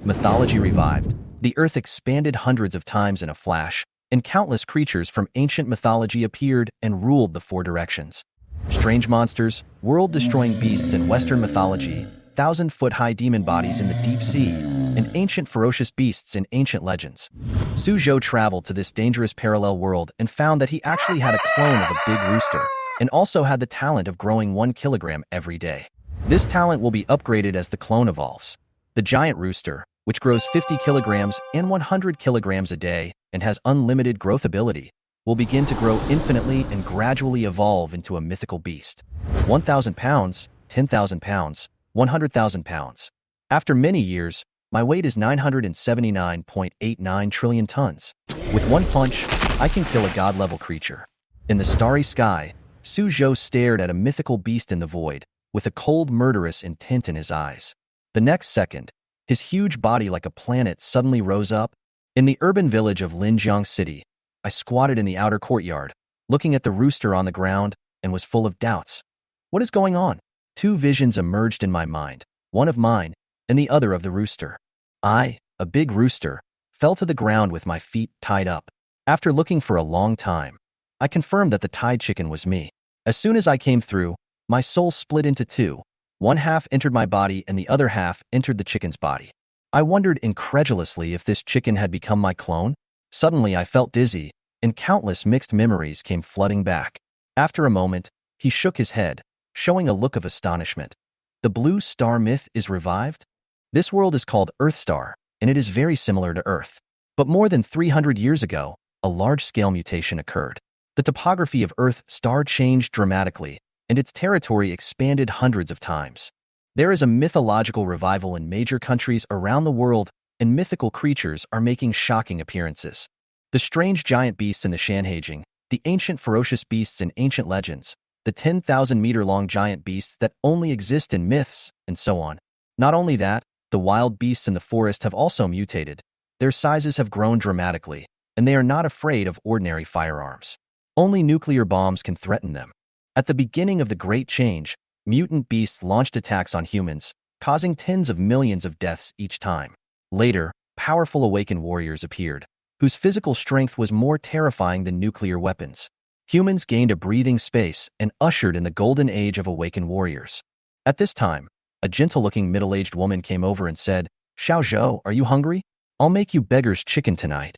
Mythology revived. The earth expanded hundreds of times in a flash, and countless creatures from ancient mythology appeared and ruled the four directions. Strange monsters, world-destroying beasts in Western mythology, thousand-foot-high demon bodies in the deep sea, and ancient ferocious beasts in ancient legends. Suzhou traveled to this dangerous parallel world and found that he actually had a clone of a big rooster, and also had the talent of growing 1 kilogram every day. This talent will be upgraded as the clone evolves. The giant rooster, which grows 50 kilograms and 100 kilograms a day and has unlimited growth ability, will begin to grow infinitely and gradually evolve into a mythical beast. 1,000 pounds, 10,000 pounds, 100,000 pounds. After many years, my weight is 979.89 trillion tons. With one punch, I can kill a god-level creature. In the starry sky, Suzhou stared at a mythical beast in the void, with a cold, murderous intent in his eyes. The next second, his huge body like a planet suddenly rose up. In the urban village of Linjiang City, I squatted in the outer courtyard, looking at the rooster on the ground, and was full of doubts. What is going on? Two visions emerged in my mind, one of mine, and the other of the rooster. I, a big rooster, fell to the ground with my feet tied up. After looking for a long time, I confirmed that the tied chicken was me. As soon as I came through, my soul split into two. One half entered my body and the other half entered the chicken's body. I wondered incredulously if this chicken had become my clone. Suddenly I felt dizzy, and countless mixed memories came flooding back. After a moment, he shook his head, showing a look of astonishment. The blue star myth is revived? This world is called Earthstar, and it is very similar to Earth. But more than 300 years ago, a large-scale mutation occurred. The topography of Earthstar changed dramatically, and its territory expanded hundreds of times. There is a mythological revival in major countries around the world, and mythical creatures are making shocking appearances. The strange giant beasts in the Shanhaijing, the ancient ferocious beasts in ancient legends, the 10,000-meter-long giant beasts that only exist in myths, and so on. Not only that, the wild beasts in the forest have also mutated. Their sizes have grown dramatically, and they are not afraid of ordinary firearms. Only nuclear bombs can threaten them. At the beginning of the Great Change, mutant beasts launched attacks on humans, causing tens of millions of deaths each time. Later, powerful awakened warriors appeared, whose physical strength was more terrifying than nuclear weapons. Humans gained a breathing space and ushered in the golden age of awakened warriors. At this time, a gentle-looking middle-aged woman came over and said, "Zhou, are you hungry? I'll make you beggar's chicken tonight."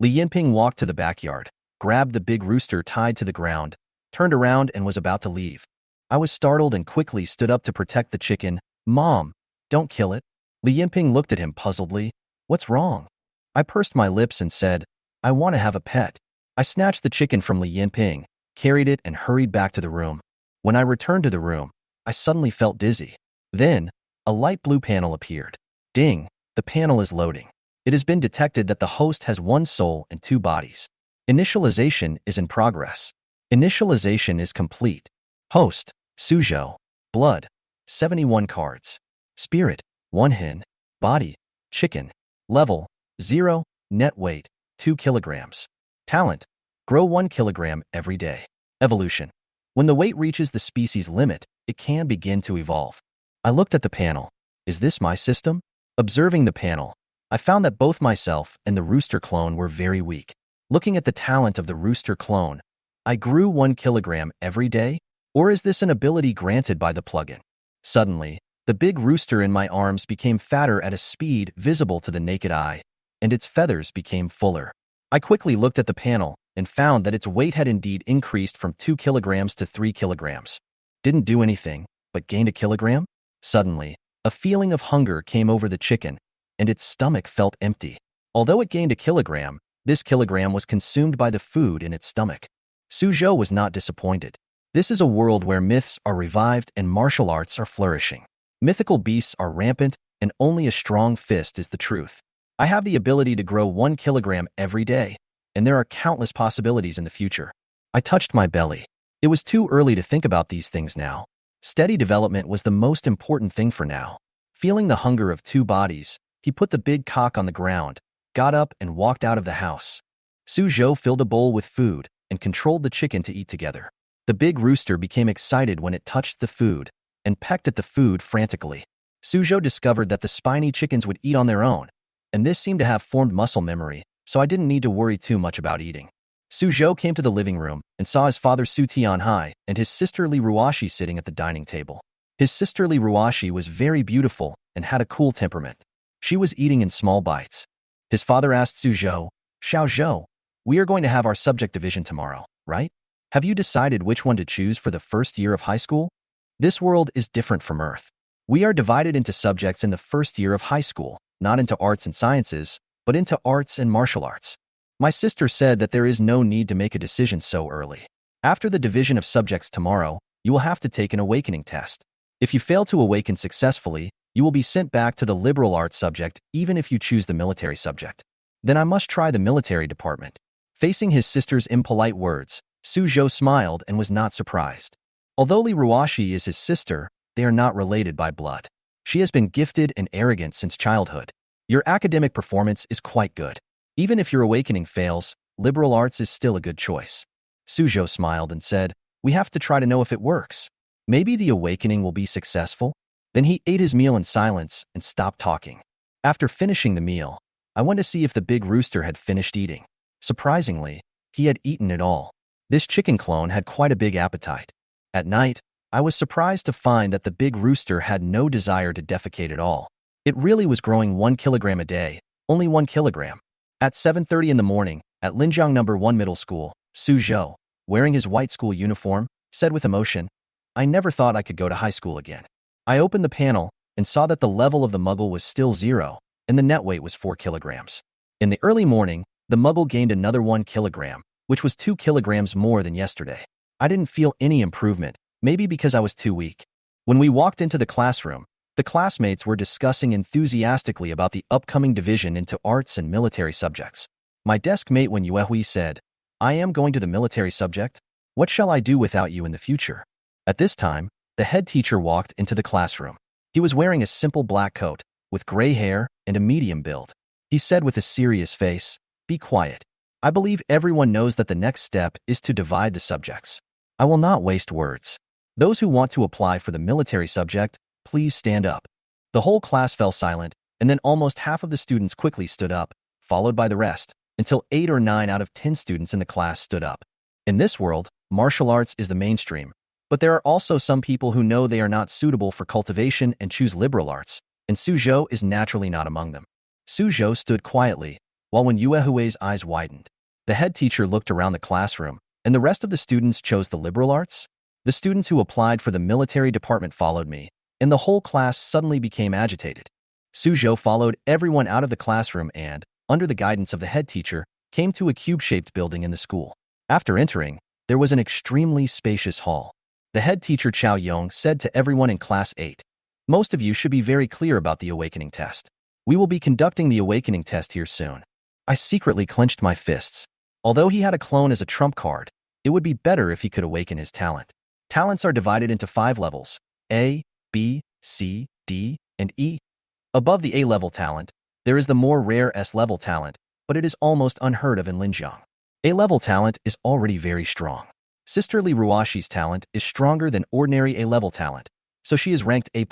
Li Yinping walked to the backyard, grabbed the big rooster tied to the ground, turned around and was about to leave. I was startled and quickly stood up to protect the chicken. "Mom, don't kill it." Li Yinping looked at him puzzledly. "What's wrong?" I pursed my lips and said, "I want to have a pet." I snatched the chicken from Li Yinping, carried it and hurried back to the room. When I returned to the room, I suddenly felt dizzy. Then, a light blue panel appeared. Ding, the panel is loading. It has been detected that the host has one soul and two bodies. Initialization is in progress. Initialization is complete. Host, Suzhou. Blood, 71 cards. Spirit, 1 hen. Body, chicken. Level, 0. Net weight, 2 kilograms. Talent, grow 1 kilogram every day. Evolution. When the weight reaches the species limit, it can begin to evolve. I looked at the panel. Is this my system? Observing the panel, I found that both myself and the rooster clone were very weak. Looking at the talent of the rooster clone, I grew 1 kilogram every day? Or is this an ability granted by the plugin? Suddenly, the big rooster in my arms became fatter at a speed visible to the naked eye, and its feathers became fuller. I quickly looked at the panel and found that its weight had indeed increased from 2 kilograms to 3 kilograms. Didn't do anything, but gained a kilogram? Suddenly, a feeling of hunger came over the chicken, and its stomach felt empty. Although it gained a kilogram, this kilogram was consumed by the food in its stomach. Suzhou was not disappointed. This is a world where myths are revived and martial arts are flourishing. Mythical beasts are rampant, and only a strong fist is the truth. I have the ability to grow 1 kilogram every day, and there are countless possibilities in the future. I touched my belly. It was too early to think about these things now. Steady development was the most important thing for now. Feeling the hunger of two bodies, he put the big cock on the ground, got up and walked out of the house. Suzhou filled a bowl with food and controlled the chicken to eat together. The big rooster became excited when it touched the food and pecked at the food frantically. Suzhou discovered that the spiny chickens would eat on their own, and this seemed to have formed muscle memory, so I didn't need to worry too much about eating. Suzhou came to the living room and saw his father Su Tianhai and his sister Liruo sitting at the dining table. His sister Liruo was very beautiful and had a cool temperament. She was eating in small bites. His father asked Suzhou, "Xiao Zhou, we are going to have our subject division tomorrow, right? Have you decided which one to choose for the first year of high school? This world is different from Earth. We are divided into subjects in the first year of high school, not into arts and sciences, but into arts and martial arts." My sister said that there is no need to make a decision so early. After the division of subjects tomorrow, you will have to take an awakening test. If you fail to awaken successfully, you will be sent back to the liberal arts subject even if you choose the military subject. Then I must try the military department. Facing his sister's impolite words, Suzhou smiled and was not surprised. Although Liruo is his sister, they are not related by blood. She has been gifted and arrogant since childhood. Your academic performance is quite good. Even if your awakening fails, liberal arts is still a good choice. Suzhou smiled and said, "We have to try to know if it works. Maybe the awakening will be successful." Then he ate his meal in silence and stopped talking. After finishing the meal, I went to see if the big rooster had finished eating. Surprisingly, he had eaten it all. This chicken clone had quite a big appetite. At night, I was surprised to find that the big rooster had no desire to defecate at all. It really was growing 1 kilogram a day, only 1 kilogram. At 7:30 in the morning, at Linjiang No. 1 Middle School, Suzhou, wearing his white school uniform, said with emotion, "I never thought I could go to high school again." I opened the panel and saw that the level of the muggle was still 0, and the net weight was 4 kilograms. In the early morning, the muggle gained another 1 kilogram, which was 2 kilograms more than yesterday. I didn't feel any improvement, maybe because I was too weak. When we walked into the classroom, the classmates were discussing enthusiastically about the upcoming division into arts and military subjects. My desk mate Wen Yuehui said, "I am going to the military subject. What shall I do without you in the future?" At this time, the head teacher walked into the classroom. He was wearing a simple black coat, with gray hair and a medium build. He said with a serious face, "Be quiet. I believe everyone knows that the next step is to divide the subjects. I will not waste words. Those who want to apply for the military subject, please stand up." The whole class fell silent, and then almost half of the students quickly stood up, followed by the rest, until 8 or 9 out of 10 students in the class stood up. In this world, martial arts is the mainstream, but there are also some people who know they are not suitable for cultivation and choose liberal arts, and Suzhou is naturally not among them. Suzhou stood quietly, while Wen Yuehui's eyes widened. The head teacher looked around the classroom, and the rest of the students chose the liberal arts? The students who applied for the military department followed me, and the whole class suddenly became agitated. Suzhou followed everyone out of the classroom and, under the guidance of the head teacher, came to a cube-shaped building in the school. After entering, there was an extremely spacious hall. The head teacher Chao Yong said to everyone in Class 8, "Most of you should be very clear about the awakening test. We will be conducting the awakening test here soon." I secretly clenched my fists. Although he had a clone as a trump card, it would be better if he could awaken his talent. Talents are divided into 5 levels: A, B, C, D, and E. Above the A-level talent, there is the more rare S-level talent, but it is almost unheard of in Linjiang. A-level talent is already very strong. Sister Liruo's talent is stronger than ordinary A-level talent, so she is ranked A+.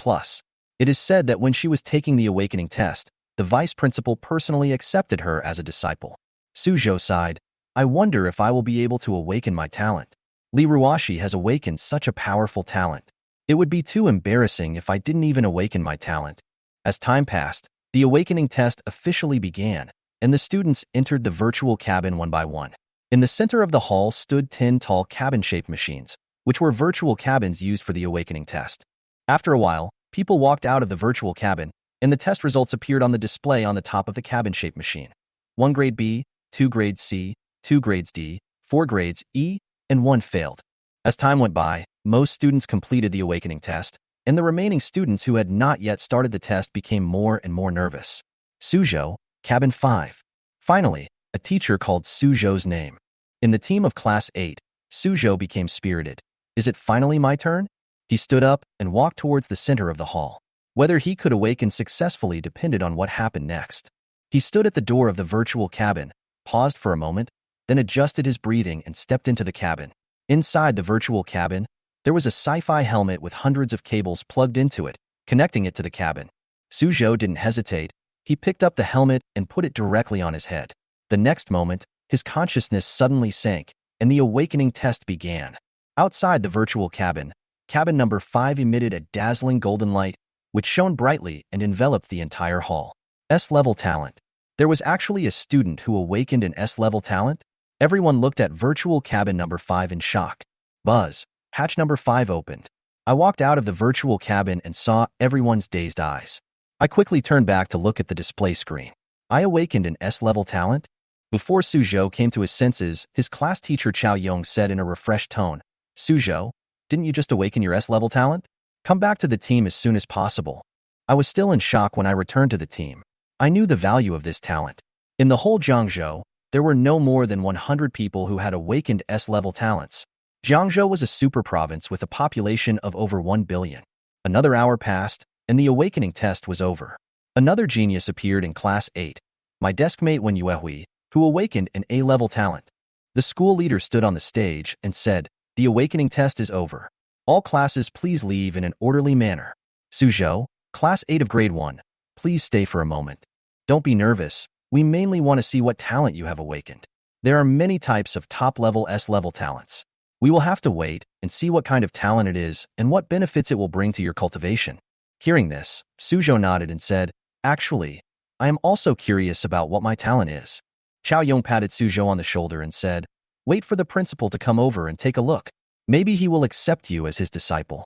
It is said that when she was taking the awakening test, the vice principal personally accepted her as a disciple. Suzhou sighed, "I wonder if I will be able to awaken my talent. Liruo has awakened such a powerful talent. It would be too embarrassing if I didn't even awaken my talent." As time passed, the awakening test officially began, and the students entered the virtual cabin one by one. In the center of the hall stood 10 tall cabin-shaped machines, which were virtual cabins used for the awakening test. After a while, people walked out of the virtual cabin, and the test results appeared on the display on the top of the cabin-shaped machine. 1 grade B, 2 grades C, 2 grades D, 4 grades E, and 1 failed. As time went by, most students completed the awakening test, and the remaining students who had not yet started the test became more and more nervous. Suzhou, Cabin 5. Finally, a teacher called Suzhou's name. In the team of Class 8, Suzhou became spirited. "Is it finally my turn?" He stood up and walked towards the center of the hall. Whether he could awaken successfully depended on what happened next. He stood at the door of the virtual cabin, paused for a moment, then adjusted his breathing and stepped into the cabin. Inside the virtual cabin, there was a sci-fi helmet with hundreds of cables plugged into it, connecting it to the cabin. Suzhou didn't hesitate. He picked up the helmet and put it directly on his head. The next moment, his consciousness suddenly sank, and the awakening test began. Outside the virtual cabin, cabin number 5 emitted a dazzling golden light, which shone brightly and enveloped the entire hall. S-level talent. There was actually a student who awakened an S-level talent? Everyone looked at virtual cabin number 5 in shock. Buzz. Hatch number 5 opened. I walked out of the virtual cabin and saw everyone's dazed eyes. I quickly turned back to look at the display screen. I awakened an S-level talent? Before Suzhou came to his senses, his class teacher Chao Yong said in a refreshed tone, "Suzhou, didn't you just awaken your S-level talent? Come back to the team as soon as possible." I was still in shock when I returned to the team. I knew the value of this talent. In the whole Jiangzhou, there were no more than 100 people who had awakened S-level talents. Jiangzhou was a super province with a population of over 1 billion. Another hour passed, and the awakening test was over. Another genius appeared in Class 8, my deskmate Wen Yuehui, who awakened an A-level talent. The school leader stood on the stage and said, "The awakening test is over. All classes please leave in an orderly manner. Suzhou, Class 8 of Grade 1, please stay for a moment. Don't be nervous, we mainly want to see what talent you have awakened. There are many types of top-level S-level talents. We will have to wait and see what kind of talent it is and what benefits it will bring to your cultivation." Hearing this, Suzhou nodded and said, "Actually, I am also curious about what my talent is." Chao Yong patted Suzhou on the shoulder and said, "Wait for the principal to come over and take a look. Maybe he will accept you as his disciple."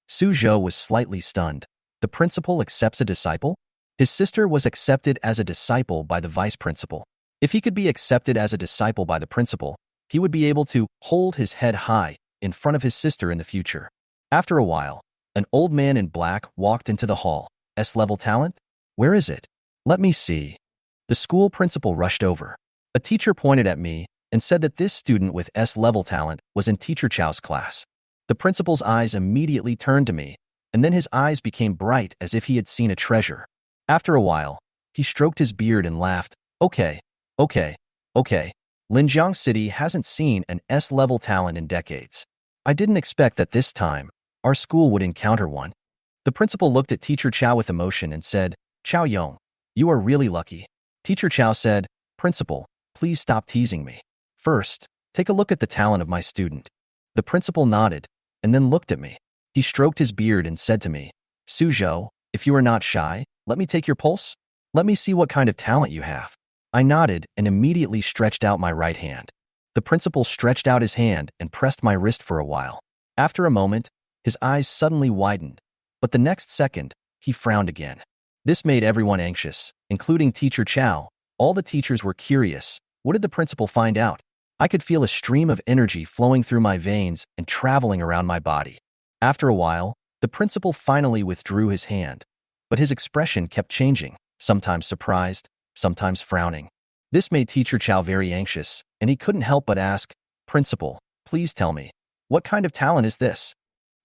Suzhou was slightly stunned. The principal accepts a disciple? His sister was accepted as a disciple by the vice principal. If he could be accepted as a disciple by the principal, he would be able to hold his head high in front of his sister in the future. After a while, an old man in black walked into the hall. S-level talent? Where is it? Let me see. The school principal rushed over. A teacher pointed at me and said that this student with S-level talent was in Teacher Chao's class. The principal's eyes immediately turned to me, and then his eyes became bright as if he had seen a treasure. After a while, he stroked his beard and laughed. Okay. Linjiang City hasn't seen an S-level talent in decades. I didn't expect that this time, our school would encounter one." The principal looked at Teacher Chao with emotion and said, "Chao Yong, you are really lucky." Teacher Chao said, "Principal, please stop teasing me. First, take a look at the talent of my student." The principal nodded and then looked at me. He stroked his beard and said to me, "Suzhou, if you are not shy, let me take your pulse. Let me see what kind of talent you have." I nodded and immediately stretched out my right hand. The principal stretched out his hand and pressed my wrist for a while. After a moment, his eyes suddenly widened, but the next second, he frowned again. This made everyone anxious, including Teacher Chao. All the teachers were curious. What did the principal find out? I could feel a stream of energy flowing through my veins and traveling around my body. After a while, the principal finally withdrew his hand, but his expression kept changing, sometimes surprised, sometimes frowning. This made Teacher Chao very anxious, and he couldn't help but ask, "Principal, please tell me, what kind of talent is this?"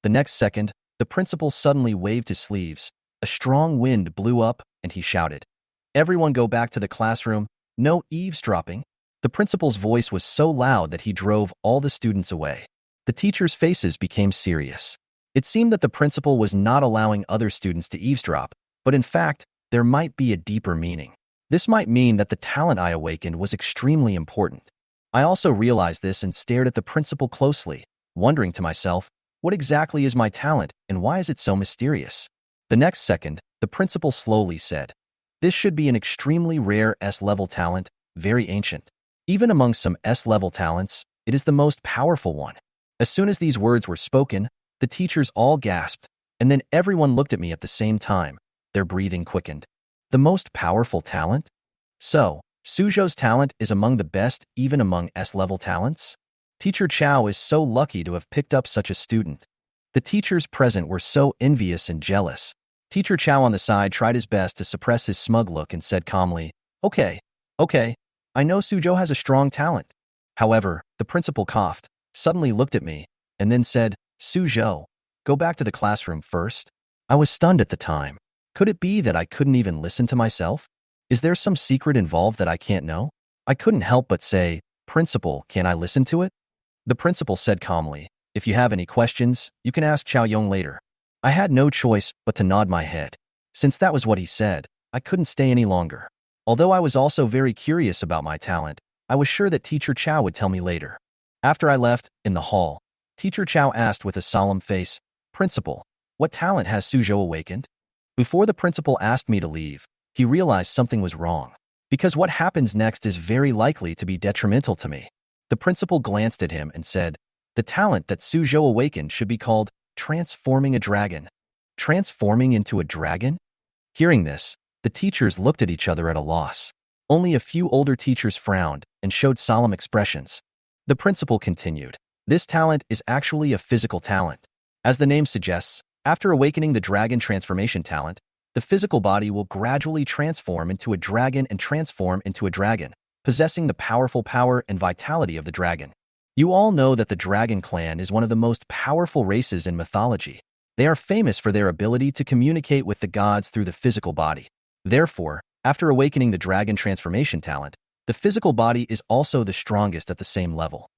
The next second, the principal suddenly waved his sleeves. A strong wind blew up, and he shouted, "Everyone go back to the classroom, no eavesdropping." The principal's voice was so loud that he drove all the students away. The teachers' faces became serious. It seemed that the principal was not allowing other students to eavesdrop, but in fact, there might be a deeper meaning. This might mean that the talent I awakened was extremely important. I also realized this and stared at the principal closely, wondering to myself, what exactly is my talent and why is it so mysterious? The next second, the principal slowly said, "This should be an extremely rare S-level talent, very ancient. Even among some S-level talents, it is the most powerful one." As soon as these words were spoken, the teachers all gasped, and then everyone looked at me at the same time. Their breathing quickened. The most powerful talent? So, Suzhou's talent is among the best even among S-level talents? Teacher Chao is so lucky to have picked up such a student. The teachers present were so envious and jealous. Teacher Chao on the side tried his best to suppress his smug look and said calmly, Okay, I know Suzhou has a strong talent." However, the principal coughed, suddenly looked at me, and then said, "Suzhou, go back to the classroom first." I was stunned at the time. Could it be that I couldn't even listen to myself? Is there some secret involved that I can't know? I couldn't help but say, "Principal, can I listen to it?" The principal said calmly, "If you have any questions, you can ask Chao Yong later." I had no choice but to nod my head. Since that was what he said, I couldn't stay any longer. Although I was also very curious about my talent, I was sure that Teacher Chow would tell me later. After I left, in the hall, Teacher Chow asked with a solemn face, "Principal, what talent has Suzhou awakened?" Before the principal asked me to leave, he realized something was wrong, because what happens next is very likely to be detrimental to me. The principal glanced at him and said, "The talent that Suzhou awakened should be called transforming a dragon." Transforming into a dragon? Hearing this, the teachers looked at each other at a loss. Only a few older teachers frowned and showed solemn expressions. The principal continued, "This talent is actually a physical talent. As the name suggests, after awakening the dragon transformation talent, the physical body will gradually transform into a dragon and transform into a dragon, possessing the powerful power and vitality of the dragon. You all know that the Dragon Clan is one of the most powerful races in mythology. They are famous for their ability to communicate with the gods through the physical body. Therefore, after awakening the dragon transformation talent, the physical body is also the strongest at the same level."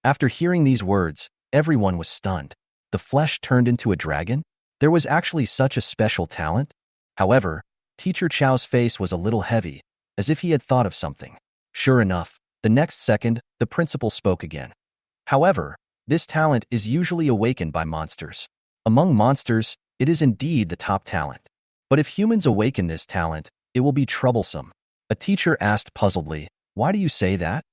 After hearing these words, everyone was stunned. The flesh turned into a dragon? There was actually such a special talent? However, Teacher Chow's face was a little heavy, as if he had thought of something. Sure enough, the next second, the principal spoke again. "However, this talent is usually awakened by monsters. Among monsters, it is indeed the top talent. But if humans awaken this talent, it will be troublesome." A teacher asked puzzledly, "Why do you say that?"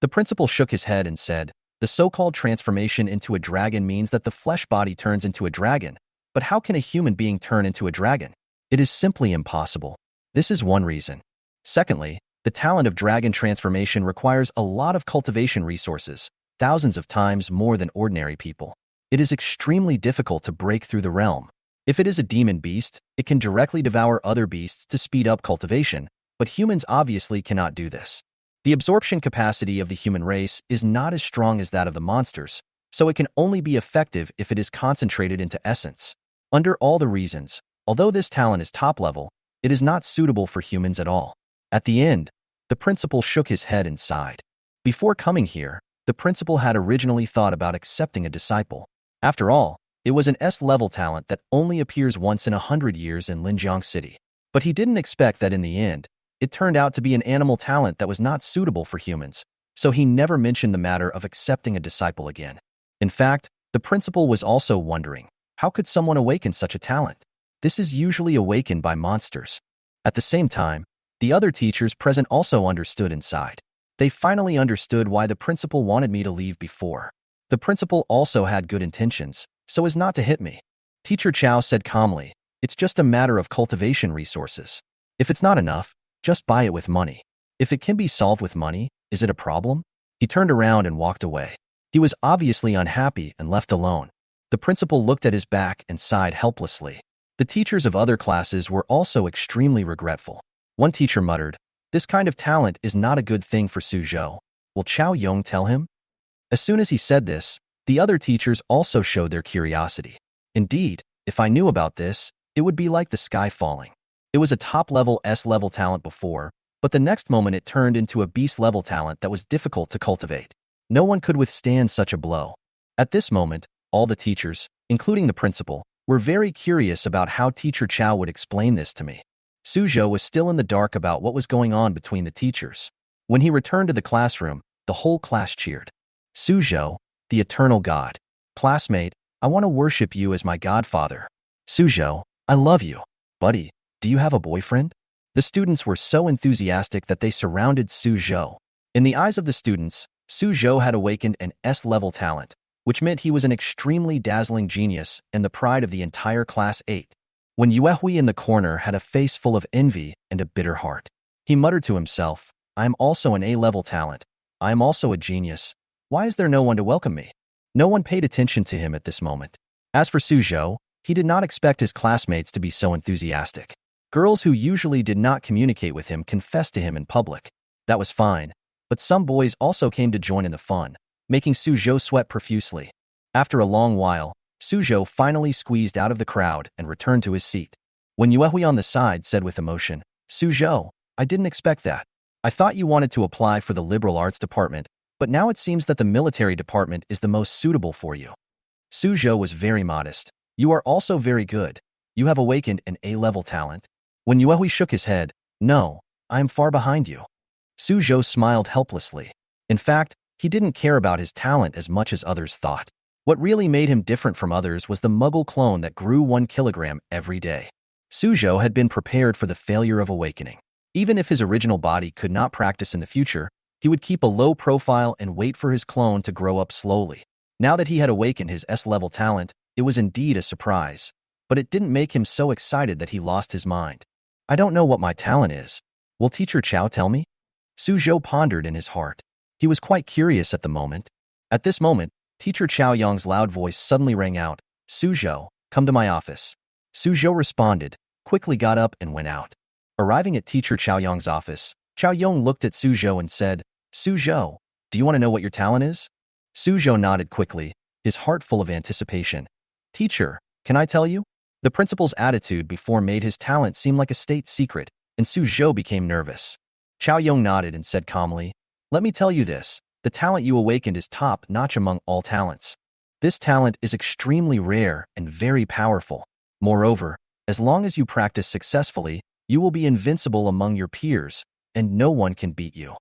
The principal shook his head and said, "The so-called transformation into a dragon means that the flesh body turns into a dragon. But how can a human being turn into a dragon? It is simply impossible. This is one reason. Secondly, the talent of dragon transformation requires a lot of cultivation resources, thousands of times more than ordinary people. It is extremely difficult to break through the realm. If it is a demon beast, it can directly devour other beasts to speed up cultivation, but humans obviously cannot do this. The absorption capacity of the human race is not as strong as that of the monsters, so it can only be effective if it is concentrated into essence. Under all the reasons, although this talent is top level, it is not suitable for humans at all." At the end, the principal shook his head and sighed. Before coming here, the principal had originally thought about accepting a disciple. After all, it was an S-level talent that only appears once in 100 years in Linjiang City. But he didn't expect that in the end, it turned out to be an animal talent that was not suitable for humans, so he never mentioned the matter of accepting a disciple again. In fact, the principal was also wondering, how could someone awaken such a talent? This is usually awakened by monsters. At the same time, the other teachers present also understood inside. They finally understood why the principal wanted me to leave before. The principal also had good intentions, so as not to hit me. Teacher Chow said calmly, "It's just a matter of cultivation resources. If it's not enough, just buy it with money. If it can be solved with money, is it a problem?" He turned around and walked away. He was obviously unhappy and left alone. The principal looked at his back and sighed helplessly. The teachers of other classes were also extremely regretful. One teacher muttered, "This kind of talent is not a good thing for Suzhou. Will Chow Yong tell him?" As soon as he said this, the other teachers also showed their curiosity. Indeed, if I knew about this, it would be like the sky falling. It was a top-level S-level talent before, but the next moment it turned into a beast-level talent that was difficult to cultivate. No one could withstand such a blow. At this moment, all the teachers, including the principal, were very curious about how Teacher Chow would explain this to me. Suzhou was still in the dark about what was going on between the teachers. When he returned to the classroom, the whole class cheered. "Suzhou, the eternal god. Classmate, I want to worship you as my godfather. Suzhou, I love you. Buddy, do you have a boyfriend?" The students were so enthusiastic that they surrounded Suzhou. In the eyes of the students, Suzhou had awakened an S-level talent, which meant he was an extremely dazzling genius and the pride of the entire Class 8. When Yuehui in the corner had a face full of envy and a bitter heart, he muttered to himself, "I am also an A-level talent. I am also a genius. Why is there no one to welcome me?" No one paid attention to him at this moment. As for Suzhou, he did not expect his classmates to be so enthusiastic. Girls who usually did not communicate with him confessed to him in public. That was fine, but some boys also came to join in the fun, making Suzhou sweat profusely. After a long while, Suzhou finally squeezed out of the crowd and returned to his seat. When Yuehui on the side said with emotion, "Suzhou, I didn't expect that. I thought you wanted to apply for the liberal arts department, but now it seems that the military department is the most suitable for you." Suzhou was very modest. You are also very good. You have awakened an A-level talent. When Yuehui shook his head, no, I am far behind you. Suzhou smiled helplessly. In fact, he didn't care about his talent as much as others thought. What really made him different from others was the Muggle clone that grew 1 kilogram every day. Suzhou had been prepared for the failure of awakening. Even if his original body could not practice in the future, he would keep a low profile and wait for his clone to grow up slowly. Now that he had awakened his S-level talent, it was indeed a surprise. But it didn't make him so excited that he lost his mind. I don't know what my talent is. Will Teacher Chao tell me? Suzhou pondered in his heart. He was quite curious at the moment. At this moment, Teacher Chao Yong's loud voice suddenly rang out, Suzhou, come to my office. Suzhou responded, quickly got up and went out. Arriving at Teacher Chao Yong's office, Chao Yong looked at Suzhou and said, Suzhou, do you want to know what your talent is? Suzhou nodded quickly, his heart full of anticipation. Teacher, can I tell you? The principal's attitude before made his talent seem like a state secret, and Suzhou became nervous. Chao Yong nodded and said calmly, let me tell you this, the talent you awakened is top-notch among all talents. This talent is extremely rare and very powerful. Moreover, as long as you practice successfully, you will be invincible among your peers, and no one can beat you.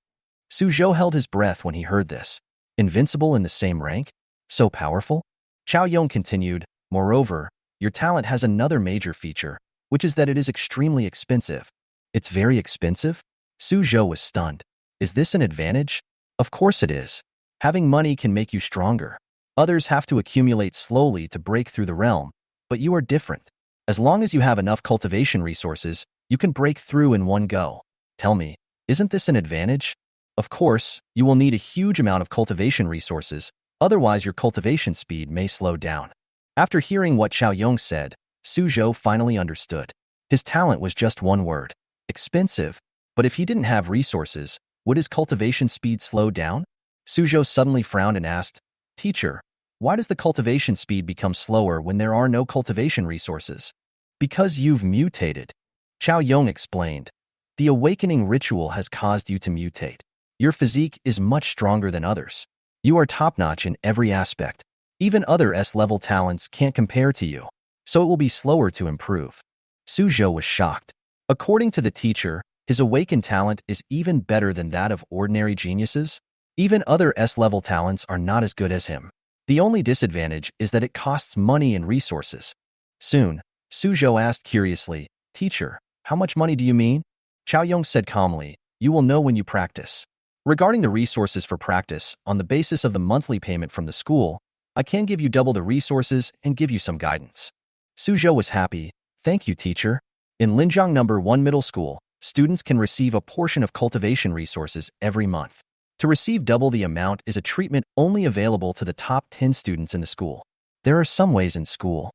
Suzhou held his breath when he heard this. Invincible in the same rank? So powerful? Chao Yong continued, moreover, your talent has another major feature, which is that it is extremely expensive. It's very expensive? Suzhou was stunned. Is this an advantage? Of course it is. Having money can make you stronger. Others have to accumulate slowly to break through the realm, but you are different. As long as you have enough cultivation resources, you can break through in one go. Tell me, isn't this an advantage? Of course, you will need a huge amount of cultivation resources, otherwise your cultivation speed may slow down. After hearing what Chao Yong said, Suzhou finally understood. His talent was just one word, expensive. But if he didn't have resources, would his cultivation speed slow down? Suzhou suddenly frowned and asked, Teacher, why does the cultivation speed become slower when there are no cultivation resources? Because you've mutated. Chao Yong explained. The awakening ritual has caused you to mutate. Your physique is much stronger than others. You are top-notch in every aspect. Even other S-level talents can't compare to you, so it will be slower to improve. Suzhou was shocked. According to the teacher, his awakened talent is even better than that of ordinary geniuses. Even other S-level talents are not as good as him. The only disadvantage is that it costs money and resources. Soon, Suzhou asked curiously, Teacher, how much money do you mean? Chao Yong said calmly, you will know when you practice. Regarding the resources for practice, on the basis of the monthly payment from the school, I can give you double the resources and give you some guidance. Suzhou was happy. Thank you, teacher. In Linjiang No. 1 Middle School, students can receive a portion of cultivation resources every month. To receive double the amount is a treatment only available to the top 10 students in the school. There are some ways in school,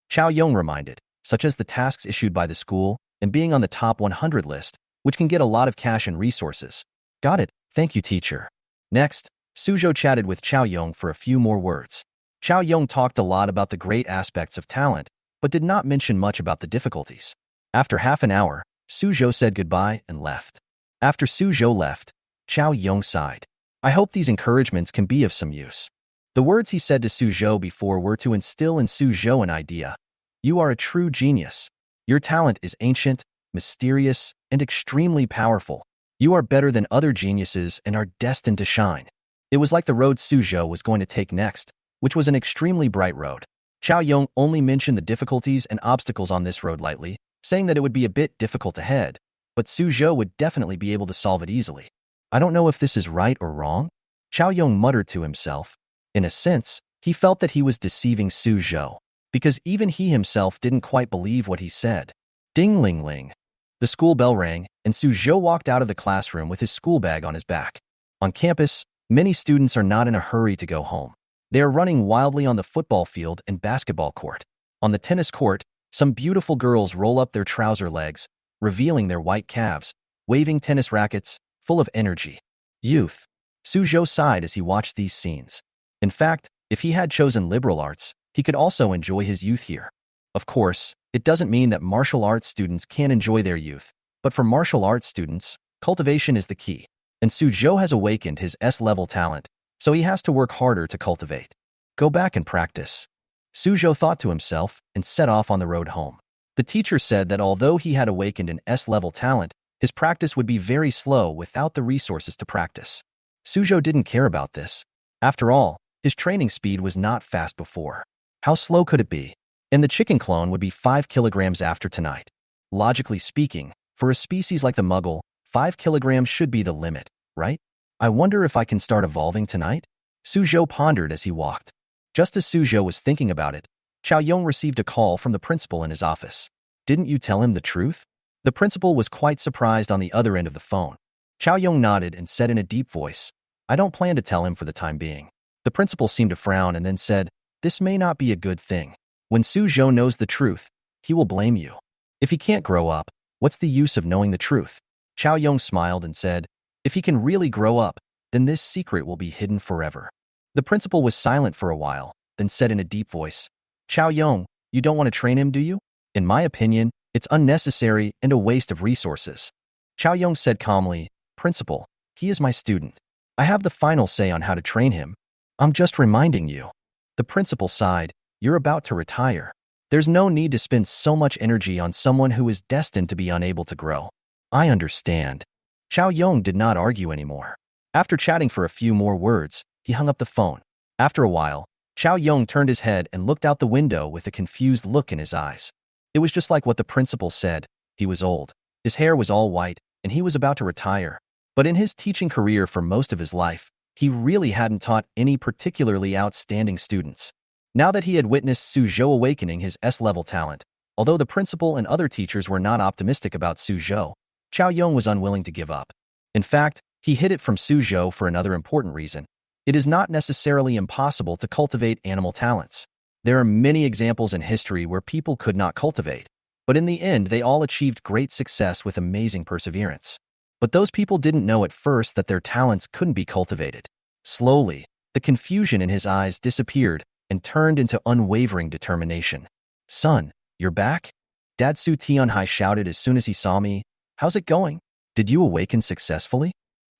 Chao Yong reminded, such as the tasks issued by the school and being on the top 100 list, which can get a lot of cash and resources. Got it. Thank you, teacher. Next, Suzhou chatted with Chao Yong for a few more words. Chao Yong talked a lot about the great aspects of talent, but did not mention much about the difficulties. After half an hour, Suzhou said goodbye and left. After Suzhou left, Chao Yong sighed. I hope these encouragements can be of some use. The words he said to Suzhou before were to instill in Suzhou an idea. You are a true genius. Your talent is ancient, mysterious, and extremely powerful. You are better than other geniuses and are destined to shine. It was like the road Suzhou was going to take next, which was an extremely bright road. Chao Yong only mentioned the difficulties and obstacles on this road lightly, saying that it would be a bit difficult ahead, but Suzhou would definitely be able to solve it easily. I don't know if this is right or wrong, Chao Yong muttered to himself. In a sense, he felt that he was deceiving Suzhou, because even he himself didn't quite believe what he said. Ding-ling-ling. The school bell rang, and Suzhou walked out of the classroom with his school bag on his back. On campus, many students are not in a hurry to go home. They are running wildly on the football field and basketball court. On the tennis court, some beautiful girls roll up their trouser legs, revealing their white calves, waving tennis rackets, full of energy. Youth. Suzhou sighed as he watched these scenes. In fact, if he had chosen liberal arts, he could also enjoy his youth here. Of course, it doesn't mean that martial arts students can't enjoy their youth, but for martial arts students, cultivation is the key. And Suzhou has awakened his S-level talent, so he has to work harder to cultivate. Go back and practice. Suzhou thought to himself and set off on the road home. The teacher said that although he had awakened an S-level talent, his practice would be very slow without the resources to practice. Suzhou didn't care about this. After all, his training speed was not fast before. How slow could it be? And the chicken clone would be 5 kilograms after tonight. Logically speaking, for a species like the Muggle, 5 kilograms should be the limit, right? I wonder if I can start evolving tonight? Suzhou pondered as he walked. Just as Suzhou was thinking about it, Chao Yong received a call from the principal in his office. Didn't you tell him the truth? The principal was quite surprised on the other end of the phone. Chao Yong nodded and said in a deep voice, I don't plan to tell him for the time being. The principal seemed to frown and then said, this may not be a good thing. When Suzhou knows the truth, he will blame you. If he can't grow up, what's the use of knowing the truth? Chao Yong smiled and said, if he can really grow up, then this secret will be hidden forever. The principal was silent for a while, then said in a deep voice, Chao Yong, you don't want to train him, do you? In my opinion, it's unnecessary and a waste of resources. Chao Yong said calmly, Principal, he is my student. I have the final say on how to train him. I'm just reminding you. The principal sighed, you're about to retire. There's no need to spend so much energy on someone who is destined to be unable to grow. I understand. Chao Yong did not argue anymore. After chatting for a few more words, he hung up the phone. After a while, Chao Yong turned his head and looked out the window with a confused look in his eyes. It was just like what the principal said. He was old. His hair was all white, and he was about to retire. But in his teaching career for most of his life, he really hadn't taught any particularly outstanding students. Now that he had witnessed Suzhou awakening his S-level talent, although the principal and other teachers were not optimistic about Suzhou, Chao Yong was unwilling to give up. In fact, he hid it from Suzhou for another important reason. It is not necessarily impossible to cultivate animal talents. There are many examples in history where people could not cultivate, but in the end they all achieved great success with amazing perseverance. But those people didn't know at first that their talents couldn't be cultivated. Slowly, the confusion in his eyes disappeared and turned into unwavering determination. Son, you're back? Dad Su Tianhai shouted as soon as he saw me. How's it going? Did you awaken successfully?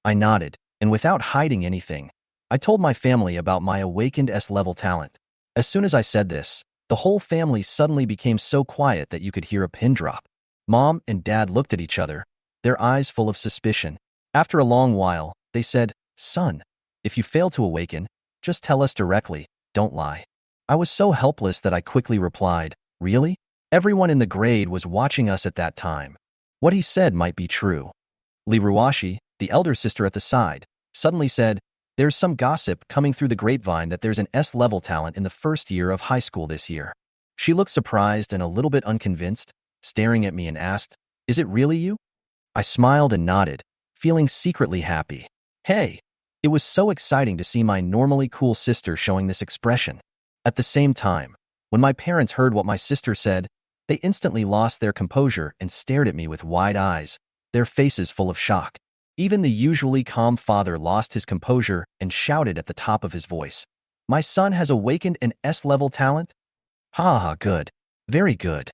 I nodded, and without hiding anything, I told my family about my awakened S-level talent. As soon as I said this, the whole family suddenly became so quiet that you could hear a pin drop. Mom and Dad looked at each other, their eyes full of suspicion. After a long while, they said, Son, if you fail to awaken, just tell us directly, don't lie. I was so helpless that I quickly replied, Really? Everyone in the grade was watching us at that time. What he said might be true. Liruo, the elder sister at the side, suddenly said, There's some gossip coming through the grapevine that there's an S-level talent in the first year of high school this year. She looked surprised and a little bit unconvinced, staring at me and asked, Is it really you? I smiled and nodded, feeling secretly happy. Hey, it was so exciting to see my normally cool sister showing this expression. At the same time, when my parents heard what my sister said, they instantly lost their composure and stared at me with wide eyes, their faces full of shock. Even the usually calm father lost his composure and shouted at the top of his voice, My son has awakened an S-level talent? Ha ha, good. Very good.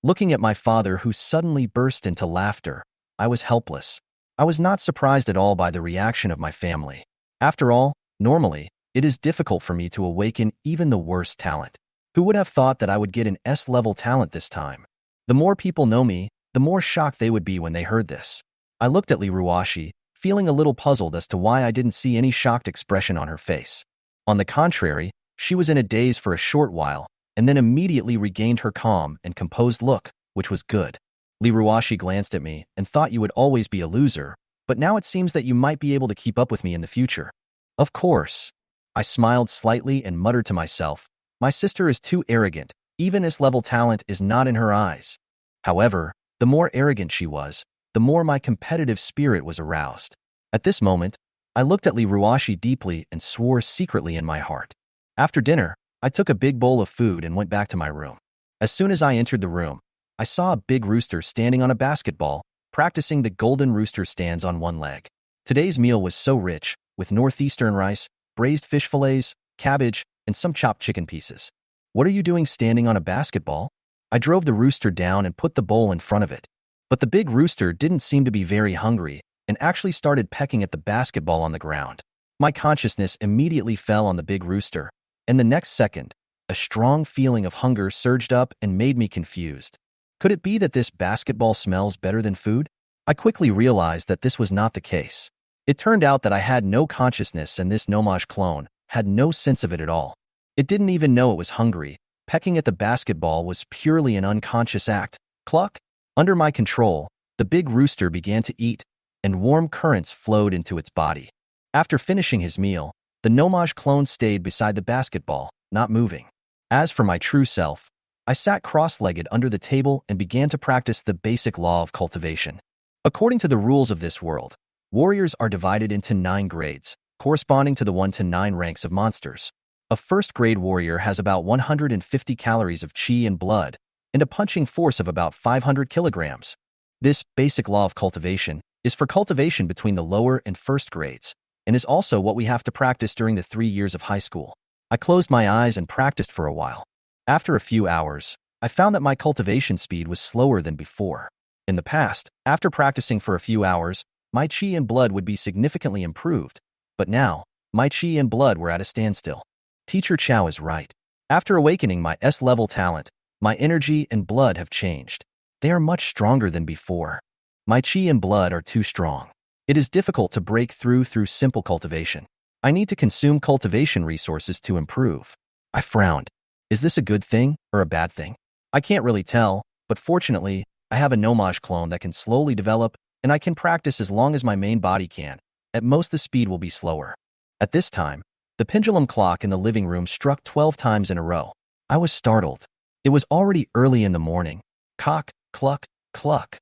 Looking at my father who suddenly burst into laughter, I was helpless. I was not surprised at all by the reaction of my family. After all, normally, it is difficult for me to awaken even the worst talent. Who would have thought that I would get an S-level talent this time? The more people know me, the more shocked they would be when they heard this. I looked at Liruo, feeling a little puzzled as to why I didn't see any shocked expression on her face. On the contrary, she was in a daze for a short while, and then immediately regained her calm and composed look, which was good. Liruo glanced at me and thought you would always be a loser, but now it seems that you might be able to keep up with me in the future. Of course. I smiled slightly and muttered to myself, My sister is too arrogant, even S-level talent is not in her eyes. However, the more arrogant she was, the more my competitive spirit was aroused. At this moment, I looked at Liruo deeply and swore secretly in my heart. After dinner, I took a big bowl of food and went back to my room. As soon as I entered the room, I saw a big rooster standing on a basketball, practicing the golden rooster stands on one leg. Today's meal was so rich, with northeastern rice, braised fish fillets, cabbage, and some chopped chicken pieces. What are you doing standing on a basketball? I drove the rooster down and put the bowl in front of it. But the big rooster didn't seem to be very hungry and actually started pecking at the basketball on the ground. My consciousness immediately fell on the big rooster, and the next second, a strong feeling of hunger surged up and made me confused. Could it be that this basketball smells better than food? I quickly realized that this was not the case. It turned out that I had no consciousness and this nomage clone had no sense of it at all. It didn't even know it was hungry. Pecking at the basketball was purely an unconscious act. Cluck! Under my control, the big rooster began to eat, and warm currents flowed into its body. After finishing his meal, the nomage clone stayed beside the basketball, not moving. As for my true self, I sat cross-legged under the table and began to practice the basic law of cultivation. According to the rules of this world, warriors are divided into 9 grades, corresponding to the 1 to 9 ranks of monsters. A first-grade warrior has about 150 calories of chi and blood, and a punching force of about 500 kilograms. This basic law of cultivation is for cultivation between the lower and first grades, and is also what we have to practice during the 3 years of high school. I closed my eyes and practiced for a while. After a few hours, I found that my cultivation speed was slower than before. In the past, after practicing for a few hours, my chi and blood would be significantly improved, but now, my chi and blood were at a standstill. Teacher Chow is right. After awakening my S-level talent, my energy and blood have changed. They are much stronger than before. My chi and blood are too strong. It is difficult to break through simple cultivation. I need to consume cultivation resources to improve. I frowned. Is this a good thing or a bad thing? I can't really tell, but fortunately, I have a nomage clone that can slowly develop, and I can practice as long as my main body can. At most, the speed will be slower. At this time, the pendulum clock in the living room struck 12 times in a row. I was startled. It was already early in the morning. Cock, cluck, cluck.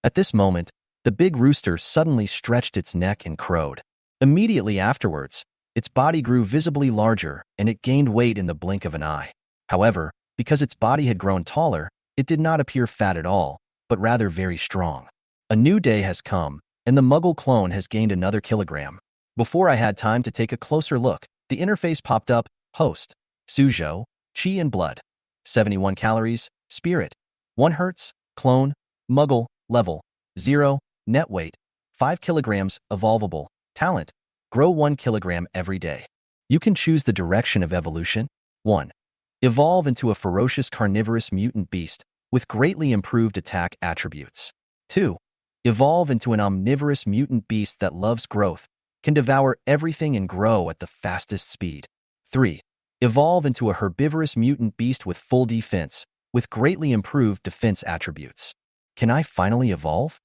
At this moment, the big rooster suddenly stretched its neck and crowed. Immediately afterwards, its body grew visibly larger and it gained weight in the blink of an eye. However, because its body had grown taller, it did not appear fat at all, but rather very strong. A new day has come, and the Muggle clone has gained another kilogram. Before I had time to take a closer look, the interface popped up, Host, Suzhou, Chi and Blood, 71 calories, Spirit, 1 Hertz, Clone, Muggle, Level, 0, Net Weight, 5 kilograms, Evolvable, Talent, Grow 1 kilogram every day. You can choose the direction of evolution. 1. Evolve into a ferocious carnivorous mutant beast with greatly improved attack attributes. 2. Evolve into an omnivorous mutant beast that loves growth, can devour everything and grow at the fastest speed. 3. Evolve into a herbivorous mutant beast with full defense, with greatly improved defense attributes. Can I finally evolve?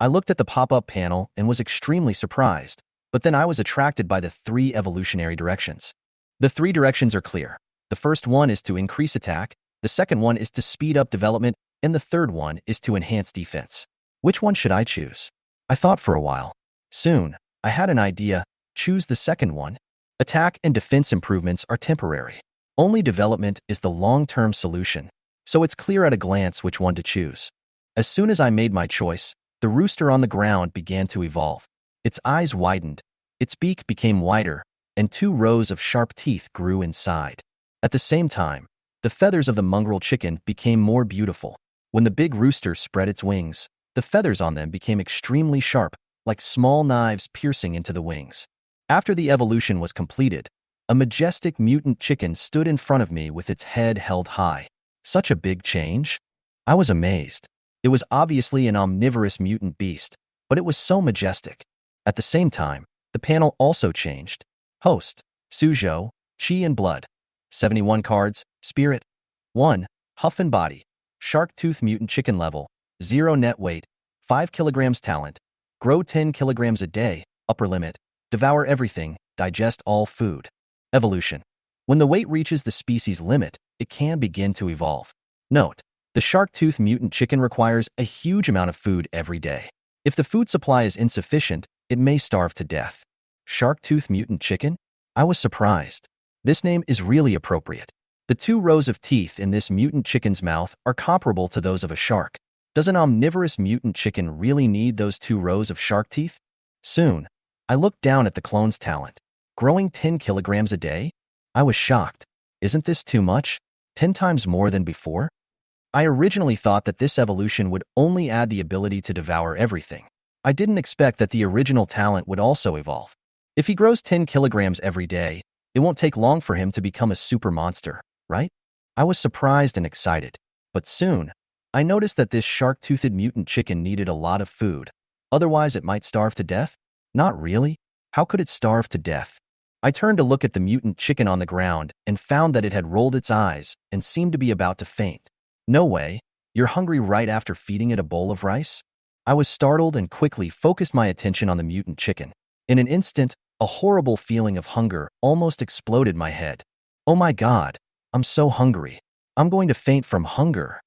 I looked at the pop-up panel and was extremely surprised, but then I was attracted by the 3 evolutionary directions. The 3 directions are clear. The first one is to increase attack, the second one is to speed up development, and the third one is to enhance defense. Which one should I choose? I thought for a while. Soon, I had an idea. Choose the second one. Attack and defense improvements are temporary. Only development is the long-term solution, so it's clear at a glance which one to choose. As soon as I made my choice, the rooster on the ground began to evolve. Its eyes widened, its beak became wider, and 2 rows of sharp teeth grew inside. At the same time, the feathers of the mongrel chicken became more beautiful. When the big rooster spread its wings, the feathers on them became extremely sharp, like small knives piercing into the wings. After the evolution was completed, a majestic mutant chicken stood in front of me with its head held high. Such a big change? I was amazed. It was obviously an omnivorous mutant beast, but it was so majestic. At the same time, the panel also changed. Host, Suzhou, Chi and Blood, 71 cards, Spirit, 1, Huff and Body, Shark Tooth Mutant Chicken Level, 0 Net Weight, 5 kilograms Talent, Grow 10 kilograms a day, Upper Limit, Devour Everything, Digest All Food. Evolution. When the weight reaches the species limit, it can begin to evolve. Note, the Shark Tooth Mutant Chicken requires a huge amount of food every day. If the food supply is insufficient, it may starve to death. Shark Tooth Mutant Chicken? I was surprised. This name is really appropriate. The 2 rows of teeth in this mutant chicken's mouth are comparable to those of a shark. Does an omnivorous mutant chicken really need those 2 rows of shark teeth? Soon, I looked down at the clone's talent. Growing 10 kilograms a day? I was shocked. Isn't this too much? 10 times more than before? I originally thought that this evolution would only add the ability to devour everything. I didn't expect that the original talent would also evolve. If he grows 10 kilograms every day, it won't take long for him to become a super monster. right? I was surprised and excited. But soon, I noticed that this shark-toothed mutant chicken needed a lot of food. Otherwise, it might starve to death? Not really. How could it starve to death? I turned to look at the mutant chicken on the ground and found that it had rolled its eyes and seemed to be about to faint. No way. You're hungry right after feeding it a bowl of rice? I was startled and quickly focused my attention on the mutant chicken. In an instant, a horrible feeling of hunger almost exploded my head. Oh my God, I'm so hungry. I'm going to faint from hunger.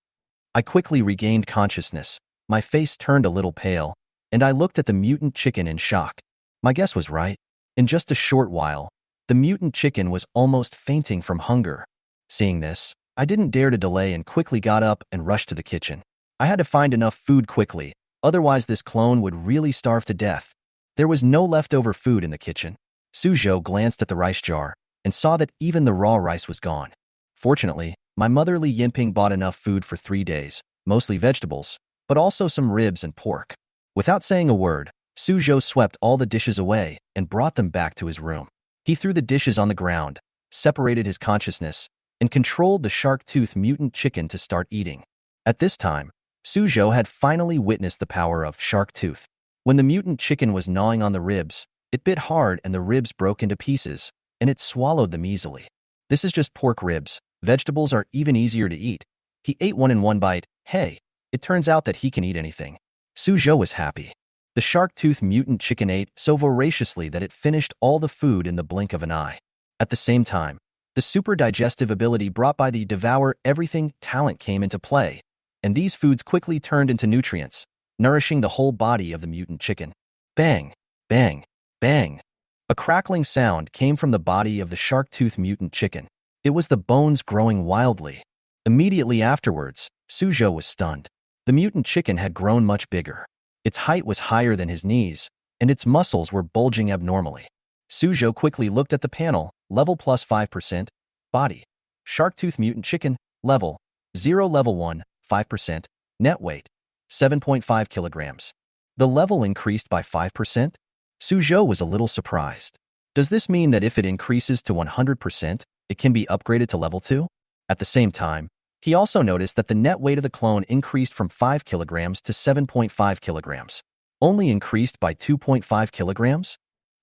I quickly regained consciousness. My face turned a little pale, and I looked at the mutant chicken in shock. My guess was right. In just a short while, the mutant chicken was almost fainting from hunger. Seeing this, I didn't dare to delay and quickly got up and rushed to the kitchen. I had to find enough food quickly, otherwise this clone would really starve to death. There was no leftover food in the kitchen. Suzhou glanced at the rice jar and saw that even the raw rice was gone. Fortunately, my mother Li Yinping bought enough food for 3 days, mostly vegetables, but also some ribs and pork. Without saying a word, Suzhou swept all the dishes away and brought them back to his room. He threw the dishes on the ground, separated his consciousness, and controlled the shark-tooth mutant chicken to start eating. At this time, Suzhou had finally witnessed the power of shark tooth. When the mutant chicken was gnawing on the ribs, it bit hard and the ribs broke into pieces, and it swallowed them easily. This is just pork ribs. Vegetables are even easier to eat. He ate one in one bite. Hey, it turns out that he can eat anything. Suzhou was happy. The shark-tooth mutant chicken ate so voraciously that it finished all the food in the blink of an eye. At the same time, the super digestive ability brought by the devour everything talent came into play, and these foods quickly turned into nutrients, nourishing the whole body of the mutant chicken. Bang, bang, bang. A crackling sound came from the body of the shark-tooth mutant chicken. It was the bones growing wildly. Immediately afterwards, Suzhou was stunned. The mutant chicken had grown much bigger. Its height was higher than his knees, and its muscles were bulging abnormally. Suzhou quickly looked at the panel, level plus 5%, body. Shark-tooth mutant chicken, level 0, level 1, 5%, net weight 7.5 kilograms. The level increased by 5%? Suzhou was a little surprised. Does this mean that if it increases to 100%, it can be upgraded to level 2? At the same time, he also noticed that the net weight of the clone increased from 5 kilograms to 7.5 kilograms. Only increased by 2.5 kilograms?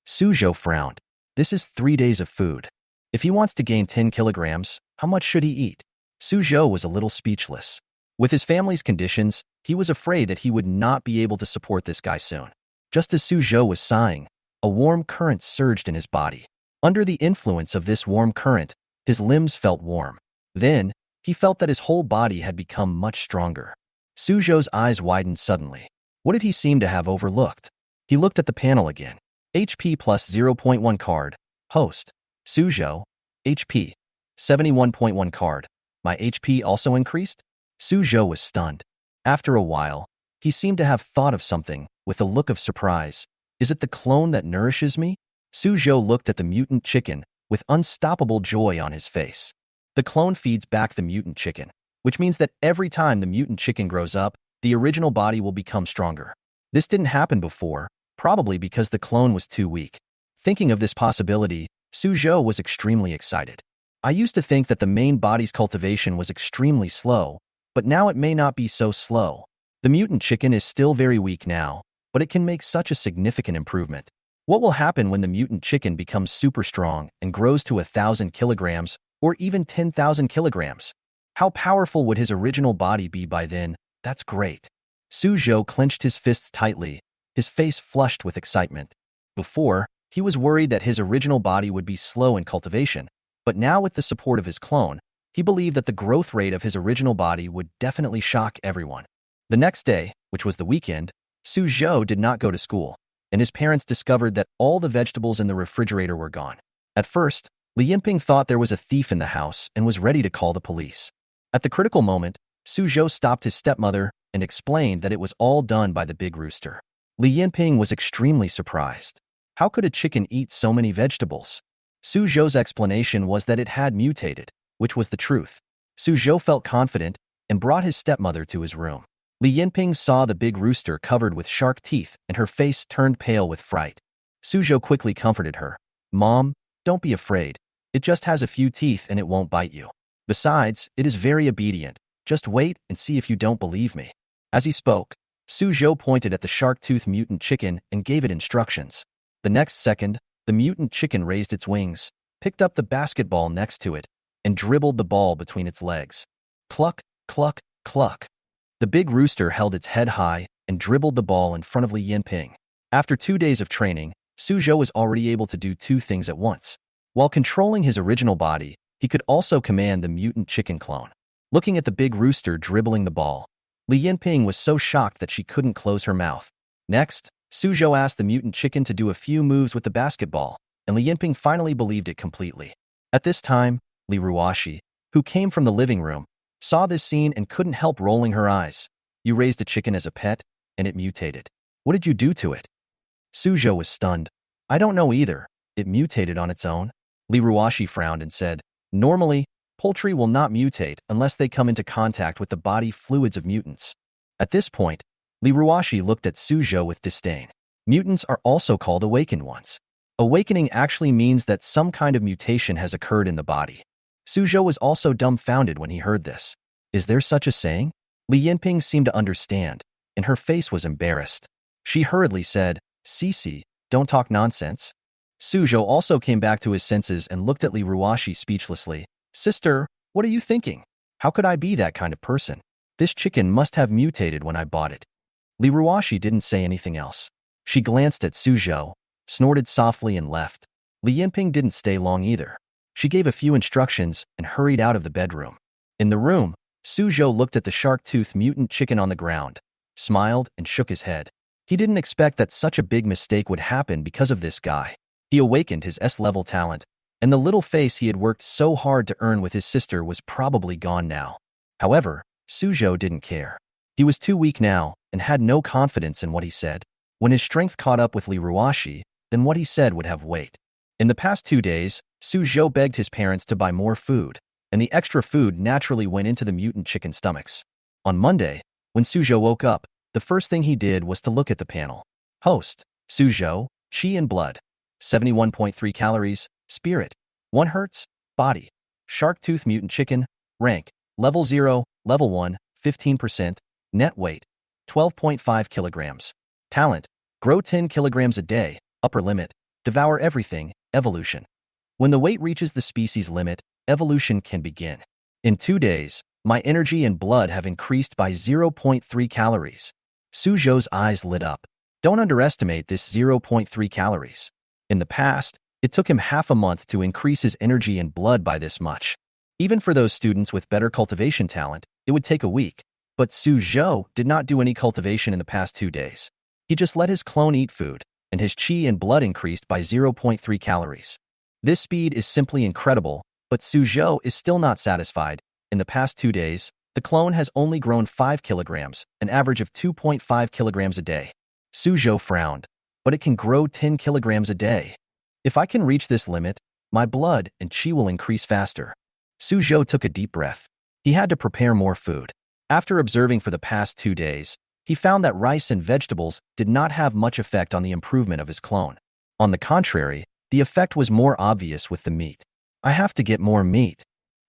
Suzhou frowned. This is 3 days of food. If he wants to gain 10 kilograms, how much should he eat? Suzhou was a little speechless. With his family's conditions, he was afraid that he would not be able to support this guy soon. Just as Suzhou was sighing, a warm current surged in his body. Under the influence of this warm current, his limbs felt warm. Then, he felt that his whole body had become much stronger. Suzhou's eyes widened suddenly. What did he seem to have overlooked? He looked at the panel again. HP plus 0.1 card. Host. Suzhou. HP. 71.1 card. My HP also increased? Suzhou was stunned. After a while, he seemed to have thought of something, with a look of surprise. Is it the clone that nourishes me? Suzhou looked at the mutant chicken, with unstoppable joy on his face. The clone feeds back the mutant chicken, which means that every time the mutant chicken grows up, the original body will become stronger. This didn't happen before, probably because the clone was too weak. Thinking of this possibility, Suzhou was extremely excited. I used to think that the main body's cultivation was extremely slow, but now it may not be so slow. The mutant chicken is still very weak now, but it can make such a significant improvement. What will happen when the mutant chicken becomes super strong and grows to 1,000 kilograms or even 10,000 kilograms? How powerful would his original body be by then? That's great. Suzhou clenched his fists tightly, his face flushed with excitement. Before, he was worried that his original body would be slow in cultivation, but now with the support of his clone, he believed that the growth rate of his original body would definitely shock everyone. The next day, which was the weekend, Suzhou did not go to school, and his parents discovered that all the vegetables in the refrigerator were gone. At first, Li Yinping thought there was a thief in the house and was ready to call the police. At the critical moment, Suzhou stopped his stepmother and explained that it was all done by the big rooster. Li Yinping was extremely surprised. How could a chicken eat so many vegetables? Suzhou's explanation was that it had mutated, which was the truth. Suzhou felt confident and brought his stepmother to his room. Li Yinping saw the big rooster covered with shark teeth and her face turned pale with fright. Suzhou quickly comforted her. Mom, don't be afraid. It just has a few teeth and it won't bite you. Besides, it is very obedient. Just wait and see if you don't believe me." As he spoke, Suzhou pointed at the shark-toothed mutant chicken and gave it instructions. The next second, the mutant chicken raised its wings, picked up the basketball next to it, and dribbled the ball between its legs. Cluck, cluck, cluck. The big rooster held its head high and dribbled the ball in front of Li Yinping. After 2 days of training, Suzhou was already able to do two things at once. While controlling his original body, he could also command the mutant chicken clone. Looking at the big rooster dribbling the ball, Li Yinping was so shocked that she couldn't close her mouth. Next, Suzhou asked the mutant chicken to do a few moves with the basketball, and Li Yinping finally believed it completely. At this time, Liruo, who came from the living room, saw this scene and couldn't help rolling her eyes. "You raised a chicken as a pet, and it mutated. What did you do to it?" Suzhou was stunned. "I don't know either. It mutated on its own." Liruo frowned and said, "Normally, poultry will not mutate unless they come into contact with the body fluids of mutants." At this point, Liruo looked at Suzhou with disdain. Mutants are also called awakened ones. Awakening actually means that some kind of mutation has occurred in the body. Suzhou was also dumbfounded when he heard this. Is there such a saying? Li Yinping seemed to understand, and her face was embarrassed. She hurriedly said, "Cici, don't talk nonsense." Suzhou also came back to his senses and looked at Liruo speechlessly. "Sister, what are you thinking? How could I be that kind of person? This chicken must have mutated when I bought it." Liruo didn't say anything else. She glanced at Suzhou, snorted softly and left. Li Yinping didn't stay long either. She gave a few instructions and hurried out of the bedroom. In the room, Suzhou looked at the shark-toothed mutant chicken on the ground, smiled and shook his head. He didn't expect that such a big mistake would happen because of this guy. He awakened his S-level talent, and the little face he had worked so hard to earn with his sister was probably gone now. However, Suzhou didn't care. He was too weak now and had no confidence in what he said. When his strength caught up with Liruo, then what he said would have weight. In the past 2 days, Suzhou begged his parents to buy more food, and the extra food naturally went into the mutant chicken stomachs. On Monday, when Suzhou woke up, the first thing he did was to look at the panel. Host, Suzhou, Qi and Blood. 71.3 calories, Spirit. 1 Hertz, Body. Shark-tooth mutant chicken, Rank. Level 0, Level 1, 15%. Net weight, 12.5 kilograms. Talent, grow 10 kilograms a day. Upper limit, devour everything. Evolution. When the weight reaches the species limit, evolution can begin. In 2 days, my energy and blood have increased by 0.3 calories. Suzhou's eyes lit up. Don't underestimate this 0.3 calories. In the past, it took him half a month to increase his energy and blood by this much. Even for those students with better cultivation talent, it would take a week. But Suzhou did not do any cultivation in the past 2 days. He just let his clone eat food, and his qi and blood increased by 0.3 calories. This speed is simply incredible, but Suzhou is still not satisfied. In the past 2 days, the clone has only grown 5 kilograms, an average of 2.5 kilograms a day. Suzhou frowned, but it can grow 10 kilograms a day. If I can reach this limit, my blood and qi will increase faster. Suzhou took a deep breath. He had to prepare more food. After observing for the past 2 days, he found that rice and vegetables did not have much effect on the improvement of his clone. On the contrary, the effect was more obvious with the meat. I have to get more meat.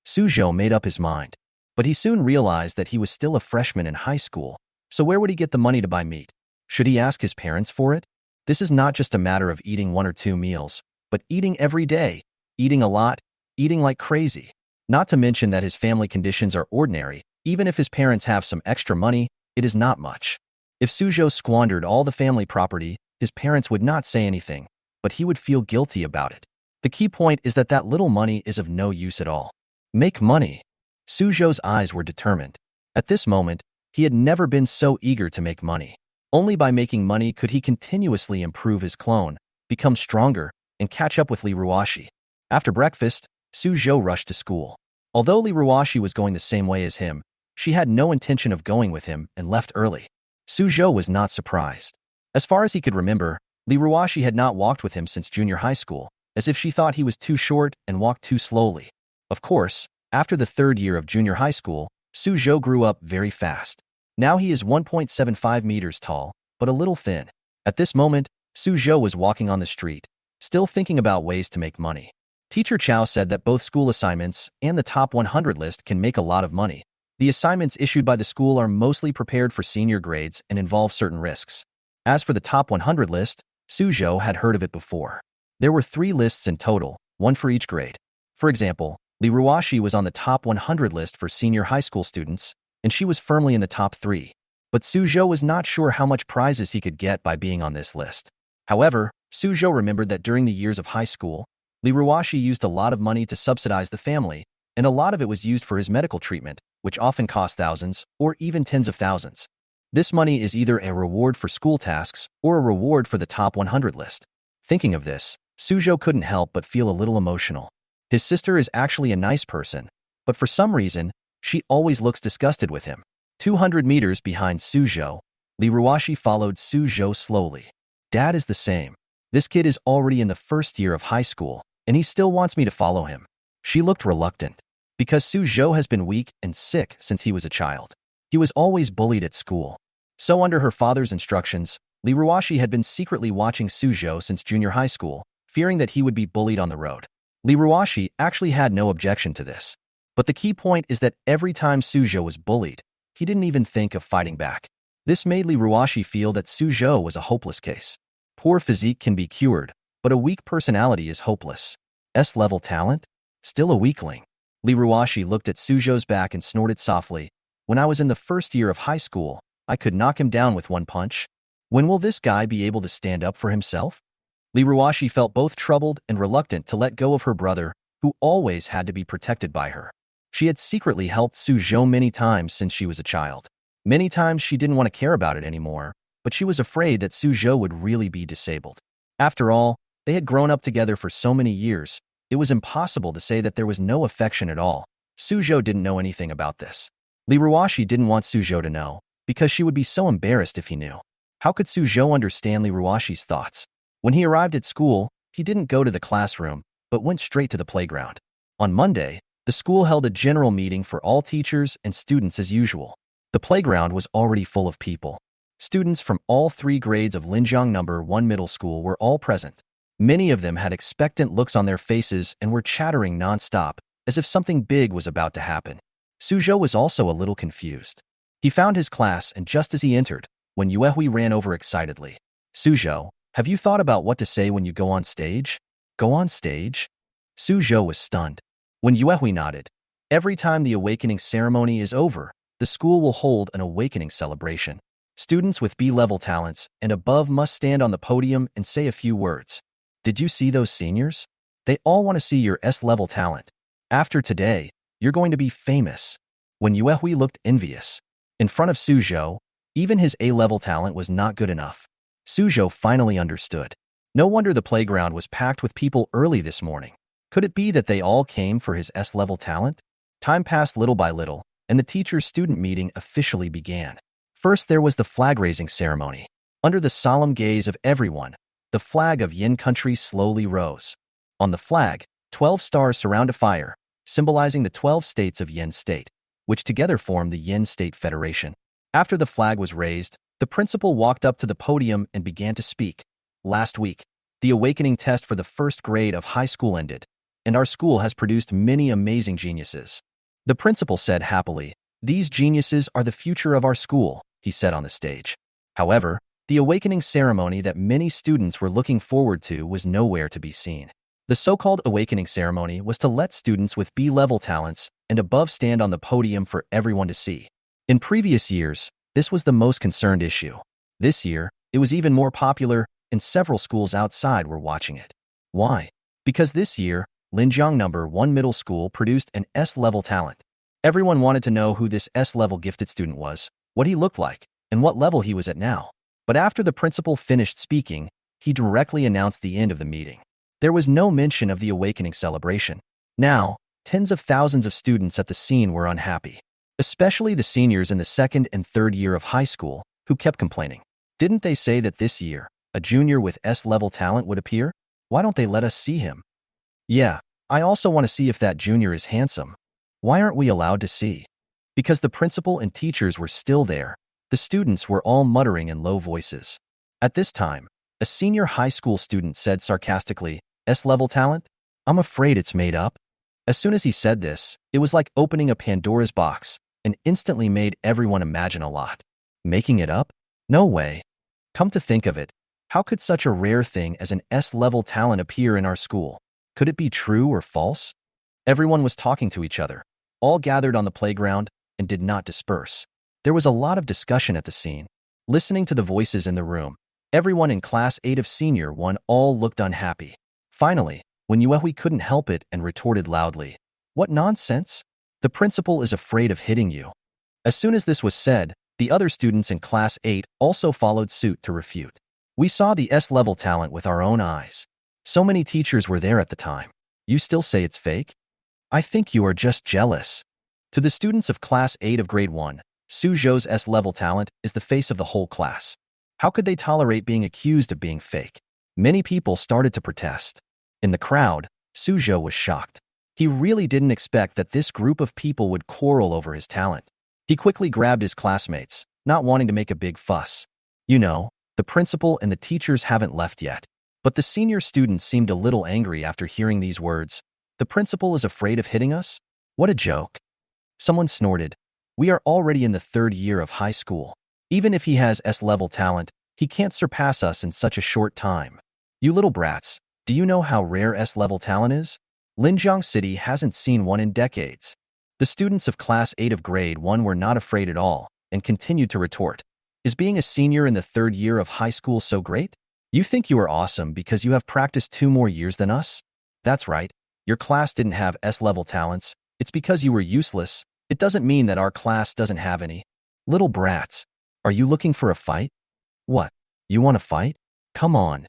Suzhou made up his mind. But he soon realized that he was still a freshman in high school, so where would he get the money to buy meat? Should he ask his parents for it? This is not just a matter of eating 1 or 2 meals, but eating every day, eating a lot, eating like crazy. Not to mention that his family conditions are ordinary. Even if his parents have some extra money, it is not much. If Suzhou squandered all the family property, his parents would not say anything, but he would feel guilty about it. The key point is that that little money is of no use at all. Make money. Suzhou's eyes were determined. At this moment, he had never been so eager to make money. Only by making money could he continuously improve his clone, become stronger, and catch up with Liruo. After breakfast, Suzhou rushed to school. Although Liruo was going the same way as him, she had no intention of going with him and left early. Suzhou was not surprised. As far as he could remember, Liruo had not walked with him since junior high school, as if she thought he was too short and walked too slowly. Of course, after the 3rd year of junior high school, Suzhou grew up very fast. Now he is 1.75 meters tall, but a little thin. At this moment, Suzhou was walking on the street, still thinking about ways to make money. Teacher Chow said that both school assignments and the top 100 list can make a lot of money. The assignments issued by the school are mostly prepared for senior grades and involve certain risks. As for the top 100 list, Suzhou had heard of it before. There were 3 lists in total, one for each grade. For example, Liruo was on the top 100 list for senior high school students, and she was firmly in the top 3. But Suzhou was not sure how much prizes he could get by being on this list. However, Suzhou remembered that during the years of high school, Liruo used a lot of money to subsidize the family, and a lot of it was used for his medical treatment, which often cost thousands or even tens of thousands. This money is either a reward for school tasks or a reward for the top 100 list. Thinking of this, Suzhou couldn't help but feel a little emotional. His sister is actually a nice person, but for some reason, she always looks disgusted with him. 200 meters behind Suzhou, Liruo followed Suzhou slowly. Dad is the same. This kid is already in the first year of high school, and he still wants me to follow him. She looked reluctant, because Suzhou has been weak and sick since he was a child. He was always bullied at school. So under her father's instructions, Liruo had been secretly watching Suzhou since junior high school, fearing that he would be bullied on the road. Liruo actually had no objection to this. But the key point is that every time Suzhou was bullied, he didn't even think of fighting back. This made Liruo feel that Suzhou was a hopeless case. Poor physique can be cured, but a weak personality is hopeless. S-level talent? Still a weakling. Liruo looked at Suzhou's back and snorted softly. When I was in the first year of high school, I could knock him down with one punch. When will this guy be able to stand up for himself? Liruo felt both troubled and reluctant to let go of her brother, who always had to be protected by her. She had secretly helped Suzhou many times since she was a child. Many times she didn't want to care about it anymore, but she was afraid that Suzhou would really be disabled. After all, they had grown up together for so many years, it was impossible to say that there was no affection at all. Suzhou didn't know anything about this. Liruo didn't want Suzhou to know, because she would be so embarrassed if he knew. How could Suzhou understand Liruo's thoughts? When he arrived at school, he didn't go to the classroom, but went straight to the playground. On Monday, the school held a general meeting for all teachers and students as usual. The playground was already full of people. Students from all 3 grades of Linjiang No. 1 Middle School were all present. Many of them had expectant looks on their faces and were chattering non-stop, as if something big was about to happen. Suzhou was also a little confused. He found his class, and just as he entered, when Yuehui ran over excitedly. Suzhou, have you thought about what to say when you go on stage? Go on stage? Suzhou was stunned. When Yuehui nodded, every time the awakening ceremony is over, the school will hold an awakening celebration. Students with B-level talents and above must stand on the podium and say a few words. Did you see those seniors? They all want to see your S-level talent. After today, you're going to be famous. When Yuehui looked envious. In front of Suzhou, even his A-level talent was not good enough. Suzhou finally understood. No wonder the playground was packed with people early this morning. Could it be that they all came for his S-level talent? Time passed little by little, and the teacher-student meeting officially began. First, there was the flag-raising ceremony. Under the solemn gaze of everyone, the flag of Yin country slowly rose. On the flag, 12 stars surround a fire, symbolizing the 12 states of Yin state, which together form the Yin State Federation. After the flag was raised, the principal walked up to the podium and began to speak. Last week, the awakening test for the first grade of high school ended, and our school has produced many amazing geniuses. The principal said happily, "These geniuses are the future of our school," he said on the stage. However, the awakening ceremony that many students were looking forward to was nowhere to be seen. The so-called awakening ceremony was to let students with B-level talents and above stand on the podium for everyone to see. In previous years, this was the most concerned issue. This year, it was even more popular, and several schools outside were watching it. Why? Because this year, Linjiang No. 1 Middle School produced an S-level talent. Everyone wanted to know who this S-level gifted student was, what he looked like, and what level he was at now. But after the principal finished speaking, he directly announced the end of the meeting. There was no mention of the awakening celebration. Now, tens of thousands of students at the scene were unhappy, especially the seniors in the 2nd and 3rd year of high school, who kept complaining. Didn't they say that this year, a junior with S-level talent would appear? Why don't they let us see him? Yeah, I also want to see if that junior is handsome. Why aren't we allowed to see? Because the principal and teachers were still there, the students were all muttering in low voices. At this time, a senior high school student said sarcastically, "S-level talent? I'm afraid it's made up. As soon as he said this, it was like opening a Pandora's box and instantly made everyone imagine a lot. Making it up? No way. Come to think of it, how could such a rare thing as an S-level talent appear in our school? Could it be true or false? Everyone was talking to each other, all gathered on the playground, and did not disperse. There was a lot of discussion at the scene. Listening to the voices in the room, everyone in Class 8 of Senior 1 all looked unhappy. Finally, when Yuehui couldn't help it and retorted loudly, "What nonsense? The principal is afraid of hitting you." As soon as this was said, the other students in Class 8 also followed suit to refute. "We saw the S-level talent with our own eyes. So many teachers were there at the time. You still say it's fake? I think you are just jealous." To the students of Class 8 of Grade 1, Suzhou's S-level talent is the face of the whole class. How could they tolerate being accused of being fake? Many people started to protest. In the crowd, Suzhou was shocked. He really didn't expect that this group of people would quarrel over his talent. He quickly grabbed his classmates, not wanting to make a big fuss. You know, the principal and the teachers haven't left yet. But the senior students seemed a little angry after hearing these words. "The principal is afraid of hitting us? What a joke." Someone snorted. "We are already in the 3rd year of high school. Even if he has S-level talent, he can't surpass us in such a short time. You little brats, do you know how rare S-level talent is? Linjiang City hasn't seen one in decades." The students of Class 8 of Grade 1 were not afraid at all and continued to retort. "Is being a senior in the 3rd year of high school so great? You think you are awesome because you have practiced 2 more years than us? That's right. Your class didn't have S-level talents. It's because you were useless. It doesn't mean that our class doesn't have any. Little brats, are you looking for a fight? What? You want to fight? Come on."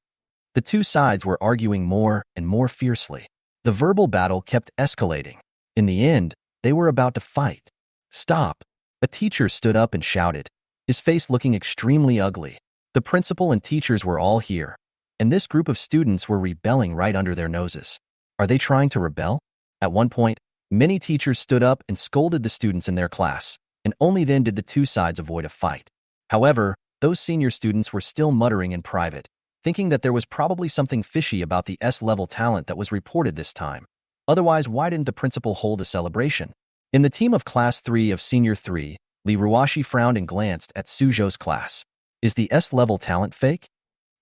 The two sides were arguing more and more fiercely. The verbal battle kept escalating. In the end, they were about to fight. "Stop." A teacher stood up and shouted, his face looking extremely ugly. The principal and teachers were all here, and this group of students were rebelling right under their noses. Are they trying to rebel? At one point, many teachers stood up and scolded the students in their class, and only then did the two sides avoid a fight. However, those senior students were still muttering in private, thinking that there was probably something fishy about the S-level talent that was reported this time. Otherwise, why didn't the principal hold a celebration? In the team of Class 3 of Senior 3, Liruo frowned and glanced at Suzhou's class. "Is the S-level talent fake?"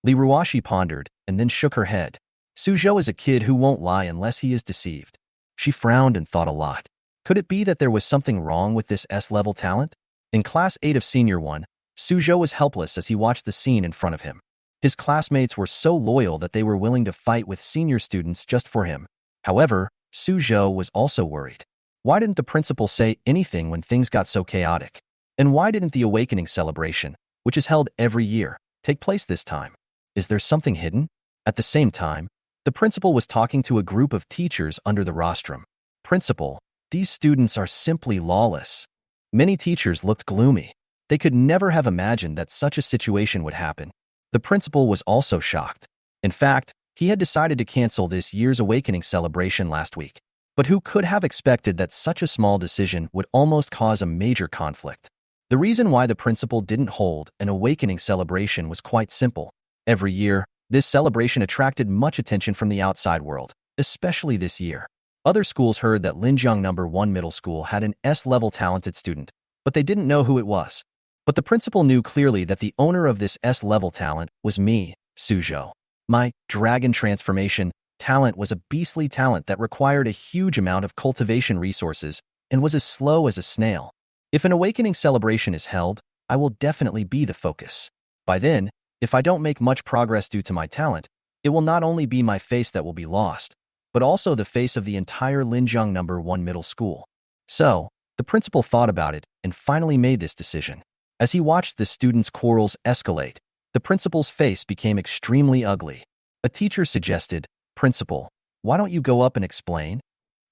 Liruo pondered and then shook her head. Suzhou is a kid who won't lie unless he is deceived. She frowned and thought a lot. Could it be that there was something wrong with this S-level talent? In Class 8 of Senior 1, Suzhou was helpless as he watched the scene in front of him. His classmates were so loyal that they were willing to fight with senior students just for him. However, Suzhou was also worried. Why didn't the principal say anything when things got so chaotic? And why didn't the awakening celebration, which is held every year, take place this time? Is there something hidden? At the same time, the principal was talking to a group of teachers under the rostrum. "Principal, these students are simply lawless." Many teachers looked gloomy. They could never have imagined that such a situation would happen. The principal was also shocked. In fact, he had decided to cancel this year's awakening celebration last week. But who could have expected that such a small decision would almost cause a major conflict? The reason why the principal didn't hold an awakening celebration was quite simple. Every year, this celebration attracted much attention from the outside world, especially this year. Other schools heard that Linjiang No. 1 Middle School had an S-level talented student, but they didn't know who it was. But the principal knew clearly that the owner of this S-level talent was me, Suzhou. My dragon transformation talent was a beastly talent that required a huge amount of cultivation resources and was as slow as a snail. If an awakening celebration is held, I will definitely be the focus. By then, if I don't make much progress due to my talent, it will not only be my face that will be lost, but also the face of the entire Linjiang No. 1 Middle School. So, the principal thought about it and finally made this decision. As he watched the students' quarrels escalate, the principal's face became extremely ugly. A teacher suggested, "Principal, why don't you go up and explain?"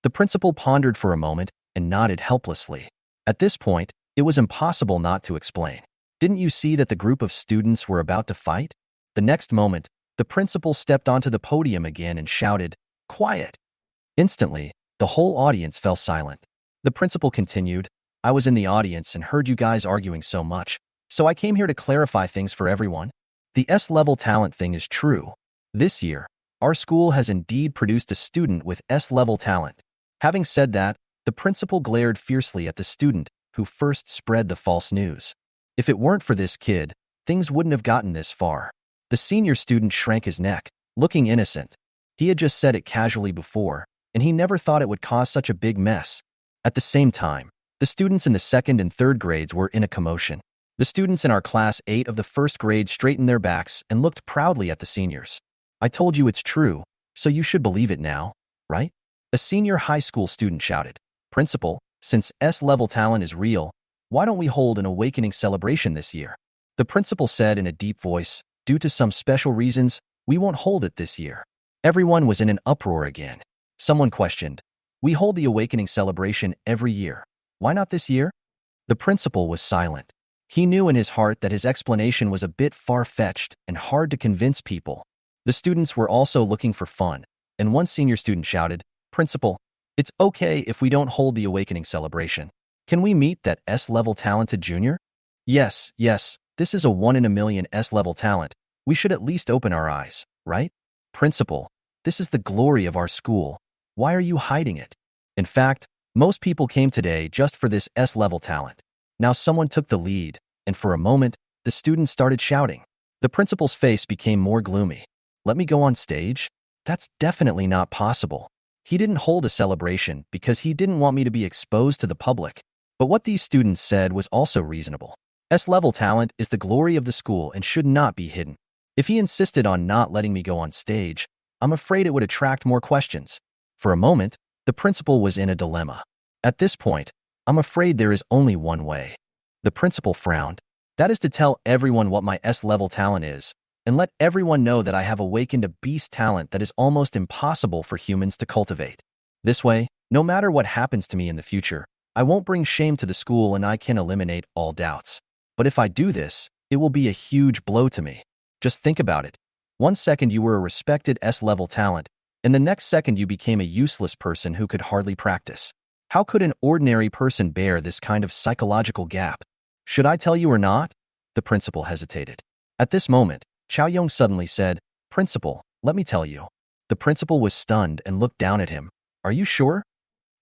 The principal pondered for a moment and nodded helplessly. At this point, it was impossible not to explain. Didn't you see that the group of students were about to fight? The next moment, the principal stepped onto the podium again and shouted, "Quiet!" Instantly, the whole audience fell silent. The principal continued, "I was in the audience and heard you guys arguing so much, so I came here to clarify things for everyone. The S-level talent thing is true. This year, Our school has indeed produced a student with S-level talent. Having said that, the principal glared fiercely at the student who first spread the false news. If it weren't for this kid, things wouldn't have gotten this far. The senior student shrank his neck, looking innocent. He had just said it casually before, and he never thought it would cause such a big mess. At the same time, the students in the second and third grades were in a commotion. The students in our class 8 of the first grade straightened their backs and looked proudly at the seniors. I told you it's true, so you should believe it now, right? A senior high school student shouted. Principal, since S-level talent is real, why don't we hold an awakening celebration this year? The principal said in a deep voice, due to some special reasons, we won't hold it this year. Everyone was in an uproar again. Someone questioned, we hold the awakening celebration every year. Why not this year? The principal was silent. He knew in his heart that his explanation was a bit far-fetched and hard to convince people. The students were also looking for fun, and one senior student shouted, Principal, it's okay if we don't hold the awakening celebration. Can we meet that S-level talented junior? Yes, this is a 1 in a million S-level talent. We should at least open our eyes, right? Principal, this is the glory of our school. Why are you hiding it? In fact, most people came today just for this S-level talent. Now someone took the lead, and for a moment, the students started shouting. The principal's face became more gloomy. Let me go on stage? That's definitely not possible. He didn't hold a celebration because he didn't want me to be exposed to the public. But what these students said was also reasonable. S-level talent is the glory of the school and should not be hidden. If he insisted on not letting me go on stage, I'm afraid it would attract more questions. For a moment, the principal was in a dilemma. At this point, I'm afraid there is only one way. The principal frowned. That is to tell everyone what my S-level talent is, and let everyone know that I have awakened a beast talent that is almost impossible for humans to cultivate. This way, no matter what happens to me in the future, I won't bring shame to the school and I can eliminate all doubts. But if I do this, it will be a huge blow to me. Just think about it. 1 second you were a respected S-level talent, and the next second you became a useless person who could hardly practice. How could an ordinary person bear this kind of psychological gap? Should I tell you or not? The principal hesitated. At this moment, Chao Yong suddenly said, Principal, let me tell you. The principal was stunned and looked down at him. Are you sure?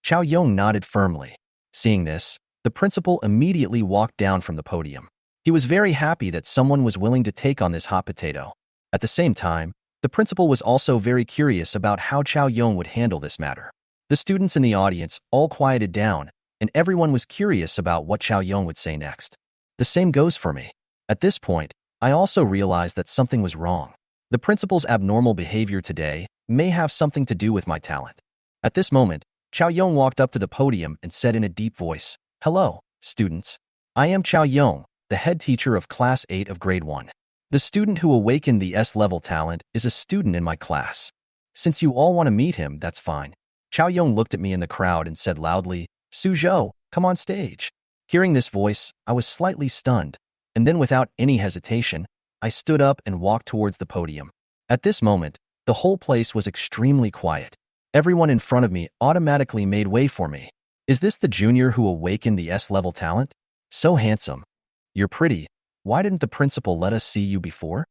Chao Yong nodded firmly. Seeing this, the principal immediately walked down from the podium. He was very happy that someone was willing to take on this hot potato. At the same time, the principal was also very curious about how Chao Yong would handle this matter. The students in the audience all quieted down, and everyone was curious about what Chao Yong would say next. The same goes for me. At this point, I also realized that something was wrong. The principal's abnormal behavior today may have something to do with my talent. At this moment, Chao Yong walked up to the podium and said in a deep voice, Hello, students. I am Chao Yong, the head teacher of Class 8 of Grade 1. The student who awakened the S-level talent is a student in my class. Since you all want to meet him, that's fine. Chao Yong looked at me in the crowd and said loudly, Suzhou, come on stage. Hearing this voice, I was slightly stunned, and then without any hesitation, I stood up and walked towards the podium. At this moment, the whole place was extremely quiet. Everyone in front of me automatically made way for me. Is this the junior who awakened the S-level talent? So handsome. You're pretty. Why didn't the principal let us see you before?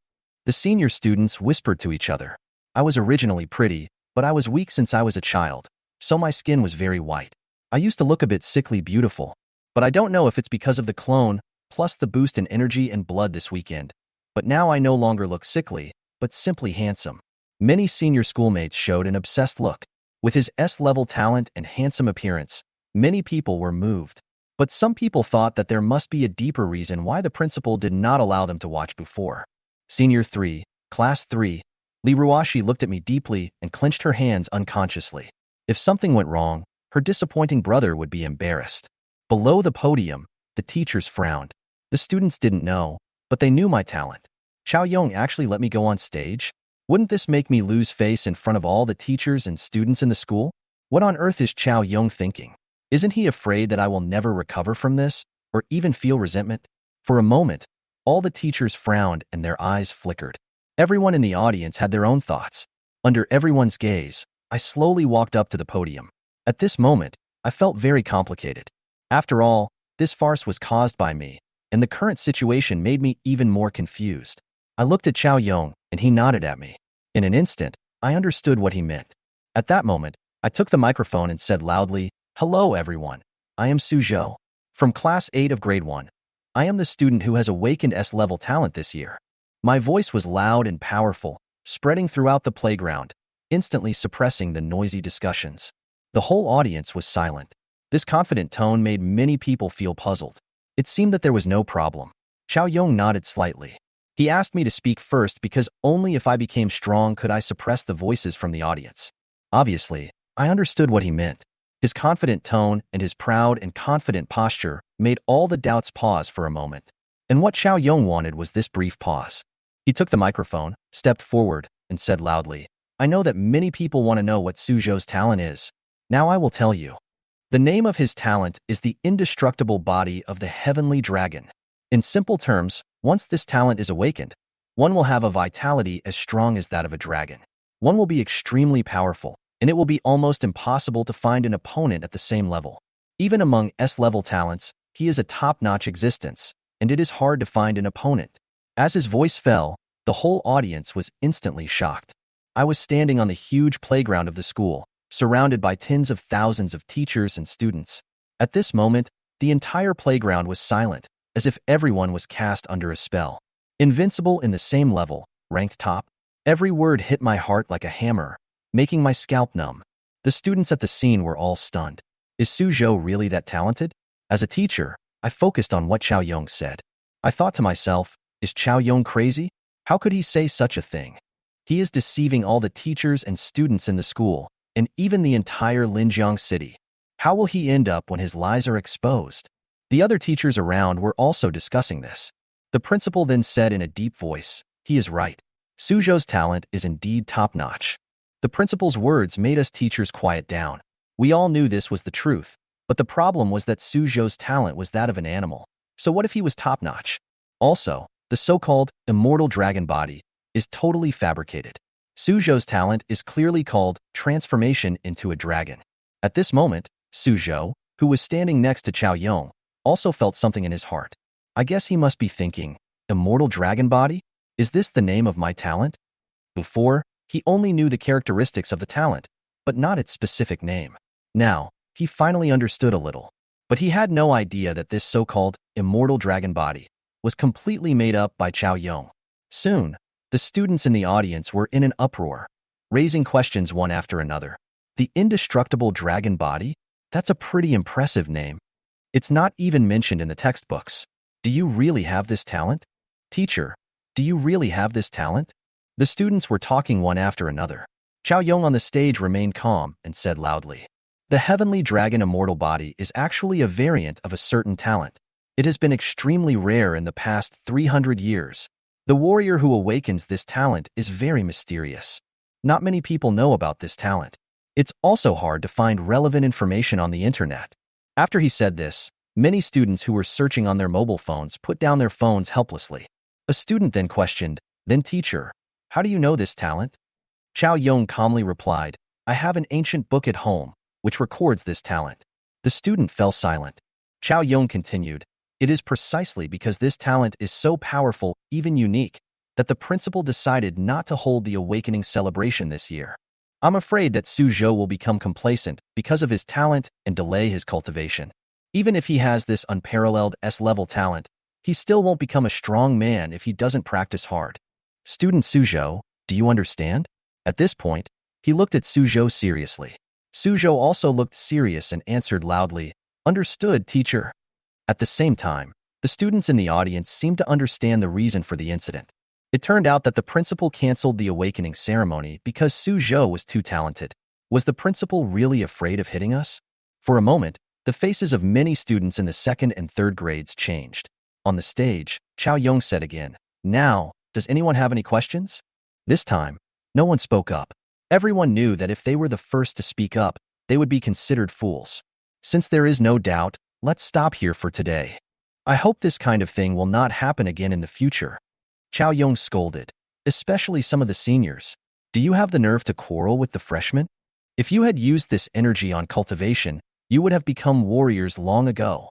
The senior students whispered to each other. I was originally pretty, but I was weak since I was a child, so my skin was very white. I used to look a bit sickly beautiful, but I don't know if it's because of the clone, plus the boost in energy and blood this weekend. But now I no longer look sickly, but simply handsome. Many senior schoolmates showed an obsessed look. With his S-level talent and handsome appearance, many people were moved. But some people thought that there must be a deeper reason why the principal did not allow them to watch before. Senior 3, Class 3, Liruo looked at me deeply and clenched her hands unconsciously. If something went wrong, her disappointing brother would be embarrassed. Below the podium, the teachers frowned. The students didn't know, but they knew my talent. Chao Yong actually let me go on stage? Wouldn't this make me lose face in front of all the teachers and students in the school? What on earth is Chao Yong thinking? Isn't he afraid that I will never recover from this, or even feel resentment? For a moment, all the teachers frowned and their eyes flickered. Everyone in the audience had their own thoughts. Under everyone's gaze, I slowly walked up to the podium. At this moment, I felt very complicated. After all, this farce was caused by me, and the current situation made me even more confused. I looked at Chao Yong, and he nodded at me. In an instant, I understood what he meant. At that moment, I took the microphone and said loudly, "Hello, everyone. I am Suzhou. From Class 8 of Grade 1. I am the student who has awakened S-level talent this year." My voice was loud and powerful, spreading throughout the playground, instantly suppressing the noisy discussions. The whole audience was silent. This confident tone made many people feel puzzled. It seemed that there was no problem. Chao Yong nodded slightly. He asked me to speak first because only if I became strong could I suppress the voices from the audience. Obviously, I understood what he meant. His confident tone and his proud and confident posture made all the doubts pause for a moment. And what Chao Yong wanted was this brief pause. He took the microphone, stepped forward, and said loudly, "I know that many people want to know what Suzhou's talent is. Now I will tell you. The name of his talent is the indestructible body of the heavenly dragon. In simple terms, once this talent is awakened, one will have a vitality as strong as that of a dragon. One will be extremely powerful, and it will be almost impossible to find an opponent at the same level. Even among S-level talents, he is a top-notch existence, and it is hard to find an opponent." As his voice fell, the whole audience was instantly shocked. I was standing on the huge playground of the school, surrounded by tens of thousands of teachers and students. At this moment, the entire playground was silent, as if everyone was cast under a spell. Invincible in the same level, ranked top. Every word hit my heart like a hammer, making my scalp numb. The students at the scene were all stunned. Is Suzhou really that talented? As a teacher, I focused on what Chao Yong said. I thought to myself, is Chao Yong crazy? How could he say such a thing? He is deceiving all the teachers and students in the school, and even the entire Linjiang city. How will he end up when his lies are exposed? The other teachers around were also discussing this. The principal then said in a deep voice, "He is right. Suzhou's talent is indeed top-notch." The principal's words made us teachers quiet down. We all knew this was the truth, but the problem was that Suzhou's talent was that of an animal. So what if he was top-notch? Also, the so-called immortal dragon body is totally fabricated. Suzhou's talent is clearly called transformation into a dragon. At this moment, Suzhou, who was standing next to Chao Yong, also felt something in his heart. I guess he must be thinking, immortal dragon body? Is this the name of my talent? Before, he only knew the characteristics of the talent, but not its specific name. Now, he finally understood a little. But he had no idea that this so-called immortal dragon body was completely made up by Chao Yong. Soon, the students in the audience were in an uproar, raising questions one after another. The indestructible dragon body? That's a pretty impressive name. It's not even mentioned in the textbooks. Do you really have this talent? Teacher, do you really have this talent? The students were talking one after another. Chao Yong on the stage remained calm and said loudly, "The heavenly dragon immortal body is actually a variant of a certain talent. It has been extremely rare in the past 300 years. The warrior who awakens this talent is very mysterious. Not many people know about this talent. It's also hard to find relevant information on the internet." After he said this, many students who were searching on their mobile phones put down their phones helplessly. A student then questioned, "Then teacher, how do you know this talent?" Chao Yong calmly replied, "I have an ancient book at home, which records this talent." The student fell silent. Chao Yong continued, "It is precisely because this talent is so powerful, even unique, that the principal decided not to hold the awakening celebration this year. I'm afraid that Suzhou will become complacent because of his talent and delay his cultivation. Even if he has this unparalleled S-level talent, he still won't become a strong man if he doesn't practice hard. Student Suzhou, do you understand?" At this point, he looked at Suzhou seriously. Suzhou also looked serious and answered loudly, "Understood, teacher." At the same time, the students in the audience seemed to understand the reason for the incident. It turned out that the principal canceled the awakening ceremony because Suzhou was too talented. Was the principal really afraid of hitting us? For a moment, the faces of many students in the second and third grades changed. On the stage, Chao Yong said again, "Now, does anyone have any questions?" This time, no one spoke up. Everyone knew that if they were the first to speak up, they would be considered fools. Since there is no doubt, let's stop here for today. I hope this kind of thing will not happen again in the future. Chao Yong scolded, especially some of the seniors. Do you have the nerve to quarrel with the freshmen? If you had used this energy on cultivation, you would have become warriors long ago.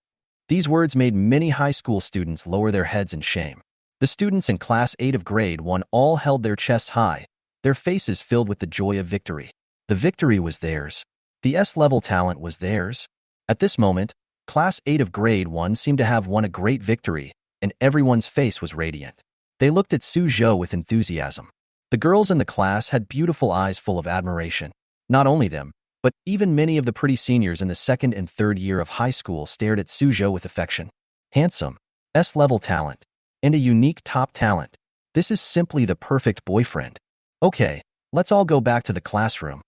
These words made many high school students lower their heads in shame. The students in Class 8 of Grade 1 all held their chests high, their faces filled with the joy of victory. The victory was theirs. The S-level talent was theirs. At this moment, Class 8 of Grade 1 seemed to have won a great victory, and everyone's face was radiant. They looked at Suzhou with enthusiasm. The girls in the class had beautiful eyes full of admiration. Not only them, but even many of the pretty seniors in the second and third year of high school stared at Suzhou with affection. Handsome, S-level talent, and a unique top talent. This is simply the perfect boyfriend. Okay, let's all go back to the classroom.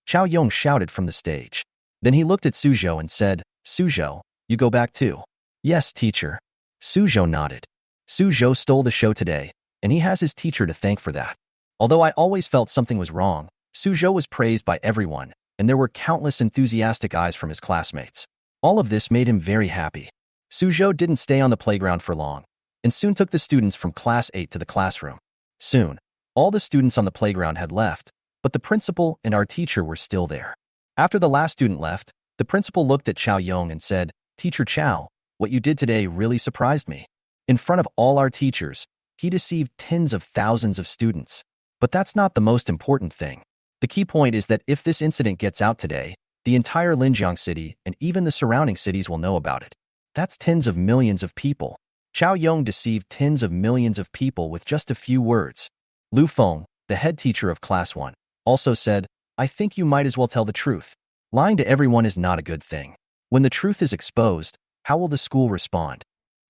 Chao Yong shouted from the stage. Then he looked at Suzhou and said, Suzhou, you go back too? Yes, teacher. Suzhou nodded. Suzhou stole the show today, and he has his teacher to thank for that. Although I always felt something was wrong, Suzhou was praised by everyone, and there were countless enthusiastic eyes from his classmates. All of this made him very happy. Suzhou didn't stay on the playground for long, and soon took the students from Class 8 to the classroom. Soon, all the students on the playground had left, but the principal and our teacher were still there. After the last student left, the principal looked at Chao Yong and said, Teacher Chao, what you did today really surprised me. In front of all our teachers, he deceived tens of thousands of students. But that's not the most important thing. The key point is that if this incident gets out today, the entire Linjiang city and even the surrounding cities will know about it. That's tens of millions of people. Chao Yong deceived tens of millions of people with just a few words. Lu Feng, the head teacher of Class 1, also said, I think you might as well tell the truth. Lying to everyone is not a good thing. When the truth is exposed, how will the school respond?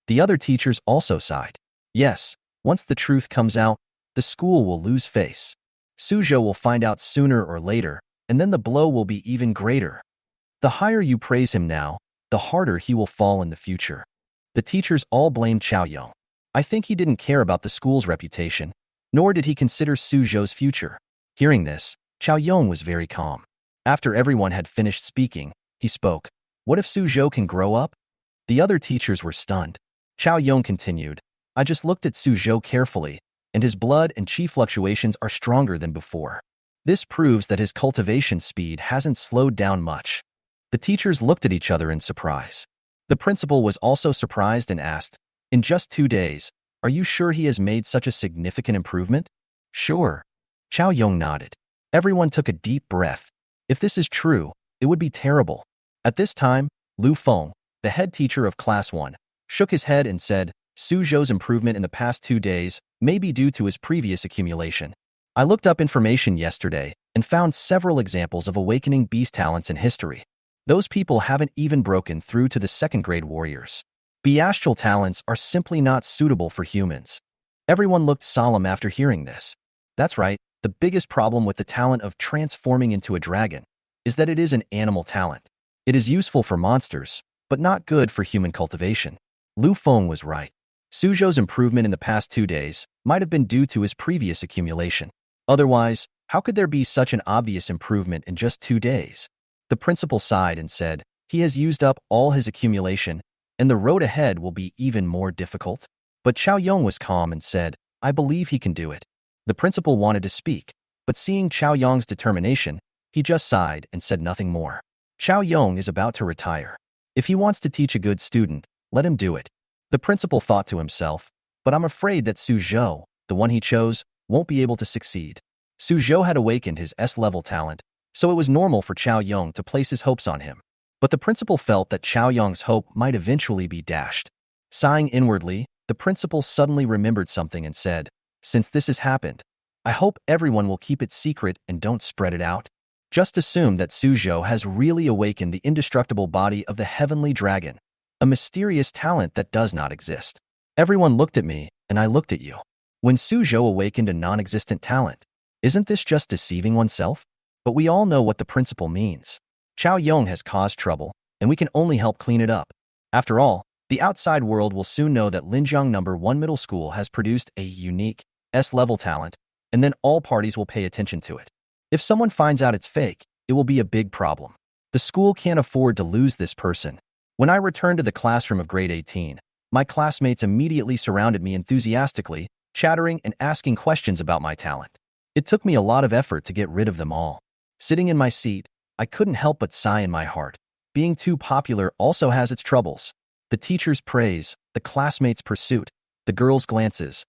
The other teachers also sighed. Yes, once the truth comes out, the school will lose face. Suzhou will find out sooner or later, and then the blow will be even greater. The higher you praise him now, the harder he will fall in the future. The teachers all blamed Chao Yong. I think he didn't care about the school's reputation, nor did he consider Suzhou's future. Hearing this, Chao Yong was very calm. After everyone had finished speaking, he spoke. What if Suzhou can grow up? The other teachers were stunned. Chao Yong continued, I just looked at Suzhou carefully, and his blood and chi fluctuations are stronger than before. This proves that his cultivation speed hasn't slowed down much. The teachers looked at each other in surprise. The principal was also surprised and asked, in just 2 days, are you sure he has made such a significant improvement? Sure. Chao Yong nodded. Everyone took a deep breath. If this is true, it would be terrible. At this time, Lu Feng, the head teacher of Class 1, shook his head and said, Suzhou's improvement in the past 2 days may be due to his previous accumulation. I looked up information yesterday and found several examples of awakening beast talents in history. Those people haven't even broken through to the second-grade warriors. Bestial talents are simply not suitable for humans. Everyone looked solemn after hearing this. That's right, the biggest problem with the talent of transforming into a dragon is that it is an animal talent. It is useful for monsters, but not good for human cultivation. Lu Feng was right. Suzhou's improvement in the past 2 days might have been due to his previous accumulation. Otherwise, how could there be such an obvious improvement in just 2 days? The principal sighed and said, he has used up all his accumulation, and the road ahead will be even more difficult. But Chao Yong was calm and said, I believe he can do it. The principal wanted to speak, but seeing Chao Yong's determination, he just sighed and said nothing more. Chao Yong is about to retire. If he wants to teach a good student, let him do it. The principal thought to himself, but I'm afraid that Suzhou, the one he chose, won't be able to succeed. Suzhou had awakened his S-level talent, so it was normal for Chao Yong to place his hopes on him. But the principal felt that Chao Yong's hope might eventually be dashed. Sighing inwardly, the principal suddenly remembered something and said, since this has happened, I hope everyone will keep it secret and don't spread it out. Just assume that Suzhou has really awakened the indestructible body of the heavenly dragon, a mysterious talent that does not exist. Everyone looked at me, and I looked at you. When Suzhou awakened a non-existent talent, isn't this just deceiving oneself? But we all know what the principal means. Chao Yong has caused trouble, and we can only help clean it up. After all, the outside world will soon know that Linjiang No. 1 Middle School has produced a unique S-level talent, and then all parties will pay attention to it. If someone finds out it's fake, it will be a big problem. The school can't afford to lose this person. When I returned to the classroom of grade 18, my classmates immediately surrounded me enthusiastically, chattering and asking questions about my talent. It took me a lot of effort to get rid of them all. Sitting in my seat, I couldn't help but sigh in my heart. Being too popular also has its troubles. The teacher's praise, the classmates' pursuit, the girls' glances.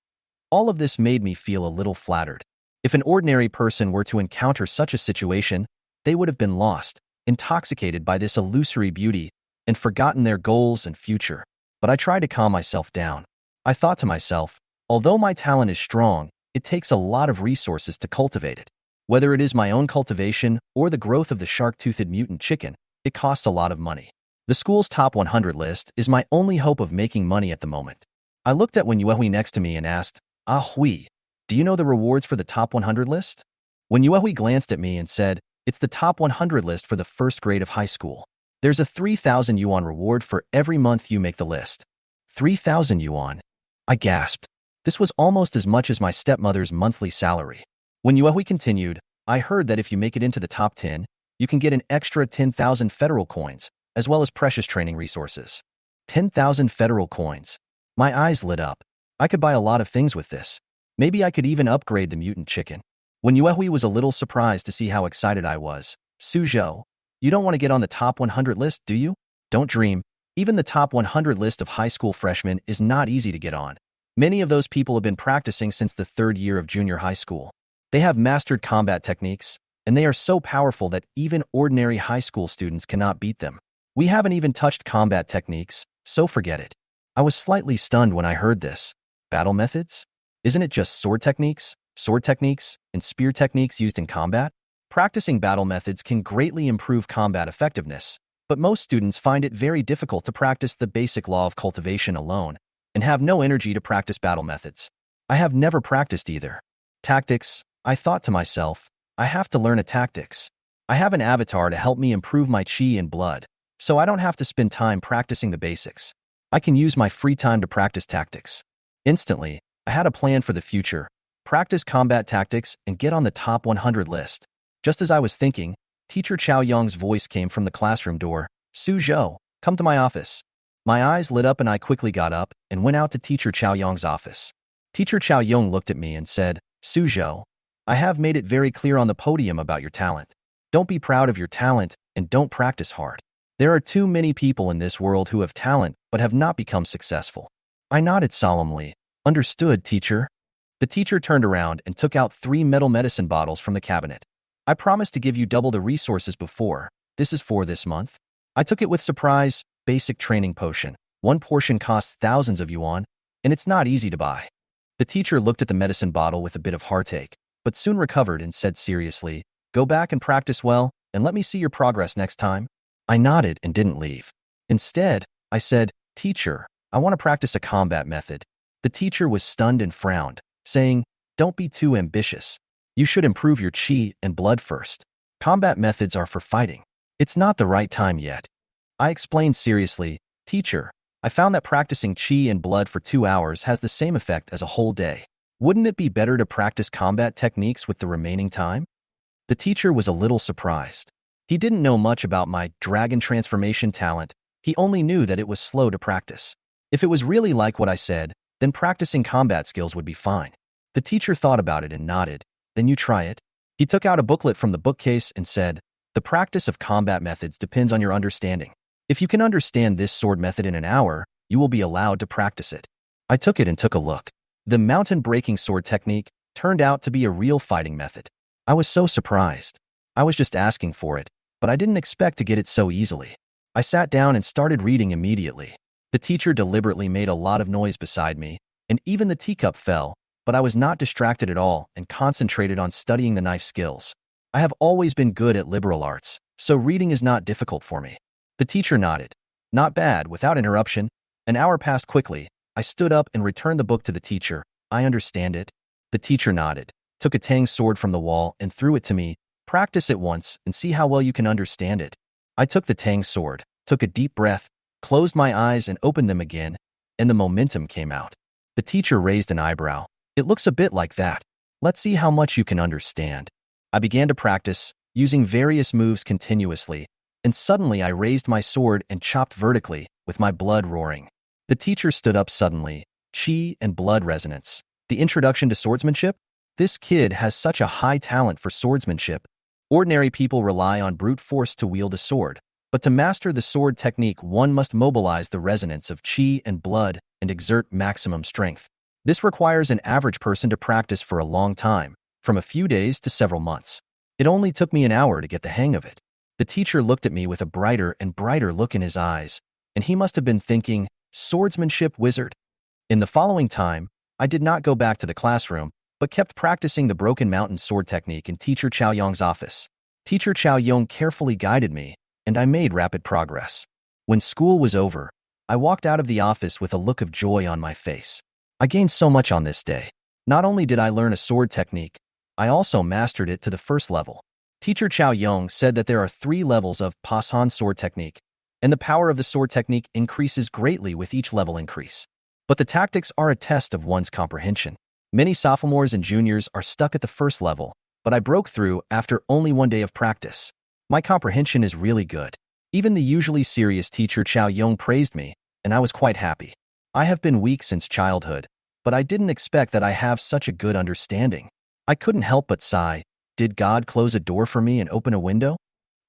All of this made me feel a little flattered. If an ordinary person were to encounter such a situation, they would have been lost, intoxicated by this illusory beauty, and forgotten their goals and future. But I tried to calm myself down. I thought to myself, although my talent is strong, it takes a lot of resources to cultivate it. Whether it is my own cultivation or the growth of the shark-toothed mutant chicken, it costs a lot of money. The school's top 100 list is my only hope of making money at the moment. I looked at Wen Yuehui next to me and asked, "Ah Hui, do you know the rewards for the top 100 list?" Wen Yuehui glanced at me and said, "It's the top 100 list for the first grade of high school. There's a 3,000 yuan reward for every month you make the list." 3,000 yuan? I gasped. This was almost as much as my stepmother's monthly salary. When Yuehui continued, "I heard that if you make it into the top 10, you can get an extra 10,000 federal coins, as well as precious training resources." 10,000 federal coins. My eyes lit up. I could buy a lot of things with this. Maybe I could even upgrade the mutant chicken. When Yuehui was a little surprised to see how excited I was. "Suzhou, you don't want to get on the top 100 list, do you?" "Don't dream. Even the top 100 list of high school freshmen is not easy to get on. Many of those people have been practicing since the third year of junior high school. They have mastered combat techniques, and they are so powerful that even ordinary high school students cannot beat them. We haven't even touched combat techniques, so forget it." I was slightly stunned when I heard this. Battle methods? Isn't it just sword techniques, and spear techniques used in combat? Practicing battle methods can greatly improve combat effectiveness, but most students find it very difficult to practice the basic law of cultivation alone and have no energy to practice battle methods. I have never practiced either. Tactics, I thought to myself, I have to learn a tactics. I have an avatar to help me improve my chi and blood, so I don't have to spend time practicing the basics. I can use my free time to practice tactics. Instantly, I had a plan for the future: practice combat tactics and get on the top 100 list. Just as I was thinking, Teacher Chao Yong's voice came from the classroom door. "Suzhou, come to my office." My eyes lit up and I quickly got up and went out to Teacher Chao Yong's office. Teacher Chao Yong looked at me and said, "Suzhou, I have made it very clear on the podium about your talent. Don't be proud of your talent and don't practice hard. There are too many people in this world who have talent but have not become successful." I nodded solemnly. "Understood, teacher." The teacher turned around and took out 3 metal medicine bottles from the cabinet. "I promised to give you double the resources before. This is for this month." I took it with surprise. Basic training potion. One portion costs thousands of yuan, and it's not easy to buy. The teacher looked at the medicine bottle with a bit of heartache, but soon recovered and said seriously, "Go back and practice well, and let me see your progress next time." I nodded and didn't leave. Instead, I said, "Teacher, I want to practice a combat method." The teacher was stunned and frowned, saying, "Don't be too ambitious. You should improve your chi and blood first. Combat methods are for fighting. It's not the right time yet." I explained seriously, "Teacher, I found that practicing chi and blood for 2 hours has the same effect as a whole day. Wouldn't it be better to practice combat techniques with the remaining time?" The teacher was a little surprised. He didn't know much about my dragon transformation talent. He only knew that it was slow to practice. If it was really like what I said, then practicing combat skills would be fine. The teacher thought about it and nodded. "Then you try it." He took out a booklet from the bookcase and said, "The practice of combat methods depends on your understanding. If you can understand this sword method in an hour, you will be allowed to practice it." I took it and took a look. The mountain-breaking sword technique turned out to be a real fighting method. I was so surprised. I was just asking for it, but I didn't expect to get it so easily. I sat down and started reading immediately. The teacher deliberately made a lot of noise beside me, and even the teacup fell, but I was not distracted at all and concentrated on studying the knife skills. I have always been good at liberal arts, so reading is not difficult for me. The teacher nodded. "Not bad," without interruption. An hour passed quickly. I stood up and returned the book to the teacher. "I understand it." The teacher nodded, took a tang sword from the wall and threw it to me. "Practice it once and see how well you can understand it." I took the tang sword, took a deep breath, closed my eyes and opened them again, and the momentum came out. The teacher raised an eyebrow. "It looks a bit like that. Let's see how much you can understand." I began to practice, using various moves continuously, and suddenly I raised my sword and chopped vertically, with my blood roaring. The teacher stood up suddenly. "Chi and blood resonance. The introduction to swordsmanship? This kid has such a high talent for swordsmanship. Ordinary people rely on brute force to wield a sword, but to master the sword technique one must mobilize the resonance of chi and blood and exert maximum strength. This requires an average person to practice for a long time, from a few days to several months. It only took me an hour to get the hang of it. The teacher looked at me with a brighter and brighter look in his eyes, and he must have been thinking, "Swordsmanship wizard." In the following time, I did not go back to the classroom, but kept practicing the Broken Mountain sword technique in Teacher Chao Yong's office. Teacher Chao Yong carefully guided me, and I made rapid progress. When school was over, I walked out of the office with a look of joy on my face. I gained so much on this day. Not only did I learn a sword technique, I also mastered it to the first level. Teacher Chao Yong said that there are 3 levels of Pasan sword technique, and the power of the sword technique increases greatly with each level increase. But the tactics are a test of one's comprehension. Many sophomores and juniors are stuck at the first level, but I broke through after only 1 day of practice. My comprehension is really good. Even the usually serious teacher Chao Yong praised me, and I was quite happy. I have been weak since childhood, but I didn't expect that I have such a good understanding. I couldn't help but sigh. Did God close a door for me and open a window?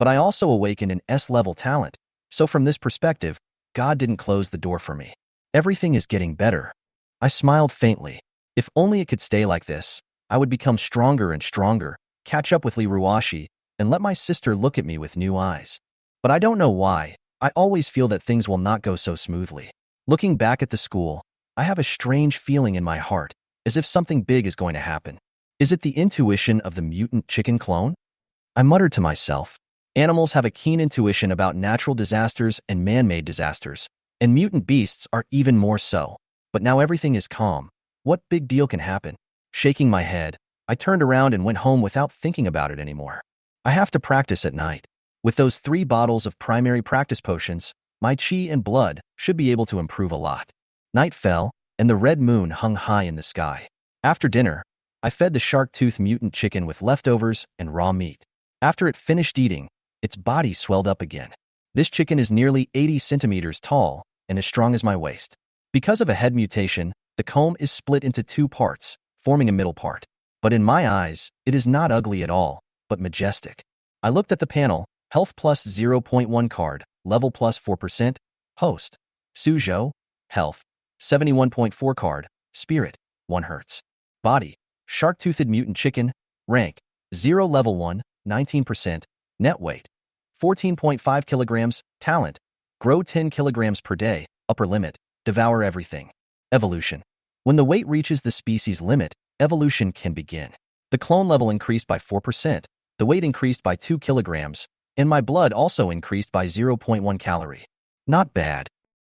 But I also awakened an S-level talent, so from this perspective, God didn't close the door for me. Everything is getting better. I smiled faintly. If only it could stay like this, I would become stronger and stronger, catch up with Liruo, and let my sister look at me with new eyes. But I don't know why, I always feel that things will not go so smoothly. Looking back at the school, I have a strange feeling in my heart, as if something big is going to happen. Is it the intuition of the mutant chicken clone? I muttered to myself. Animals have a keen intuition about natural disasters and man-made disasters, and mutant beasts are even more so. But now everything is calm. What big deal can happen? Shaking my head, I turned around and went home without thinking about it anymore. I have to practice at night. With those 3 bottles of primary practice potions, my chi and blood should be able to improve a lot. Night fell, and the red moon hung high in the sky. After dinner, I fed the shark-tooth mutant chicken with leftovers and raw meat. After it finished eating, its body swelled up again. This chicken is nearly 80 centimeters tall and as strong as my waist. Because of a head mutation, the comb is split into 2 parts, forming a middle part. But in my eyes, it is not ugly at all, but majestic. I looked at the panel. Health plus 0.1 card, level plus 4%, host. Suzhou, health, 71.4 card, spirit, 1 Hz. Body, shark-toothed mutant chicken, rank, 0 level 1, 19%, net weight, 14.5 kilograms, talent, grow 10 kilograms per day, upper limit, devour everything. Evolution. When the weight reaches the species limit, evolution can begin. The clone level increased by 4%, the weight increased by 2 kilograms, and my blood also increased by 0.1 calorie. Not bad.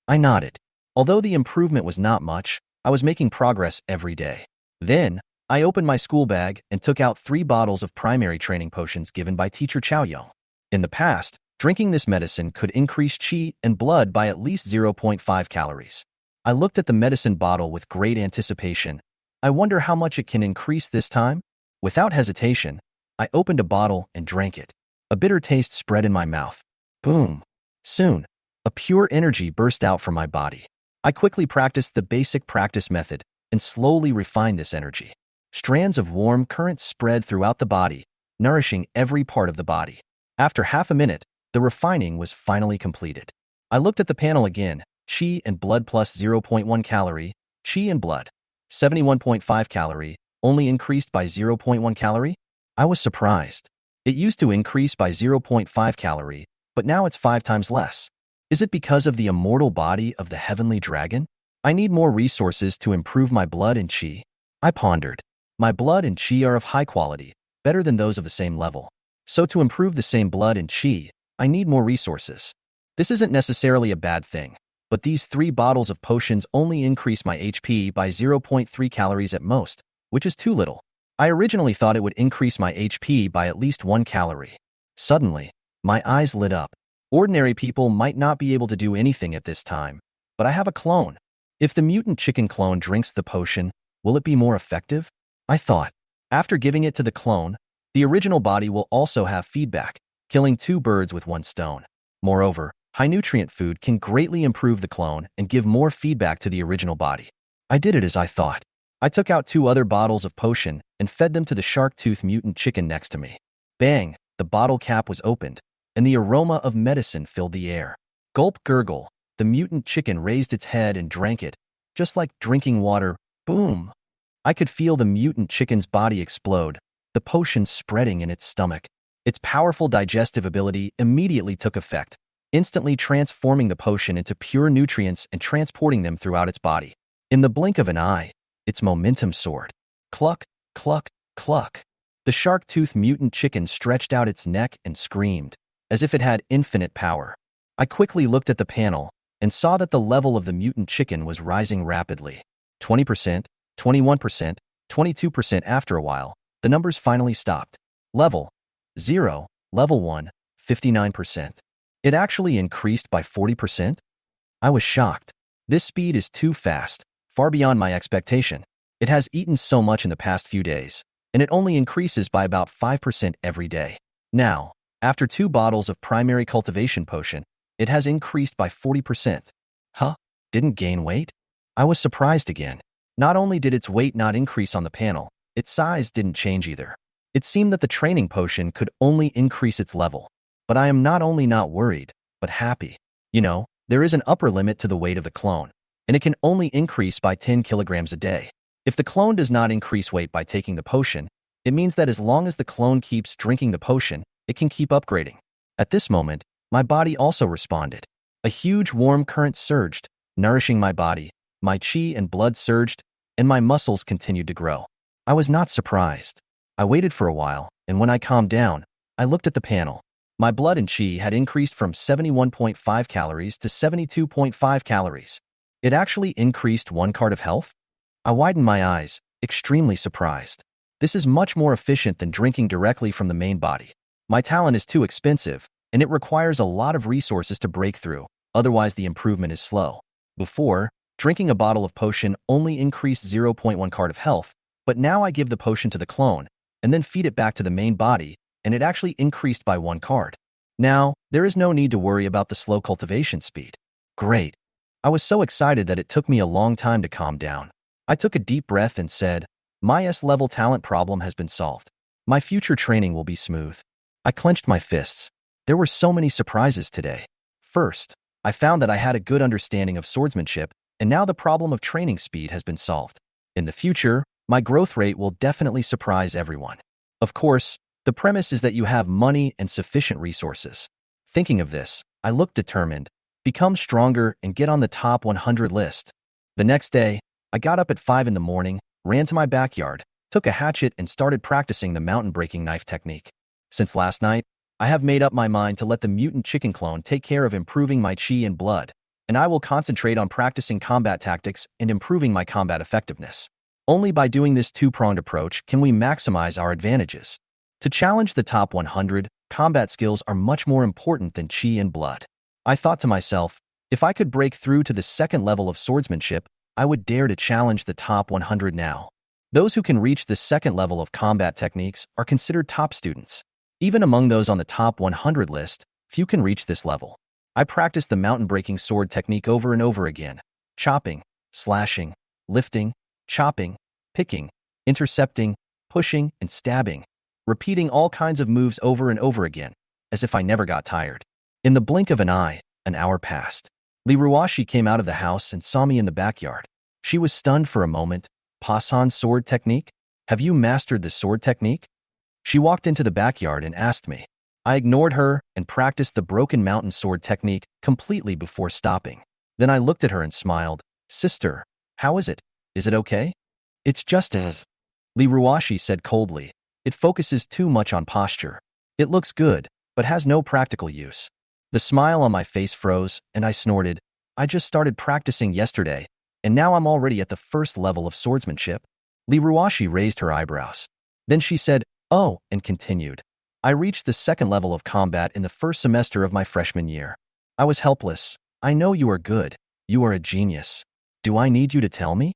I nodded. Although the improvement was not much, I was making progress every day. Then, I opened my school bag and took out 3 bottles of primary training potions given by teacher Chao Yong. In the past, drinking this medicine could increase chi and blood by at least 0.5 calories. I looked at the medicine bottle with great anticipation. I wonder how much it can increase this time? Without hesitation, I opened a bottle and drank it. A bitter taste spread in my mouth. Boom. Soon, a pure energy burst out from my body. I quickly practiced the basic practice method and slowly refined this energy. Strands of warm currents spread throughout the body, nourishing every part of the body. After half a minute, the refining was finally completed. I looked at the panel again. Chi and blood plus 0.1 calorie, chi and blood, 71.5 calorie, only increased by 0.1 calorie? I was surprised. It used to increase by 0.5 calorie, but now it's 5 times less. Is it because of the immortal body of the heavenly dragon? I need more resources to improve my blood and chi. I pondered. My blood and chi are of high quality, better than those of the same level. So to improve the same blood and chi, I need more resources. This isn't necessarily a bad thing, but these 3 bottles of potions only increase my HP by 0.3 calories at most, which is too little. I originally thought it would increase my HP by at least 1 calorie. Suddenly, my eyes lit up. Ordinary people might not be able to do anything at this time, but I have a clone. If the mutant chicken clone drinks the potion, will it be more effective? I thought. After giving it to the clone, the original body will also have feedback, killing 2 birds with 1 stone. Moreover, high-nutrient food can greatly improve the clone and give more feedback to the original body. I did it as I thought. I took out 2 other bottles of potion and fed them to the shark-tooth mutant chicken next to me. Bang! The bottle cap was opened, and the aroma of medicine filled the air. Gulp gurgle, the mutant chicken raised its head and drank it, just like drinking water. Boom! I could feel the mutant chicken's body explode, the potion spreading in its stomach. Its powerful digestive ability immediately took effect, instantly transforming the potion into pure nutrients and transporting them throughout its body. In the blink of an eye, its momentum soared. Cluck, cluck, cluck. The shark-toothed mutant chicken stretched out its neck and screamed, as if it had infinite power. I quickly looked at the panel and saw that the level of the mutant chicken was rising rapidly. 20%, 21%, 22%. After a while, the numbers finally stopped. Level 0, Level 1, 59%. It actually increased by 40%? I was shocked. This speed is too fast, far beyond my expectation. It has eaten so much in the past few days, and it only increases by about 5% every day. Now, after 2 bottles of primary cultivation potion, it has increased by 40%. Huh? Didn't gain weight? I was surprised again. Not only did its weight not increase on the panel, its size didn't change either. It seemed that the training potion could only increase its level. But I am not only not worried, but happy. You know, there is an upper limit to the weight of the clone, and it can only increase by 10 kilograms a day. If the clone does not increase weight by taking the potion, it means that as long as the clone keeps drinking the potion, it can keep upgrading. At this moment, my body also responded. A huge warm current surged, nourishing my body. My chi and blood surged, and my muscles continued to grow. I was not surprised. I waited for a while, and when I calmed down, I looked at the panel. My blood and chi had increased from 71.5 calories to 72.5 calories. It actually increased 1 card of health? I widened my eyes, extremely surprised. This is much more efficient than drinking directly from the main body. My talent is too expensive, and it requires a lot of resources to break through, otherwise the improvement is slow. Before, drinking a bottle of potion only increased 0.1 card of health, but now I give the potion to the clone, and then feed it back to the main body, and it actually increased by 1 card. Now, there is no need to worry about the slow cultivation speed. Great. I was so excited that it took me a long time to calm down. I took a deep breath and said, my S-level talent problem has been solved. My future training will be smooth. I clenched my fists. There were so many surprises today. First, I found that I had a good understanding of swordsmanship, and now the problem of training speed has been solved. In the future, my growth rate will definitely surprise everyone. Of course, the premise is that you have money and sufficient resources. Thinking of this, I looked determined, become stronger, and get on the top 100 list. The next day, I got up at 5 in the morning, ran to my backyard, took a hatchet and started practicing the mountain-breaking knife technique. Since last night, I have made up my mind to let the mutant chicken clone take care of improving my chi and blood, and I will concentrate on practicing combat tactics and improving my combat effectiveness. Only by doing this two-pronged approach can we maximize our advantages. To challenge the top 100, combat skills are much more important than chi and blood. I thought to myself, if I could break through to the second level of swordsmanship, I would dare to challenge the top 100 now. Those who can reach this second level of combat techniques are considered top students. Even among those on the top 100 list, few can reach this level. I practiced the mountain-breaking sword technique over and over again, chopping, slashing, lifting, chopping, picking, intercepting, pushing, and stabbing, repeating all kinds of moves over and over again, as if I never got tired. In the blink of an eye, an hour passed. Liruo came out of the house and saw me in the backyard. She was stunned for a moment. Pasan sword technique? Have you mastered the sword technique? She walked into the backyard and asked me. I ignored her and practiced the broken mountain sword technique completely before stopping. Then I looked at her and smiled. Sister, how is it? Is it okay? It's just as Liruo said coldly. It focuses too much on posture. It looks good, but has no practical use. The smile on my face froze, and I snorted. I just started practicing yesterday, and now I'm already at the first level of swordsmanship. Liruo raised her eyebrows. Then she said, oh, and continued. I reached the second level of combat in the first semester of my freshman year. I was helpless. I know you are good. You are a genius. Do I need you to tell me?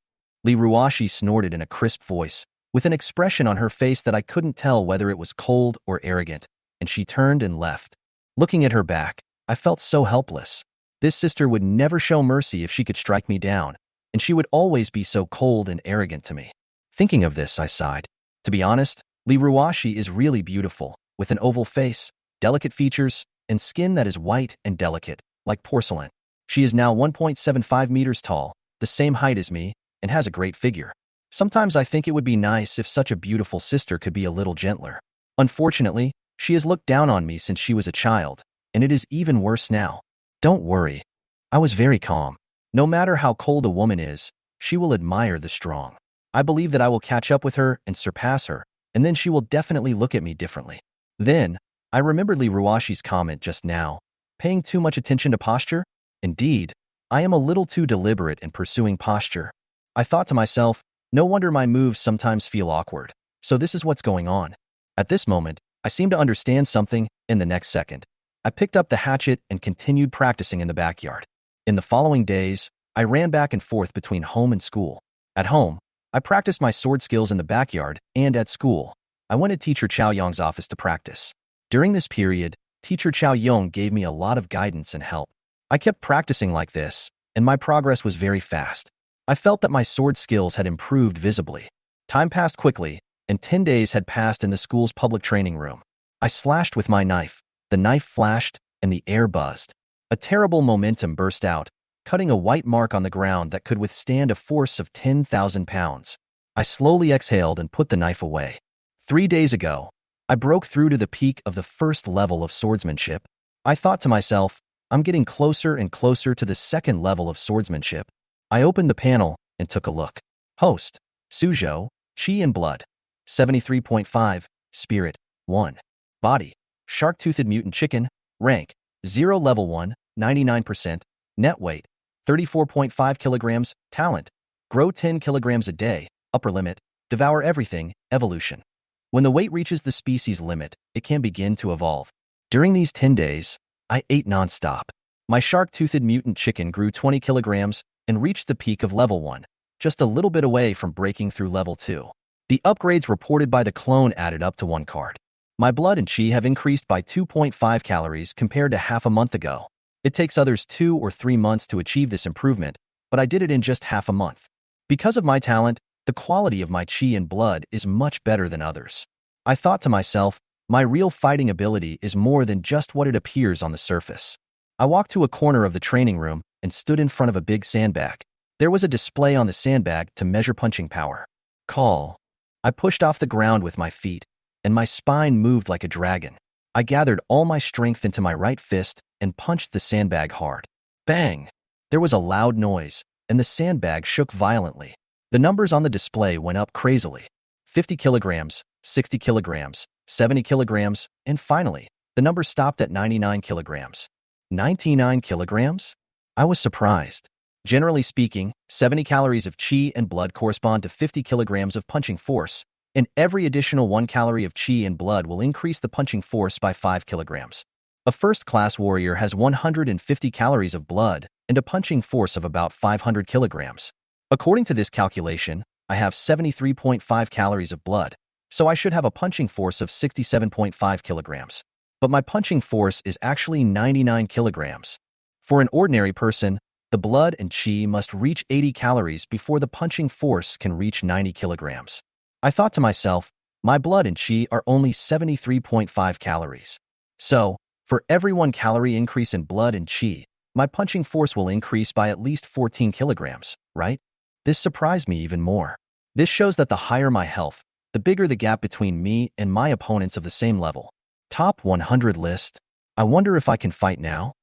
Liruo snorted in a crisp voice, with an expression on her face that I couldn't tell whether it was cold or arrogant, and she turned and left. Looking at her back, I felt so helpless. This sister would never show mercy if she could strike me down, and she would always be so cold and arrogant to me. Thinking of this, I sighed. To be honest, Liruo is really beautiful, with an oval face, delicate features, and skin that is white and delicate, like porcelain. She is now 1.75 meters tall, the same height as me, and has a great figure. Sometimes I think it would be nice if such a beautiful sister could be a little gentler. Unfortunately, she has looked down on me since she was a child, and it is even worse now. Don't worry. I was very calm. No matter how cold a woman is, she will admire the strong. I believe that I will catch up with her and surpass her, and then she will definitely look at me differently. Then, I remembered Liruoshi's comment just now. Paying too much attention to posture? Indeed, I am a little too deliberate in pursuing posture. I thought to myself, no wonder my moves sometimes feel awkward. So this is what's going on. At this moment, I seemed to understand something. In the next second, I picked up the hatchet and continued practicing in the backyard. In the following days, I ran back and forth between home and school. At home, I practiced my sword skills in the backyard, and at school, I went to Teacher Chao Yong's office to practice. During this period, Teacher Chao Yong gave me a lot of guidance and help. I kept practicing like this, and my progress was very fast. I felt that my sword skills had improved visibly. Time passed quickly, and 10 days had passed in the school's public training room. I slashed with my knife. The knife flashed, and the air buzzed. A terrible momentum burst out, cutting a white mark on the ground that could withstand a force of 10,000 pounds. I slowly exhaled and put the knife away. 3 days ago, I broke through to the peak of the first level of swordsmanship. I thought to myself, I'm getting closer and closer to the second level of swordsmanship. I opened the panel and took a look. Host, Suzhou, Chi and Blood. 73.5, Spirit, 1. Body, Shark-Toothed Mutant Chicken. Rank, 0 Level 1, 99%. Net weight, 34.5 kilograms. Talent, grow 10 kilograms a day. Upper limit, devour everything. Evolution. When the weight reaches the species limit, it can begin to evolve. During these 10 days, I ate nonstop. My shark-toothed mutant chicken grew 20 kilograms and reached the peak of level 1, just a little bit away from breaking through level 2. The upgrades reported by the clone added up to 1 card. My blood and chi have increased by 2.5 calories compared to half a month ago. It takes others 2 or 3 months to achieve this improvement, but I did it in just half a month. Because of my talent, the quality of my chi and blood is much better than others. I thought to myself, my real fighting ability is more than just what it appears on the surface. I walked to a corner of the training room and stood in front of a big sandbag. There was a display on the sandbag to measure punching power. Call. I pushed off the ground with my feet, and my spine moved like a dragon. I gathered all my strength into my right fist and punched the sandbag hard. Bang! There was a loud noise, and the sandbag shook violently. The numbers on the display went up crazily. 50 kilograms, 60 kilograms, 70 kilograms, and finally, the number stopped at 99 kilograms. 99 kilograms? I was surprised. Generally speaking, 70 calories of chi and blood correspond to 50 kilograms of punching force, and every additional 1 calorie of chi and blood will increase the punching force by 5 kilograms. A first-class warrior has 150 calories of blood and a punching force of about 500 kilograms. According to this calculation, I have 73.5 calories of blood, so I should have a punching force of 67.5 kilograms. But my punching force is actually 99 kilograms. For an ordinary person, the blood and chi must reach 80 calories before the punching force can reach 90 kilograms. I thought to myself, my blood and chi are only 73.5 calories. So, for every 1 calorie increase in blood and chi, my punching force will increase by at least 14 kilograms, right? This surprised me even more. This shows that the higher my health, the bigger the gap between me and my opponents of the same level. Top 100 list. I wonder if I can fight now?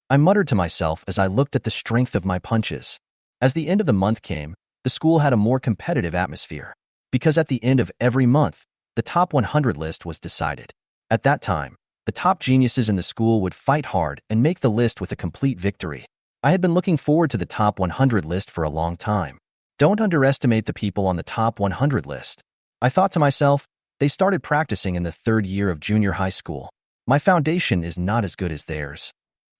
I muttered to myself as I looked at the strength of my punches. As the end of the month came, the school had a more competitive atmosphere. Because at the end of every month, the top 100 list was decided. At that time, the top geniuses in the school would fight hard and make the list with a complete victory. I had been looking forward to the top 100 list for a long time. Don't underestimate the people on the top 100 list. I thought to myself, they started practicing in the 3rd year of junior high school. My foundation is not as good as theirs.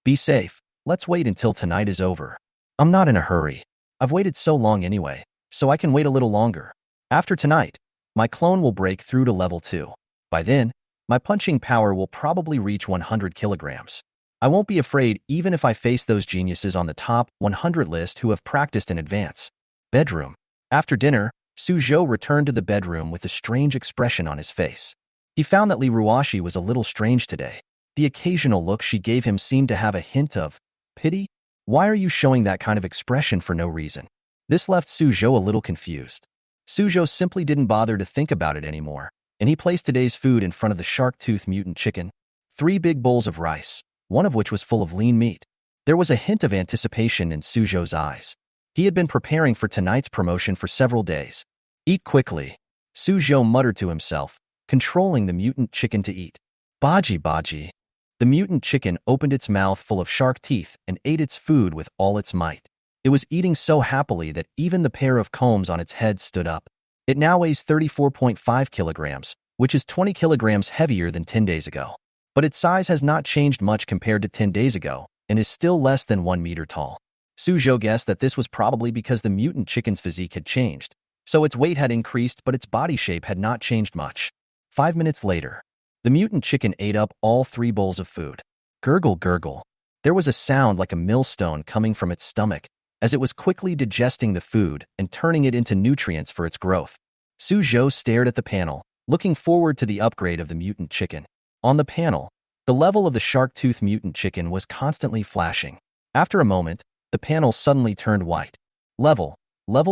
Be safe. Let's wait until tonight is over. I'm not in a hurry. I've waited so long anyway, so I can wait a little longer. After tonight, my clone will break through to level 2. By then, my punching power will probably reach 100 kilograms. I won't be afraid even if I face those geniuses on the top 100 list who have practiced in advance. Bedroom. After dinner, Suzhou returned to the bedroom with a strange expression on his face. He found that Liruo was a little strange today. The occasional look she gave him seemed to have a hint of pity. Why are you showing that kind of expression for no reason? This left Suzhou a little confused. Suzhou simply didn't bother to think about it anymore, and he placed today's food in front of the shark-tooth mutant chicken. 3 big bowls of rice, one of which was full of lean meat. There was a hint of anticipation in Suzhou's eyes. He had been preparing for tonight's promotion for several days. Eat quickly, Suzhou muttered to himself, controlling the mutant chicken to eat. Baji baji. The mutant chicken opened its mouth full of shark teeth and ate its food with all its might. It was eating so happily that even the pair of combs on its head stood up. It now weighs 34.5 kilograms, which is 20 kilograms heavier than 10 days ago. But its size has not changed much compared to 10 days ago and is still less than 1 meter tall. Suzhou guessed that this was probably because the mutant chicken's physique had changed, so its weight had increased but its body shape had not changed much. 5 minutes later, the mutant chicken ate up all 3 bowls of food. Gurgle, gurgle. There was a sound like a millstone coming from its stomach as it was quickly digesting the food and turning it into nutrients for its growth. Suzhou stared at the panel, looking forward to the upgrade of the mutant chicken. On the panel, the level of the shark-tooth mutant chicken was constantly flashing. After a moment, the panel suddenly turned white. Level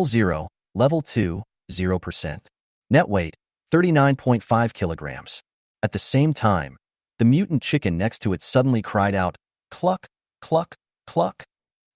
0, Level 2, 0%. Net weight, 39.5 kilograms. At the same time, the mutant chicken next to it suddenly cried out, cluck, cluck, cluck.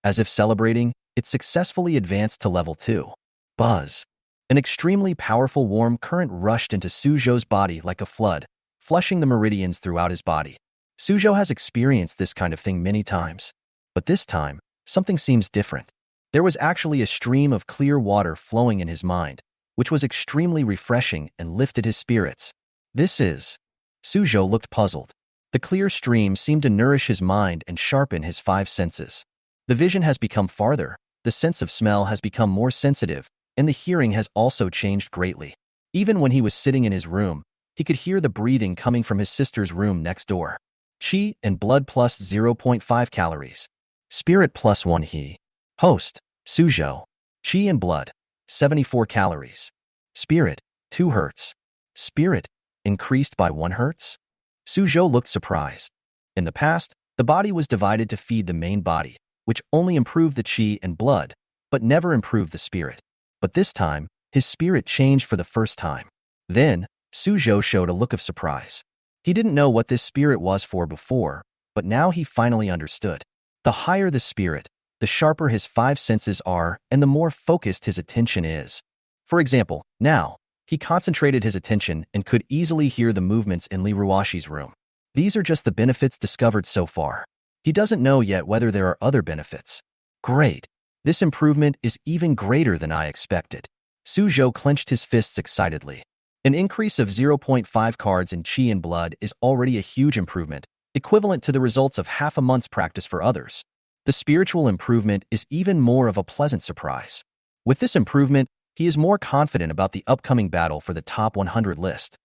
As if celebrating, it successfully advanced to level 2. Buzz. An extremely powerful warm current rushed into Suzhou's body like a flood, flushing the meridians throughout his body. Suzhou has experienced this kind of thing many times. But this time, something seems different. There was actually a stream of clear water flowing in his mind, which was extremely refreshing and lifted his spirits. This is... Suzhou looked puzzled. The clear stream seemed to nourish his mind and sharpen his 5 senses. The vision has become farther, the sense of smell has become more sensitive, and the hearing has also changed greatly. Even when he was sitting in his room, he could hear the breathing coming from his sister's room next door. Qi and blood plus 0.5 calories. Spirit plus 1 he. Host, Suzhou. Qi and blood, 74 calories. Spirit, 2 hertz. Spirit, increased by 1 hertz? Suzhou looked surprised. In the past, the body was divided to feed the main body, which only improved the qi and blood, but never improved the spirit. But this time, his spirit changed for the first time. Then, Suzhou showed a look of surprise. He didn't know what this spirit was for before, but now he finally understood. The higher the spirit, the sharper his 5 senses are and the more focused his attention is. For example, now, he concentrated his attention and could easily hear the movements in Liruo's room. These are just the benefits discovered so far. He doesn't know yet whether there are other benefits. Great. This improvement is even greater than I expected. Suzhou clenched his fists excitedly. An increase of 0.5 cards in qi and blood is already a huge improvement, equivalent to the results of half a month's practice for others. The spiritual improvement is even more of a pleasant surprise. With this improvement, he is more confident about the upcoming battle for the top 100 list.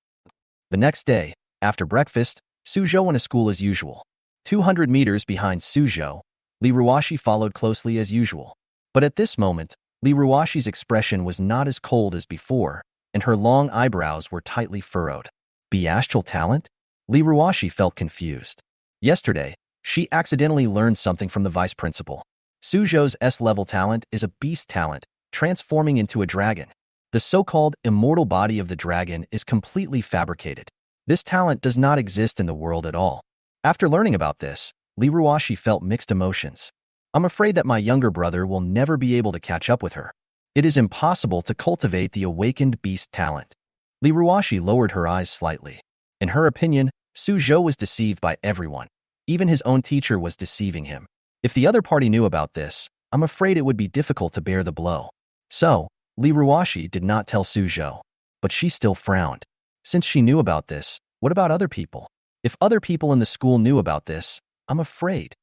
The next day, after breakfast, Suzhou went to school as usual. 200 meters behind Suzhou, Liruo followed closely as usual. But at this moment, Liruo's expression was not as cold as before, and her long eyebrows were tightly furrowed. Be astral talent? Liruo felt confused. Yesterday, she accidentally learned something from the vice principal. Suzhou's S-level talent is a beast talent, transforming into a dragon. The so-called immortal body of the dragon is completely fabricated. This talent does not exist in the world at all. After learning about this, Liruo felt mixed emotions. I'm afraid that my younger brother will never be able to catch up with her. It is impossible to cultivate the awakened beast talent. Liruo lowered her eyes slightly. In her opinion, Suzhou was deceived by everyone. Even his own teacher was deceiving him. If the other party knew about this, I'm afraid it would be difficult to bear the blow. So, Liruo did not tell Suzhou. But she still frowned. Since she knew about this, what about other people? If other people in the school knew about this, I'm afraid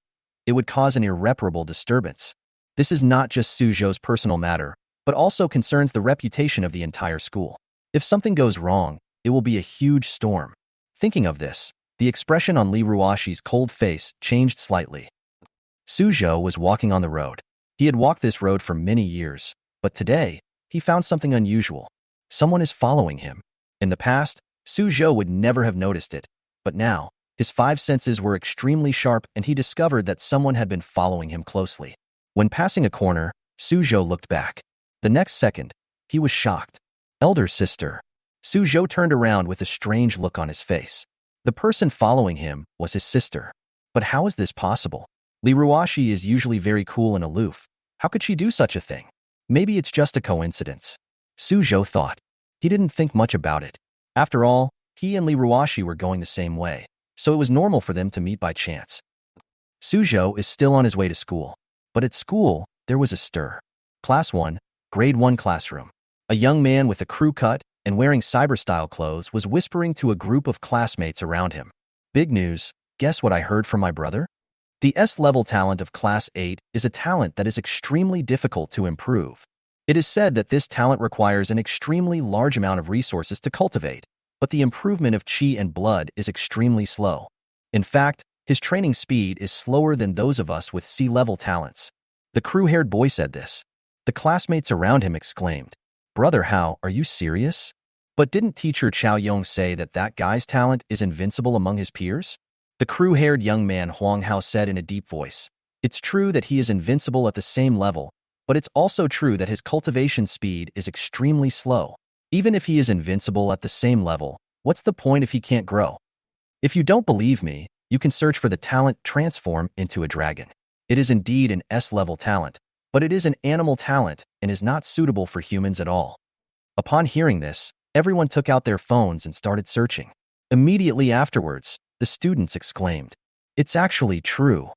it would cause an irreparable disturbance. This is not just Suzhou's personal matter, but also concerns the reputation of the entire school. If something goes wrong, it will be a huge storm. Thinking of this, the expression on Liruo's cold face changed slightly. Suzhou was walking on the road. He had walked this road for many years, but today, he found something unusual. Someone is following him. In the past, Suzhou would never have noticed it, but now, his 5 senses were extremely sharp and he discovered that someone had been following him closely. When passing a corner, Suzhou looked back. The next second, he was shocked. Elder sister. Suzhou turned around with a strange look on his face. The person following him was his sister. But how is this possible? Liruo is usually very cool and aloof. How could she do such a thing? Maybe it's just a coincidence. Suzhou thought. He didn't think much about it. After all, he and Liruo were going the same way, so it was normal for them to meet by chance. Suzhou is still on his way to school. But at school, there was a stir. Class 1, Grade 1 classroom. A young man with a crew cut and wearing cyber-style clothes was whispering to a group of classmates around him. Big news, guess what I heard from my brother? The S-level talent of Class 8 is a talent that is extremely difficult to improve. It is said that this talent requires an extremely large amount of resources to cultivate, but the improvement of chi and blood is extremely slow. In fact, his training speed is slower than those of us with C-level talents. The crew-haired boy said this. The classmates around him exclaimed, "Brother Hao, are you serious? But didn't teacher Chao Yong say that that guy's talent is invincible among his peers?" The crew-haired young man Wang Hao said in a deep voice, "It's true that he is invincible at the same level, but it's also true that his cultivation speed is extremely slow. Even if he is invincible at the same level, what's the point if he can't grow? If you don't believe me, you can search for the talent transform into a dragon. It is indeed an S-level talent, but it is an animal talent and is not suitable for humans at all." Upon hearing this, everyone took out their phones and started searching. Immediately afterwards, the students exclaimed, "It's actually true.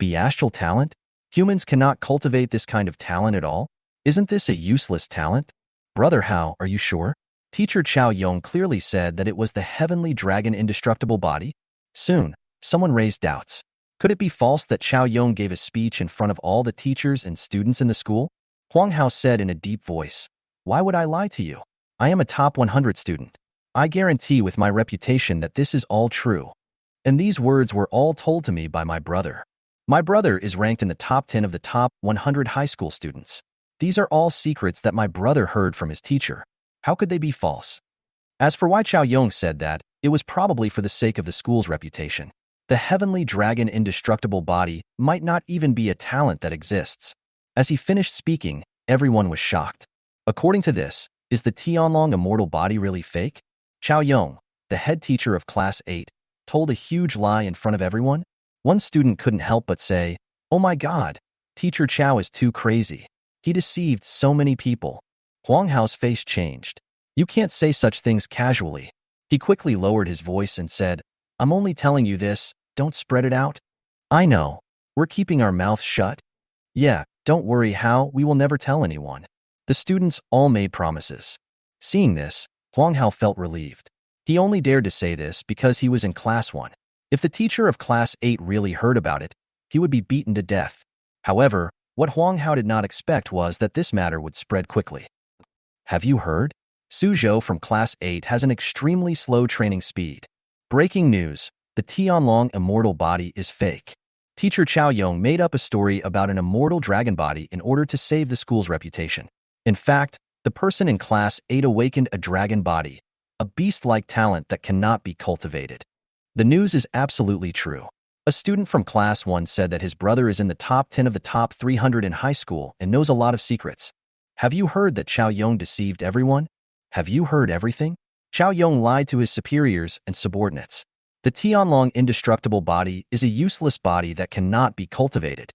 Astral talent? Humans cannot cultivate this kind of talent at all? Isn't this a useless talent? Brother Hao, are you sure?" Teacher Chao Yong clearly said that it was the heavenly dragon indestructible body. Soon, someone raised doubts. Could it be false that Chao Yong gave a speech in front of all the teachers and students in the school? Wang Hao said in a deep voice, "Why would I lie to you? I am a top 100 student. I guarantee with my reputation that this is all true. And these words were all told to me by my brother. My brother is ranked in the top 10 of the top 100 high school students. These are all secrets that my brother heard from his teacher. How could they be false?" As for why Chao Yong said that, it was probably for the sake of the school's reputation. The heavenly dragon indestructible body might not even be a talent that exists. As he finished speaking, everyone was shocked. According to this, is the Tianlong immortal body really fake? Chao Yong, the head teacher of Class 8, told a huge lie in front of everyone. One student couldn't help but say, "Oh my God, Teacher Chao is too crazy. He deceived so many people." Wang Hao's face changed. "You can't say such things casually." He quickly lowered his voice and said, "I'm only telling you this, don't spread it out." "I know. We're keeping our mouths shut." "Yeah, don't worry, Hao, we will never tell anyone." The students all made promises. Seeing this, Wang Hao felt relieved. He only dared to say this because he was in Class 1. If the teacher of Class 8 really heard about it, he would be beaten to death. However, what Wang Hao did not expect was that this matter would spread quickly. "Have you heard? Suzhou from Class 8 has an extremely slow training speed. Breaking news, the Tianlong immortal body is fake." Teacher Chao Yong made up a story about an immortal dragon body in order to save the school's reputation. In fact, the person in Class 8 awakened a dragon body, a beast-like talent that cannot be cultivated. The news is absolutely true. A student from Class 1 said that his brother is in the top 10 of the top 300 in high school and knows a lot of secrets. Have you heard that Chao Yong deceived everyone? Have you heard everything? Chao Yong lied to his superiors and subordinates. The Tianlong indestructible body is a useless body that cannot be cultivated.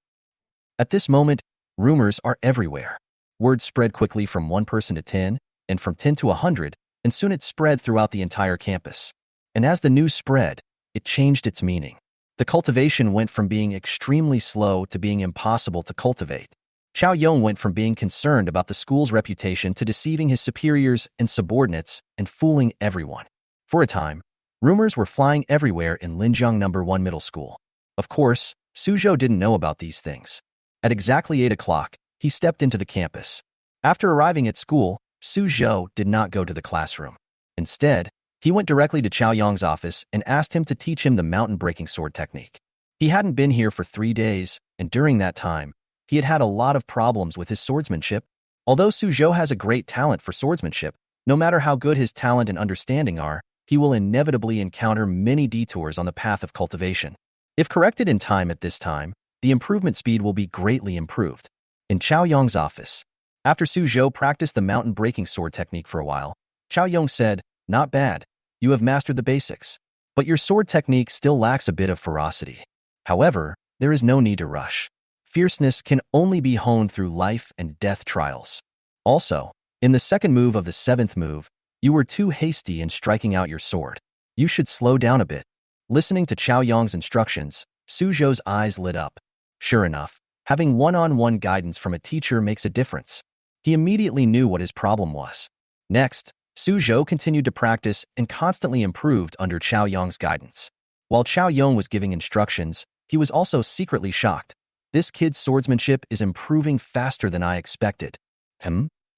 At this moment, rumors are everywhere. Word spread quickly from 1 person to 10, and from 10 to 100, and soon it spread throughout the entire campus. And as the news spread, it changed its meaning. The cultivation went from being extremely slow to being impossible to cultivate. Chao Yong went from being concerned about the school's reputation to deceiving his superiors and subordinates and fooling everyone. For a time, rumors were flying everywhere in Linjiang No. 1 Middle School. Of course, Suzhou didn't know about these things. At exactly 8 o'clock, he stepped into the campus. After arriving at school, Suzhou did not go to the classroom. Instead, he went directly to Chao Yong's office and asked him to teach him the mountain-breaking sword technique. He hadn't been here for 3 days, and during that time, he had had a lot of problems with his swordsmanship. Although Suzhou has a great talent for swordsmanship, no matter how good his talent and understanding are, he will inevitably encounter many detours on the path of cultivation. If corrected in time at this time, the improvement speed will be greatly improved. In Chao Yong's office, After Suzhou practiced the mountain-breaking sword technique for a while, Chao Yong said, "Not bad. You have mastered the basics. But your sword technique still lacks a bit of ferocity. However, there is no need to rush. Fierceness can only be honed through life and death trials. Also, in the second move of the seventh move, you were too hasty in striking out your sword. You should slow down a bit." Listening to Chao Yong's instructions, Suzhou's eyes lit up. Sure enough, having one-on-one guidance from a teacher makes a difference. He immediately knew what his problem was. Next, Suzhou continued to practice and constantly improved under Chao Yong's guidance. While Chao Yong was giving instructions, he was also secretly shocked. This kid's swordsmanship is improving faster than I expected.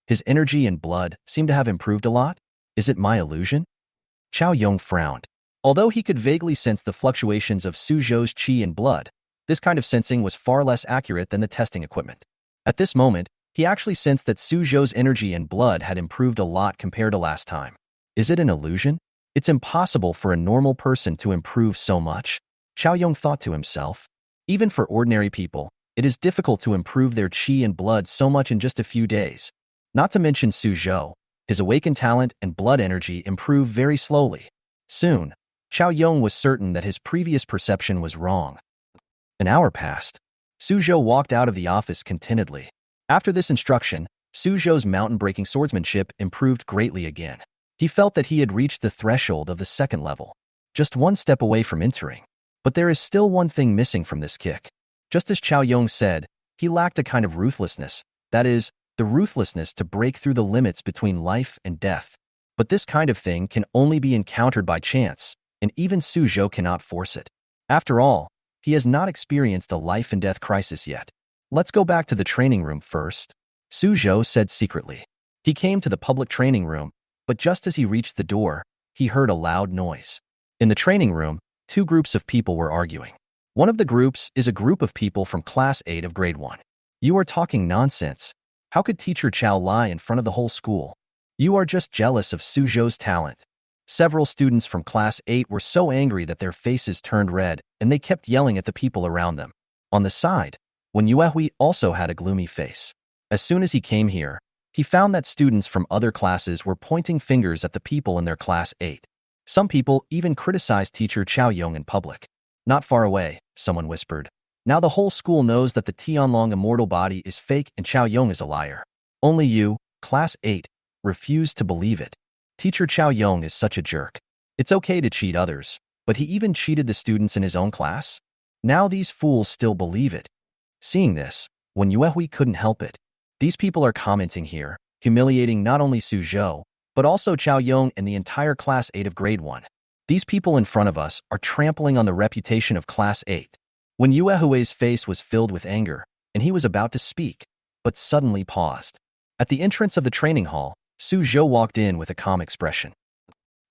His energy and blood seem to have improved a lot? Is it my illusion? Chao Yong frowned. Although he could vaguely sense the fluctuations of Suzhou's qi and blood, this kind of sensing was far less accurate than the testing equipment. At this moment, he actually sensed that Suzhou's energy and blood had improved a lot compared to last time. Is it an illusion? It's impossible for a normal person to improve so much, Chao Yong thought to himself. Even for ordinary people, it is difficult to improve their qi and blood so much in just a few days. Not to mention Suzhou, his awakened talent and blood energy improved very slowly. Soon, Chao Yong was certain that his previous perception was wrong. An hour passed. Suzhou walked out of the office contentedly. After this instruction, Suzhou's mountain-breaking swordsmanship improved greatly again. He felt that he had reached the threshold of the second level, just one step away from entering. But there is still one thing missing from this kick. Just as Chao Yong said, he lacked a kind of ruthlessness, that is, the ruthlessness to break through the limits between life and death. But this kind of thing can only be encountered by chance, and even Suzhou cannot force it. After all, he has not experienced a life and death crisis yet. Let's go back to the training room first, Suzhou said secretly. He came to the public training room, but just as he reached the door, he heard a loud noise. In the training room, two groups of people were arguing. One of the groups is a group of people from Class 8 of Grade 1. "You are talking nonsense. How could Teacher Chao lie in front of the whole school? You are just jealous of Suzhou's talent." Several students from Class 8 were so angry that their faces turned red, and they kept yelling at the people around them. On the side, Wen Yuehui also had a gloomy face. As soon as he came here, he found that students from other classes were pointing fingers at the people in their Class 8. Some people even criticized Teacher Chao Yong in public. "Not far away," someone whispered. "Now the whole school knows that the Tianlong immortal body is fake and Chao Yong is a liar. Only you, Class 8, refuse to believe it. Teacher Chao Yong is such a jerk. It's okay to cheat others, but he even cheated the students in his own class? Now these fools still believe it." Seeing this, Wen Yuehui couldn't help it. These people are commenting here, humiliating not only Suzhou, but also Chao Yong and the entire Class 8 of Grade 1. These people in front of us are trampling on the reputation of Class 8. Wen Yuehui's face was filled with anger, and he was about to speak, but suddenly paused. At the entrance of the training hall, Suzhou walked in with a calm expression.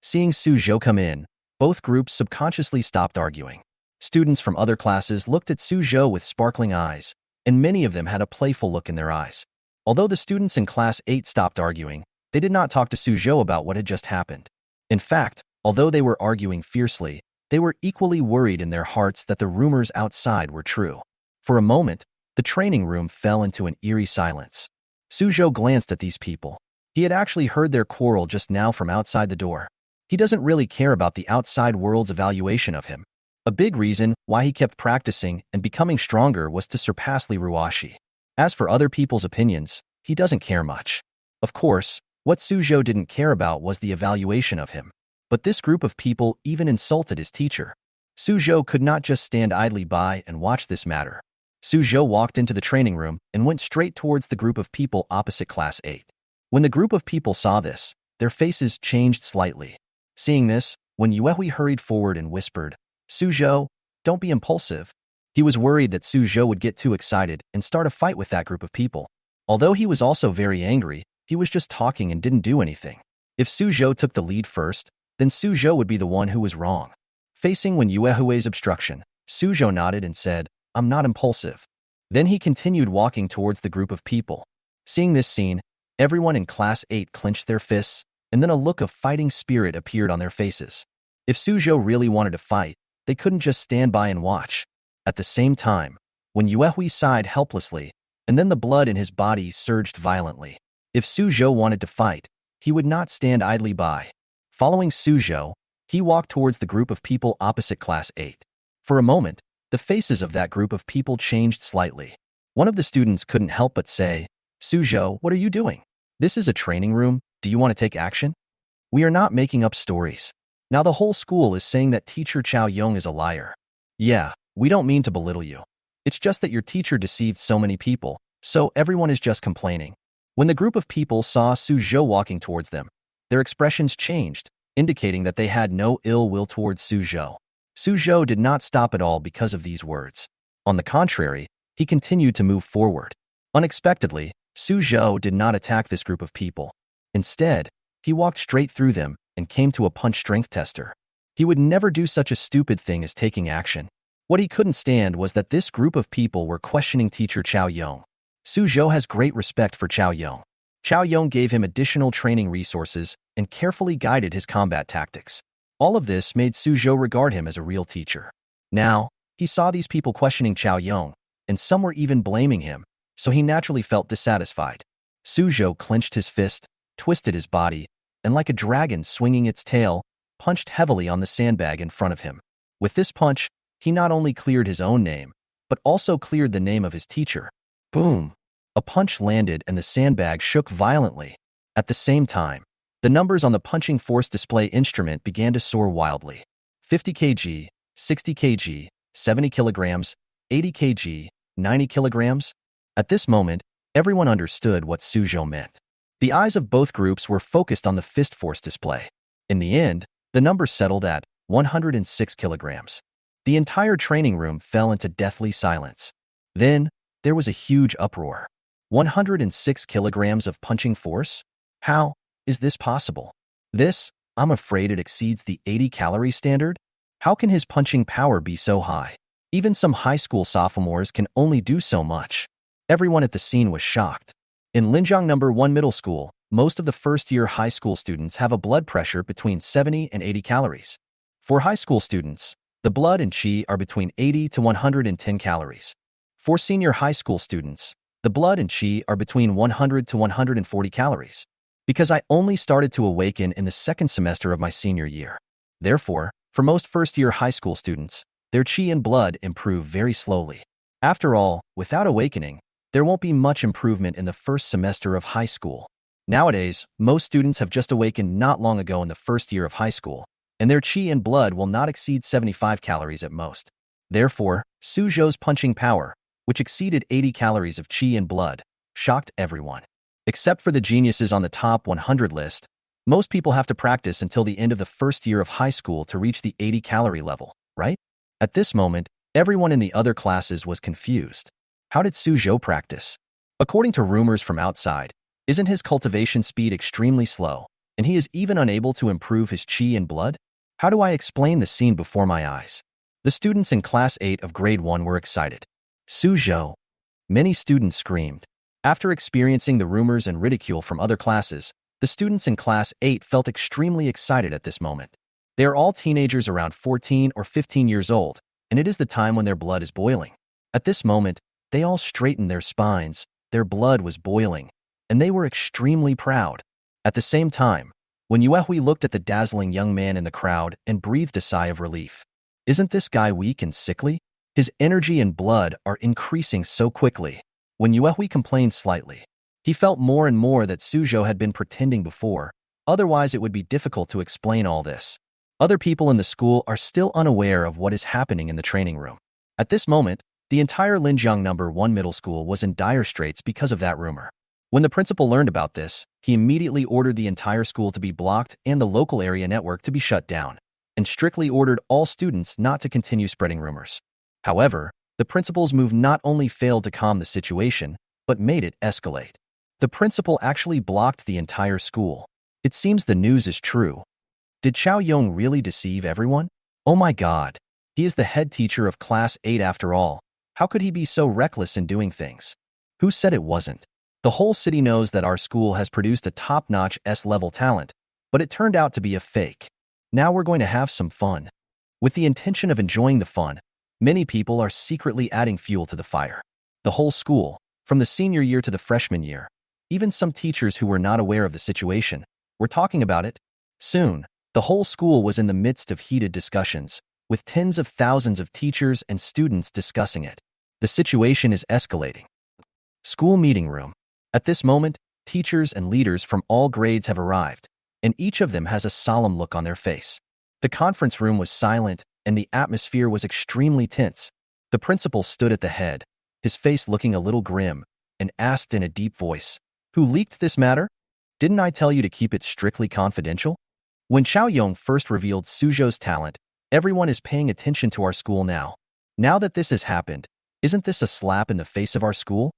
Seeing Suzhou come in, both groups subconsciously stopped arguing. Students from other classes looked at Suzhou with sparkling eyes, and many of them had a playful look in their eyes. Although the students in Class 8 stopped arguing, they did not talk to Suzhou about what had just happened. In fact, although they were arguing fiercely, they were equally worried in their hearts that the rumors outside were true. For a moment, the training room fell into an eerie silence. Suzhou glanced at these people. He had actually heard their quarrel just now from outside the door. He doesn't really care about the outside world's evaluation of him. A big reason why he kept practicing and becoming stronger was to surpass Liruo. As for other people's opinions, he doesn't care much. Of course, what Suzhou didn't care about was the evaluation of him. But this group of people even insulted his teacher. Suzhou could not just stand idly by and watch this matter. Suzhou walked into the training room and went straight towards the group of people opposite Class 8. When the group of people saw this, their faces changed slightly. Seeing this, Wen Yuehui hurried forward and whispered, "Suzhou, don't be impulsive." He was worried that Suzhou would get too excited and start a fight with that group of people. Although he was also very angry, he was just talking and didn't do anything. If Suzhou took the lead first, then Suzhou would be the one who was wrong. Facing Wen Yuehui's obstruction, Suzhou nodded and said, "I'm not impulsive." Then he continued walking towards the group of people. Seeing this scene, everyone in Class 8 clenched their fists, and then a look of fighting spirit appeared on their faces. If Suzhou really wanted to fight, they couldn't just stand by and watch. At the same time, when Yuehui sighed helplessly, and then the blood in his body surged violently. If Suzhou wanted to fight, he would not stand idly by. Following Suzhou, he walked towards the group of people opposite Class 8. For a moment, the faces of that group of people changed slightly. One of the students couldn't help but say, "Suzhou, what are you doing? This is a training room. Do you want to take action? We are not making up stories." Now the whole school is saying that teacher Chao Yong is a liar. Yeah, we don't mean to belittle you. It's just that your teacher deceived so many people, so everyone is just complaining. When the group of people saw Suzhou walking towards them, their expressions changed, indicating that they had no ill will towards Suzhou. Suzhou did not stop at all because of these words. On the contrary, he continued to move forward. Unexpectedly, Suzhou did not attack this group of people. Instead, he walked straight through them and came to a punch strength tester. He would never do such a stupid thing as taking action. What he couldn't stand was that this group of people were questioning teacher Chao Yong. Suzhou has great respect for Chao Yong. Chao Yong gave him additional training resources and carefully guided his combat tactics. All of this made Suzhou regard him as a real teacher. Now, he saw these people questioning Chao Yong, and some were even blaming him, so he naturally felt dissatisfied. Suzhou clenched his fist, twisted his body, and like a dragon swinging its tail, punched heavily on the sandbag in front of him. With this punch, he not only cleared his own name, but also cleared the name of his teacher. Boom! A punch landed and the sandbag shook violently. At the same time, the numbers on the punching force display instrument began to soar wildly. 50 kg, 60 kg, 70 kilograms, 80 kg, 90 kilograms. At this moment, everyone understood what Suzhou meant. The eyes of both groups were focused on the fist force display. In the end, the number settled at 106 kilograms. The entire training room fell into deathly silence. Then, there was a huge uproar. 106 kilograms of punching force? How is this possible? This, I'm afraid it exceeds the 80-calorie standard. How can his punching power be so high? Even some high school sophomores can only do so much. Everyone at the scene was shocked. In Linjiang No. 1 Middle School, most of the first-year high school students have a blood pressure between 70 and 80 calories. For high school students, the blood and qi are between 80 to 110 calories. For senior high school students, the blood and qi are between 100 to 140 calories. Because I only started to awaken in the second semester of my senior year. Therefore, for most first-year high school students, their qi and blood improve very slowly. After all, without awakening, there won't be much improvement in the first semester of high school. Nowadays, most students have just awakened not long ago in the first year of high school, and their qi and blood will not exceed 75 calories at most. Therefore, Suzhou's punching power, which exceeded 80 calories of qi and blood, shocked everyone. Except for the geniuses on the top 100 list, most people have to practice until the end of the first year of high school to reach the 80-calorie level, right? At this moment, everyone in the other classes was confused. How did Suzhou practice? According to rumors from outside, isn't his cultivation speed extremely slow, and he is even unable to improve his qi and blood? How do I explain the scene before my eyes? The students in Class 8 of Grade 1 were excited. Suzhou! Many students screamed. After experiencing the rumors and ridicule from other classes, the students in Class 8 felt extremely excited at this moment. They are all teenagers around 14 or 15 years old, and it is the time when their blood is boiling. At this moment, they all straightened their spines, their blood was boiling, and they were extremely proud. At the same time, when Yuehui looked at the dazzling young man in the crowd and breathed a sigh of relief. Isn't this guy weak and sickly? His energy and blood are increasing so quickly. When Yuehui complained slightly, he felt more and more that Suzhou had been pretending before, otherwise it would be difficult to explain all this. Other people in the school are still unaware of what is happening in the training room. At this moment, the entire Linjiang No. 1 Middle School was in dire straits because of that rumor. When the principal learned about this, he immediately ordered the entire school to be blocked and the local area network to be shut down, and strictly ordered all students not to continue spreading rumors. However, the principal's move not only failed to calm the situation, but made it escalate. The principal actually blocked the entire school. It seems the news is true. Did Chao Yong really deceive everyone? Oh my god. He is the head teacher of Class 8 after all. How could he be so reckless in doing things? Who said it wasn't? The whole city knows that our school has produced a top-notch S-level talent, but it turned out to be a fake. Now we're going to have some fun. With the intention of enjoying the fun, many people are secretly adding fuel to the fire. The whole school, From the senior year to the freshman year, even some teachers who were not aware of the situation were talking about it. Soon, the whole school was in the midst of heated discussions, with tens of thousands of teachers and students discussing it. The situation is escalating. School meeting room. At this moment, teachers and leaders from all grades have arrived, and each of them has a solemn look on their face. The conference room was silent, and the atmosphere was extremely tense. The principal stood at the head, his face looking a little grim, and asked in a deep voice, "Who leaked this matter? Didn't I tell you to keep it strictly confidential?" When Xiao Yong first revealed Suzhou's talent, everyone is paying attention to our school now. Now that this has happened, isn't this a slap in the face of our school?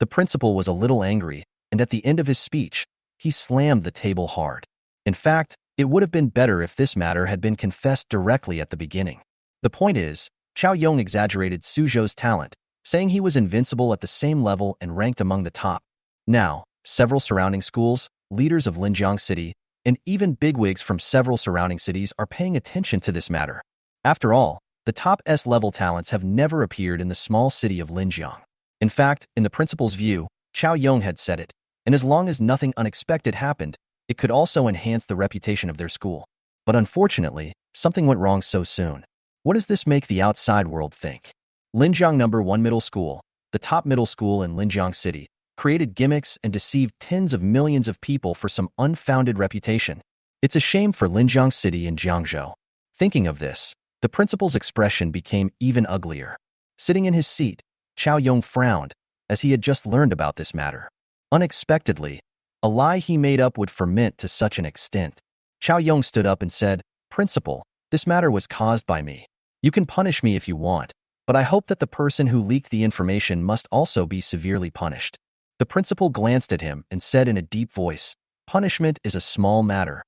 The principal was a little angry, and at the end of his speech, he slammed the table hard. In fact, it would have been better if this matter had been confessed directly at the beginning. The point is, Xiao Yong exaggerated Suzhou's talent, saying he was invincible at the same level and ranked among the top. Now, several surrounding schools, leaders of Linjiang City, and even bigwigs from several surrounding cities are paying attention to this matter. After all, the top S-level talents have never appeared in the small city of Linjiang. In fact, in the principal's view, Xiao Yong had said it, and as long as nothing unexpected happened, it could also enhance the reputation of their school. But unfortunately, something went wrong so soon. What does this make the outside world think? Linjiang No. 1 Middle School, the top middle school in Linjiang City, created gimmicks and deceived tens of millions of people for some unfounded reputation. It's a shame for Linjiang City and Jiangzhou. Thinking of this, the principal's expression became even uglier. Sitting in his seat, Xiao Yong frowned, as he had just learned about this matter. Unexpectedly, a lie he made up would ferment to such an extent. Xiao Yong stood up and said, "Principal, this matter was caused by me. You can punish me if you want, but I hope that the person who leaked the information must also be severely punished." The principal glanced at him and said in a deep voice, "Punishment is a small matter.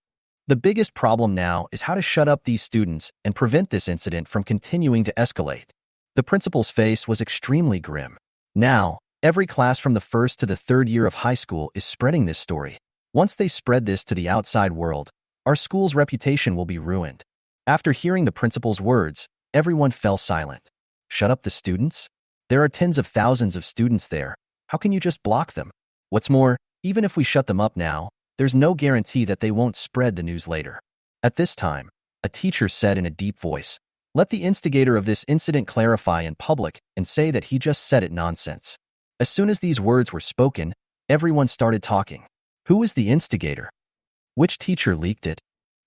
The biggest problem now is how to shut up these students and prevent this incident from continuing to escalate." The principal's face was extremely grim. Now, every class from the first to the third year of high school is spreading this story. Once they spread this to the outside world, our school's reputation will be ruined. After hearing the principal's words, everyone fell silent. Shut up the students? There are tens of thousands of students there. How can you just block them? What's more, even if we shut them up now, there's no guarantee that they won't spread the news later. At this time, a teacher said in a deep voice, "Let the instigator of this incident clarify in public and say that he just said it nonsense." As soon as these words were spoken, everyone started talking. Who was the instigator? Which teacher leaked it?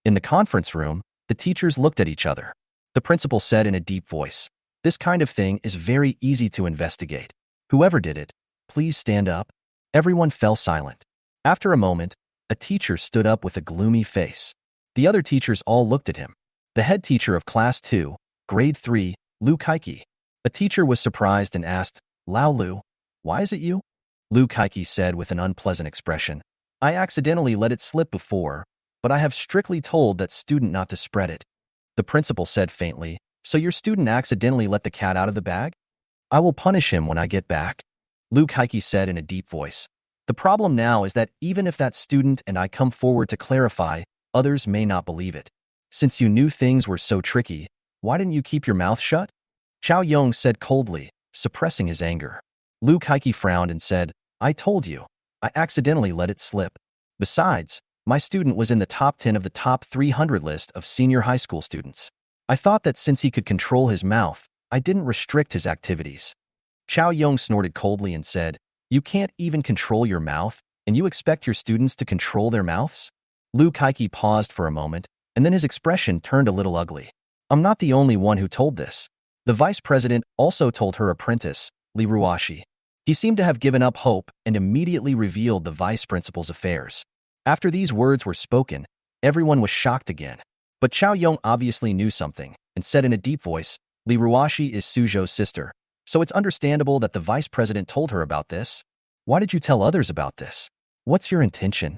In the conference room, the teachers looked at each other. The principal said in a deep voice, "This kind of thing is very easy to investigate. Whoever did it, please stand up." Everyone fell silent. After a moment, a teacher stood up with a gloomy face. The other teachers all looked at him. The head teacher of Class 2, Grade 3, Lu Kaiki. A teacher was surprised and asked, "Lao Lu, why is it you?" Lu Kaiki said with an unpleasant expression, "I accidentally let it slip before, but I have strictly told that student not to spread it." The principal said faintly, "So your student accidentally let the cat out of the bag? I will punish him when I get back." Lu Kaiki said in a deep voice, "The problem now is that even if that student and I come forward to clarify, others may not believe it. Since you knew things were so tricky, why didn't you keep your mouth shut?" Xiao Yong said coldly, suppressing his anger. Lu Kaiki frowned and said, "I told you. I accidentally let it slip. Besides, my student was in the top 10 of the top 300 list of senior high school students. I thought that since he could control his mouth, I didn't restrict his activities." Xiao Yong snorted coldly and said, "You can't even control your mouth, and you expect your students to control their mouths?" Lu Kaiki paused for a moment, and then his expression turned a little ugly. "I'm not the only one who told this. The vice president also told her apprentice, Liruo. He seemed to have given up hope and immediately revealed the vice principal's affairs." After these words were spoken, everyone was shocked again. But Xiao Yong obviously knew something and said in a deep voice, "Liruo is Suzhou's sister, so it's understandable that the vice president told her about this. Why did you tell others about this? What's your intention?"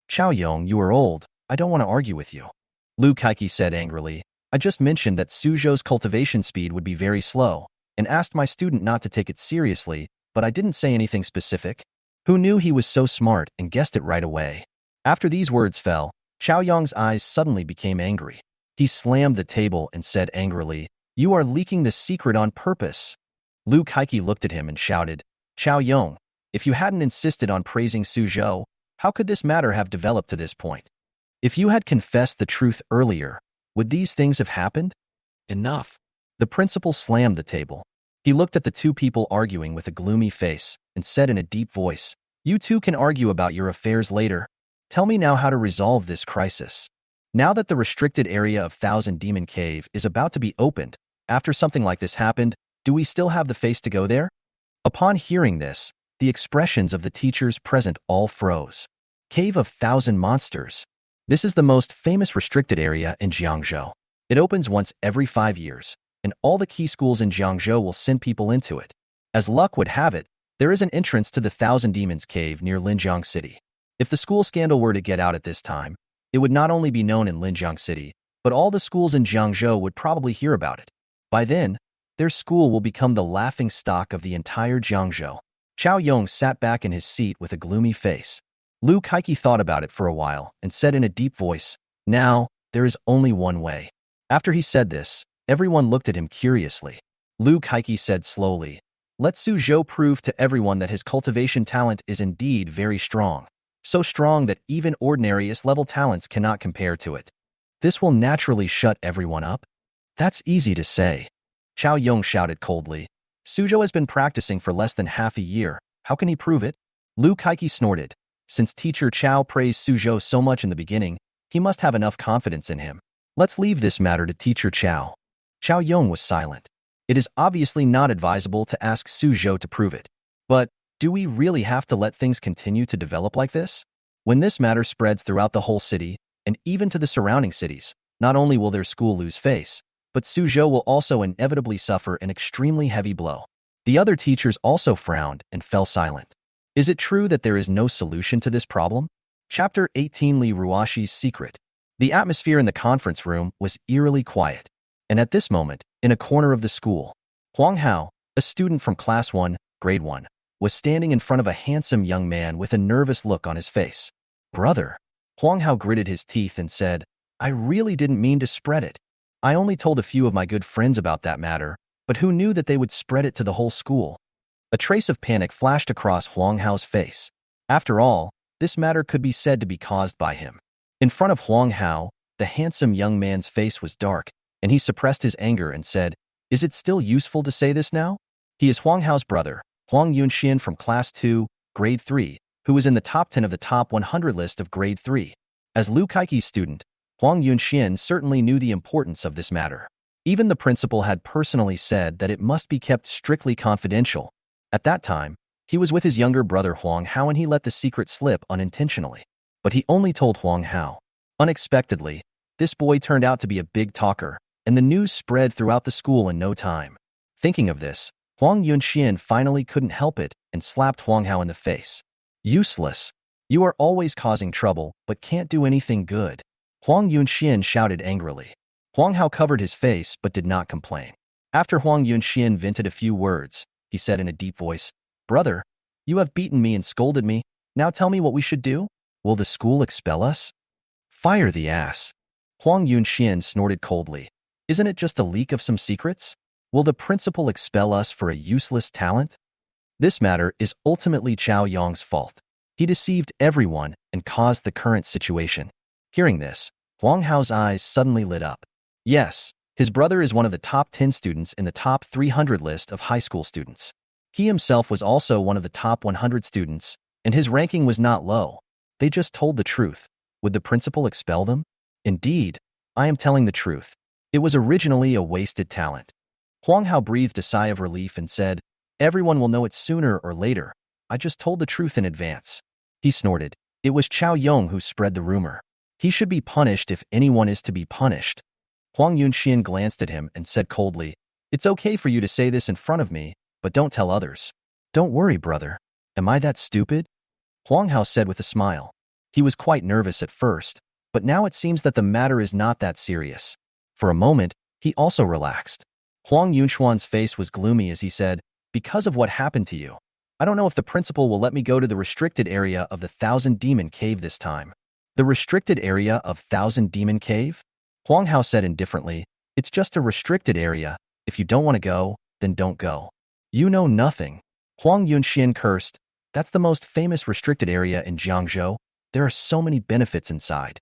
"Xiao Yong, you are old. I don't want to argue with you." Lu Kaiki said angrily, "I just mentioned that Suzhou's cultivation speed would be very slow, and asked my student not to take it seriously, but I didn't say anything specific. Who knew he was so smart and guessed it right away?" After these words fell, Xiao Yong's eyes suddenly became angry. He slammed the table and said angrily, "You are leaking the secret on purpose." Lu Kaiki looked at him and shouted, "Xiao Yong, If you hadn't insisted on praising Suzhou, how could this matter have developed to this point? If you had confessed the truth earlier, would these things have happened? Enough. The principal slammed the table. He looked at the two people arguing with a gloomy face and said in a deep voice, "You two can argue about your affairs later. Tell me now how to resolve this crisis. Now that the restricted area of Thousand Demon Cave is about to be opened, after something like this happened, do we still have the face to go there?" Upon hearing this, the expressions of the teachers present all froze. Cave of Thousand Monsters. This is the most famous restricted area in Jiangzhou. It opens once every 5 years, and all the key schools in Jiangzhou will send people into it. As luck would have it, there is an entrance to the Thousand Demons Cave near Linjiang City. If the school scandal were to get out at this time, it would not only be known in Linjiang City, but all the schools in Jiangzhou would probably hear about it. By then, their school will become the laughing stock of the entire Jiangzhou. Chao Yong sat back in his seat with a gloomy face. Lu Kaiki thought about it for a while and said in a deep voice, "Now, there is only one way." After he said this, everyone looked at him curiously. Lu Kaiki said slowly, "Let Suzhou prove to everyone that his cultivation talent is indeed very strong. So strong that even ordinariest level talents cannot compare to it. This will naturally shut everyone up." "That's easy to say." Chao Yong shouted coldly. "Suzhou has been practicing for less than half a year. How can he prove it?" Lu Kaiki snorted. Since teacher Chao praised Suzhou so much in the beginning, he must have enough confidence in him. "Let's leave this matter to teacher Chao." Chao Yong was silent. "It is obviously not advisable to ask Suzhou to prove it. But do we really have to let things continue to develop like this? When this matter spreads throughout the whole city, and even to the surrounding cities, not only will their school lose face, but Suzhou will also inevitably suffer an extremely heavy blow." The other teachers also frowned and fell silent. Is it true that there is no solution to this problem? Chapter 18, Liruo's Secret. The atmosphere in the conference room was eerily quiet. And at this moment, in a corner of the school, Wang Hao, a student from Class 1, Grade 1, was standing in front of a handsome young man with a nervous look on his face. "Brother." Wang Hao gritted his teeth and said, "I really didn't mean to spread it. I only told a few of my good friends about that matter, but who knew that they would spread it to the whole school?" A trace of panic flashed across Wang Hao's face. After all, this matter could be said to be caused by him. In front of Wang Hao, the handsome young man's face was dark, and he suppressed his anger and said, "Is it still useful to say this now? He is Wang Hao's brother, Huang Yunxian from Class 2, Grade 3, who was in the top 10 of the top 100 list of Grade 3. As Lu Kaiki's student, Huang Yunxian certainly knew the importance of this matter. Even the principal had personally said that it must be kept strictly confidential. At that time, he was with his younger brother Wang Hao and he let the secret slip unintentionally. But he only told Wang Hao. Unexpectedly, this boy turned out to be a big talker, and the news spread throughout the school in no time. Thinking of this, Huang Yunxian finally couldn't help it and slapped Wang Hao in the face. "Useless. You are always causing trouble, but can't do anything good." Huang Yunxian shouted angrily. Wang Hao covered his face but did not complain. After Huang Yunxian vented a few words, he said in a deep voice, "Brother, you have beaten me and scolded me. Now tell me what we should do? Will the school expel us?" "Fire the ass." Huang Yunxian snorted coldly. "Isn't it just a leak of some secrets? Will the principal expel us for a useless talent?" This matter is ultimately Chao Yong's fault. He deceived everyone and caused the current situation. Hearing this, Wang Hao's eyes suddenly lit up. Yes, his brother is one of the top 10 students in the top 300 list of high school students. He himself was also one of the top 100 students, and his ranking was not low. They just told the truth. Would the principal expel them? Indeed, I am telling the truth. It was originally a wasted talent. Wang Hao breathed a sigh of relief and said, "Everyone will know it sooner or later. I just told the truth in advance." He snorted. It was Chao Yong who spread the rumor. He should be punished if anyone is to be punished. Huang Yunxian glanced at him and said coldly, "It's okay for you to say this in front of me, but don't tell others." "Don't worry, brother. Am I that stupid?" Wang Hao said with a smile. He was quite nervous at first, but now it seems that the matter is not that serious. For a moment, he also relaxed. Huang Yunxuan's face was gloomy as he said, "Because of what happened to you, I don't know if the principal will let me go to the restricted area of the Thousand Demon Cave this time." "The restricted area of Thousand Demon Cave?" Wang Hao said indifferently, "It's just a restricted area. If you don't want to go, then don't go." "You know nothing." Huang Yunxian cursed. That's the most famous restricted area in Jiangzhou. There are so many benefits inside.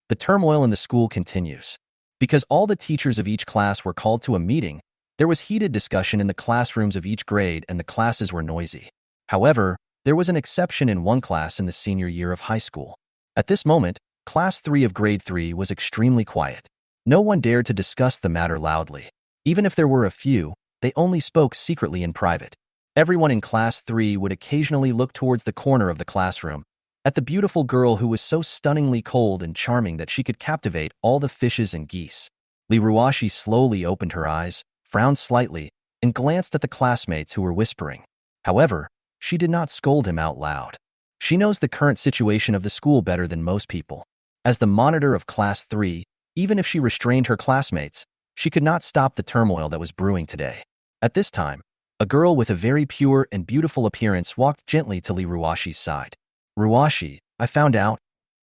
The turmoil in the school continues. Because all the teachers of each class were called to a meeting, there was heated discussion in the classrooms of each grade and the classes were noisy. However, there was an exception in one class in the senior year of high school. At this moment, Class 3 of Grade 3 was extremely quiet. No one dared to discuss the matter loudly. Even if there were a few, they only spoke secretly in private. Everyone in Class 3 would occasionally look towards the corner of the classroom, at the beautiful girl who was so stunningly cold and charming that she could captivate all the fishes and geese. Liruo slowly opened her eyes, frowned slightly, and glanced at the classmates who were whispering. However, she did not scold him out loud. She knows the current situation of the school better than most people. As the monitor of Class 3, even if she restrained her classmates, she could not stop the turmoil that was brewing today. At this time, a girl with a very pure and beautiful appearance walked gently to Liruo's side. "Ruoshi, I found out,"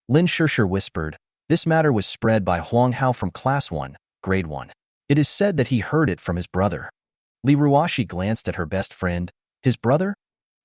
Lin Shishir whispered. This matter was spread by Wang Hao from Class 1, Grade 1. It is said that he heard it from his brother. Liruo glanced at her best friend. His brother?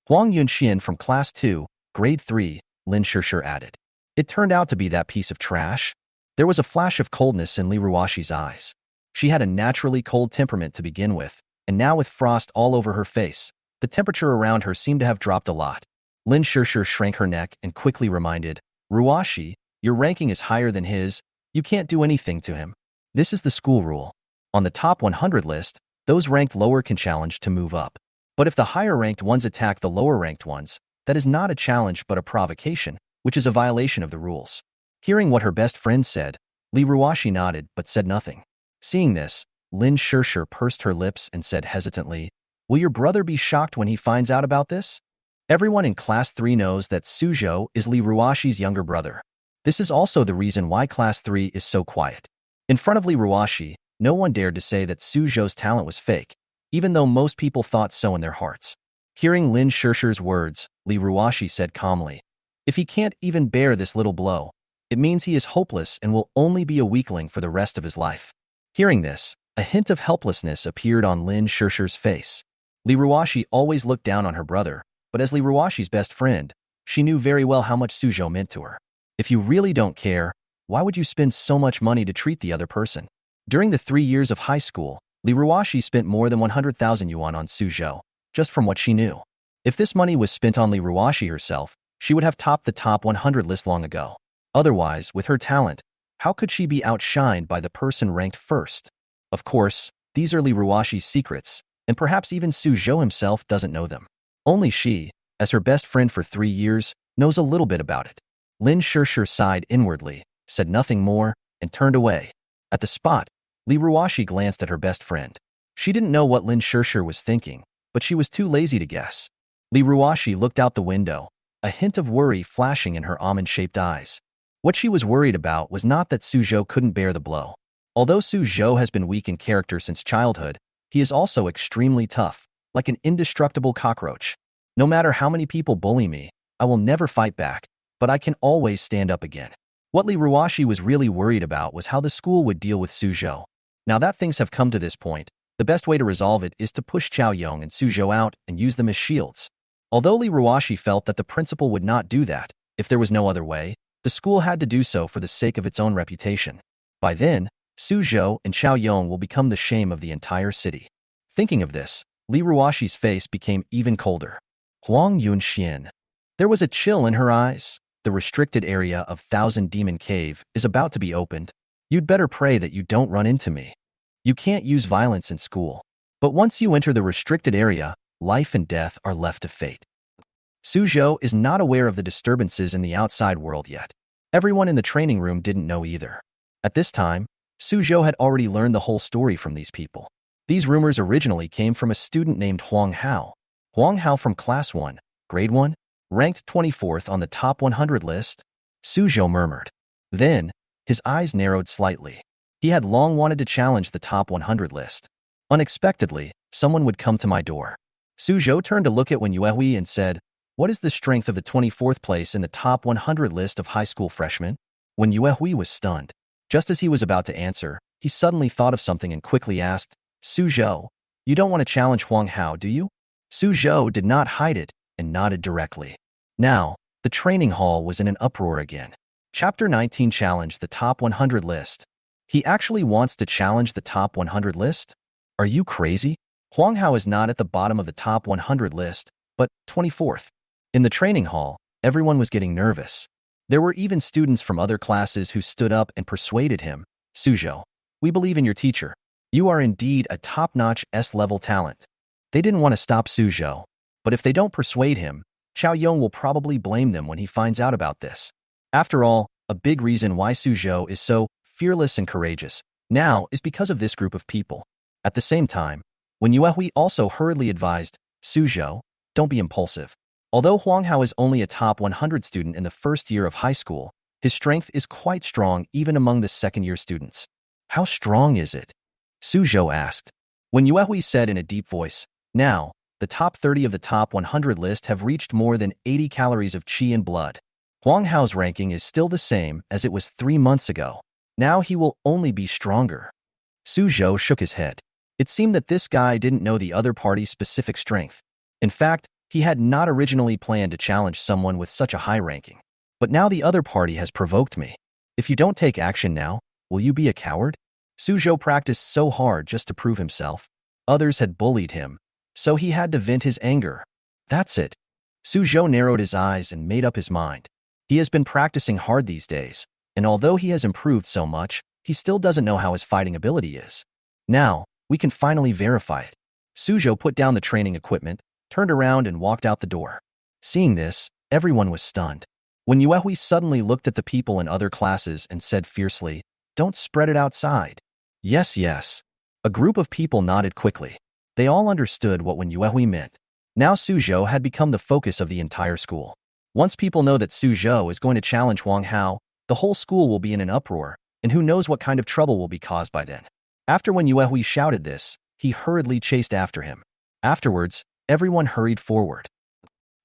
Huang Yunxian from Class 2, Grade 3, Lin Shishir added. It turned out to be that piece of trash. There was a flash of coldness in Liruo's eyes. She had a naturally cold temperament to begin with, and now with frost all over her face, the temperature around her seemed to have dropped a lot. Lin Shishir shrank her neck and quickly reminded, "Ruoshi, your ranking is higher than his. You can't do anything to him. This is the school rule. On the top 100 list, those ranked lower can challenge to move up. But if the higher-ranked ones attack the lower-ranked ones, that is not a challenge but a provocation, which is a violation of the rules." Hearing what her best friend said, Liruo nodded but said nothing. Seeing this, Lin Shishir pursed her lips and said hesitantly, "Will your brother be shocked when he finds out about this?" Everyone in Class 3 knows that Suzhou is Liruo's younger brother. This is also the reason why Class 3 is so quiet. In front of Liruo, no one dared to say that Suzhou's talent was fake, even though most people thought so in their hearts. Hearing Lin Shishir's words, Liruo said calmly, "If he can't even bear this little blow, it means he is hopeless and will only be a weakling for the rest of his life." Hearing this, a hint of helplessness appeared on Lin Shishir's face. Liruo always looked down on her brother, but as Liruo's best friend, she knew very well how much Suzhou meant to her. If you really don't care, why would you spend so much money to treat the other person? During the 3 years of high school, Liruo spent more than 100,000 yuan on Suzhou, just from what she knew. If this money was spent on Liruo herself, she would have topped the top 100 list long ago. Otherwise, with her talent, how could she be outshined by the person ranked first? Of course, these are Liruo's secrets, and perhaps even Suzhou himself doesn't know them. Only she, as her best friend for 3 years, knows a little bit about it. Lin Shishir sighed inwardly, said nothing more, and turned away. At the spot, Liruo glanced at her best friend. She didn't know what Lin Shishir was thinking, but she was too lazy to guess. Liruo looked out the window, a hint of worry flashing in her almond-shaped eyes. What she was worried about was not that Suzhou couldn't bear the blow. Although Suzhou has been weak in character since childhood, he is also extremely tough, like an indestructible cockroach. "No matter how many people bully me, I will never fight back, but I can always stand up again." What Liruo was really worried about was how the school would deal with Suzhou. Now that things have come to this point, the best way to resolve it is to push Chaoyong and Suzhou out and use them as shields. Although Liruo felt that the principal would not do that, if there was no other way, the school had to do so for the sake of its own reputation. By then, Suzhou and Chaoyong will become the shame of the entire city. Thinking of this, Liruo's face became even colder. Huang Yunxian. There was a chill in her eyes. The restricted area of Thousand Demon Cave is about to be opened. You'd better pray that you don't run into me. You can't use violence in school. But once you enter the restricted area, life and death are left to fate. Suzhou is not aware of the disturbances in the outside world yet. Everyone in the training room didn't know either. At this time, Suzhou had already learned the whole story from these people. These rumors originally came from a student named Wang Hao. Wang Hao from Class 1, Grade 1, ranked 24th on the top 100 list. Suzhou murmured. Then, his eyes narrowed slightly. He had long wanted to challenge the top 100 list. Unexpectedly, someone would come to my door. Suzhou turned to look at Wen Yuehui and said, "What is the strength of the 24th place in the top 100 list of high school freshmen?" Wen Yuehui was stunned. Just as he was about to answer, he suddenly thought of something and quickly asked, "Suzhou, you don't want to challenge Wang Hao, do you?" Suzhou did not hide it. and nodded directly. Now, the training hall was in an uproar again. Chapter 19 challenged the top 100 list. He actually wants to challenge the top 100 list? Are you crazy? Wang Hao is not at the bottom of the top 100 list, but 24th. In the training hall, everyone was getting nervous. There were even students from other classes who stood up and persuaded him. Suzhou, we believe in your teacher. You are indeed a top-notch S-level talent. They didn't want to stop Suzhou, but if they don't persuade him, Xiao Yong will probably blame them when he finds out about this. After all, a big reason why Suzhou is so fearless and courageous now is because of this group of people. At the same time, Wen Yuehui also hurriedly advised, Suzhou, don't be impulsive. Although Wang Hao is only a top 100 student in the first year of high school, his strength is quite strong even among the second-year students. How strong is it? Suzhou asked. Wen Yuehui said in a deep voice, now, the top 30 of the top 100 list have reached more than 80 calories of qi and blood. Wang Hao's ranking is still the same as it was 3 months ago. Now he will only be stronger. Suzhou shook his head. It seemed that this guy didn't know the other party's specific strength. In fact, he had not originally planned to challenge someone with such a high ranking. But now the other party has provoked me. If you don't take action now, will you be a coward? Suzhou practiced so hard just to prove himself. Others had bullied him, so he had to vent his anger. That's it. Suzhou narrowed his eyes and made up his mind. He has been practicing hard these days, and although he has improved so much, he still doesn't know how his fighting ability is. Now, we can finally verify it. Suzhou put down the training equipment, turned around and walked out the door. Seeing this, everyone was stunned. Wen Yuehui suddenly looked at the people in other classes and said fiercely, don't spread it outside. Yes, yes. A group of people nodded quickly. They all understood what Wen Yuehui meant. Now Suzhou had become the focus of the entire school. Once people know that Suzhou is going to challenge Wang Hao, the whole school will be in an uproar, and who knows what kind of trouble will be caused by then. After Wen Yuehui shouted this, he hurriedly chased after him. Afterwards, everyone hurried forward.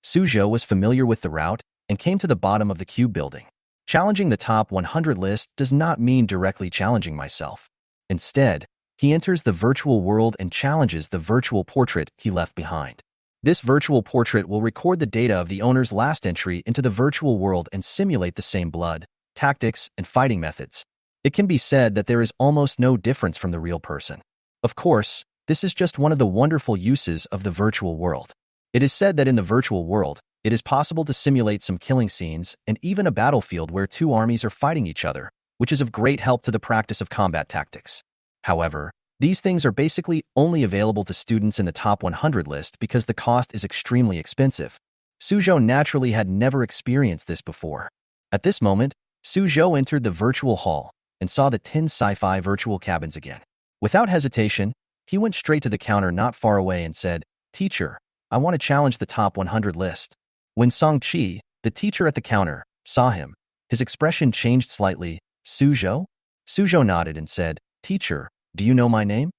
Suzhou was familiar with the route and came to the bottom of the cube building. Challenging the top 100 list does not mean directly challenging myself. Instead, he enters the virtual world and challenges the virtual portrait he left behind. This virtual portrait will record the data of the owner's last entry into the virtual world and simulate the same blood, tactics, and fighting methods. It can be said that there is almost no difference from the real person. Of course, this is just one of the wonderful uses of the virtual world. It is said that in the virtual world, it is possible to simulate some killing scenes and even a battlefield where two armies are fighting each other, which is of great help to the practice of combat tactics. However, these things are basically only available to students in the top 100 list because the cost is extremely expensive. Suzhou naturally had never experienced this before. At this moment, Suzhou entered the virtual hall and saw the 10 sci-fi virtual cabins again. Without hesitation, he went straight to the counter not far away and said, Teacher, I want to challenge the top 100 list. When Song Qi, the teacher at the counter, saw him, his expression changed slightly. Suzhou? Suzhou nodded and said, Teacher, do you know my name?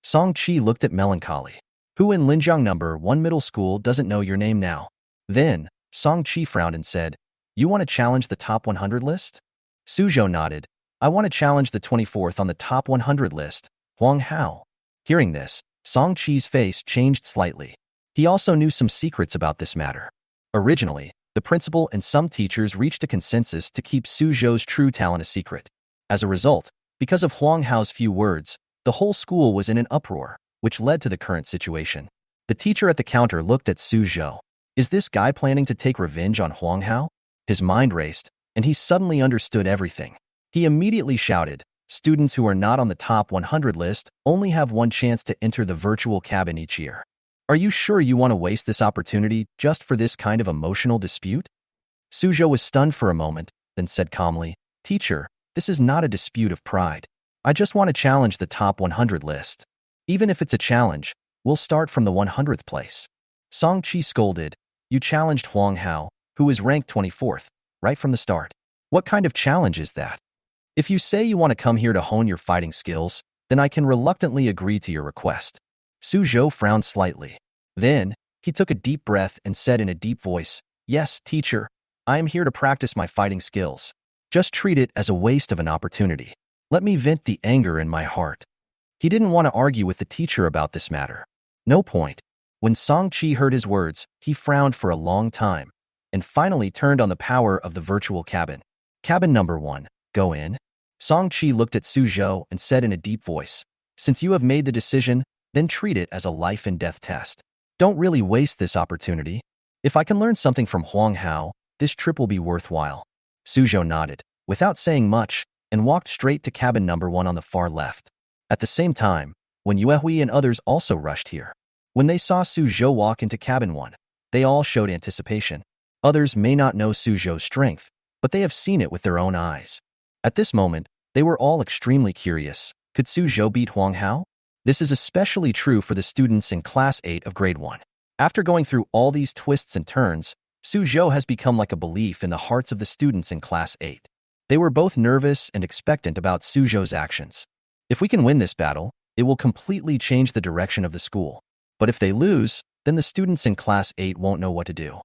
Song Qi looked at melancholy. Who in Linjiang number 1 middle school doesn't know your name now? Then, Song Qi frowned and said, You want to challenge the top 100 list? Suzhou nodded. I want to challenge the 24th on the top 100 list, Wang Hao. Hearing this, Song Qi's face changed slightly. He also knew some secrets about this matter. Originally, the principal and some teachers reached a consensus to keep Suzhou's true talent a secret. As a result, because of Wang Hao's few words, the whole school was in an uproar, which led to the current situation. The teacher at the counter looked at Suzhou. Is this guy planning to take revenge on Wang Hao? His mind raced, and he suddenly understood everything. He immediately shouted, Students who are not on the top 100 list only have one chance to enter the virtual cabin each year. Are you sure you want to waste this opportunity just for this kind of emotional dispute? Suzhou was stunned for a moment, then said calmly, Teacher, this is not a dispute of pride. I just want to challenge the top 100 list. Even if it's a challenge, we'll start from the 100th place. Song Qi scolded, You challenged Wang Hao, who is ranked 24th, right from the start. What kind of challenge is that? If you say you want to come here to hone your fighting skills, then I can reluctantly agree to your request. Suzhou frowned slightly. Then, he took a deep breath and said in a deep voice, Yes, teacher, I am here to practice my fighting skills. Just treat it as a waste of an opportunity. Let me vent the anger in my heart. He didn't want to argue with the teacher about this matter. No point. When Song Qi heard his words, he frowned for a long time, and finally turned on the power of the virtual cabin. Cabin number 1, go in. Song Qi looked at Suzhou and said in a deep voice, since you have made the decision, then treat it as a life and death test. Don't really waste this opportunity. If I can learn something from Wang Hao, this trip will be worthwhile. Suzhou nodded, without saying much, and walked straight to cabin number 1 on the far left. At the same time, when Yuehui and others also rushed here. When they saw Suzhou walk into cabin 1, they all showed anticipation. Others may not know Suzhou's strength, but they have seen it with their own eyes. At this moment, they were all extremely curious. Could Suzhou beat Wang Hao? This is especially true for the students in Class 8 of Grade 1. After going through all these twists and turns, Suzhou has become like a belief in the hearts of the students in Class 8. They were both nervous and expectant about Suzhou's actions. If we can win this battle, it will completely change the direction of the school. But if they lose, then the students in Class 8 won't know what to do.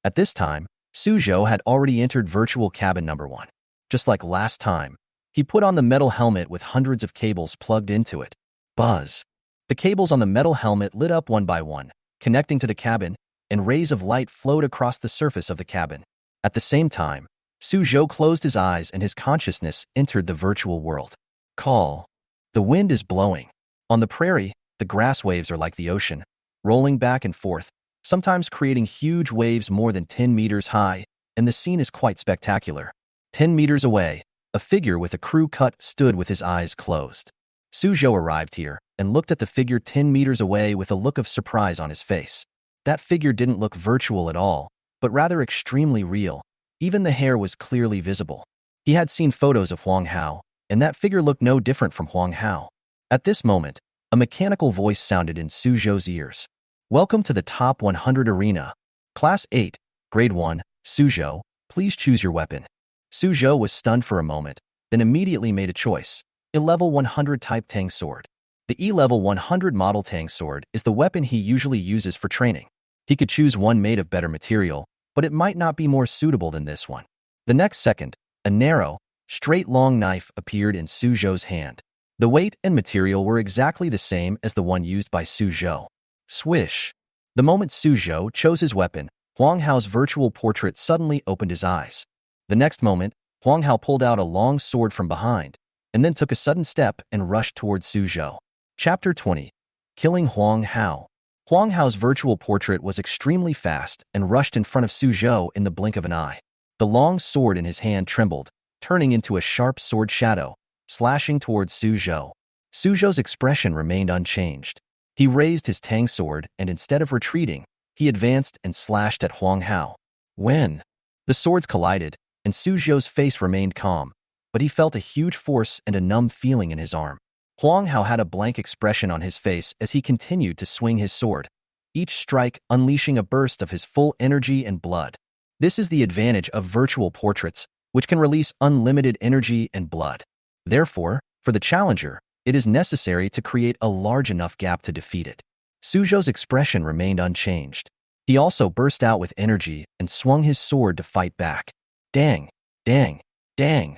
At this time, Suzhou had already entered virtual cabin number 1. Just like last time, he put on the metal helmet with hundreds of cables plugged into it. Buzz. The cables on the metal helmet lit up one by one, connecting to the cabin, and rays of light flowed across the surface of the cabin. At the same time, Suzhou closed his eyes and his consciousness entered the virtual world. Call. The wind is blowing. On the prairie, the grass waves are like the ocean, rolling back and forth, sometimes creating huge waves more than 10 meters high, and the scene is quite spectacular. 10 meters away, a figure with a crew cut stood with his eyes closed. Suzhou arrived here and looked at the figure 10 meters away with a look of surprise on his face. That figure didn't look virtual at all, but rather extremely real. Even the hair was clearly visible. He had seen photos of Wang Hao, and that figure looked no different from Wang Hao. At this moment, a mechanical voice sounded in Suzhou's ears. Welcome to the Top 100 Arena. Class 8, Grade 1, Suzhou, please choose your weapon. Suzhou was stunned for a moment, then immediately made a choice. A level 100 type Tang sword. The E-level 100 model Tang sword is the weapon he usually uses for training. He could choose one made of better material, but it might not be more suitable than this one. The next second, a narrow, straight long knife appeared in Suzhou's hand. The weight and material were exactly the same as the one used by Suzhou. Swish. The moment Suzhou chose his weapon, Wang Hao's virtual portrait suddenly opened his eyes. The next moment, Wang Hao pulled out a long sword from behind, and then took a sudden step and rushed towards Suzhou. Chapter 20. Killing Wang Hao. Wang Hao's virtual portrait was extremely fast and rushed in front of Suzhou in the blink of an eye. The long sword in his hand trembled, turning into a sharp sword shadow, slashing towards Suzhou. Suzhou's expression remained unchanged. He raised his Tang sword and instead of retreating, he advanced and slashed at Wang Hao. When the swords collided, and Suzhou's face remained calm, but he felt a huge force and a numb feeling in his arm. Wang Hao had a blank expression on his face as he continued to swing his sword, each strike unleashing a burst of his full energy and blood. This is the advantage of virtual portraits, which can release unlimited energy and blood. Therefore, for the challenger, it is necessary to create a large enough gap to defeat it. Suzhou's expression remained unchanged. He also burst out with energy and swung his sword to fight back. Dang, dang, dang.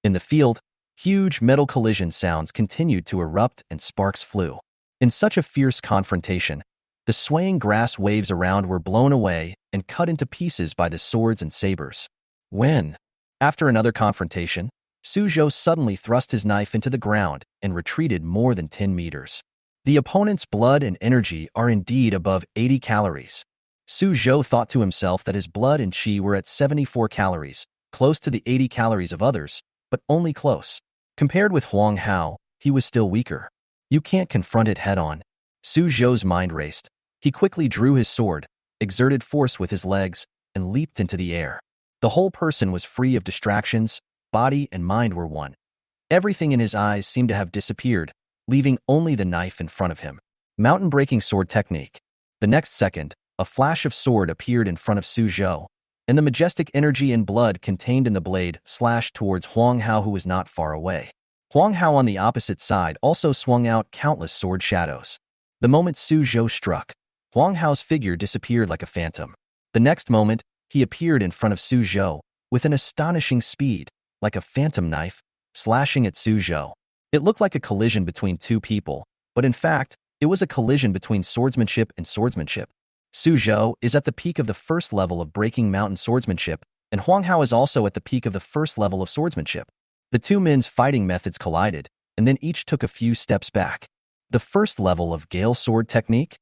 In the field, huge metal collision sounds continued to erupt and sparks flew. In such a fierce confrontation, the swaying grass waves around were blown away and cut into pieces by the swords and sabers. When, after another confrontation, Suzhou suddenly thrust his knife into the ground and retreated more than 10 meters. The opponent's blood and energy are indeed above 80 calories. Suzhou thought to himself that his blood and qi were at 74 calories, close to the 80 calories of others, but only close. Compared with Wang Hao, he was still weaker. You can't confront it head-on. Suzhou's mind raced. He quickly drew his sword, exerted force with his legs, and leaped into the air. The whole person was free of distractions, body and mind were one. Everything in his eyes seemed to have disappeared, leaving only the knife in front of him. Mountain-breaking sword technique. The next second, a flash of sword appeared in front of Suzhou, and the majestic energy and blood contained in the blade slashed towards Wang Hao, who was not far away. Wang Hao on the opposite side also swung out countless sword shadows. The moment Suzhou struck, Wang Hao's figure disappeared like a phantom. The next moment, he appeared in front of Suzhou with an astonishing speed, like a phantom knife, slashing at Suzhou. It looked like a collision between two people, but in fact, It was a collision between swordsmanship and swordsmanship. Suzhou is at the peak of the first level of breaking mountain swordsmanship, and Wang Hao is also at the peak of the first level of swordsmanship. The two men's fighting methods collided, and then each took a few steps back. The first level of Gale sword technique?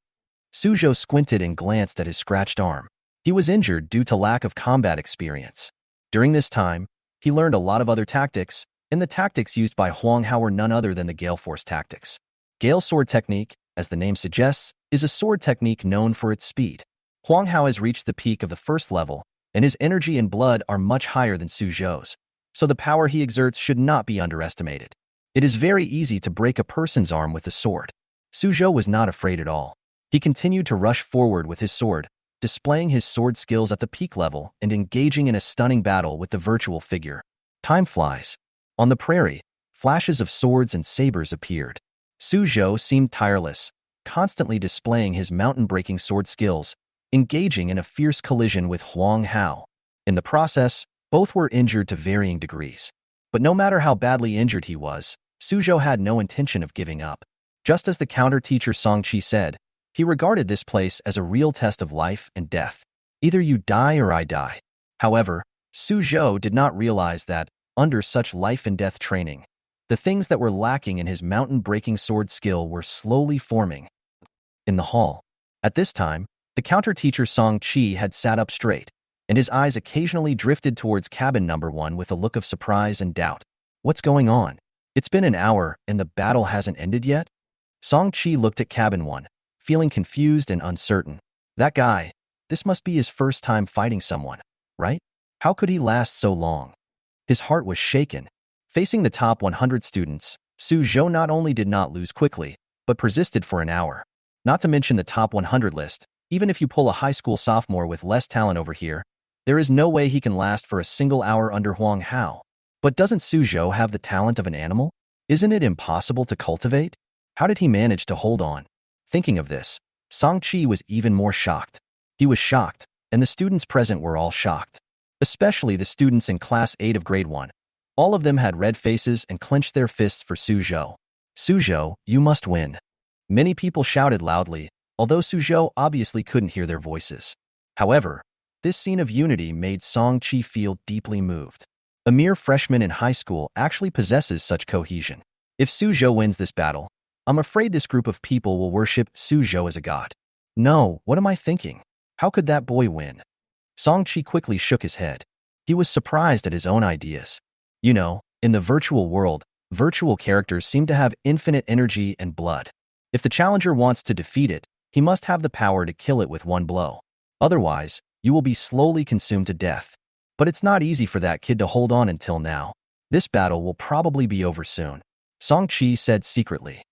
Suzhou squinted and glanced at his scratched arm. He was injured due to lack of combat experience. During this time, he learned a lot of other tactics, and the tactics used by Wang Hao were none other than the Gale Force tactics. Gale sword technique, as the name suggests, is a sword technique known for its speed. Wang Hao has reached the peak of the first level, and his energy and blood are much higher than Suzhou's, so the power he exerts should not be underestimated. It is very easy to break a person's arm with a sword. Suzhou was not afraid at all. He continued to rush forward with his sword, displaying his sword skills at the peak level and engaging in a stunning battle with the virtual figure. Time flies. On the prairie, flashes of swords and sabers appeared. Suzhou seemed tireless, constantly displaying his mountain-breaking sword skills, engaging in a fierce collision with Wang Hao. In the process, both were injured to varying degrees. But no matter how badly injured he was, Suzhou had no intention of giving up. Just as the counter-teacher Song Qi said, he regarded this place as a real test of life and death. Either you die or I die. However, Suzhou did not realize that, under such life-and-death training, the things that were lacking in his mountain-breaking sword skill were slowly forming. In the hall. At this time, the counter-teacher Song Qi had sat up straight, and his eyes occasionally drifted towards cabin number 1 with a look of surprise and doubt. What's going on? It's been an hour, and the battle hasn't ended yet? Song Qi looked at cabin 1, feeling confused and uncertain. That guy, this must be his first time fighting someone, right? How could he last so long? His heart was shaken. Facing the top 100 students, Suzhou not only did not lose quickly, but persisted for an hour. Not to mention the top 100 list, even if you pull a high school sophomore with less talent over here, there is no way he can last for a single hour under Wang Hao. But doesn't Suzhou have the talent of an animal? Isn't it impossible to cultivate? How did he manage to hold on? Thinking of this, Song Qi was even more shocked. He was shocked, and the students present were all shocked. Especially the students in Class 8 of Grade 1. All of them had red faces and clenched their fists for Suzhou. Suzhou, you must win. Many people shouted loudly, although Suzhou obviously couldn't hear their voices. However, this scene of unity made Song Qi feel deeply moved. A mere freshman in high school actually possesses such cohesion. If Suzhou wins this battle, I'm afraid this group of people will worship Suzhou as a god. No, what am I thinking? How could that boy win? Song Qi quickly shook his head. He was surprised at his own ideas. You know, in the virtual world, virtual characters seem to have infinite energy and blood. If the challenger wants to defeat it, he must have the power to kill it with one blow. Otherwise, you will be slowly consumed to death. But it's not easy for that kid to hold on until now. This battle will probably be over soon. Song Qi said secretly.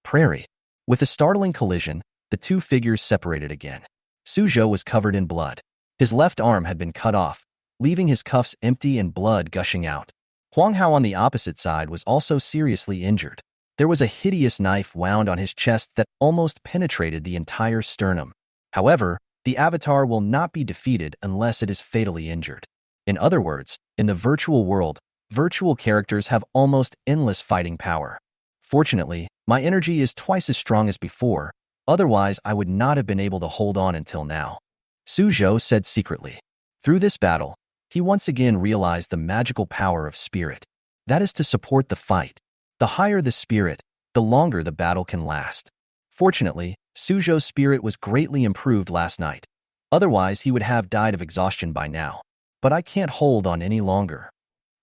Prairie. With a startling collision, the two figures separated again. Suzhou was covered in blood. His left arm had been cut off, leaving his cuffs empty and blood gushing out. Wang Hao on the opposite side was also seriously injured. There was a hideous knife wound on his chest that almost penetrated the entire sternum. However, the avatar will not be defeated unless it is fatally injured. In other words, in the virtual world, virtual characters have almost endless fighting power. Fortunately, my energy is twice as strong as before, otherwise I would not have been able to hold on until now. Suzhou said secretly. Through this battle, he once again realized the magical power of spirit. That is to support the fight. The higher the spirit, the longer the battle can last. Fortunately, Suzhou's spirit was greatly improved last night. Otherwise, he would have died of exhaustion by now. But I can't hold on any longer.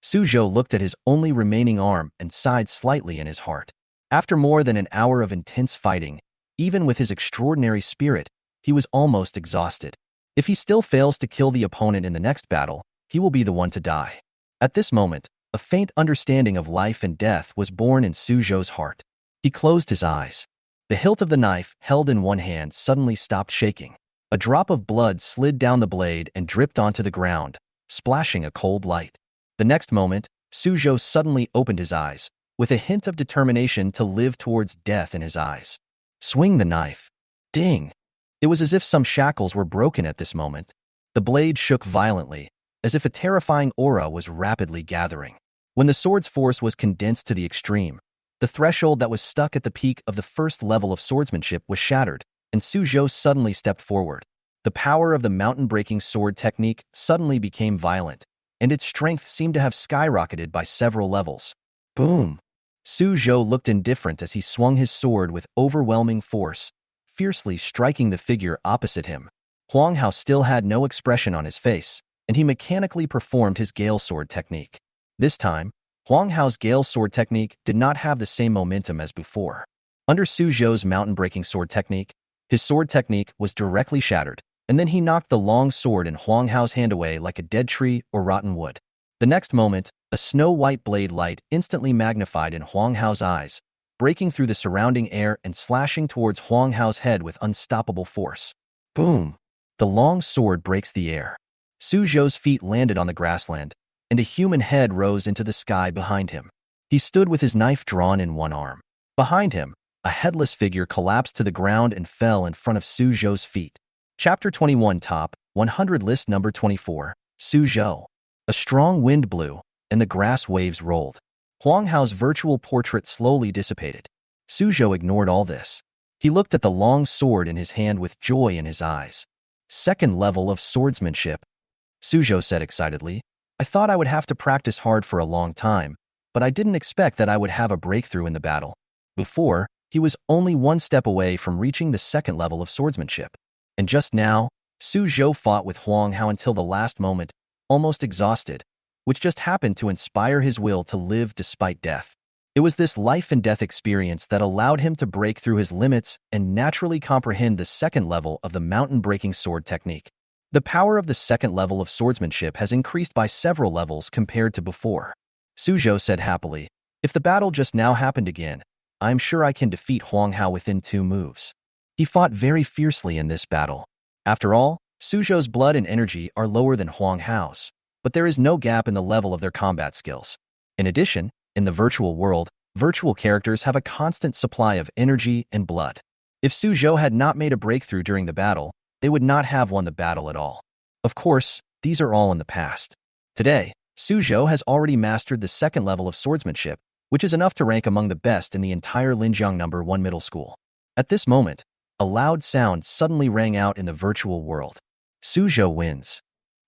Suzhou looked at his only remaining arm and sighed slightly in his heart. After more than an hour of intense fighting, even with his extraordinary spirit, he was almost exhausted. If he still fails to kill the opponent in the next battle, he will be the one to die. At this moment, a faint understanding of life and death was born in Suzhou's heart. He closed his eyes. The hilt of the knife, held in one hand, suddenly stopped shaking. A drop of blood slid down the blade and dripped onto the ground, splashing a cold light. The next moment, Suzhou suddenly opened his eyes, with a hint of determination to live towards death in his eyes. Swing the knife. Ding! It was as if some shackles were broken at this moment. The blade shook violently, as if a terrifying aura was rapidly gathering. When the sword's force was condensed to the extreme, The threshold that was stuck at the peak of the first level of swordsmanship was shattered, and Suzhou suddenly stepped forward. The power of the mountain-breaking sword technique suddenly became violent, and its strength seemed to have skyrocketed by several levels. Boom! Suzhou looked indifferent as he swung his sword with overwhelming force, fiercely striking the figure opposite him. Wang Hao still had no expression on his face, and he mechanically performed his Gale Sword technique. This time, Wang Hao's Gale Sword technique did not have the same momentum as before. Under Suzhou's mountain-breaking sword technique, his sword technique was directly shattered, and then he knocked the long sword in Wang Hao's hand away like a dead tree or rotten wood. The next moment, a snow-white blade light instantly magnified in Wang Hao's eyes, breaking through the surrounding air and slashing towards Wang Hao's head with unstoppable force. Boom! The long sword breaks the air. Suzhou's feet landed on the grassland, and a human head rose into the sky behind him. He stood with his knife drawn in one arm. Behind him, a headless figure collapsed to the ground and fell in front of Suzhou's feet. Chapter 21 Top 100 List Number 24, Suzhou. A strong wind blew, and the grass waves rolled. Wang Hao's virtual portrait slowly dissipated. Suzhou ignored all this. He looked at the long sword in his hand with joy in his eyes. Second level of swordsmanship, Suzhou said excitedly. I thought I would have to practice hard for a long time, but I didn't expect that I would have a breakthrough in the battle. Before, he was only one step away from reaching the second level of swordsmanship. And just now, Suzhou fought with Wang Hao until the last moment, almost exhausted, which just happened to inspire his will to live despite death. It was this life-and-death experience that allowed him to break through his limits and naturally comprehend the second level of the mountain-breaking sword technique. The power of the second level of swordsmanship has increased by several levels compared to before. Suzhou said happily, if the battle just now happened again, I'm sure I can defeat Wang Hao within 2 moves. He fought very fiercely in this battle. After all, Suzhou's blood and energy are lower than Wang Hao's, but there is no gap in the level of their combat skills. In addition, in the virtual world, virtual characters have a constant supply of energy and blood. If Suzhou had not made a breakthrough during the battle, they would not have won the battle at all. Of course, these are all in the past. Today, Suzhou has already mastered the second level of swordsmanship, which is enough to rank among the best in the entire Linjiang No. 1 middle school. At this moment, a loud sound suddenly rang out in the virtual world. Suzhou wins.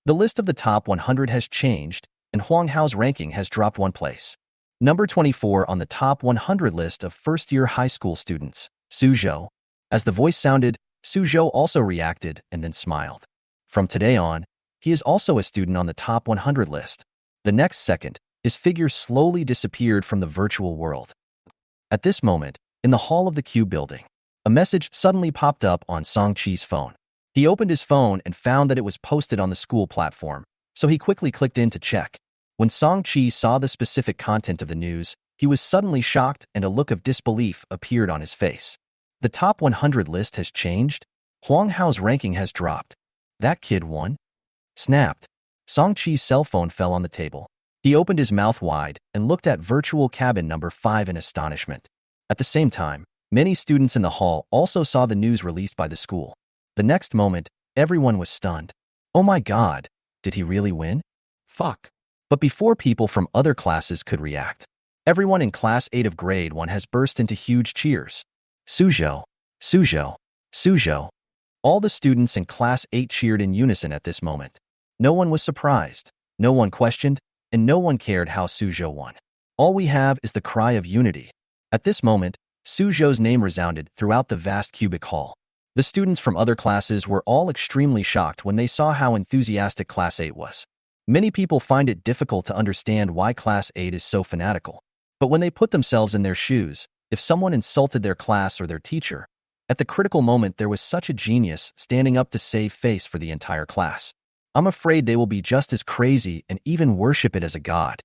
The list of the top 100 has changed, and Wang Hao's ranking has dropped 1 place. Number 24 on the top 100 list of first-year high school students, Suzhou. As the voice sounded, Suzhou also reacted and then smiled. From today on, he is also a student on the top 100 list. The next second, his figure slowly disappeared from the virtual world. At this moment, in the hall of the Q building, a message suddenly popped up on Song Chi's phone. He opened his phone and found that it was posted on the school platform, so he quickly clicked in to check. When Song Chi saw the specific content of the news, he was suddenly shocked and a look of disbelief appeared on his face. The top 100 list has changed? Wang Hao's ranking has dropped. That kid won? Snapped. Song Chi's cell phone fell on the table. He opened his mouth wide and looked at virtual cabin number 5 in astonishment. At the same time, many students in the hall also saw the news released by the school. The next moment, everyone was stunned. Oh my god, did he really win? Fuck. But before people from other classes could react, everyone in Class 8 of Grade 1 has burst into huge cheers. Suzhou, Suzhou, Suzhou. All the students in Class 8 cheered in unison at this moment. No one was surprised, no one questioned, and no one cared how Suzhou won. All we have is the cry of unity. At this moment, Suzhou's name resounded throughout the vast cubic hall. The students from other classes were all extremely shocked when they saw how enthusiastic Class 8 was. Many people find it difficult to understand why Class 8 is so fanatical. But when they put themselves in their shoes, if someone insulted their class or their teacher, at the critical moment there was such a genius standing up to save face for the entire class. I'm afraid they will be just as crazy and even worship it as a god.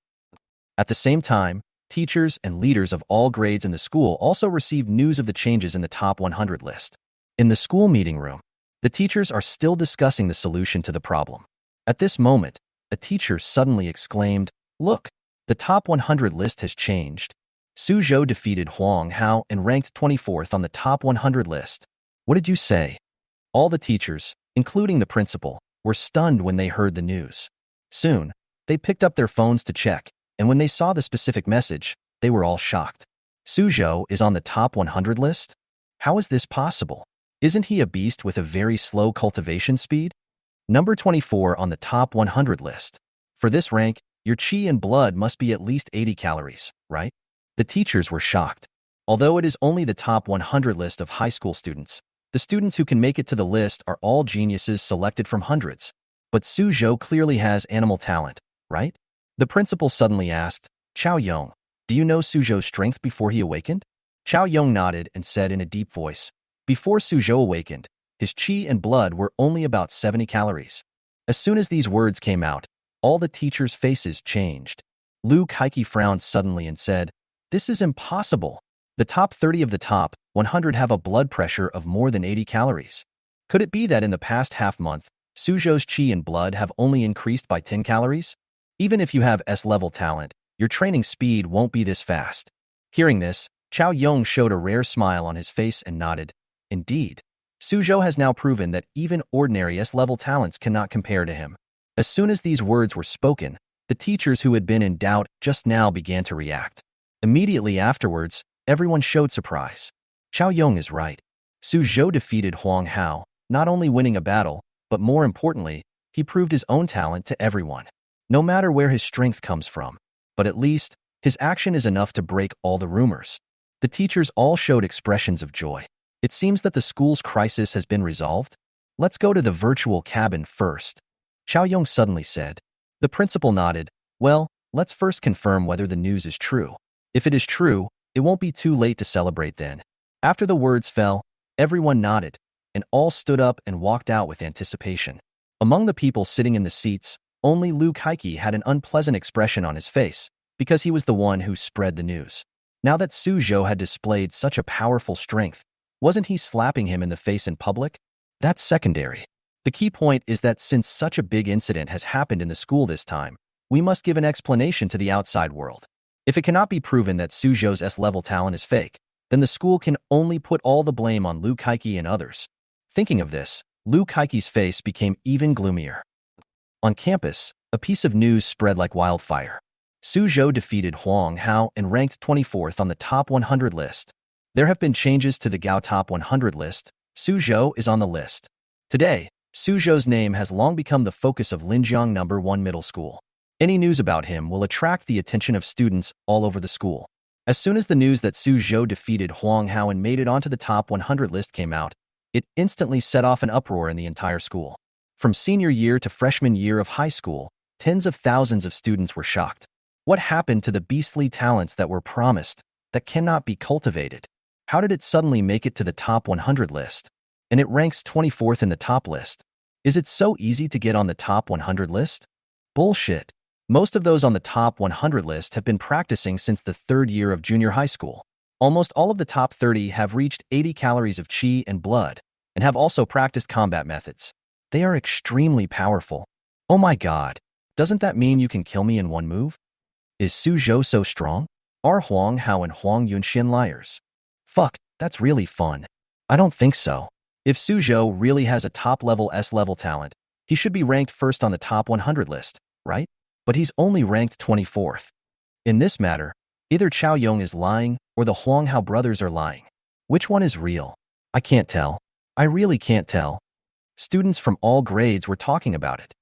At the same time, teachers and leaders of all grades in the school also received news of the changes in the top 100 list. In the school meeting room, the teachers are still discussing the solution to the problem. At this moment, a teacher suddenly exclaimed, "Look, the top 100 list has changed." Suzhou defeated Wang Hao and ranked 24th on the top 100 list. What did you say? All the teachers, including the principal, were stunned when they heard the news. Soon, they picked up their phones to check, and when they saw the specific message, they were all shocked. Suzhou is on the top 100 list? How is this possible? Isn't he a beast with a very slow cultivation speed? Number 24 on the top 100 list. For this rank, your chi and blood must be at least 80 calories, right? The teachers were shocked. Although it is only the top 100 list of high school students, the students who can make it to the list are all geniuses selected from hundreds. But Suzhou clearly has animal talent, right? The principal suddenly asked, Chao Yong, do you know Suzhou's strength before he awakened? Chao Yong nodded and said in a deep voice, before Suzhou awakened, his chi and blood were only about 70 calories. As soon as these words came out, all the teachers' faces changed. Lu Kaiki frowned suddenly and said, this is impossible. The top 30 of the top 100 have a blood pressure of more than 80 calories. Could it be that in the past half-month, Suzhou's chi and blood have only increased by 10 calories? Even if you have S-level talent, your training speed won't be this fast. Hearing this, Chao Yong showed a rare smile on his face and nodded. Indeed, Suzhou has now proven that even ordinary S-level talents cannot compare to him. As soon as these words were spoken, the teachers who had been in doubt just now began to react. Immediately afterwards, everyone showed surprise. Chao Yong is right. Suzhou defeated Wang Hao, not only winning a battle, but more importantly, he proved his own talent to everyone. No matter where his strength comes from, but at least, his action is enough to break all the rumors. The teachers all showed expressions of joy. It seems that the school's crisis has been resolved. Let's go to the virtual cabin first. Chao Yong suddenly said. The principal nodded. Well, let's first confirm whether the news is true. If it is true, it won't be too late to celebrate then. After the words fell, everyone nodded, and all stood up and walked out with anticipation. Among the people sitting in the seats, only Lu Kaiki had an unpleasant expression on his face, because he was the one who spread the news. Now that Suzhou had displayed such a powerful strength, wasn't he slapping him in the face in public? That's secondary. The key point is that since such a big incident has happened in the school this time, we must give an explanation to the outside world. If it cannot be proven that Suzhou's S-level talent is fake, then the school can only put all the blame on Lu Kaiki and others. Thinking of this, Lu Kaiki's face became even gloomier. On campus, a piece of news spread like wildfire. Suzhou defeated Wang Hao and ranked 24th on the top 100 list. There have been changes to the Gao top 100 list. Suzhou is on the list. Today, Suzhou's name has long become the focus of Linjiang No. 1 Middle School. Any news about him will attract the attention of students all over the school. As soon as the news that Suzhou defeated Wang Hao and made it onto the top 100 list came out, it instantly set off an uproar in the entire school. From senior year to freshman year of high school, tens of thousands of students were shocked. What happened to the beastly talents that were promised, that cannot be cultivated? How did it suddenly make it to the top 100 list? And it ranks 24th in the top list. Is it so easy to get on the top 100 list? Bullshit. Most of those on the top 100 list have been practicing since the third year of junior high school. Almost all of the top 30 have reached 80 calories of chi and blood, and have also practiced combat methods. They are extremely powerful. Oh my god, doesn't that mean you can kill me in one move? Is Suzhou so strong? Are Wang Hao and Huang Yunxian liars? Fuck, that's really fun. I don't think so. If Suzhou really has a top-level S-level talent, he should be ranked first on the top 100 list, right? But he's only ranked 24th. In this matter, either Chao Yong is lying or the Hong Hao brothers are lying. Which one is real? I can't tell. I really can't tell. Students from all grades were talking about it.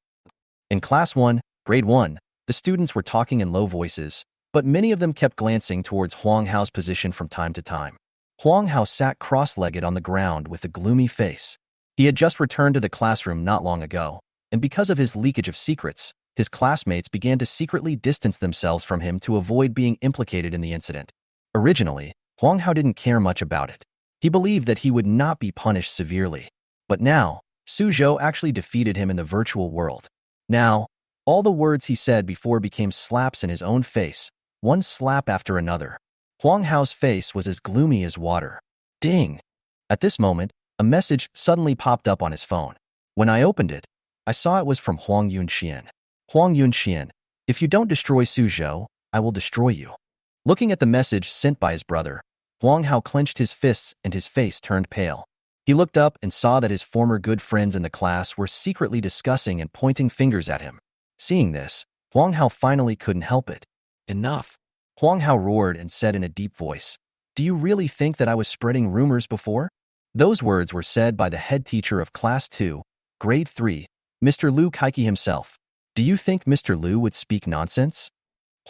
In Class 1, Grade 1, the students were talking in low voices, but many of them kept glancing towards Huang Hao's position from time to time. Huang Hao sat cross-legged on the ground with a gloomy face. He had just returned to the classroom not long ago, and because of his leakage of secrets, his classmates began to secretly distance themselves from him to avoid being implicated in the incident. Originally, Huang Hao didn't care much about it. He believed that he would not be punished severely. But now, Suzhou actually defeated him in the virtual world. Now, all the words he said before became slaps in his own face, one slap after another. Huang Hao's face was as gloomy as water. Ding! At this moment, a message suddenly popped up on his phone. When I opened it, I saw it was from Huang Yunxian. Huang Yunxian, if you don't destroy Suzhou, I will destroy you. Looking at the message sent by his brother, Wang Hao clenched his fists and his face turned pale. He looked up and saw that his former good friends in the class were secretly discussing and pointing fingers at him. Seeing this, Wang Hao finally couldn't help it. Enough! Wang Hao roared and said in a deep voice, Do you really think that I was spreading rumors before? Those words were said by the head teacher of Class 2, Grade 3, Mr. Liu Kaiki himself. Do you think Mr. Liu would speak nonsense?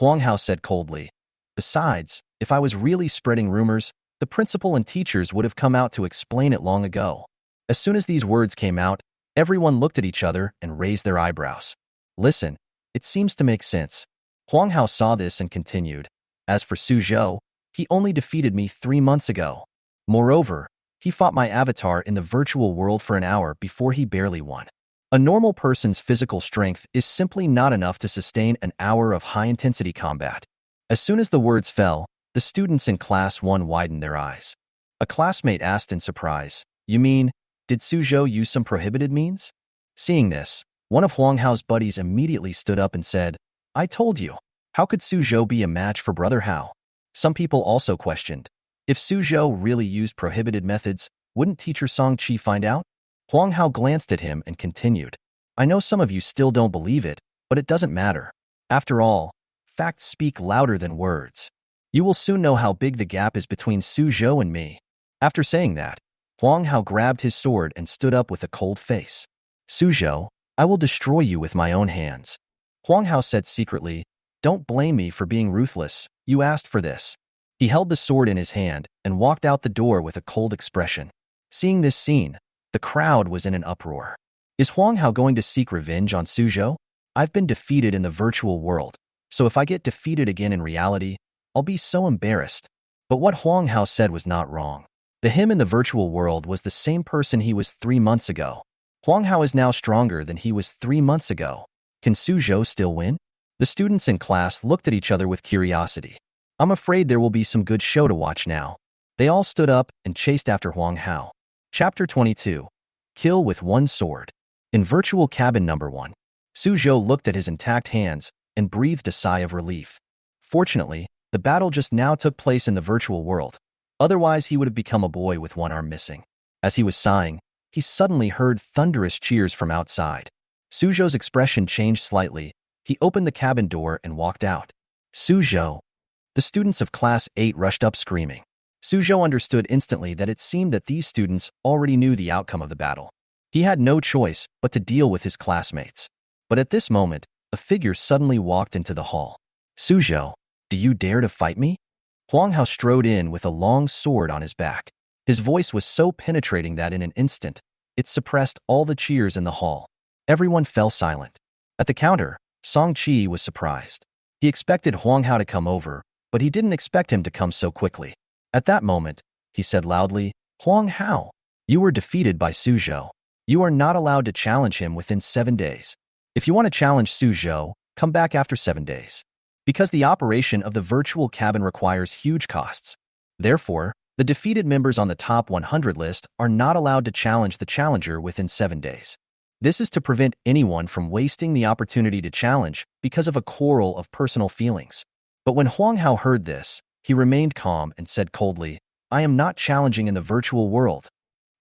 Wang Hao said coldly. Besides, if I was really spreading rumors, the principal and teachers would have come out to explain it long ago. As soon as these words came out, everyone looked at each other and raised their eyebrows. Listen, it seems to make sense. Wang Hao saw this and continued. As for Suzhou, he only defeated me 3 months ago. Moreover, he fought my avatar in the virtual world for an hour before he barely won. A normal person's physical strength is simply not enough to sustain an hour of high-intensity combat. As soon as the words fell, the students in Class 1 widened their eyes. A classmate asked in surprise, "You mean, did Suzhou use some prohibited means?" Seeing this, one of Wang Hao's buddies immediately stood up and said, "I told you. How could Suzhou be a match for Brother Hao?" Some people also questioned, if Suzhou really used prohibited methods, wouldn't teacher Song Qi find out? Wang Hao glanced at him and continued, "I know some of you still don't believe it, but it doesn't matter. After all, facts speak louder than words. You will soon know how big the gap is between Suzhou and me." After saying that, Wang Hao grabbed his sword and stood up with a cold face. "Suzhou, I will destroy you with my own hands." Wang Hao said secretly, "Don't blame me for being ruthless. You asked for this." He held the sword in his hand and walked out the door with a cold expression. Seeing this scene, the crowd was in an uproar. Is Wang Hao going to seek revenge on Suzhou? I've been defeated in the virtual world, so if I get defeated again in reality, I'll be so embarrassed. But what Wang Hao said was not wrong. The him in the virtual world was the same person he was 3 months ago. Wang Hao is now stronger than he was 3 months ago. Can Suzhou still win? The students in class looked at each other with curiosity. I'm afraid there will be some good show to watch now. They all stood up and chased after Wang Hao. Chapter 22. Kill with One Sword. In Virtual Cabin Number 1, Suzhou looked at his intact hands and breathed a sigh of relief. Fortunately, the battle just now took place in the virtual world. Otherwise, he would have become a boy with one arm missing. As he was sighing, he suddenly heard thunderous cheers from outside. Suzhou's expression changed slightly. He opened the cabin door and walked out. Suzhou. The students of Class 8 rushed up screaming. Suzhou understood instantly that it seemed that these students already knew the outcome of the battle. He had no choice but to deal with his classmates. But at this moment, a figure suddenly walked into the hall. Suzhou, do you dare to fight me? Wang Hao strode in with a long sword on his back. His voice was so penetrating that in an instant, it suppressed all the cheers in the hall. Everyone fell silent. At the counter, Song Qi was surprised. He expected Wang Hao to come over, but he didn't expect him to come so quickly. At that moment, he said loudly, "Wang Hao, you were defeated by Suzhou. You are not allowed to challenge him within 7 days. If you want to challenge Suzhou, come back after 7 days. Because the operation of the virtual cabin requires huge costs. Therefore, the defeated members on the top 100 list are not allowed to challenge the challenger within 7 days. This is to prevent anyone from wasting the opportunity to challenge because of a quarrel of personal feelings." But when Wang Hao heard this, he remained calm and said coldly, "I am not challenging in the virtual world."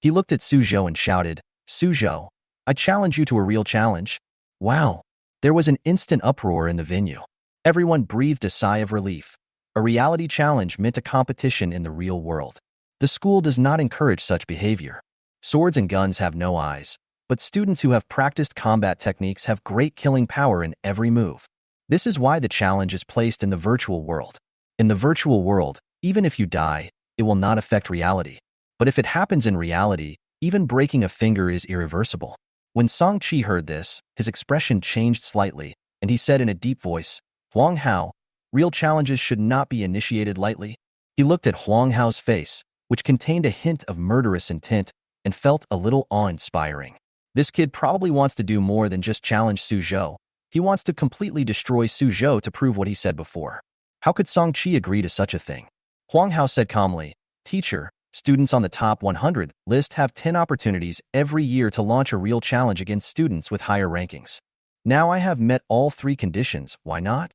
He looked at Suzhou and shouted, "Suzhou, I challenge you to a real challenge." Wow! There was an instant uproar in the venue. Everyone breathed a sigh of relief. A reality challenge meant a competition in the real world. The school does not encourage such behavior. Swords and guns have no eyes, but students who have practiced combat techniques have great killing power in every move. This is why the challenge is placed in the virtual world. In the virtual world, even if you die, it will not affect reality. But if it happens in reality, even breaking a finger is irreversible. When Song Qi heard this, his expression changed slightly, and he said in a deep voice, "Wang Hao, real challenges should not be initiated lightly." He looked at Wang Hao's face, which contained a hint of murderous intent, and felt a little awe-inspiring. This kid probably wants to do more than just challenge Suzhou. He wants to completely destroy Suzhou to prove what he said before. How could Song Qi agree to such a thing? Wang Hao said calmly, "Teacher, students on the top 100 list have 10 opportunities every year to launch a real challenge against students with higher rankings. Now I have met all 3 conditions, why not?"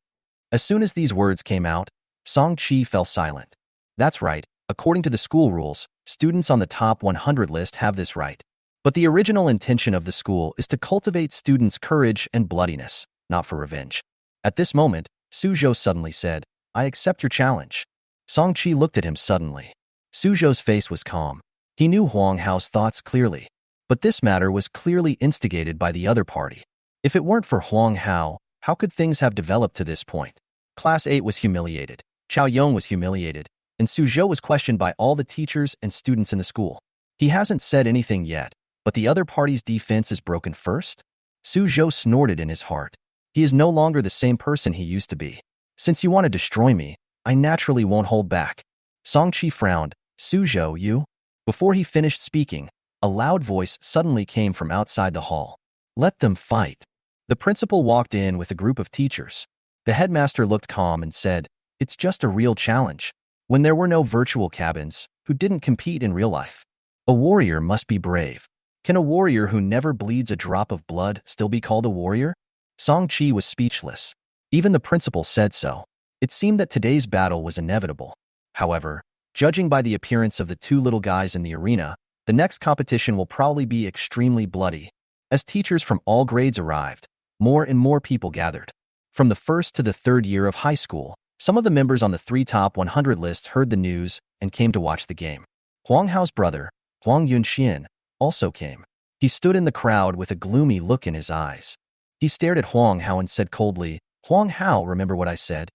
As soon as these words came out, Song Qi fell silent. That's right, according to the school rules, students on the top 100 list have this right. But the original intention of the school is to cultivate students' courage and bloodiness, not for revenge. At this moment, Suzhou suddenly said, "I accept your challenge." Song-chi looked at him suddenly. Suzhou's face was calm. He knew Wang Hao's thoughts clearly, but this matter was clearly instigated by the other party. If it weren't for Wang Hao, how could things have developed to this point? Class 8 was humiliated, Chao Yong was humiliated, and Suzhou was questioned by all the teachers and students in the school. He hasn't said anything yet, but the other party's defense is broken first? Suzhou snorted in his heart. He is no longer the same person he used to be. Since you want to destroy me, I naturally won't hold back. Song-chi frowned. Suzhou, you? Before he finished speaking, a loud voice suddenly came from outside the hall. Let them fight. The principal walked in with a group of teachers. The headmaster looked calm and said, it's just a real challenge. When there were no virtual cabins, who didn't compete in real life? A warrior must be brave. Can a warrior who never bleeds a drop of blood still be called a warrior? Song-chi was speechless. Even the principal said so. It seemed that today's battle was inevitable. However, judging by the appearance of the two little guys in the arena, the next competition will probably be extremely bloody. As teachers from all grades arrived, more and more people gathered. From the first to the third year of high school, some of the members on the 3 top 100 lists heard the news and came to watch the game. Wang Hao's brother, Huang Yunxian, also came. He stood in the crowd with a gloomy look in his eyes. He stared at Wang Hao and said coldly, Wang Hao, remember what I said?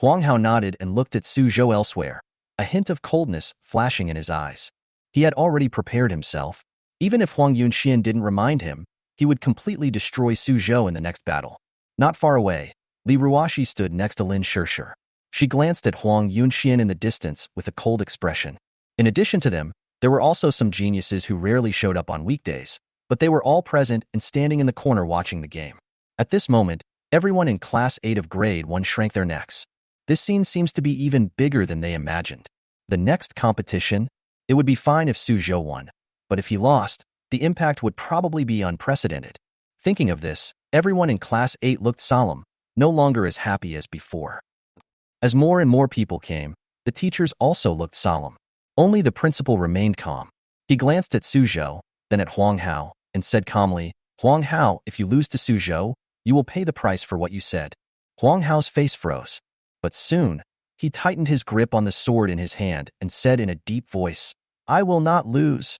Wang Hao nodded and looked at Suzhou elsewhere, a hint of coldness flashing in his eyes. He had already prepared himself. Even if Huang Yunxian didn't remind him, he would completely destroy Suzhou in the next battle. Not far away, Liruo stood next to Lin Shishir. She glanced at Huang Yunxian in the distance with a cold expression. In addition to them, there were also some geniuses who rarely showed up on weekdays, but they were all present and standing in the corner watching the game. At this moment, everyone in Class 8 of Grade 1 shrank their necks. This scene seems to be even bigger than they imagined. The next competition? It would be fine if Suzhou won, but if he lost, the impact would probably be unprecedented. Thinking of this, everyone in Class 8 looked solemn, no longer as happy as before. As more and more people came, the teachers also looked solemn. Only the principal remained calm. He glanced at Suzhou, then at Wang Hao, and said calmly, Wang Hao, if you lose to Suzhou, you will pay the price for what you said. Wang Hao's face froze. But soon, he tightened his grip on the sword in his hand and said in a deep voice, I will not lose.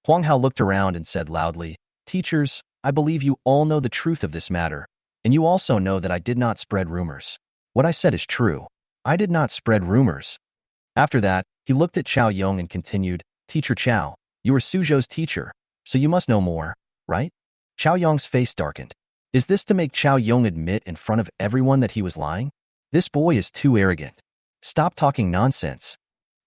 Wang Hao looked around and said loudly, Teachers, I believe you all know the truth of this matter, and you also know that I did not spread rumors. What I said is true. I did not spread rumors. After that, he looked at Chao Yong and continued, Teacher Chao, you are Suzhou's teacher, so you must know more, right? Chao Yong's face darkened. Is this to make Chao Yong admit in front of everyone that he was lying? This boy is too arrogant. Stop talking nonsense.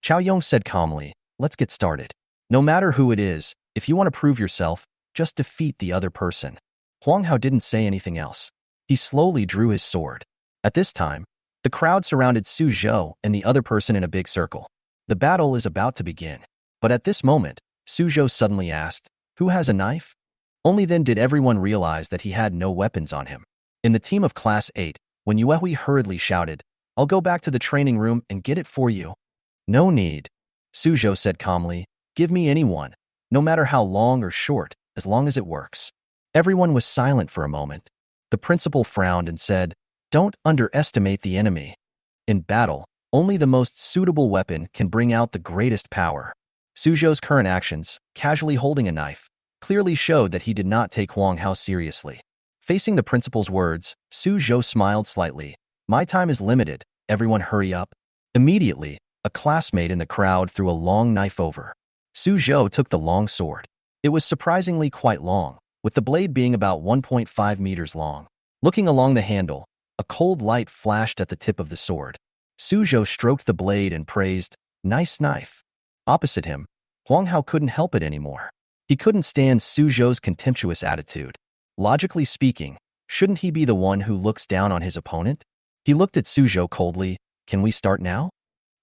Chao Yong said calmly, let's get started. No matter who it is, if you want to prove yourself, just defeat the other person. Wang Hao didn't say anything else. He slowly drew his sword. At this time, the crowd surrounded Suzhou and the other person in a big circle. The battle is about to begin. But at this moment, Suzhou suddenly asked, who has a knife? Only then did everyone realize that he had no weapons on him. In the team of Class 8, when Yuehui hurriedly shouted, I'll go back to the training room and get it for you. No need. Suzhou said calmly, give me anyone, no matter how long or short, as long as it works. Everyone was silent for a moment. The principal frowned and said, don't underestimate the enemy. In battle, only the most suitable weapon can bring out the greatest power. Suzhou's current actions, casually holding a knife, clearly showed that he did not take Wang Hao seriously. Facing the principal's words, Suzhou smiled slightly. My time is limited, everyone hurry up. Immediately, a classmate in the crowd threw a long knife over. Suzhou took the long sword. It was surprisingly quite long, with the blade being about 1.5 meters long. Looking along the handle, a cold light flashed at the tip of the sword. Suzhou stroked the blade and praised, nice knife. Opposite him, Wang Hao couldn't help it anymore. He couldn't stand Suzhou's contemptuous attitude. Logically speaking, shouldn't he be the one who looks down on his opponent? He looked at Suzhou coldly, can we start now?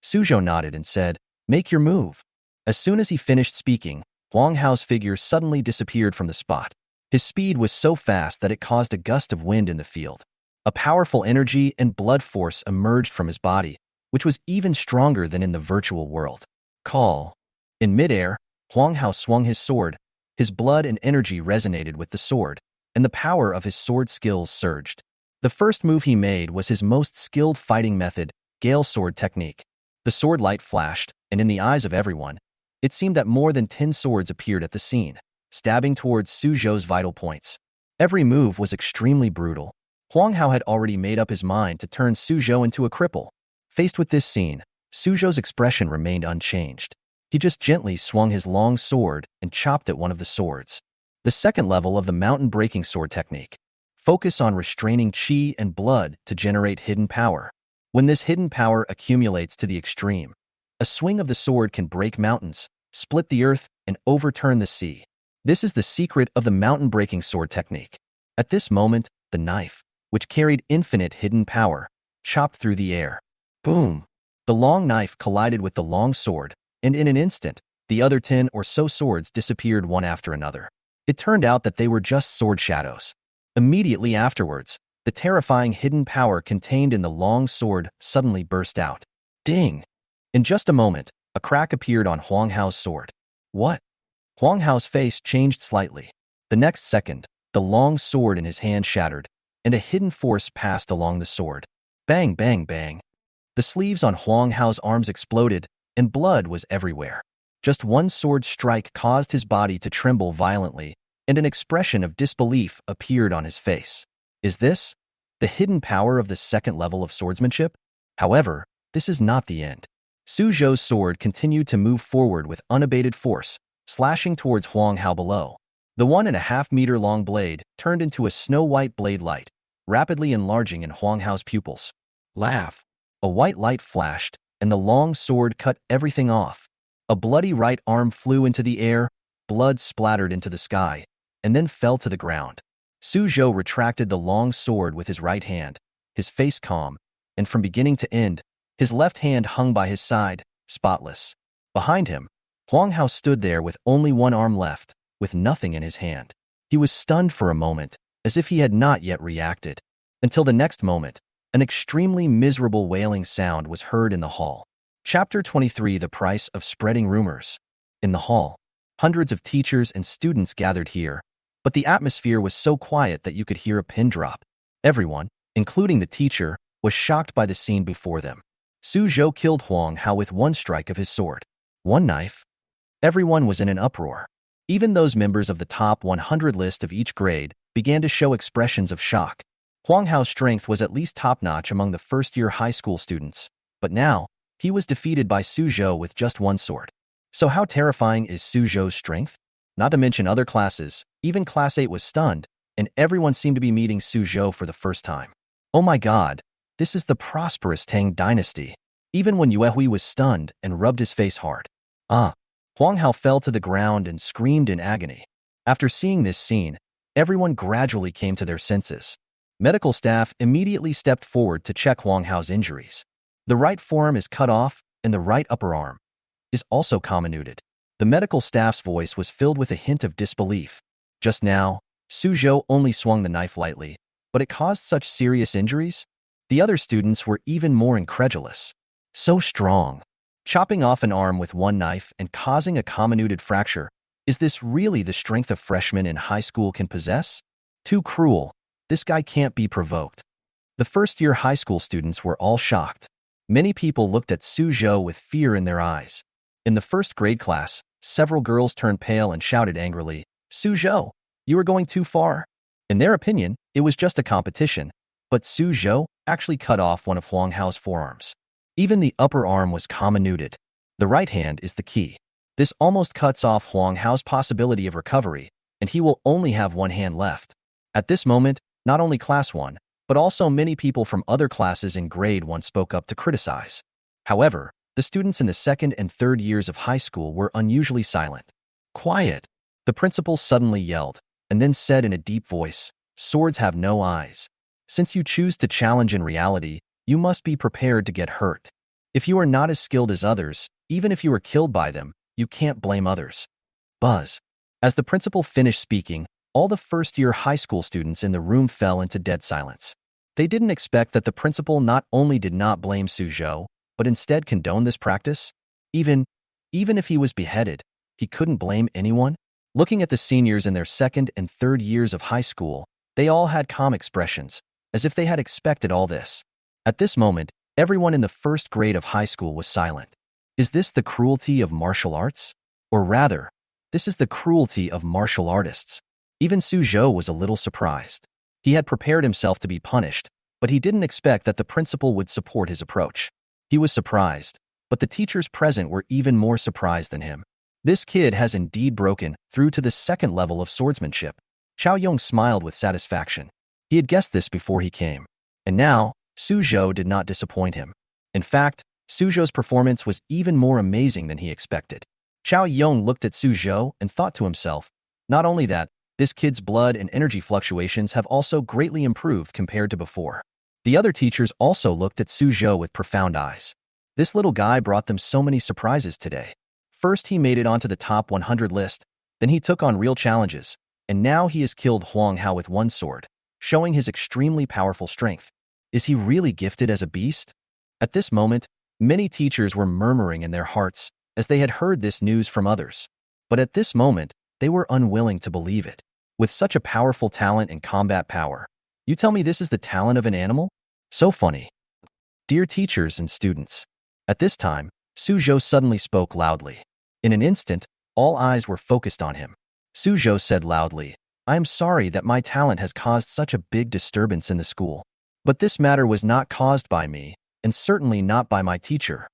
Suzhou nodded and said, make your move. As soon as he finished speaking, Wang Hao's figure suddenly disappeared from the spot. His speed was so fast that it caused a gust of wind in the field. A powerful energy and blood force emerged from his body, which was even stronger than in the virtual world. Call. In midair, Wang Hao swung his sword. His blood and energy resonated with the sword, and the power of his sword skills surged. The first move he made was his most skilled fighting method, Gale Sword technique. The sword light flashed, and in the eyes of everyone, it seemed that more than 10 swords appeared at the scene, stabbing towards Suzhou's vital points. Every move was extremely brutal. Wang Hao had already made up his mind to turn Suzhou into a cripple. Faced with this scene, Suzhou's expression remained unchanged. He just gently swung his long sword and chopped at one of the swords. The second level of the mountain-breaking sword technique. Focus on restraining qi and blood to generate hidden power. When this hidden power accumulates to the extreme, a swing of the sword can break mountains, split the earth, and overturn the sea. This is the secret of the mountain-breaking sword technique. At this moment, the knife, which carried infinite hidden power, chopped through the air. Boom! The long knife collided with the long sword, and in an instant, the other 10 or so swords disappeared one after another. It turned out that they were just sword shadows. Immediately afterwards, the terrifying hidden power contained in the long sword suddenly burst out. Ding! In just a moment, a crack appeared on Wang Hao's sword. What? Wang Hao's face changed slightly. The next second, the long sword in his hand shattered, and a hidden force passed along the sword. Bang, bang, bang. The sleeves on Wang Hao's arms exploded, and blood was everywhere. Just one sword strike caused his body to tremble violently, and an expression of disbelief appeared on his face. Is this the hidden power of the second level of swordsmanship? However, this is not the end. Suzhou's sword continued to move forward with unabated force, slashing towards Wang Hao below. The 1.5-meter long blade turned into a snow-white blade light, rapidly enlarging in Wang Hao's pupils. Laugh! A white light flashed, and the long sword cut everything off. A bloody right arm flew into the air, blood splattered into the sky, and then fell to the ground. Suzhou retracted the long sword with his right hand, his face calm, and from beginning to end, his left hand hung by his side, spotless. Behind him, Wang Hao stood there with only one arm left, with nothing in his hand. He was stunned for a moment, as if he had not yet reacted. Until the next moment, an extremely miserable wailing sound was heard in the hall. Chapter 23: The Price of Spreading Rumors. In the hall, hundreds of teachers and students gathered here, but the atmosphere was so quiet that you could hear a pin drop. Everyone, including the teacher, was shocked by the scene before them. Suzhou killed Wang Hao with one strike of his sword. One knife? Everyone was in an uproar. Even those members of the top 100 list of each grade began to show expressions of shock. Wang Hao's strength was at least top-notch among the first-year high school students, but now, he was defeated by Suzhou with just one sword. So how terrifying is Suzhou's strength? Not to mention other classes, even Class 8 was stunned, and everyone seemed to be meeting Suzhou for the first time. Oh my god, this is the prosperous Tang dynasty. Even when Yuehui was stunned and rubbed his face hard. Wang Hao fell to the ground and screamed in agony. After seeing this scene, everyone gradually came to their senses. Medical staff immediately stepped forward to check Wang Hao's injuries. The right forearm is cut off, and the right upper arm is also comminuted. The medical staff's voice was filled with a hint of disbelief. Just now, Suzhou only swung the knife lightly, but it caused such serious injuries? The other students were even more incredulous. So strong. Chopping off an arm with one knife and causing a comminuted fracture, is this really the strength a freshman in high school can possess? Too cruel. This guy can't be provoked. The first-year high school students were all shocked. Many people looked at Suzhou with fear in their eyes. In the first grade class, several girls turned pale and shouted angrily, "Suzhou, you are going too far." In their opinion, it was just a competition, but Suzhou actually cut off one of Wang Hao's forearms. Even the upper arm was comminuted. The right hand is the key. This almost cuts off Wang Hao's possibility of recovery, and he will only have one hand left. At this moment, not only Class 1, but also many people from other classes in Grade 1 spoke up to criticize. However, the students in the second and third years of high school were unusually silent. Quiet! The principal suddenly yelled, and then said in a deep voice, "Swords have no eyes. Since you choose to challenge in reality, you must be prepared to get hurt. If you are not as skilled as others, even if you are killed by them, you can't blame others." Buzz. As the principal finished speaking, all the first-year high school students in the room fell into dead silence. They didn't expect that the principal not only did not blame Suzhou, but instead condoned this practice. Even if he was beheaded, he couldn't blame anyone. Looking at the seniors in their second and third years of high school, they all had calm expressions, as if they had expected all this. At this moment, Everyone in the first grade of high school was silent. Is this the cruelty of martial arts? Or rather, this is the cruelty of martial artists. Even Suzhou was a little surprised. He had prepared himself to be punished, but he didn't expect that the principal would support his approach. He was surprised, but the teachers present were even more surprised than him. This kid has indeed broken through to the second level of swordsmanship. Qiao Yong smiled with satisfaction. He had guessed this before he came. And now, Suzhou did not disappoint him. In fact, Suzhou's performance was even more amazing than he expected. Qiao Yong looked at Suzhou and thought to himself, not only that, this kid's blood and energy fluctuations have also greatly improved compared to before. The other teachers also looked at Suzhou with profound eyes. This little guy brought them so many surprises today. First, he made it onto the top 100 list, then he took on real challenges, and now he has killed Wang Hao with one sword, showing his extremely powerful strength. Is he really gifted as a beast? At this moment, many teachers were murmuring in their hearts as they had heard this news from others. But at this moment, they were unwilling to believe it. With such a powerful talent and combat power, you tell me this is the talent of an animal? So funny. Dear teachers and students. At this time, Suzhou suddenly spoke loudly. In an instant, all eyes were focused on him. Suzhou said loudly, I am sorry that my talent has caused such a big disturbance in the school. But this matter was not caused by me, and certainly not by my teacher.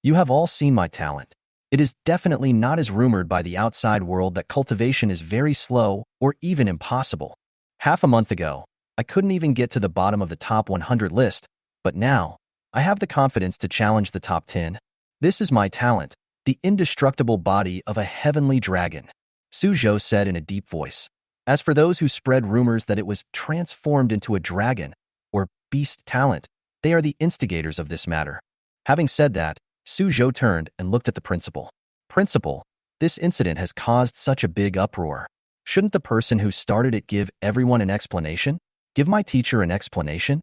You have all seen my talent. It is definitely not as rumored by the outside world that cultivation is very slow or even impossible. Half a month ago, I couldn't even get to the bottom of the top 100 list, but now, I have the confidence to challenge the top 10. This is my talent, the indestructible body of a heavenly dragon, Suzhou said in a deep voice. As for those who spread rumors that it was transformed into a dragon or beast talent, they are the instigators of this matter. Having said that, Suzhou turned and looked at the principal. Principal, this incident has caused such a big uproar. Shouldn't the person who started it give everyone an explanation? Give my teacher an explanation?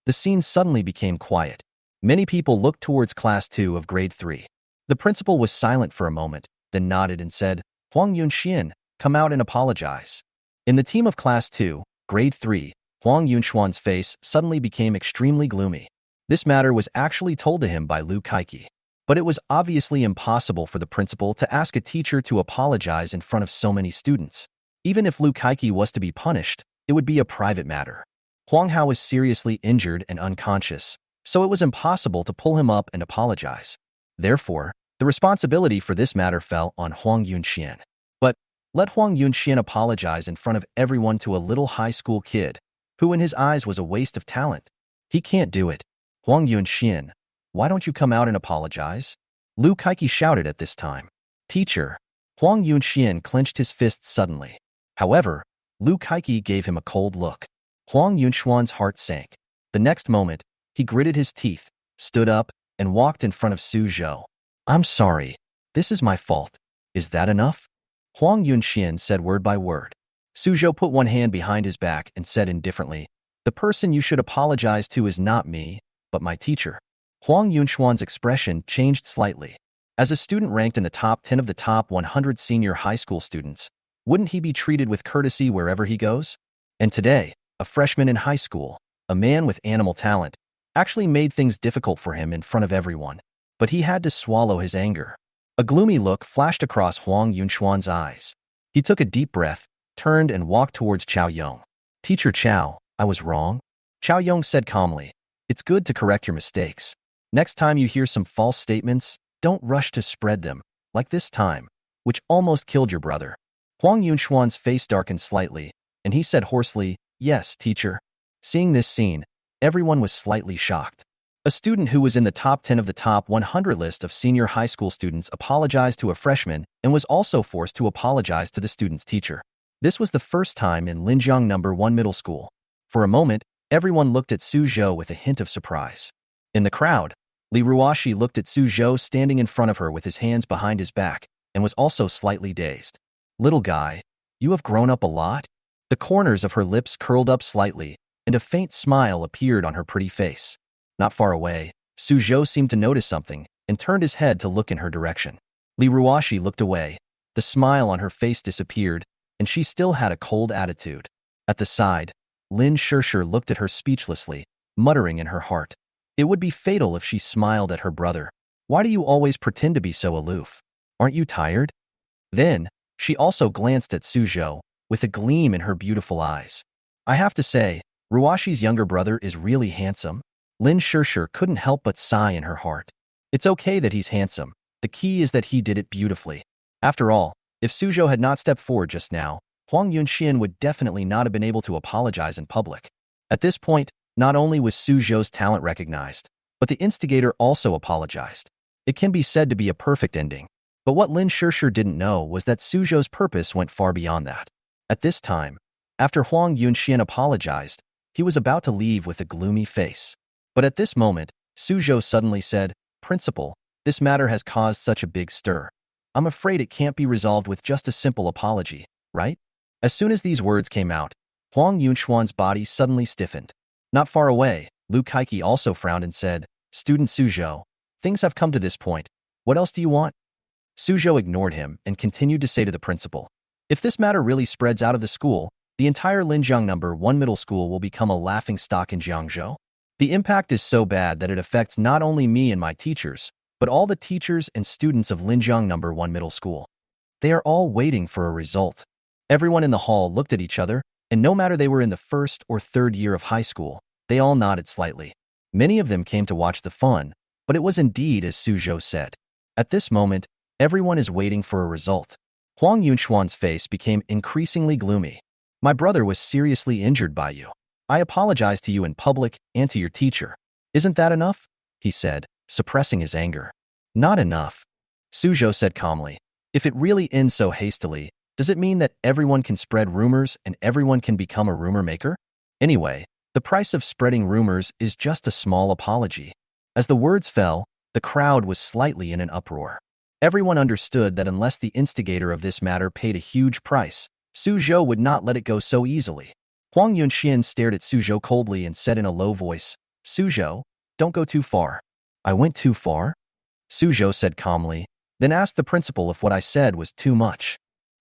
The scene suddenly became quiet. Many people looked towards Class 2 of Grade 3. The principal was silent for a moment, then nodded and said, Huang Yunxian, come out and apologize. In the team of Class 2, Grade 3, Huang Yunshuan's face suddenly became extremely gloomy. This matter was actually told to him by Lu Kaiki. But it was obviously impossible for the principal to ask a teacher to apologize in front of so many students. Even if Lu Kaiki was to be punished, it would be a private matter. Wang Hao was seriously injured and unconscious, so it was impossible to pull him up and apologize. Therefore, the responsibility for this matter fell on Huang Yunxian. But let Huang Yunxian apologize in front of everyone to a little high school kid, who in his eyes was a waste of talent. He can't do it. Huang Yunxian, why don't you come out and apologize? Lu Kaiki shouted at this time. Teacher. Huang Yunxian clenched his fists suddenly. However, Lu Kaiki gave him a cold look. Huang Yunshuan's heart sank. The next moment, he gritted his teeth, stood up, and walked in front of Suzhou. I'm sorry. This is my fault. Is that enough? Huang Yunxian said word by word. Suzhou put one hand behind his back and said indifferently, the person you should apologize to is not me, but my teacher. Huang Yunshuan's expression changed slightly. As a student ranked in the top 10 of the top 100 senior high school students, wouldn't he be treated with courtesy wherever he goes? And today, a freshman in high school, a man with animal talent, actually made things difficult for him in front of everyone. But he had to swallow his anger. A gloomy look flashed across Huang Yunshuan's eyes. He took a deep breath, turned and walked towards Qiao Yong. Teacher Qiao, I was wrong. Qiao Yong said calmly, it's good to correct your mistakes. Next time you hear some false statements, don't rush to spread them, like this time, which almost killed your brother. Huang Yunshuan's face darkened slightly, and he said hoarsely, yes, teacher. Seeing this scene, everyone was slightly shocked. A student who was in the top 10 of the top 100 list of senior high school students apologized to a freshman and was also forced to apologize to the student's teacher. This was the first time in Linjiang No. 1 Middle School. For a moment, everyone looked at Suzhou with a hint of surprise. In the crowd, Liruo looked at Suzhou standing in front of her with his hands behind his back and was also slightly dazed. Little guy, you have grown up a lot? The corners of her lips curled up slightly, and a faint smile appeared on her pretty face. Not far away, Suzhou seemed to notice something and turned his head to look in her direction. Liruo looked away. The smile on her face disappeared, and she still had a cold attitude. At the side, Lin Shishir looked at her speechlessly, muttering in her heart. It would be fatal if she smiled at her brother. Why do you always pretend to be so aloof? Aren't you tired? Then, she also glanced at Suzhou, with a gleam in her beautiful eyes. I have to say, Ruashi's younger brother is really handsome. Lin Shirshir couldn't help but sigh in her heart. It's okay that he's handsome. The key is that he did it beautifully. After all, if Suzhou had not stepped forward just now, Huang Yunxian would definitely not have been able to apologize in public. At this point, not only was Suzhou's talent recognized, but the instigator also apologized. It can be said to be a perfect ending. But what Lin Shirshir didn't know was that Suzhou's purpose went far beyond that. At this time, after Huang Yunxian apologized, he was about to leave with a gloomy face. But at this moment, Suzhou suddenly said, "Principal, this matter has caused such a big stir. I'm afraid it can't be resolved with just a simple apology, right?" As soon as these words came out, Huang Yunxuan's body suddenly stiffened. Not far away, Lu Kaiki also frowned and said, "Student Suzhou, things have come to this point. What else do you want?" Suzhou ignored him and continued to say to the principal, "If this matter really spreads out of the school, the entire Linjiang No. 1 middle school will become a laughingstock in Jiangzhou. The impact is so bad that it affects not only me and my teachers, but all the teachers and students of Linjiang No. 1 middle school. They are all waiting for a result." Everyone in the hall looked at each other, and no matter they were in the first or third year of high school, they all nodded slightly. Many of them came to watch the fun, but it was indeed as Suzhou said. At this moment, everyone is waiting for a result. Huang Yunxuan's face became increasingly gloomy. "My brother was seriously injured by you. I apologize to you in public and to your teacher. Isn't that enough?" he said, suppressing his anger. "Not enough," Suzhou said calmly. "If it really ends so hastily, does it mean that everyone can spread rumors and everyone can become a rumor maker? Anyway, the price of spreading rumors is just a small apology." As the words fell, the crowd was slightly in an uproar. Everyone understood that unless the instigator of this matter paid a huge price, Suzhou would not let it go so easily. Huang Yunxian stared at Suzhou coldly and said in a low voice, "Suzhou, don't go too far." "I went too far?" Suzhou said calmly, then asked the principal if what I said was too much.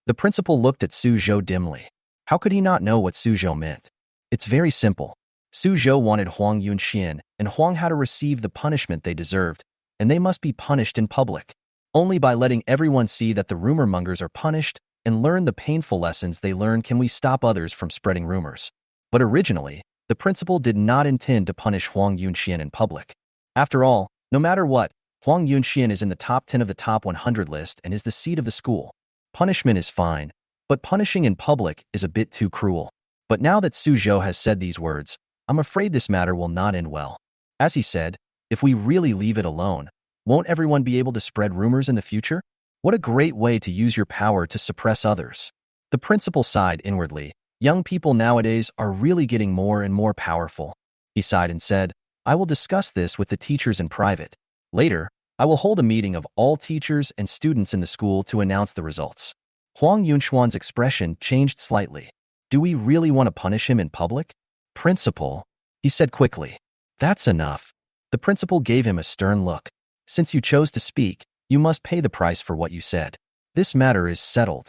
The principal looked at Suzhou dimly. How could he not know what Suzhou meant? It's very simple. Suzhou wanted Huang Yunxian and Huang Hao to receive the punishment they deserved, and they must be punished in public. Only by letting everyone see that the rumor mongers are punished and learn the painful lessons they learn can we stop others from spreading rumors. But originally, the principal did not intend to punish Huang Yunxian in public. After all, no matter what, Huang Yunxian is in the top 10 of the top 100 list and is the seat of the school. Punishment is fine, but punishing in public is a bit too cruel. But now that Suzhou has said these words, I'm afraid this matter will not end well. As he said, if we really leave it alone, won't everyone be able to spread rumors in the future? What a great way to use your power to suppress others. The principal sighed inwardly. Young people nowadays are really getting more and more powerful. He sighed and said, I will discuss this with the teachers in private. Later, I will hold a meeting of all teachers and students in the school to announce the results. Huang Yunxuan's expression changed slightly. Do we really want to punish him in public? Principal, he said quickly. That's enough. The principal gave him a stern look. Since you chose to speak, you must pay the price for what you said. This matter is settled.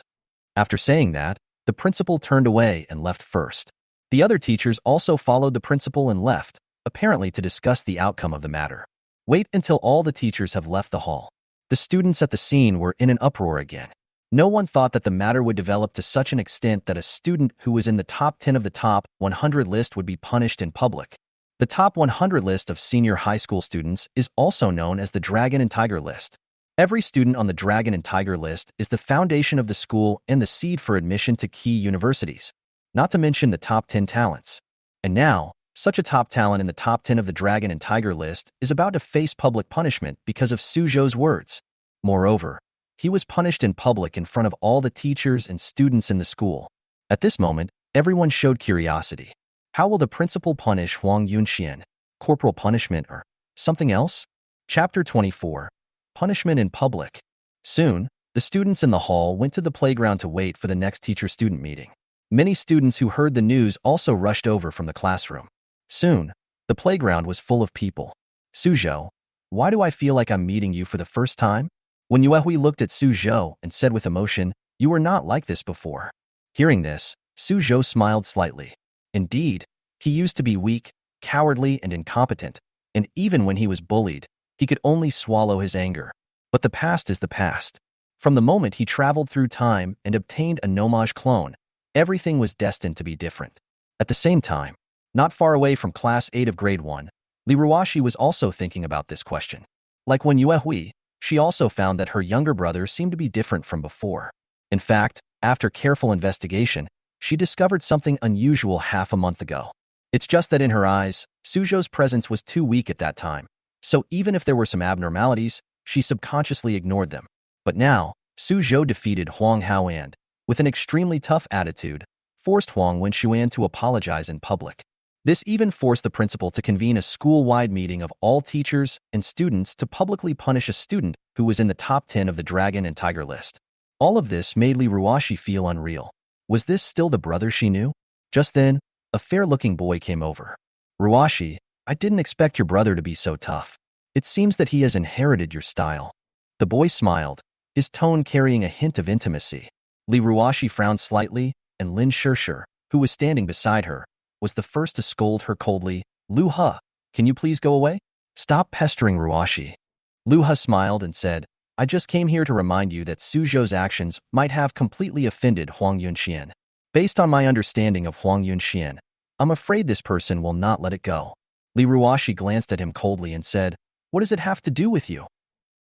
After saying that, the principal turned away and left first. The other teachers also followed the principal and left, apparently to discuss the outcome of the matter. Wait until all the teachers have left the hall. The students at the scene were in an uproar again. No one thought that the matter would develop to such an extent that a student who was in the top 10 of the top 100 list would be punished in public. The top 100 list of senior high school students is also known as the Dragon and Tiger list. Every student on the Dragon and Tiger list is the foundation of the school and the seed for admission to key universities, not to mention the top 10 talents. And now, such a top talent in the top 10 of the Dragon and Tiger list is about to face public punishment because of Suzhou's words. Moreover, he was punished in public in front of all the teachers and students in the school. At this moment, everyone showed curiosity. How will the principal punish Huang Yunxian? Corporal punishment or something else? Chapter 24. Punishment in public. Soon, the students in the hall went to the playground to wait for the next teacher-student meeting. Many students who heard the news also rushed over from the classroom. Soon, the playground was full of people. Suzhou, why do I feel like I'm meeting you for the first time? When Yuehui looked at Suzhou and said with emotion, you were not like this before. Hearing this, Suzhou smiled slightly. Indeed, he used to be weak, cowardly, and incompetent, and even when he was bullied, he could only swallow his anger. But the past is the past. From the moment he traveled through time and obtained a nomage clone, everything was destined to be different. At the same time, not far away from Class 8 of Grade 1, Liruo was also thinking about this question. Like when Yue Hui, she also found that her younger brother seemed to be different from before. In fact, after careful investigation, she discovered something unusual half a month ago. It's just that in her eyes, Suzhou's presence was too weak at that time, so even if there were some abnormalities, she subconsciously ignored them. But now, Suzhou defeated Wang Hao and, with an extremely tough attitude, forced Huang Wenxuan to apologize in public. This even forced the principal to convene a school-wide meeting of all teachers and students to publicly punish a student who was in the top 10 of the Dragon and Tiger list. All of this made Liruo feel unreal. Was this still the brother she knew? Just then, a fair-looking boy came over. Ruashi, I didn't expect your brother to be so tough. It seems that he has inherited your style. The boy smiled, his tone carrying a hint of intimacy. Liruo frowned slightly, and Lin Shishir, who was standing beside her, was the first to scold her coldly. Lu He, can you please go away? Stop pestering Ruashi. Lu He smiled and said, I just came here to remind you that Suzhou's actions might have completely offended Huang Yunxian. Based on my understanding of Huang Yunxian, I'm afraid this person will not let it go. Liruo glanced at him coldly and said, What does it have to do with you?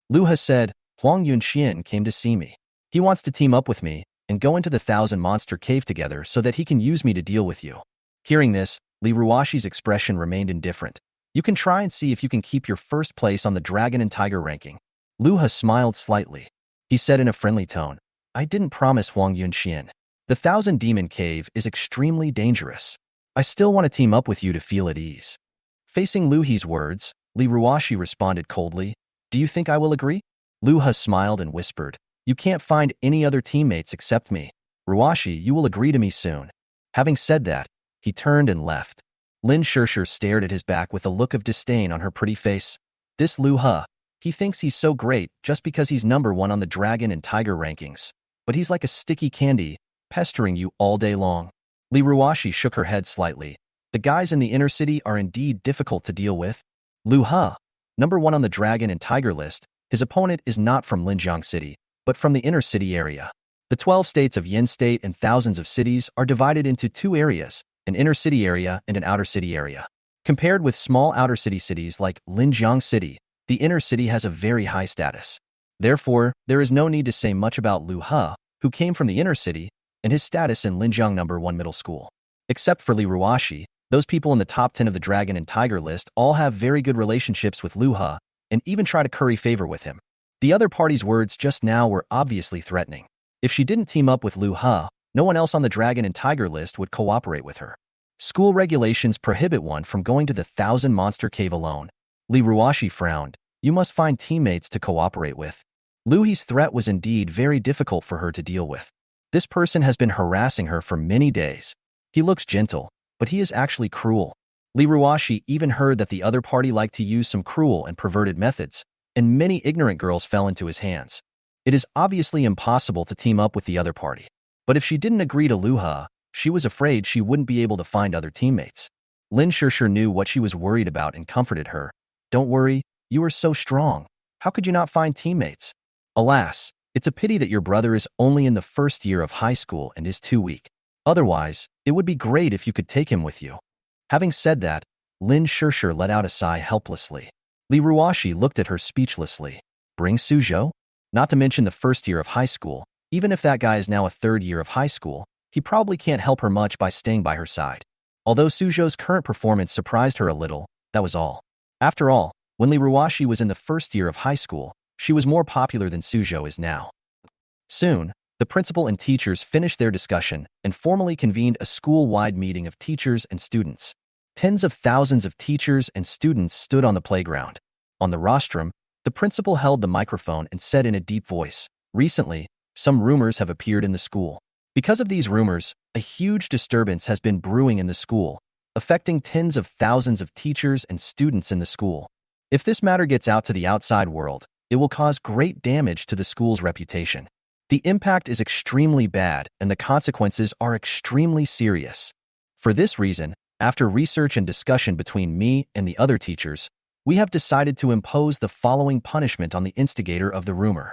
Lu He said, Huang Yunxian came to see me. He wants to team up with me and go into the Thousand Monster Cave together so that he can use me to deal with you. Hearing this, Liruo's expression remained indifferent. You can try and see if you can keep your first place on the Dragon and Tiger ranking. Lu He smiled slightly. He said in a friendly tone, I didn't promise Huang Yunxian. The Thousand Demon Cave is extremely dangerous. I still want to team up with you to feel at ease. Facing Lu He's words, Liruo responded coldly, Do you think I will agree? Lu He smiled and whispered, You can't find any other teammates except me. Ruashi, you will agree to me soon. Having said that, he turned and left. Lin Shishir stared at his back with a look of disdain on her pretty face. This Lu he thinks he's so great just because he's number 1 on the Dragon and Tiger rankings. But he's like a sticky candy, pestering you all day long. Liruo shook her head slightly. The guys in the inner city are indeed difficult to deal with. Lu He, number 1 on the Dragon and Tiger list, his opponent is not from Linjiang City, but from the inner city area. The 12 states of Yin State and thousands of cities are divided into 2 areas, an inner city area and an outer city area. Compared with small outer city cities like Linjiang City, the inner city has a very high status. Therefore, there is no need to say much about Lu He, who came from the inner city, and his status in Linjiang number 1 middle school. Except for Liruo, those people in the top 10 of the Dragon and Tiger list all have very good relationships with Lu He, and even try to curry favor with him. The other party's words just now were obviously threatening. If she didn't team up with Lu He, no one else on the Dragon and Tiger list would cooperate with her. School regulations prohibit one from going to the Thousand Monster Cave alone. Liruo frowned. You must find teammates to cooperate with. Lu He's threat was indeed very difficult for her to deal with. This person has been harassing her for many days. He looks gentle, but he is actually cruel. Liruo even heard that the other party liked to use some cruel and perverted methods, and many ignorant girls fell into his hands. It is obviously impossible to team up with the other party. But if she didn't agree to Lu He, she was afraid she wouldn't be able to find other teammates. Lin Shishir knew what she was worried about and comforted her. Don't worry, you are so strong. How could you not find teammates? Alas, it's a pity that your brother is only in the first year of high school and is too weak. Otherwise, it would be great if you could take him with you. Having said that, Lin Shishir let out a sigh helplessly. Liruo looked at her speechlessly. Bring Suzhou? Not to mention the first year of high school. Even if that guy is now a 3rd year of high school, he probably can't help her much by staying by her side. Although Suzhou's current performance surprised her a little, that was all. After all, when Liruo was in the 1st year of high school, she was more popular than Suzhou is now. Soon, the principal and teachers finished their discussion and formally convened a school-wide meeting of teachers and students. Tens of thousands of teachers and students stood on the playground. On the rostrum, the principal held the microphone and said in a deep voice, Recently, some rumors have appeared in the school. Because of these rumors, a huge disturbance has been brewing in the school, affecting tens of thousands of teachers and students in the school. If this matter gets out to the outside world, it will cause great damage to the school's reputation. The impact is extremely bad and the consequences are extremely serious. For this reason, after research and discussion between me and the other teachers, We have decided to impose the following punishment on the instigator of the rumor.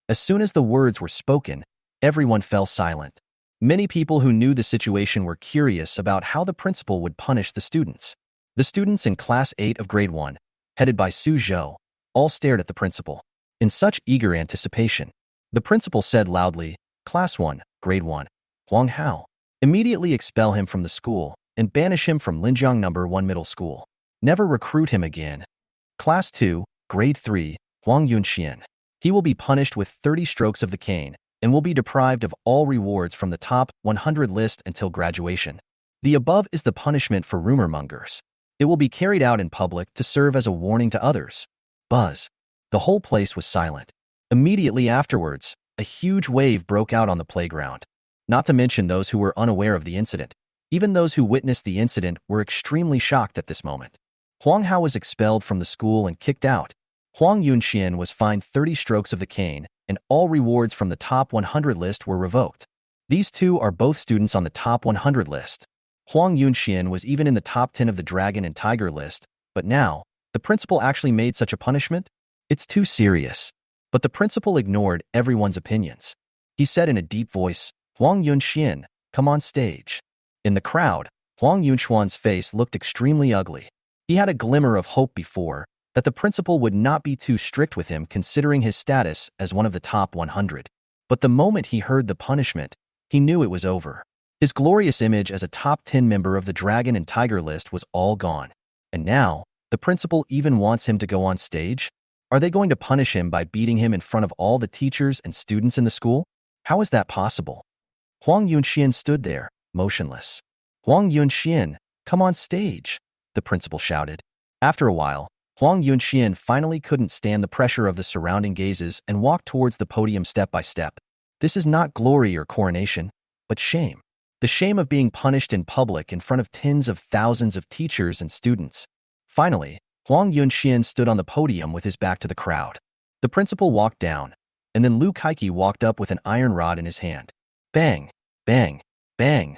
As soon as the words were spoken, everyone fell silent. Many people who knew the situation were curious about how the principal would punish the students. The students in Class 8 of Grade 1, headed by Suzhou, all stared at the principal in such eager anticipation. The principal said loudly, "Class 1, Grade 1, Wang Hao. Immediately expel him from the school and banish him from Linjiang No. 1 Middle School. Never recruit him again. Class 2, Grade 3, Huang Yunxian. He will be punished with 30 strokes of the cane and will be deprived of all rewards from the top 100 list until graduation. The above is the punishment for rumor mongers. It will be carried out in public to serve as a warning to others." Buzz. The whole place was silent. Immediately afterwards, a huge wave broke out on the playground. Not to mention those who were unaware of the incident. Even those who witnessed the incident were extremely shocked at this moment. Huang Hao was expelled from the school and kicked out. Huang Yunxian was fined 30 strokes of the cane, and all rewards from the top 100 list were revoked. These two are both students on the top 100 list. Huang Yunxian was even in the top 10 of the Dragon and Tiger list, but now, the principal actually made such a punishment? It's too serious. But the principal ignored everyone's opinions. He said in a deep voice, "Huang Yunxian, come on stage." In the crowd, Huang Yunxuan's face looked extremely ugly. He had a glimmer of hope before, that the principal would not be too strict with him considering his status as one of the top 100. But the moment he heard the punishment, he knew it was over. His glorious image as a top 10 member of the Dragon and Tiger list was all gone. And now, the principal even wants him to go on stage? Are they going to punish him by beating him in front of all the teachers and students in the school? How is that possible? Huang Yunxian stood there, motionless. "Huang Yunxian, come on stage," the principal shouted. After a while, Huang Yunxian finally couldn't stand the pressure of the surrounding gazes and walked towards the podium step by step. This is not glory or coronation, but shame. The shame of being punished in public in front of tens of thousands of teachers and students. Finally, Huang Yunxian stood on the podium with his back to the crowd. The principal walked down, and then Lu Kaiki walked up with an iron rod in his hand. Bang, bang, bang.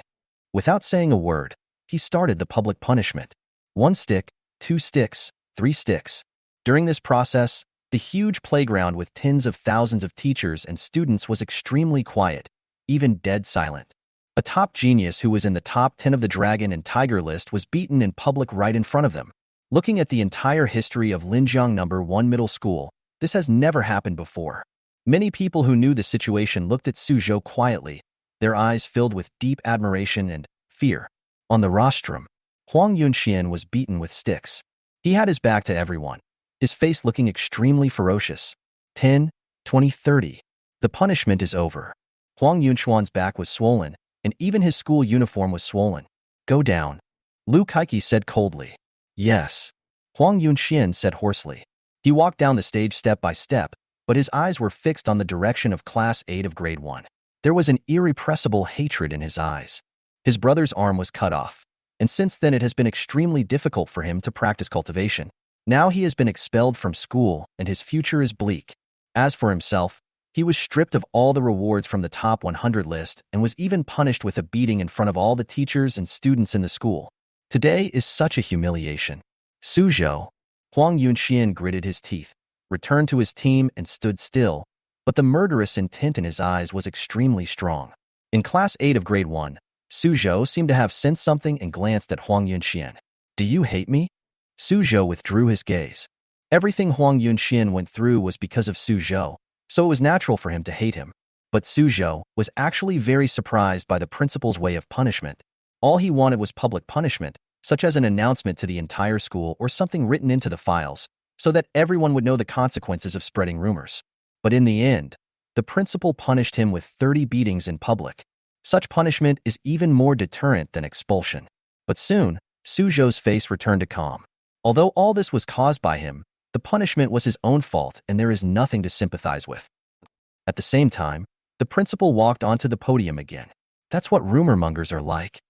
Without saying a word, he started the public punishment. 1 stick, 2 sticks, 3 sticks. During this process, the huge playground with tens of thousands of teachers and students was extremely quiet, even dead silent. A top genius who was in the top 10 of the Dragon and Tiger list was beaten in public right in front of them. Looking at the entire history of Linjiang No. 1 Middle School, this has never happened before. Many people who knew the situation looked at Suzhou quietly, their eyes filled with deep admiration and fear. On the rostrum, Huang Yunxian was beaten with sticks. He had his back to everyone, his face looking extremely ferocious. 10, 20, 30. The punishment is over. Huang Yunxuan's back was swollen, and even his school uniform was swollen. "Go down," Lu Kaiki said coldly. "Yes," Huang Yunxian said hoarsely. He walked down the stage step by step, but his eyes were fixed on the direction of Class 8 of Grade 1. There was an irrepressible hatred in his eyes. His brother's arm was cut off, and since then it has been extremely difficult for him to practice cultivation. Now he has been expelled from school, and his future is bleak. As for himself, he was stripped of all the rewards from the top 100 list and was even punished with a beating in front of all the teachers and students in the school. Today is such a humiliation. Suzhou, Huang Yunxian gritted his teeth, returned to his team and stood still, but the murderous intent in his eyes was extremely strong. In Class 8 of Grade 1, Suzhou seemed to have sensed something and glanced at Huang Yunxian. "Do you hate me?" Suzhou withdrew his gaze. Everything Huang Yunxian went through was because of Suzhou, so it was natural for him to hate him. But Suzhou was actually very surprised by the principal's way of punishment. All he wanted was public punishment, such as an announcement to the entire school or something written into the files, so that everyone would know the consequences of spreading rumors. But in the end, the principal punished him with 30 beatings in public. Such punishment is even more deterrent than expulsion. But soon, Suzhou's face returned to calm. Although all this was caused by him, the punishment was his own fault and there is nothing to sympathize with. At the same time, the principal walked onto the podium again. "That's what rumor mongers are like,"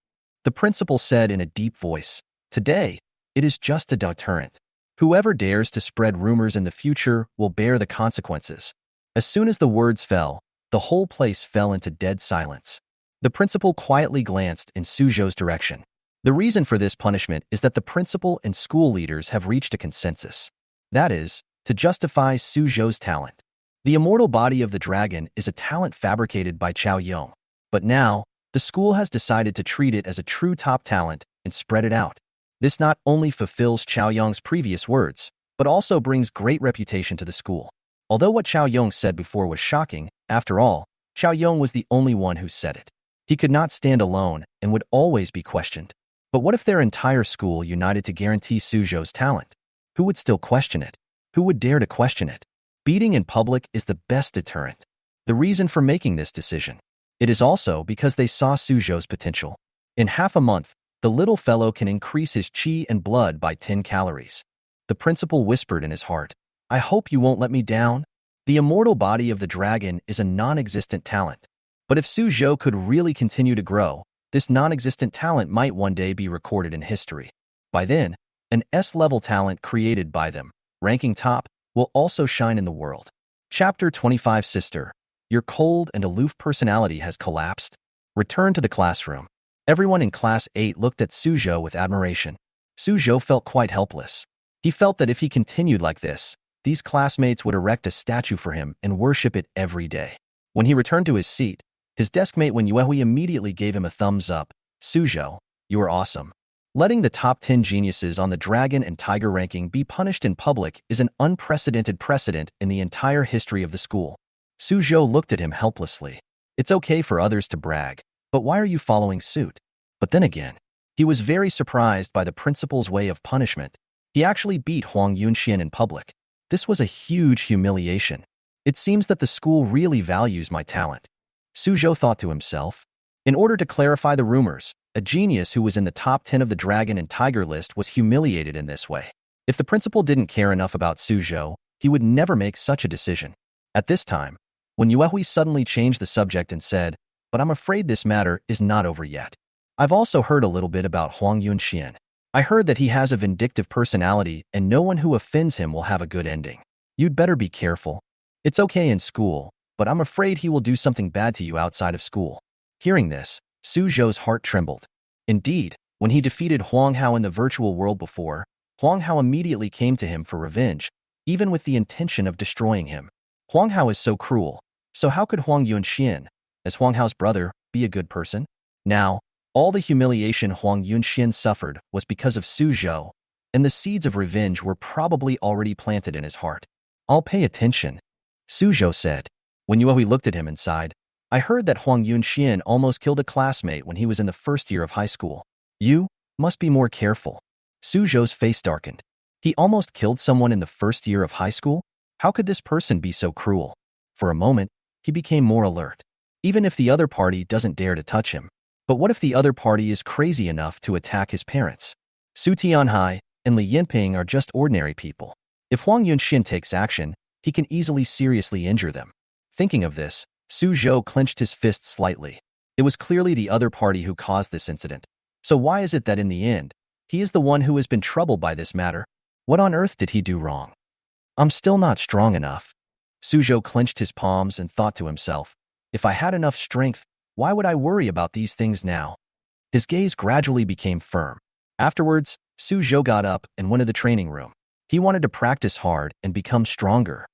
the principal said in a deep voice. "Today, it is just a deterrent. Whoever dares to spread rumors in the future will bear the consequences." As soon as the words fell, the whole place fell into dead silence. The principal quietly glanced in Suzhou's direction. The reason for this punishment is that the principal and school leaders have reached a consensus. That is, to justify Suzhou's talent. The immortal body of the dragon is a talent fabricated by Chao Yong. But now, the school has decided to treat it as a true top talent and spread it out. This not only fulfills Chao Yong's previous words, but also brings great reputation to the school. Although what Chao Yong said before was shocking, after all, Chao Yong was the only one who said it. He could not stand alone and would always be questioned. But what if their entire school united to guarantee Suzhou's talent? Who would still question it? Who would dare to question it? Beating in public is the best deterrent. The reason for making this decision. It is also because they saw Suzhou's potential. In half a month, the little fellow can increase his qi and blood by 10 calories. The principal whispered in his heart, I hope you won't let me down. The immortal body of the dragon is a non-existent talent. But if Suzhou could really continue to grow, this non-existent talent might one day be recorded in history. By then, an S-level talent created by them, ranking top, will also shine in the world. Chapter 25 Sister, your cold and aloof personality has collapsed. Return to the classroom. Everyone in Class 8 looked at Suzhou with admiration. Suzhou felt quite helpless. He felt that if he continued like this, these classmates would erect a statue for him and worship it every day. When he returned to his seat, his deskmate Wen Yuehui immediately gave him a thumbs up. Suzhou, you are awesome. Letting the top 10 geniuses on the dragon and tiger ranking be punished in public is an unprecedented precedent in the entire history of the school. Suzhou looked at him helplessly. It's okay for others to brag, but why are you following suit? But then again, he was very surprised by the principal's way of punishment. He actually beat Huang Yunxian in public. This was a huge humiliation. It seems that the school really values my talent. Suzhou thought to himself. In order to clarify the rumors, a genius who was in the top 10 of the dragon and tiger list was humiliated in this way. If the principal didn't care enough about Suzhou, he would never make such a decision. At this time, when Yuehui suddenly changed the subject and said, but I'm afraid this matter is not over yet. I've also heard a little bit about Huang Yunxian. I heard that he has a vindictive personality and no one who offends him will have a good ending. You'd better be careful. It's okay in school, but I'm afraid he will do something bad to you outside of school. Hearing this, Suzhou's heart trembled. Indeed, when he defeated Wang Hao in the virtual world before, Wang Hao immediately came to him for revenge, even with the intention of destroying him. Wang Hao is so cruel, so how could Huang Yunxian, as Wang Hao's brother, be a good person? Now, all the humiliation Huang Yunxian suffered was because of Suzhou, and the seeds of revenge were probably already planted in his heart. I'll pay attention, Suzhou said. When Yuehui looked at him and sighed, I heard that Huang Yunxian almost killed a classmate when he was in the first year of high school. You must be more careful. Suzhou's face darkened. He almost killed someone in the first year of high school? How could this person be so cruel? For a moment, he became more alert. Even if the other party doesn't dare to touch him. But what if the other party is crazy enough to attack his parents? Su Tianhai and Li Yinping are just ordinary people. If Huang Yunxian takes action, he can easily seriously injure them. Thinking of this, Suzhou clenched his fist slightly. It was clearly the other party who caused this incident. So why is it that in the end, he is the one who has been troubled by this matter? What on earth did he do wrong? I'm still not strong enough. Suzhou clenched his palms and thought to himself, if I had enough strength, why would I worry about these things now? His gaze gradually became firm. Afterwards, Suzhou got up and went to the training room. He wanted to practice hard and become stronger.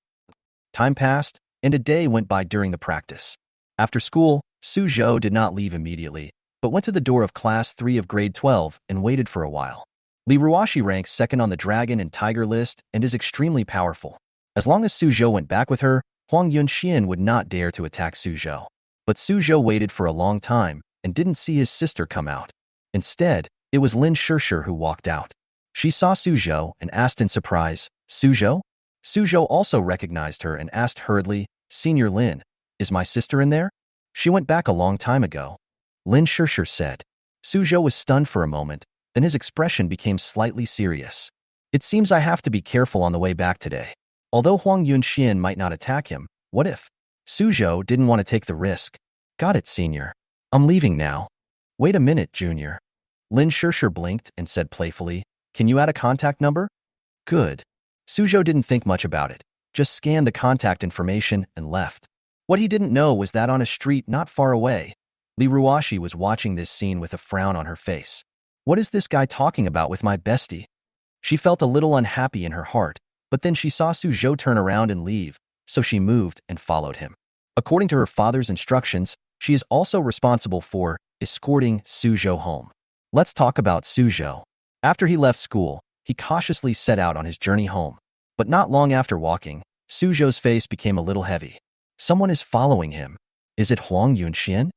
Time passed, and a day went by during the practice. After school, Suzhou did not leave immediately, but went to the door of Class 3 of Grade 12 and waited for a while. Liruo ranks second on the dragon and tiger list and is extremely powerful. As long as Suzhou went back with her, Huang Yunxian would not dare to attack Suzhou. But Suzhou waited for a long time and didn't see his sister come out. Instead, it was Lin Shishir who walked out. She saw Suzhou and asked in surprise, Suzhou? Suzhou also recognized her and asked hurriedly, Senior Lin, is my sister in there? She went back a long time ago. Lin Shishir said. Suzhou was stunned for a moment, then his expression became slightly serious. It seems I have to be careful on the way back today. Although Huang Yunxian might not attack him, what if? Suzhou didn't want to take the risk. Got it, Senior. I'm leaving now. Wait a minute, Junior. Lin Shishir blinked and said playfully, Can you add a contact number? Good. Suzhou didn't think much about it, just scanned the contact information and left. What he didn't know was that on a street not far away, Liruo was watching this scene with a frown on her face. What is this guy talking about with my bestie? She felt a little unhappy in her heart, but then she saw Suzhou turn around and leave, so she moved and followed him. According to her father's instructions, she is also responsible for escorting Suzhou home. Let's talk about Suzhou. After he left school, he cautiously set out on his journey home. But not long after walking, Suzhou's face became a little heavy. Someone is following him. Is it Huang Yunxian?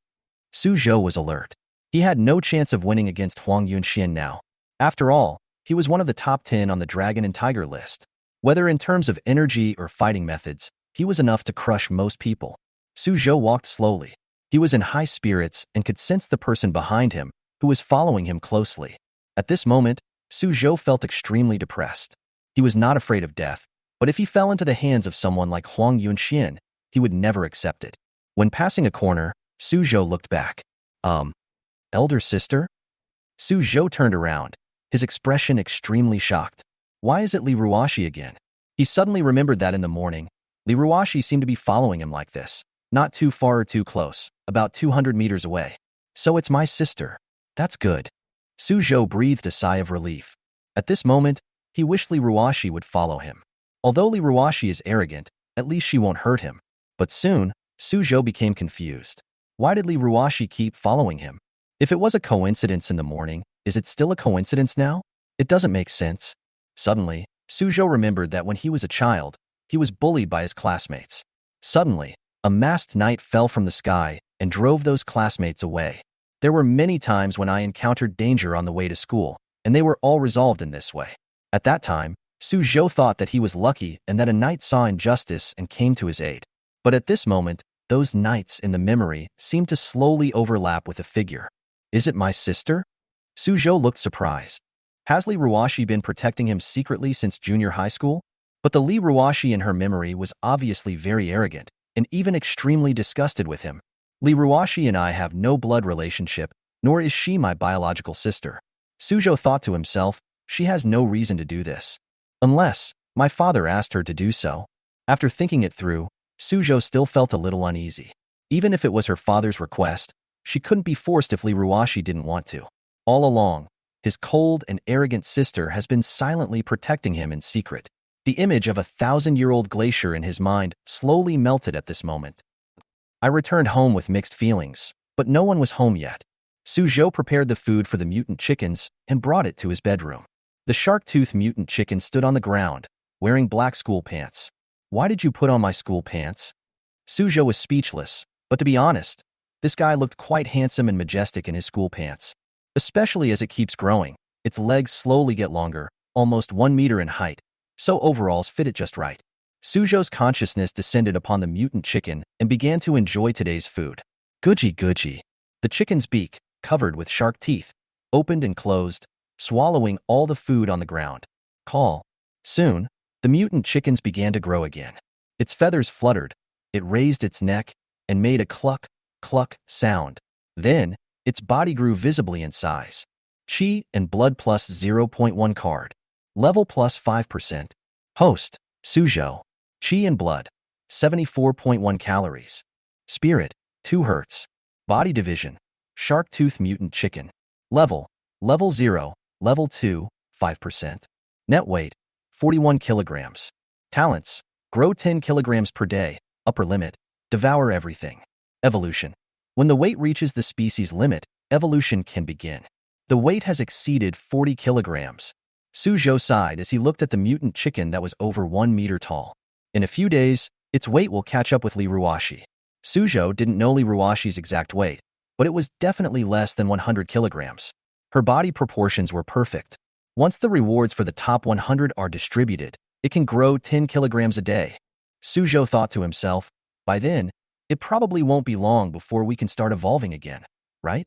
Suzhou was alert. He had no chance of winning against Huang Yunxian now. After all, he was one of the top 10 on the Dragon and Tiger list. Whether in terms of energy or fighting methods, he was enough to crush most people. Suzhou walked slowly. He was in high spirits and could sense the person behind him, who was following him closely. At this moment, Suzhou felt extremely depressed. He was not afraid of death, but if he fell into the hands of someone like Huang Yunxian, he would never accept it. When passing a corner, Suzhou looked back. Elder sister? Suzhou turned around, his expression extremely shocked. Why is it Liruo again? He suddenly remembered that in the morning, Liruo seemed to be following him like this, not too far or too close, about 200 meters away. So it's my sister. That's good. Suzhou breathed a sigh of relief. At this moment, he wished Liruo would follow him. Although Liruo is arrogant, at least she won't hurt him. But soon, Suzhou became confused. Why did Liruo keep following him? If it was a coincidence in the morning, is it still a coincidence now? It doesn't make sense. Suddenly, Suzhou remembered that when he was a child, he was bullied by his classmates. Suddenly, a masked knight fell from the sky and drove those classmates away. There were many times when I encountered danger on the way to school, and they were all resolved in this way. At that time, Suzhou thought that he was lucky and that a knight saw injustice and came to his aid. But at this moment, those knights in the memory seemed to slowly overlap with a figure. Is it my sister? Suzhou looked surprised. Has Liruo been protecting him secretly since junior high school? But the Liruo in her memory was obviously very arrogant and even extremely disgusted with him. Liruo and I have no blood relationship, nor is she my biological sister. Suzhou thought to himself, she has no reason to do this. Unless my father asked her to do so. After thinking it through, Suzhou still felt a little uneasy. Even if it was her father's request, she couldn't be forced if Liruo didn't want to. All along, his cold and arrogant sister has been silently protecting him in secret. The image of a 1,000-year-old glacier in his mind slowly melted at this moment. I returned home with mixed feelings, but no one was home yet. Suzhou prepared the food for the mutant chickens and brought it to his bedroom. The shark-toothed mutant chicken stood on the ground, wearing black school pants. Why did you put on my school pants? Suzhou was speechless, but to be honest, this guy looked quite handsome and majestic in his school pants. Especially as it keeps growing, its legs slowly get longer, almost 1 meter in height, so overalls fit it just right. Suzhou's consciousness descended upon the mutant chicken and began to enjoy today's food. Guji guji. The chicken's beak, covered with shark teeth, opened and closed, swallowing all the food on the ground. Call. Soon, the mutant chickens began to grow again. Its feathers fluttered, it raised its neck, and made a cluck, cluck sound. Then, its body grew visibly in size. Qi and blood plus 0.1 card. Level plus 5%. Host, Suzhou. Qi and blood, 74.1 calories. Spirit, 2 Hz. Body division, shark tooth mutant chicken. Level 0, level 2, 5%. Net weight, 41 kilograms. Talents, grow 10 kilograms per day, upper limit, devour everything. Evolution. When the weight reaches the species limit, evolution can begin. The weight has exceeded 40 kilograms. Suzhou sighed as he looked at the mutant chicken that was over 1 meter tall. In a few days, its weight will catch up with Liruo. Suzhou didn't know Liruo's exact weight, but it was definitely less than 100 kilograms. Her body proportions were perfect. Once the rewards for the top 100 are distributed, it can grow 10 kilograms a day. Suzhou thought to himself, by then, it probably won't be long before we can start evolving again, right?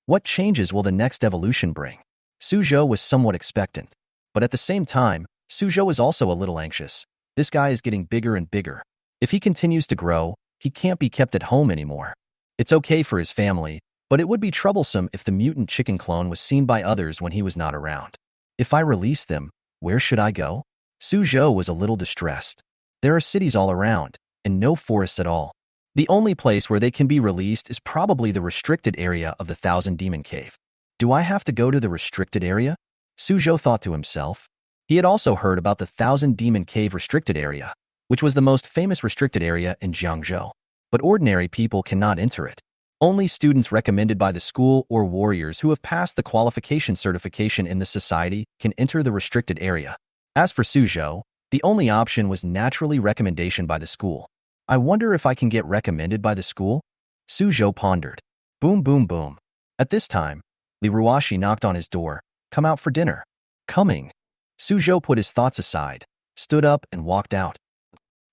What changes will the next evolution bring? Suzhou was somewhat expectant, but at the same time, Suzhou was also a little anxious. This guy is getting bigger and bigger. If he continues to grow, he can't be kept at home anymore. It's okay for his family, but it would be troublesome if the mutant chicken clone was seen by others when he was not around. If I release them, where should I go? Suzhou was a little distressed. There are cities all around, and no forests at all. The only place where they can be released is probably the restricted area of the 1,000 Demon Cave. Do I have to go to the restricted area? Suzhou thought to himself. He had also heard about the Thousand Demon Cave restricted area, which was the most famous restricted area in Jiangzhou. But ordinary people cannot enter it. Only students recommended by the school or warriors who have passed the qualification certification in the society can enter the restricted area. As for Suzhou, the only option was naturally recommendation by the school. I wonder if I can get recommended by the school? Suzhou pondered. Boom, boom, boom. At this time, Liruo knocked on his door. Come out for dinner. Coming. Suzhou put his thoughts aside, stood up and walked out.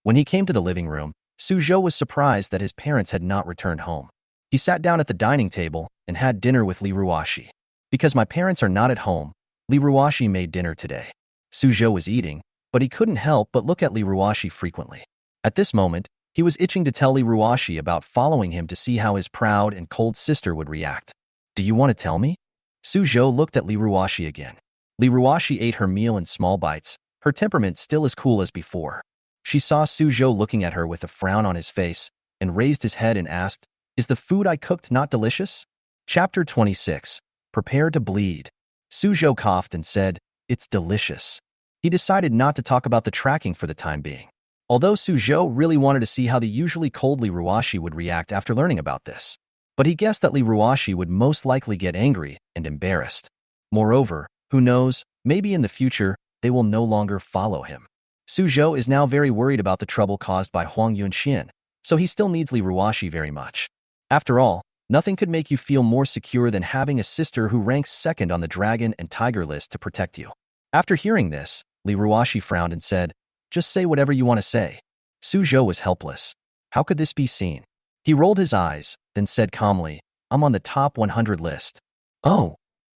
When he came to the living room, Suzhou was surprised that his parents had not returned home. He sat down at the dining table and had dinner with Liruo. Because my parents are not at home, Liruo made dinner today. Suzhou was eating, but he couldn't help but look at Liruo frequently. At this moment, he was itching to tell Liruo about following him to see how his proud and cold sister would react. Do you want to tell me? Suzhou looked at Liruo again. Liruo ate her meal in small bites, her temperament still as cool as before. She saw Suzhou looking at her with a frown on his face and raised his head and asked, Is the food I cooked not delicious? Chapter 26. Prepare to bleed. Suzhou coughed and said, It's delicious. He decided not to talk about the tracking for the time being. Although Suzhou really wanted to see how the usually cold Liruo would react after learning about this. But he guessed that Liruo would most likely get angry and embarrassed. Moreover, who knows, maybe in the future, they will no longer follow him. Suzhou is now very worried about the trouble caused by Huang Yunxian, so he still needs Liruo very much. After all, nothing could make you feel more secure than having a sister who ranks second on the dragon and tiger list to protect you. After hearing this, Liruo frowned and said, Just say whatever you want to say. Suzhou was helpless. How could this be seen? He rolled his eyes, then said calmly, I'm on the top 100 list. Oh.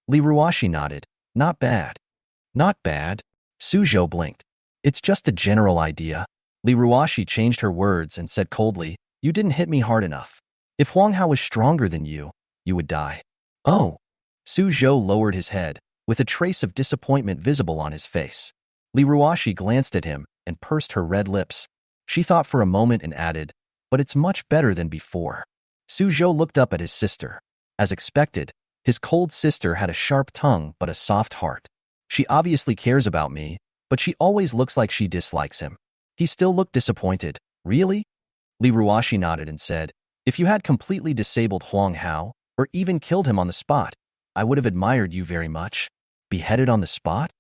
Liruo nodded. Not bad. Not bad. Suzhou blinked. It's just a general idea. Liruo changed her words and said coldly, You didn't hit me hard enough. If Wang Hao was stronger than you, you would die. Oh. Suzhou lowered his head, with a trace of disappointment visible on his face. Liruo glanced at him and pursed her red lips. She thought for a moment and added, But it's much better than before. Suzhou looked up at his sister. As expected, his cold sister had a sharp tongue but a soft heart. She obviously cares about me, but she always looks like she dislikes him. He still looked disappointed. Really? Liruo nodded and said, If you had completely disabled Wang Hao, or even killed him on the spot, I would have admired you very much. Beheaded on the spot?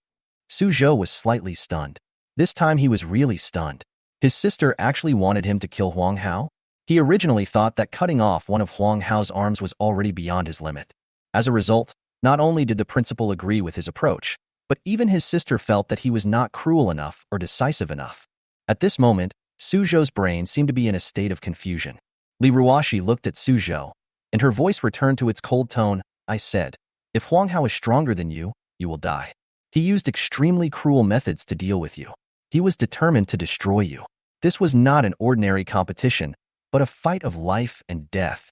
Suzhou was slightly stunned. This time he was really stunned. His sister actually wanted him to kill Wang Hao? He originally thought that cutting off one of Wang Hao's arms was already beyond his limit. As a result, not only did the principal agree with his approach, but even his sister felt that he was not cruel enough or decisive enough. At this moment, Suzhou's brain seemed to be in a state of confusion. Liruo looked at Suzhou, and her voice returned to its cold tone. I said, If Huang Hao is stronger than you, you will die. He used extremely cruel methods to deal with you. He was determined to destroy you. This was not an ordinary competition, but a fight of life and death.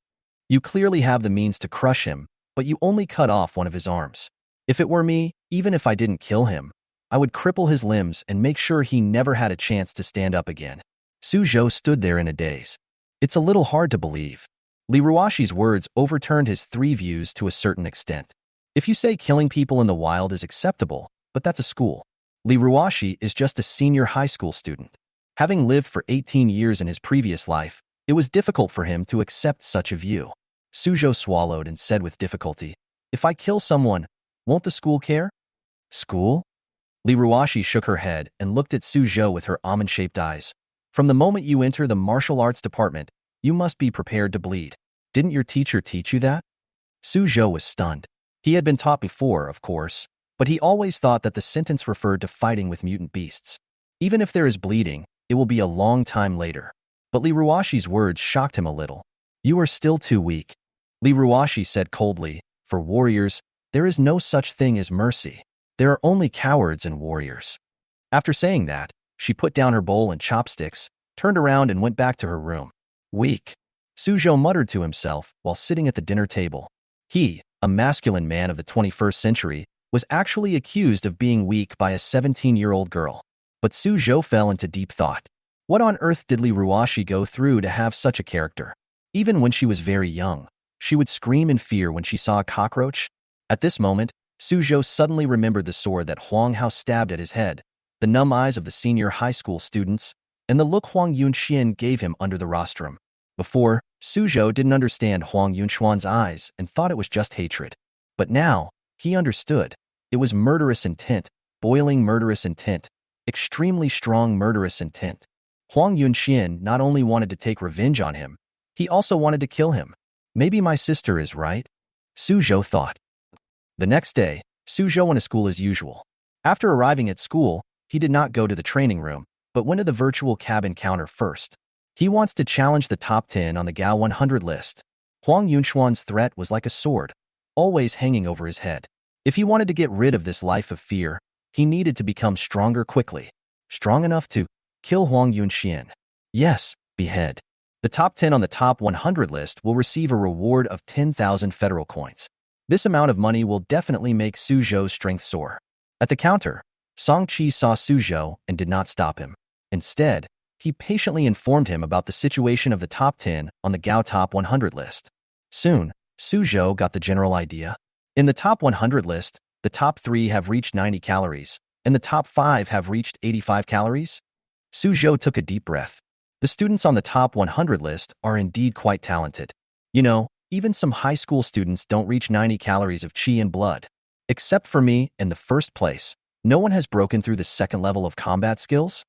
You clearly have the means to crush him, but you only cut off one of his arms. If it were me, even if I didn't kill him, I would cripple his limbs and make sure he never had a chance to stand up again. Suzhou stood there in a daze. It's a little hard to believe. Liruo's words overturned his three views to a certain extent. If you say killing people in the wild is acceptable, but that's a school. Liruo is just a senior high school student. Having lived for 18 years in his previous life, it was difficult for him to accept such a view. Suzhou swallowed and said with difficulty, If I kill someone, won't the school care? School? Liruo shook her head and looked at Suzhou with her almond-shaped eyes. From the moment you enter the martial arts department, you must be prepared to bleed. Didn't your teacher teach you that? Suzhou was stunned. He had been taught before, of course, but he always thought that the sentence referred to fighting with mutant beasts. Even if there is bleeding, it will be a long time later. But Liruo's words shocked him a little. You are still too weak. Liruo said coldly, For warriors, there is no such thing as mercy. There are only cowards and warriors. After saying that, she put down her bowl and chopsticks, turned around and went back to her room. Weak. Suzhou muttered to himself while sitting at the dinner table. He, a masculine man of the 21st century, was actually accused of being weak by a 17-year-old girl. But Suzhou fell into deep thought. What on earth did Liruo go through to have such a character? Even when she was very young, she would scream in fear when she saw a cockroach. At this moment, Suzhou suddenly remembered the sword that Wang Hao stabbed at his head, the numb eyes of the senior high school students, and the look Huang Yunxian gave him under the rostrum. Before, Suzhou didn't understand Huang Yunxuan's eyes and thought it was just hatred. But now, he understood. It was murderous intent, boiling murderous intent, extremely strong murderous intent. Huang Yunxian not only wanted to take revenge on him, he also wanted to kill him. Maybe my sister is right, Suzhou thought. The next day, Suzhou went to school as usual. After arriving at school, he did not go to the training room, but went to the virtual cabin counter first. He wants to challenge the top 10 on the Gao 100 list. Huang Yunxuan's threat was like a sword, always hanging over his head. If he wanted to get rid of this life of fear, he needed to become stronger quickly. Strong enough to kill Huang Yunxian. Yes, behead. The top 10 on the top 100 list will receive a reward of 10,000 federal coins. This amount of money will definitely make Suzhou's strength soar. At the counter, Song Qi saw Suzhou and did not stop him. Instead, he patiently informed him about the situation of the top 10 on the Gao top 100 list. Soon, Suzhou got the general idea. In the top 100 list, the top 3 have reached 90 calories, and the top 5 have reached 85 calories. Suzhou took a deep breath. The students on the top 100 list are indeed quite talented. You know, even some high school students don't reach 90 calories of qi and blood. Except for me in the first place, no one has broken through the second level of combat skills.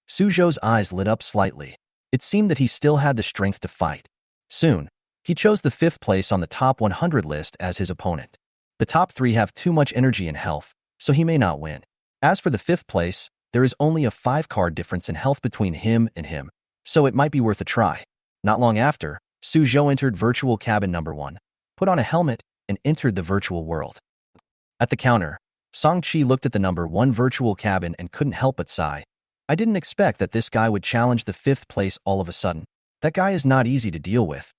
Suzhou's eyes lit up slightly. It seemed that he still had the strength to fight. Soon, he chose the 5th place on the top 100 list as his opponent. The top 3 have too much energy and health, so he may not win. As for the 5th place, there is only a 5-card difference in health between him and him, so it might be worth a try. Not long after, Suzhou entered virtual cabin number 1, put on a helmet, and entered the virtual world. At the counter, Song Qi looked at the number 1 virtual cabin and couldn't help but sigh. I didn't expect that this guy would challenge the 5th place all of a sudden. That guy is not easy to deal with.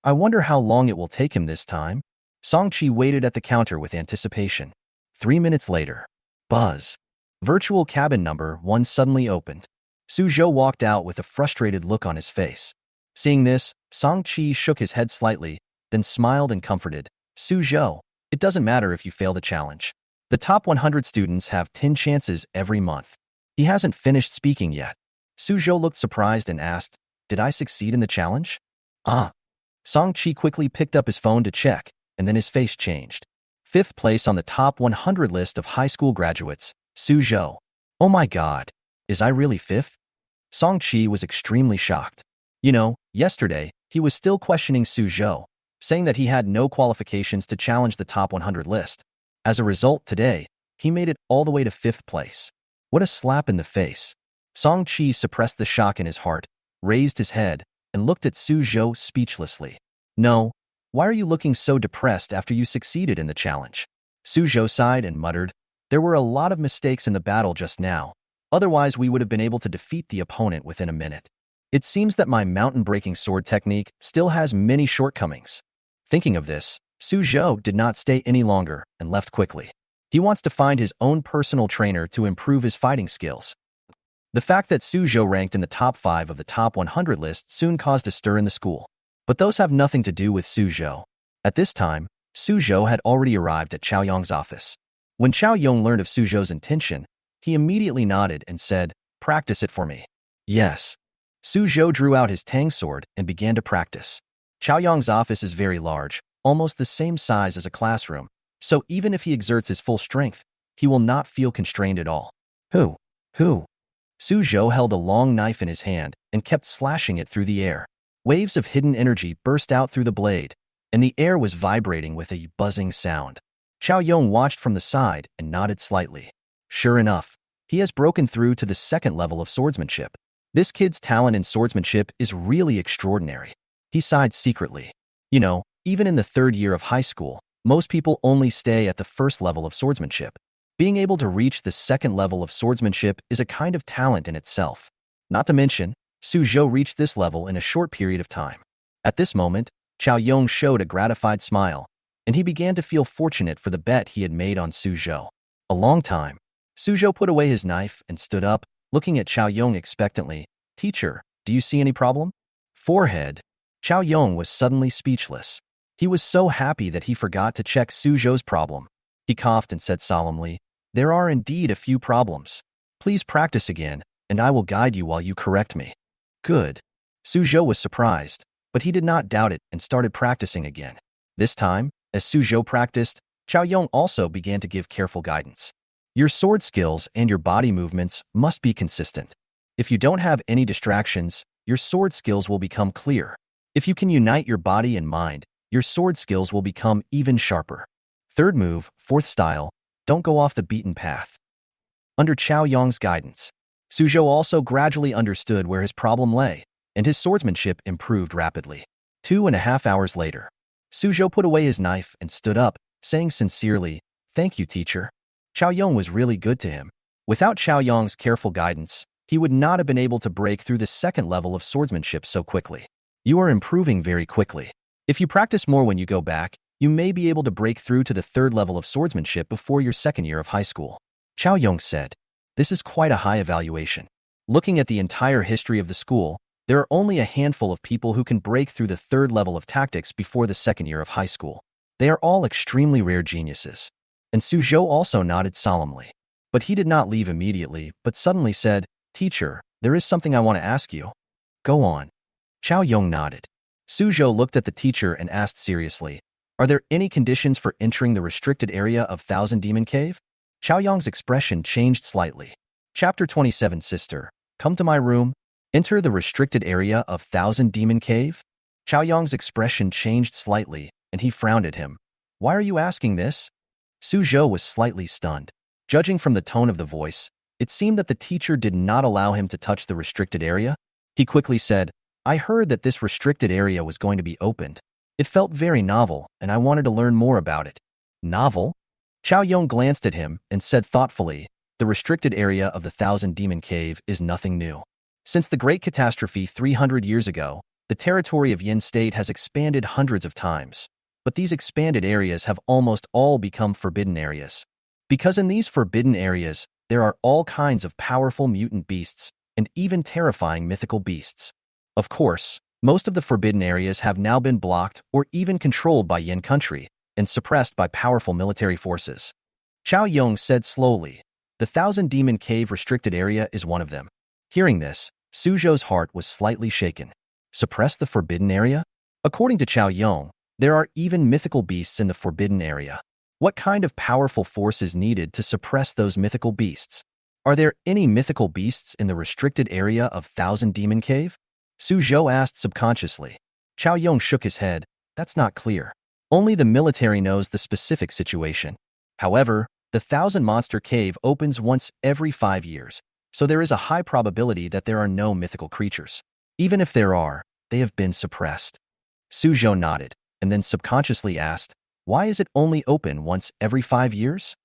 I wonder how long it will take him this time. Song Qi waited at the counter with anticipation. 3 minutes later. Buzz. Virtual cabin number 1 suddenly opened. Suzhou walked out with a frustrated look on his face. Seeing this, Song Qi shook his head slightly, then smiled and comforted. Suzhou, it doesn't matter if you fail the challenge. The top 100 students have 10 chances every month. He hasn't finished speaking yet. Suzhou looked surprised and asked, did I succeed in the challenge? Song Qi quickly picked up his phone to check, and then his face changed. 5th place on the top 100 list of high school graduates, Suzhou. Oh my god, is I really 5th? Song Qi was extremely shocked. You know, yesterday, he was still questioning Suzhou, saying that he had no qualifications to challenge the top 100 list. As a result, today, he made it all the way to 5th place. What a slap in the face. Song Qi suppressed the shock in his heart, raised his head, and looked at Suzhou speechlessly. No, why are you looking so depressed after you succeeded in the challenge? Suzhou sighed and muttered, there were a lot of mistakes in the battle just now. Otherwise, we would have been able to defeat the opponent within a minute. It seems that my mountain-breaking sword technique still has many shortcomings. Thinking of this, Suzhou did not stay any longer and left quickly. He wants to find his own personal trainer to improve his fighting skills. The fact that Suzhou ranked in the top 5 of the top 100 list soon caused a stir in the school. But those have nothing to do with Suzhou. At this time, Suzhou had already arrived at Chao Yong's office. When Chao Yong learned of Suzhou's intention, he immediately nodded and said, practice it for me. Yes. Suzhou drew out his tang sword and began to practice. Chao Yong's office is very large, almost the same size as a classroom, so even if he exerts his full strength, he will not feel constrained at all. Who? Suzhou held a long knife in his hand and kept slashing it through the air. Waves of hidden energy burst out through the blade, and the air was vibrating with a buzzing sound. Chao Yong watched from the side and nodded slightly. Sure enough, he has broken through to the 2nd level of swordsmanship. This kid's talent in swordsmanship is really extraordinary. He sighed secretly. You know, even in the 3rd year of high school, most people only stay at the 1st level of swordsmanship. Being able to reach the 2nd level of swordsmanship is a kind of talent in itself. Not to mention, Suzhou reached this level in a short period of time. At this moment, Chao Yong showed a gratified smile, and he began to feel fortunate for the bet he had made on Suzhou. A long time. Suzhou put away his knife and stood up, looking at Chao Yong expectantly. Teacher, do you see any problem? Forehead. Chao Yong was suddenly speechless. He was so happy that he forgot to check Suzhou's problem. He coughed and said solemnly, "There are indeed a few problems. Please practice again, and I will guide you while you correct me." Good. Suzhou was surprised, but he did not doubt it and started practicing again. This time, as Suzhou practiced, Chao Yong also began to give careful guidance. Your sword skills and your body movements must be consistent. If you don't have any distractions, your sword skills will become clear. If you can unite your body and mind, your sword skills will become even sharper. Third move, fourth style, don't go off the beaten path. Under Chao Yong's guidance, Suzhou also gradually understood where his problem lay, and his swordsmanship improved rapidly. 2.5 hours later, Suzhou put away his knife and stood up, saying sincerely, "Thank you, teacher." Chao Yong was really good to him. Without Chao Yong's careful guidance, he would not have been able to break through the second level of swordsmanship so quickly. You are improving very quickly. If you practice more when you go back, you may be able to break through to the third level of swordsmanship before your second year of high school. Chao Yong said, "This is quite a high evaluation. Looking at the entire history of the school, there are only a handful of people who can break through the third level of tactics before the second year of high school. They are all extremely rare geniuses." And Suzhou also nodded solemnly. But he did not leave immediately, but suddenly said, "Teacher, there is something I want to ask you." "Go on." Chao Yong nodded. Suzhou looked at the teacher and asked seriously, "Are there any conditions for entering the restricted area of Thousand Demon Cave?" Chao Yong's expression changed slightly. Chapter 27 Sister, come to my room. Enter the restricted area of Thousand Demon Cave? Chao Yong's expression changed slightly, and he frowned at him. "Why are you asking this?" Suzhou was slightly stunned. Judging from the tone of the voice, it seemed that the teacher did not allow him to touch the restricted area. He quickly said, "I heard that this restricted area was going to be opened. It felt very novel, and I wanted to learn more about it." "Novel?" Chao Yong glanced at him and said thoughtfully, "The restricted area of the Thousand Demon Cave is nothing new. Since the Great Catastrophe 300 years ago, the territory of Yin State has expanded hundreds of times. But these expanded areas have almost all become forbidden areas. Because in these forbidden areas, there are all kinds of powerful mutant beasts and even terrifying mythical beasts. Of course, most of the forbidden areas have now been blocked or even controlled by Yin country and suppressed by powerful military forces." Chao Yong said slowly, "The Thousand Demon Cave restricted area is one of them." Hearing this, Suzhou's heart was slightly shaken. Suppress the forbidden area? According to Chao Yong, there are even mythical beasts in the forbidden area. What kind of powerful force is needed to suppress those mythical beasts? Are there any mythical beasts in the restricted area of Thousand Demon Cave? Suzhou asked subconsciously. Chao Yong shook his head. That's not clear. Only the military knows the specific situation. However, the Thousand Monster Cave opens once every 5 years, so there is a high probability that there are no mythical creatures. Even if there are, they have been suppressed. Suzhou nodded, and then subconsciously asked, "Why is it only open once every 5 years?"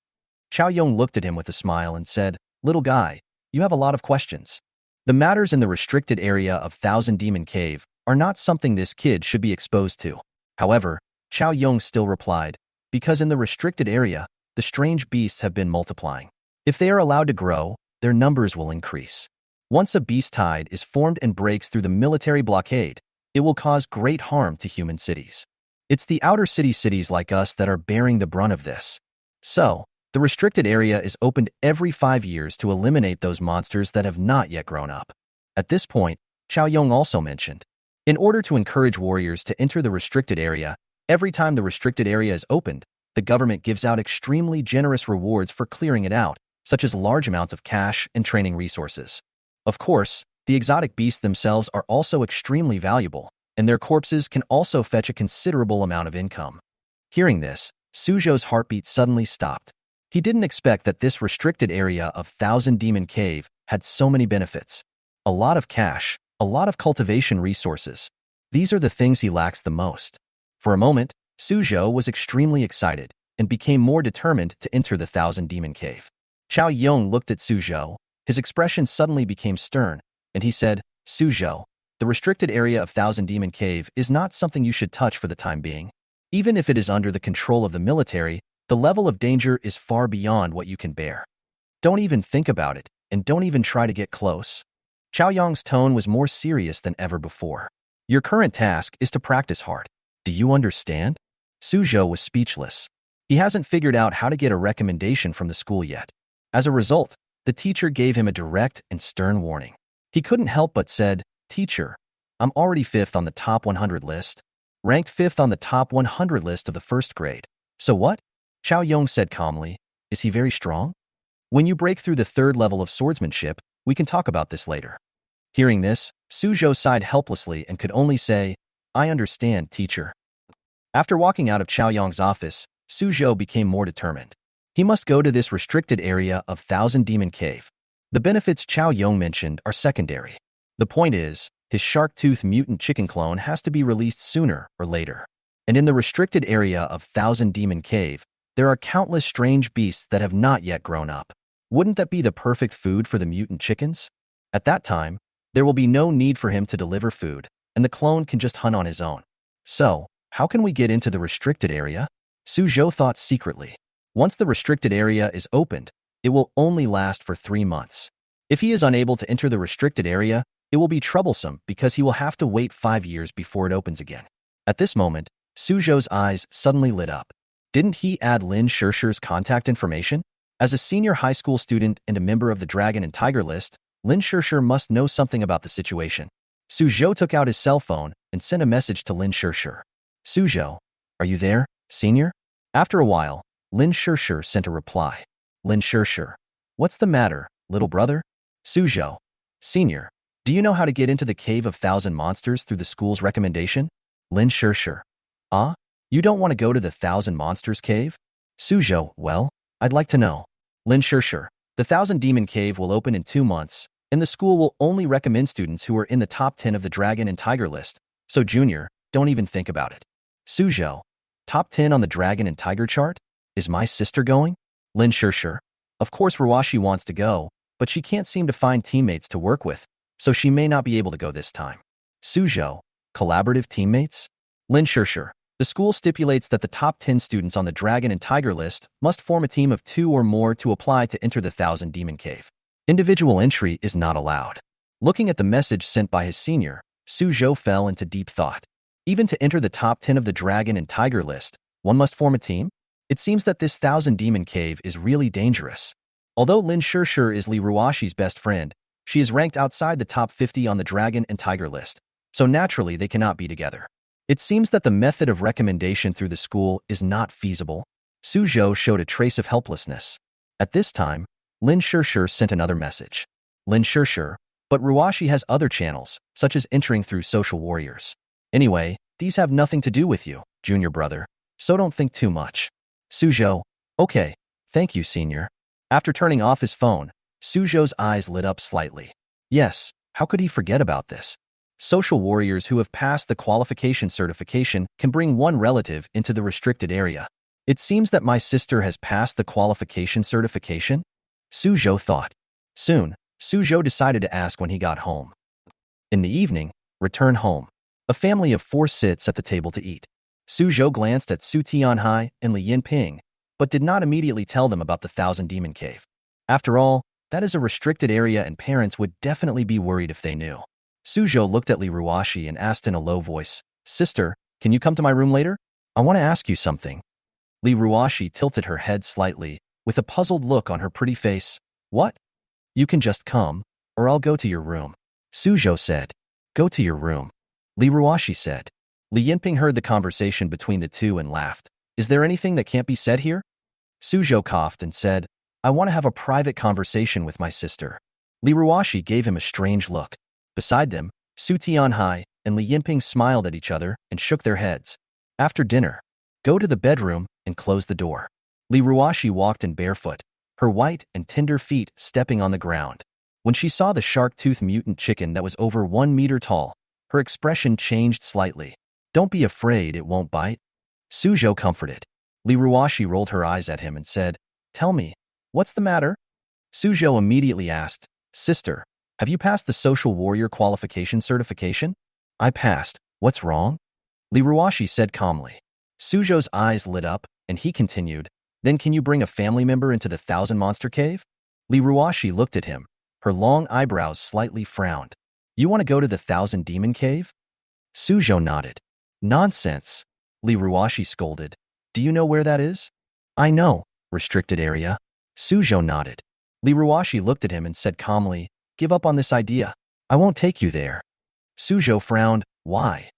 Chao Yong looked at him with a smile and said, "Little guy, you have a lot of questions. The matters in the restricted area of Thousand Demon Cave are not something this kid should be exposed to." However, Chao Yong still replied, "Because in the restricted area, the strange beasts have been multiplying. If they are allowed to grow, their numbers will increase. Once a beast tide is formed and breaks through the military blockade, it will cause great harm to human cities. It's the outer cities like us that are bearing the brunt of this. So, the restricted area is opened every 5 years to eliminate those monsters that have not yet grown up." At this point, Chao Yong also mentioned, in order to encourage warriors to enter the restricted area, every time the restricted area is opened, the government gives out extremely generous rewards for clearing it out, such as large amounts of cash and training resources. Of course, the exotic beasts themselves are also extremely valuable, and their corpses can also fetch a considerable amount of income. Hearing this, Suzhou's heartbeat suddenly stopped. He didn't expect that this restricted area of Thousand Demon Cave had so many benefits. A lot of cash, a lot of cultivation resources. These are the things he lacks the most. For a moment, Suzhou was extremely excited and became more determined to enter the Thousand Demon Cave. Chao Yong looked at Suzhou. His expression suddenly became stern, and he said, "Suzhou, the restricted area of Thousand Demon Cave is not something you should touch for the time being. Even if it is under the control of the military, the level of danger is far beyond what you can bear. Don't even think about it, and don't even try to get close." Chao Yong's tone was more serious than ever before. "Your current task is to practice hard. Do you understand? Suzhou was speechless. He hasn't figured out how to get a recommendation from the school yet. As a result, the teacher gave him a direct and stern warning. He couldn't help but said, "Teacher, I'm already 5th on the top 100 list. Ranked 5th on the top 100 list of the 1st grade. So what?" Xiao Yong said calmly. "Is he very strong? When you break through the 3rd level of swordsmanship, we can talk about this later." Hearing this, Suzhou sighed helplessly and could only say, "I understand, teacher." After walking out of Xiao Yong's office, Suzhou became more determined. He must go to this restricted area of Thousand Demon Cave. The benefits Xiao Yong mentioned are secondary. The point is, his shark-tooth mutant chicken clone has to be released sooner or later. And in the restricted area of Thousand Demon Cave, there are countless strange beasts that have not yet grown up. Wouldn't that be the perfect food for the mutant chickens? At that time, there will be no need for him to deliver food, and the clone can just hunt on his own. So, how can we get into the restricted area? Suzhou thought secretly. Once the restricted area is opened, it will only last for 3 months. If he is unable to enter the restricted area, it will be troublesome because he will have to wait 5 years before it opens again. At this moment, Suzhou's eyes suddenly lit up. Didn't he add Lin Shirshi's contact information? As a senior high school student and a member of the Dragon and Tiger list, Lin Shirshir must know something about the situation. Suzhou took out his cell phone and sent a message to Lin Shirshir. "Suzhou, are you there, senior?" After a while, Lin Shirshir sent a reply. "Lin Shirshir, what's the matter, little brother?" "Suzhou, senior, do you know how to get into the Cave of Thousand Monsters through the school's recommendation?" Lin Shirshir, "Ah, you don't want to go to the Thousand Monsters Cave?" Suzhou, "Well, I'd like to know." Lin Shirshir, "The Thousand Demon Cave will open in 2 months, and the school will only recommend students who are in the top 10 of the Dragon and Tiger list, so junior, don't even think about it." Suzhou, "Top 10 on the Dragon and Tiger chart? Is my sister going?" Lin Shirshir, "Of course Ruashi wants to go, but she can't seem to find teammates to work with, so she may not be able to go this time." Suzhou, "Collaborative teammates?" Lin Shirshir, "The school stipulates that the top 10 students on the Dragon and Tiger list must form a team of 2 or more to apply to enter the Thousand Demon Cave. Individual entry is not allowed." Looking at the message sent by his senior, Suzhou fell into deep thought. Even to enter the top 10 of the Dragon and Tiger list, one must form a team? It seems that this Thousand Demon Cave is really dangerous. Although Lin Shirshir is Li Ruashi's best friend, she is ranked outside the top 50 on the Dragon and Tiger list, so naturally they cannot be together. It seems that the method of recommendation through the school is not feasible. Suzhou showed a trace of helplessness. At this time, Lin Shirshir sent another message. Lin Shirshir, "But Ruashi has other channels, such as entering through social warriors. Anyway, these have nothing to do with you, junior brother, so don't think too much." Suzhou, "Okay, thank you, senior." After turning off his phone, Suzhou's eyes lit up slightly. Yes, how could he forget about this? Social warriors who have passed the qualification certification can bring one relative into the restricted area. It seems that my sister has passed the qualification certification? Suzhou thought. Soon, Suzhou decided to ask when he got home. In the evening, return home. A family of 4 sits at the table to eat. Suzhou glanced at Su Tianhai and Li Yinping, but did not immediately tell them about the Thousand Demon Cave. After all, that is a restricted area and parents would definitely be worried if they knew. Suzhou looked at Li Ruashi and asked in a low voice, "Sister, can you come to my room later? I want to ask you something." Li Ruashi tilted her head slightly, with a puzzled look on her pretty face. "What?" "You can just come, or I'll go to your room." Suzhou said. "Go to your room." Li Ruashi said. Li Yinping heard the conversation between the two and laughed. "Is there anything that can't be said here?" Suzhou coughed and said, "I want to have a private conversation with my sister." Li Ruashi gave him a strange look. Beside them, Su Tianhai and Li Yinping smiled at each other and shook their heads. After dinner, go to the bedroom and close the door. Li Ruashi walked in barefoot, her white and tender feet stepping on the ground. When she saw the shark-tooth mutant chicken that was over 1 meter tall, her expression changed slightly. "Don't be afraid, it won't bite." Suzhou comforted. Li Ruashi rolled her eyes at him and said, "Tell me, what's the matter?" Suzhou immediately asked, "Sister, have you passed the social warrior qualification certification?" "I passed. What's wrong?" Li Ruashi said calmly. Suzhou's eyes lit up, and he continued, "Then can you bring a family member into the Thousand Monster Cave?" Li Ruashi looked at him. Her long eyebrows slightly frowned. "You want to go to the Thousand Demon Cave?" Suzhou nodded. "Nonsense. Liruo scolded. Do you know where that is? I know, restricted area. Suzhou nodded. Liruo looked at him and said calmly, give up on this idea. I won't take you there. Suzhou frowned. Why?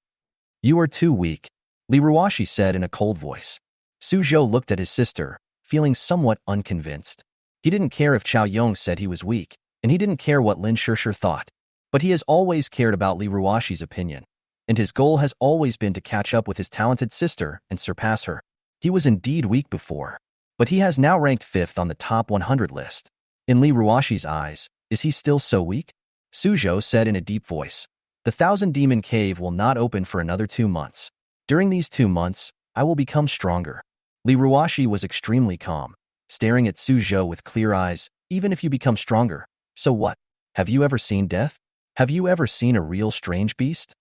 You are too weak, Liruo said in a cold voice. Suzhou looked at his sister, feeling somewhat unconvinced. He didn't care if Chao Yong said he was weak, and he didn't care what Lin Shishir thought. But he has always cared about Liruo's opinion, and his goal has always been to catch up with his talented sister and surpass her. He was indeed weak before, but he has now ranked 5th on the top 100 list. In Liruo's eyes, is he still so weak? Suzhou said in a deep voice. The Thousand Demon Cave will not open for another 2 months. During these 2 months, I will become stronger. Liruo was extremely calm, staring at Suzhou with clear eyes. Even if you become stronger, so what? Have you ever seen death? Have you ever seen a real strange beast?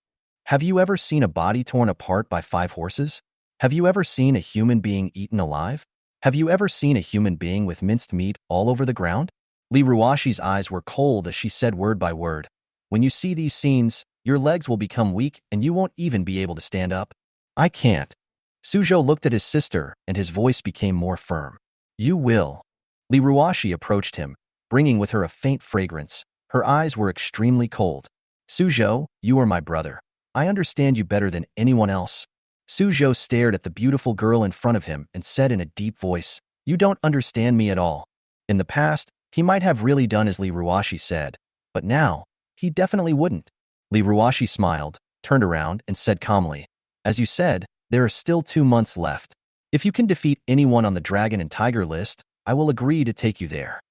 Have you ever seen a body torn apart by 5 horses? Have you ever seen a human being eaten alive? Have you ever seen a human being with minced meat all over the ground? Liruo's eyes were cold as she said word by word. When you see these scenes, your legs will become weak and you won't even be able to stand up. I can't. Suzhou looked at his sister and his voice became more firm. You will. Liruo approached him, bringing with her a faint fragrance. Her eyes were extremely cold. Suzhou, you are my brother. I understand you better than anyone else. Suzhou stared at the beautiful girl in front of him and said in a deep voice, you don't understand me at all. In the past, he might have really done as Liruo said, but now, he definitely wouldn't. Liruo smiled, turned around, and said calmly, as you said, there are still 2 months left. If you can defeat anyone on the Dragon and Tiger list, I will agree to take you there.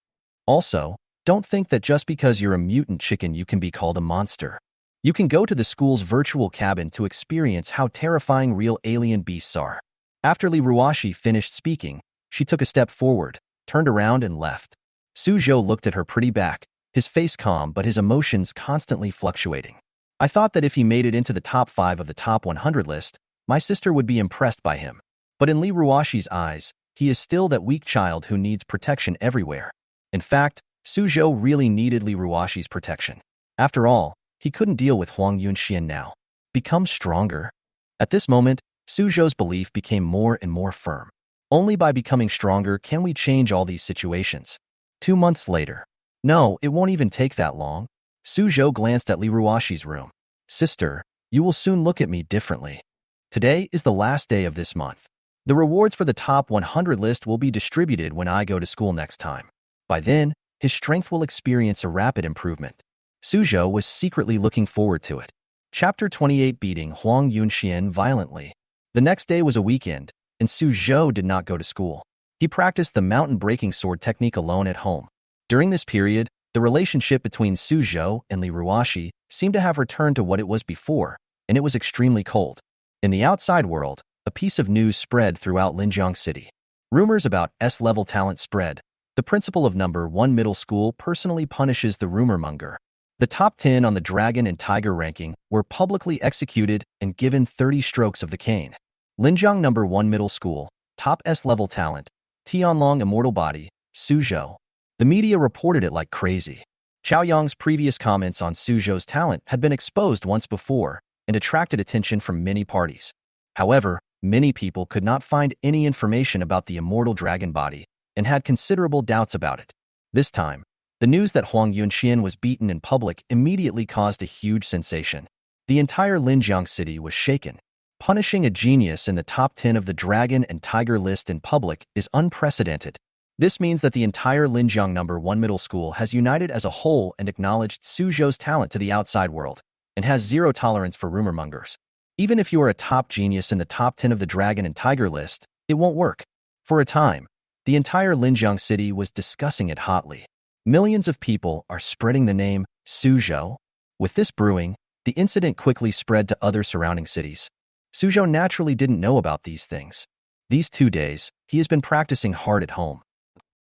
Also, don't think that just because you're a mutant chicken you can be called a monster. You can go to the school's virtual cabin to experience how terrifying real alien beasts are. After Liruo finished speaking, she took a step forward, turned around and left. Suzhou looked at her pretty back, his face calm but his emotions constantly fluctuating. I thought that if he made it into the top 5 of the top 100 list, my sister would be impressed by him. But in Liruo's eyes, he is still that weak child who needs protection everywhere. In fact, Suzhou really needed Liruo's protection. After all, he couldn't deal with Huang Yunxian now. Become stronger. At this moment, Suzhou's belief became more and more firm. Only by becoming stronger can we change all these situations. 2 months later. No, it won't even take that long. Suzhou glanced at Liruo's room. Sister, you will soon look at me differently. Today is the last day of this month. The rewards for the top 100 list will be distributed when I go to school next time. By then, his strength will experience a rapid improvement. Suzhou was secretly looking forward to it. Chapter 28 Beating Huang Yunxian Violently. The next day was a weekend, and Suzhou did not go to school. He practiced the mountain-breaking sword technique alone at home. During this period, the relationship between Suzhou and Liruo seemed to have returned to what it was before, and it was extremely cold. In the outside world, a piece of news spread throughout Linjiang City. Rumors about S-level talent spread. The principal of number 1 middle school personally punishes the rumor monger. The top 10 on the Dragon and Tiger ranking were publicly executed and given 30 strokes of the cane. Linjiang number 1 middle school, top S-level talent, Tianlong immortal body, Suzhou. The media reported it like crazy. Chao Yong's previous comments on Suzhou's talent had been exposed once before and attracted attention from many parties. However, many people could not find any information about the immortal dragon body and had considerable doubts about it. This time, the news that Huang Yunxian was beaten in public immediately caused a huge sensation. The entire Linjiang city was shaken. Punishing a genius in the top 10 of the Dragon and Tiger list in public is unprecedented. This means that the entire Linjiang number 1 middle school has united as a whole and acknowledged Suzhou's talent to the outside world, and has zero tolerance for rumor mongers. Even if you are a top genius in the top 10 of the Dragon and Tiger list, it won't work. For a time, the entire Linjiang city was discussing it hotly. Millions of people are spreading the name Suzhou. With this brewing, the incident quickly spread to other surrounding cities. Suzhou naturally didn't know about these things. These 2 days, he has been practicing hard at home.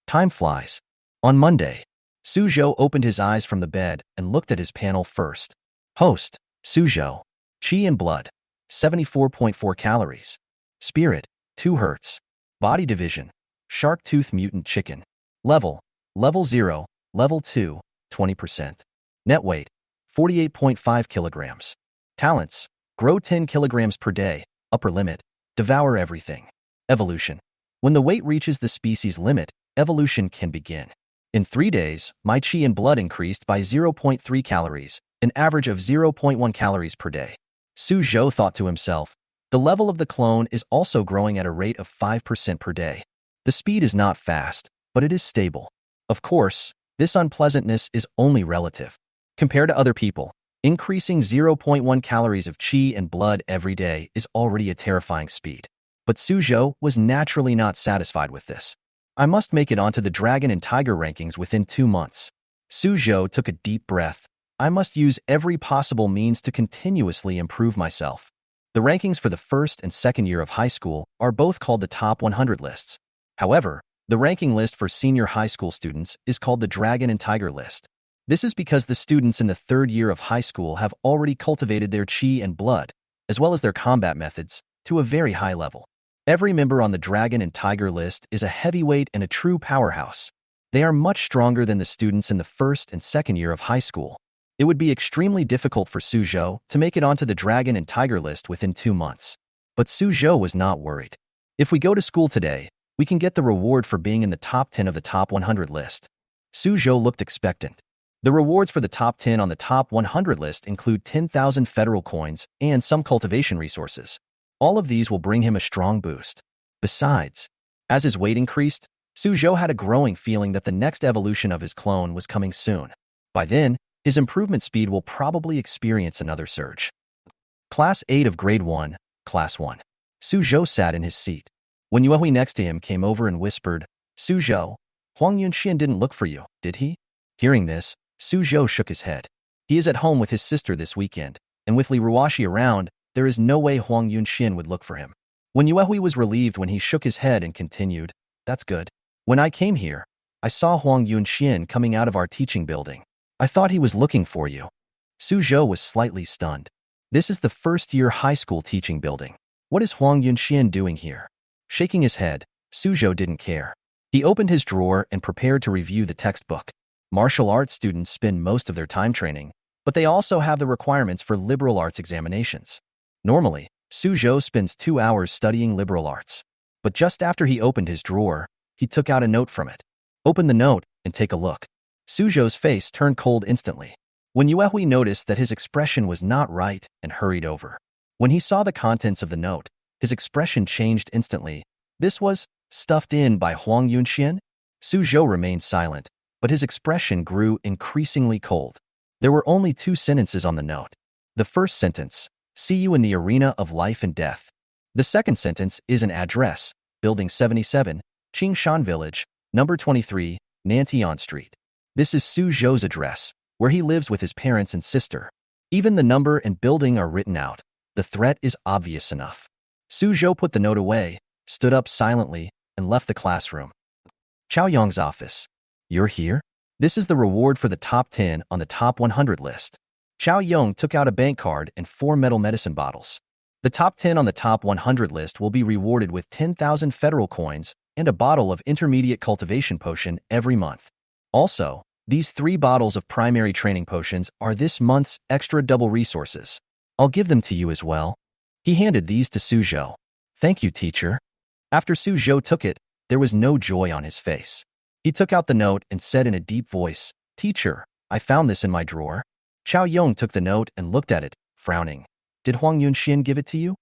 Time flies. On Monday, Suzhou opened his eyes from the bed and looked at his panel first. Host, Suzhou. Qi and blood, 74.4 calories. Spirit, 2 hertz. Body division, shark tooth mutant chicken. Level 0, level 2, 20%. Net weight, 48.5 kilograms. Talents, grow 10 kilograms per day, upper limit, Devour everything. Evolution. When the weight reaches the species limit, evolution can begin. In 3 days, my qi and blood increased by 0.3 calories, an average of 0.1 calories per day. Suzhou thought to himself, the level of the clone is also growing at a rate of 5% per day. The speed is not fast, but it is stable. Of course, this unpleasantness is only relative. Compared to other people, increasing 0.1 calories of qi and blood every day is already a terrifying speed. But Suzhou was naturally not satisfied with this. I must make it onto the dragon and tiger rankings within 2 months. Suzhou took a deep breath. I must use every possible means to continuously improve myself. The rankings for the first and second year of high school are both called the top 100 lists. However, the ranking list for senior high school students is called the Dragon and Tiger list. This is because the students in the third year of high school have already cultivated their qi and blood, as well as their combat methods, to a very high level. Every member on the Dragon and Tiger list is a heavyweight and a true powerhouse. They are much stronger than the students in the first and second year of high school. It would be extremely difficult for Suzhou to make it onto the Dragon and Tiger list within 2 months. But Suzhou was not worried. If we go to school today, we can get the reward for being in the top 10 of the top 100 list. Suzhou looked expectant. The rewards for the top 10 on the top 100 list include 10,000 federal coins and some cultivation resources. All of these will bring him a strong boost. Besides, as his weight increased, Suzhou had a growing feeling that the next evolution of his clone was coming soon. By then, his improvement speed will probably experience another surge. Class 8 of Grade 1, Class 1. Suzhou sat in his seat. When Yuehui next to him came over and whispered, Suzhou, Huang Yunxian didn't look for you, did he? Hearing this, Suzhou shook his head. He is at home with his sister this weekend, and with Liruo around, there is no way Huang Yunxian would look for him. When Yuehui was relieved when he shook his head and continued, that's good. When I came here, I saw Huang Yunxian coming out of our teaching building. I thought he was looking for you. Suzhou was slightly stunned. This is the first-year high school teaching building. What is Huang Yunxian doing here? Shaking his head, Suzhou didn't care. He opened his drawer and prepared to review the textbook. Martial arts students spend most of their time training, but they also have the requirements for liberal arts examinations. Normally, Suzhou spends 2 hours studying liberal arts. But just after he opened his drawer, he took out a note from it. Open the note and take a look. Suzhou's face turned cold instantly. When Yuehui noticed that his expression was not right and hurried over. When he saw the contents of the note, his expression changed instantly. This was stuffed in by Huang Yunxian? Suzhou remained silent, but his expression grew increasingly cold. There were only 2 sentences on the note. The first sentence, see you in the arena of life and death. The second sentence is an address, Building 77, Qingshan Village, number 23, Nantian Street. This is Suzhou's address, where he lives with his parents and sister. Even the number and building are written out. The threat is obvious enough. Suzhou put the note away, stood up silently, and left the classroom. Chao Yong's office. You're here? This is the reward for the top 10 on the top 100 list. Chao Yong took out a bank card and 4 metal medicine bottles. The top 10 on the top 100 list will be rewarded with 10,000 federal coins and a bottle of intermediate cultivation potion every month. Also, these 3 bottles of primary training potions are this month's extra double resources. I'll give them to you as well. He handed these to Suzhou. Thank you, teacher. After Suzhou took it, there was no joy on his face. He took out the note and said in a deep voice, Teacher, I found this in my drawer. Chao Yong took the note and looked at it, frowning. Did Huang Yunxian give it to you?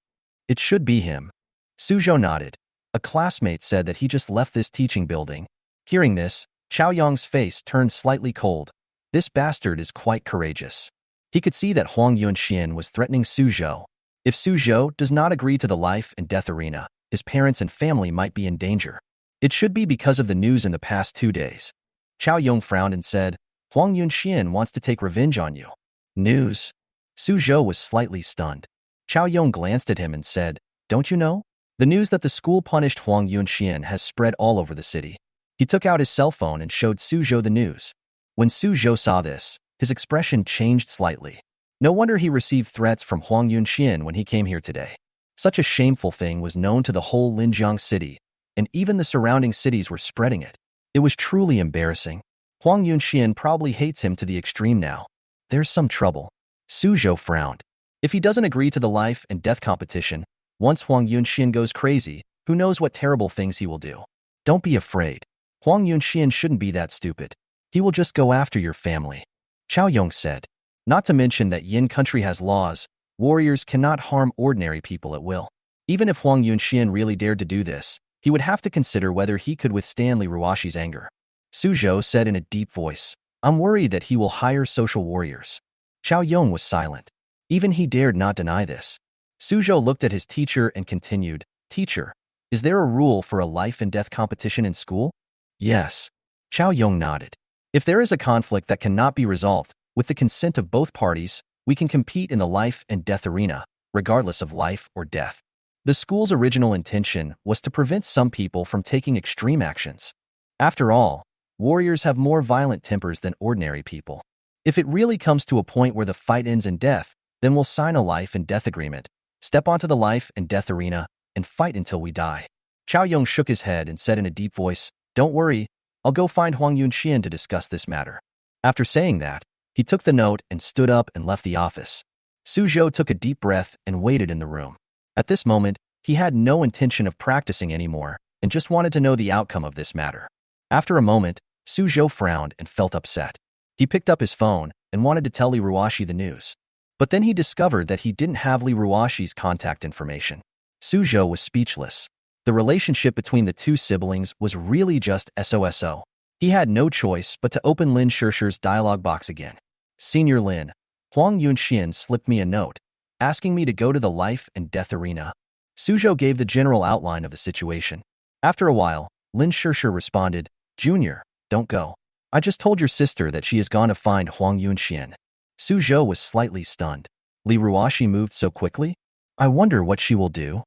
It should be him. Suzhou nodded. A classmate said that he just left this teaching building. Hearing this, Chao Yong's face turned slightly cold. This bastard is quite courageous. He could see that Huang Yunxian was threatening Suzhou. If Suzhou does not agree to the life and death arena, his parents and family might be in danger. It should be because of the news in the past 2 days. Chao Yong frowned and said, Huang Yunxian wants to take revenge on you. News? Suzhou was slightly stunned. Chao Yong glanced at him and said, Don't you know? The news that the school punished Huang Yunxian has spread all over the city. He took out his cell phone and showed Suzhou the news. When Suzhou saw this, his expression changed slightly. No wonder he received threats from Huang Yunxian when he came here today. Such a shameful thing was known to the whole Linjiang city, and even the surrounding cities were spreading it. It was truly embarrassing. Huang Yunxian probably hates him to the extreme now. There's some trouble. Suzhou frowned. If he doesn't agree to the life and death competition, Once Huang Yunxian goes crazy, who knows what terrible things he will do. Don't be afraid. Huang Yunxian shouldn't be that stupid. He will just go after your family. Qiao Yong said. Not to mention that Yin country has laws. Warriors cannot harm ordinary people at will. Even if Huang Yunxian really dared to do this, he would have to consider whether he could withstand Liruoshi's anger. Suzhou said in a deep voice, I'm worried that he will hire social warriors. Qiao Yong was silent. Even he dared not deny this. Suzhou looked at his teacher and continued, Teacher, is there a rule for a life and death competition in school? Yes. Qiao Yong nodded. If there is a conflict that cannot be resolved, with the consent of both parties, we can compete in the life and death arena, regardless of life or death. The school's original intention was to prevent some people from taking extreme actions. After all, warriors have more violent tempers than ordinary people. If it really comes to a point where the fight ends in death, then we'll sign a life and death agreement, step onto the life and death arena, and fight until we die. Qiao Yong shook his head and said in a deep voice, Don't worry, I'll go find Huang Yunxian to discuss this matter. After saying that, he took the note and stood up and left the office. Suzhou took a deep breath and waited in the room. At this moment, he had no intention of practicing anymore and just wanted to know the outcome of this matter. After a moment, Suzhou frowned and felt upset. He picked up his phone and wanted to tell Liruoshi the news. But then he discovered that he didn't have Liruoshi's contact information. Suzhou was speechless. The relationship between the two siblings was really just SOSO. He had no choice but to open Lin Shishi's dialogue box again. Senior Lin, Huang Yunxian slipped me a note, asking me to go to the life and death arena. Suzhou gave the general outline of the situation. After a while, Lin Shishi responded, Junior, don't go. I just told your sister that she has gone to find Huang Yunxian. Suzhou was slightly stunned. Liruoshi moved so quickly? I wonder what she will do.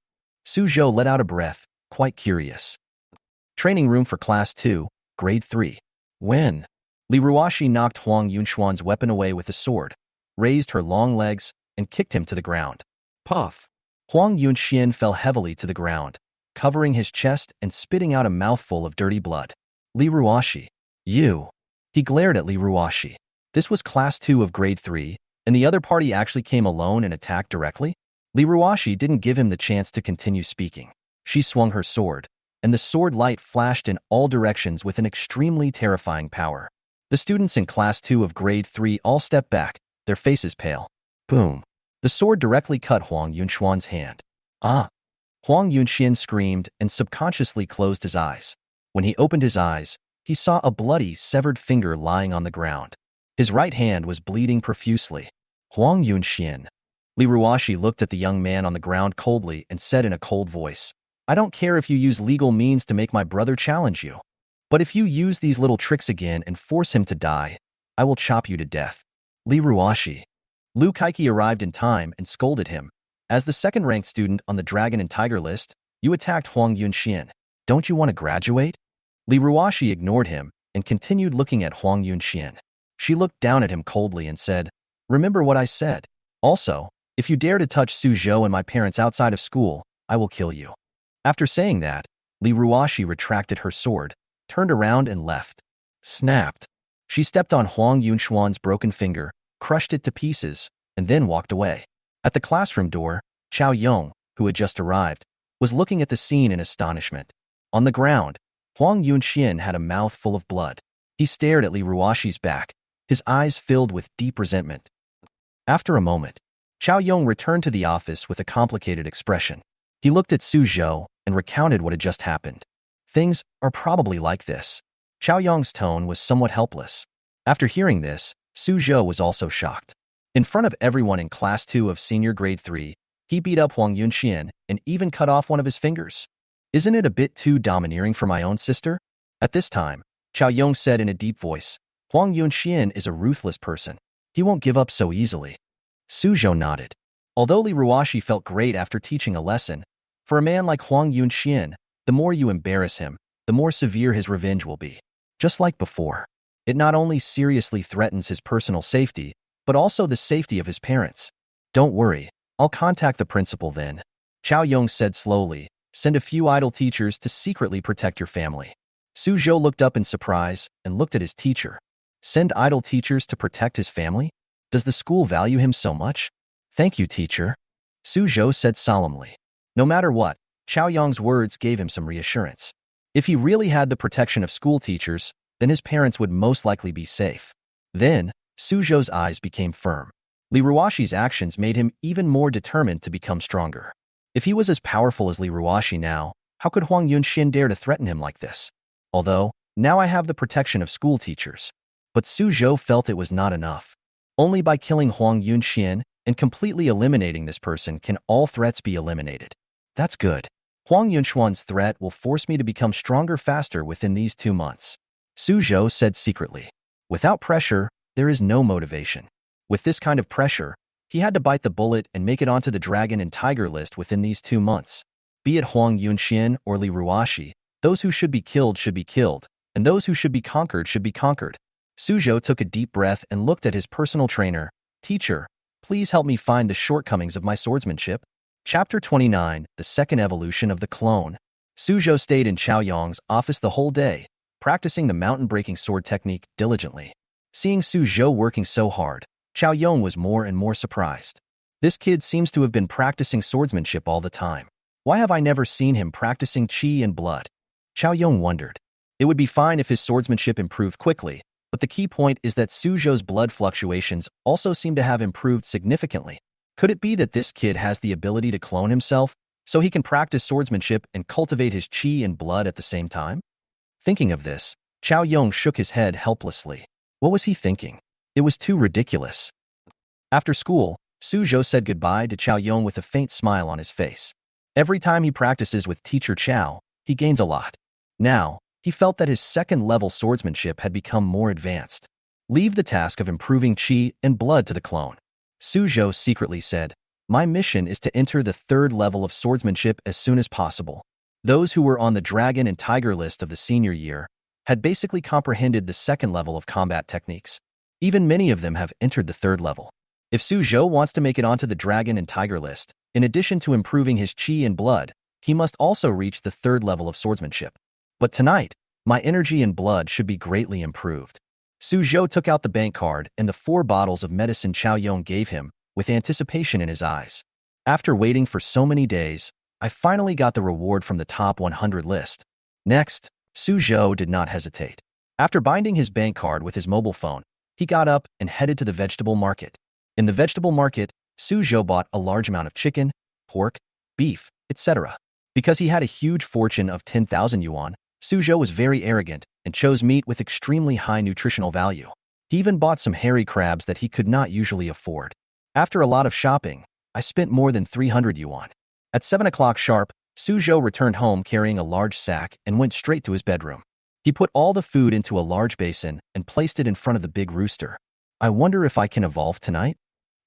Suzhou let out a breath, quite curious. Training room for Class 2, Grade 3. When? Liruoshi knocked Huang Yunxian's weapon away with a sword, raised her long legs, and kicked him to the ground. Puff! Huang Yunxian fell heavily to the ground, covering his chest and spitting out a mouthful of dirty blood. Liruoshi. You. He glared at Liruoshi. This was Class 2 of Grade 3, and the other party actually came alone and attacked directly? Liruoshi didn't give him the chance to continue speaking. She swung her sword, and the sword light flashed in all directions with an extremely terrifying power. The students in Class 2 of Grade 3 all stepped back, their faces pale. Boom. The sword directly cut Huang Yunxian's hand. Ah! Huang Yunxian screamed and subconsciously closed his eyes. When he opened his eyes, he saw a bloody, severed finger lying on the ground. His right hand was bleeding profusely. Huang Yunxian. Liruoshi looked at the young man on the ground coldly and said in a cold voice, I don't care if you use legal means to make my brother challenge you. But if you use these little tricks again and force him to die, I will chop you to death. Liruoshi. Lu Kaiki arrived in time and scolded him. As the second-ranked student on the Dragon and Tiger list, you attacked Huang Yunxian. Don't you want to graduate? Liruoshi ignored him and continued looking at Huang Yunxian. She looked down at him coldly and said, Remember what I said. Also, if you dare to touch Suzhou and my parents outside of school, I will kill you. After saying that, Liruoshi retracted her sword, turned around and left. Snapped. She stepped on Huang Yunxian's broken finger, crushed it to pieces, and then walked away. At the classroom door, Qiao Yong, who had just arrived, was looking at the scene in astonishment. On the ground, Huang Yunxian had a mouth full of blood. He stared at Liruoshi's back, his eyes filled with deep resentment. After a moment, Qiao Yong returned to the office with a complicated expression. He looked at Suzhou and recounted what had just happened. Things are probably like this. Qiao Yong's tone was somewhat helpless. After hearing this, Suzhou was also shocked. In front of everyone in Class 2 of Senior Grade 3, he beat up Huang Yunxian and even cut off one of his fingers. Isn't it a bit too domineering for my own sister? At this time, Qiao Yong said in a deep voice, Huang Yunxian is a ruthless person. He won't give up so easily. Suzhou nodded. Although Liruoshi felt great after teaching a lesson, for a man like Huang Yunxian, the more you embarrass him, the more severe his revenge will be. Just like before, it not only seriously threatens his personal safety, but also the safety of his parents. Don't worry, I'll contact the principal then. Qiao Yong said slowly, send a few idle teachers to secretly protect your family. Suzhou looked up in surprise and looked at his teacher. Send idle teachers to protect his family? Does the school value him so much? Thank you, teacher. Suzhou said solemnly. No matter what, Chaoyang's words gave him some reassurance. If he really had the protection of school teachers, then his parents would most likely be safe. Then, Suzhou's eyes became firm. Liruoshi's actions made him even more determined to become stronger. If he was as powerful as Liruoshi now, how could Huang Yunxian dare to threaten him like this? Although, now I have the protection of school teachers. But Suzhou felt it was not enough. Only by killing Huang Yunxian and completely eliminating this person can all threats be eliminated. That's good. Huang Yunxian's threat will force me to become stronger faster within these 2 months. Suzhou said secretly. Without pressure, there is no motivation. With this kind of pressure, he had to bite the bullet and make it onto the dragon and tiger list within these 2 months. Be it Huang Yunxian or Liruoshi, those who should be killed, and those who should be conquered should be conquered. Suzhou took a deep breath and looked at his personal trainer. Teacher, please help me find the shortcomings of my swordsmanship. Chapter 29, The Second Evolution of the Clone. Suzhou stayed in Chaoyang's office the whole day, practicing the mountain-breaking sword technique diligently. Seeing Suzhou working so hard, Chaoyang was more and more surprised. This kid seems to have been practicing swordsmanship all the time. Why have I never seen him practicing qi and blood? Chaoyang wondered. It would be fine if his swordsmanship improved quickly, but the key point is that Suzhou's blood fluctuations also seem to have improved significantly. Could it be that this kid has the ability to clone himself, so he can practice swordsmanship and cultivate his qi and blood at the same time? Thinking of this, Chaoyang shook his head helplessly. What was he thinking? It was too ridiculous. After school, Suzhou said goodbye to Chaoyang with a faint smile on his face. Every time he practices with Teacher Chao, he gains a lot. Now, he felt that his second-level swordsmanship had become more advanced. Leave the task of improving qi and blood to the clone. Suzhou secretly said, my mission is to enter the 3rd level of swordsmanship as soon as possible. Those who were on the dragon and tiger list of the senior year had basically comprehended the 2nd level of combat techniques. Even many of them have entered the 3rd level. If Suzhou wants to make it onto the dragon and tiger list, in addition to improving his qi and blood, he must also reach the 3rd level of swordsmanship. But tonight, my energy and blood should be greatly improved. Suzhou took out the bank card and the 4 bottles of medicine Chaoyang gave him, with anticipation in his eyes. After waiting for so many days, I finally got the reward from the top 100 list. Next, Suzhou did not hesitate. After binding his bank card with his mobile phone, he got up and headed to the vegetable market. In the vegetable market, Suzhou bought a large amount of chicken, pork, beef, etc. Because he had a huge fortune of 10,000 yuan, Suzhou was very arrogant and chose meat with extremely high nutritional value. He even bought some hairy crabs that he could not usually afford. After a lot of shopping, I spent more than 300 yuan. At 7 o'clock sharp, Suzhou returned home carrying a large sack and went straight to his bedroom. He put all the food into a large basin and placed it in front of the big rooster. I wonder if I can evolve tonight?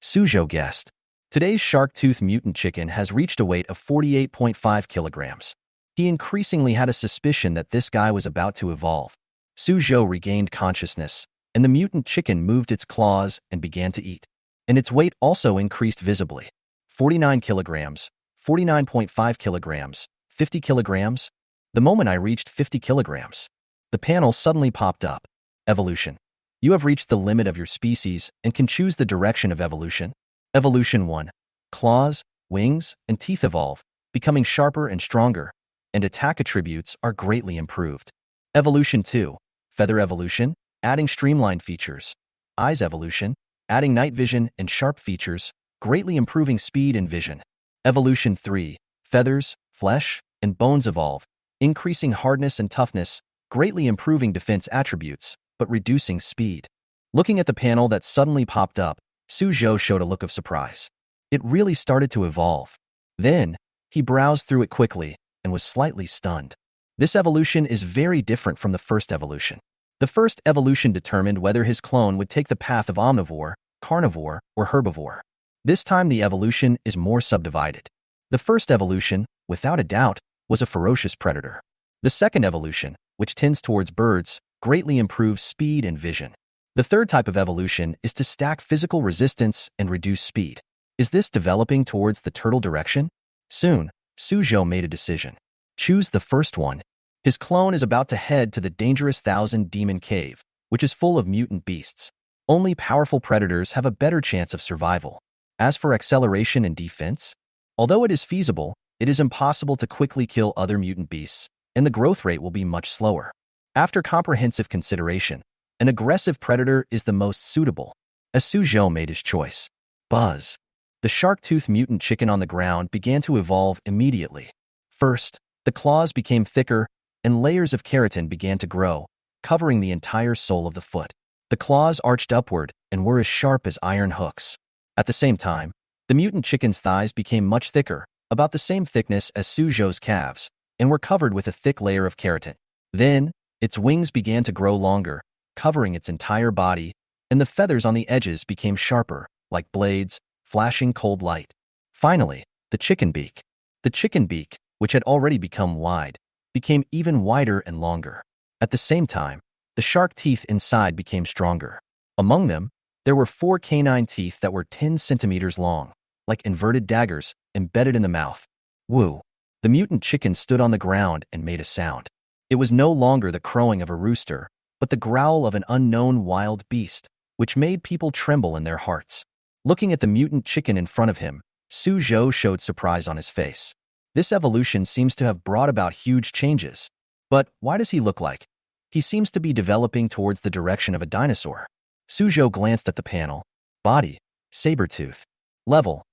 Suzhou guessed. Today's shark-tooth mutant chicken has reached a weight of 48.5 kilograms. He increasingly had a suspicion that this guy was about to evolve. Suzhou regained consciousness, and the mutant chicken moved its claws and began to eat. And its weight also increased visibly. 49 kilograms, 49.5 kilograms, 50 kilograms. The moment I reached 50 kilograms, the panel suddenly popped up. Evolution. You have reached the limit of your species and can choose the direction of evolution. Evolution 1. Claws, wings, and teeth evolve, becoming sharper and stronger, and attack attributes are greatly improved. Evolution 2. Feather evolution, adding streamlined features. Eyes evolution, adding night vision and sharp features, greatly improving speed and vision. Evolution 3. Feathers, flesh, and bones evolve, increasing hardness and toughness, greatly improving defense attributes, but reducing speed. Looking at the panel that suddenly popped up, Suzhou showed a look of surprise. It really started to evolve. Then, he browsed through it quickly and was slightly stunned. This evolution is very different from the first evolution. The first evolution determined whether his clone would take the path of omnivore, carnivore, or herbivore. This time the evolution is more subdivided. The first evolution, without a doubt, was a ferocious predator. The second evolution, which tends towards birds, greatly improves speed and vision. The third type of evolution is to stack physical resistance and reduce speed. Is this developing towards the turtle direction? Soon, Suzhou made a decision. Choose the first one. His clone is about to head to the dangerous Thousand Demon Cave, which is full of mutant beasts. Only powerful predators have a better chance of survival. As for acceleration and defense, although it is feasible, it is impossible to quickly kill other mutant beasts, and the growth rate will be much slower. After comprehensive consideration, an aggressive predator is the most suitable, as Suzhou made his choice. Buzz. The shark-tooth mutant chicken on the ground began to evolve immediately. First, the claws became thicker, and layers of keratin began to grow, covering the entire sole of the foot. The claws arched upward and were as sharp as iron hooks. At the same time, the mutant chicken's thighs became much thicker, about the same thickness as Suzhou's calves, and were covered with a thick layer of keratin. Then, its wings began to grow longer, covering its entire body, and the feathers on the edges became sharper, like blades, flashing cold light. Finally, the chicken beak. The chicken beak, which had already become wide, became even wider and longer. At the same time, the shark teeth inside became stronger. Among them, there were 4 canine teeth that were 10 centimeters long, like inverted daggers, embedded in the mouth. Woo! The mutant chicken stood on the ground and made a sound. It was no longer the crowing of a rooster, but the growl of an unknown wild beast, which made people tremble in their hearts. Looking at the mutant chicken in front of him, Suzhou showed surprise on his face. This evolution seems to have brought about huge changes. But why does he look like? He seems to be developing towards the direction of a dinosaur. Suzhou glanced at the panel. Body, saber-tooth. Level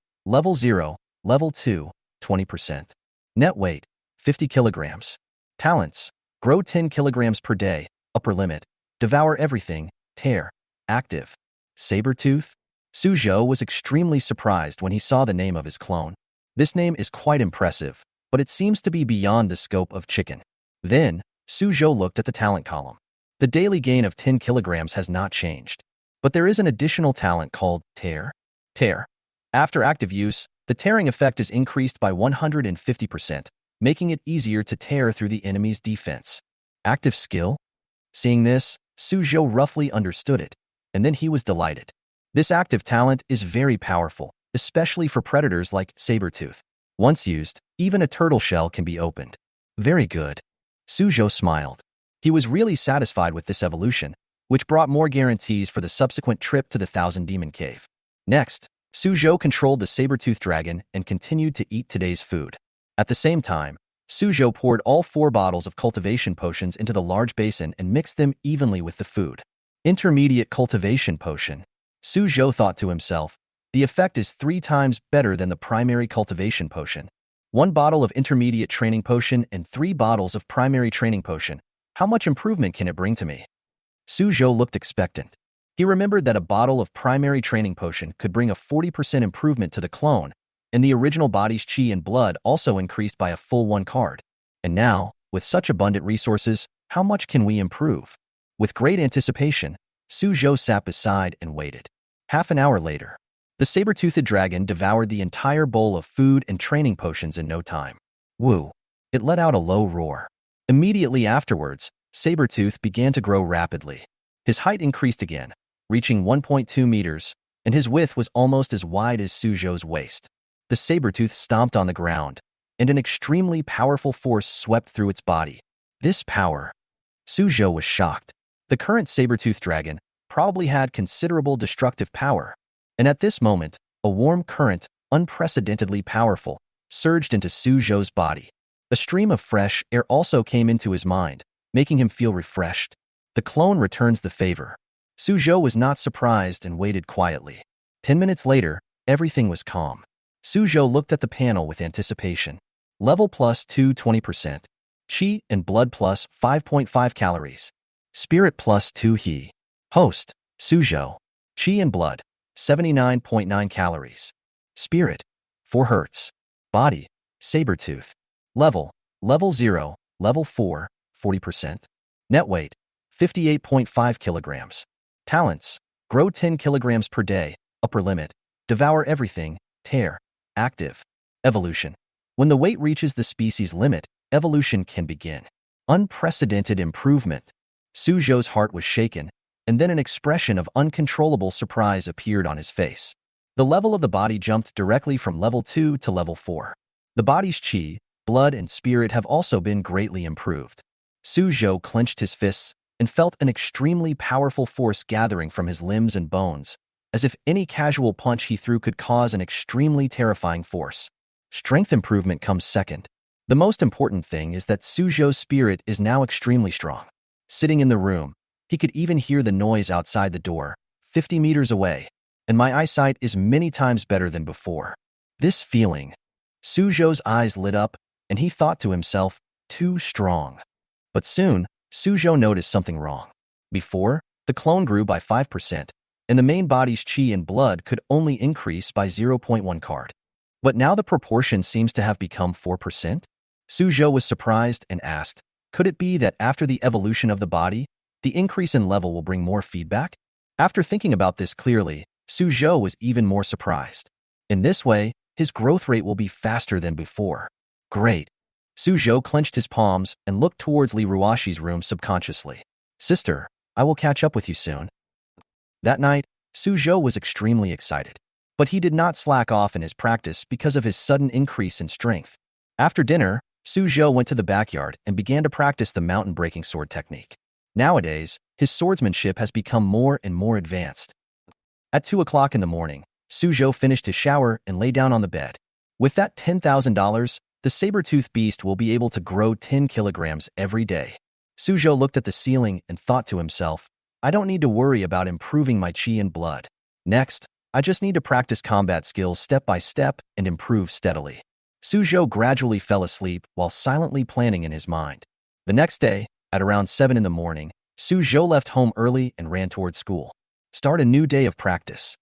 0, Level 2, 20%. Net weight, 50 kilograms. Talents, grow 10 kilograms per day, upper limit, devour everything, tear, active. Saber-tooth? Suzhou was extremely surprised when he saw the name of his clone. This name is quite impressive, but it seems to be beyond the scope of chicken. Then, Suzhou looked at the talent column. The daily gain of 10 kilograms has not changed. But there is an additional talent called tear. Tear. After active use, the tearing effect is increased by 150%, making it easier to tear through the enemy's defense. Active skill? Seeing this, Suzhou roughly understood it, and then he was delighted. This active talent is very powerful, especially for predators like saber-tooth. Once used, even a turtle shell can be opened. Very good. Suzhou smiled. He was really satisfied with this evolution, which brought more guarantees for the subsequent trip to the Thousand Demon Cave. Next, Suzhou controlled the saber-tooth dragon and continued to eat today's food. At the same time, Suzhou poured all 4 bottles of cultivation potions into the large basin and mixed them evenly with the food. Intermediate cultivation potion. Suzhou thought to himself, the effect is 3 times better than the primary cultivation potion. 1 bottle of intermediate training potion and 3 bottles of primary training potion. How much improvement can it bring to me? Suzhou looked expectant. He remembered that a bottle of primary training potion could bring a 40% improvement to the clone, and the original body's chi and blood also increased by a full 1 card. And now, with such abundant resources, how much can we improve? With great anticipation, Suzhou sat beside and waited. Half an hour later, the saber-toothed dragon devoured the entire bowl of food and training potions in no time. Woo! It let out a low roar. Immediately afterwards, Sabertooth began to grow rapidly. His height increased again, reaching 1.2 meters, and his width was almost as wide as Suzhou's waist. The Sabertooth stomped on the ground, and an extremely powerful force swept through its body. This power. Suzhou was shocked. The current Sabertooth dragon probably had considerable destructive power, and at this moment, a warm current, unprecedentedly powerful, surged into Suzhou's body. A stream of fresh air also came into his mind, making him feel refreshed. The clone returns the favor. Suzhou was not surprised and waited quietly. 10 minutes later, everything was calm. Suzhou looked at the panel with anticipation. Level plus 20%. Chi and blood plus 5.5 calories. Spirit plus 2 He. Host, Suzhou. Chi and blood, 79.9 calories. Spirit, 4 hertz. Body, Sabertooth. Level 0, Level 4, 40%. Net weight, 58.5 kilograms. Talents, grow 10 kilograms per day, upper limit, devour everything, tear, active. Evolution. When the weight reaches the species limit, evolution can begin. Unprecedented improvement. Suzhou's heart was shaken, and then an expression of uncontrollable surprise appeared on his face. The level of the body jumped directly from level 2 to level 4. The body's chi, blood, and spirit have also been greatly improved. Suzhou clenched his fists and felt an extremely powerful force gathering from his limbs and bones, as if any casual punch he threw could cause an extremely terrifying force. Strength improvement comes second. The most important thing is that Suzhou's spirit is now extremely strong. Sitting in the room, he could even hear the noise outside the door, 50 meters away, and my eyesight is many times better than before. This feeling, Suzhou's eyes lit up, and he thought to himself, too strong. But soon, Suzhou noticed something wrong. Before, the clone grew by 5%, and the main body's qi and blood could only increase by 0.1 card. But now the proportion seems to have become 4%? Suzhou was surprised and asked, could it be that after the evolution of the body, the increase in level will bring more feedback? After thinking about this clearly, Suzhou was even more surprised. In this way, his growth rate will be faster than before. Great. Suzhou clenched his palms and looked towards Liruo's room subconsciously. Sister, I will catch up with you soon. That night, Suzhou was extremely excited. But he did not slack off in his practice because of his sudden increase in strength. After dinner, Suzhou went to the backyard and began to practice the mountain-breaking sword technique. Nowadays, his swordsmanship has become more and more advanced. At 2 o'clock in the morning, Suzhou finished his shower and lay down on the bed. With that $10,000, the saber-toothed beast will be able to grow 10 kilograms every day. Suzhou looked at the ceiling and thought to himself, I don't need to worry about improving my qi and blood. Next, I just need to practice combat skills step by step and improve steadily. Suzhou gradually fell asleep while silently planning in his mind. The next day, at around 7 in the morning, Suzhou left home early and ran toward school. Start a new day of practice.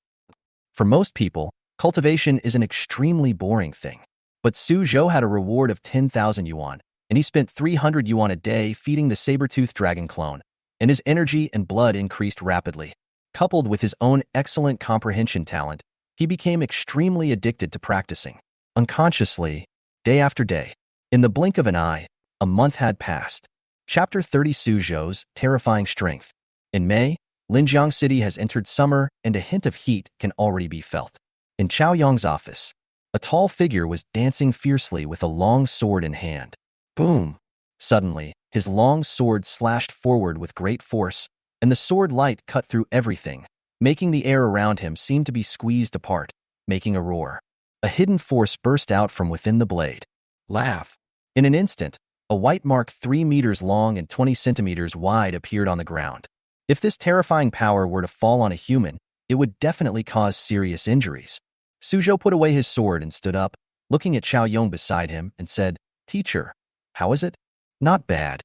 For most people, cultivation is an extremely boring thing. But Suzhou had a reward of 10,000 yuan, and he spent 300 yuan a day feeding the saber-toothed dragon clone, and his energy and blood increased rapidly. Coupled with his own excellent comprehension talent, he became extremely addicted to practicing. Unconsciously, day after day, in the blink of an eye, a month had passed. Chapter 30 Suzhou's Terrifying Strength. In May, Linjiang City has entered summer and a hint of heat can already be felt. In Chao Yong's office, a tall figure was dancing fiercely with a long sword in hand. Boom! Suddenly, his long sword slashed forward with great force, and the sword light cut through everything, making the air around him seem to be squeezed apart, making a roar. A hidden force burst out from within the blade. Laugh! In an instant, a white mark 3 meters long and 20 centimeters wide appeared on the ground. If this terrifying power were to fall on a human, it would definitely cause serious injuries. Suzhou put away his sword and stood up, looking at Chao Yong beside him, and said, Teacher, how is it? Not bad.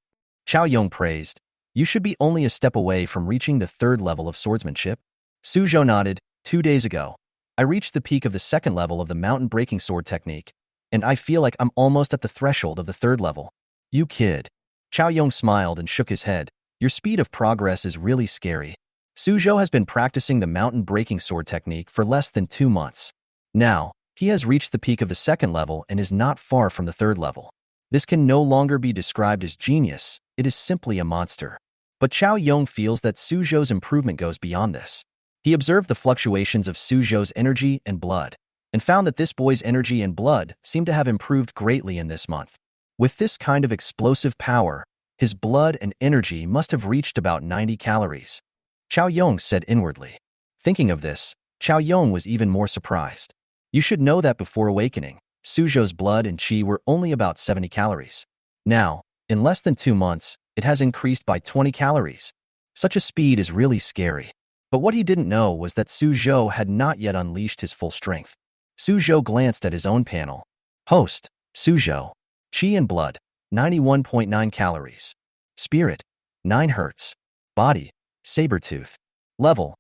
Chao Yong praised. You should be only a step away from reaching the 3rd level of swordsmanship. Suzhou nodded. 2 days ago, I reached the peak of the 2nd level of the mountain-breaking sword technique, and I feel like I'm almost at the threshold of the 3rd level. You kid. Chao Yong smiled and shook his head. Your speed of progress is really scary. Suzhou has been practicing the mountain-breaking sword technique for less than 2 months. Now, he has reached the peak of the 2nd level and is not far from the 3rd level. This can no longer be described as genius, it is simply a monster. But Chao Yong feels that Suzhou's improvement goes beyond this. He observed the fluctuations of Suzhou's energy and blood, and found that this boy's energy and blood seemed to have improved greatly in this month. With this kind of explosive power, his blood and energy must have reached about 90 calories. Chao Yong said inwardly. Thinking of this, Chao Yong was even more surprised. You should know that before awakening, Suzhou's blood and qi were only about 70 calories. Now, in less than 2 months, it has increased by 20 calories. Such a speed is really scary. But what he didn't know was that Suzhou had not yet unleashed his full strength. Suzhou glanced at his own panel. Host, Suzhou. Qi and blood, 91.9 calories. Spirit, 9 hertz. Body, saber-tooth. Level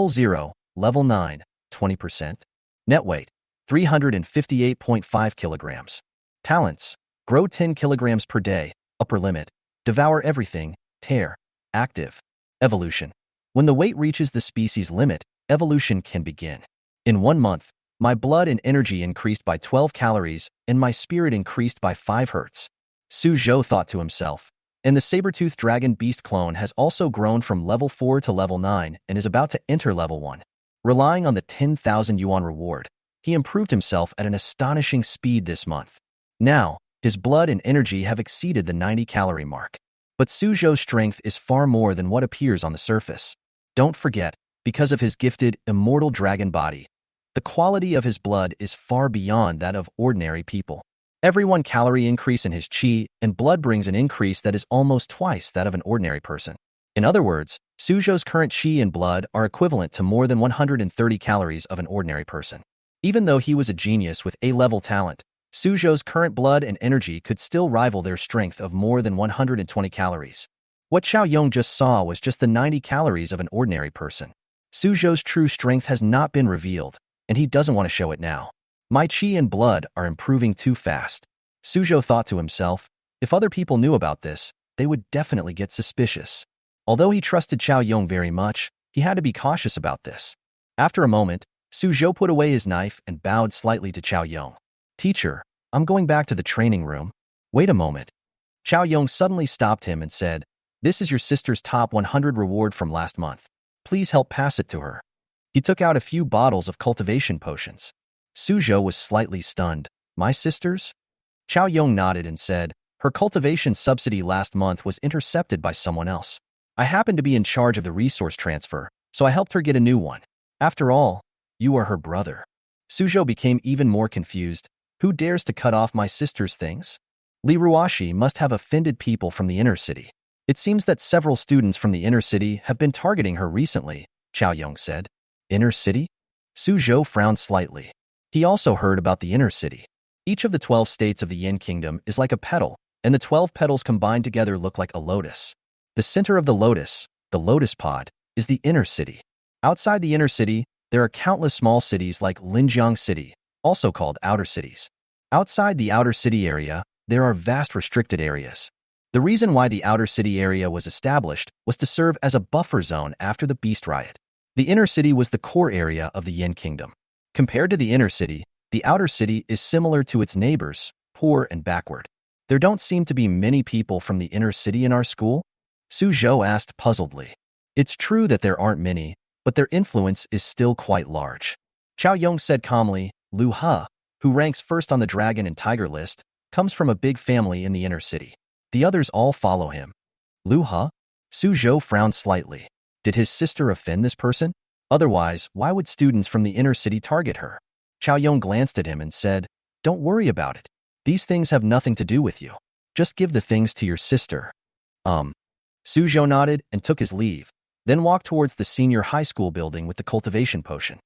0, level 9, 20%. Net weight, 358.5 kilograms. Talents, grow 10 kilograms per day, upper limit, devour everything, tear, active. Evolution. When the weight reaches the species limit, evolution can begin. In 1 month, my blood and energy increased by 12 calories and my spirit increased by 5 hertz. Suzhou thought to himself. And the saber-toothed dragon beast clone has also grown from level 4 to level 9 and is about to enter level 1. Relying on the 10,000 yuan reward, he improved himself at an astonishing speed this month. Now, his blood and energy have exceeded the 90-calorie mark. But Suzhou's strength is far more than what appears on the surface. Don't forget, because of his gifted, immortal dragon body, The quality of his blood is far beyond that of ordinary people. Every 1 calorie increase in his qi and blood brings an increase that is almost twice that of an ordinary person. In other words, Suzhou's current qi and blood are equivalent to more than 130 calories of an ordinary person. Even though he was a genius with A-level talent, Suzhou's current blood and energy could still rival their strength of more than 120 calories. What Xiao Yong just saw was just the 90 calories of an ordinary person. Suzhou's true strength has not been revealed, and he doesn't want to show it now. My qi and blood are improving too fast. Suzhou thought to himself, if other people knew about this, they would definitely get suspicious. Although he trusted Xiao Yong very much, he had to be cautious about this. After a moment, Suzhou put away his knife and bowed slightly to Xiao Yong. Teacher, I'm going back to the training room. Wait a moment. Xiao Yong suddenly stopped him and said, this is your sister's top 100 reward from last month. Please help pass it to her. He took out a few bottles of cultivation potions. Suzhou was slightly stunned. My sister's? Xiao Yong nodded and said, her cultivation subsidy last month was intercepted by someone else. I happened to be in charge of the resource transfer, so I helped her get a new one. After all, you are her brother. Suzhou became even more confused. Who dares to cut off my sister's things? Liruo must have offended people from the inner city. It seems that several students from the inner city have been targeting her recently, Xiao Yong said. Inner city? Suzhou frowned slightly. He also heard about the inner city. Each of the 12 states of the Yin Kingdom is like a petal, and the 12 petals combined together look like a lotus. The center of the lotus pod, is the inner city. Outside the inner city, there are countless small cities like Linjiang City, also called outer cities. Outside the outer city area, there are vast restricted areas. The reason why the outer city area was established was to serve as a buffer zone after the Beast Riot. The inner city was the core area of the Yin Kingdom. Compared to the inner city, the outer city is similar to its neighbors, poor and backward. There don't seem to be many people from the inner city in our school? Suzhou asked puzzledly. It's true that there aren't many, but their influence is still quite large. Xiao Yong said calmly, Lu He, who ranks first on the dragon and tiger list, comes from a big family in the inner city. The others all follow him. Lu He? Suzhou frowned slightly. Did his sister offend this person? Otherwise, why would students from the inner city target her? Xiao Yong glanced at him and said, don't worry about it. These things have nothing to do with you. Just give the things to your sister. Suzhou nodded and took his leave, then walked towards the senior high school building with the cultivation potion.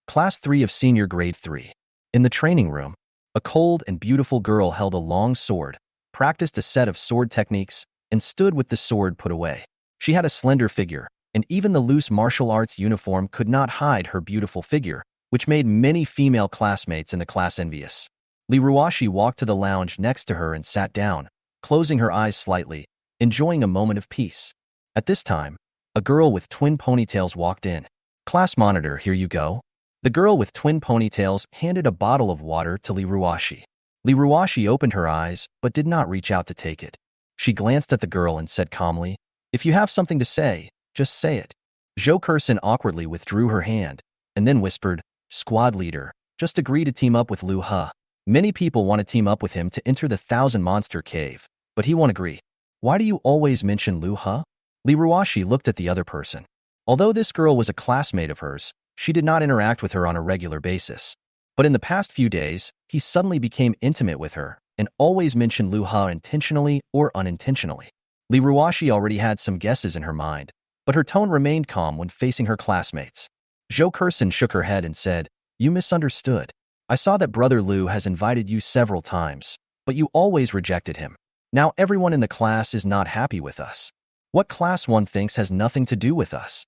Class 3 of senior grade 3. In the training room, a cold and beautiful girl held a long sword, practiced a set of sword techniques, and stood with the sword put away. She had a slender figure, and even the loose martial arts uniform could not hide her beautiful figure, which made many female classmates in the class envious. Liruo walked to the lounge next to her and sat down, closing her eyes slightly, enjoying a moment of peace. At this time, a girl with twin ponytails walked in. Class monitor, here you go. The girl with twin ponytails handed a bottle of water to Liruo. Liruo opened her eyes, but did not reach out to take it. She glanced at the girl and said calmly, if you have something to say, just say it. Zhou awkwardly withdrew her hand, and then whispered, squad leader, just agree to team up with Lu He. Many people want to team up with him to enter the 1,000-monster cave, but he won't agree. Why do you always mention Lu He? Liruo looked at the other person. Although this girl was a classmate of hers, she did not interact with her on a regular basis. But in the past few days, he suddenly became intimate with her and always mentioned Lu He intentionally or unintentionally. Liruo already had some guesses in her mind, but her tone remained calm when facing her classmates. Zhou shook her head and said, you misunderstood. I saw that Brother Lu has invited you several times, but you always rejected him. Now everyone in the class is not happy with us. What class one thinks has nothing to do with us?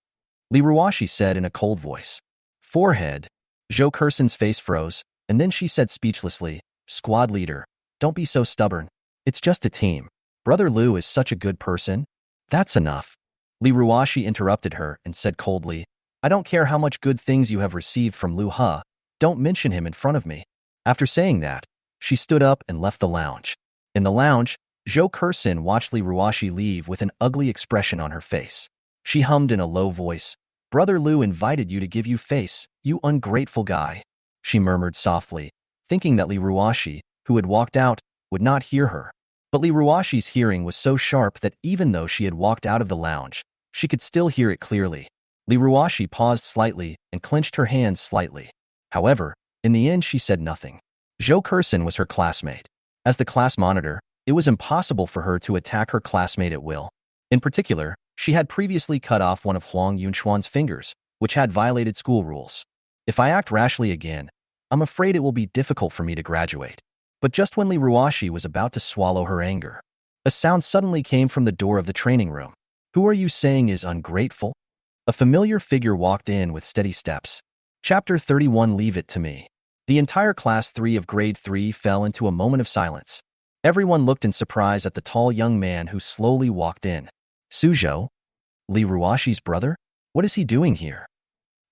Liruo said in a cold voice. Forehead. Zhou face froze, and then she said speechlessly, squad leader, don't be so stubborn. It's just a team. Brother Lu is such a good person. That's enough. Liruo interrupted her and said coldly, I don't care how much good things you have received from Lu He. Don't mention him in front of me. After saying that, she stood up and left the lounge. In the lounge, Zhou watched Liruo leave with an ugly expression on her face. She hummed in a low voice, Brother Lu invited you to give you face, you ungrateful guy. She murmured softly, thinking that Liruo, who had walked out, would not hear her. But Liruo's hearing was so sharp that even though she had walked out of the lounge, she could still hear it clearly. Liruo paused slightly and clenched her hands slightly. However, in the end she said nothing. Zhou Kursen was her classmate. As the class monitor, it was impossible for her to attack her classmate at will. In particular, she had previously cut off one of Huang Yunxuan's fingers, which had violated school rules. If I act rashly again, I'm afraid it will be difficult for me to graduate. But just when Liruo was about to swallow her anger, a sound suddenly came from the door of the training room. Who are you saying is ungrateful? A familiar figure walked in with steady steps. Chapter 31. Leave it to me. The entire Class 3 of Grade 3 fell into a moment of silence. Everyone looked in surprise at the tall young man who slowly walked in. Suzhou? Liruo's brother? What is he doing here?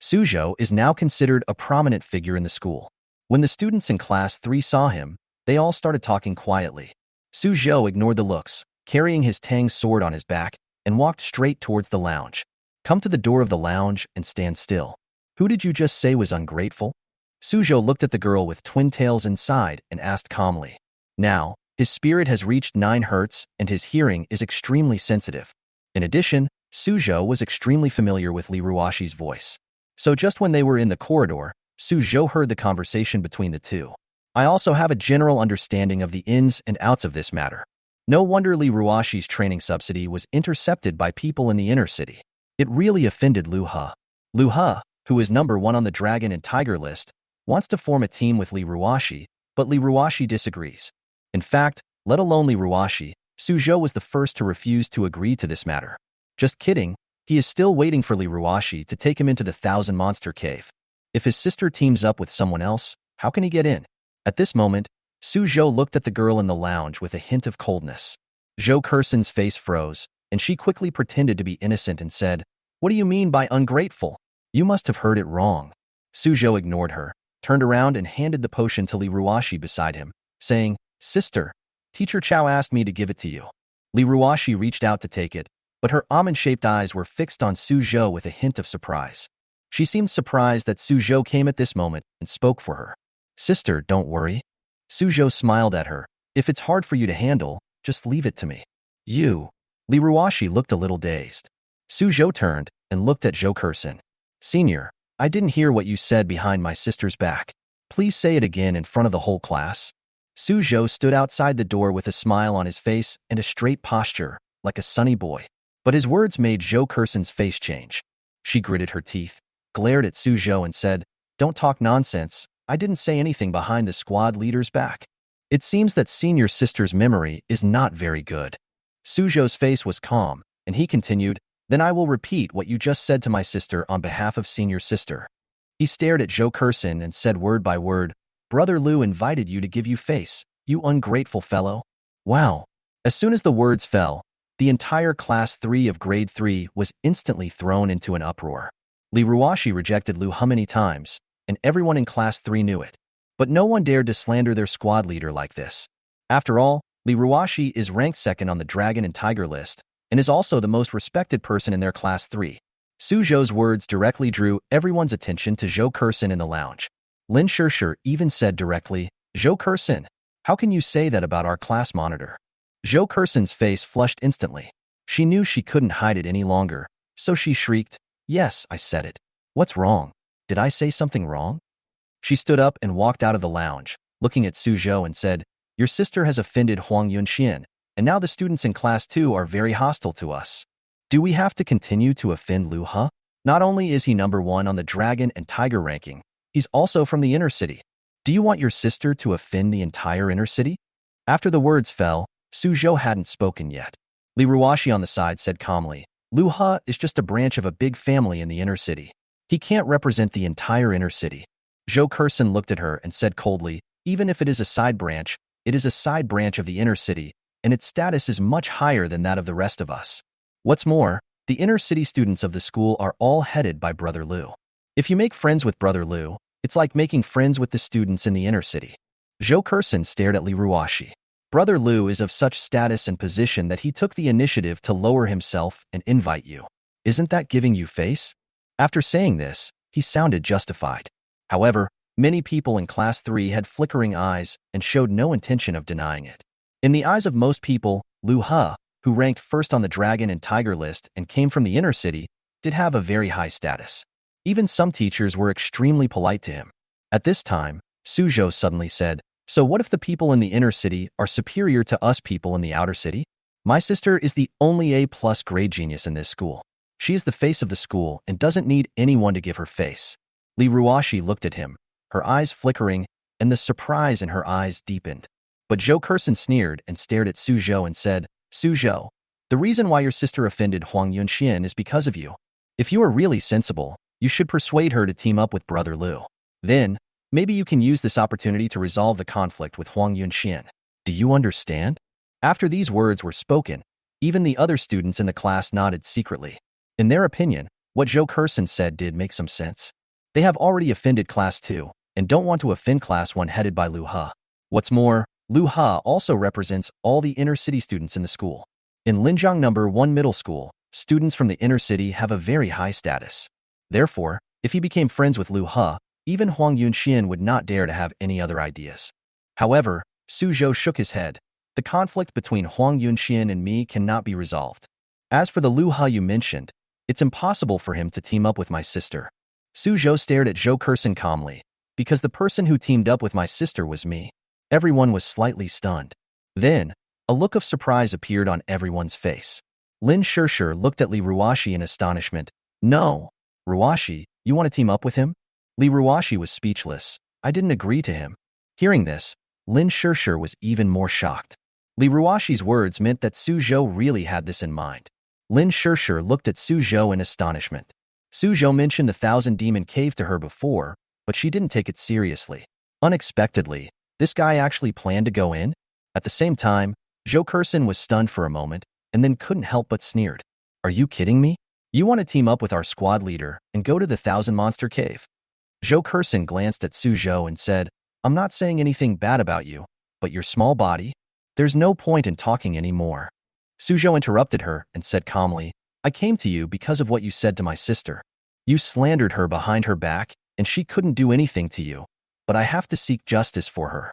Suzhou is now considered a prominent figure in the school. When the students in Class 3 saw him, they all started talking quietly. Suzhou ignored the looks, carrying his Tang sword on his back, and walked straight towards the lounge. Come to the door of the lounge and stand still. Who did you just say was ungrateful? Suzhou looked at the girl with twin tails inside and asked calmly. Now, his spirit has reached 9 hertz and his hearing is extremely sensitive. In addition, Suzhou was extremely familiar with Liruo's voice. So just when they were in the corridor, Suzhou heard the conversation between the two. I also have a general understanding of the ins and outs of this matter. No wonder Liruo's training subsidy was intercepted by people in the inner city. It really offended Lu He. Lu He, who is number 1 on the Dragon and Tiger list, wants to form a team with Liruo, but Liruo disagrees. In fact, let alone Liruo, Suzhou was the first to refuse to agree to this matter. Just kidding, he is still waiting for Liruo to take him into the Thousand Monster Cave. If his sister teams up with someone else, how can he get in? At this moment, Suzhou looked at the girl in the lounge with a hint of coldness. Zhou Kursen's face froze, and she quickly pretended to be innocent and said, "What do you mean by ungrateful? You must have heard it wrong." Suzhou ignored her, turned around and handed the potion to Liruo beside him, saying, "Sister, Teacher Chow asked me to give it to you." Liruo reached out to take it, but her almond-shaped eyes were fixed on Suzhou with a hint of surprise. She seemed surprised that Suzhou came at this moment and spoke for her. "Sister, don't worry." Suzhou smiled at her. "If it's hard for you to handle, just leave it to me." "You." Liruo looked a little dazed. Suzhou turned and looked at Zhou Kursen. "Senior, I didn't hear what you said behind my sister's back. Please say it again in front of the whole class." Suzhou stood outside the door with a smile on his face and a straight posture, like a sunny boy. But his words made Zhou Kursen's face change. She gritted her teeth, glared at Suzhou and said, "Don't talk nonsense. I didn't say anything behind the squad leader's back." It seems that senior sister's memory is not very good. Suzhou's face was calm, and he continued, "Then I will repeat what you just said to my sister on behalf of senior sister." He stared at Zhou Kursen and said word by word, "Brother Liu invited you to give you face, you ungrateful fellow." Wow. As soon as the words fell, the entire Class 3 of Grade 3 was instantly thrown into an uproar. Liruo rejected Liu He many times, and everyone in Class 3 knew it. But no one dared to slander their squad leader like this. After all, Liruo is ranked 2nd on the Dragon and Tiger list, and is also the most respected person in their Class 3. Suzhou's words directly drew everyone's attention to Zhou Kursen in the lounge. Lin Shishir even said directly, "Zhou Kursen, how can you say that about our class monitor?" Zhou Kursen's face flushed instantly. She knew she couldn't hide it any longer, so she shrieked, "Yes, I said it. What's wrong? Did I say something wrong?" She stood up and walked out of the lounge, looking at Suzhou and said, "Your sister has offended Huang Yunxian, and now the students in Class 2 are very hostile to us. Do we have to continue to offend Liu He? Not only is he number 1 on the Dragon and Tiger ranking, he's also from the inner city. Do you want your sister to offend the entire inner city?" After the words fell, Suzhou hadn't spoken yet. Liruo on the side said calmly, "Liu He is just a branch of a big family in the inner city. He can't represent the entire inner city." Zhou Kursen looked at her and said coldly, "Even if it is a side branch, it is a side branch of the inner city, and its status is much higher than that of the rest of us. What's more, the inner city students of the school are all headed by Brother Liu. If you make friends with Brother Liu, it's like making friends with the students in the inner city." Zhou Kursen stared at Liruo. "Brother Liu is of such status and position that he took the initiative to lower himself and invite you. Isn't that giving you face?" After saying this, he sounded justified. However, many people in Class 3 had flickering eyes and showed no intention of denying it. In the eyes of most people, Liu He, who ranked 1st on the Dragon and Tiger list and came from the inner city, did have a very high status. Even some teachers were extremely polite to him. At this time, Suzhou suddenly said, "So what if the people in the inner city are superior to us people in the outer city? My sister is the only A-plus grade genius in this school. She is the face of the school and doesn't need anyone to give her face." Liruo looked at him, her eyes flickering, and the surprise in her eyes deepened. But Zhou Kurson sneered and stared at Suzhou and said, "Suzhou, the reason why your sister offended Huang Yunxian is because of you. If you are really sensible, you should persuade her to team up with Brother Liu. Then, maybe you can use this opportunity to resolve the conflict with Huang Yunxian. Do you understand?" After these words were spoken, even the other students in the class nodded secretly. In their opinion, what Zhou Kurson said did make some sense. They have already offended Class 2 and don't want to offend Class 1 headed by Liu He. What's more, Liu He also represents all the inner city students in the school. In Linjiang No. 1 Middle School, students from the inner city have a very high status. Therefore, if he became friends with Liu He, even Huang Yunxian would not dare to have any other ideas. However, Suzhou shook his head. The conflict between Huang Yunxian and me cannot be resolved. As for the Liu He you mentioned, it's impossible for him to team up with my sister. Suzhou stared at Zhou Kurson calmly, because the person who teamed up with my sister was me. Everyone was slightly stunned. Then, a look of surprise appeared on everyone's face. Lin Shishir looked at Li Ruoshi in astonishment. "No, Ruoshi, you want to team up with him?" Li Ruoshi was speechless. "I didn't agree to him." Hearing this, Lin Shishir was even more shocked. Li Ruoshi's words meant that Suzhou really had this in mind. Lin Shishir looked at Suzhou in astonishment. Suzhou mentioned the Thousand Demon Cave to her before, but she didn't take it seriously. Unexpectedly, this guy actually planned to go in? At the same time, Zhou Kurson was stunned for a moment, and then couldn't help but sneered. "Are you kidding me? You want to team up with our squad leader and go to the Thousand Monster Cave?" Zhou Kurson glanced at Suzhou and said, "I'm not saying anything bad about you, but your small body? There's no point in talking anymore." Suzhou interrupted her and said calmly, "I came to you because of what you said to my sister. You slandered her behind her back, and she couldn't do anything to you, but I have to seek justice for her."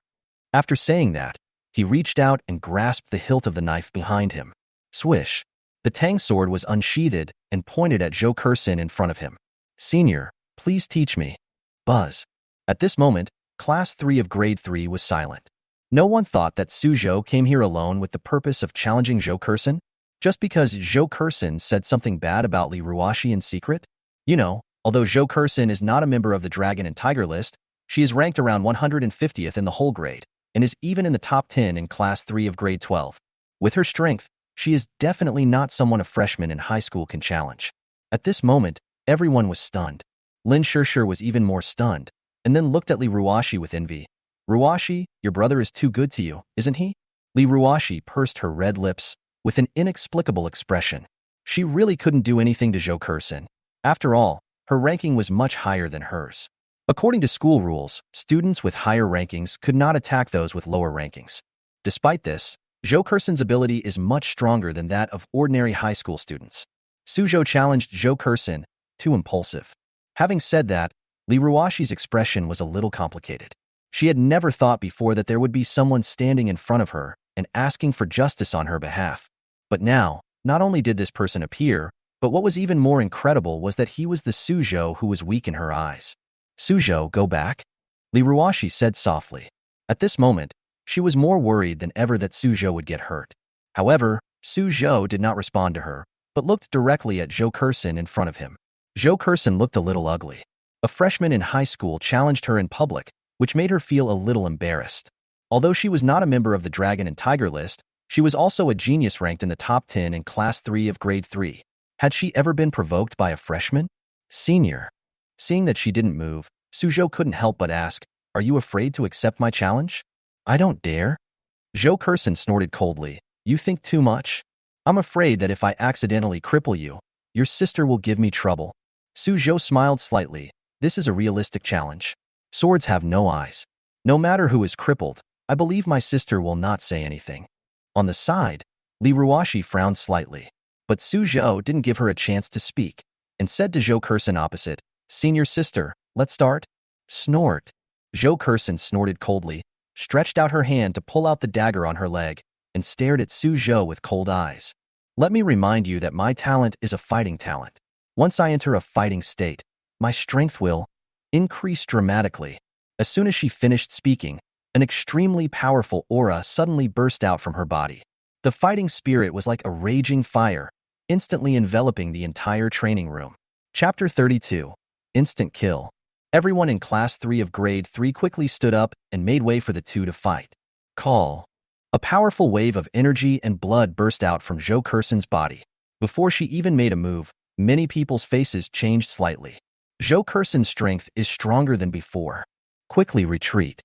After saying that, he reached out and grasped the hilt of the knife behind him. Swish! The Tang sword was unsheathed and pointed at Zhou Kurson in front of him. "Senior, please teach me." Buzz. At this moment, Class 3 of Grade 3 was silent. No one thought that Suzhou came here alone with the purpose of challenging Zhou Kurson? Just because Zhou Kurson said something bad about Li Ruoshi in secret? You know, although Zhou Kurson is not a member of the Dragon and Tiger list, she is ranked around 150th in the whole grade, and is even in the top 10 in Class 3 of Grade 12. With her strength, she is definitely not someone a freshman in high school can challenge. At this moment, everyone was stunned. Lin Shishir was even more stunned, and then looked at Li Ruoshi with envy. "Ruoshi, your brother is too good to you, isn't he?" Li Ruoshi pursed her red lips with an inexplicable expression. She really couldn't do anything to Zhou Kurson. After all, her ranking was much higher than hers. According to school rules, students with higher rankings could not attack those with lower rankings. Despite this, Zhou Kurson's ability is much stronger than that of ordinary high school students. Suzhou challenged Zhou Kurson, too impulsive. Having said that, Li Ruoshi's expression was a little complicated. She had never thought before that there would be someone standing in front of her and asking for justice on her behalf. But now, not only did this person appear, but what was even more incredible was that he was the Suzhou who was weak in her eyes. "Suzhou, go back?" Li Ruoshi said softly. At this moment, she was more worried than ever that Suzhou would get hurt. However, Suzhou did not respond to her, but looked directly at Zhou Kurson in front of him. Zhou Kurson looked a little ugly. A freshman in high school challenged her in public, which made her feel a little embarrassed. Although she was not a member of the Dragon and Tiger list, she was also a genius ranked in the top 10 in Class 3 of Grade 3. Had she ever been provoked by a freshman? "Senior." Seeing that she didn't move, Suzhou couldn't help but ask, "Are you afraid to accept my challenge?" "I don't dare." Zhou Kurson snorted coldly. "You think too much? I'm afraid that if I accidentally cripple you, your sister will give me trouble." Suzhou smiled slightly. "This is a realistic challenge. Swords have no eyes. No matter who is crippled, I believe my sister will not say anything." On the side, Li Ruoshi frowned slightly, but Suzhou didn't give her a chance to speak, and said to Zhou Kurson opposite, "Senior sister, let's start." Snort. Zhou Kurson snorted coldly, stretched out her hand to pull out the dagger on her leg, and stared at Suzhou with cold eyes. "Let me remind you that my talent is a fighting talent. Once I enter a fighting state, my strength will increase dramatically." As soon as she finished speaking, an extremely powerful aura suddenly burst out from her body. The fighting spirit was like a raging fire, instantly enveloping the entire training room. Chapter 32. Instant Kill. Everyone in Class 3 of Grade 3 quickly stood up and made way for the two to fight. Call. A powerful wave of energy and blood burst out from Zhou Kursen's body. Before she even made a move, many people's faces changed slightly. Zhou Kursen's strength is stronger than before. Quickly retreat.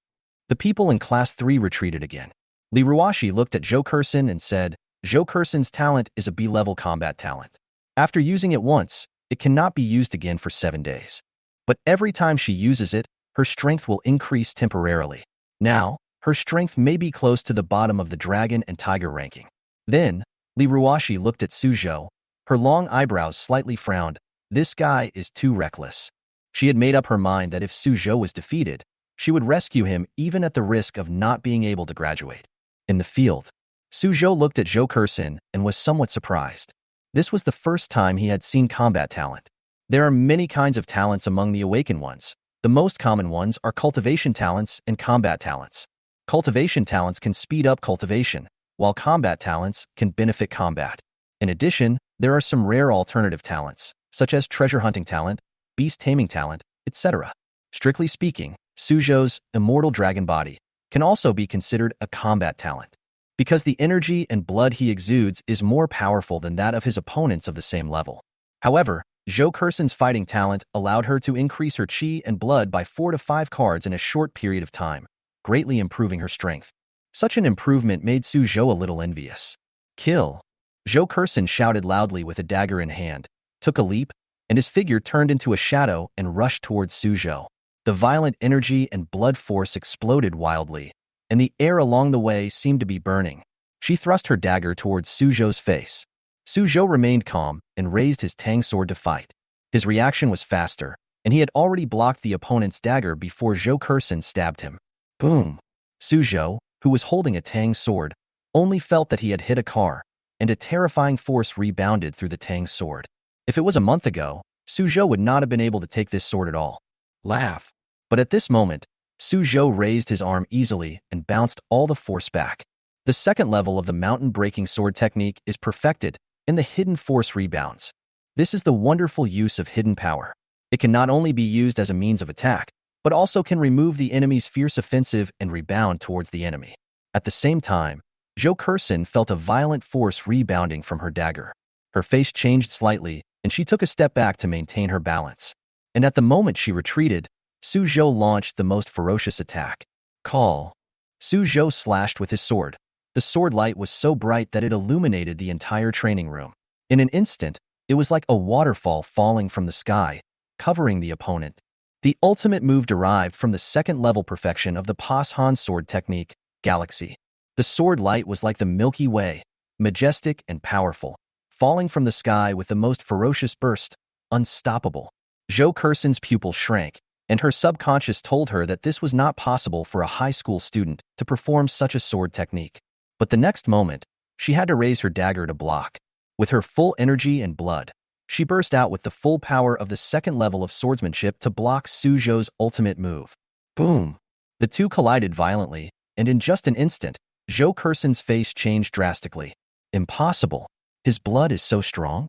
The people in Class 3 retreated again. Liruo looked at Zhou Kursen and said, Zhou Kursen's talent is a B-level combat talent. After using it once, it cannot be used again for 7 days. But every time she uses it, her strength will increase temporarily. Now, her strength may be close to the bottom of the dragon and tiger ranking. Then, Liruo looked at Suzhou. Her long eyebrows slightly frowned. This guy is too reckless. She had made up her mind that if Suzhou was defeated, she would rescue him even at the risk of not being able to graduate. In the field, Suzhou looked at Zhou Kursen and was somewhat surprised. This was the first time he had seen combat talent. There are many kinds of talents among the awakened ones. The most common ones are cultivation talents and combat talents. Cultivation talents can speed up cultivation, while combat talents can benefit combat. In addition, there are some rare alternative talents, such as treasure hunting talent, beast taming talent, etc. Strictly speaking, Suzhou's immortal dragon body can also be considered a combat talent, because the energy and blood he exudes is more powerful than that of his opponents of the same level. However, Zhou Kursen's fighting talent allowed her to increase her chi and blood by 4 to 5 cards in a short period of time, greatly improving her strength. Such an improvement made Suzhou a little envious. Kill. Zhou Kursen shouted loudly with a dagger in hand, took a leap, and his figure turned into a shadow and rushed towards Suzhou. The violent energy and blood force exploded wildly, and the air along the way seemed to be burning. She thrust her dagger towards Suzhou's face. Suzhou remained calm and raised his tang sword to fight. His reaction was faster, and he had already blocked the opponent's dagger before Zhou Kursen stabbed him. Boom! Suzhou, who was holding a tang sword, only felt that he had hit a car, and a terrifying force rebounded through the tang sword. If it was a month ago, Suzhou would not have been able to take this sword at all. Laugh. But at this moment, Suzhou raised his arm easily and bounced all the force back. The second level of the mountain-breaking sword technique is perfected, and the hidden force rebounds. This is the wonderful use of hidden power. It can not only be used as a means of attack, but also can remove the enemy's fierce offensive and rebound towards the enemy. At the same time, Zhou Kursen felt a violent force rebounding from her dagger. Her face changed slightly, and she took a step back to maintain her balance. And at the moment she retreated, Suzhou launched the most ferocious attack. Call. Suzhou slashed with his sword. The sword light was so bright that it illuminated the entire training room. In an instant, it was like a waterfall falling from the sky, covering the opponent. The ultimate move derived from the second-level perfection of the Pashan sword technique, Galaxy. The sword light was like the Milky Way, majestic and powerful, falling from the sky with the most ferocious burst, unstoppable. Zhou Kursen's pupil shrank, and her subconscious told her that this was not possible for a high school student to perform such a sword technique. But the next moment, she had to raise her dagger to block. With her full energy and blood, she burst out with the full power of the second level of swordsmanship to block Suzhou's ultimate move. Boom! The two collided violently, and in just an instant, Zhou Kursen's face changed drastically. Impossible! His blood is so strong?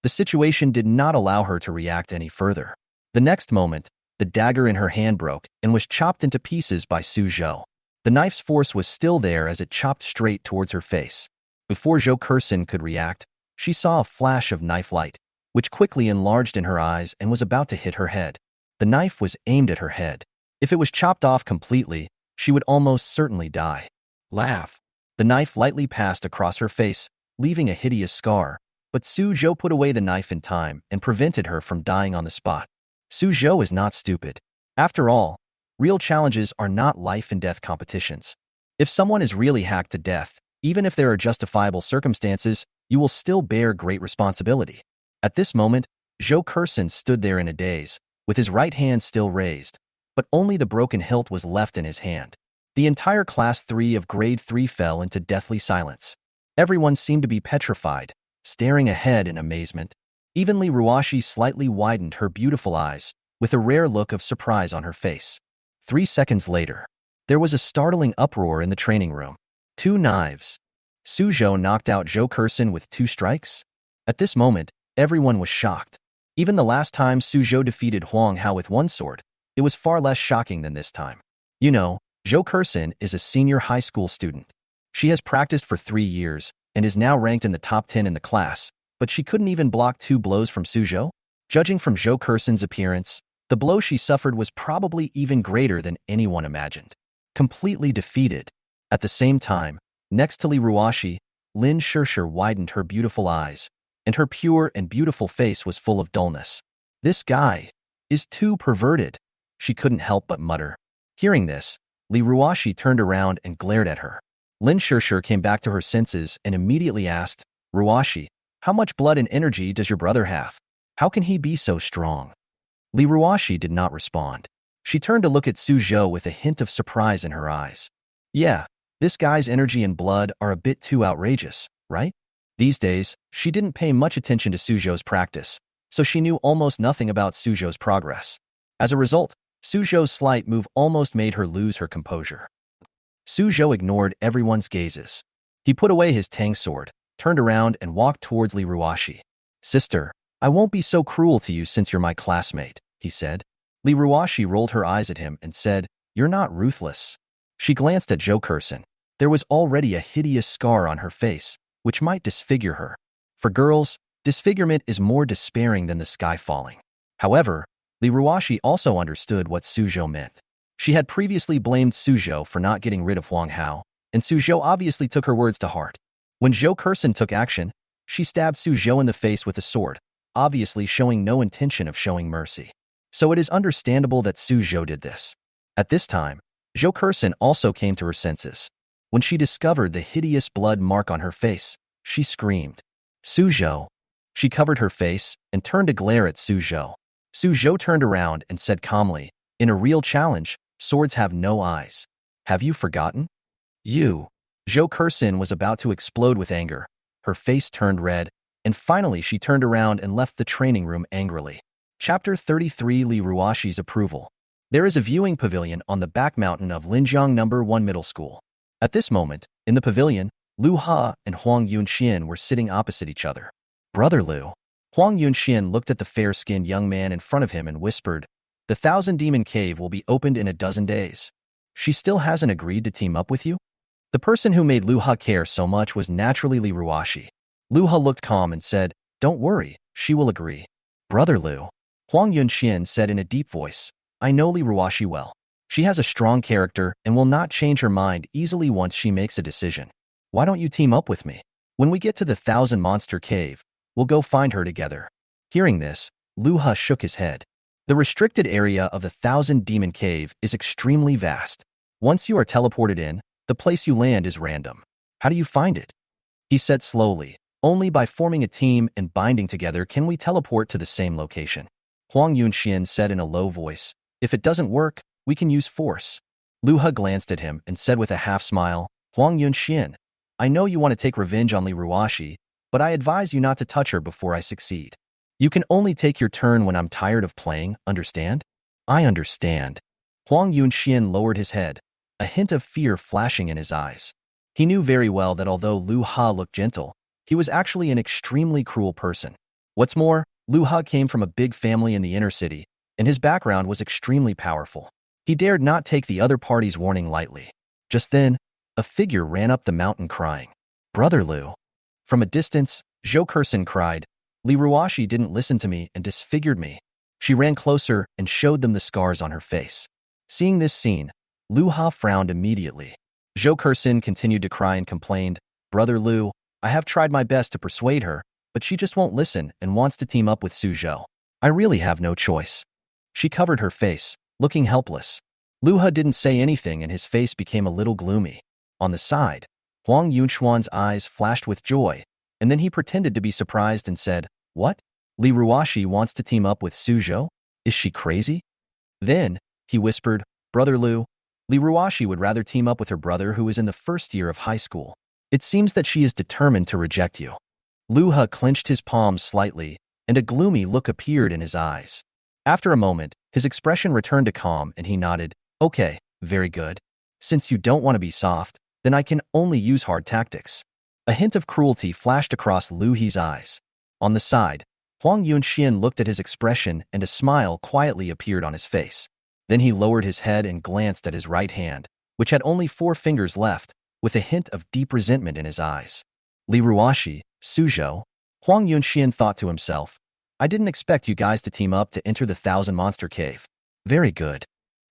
The situation did not allow her to react any further. The next moment, the dagger in her hand broke and was chopped into pieces by Suzhou. The knife's force was still there as it chopped straight towards her face. Before Zhou Kursen could react, she saw a flash of knife light, which quickly enlarged in her eyes and was about to hit her head. The knife was aimed at her head. If it was chopped off completely, she would almost certainly die. Laugh. The knife lightly passed across her face, leaving a hideous scar, but Suzhou put away the knife in time and prevented her from dying on the spot. Suzhou is not stupid. After all, real challenges are not life-and-death competitions. If someone is really hacked to death, even if there are justifiable circumstances, you will still bear great responsibility. At this moment, Zhou Kursen stood there in a daze, with his right hand still raised, but only the broken hilt was left in his hand. The entire Class 3 of Grade 3 fell into deathly silence. Everyone seemed to be petrified, staring ahead in amazement. Even Liruo slightly widened her beautiful eyes, with a rare look of surprise on her face. 3 seconds later, there was a startling uproar in the training room. 2 knives. Suzhou knocked out Zhou Kurson with 2 strikes? At this moment, everyone was shocked. Even the last time Suzhou defeated Wang Hao with 1 sword, it was far less shocking than this time. You know, Zhou Kurson is a senior high school student. She has practiced for 3 years and is now ranked in the top 10 in the class, but she couldn't even block 2 blows from Suzhou? Judging from Zhou Kurson's appearance, the blow she suffered was probably even greater than anyone imagined. Completely defeated. At the same time, next to Liruo, Lin Shishir widened her beautiful eyes, and her pure and beautiful face was full of dullness. This guy is too perverted, she couldn't help but mutter. Hearing this, Liruo turned around and glared at her. Lin Shishir came back to her senses and immediately asked, Ruoshi, how much blood and energy does your brother have? How can he be so strong? Liruo did not respond. She turned to look at Suzhou with a hint of surprise in her eyes. Yeah, this guy's energy and blood are a bit too outrageous, right? These days, she didn't pay much attention to Suzhou's practice, so she knew almost nothing about Suzhou's progress. As a result, Suzhou's slight move almost made her lose her composure. Suzhou ignored everyone's gazes. He put away his tang sword, turned around and walked towards Liruo. Sister, I won't be so cruel to you since you're my classmate, he said. Liruo rolled her eyes at him and said, You're not ruthless. She glanced at Zhou Kurson. There was already a hideous scar on her face, which might disfigure her. For girls, disfigurement is more despairing than the sky falling. However, Liruo also understood what Suzhou meant. She had previously blamed Suzhou for not getting rid of Wang Hao, and Suzhou obviously took her words to heart. When Zhou Kurson took action, she stabbed Suzhou in the face with a sword, obviously showing no intention of showing mercy. So it is understandable that Suzhou did this. At this time, Zhou Kurson also came to her senses. When she discovered the hideous blood mark on her face, she screamed, Suzhou! She covered her face and turned to glare at Suzhou. Suzhou turned around and said calmly, In a real challenge, swords have no eyes. Have you forgotten? You. Zhou Kurson was about to explode with anger. Her face turned red, and finally she turned around and left the training room angrily. Chapter 33 Liruo's Approval. There is a viewing pavilion on the back mountain of Linjiang No. 1 Middle School. At this moment, in the pavilion, Liu Ha and Huang Yunxian were sitting opposite each other. Brother Liu. Huang Yunxian looked at the fair-skinned young man in front of him and whispered, The 1,000 Demon Cave will be opened in a dozen days. She still hasn't agreed to team up with you? The person who made Liu Ha care so much was naturally Liruo. Liu Ha looked calm and said, Don't worry, she will agree. Brother Liu. Huang Yunxian said in a deep voice, I know Liruo well. She has a strong character and will not change her mind easily once she makes a decision. Why don't you team up with me? When we get to the 1,000 Monster Cave, we'll go find her together. Hearing this, Liu Ha shook his head. The restricted area of the 1,000 Demon Cave is extremely vast. Once you are teleported in, the place you land is random. How do you find it? He said slowly, Only by forming a team and binding together can we teleport to the same location. Huang Yunxian said in a low voice, If it doesn't work, we can use force. Liu Ha glanced at him and said with a half-smile, Huang Yunxian, I know you want to take revenge on Liruo, but I advise you not to touch her before I succeed. You can only take your turn when I'm tired of playing, understand? I understand. Huang Yunxian lowered his head, a hint of fear flashing in his eyes. He knew very well that although Liu Ha looked gentle, he was actually an extremely cruel person. What's more, Liu Ha came from a big family in the inner city, and his background was extremely powerful. He dared not take the other party's warning lightly. Just then, a figure ran up the mountain crying, Brother Liu. From a distance, Zhou Kurson cried, Liruo didn't listen to me and disfigured me. She ran closer and showed them the scars on her face. Seeing this scene, Liu Ha frowned immediately. Zhou Kurson continued to cry and complained, Brother Liu, I have tried my best to persuade her, but she just won't listen and wants to team up with Suzhou. I really have no choice. She covered her face, looking helpless. Liu Ha didn't say anything and his face became a little gloomy. On the side, Huang Yunxian's eyes flashed with joy, and then he pretended to be surprised and said, What? Liruo wants to team up with Suzhou? Is she crazy? Then, he whispered, Brother Liu, Liruo would rather team up with her brother who is in the first year of high school. It seems that she is determined to reject you. Liu Ha clenched his palms slightly, and a gloomy look appeared in his eyes. After a moment, his expression returned to calm and he nodded, Okay, very good. Since you don't want to be soft, then I can only use hard tactics. A hint of cruelty flashed across Lu He's eyes. On the side, Huang Yunxian looked at his expression and a smile quietly appeared on his face. Then he lowered his head and glanced at his right hand, which had only 4 fingers left, with a hint of deep resentment in his eyes. Liruo, Suzhou, Huang Yunxian thought to himself, I didn't expect you guys to team up to enter the Thousand Monster Cave. Very good.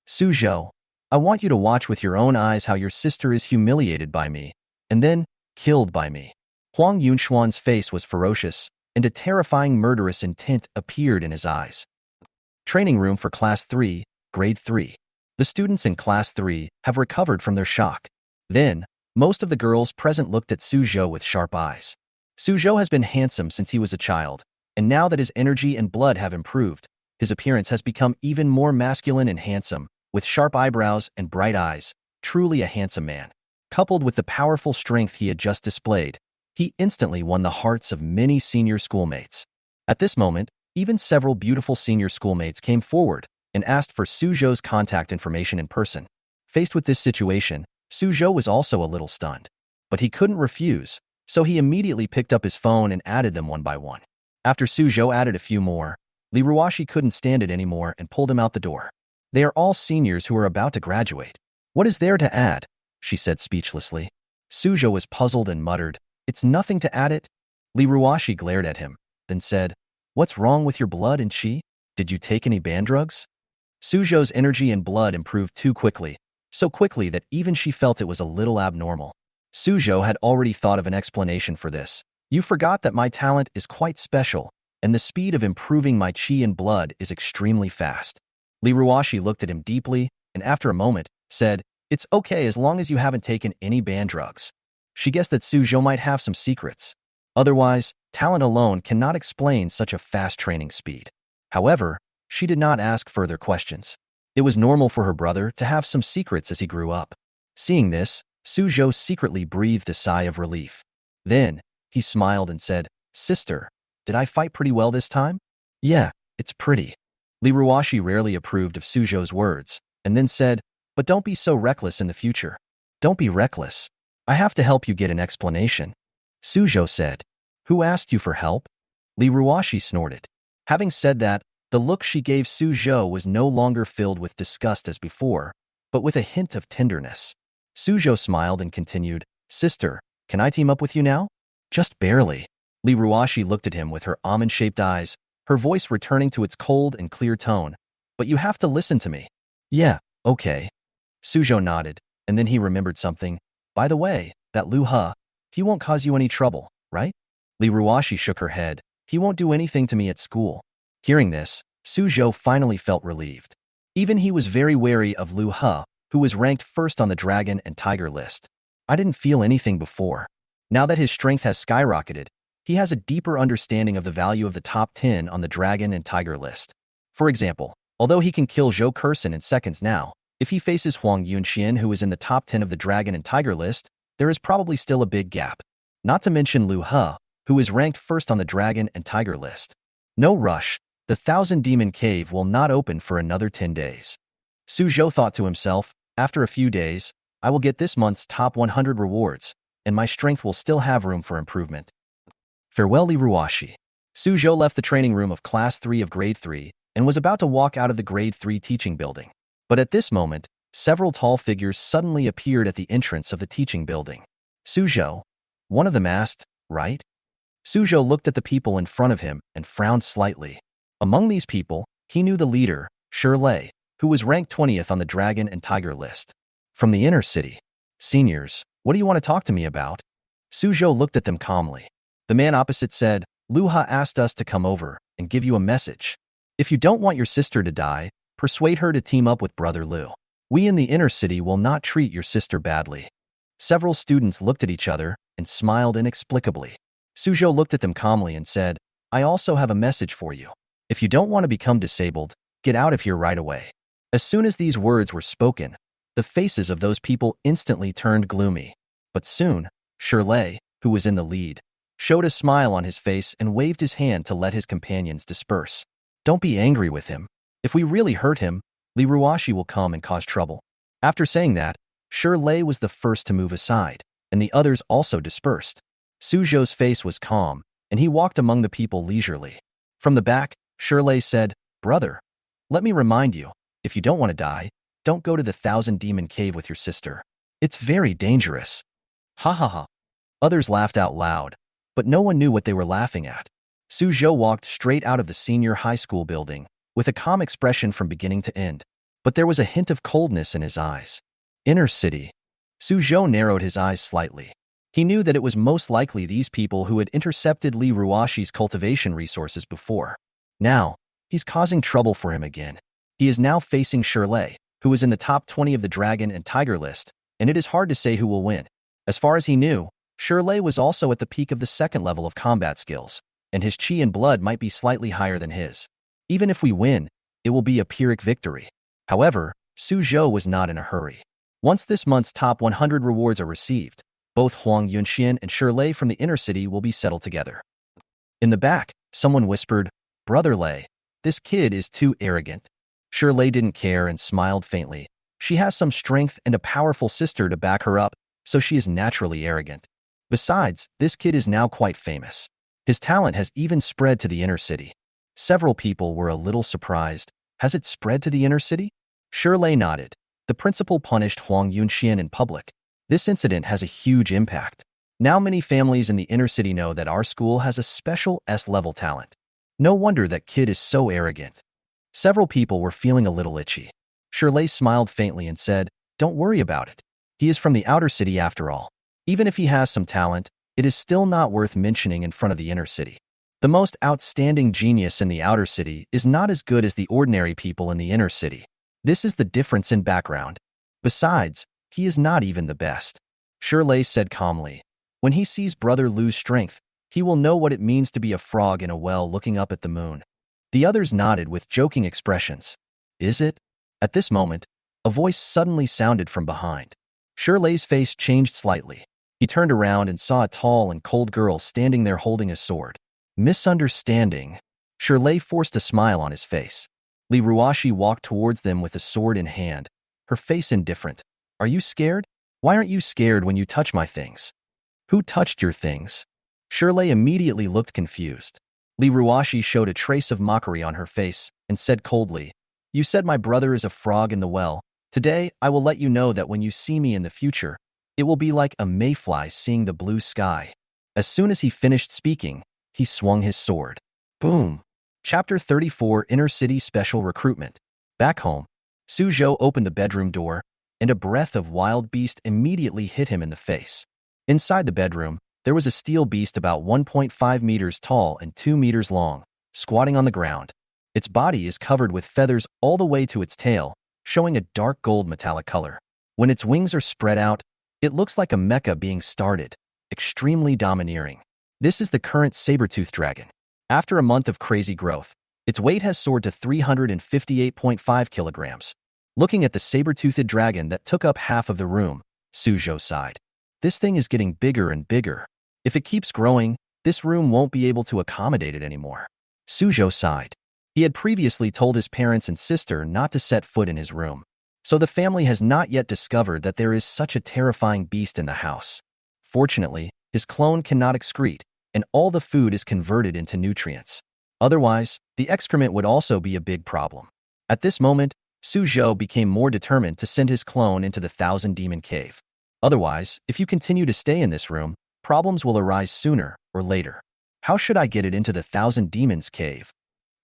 Suzhou, I want you to watch with your own eyes how your sister is humiliated by me, and then killed by me. Huang Yunshuan's face was ferocious, and a terrifying murderous intent appeared in his eyes. Training room for Class 3, Grade 3. The students in Class 3 have recovered from their shock. Then, most of the girls present looked at Suzhou with sharp eyes. Suzhou has been handsome since he was a child, and now that his energy and blood have improved, his appearance has become even more masculine and handsome, with sharp eyebrows and bright eyes, truly a handsome man. Coupled with the powerful strength he had just displayed, he instantly won the hearts of many senior schoolmates. At this moment, even several beautiful senior schoolmates came forward and asked for Suzhou's contact information in person. Faced with this situation, Suzhou was also a little stunned. But he couldn't refuse, so he immediately picked up his phone and added them one by one. After Suzhou added a few more, Liruo couldn't stand it anymore and pulled him out the door. They are all seniors who are about to graduate. What is there to add? She said speechlessly. Suzhou was puzzled and muttered, It's nothing to add it. Liruo glared at him, then said, What's wrong with your blood and chi? Did you take any banned drugs? Suzhou's energy and blood improved too quickly, so quickly that even she felt it was a little abnormal. Suzhou had already thought of an explanation for this. You forgot that my talent is quite special, and the speed of improving my chi and blood is extremely fast. Liruo looked at him deeply, and after a moment, said, It's okay as long as you haven't taken any banned drugs. She guessed that Suzhou might have some secrets. Otherwise, talent alone cannot explain such a fast training speed. However, she did not ask further questions. It was normal for her brother to have some secrets as he grew up. Seeing this, Suzhou secretly breathed a sigh of relief. Then, he smiled and said, Sister, did I fight pretty well this time? Yeah, it's pretty. Liruo rarely approved of Suzhou's words, and then said, But don't be so reckless in the future. Don't be reckless. I have to help you get an explanation. Suzhou said, Who asked you for help? Liruo snorted. Having said that, the look she gave Suzhou was no longer filled with disgust as before, but with a hint of tenderness. Suzhou smiled and continued, Sister, can I team up with you now? Just barely. Liruo looked at him with her almond-shaped eyes, her voice returning to its cold and clear tone. But you have to listen to me. Yeah, okay. Suzhou nodded, and then he remembered something. By the way, that Lu He, he won't cause you any trouble, right? Liruo shook her head. He won't do anything to me at school. Hearing this, Suzhou finally felt relieved. Even he was very wary of Lu He, who was ranked first on the Dragon and Tiger list. I didn't feel anything before. Now that his strength has skyrocketed, he has a deeper understanding of the value of the top 10 on the Dragon and Tiger list. For example, although he can kill Zhou Kurson in seconds now, if he faces Huang Yunxian, who is in the top 10 of the Dragon and Tiger list, there is probably still a big gap. Not to mention Lu He, who is ranked first on the Dragon and Tiger list. No rush, the Thousand Demon Cave will not open for another 10 days. Suzhou thought to himself, after a few days, I will get this month's top 100 rewards, and my strength will still have room for improvement. Farewell, Liruo. Suzhou left the training room of Class 3 of Grade 3 and was about to walk out of the Grade 3 teaching building. But at this moment, several tall figures suddenly appeared at the entrance of the teaching building. Suzhou, one of them asked, right? Suzhou looked at the people in front of him and frowned slightly. Among these people, he knew the leader, Shirley, who was ranked 20th on the Dragon and Tiger list. From the inner city. Seniors, what do you want to talk to me about? Suzhou looked at them calmly. The man opposite said, Lu He asked us to come over and give you a message. If you don't want your sister to die, persuade her to team up with Brother Lu. We in the inner city will not treat your sister badly. Several students looked at each other and smiled inexplicably. Suzhou looked at them calmly and said, I also have a message for you. If you don't want to become disabled, get out of here right away. As soon as these words were spoken, the faces of those people instantly turned gloomy. But soon, Shirley, who was in the lead, showed a smile on his face and waved his hand to let his companions disperse. Don't be angry with him. If we really hurt him, Liruo will come and cause trouble. After saying that, Lei was the first to move aside, and the others also dispersed. Suzhou's face was calm, and he walked among the people leisurely. From the back, Lei said, "Brother, let me remind you, if you don't want to die, don't go to the Thousand Demon Cave with your sister. It's very dangerous." Ha ha ha. Others laughed out loud, but no one knew what they were laughing at. Suzhou walked straight out of the senior high school building, with a calm expression from beginning to end. But there was a hint of coldness in his eyes. Inner city. Suzhou narrowed his eyes slightly. He knew that it was most likely these people who had intercepted Liruo's cultivation resources before. Now, he's causing trouble for him again. He is now facing Lei, who is in the top 20 of the Dragon and Tiger list, and it is hard to say who will win. As far as he knew, Lei was also at the peak of the second level of combat skills, and his chi and blood might be slightly higher than his. Even if we win, it will be a Pyrrhic victory. However, Suzhou was not in a hurry. Once this month's top 100 rewards are received, both Huang Yunxian and Lei from the inner city will be settled together. In the back, someone whispered, "Brother Lei, this kid is too arrogant." Lei didn't care and smiled faintly. She has some strength and a powerful sister to back her up, so she is naturally arrogant. Besides, this kid is now quite famous. His talent has even spread to the inner city. Several people were a little surprised. Has it spread to the inner city? Lei nodded. The principal punished Huang Yunxian in public. This incident has a huge impact. Now many families in the inner city know that our school has a special S-level talent. No wonder that kid is so arrogant. Several people were feeling a little itchy. Lei smiled faintly and said, "Don't worry about it. He is from the outer city after all. Even if he has some talent, it is still not worth mentioning in front of the inner city. The most outstanding genius in the outer city is not as good as the ordinary people in the inner city. This is the difference in background. Besides, he is not even the best." Lei said calmly. When he sees brother lose strength, he will know what it means to be a frog in a well looking up at the moon. The others nodded with joking expressions. Is it? At this moment, a voice suddenly sounded from behind. Lei's face changed slightly. He turned around and saw a tall and cold girl standing there holding a sword. Misunderstanding. Lei forced a smile on his face. Liruo walked towards them with a sword in hand, her face indifferent. "Are you scared? Why aren't you scared when you touch my things?" "Who touched your things?" Lei immediately looked confused. Liruo showed a trace of mockery on her face and said coldly, "You said my brother is a frog in the well. Today, I will let you know that when you see me in the future, it will be like a mayfly seeing the blue sky." As soon as he finished speaking, he swung his sword. Boom! Chapter 34 Inner City Special Recruitment. Back home, Suzhou opened the bedroom door, and a breath of wild beast immediately hit him in the face. Inside the bedroom, there was a steel beast about 1.5 meters tall and 2 meters long, squatting on the ground. Its body is covered with feathers all the way to its tail, showing a dark gold metallic color. When its wings are spread out, it looks like a mecha being started, extremely domineering. This is the current saber-toothed dragon. After a month of crazy growth, its weight has soared to 358.5 kilograms. Looking at the saber-toothed dragon that took up half of the room, Suzhou sighed. This thing is getting bigger and bigger. If it keeps growing, this room won't be able to accommodate it anymore. Suzhou sighed. He had previously told his parents and sister not to set foot in his room, so the family has not yet discovered that there is such a terrifying beast in the house. Fortunately, his clone cannot excrete, and all the food is converted into nutrients. Otherwise, the excrement would also be a big problem. At this moment, Suzhou became more determined to send his clone into the Thousand Demon Cave. Otherwise, if you continue to stay in this room, problems will arise sooner or later. How should I get it into the Thousand Demons Cave?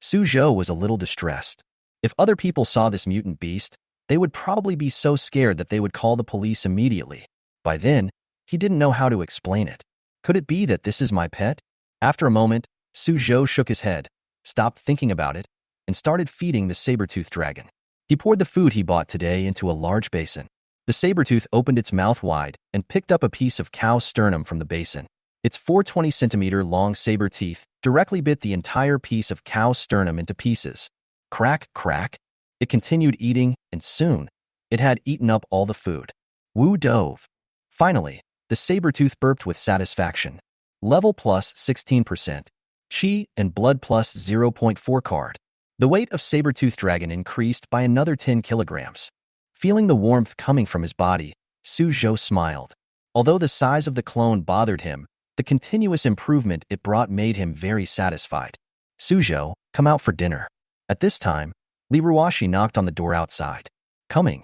Suzhou was a little distressed. If other people saw this mutant beast, they would probably be so scared that they would call the police immediately. By then, he didn't know how to explain it. Could it be that this is my pet? After a moment, Suzhou shook his head, stopped thinking about it, and started feeding the saber-toothed dragon. He poured the food he bought today into a large basin. The saber-tooth opened its mouth wide and picked up a piece of cow sternum from the basin. Its 420-centimeter long saber teeth directly bit the entire piece of cow sternum into pieces. Crack, crack. It continued eating, and soon, it had eaten up all the food. Wu dove. Finally, the saber-tooth burped with satisfaction. Level plus 16%. Chi and blood plus 0.4 card. The weight of saber-toothed dragon increased by another 10 kilograms. Feeling the warmth coming from his body, Suzhou smiled. Although the size of the clone bothered him, the continuous improvement it brought made him very satisfied. Suzhou, come out for dinner. At this time, Liruo knocked on the door outside. Coming.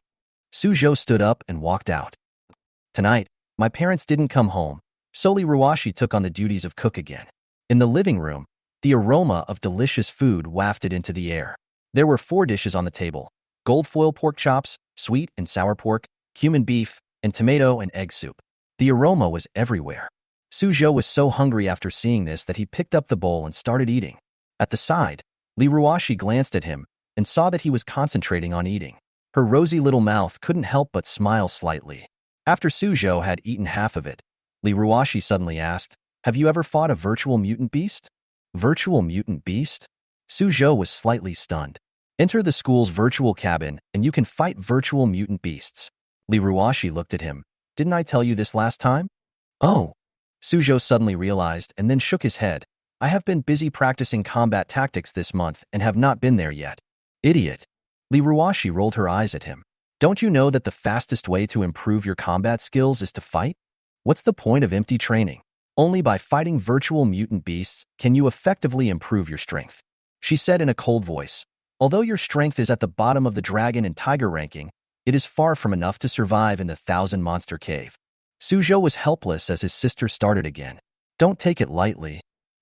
Suzhou stood up and walked out. Tonight, my parents didn't come home, so Liruo took on the duties of cook again. In the living room, the aroma of delicious food wafted into the air. There were 4 dishes on the table: gold foil pork chops, sweet and sour pork, cumin beef, and tomato and egg soup. The aroma was everywhere. Suzhou was so hungry after seeing this that he picked up the bowl and started eating. At the side, Liruo glanced at him and saw that he was concentrating on eating. Her rosy little mouth couldn't help but smile slightly. After Suzhou had eaten half of it, Liruo suddenly asked, "Have you ever fought a virtual mutant beast?" Virtual mutant beast? Suzhou was slightly stunned. Enter the school's virtual cabin and you can fight virtual mutant beasts. Liruo looked at him. Didn't I tell you this last time? Oh. Suzhou suddenly realized and then shook his head. I have been busy practicing combat tactics this month and have not been there yet. Idiot. Liruo rolled her eyes at him. Don't you know that the fastest way to improve your combat skills is to fight? What's the point of empty training? Only by fighting virtual mutant beasts can you effectively improve your strength. She said in a cold voice. Although your strength is at the bottom of the dragon and tiger ranking, it is far from enough to survive in the 1,000-monster cave. Suzhou was helpless as his sister started again. Don't take it lightly.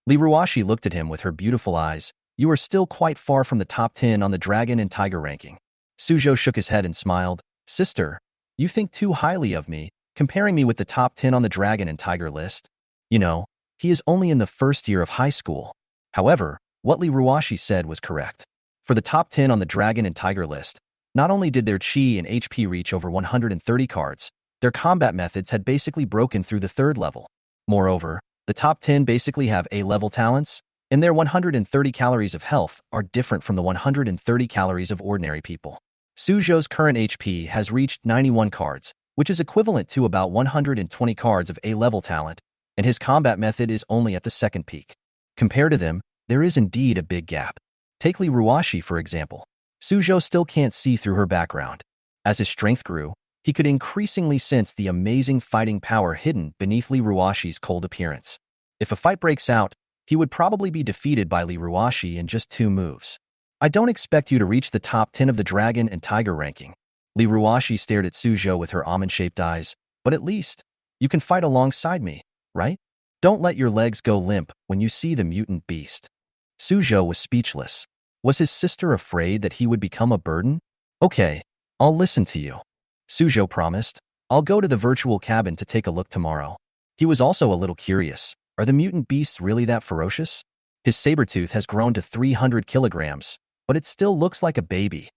Liruo looked at him with her beautiful eyes. You are still quite far from the top 10 on the dragon and tiger ranking. Suzhou shook his head and smiled. Sister, you think too highly of me, comparing me with the top 10 on the dragon and tiger list. You know, he is only in the first year of high school. However, what Liruo said was correct. For the top 10 on the dragon and tiger list, not only did their chi and HP reach over 130 cards, their combat methods had basically broken through the 3rd level. Moreover, the top 10 basically have A-level talents, and their 130 calories of health are different from the 130 calories of ordinary people. Suzhou's current HP has reached 91 cards, which is equivalent to about 120 cards of A-level talent, and his combat method is only at the 2nd peak. Compared to them, there is indeed a big gap. Take Liruo, for example. Suzhou still can't see through her background. As his strength grew, he could increasingly sense the amazing fighting power hidden beneath Liruo's cold appearance. If a fight breaks out, he would probably be defeated by Liruo in just 2 moves. I don't expect you to reach the top 10 of the dragon and tiger ranking. Liruo stared at Suzhou with her almond-shaped eyes, but at least, you can fight alongside me, right? Don't let your legs go limp when you see the mutant beast. Suzhou was speechless. Was his sister afraid that he would become a burden? Okay, I'll listen to you. Suzhou promised. I'll go to the virtual cabin to take a look tomorrow. He was also a little curious. Are the mutant beasts really that ferocious? His saber-tooth has grown to 300 kilograms, but it still looks like a baby.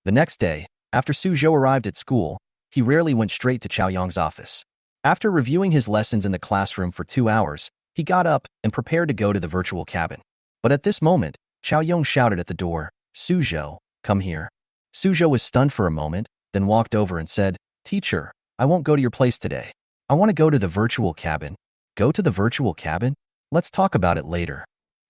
The next day, after Suzhou arrived at school, he rarely went straight to Chaoyong's office. After reviewing his lessons in the classroom for 2 hours, he got up and prepared to go to the virtual cabin. But at this moment, Chaoyong shouted at the door, Suzhou, come here. Suzhou was stunned for a moment, then walked over and said, Teacher, I won't go to your place today. I want to go to the virtual cabin. Go to the virtual cabin? Let's talk about it later.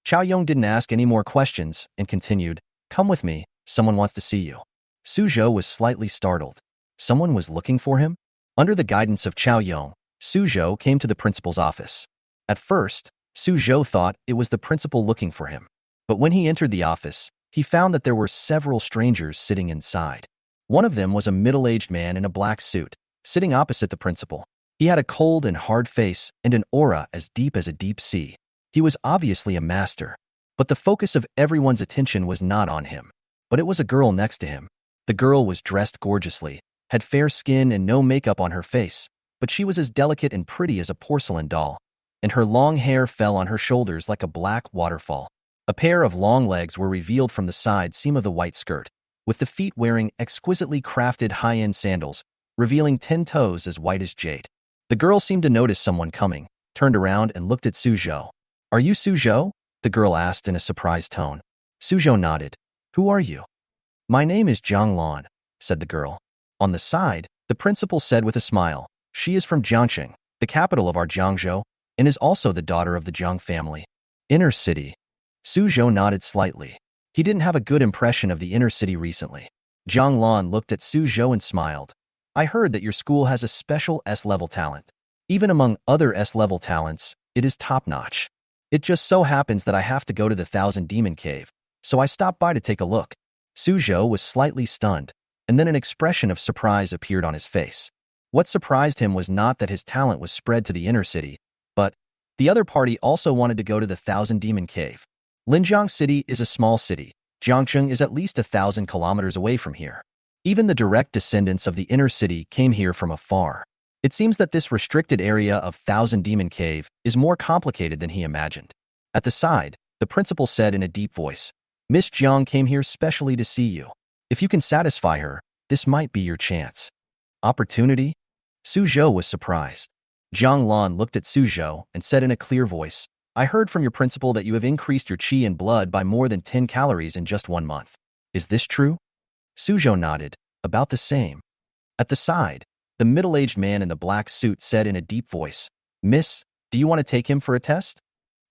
Chaoyong didn't ask any more questions and continued, Come with me, someone wants to see you. Suzhou was slightly startled. Someone was looking for him? Under the guidance of Chaoyong, Suzhou came to the principal's office. At first, Suzhou thought it was the principal looking for him. But when he entered the office, he found that there were several strangers sitting inside. One of them was a middle-aged man in a black suit, sitting opposite the principal. He had a cold and hard face and an aura as deep as a deep sea. He was obviously a master. But the focus of everyone's attention was not on him. But it was a girl next to him. The girl was dressed gorgeously, had fair skin and no makeup on her face, but she was as delicate and pretty as a porcelain doll, and her long hair fell on her shoulders like a black waterfall. A pair of long legs were revealed from the side seam of the white skirt, with the feet wearing exquisitely crafted high-end sandals, revealing 10 toes as white as jade. The girl seemed to notice someone coming, turned around and looked at Suzhou. Are you Suzhou? The girl asked in a surprised tone. Suzhou nodded. Who are you? My name is Jang Lan, said the girl. On the side, the principal said with a smile, she is from Jiangxing, the capital of our Jiangzhou, and is also the daughter of the Zhong family. Inner city. Suzhou nodded slightly. He didn't have a good impression of the inner city recently. Jang Lan looked at Suzhou and smiled. I heard that your school has a special S-level talent. Even among other S-level talents, it is top-notch. It just so happens that I have to go to the Thousand Demon Cave, so I stopped by to take a look. Suzhou was slightly stunned, and then an expression of surprise appeared on his face. What surprised him was not that his talent was spread to the inner city, but the other party also wanted to go to the Thousand Demon Cave. Linjiang City is a small city. Jiangcheng is at least 1,000 kilometers away from here. Even the direct descendants of the inner city came here from afar. It seems that this restricted area of Thousand Demon Cave is more complicated than he imagined. At the side, the principal said in a deep voice, Miss Jiang came here specially to see you. If you can satisfy her, this might be your chance. Opportunity? Suzhou was surprised. Jang Lan looked at Suzhou and said in a clear voice, I heard from your principal that you have increased your qi and blood by more than 10 calories in just 1 month. Is this true? Suzhou nodded, about the same. At the side, the middle-aged man in the black suit said in a deep voice, Miss, do you want to take him for a test?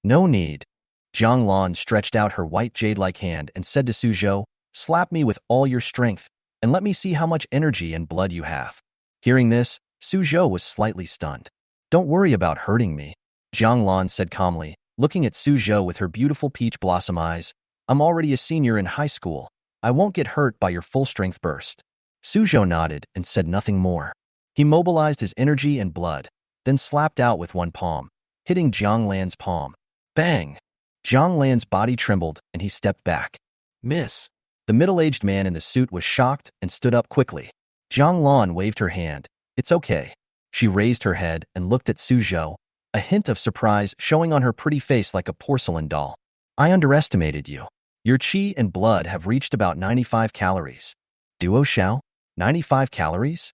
No need. Jang Lan stretched out her white jade-like hand and said to Suzhou, slap me with all your strength, and let me see how much energy and blood you have. Hearing this, Suzhou was slightly stunned. Don't worry about hurting me, Jang Lan said calmly, looking at Suzhou with her beautiful peach blossom eyes. I'm already a senior in high school. I won't get hurt by your full-strength burst. Suzhou nodded and said nothing more. He mobilized his energy and blood, then slapped out with one palm, hitting Jang Lan's palm. Bang! Jang Lan's body trembled and he stepped back. Miss. The middle-aged man in the suit was shocked and stood up quickly. Jang Lan waved her hand. It's okay. She raised her head and looked at Suzhou, a hint of surprise showing on her pretty face like a porcelain doll. I underestimated you. Your qi and blood have reached about 95 calories. Duo Xiao? 95 calories?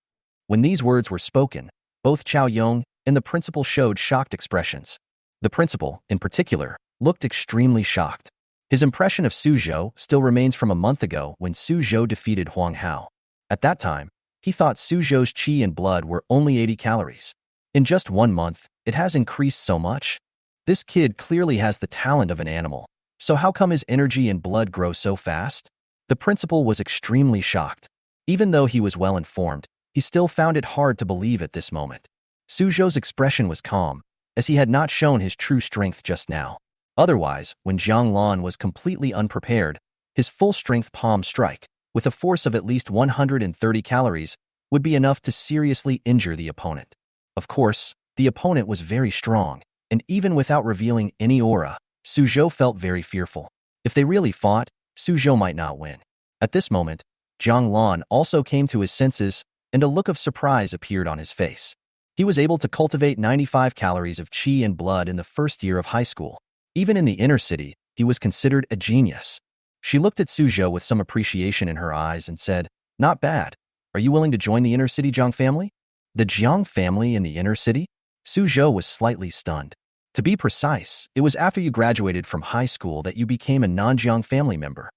When these words were spoken, both Chao Yong and the principal showed shocked expressions. The principal, in particular, looked extremely shocked. His impression of Suzhou still remains from a month ago when Suzhou defeated Wang Hao. At that time, he thought Suzhou's qi and blood were only 80 calories. In just 1 month, it has increased so much. This kid clearly has the talent of an animal. So how come his energy and blood grow so fast? The principal was extremely shocked. Even though he was well informed, he still found it hard to believe at this moment. Suzhou's expression was calm, as he had not shown his true strength just now. Otherwise, when Jang Lan was completely unprepared, his full-strength palm strike, with a force of at least 130 calories, would be enough to seriously injure the opponent. Of course, the opponent was very strong, and even without revealing any aura, Suzhou felt very fearful. If they really fought, Suzhou might not win. At this moment, Jang Lan also came to his senses, and a look of surprise appeared on his face. He was able to cultivate 95 calories of qi and blood in the first year of high school. Even in the inner city, he was considered a genius. She looked at Suzhou with some appreciation in her eyes and said, Not bad. Are you willing to join the inner city Jiang family? The Jiang family in the inner city? Suzhou was slightly stunned. To be precise, it was after you graduated from high school that you became a non-Jiang family member.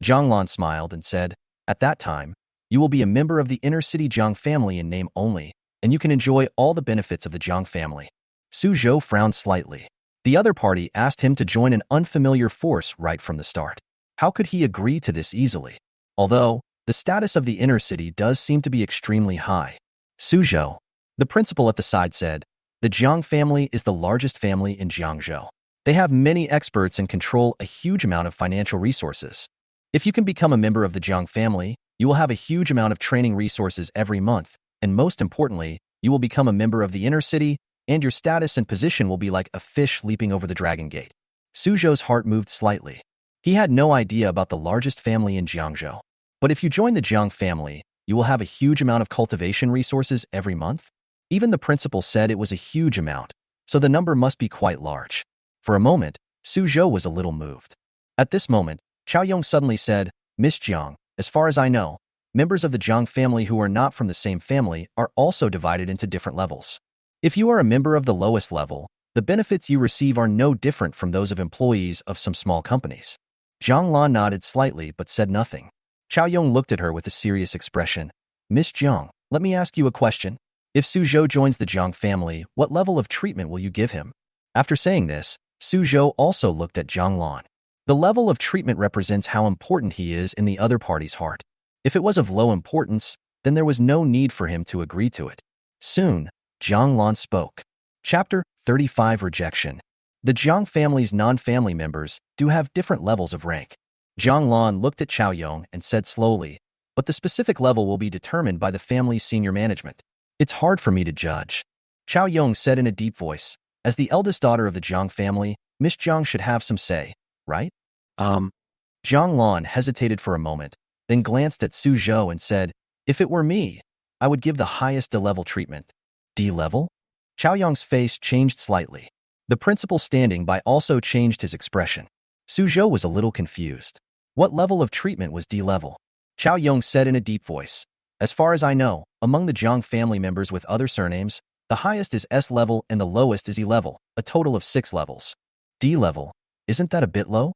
Jang Lan smiled and said, At that time, you will be a member of the inner city Jiang family in name only, and you can enjoy all the benefits of the Jiang family. Suzhou frowned slightly. The other party asked him to join an unfamiliar force right from the start. How could he agree to this easily? Although, the status of the inner city does seem to be extremely high. Suzhou, the principal at the side said, the Jiang family is the largest family in Jiangzhou. They have many experts and control a huge amount of financial resources. If you can become a member of the Jiang family, you will have a huge amount of training resources every month, and most importantly, you will become a member of the inner city, and your status and position will be like a fish leaping over the Dragon Gate. Suzhou's heart moved slightly. He had no idea about the largest family in Jiangzhou. But if you join the Jiang family, you will have a huge amount of cultivation resources every month? Even the principal said it was a huge amount, so the number must be quite large. For a moment, Suzhou was a little moved. At this moment, Chao Yong suddenly said, Miss Jiang, as far as I know, members of the Jiang family who are not from the same family are also divided into different levels. If you are a member of the lowest level, the benefits you receive are no different from those of employees of some small companies. Jang Lan nodded slightly but said nothing. Chao Yong looked at her with a serious expression. Miss Jiang, let me ask you a question. If Suzhou joins the Jiang family, what level of treatment will you give him? After saying this, Suzhou also looked at Jang Lan. The level of treatment represents how important he is in the other party's heart. If it was of low importance, then there was no need for him to agree to it. Soon, Jang Lan spoke. Chapter 35 Rejection. The Zhang family's non-family members do have different levels of rank. Jang Lan looked at Chao Yong and said slowly, but the specific level will be determined by the family's senior management. It's hard for me to judge. Chao Yong said in a deep voice, as the eldest daughter of the Zhang family, Miss Zhang should have some say, right? Jang Lan hesitated for a moment, then glanced at Suzhou and said, if it were me, I would give the highest D-level treatment. D-level? Chao Yong's face changed slightly. The principal standing by also changed his expression. Suzhou was a little confused. What level of treatment was D-level? Chao Yong said in a deep voice, as far as I know, among the Zhang family members with other surnames, the highest is S-level and the lowest is E-level, a total of 6 levels. D-level, isn't that a bit low?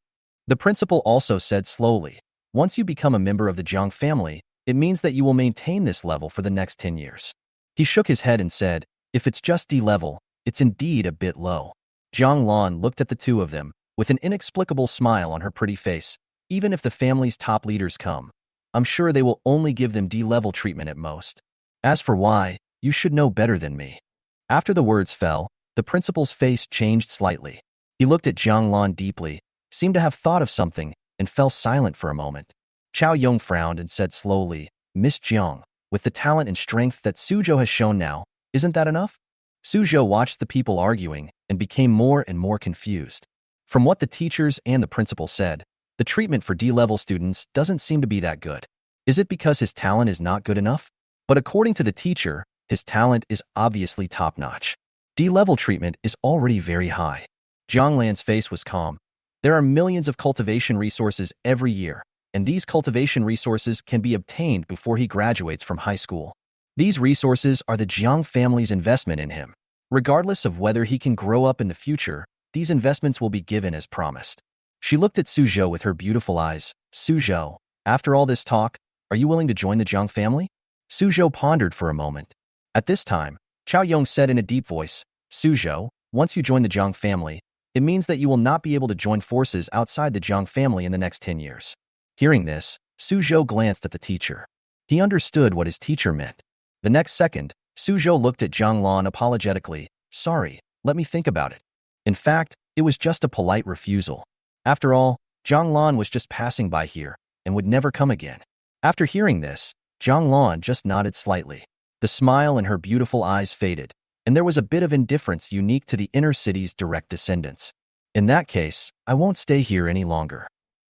The principal also said slowly, once you become a member of the Zhang family, it means that you will maintain this level for the next 10 years. He shook his head and said, if it's just D-level, it's indeed a bit low. Jang Lan looked at the two of them, with an inexplicable smile on her pretty face. Even if the family's top leaders come, I'm sure they will only give them D-level treatment at most. As for why, you should know better than me. After the words fell, the principal's face changed slightly. He looked at Jang Lan deeply, seemed to have thought of something, and fell silent for a moment. Chao Yong frowned and said slowly, Miss Jiang, with the talent and strength that Suzhou has shown now, isn't that enough? Suzhou watched the people arguing and became more and more confused. From what the teachers and the principal said, the treatment for D-level students doesn't seem to be that good. Is it because his talent is not good enough? But according to the teacher, his talent is obviously top-notch. D-level treatment is already very high. Jang Lan's face was calm. There are millions of cultivation resources every year, and these cultivation resources can be obtained before he graduates from high school. These resources are the Jiang family's investment in him. Regardless of whether he can grow up in the future, these investments will be given as promised. She looked at Suzhou with her beautiful eyes. Suzhou, after all this talk, are you willing to join the Jiang family? Suzhou pondered for a moment. At this time, Chao Yong said in a deep voice, Suzhou, once you join the Jiang family, it means that you will not be able to join forces outside the Jiang family in the next 10 years. Hearing this, Suzhou glanced at the teacher. He understood what his teacher meant. The next second, Suzhou looked at Jang Lan apologetically. Sorry, let me think about it. In fact, it was just a polite refusal. After all, Jang Lan was just passing by here and would never come again. After hearing this, Jang Lan just nodded slightly. The smile in her beautiful eyes faded, and there was a bit of indifference unique to the inner city's direct descendants. In that case, I won't stay here any longer.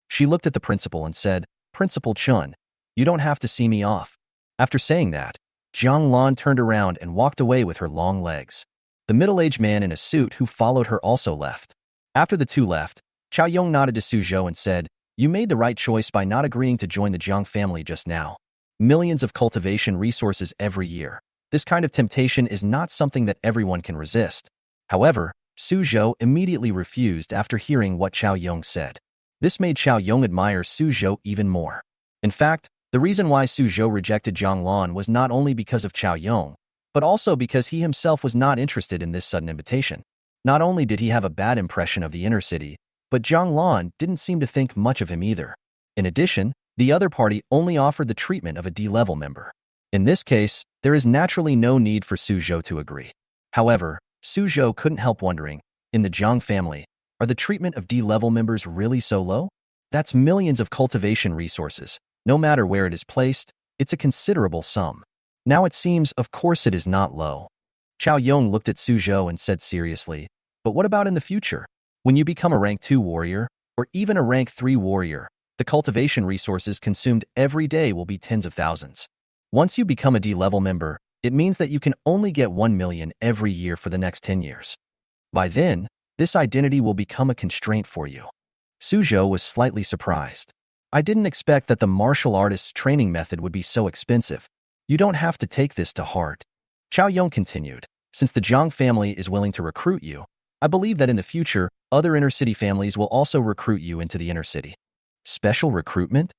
She looked at the principal and said, Principal Chun, you don't have to see me off. After saying that, Jang Lan turned around and walked away with her long legs. The middle-aged man in a suit who followed her also left. After the two left, Chao Yong nodded to Suzhou and said, you made the right choice by not agreeing to join the Jiang family just now. Millions of cultivation resources every year. This kind of temptation is not something that everyone can resist. However, Suzhou immediately refused after hearing what Chao Yong said. This made Chao Yong admire Suzhou even more. In fact, the reason why Suzhou rejected Jang Lan was not only because of Chao Yong, but also because he himself was not interested in this sudden invitation. Not only did he have a bad impression of the inner city, but Jang Lan didn't seem to think much of him either. In addition, the other party only offered the treatment of a D-level member. In this case, there is naturally no need for Suzhou to agree. However, Suzhou couldn't help wondering, in the Jiang family, are the treatment of D-level members really so low? That's millions of cultivation resources. No matter where it is placed, it's a considerable sum. Now it seems, of course it is not low. Chao Yong looked at Suzhou and said seriously, but what about in the future? When you become a rank 2 warrior, or even a rank 3 warrior, the cultivation resources consumed every day will be tens of thousands. Once you become a D-level member, it means that you can only get 1 million every year for the next 10 years. By then, this identity will become a constraint for you. Suzhou was slightly surprised. I didn't expect that the martial artist's training method would be so expensive. You don't have to take this to heart. Chao Yong continued, since the Zhang family is willing to recruit you, I believe that in the future, other inner-city families will also recruit you into the inner city. Special recruitment?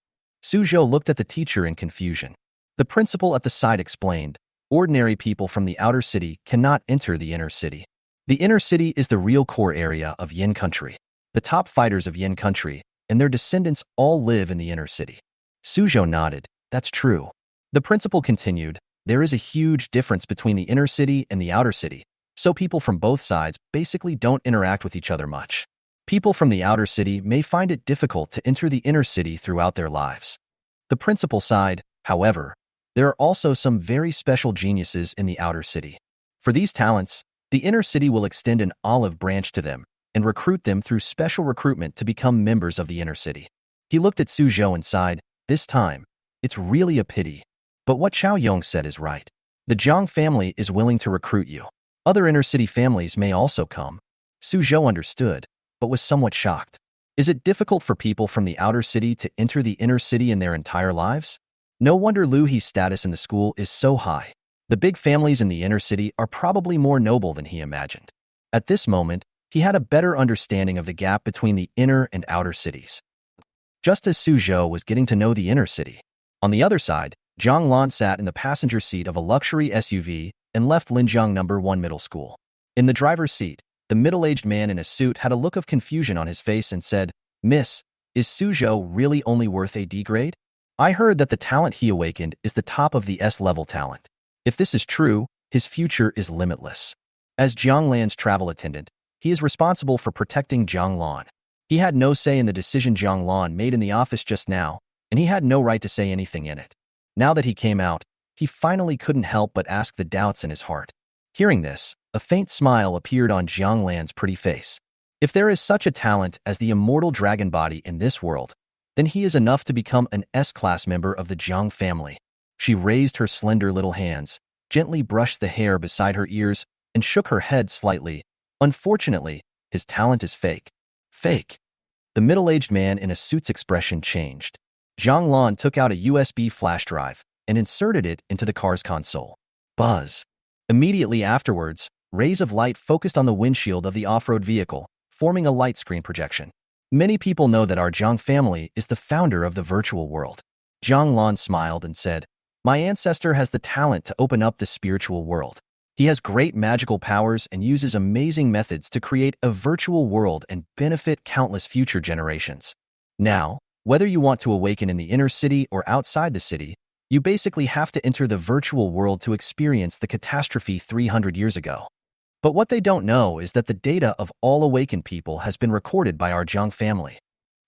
Suzhou looked at the teacher in confusion. The principal at the side explained, ordinary people from the outer city cannot enter the inner city. The inner city is the real core area of Yin country. The top fighters of Yin country, and their descendants all live in the inner city. Suzhou nodded. That's true. The principal continued, there is a huge difference between the inner city and the outer city, so people from both sides basically don't interact with each other much. People from the outer city may find it difficult to enter the inner city throughout their lives. The principal side, however, there are also some very special geniuses in the outer city. For these talents, the inner city will extend an olive branch to them and recruit them through special recruitment to become members of the inner city. He looked at Suzhou and sighed, this time, it's really a pity. But what Chao Yong said is right. The Jong family is willing to recruit you. Other inner city families may also come. Suzhou understood, but was somewhat shocked. Is it difficult for people from the outer city to enter the inner city in their entire lives? No wonder Liu He's status in the school is so high. The big families in the inner city are probably more noble than he imagined. At this moment, he had a better understanding of the gap between the inner and outer cities. Just as Suzhou was getting to know the inner city. On the other side, Jang Lan sat in the passenger seat of a luxury SUV and left Linjiang No. 1 Middle School. In the driver's seat, the middle-aged man in a suit had a look of confusion on his face and said, Miss, is Suzhou really only worth a D grade? I heard that the talent he awakened is the top of the S-level talent. If this is true, his future is limitless. As Jang Lan's travel attendant, he is responsible for protecting Jang Lan. He had no say in the decision Jang Lan made in the office just now, and he had no right to say anything in it. Now that he came out, he finally couldn't help but ask the doubts in his heart. Hearing this, a faint smile appeared on Jang Lan's pretty face. If there is such a talent as the immortal dragon body in this world, then he is enough to become an S-class member of the Jang family. She raised her slender little hands, gently brushed the hair beside her ears, and shook her head slightly. Unfortunately, his talent is fake. Fake. The middle-aged man in a suit's expression changed. Jang Lan took out a USB flash drive and inserted it into the car's console. Buzz. Immediately afterwards, rays of light focused on the windshield of the off-road vehicle, forming a light screen projection. Many people know that our Jang family is the founder of the virtual world. Jang Lan smiled and said, My ancestor has the talent to open up the spiritual world. He has great magical powers and uses amazing methods to create a virtual world and benefit countless future generations. Now, whether you want to awaken in the inner city or outside the city, you basically have to enter the virtual world to experience the catastrophe 300 years ago. But what they don't know is that the data of all awakened people has been recorded by our Jang family.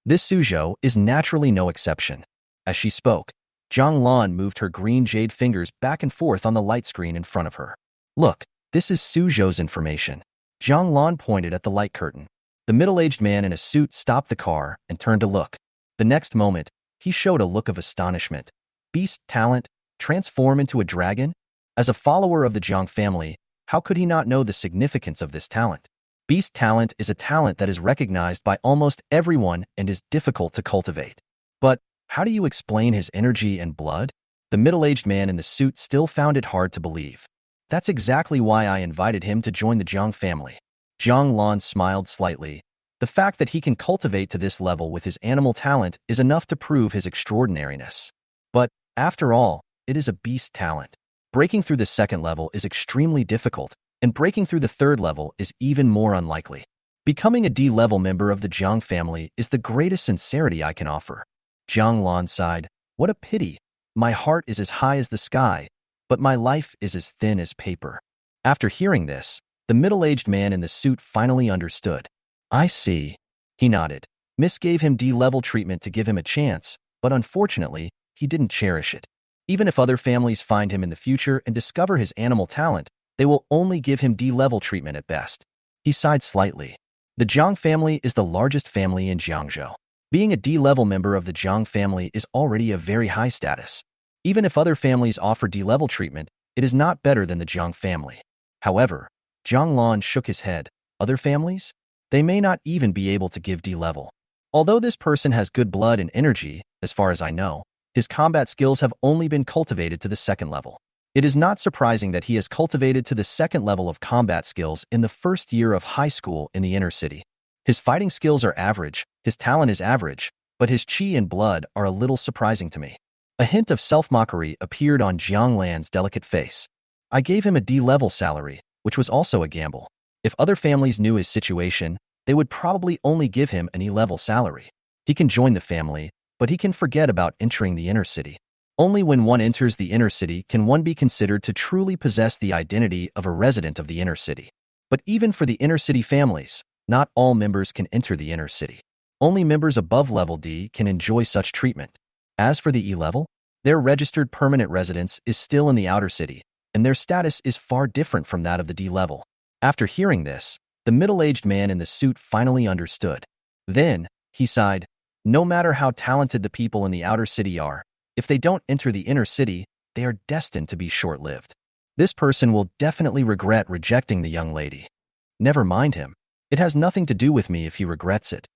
This Suzhou is naturally no exception. As she spoke, Jang Lan moved her green jade fingers back and forth on the light screen in front of her. Look, this is Suzhou's information. Jang Lan pointed at the light curtain. The middle-aged man in a suit stopped the car and turned to look. The next moment, he showed a look of astonishment. Beast talent, transform into a dragon? As a follower of the Jang family, how could he not know the significance of this talent? Beast talent is a talent that is recognized by almost everyone and is difficult to cultivate. But how do you explain his energy and blood? The middle-aged man in the suit still found it hard to believe. That's exactly why I invited him to join the Jang family. Jang Lan smiled slightly. The fact that he can cultivate to this level with his animal talent is enough to prove his extraordinariness. But, after all, it is a beast talent. Breaking through the second level is extremely difficult, and breaking through the third level is even more unlikely. Becoming a D-level member of the Jang family is the greatest sincerity I can offer. Jang Lan sighed, What a pity. My heart is as high as the sky, but my life is as thin as paper. After hearing this, the middle-aged man in the suit finally understood. I see. He nodded. Miss gave him D-level treatment to give him a chance, but unfortunately, he didn't cherish it. Even if other families find him in the future and discover his animal talent, they will only give him D-level treatment at best. He sighed slightly. The Jang family is the largest family in Jiangzhou. Being a D-level member of the Jang family is already a very high status. Even if other families offer D-level treatment, it is not better than the Jang family. However, Jang Lan shook his head. Other families? They may not even be able to give D-level. Although this person has good blood and energy, as far as I know, his combat skills have only been cultivated to the second level. It is not surprising that he has cultivated to the second level of combat skills in the first year of high school in the inner city. His fighting skills are average, his talent is average, but his chi and blood are a little surprising to me. A hint of self-mockery appeared on Jang Lan's delicate face. I gave him a D-level salary, which was also a gamble. If other families knew his situation, they would probably only give him an E-level salary. He can join the family, but he can forget about entering the inner city. Only when one enters the inner city can one be considered to truly possess the identity of a resident of the inner city. But even for the inner city families, not all members can enter the inner city. Only members above level D can enjoy such treatment. As for the E level, their registered permanent residence is still in the outer city, and their status is far different from that of the D level. After hearing this, the middle-aged man in the suit finally understood. Then, he sighed, no matter how talented the people in the outer city are, if they don't enter the inner city, they are destined to be short-lived. This person will definitely regret rejecting the young lady. Never mind him. It has nothing to do with me if he regrets it.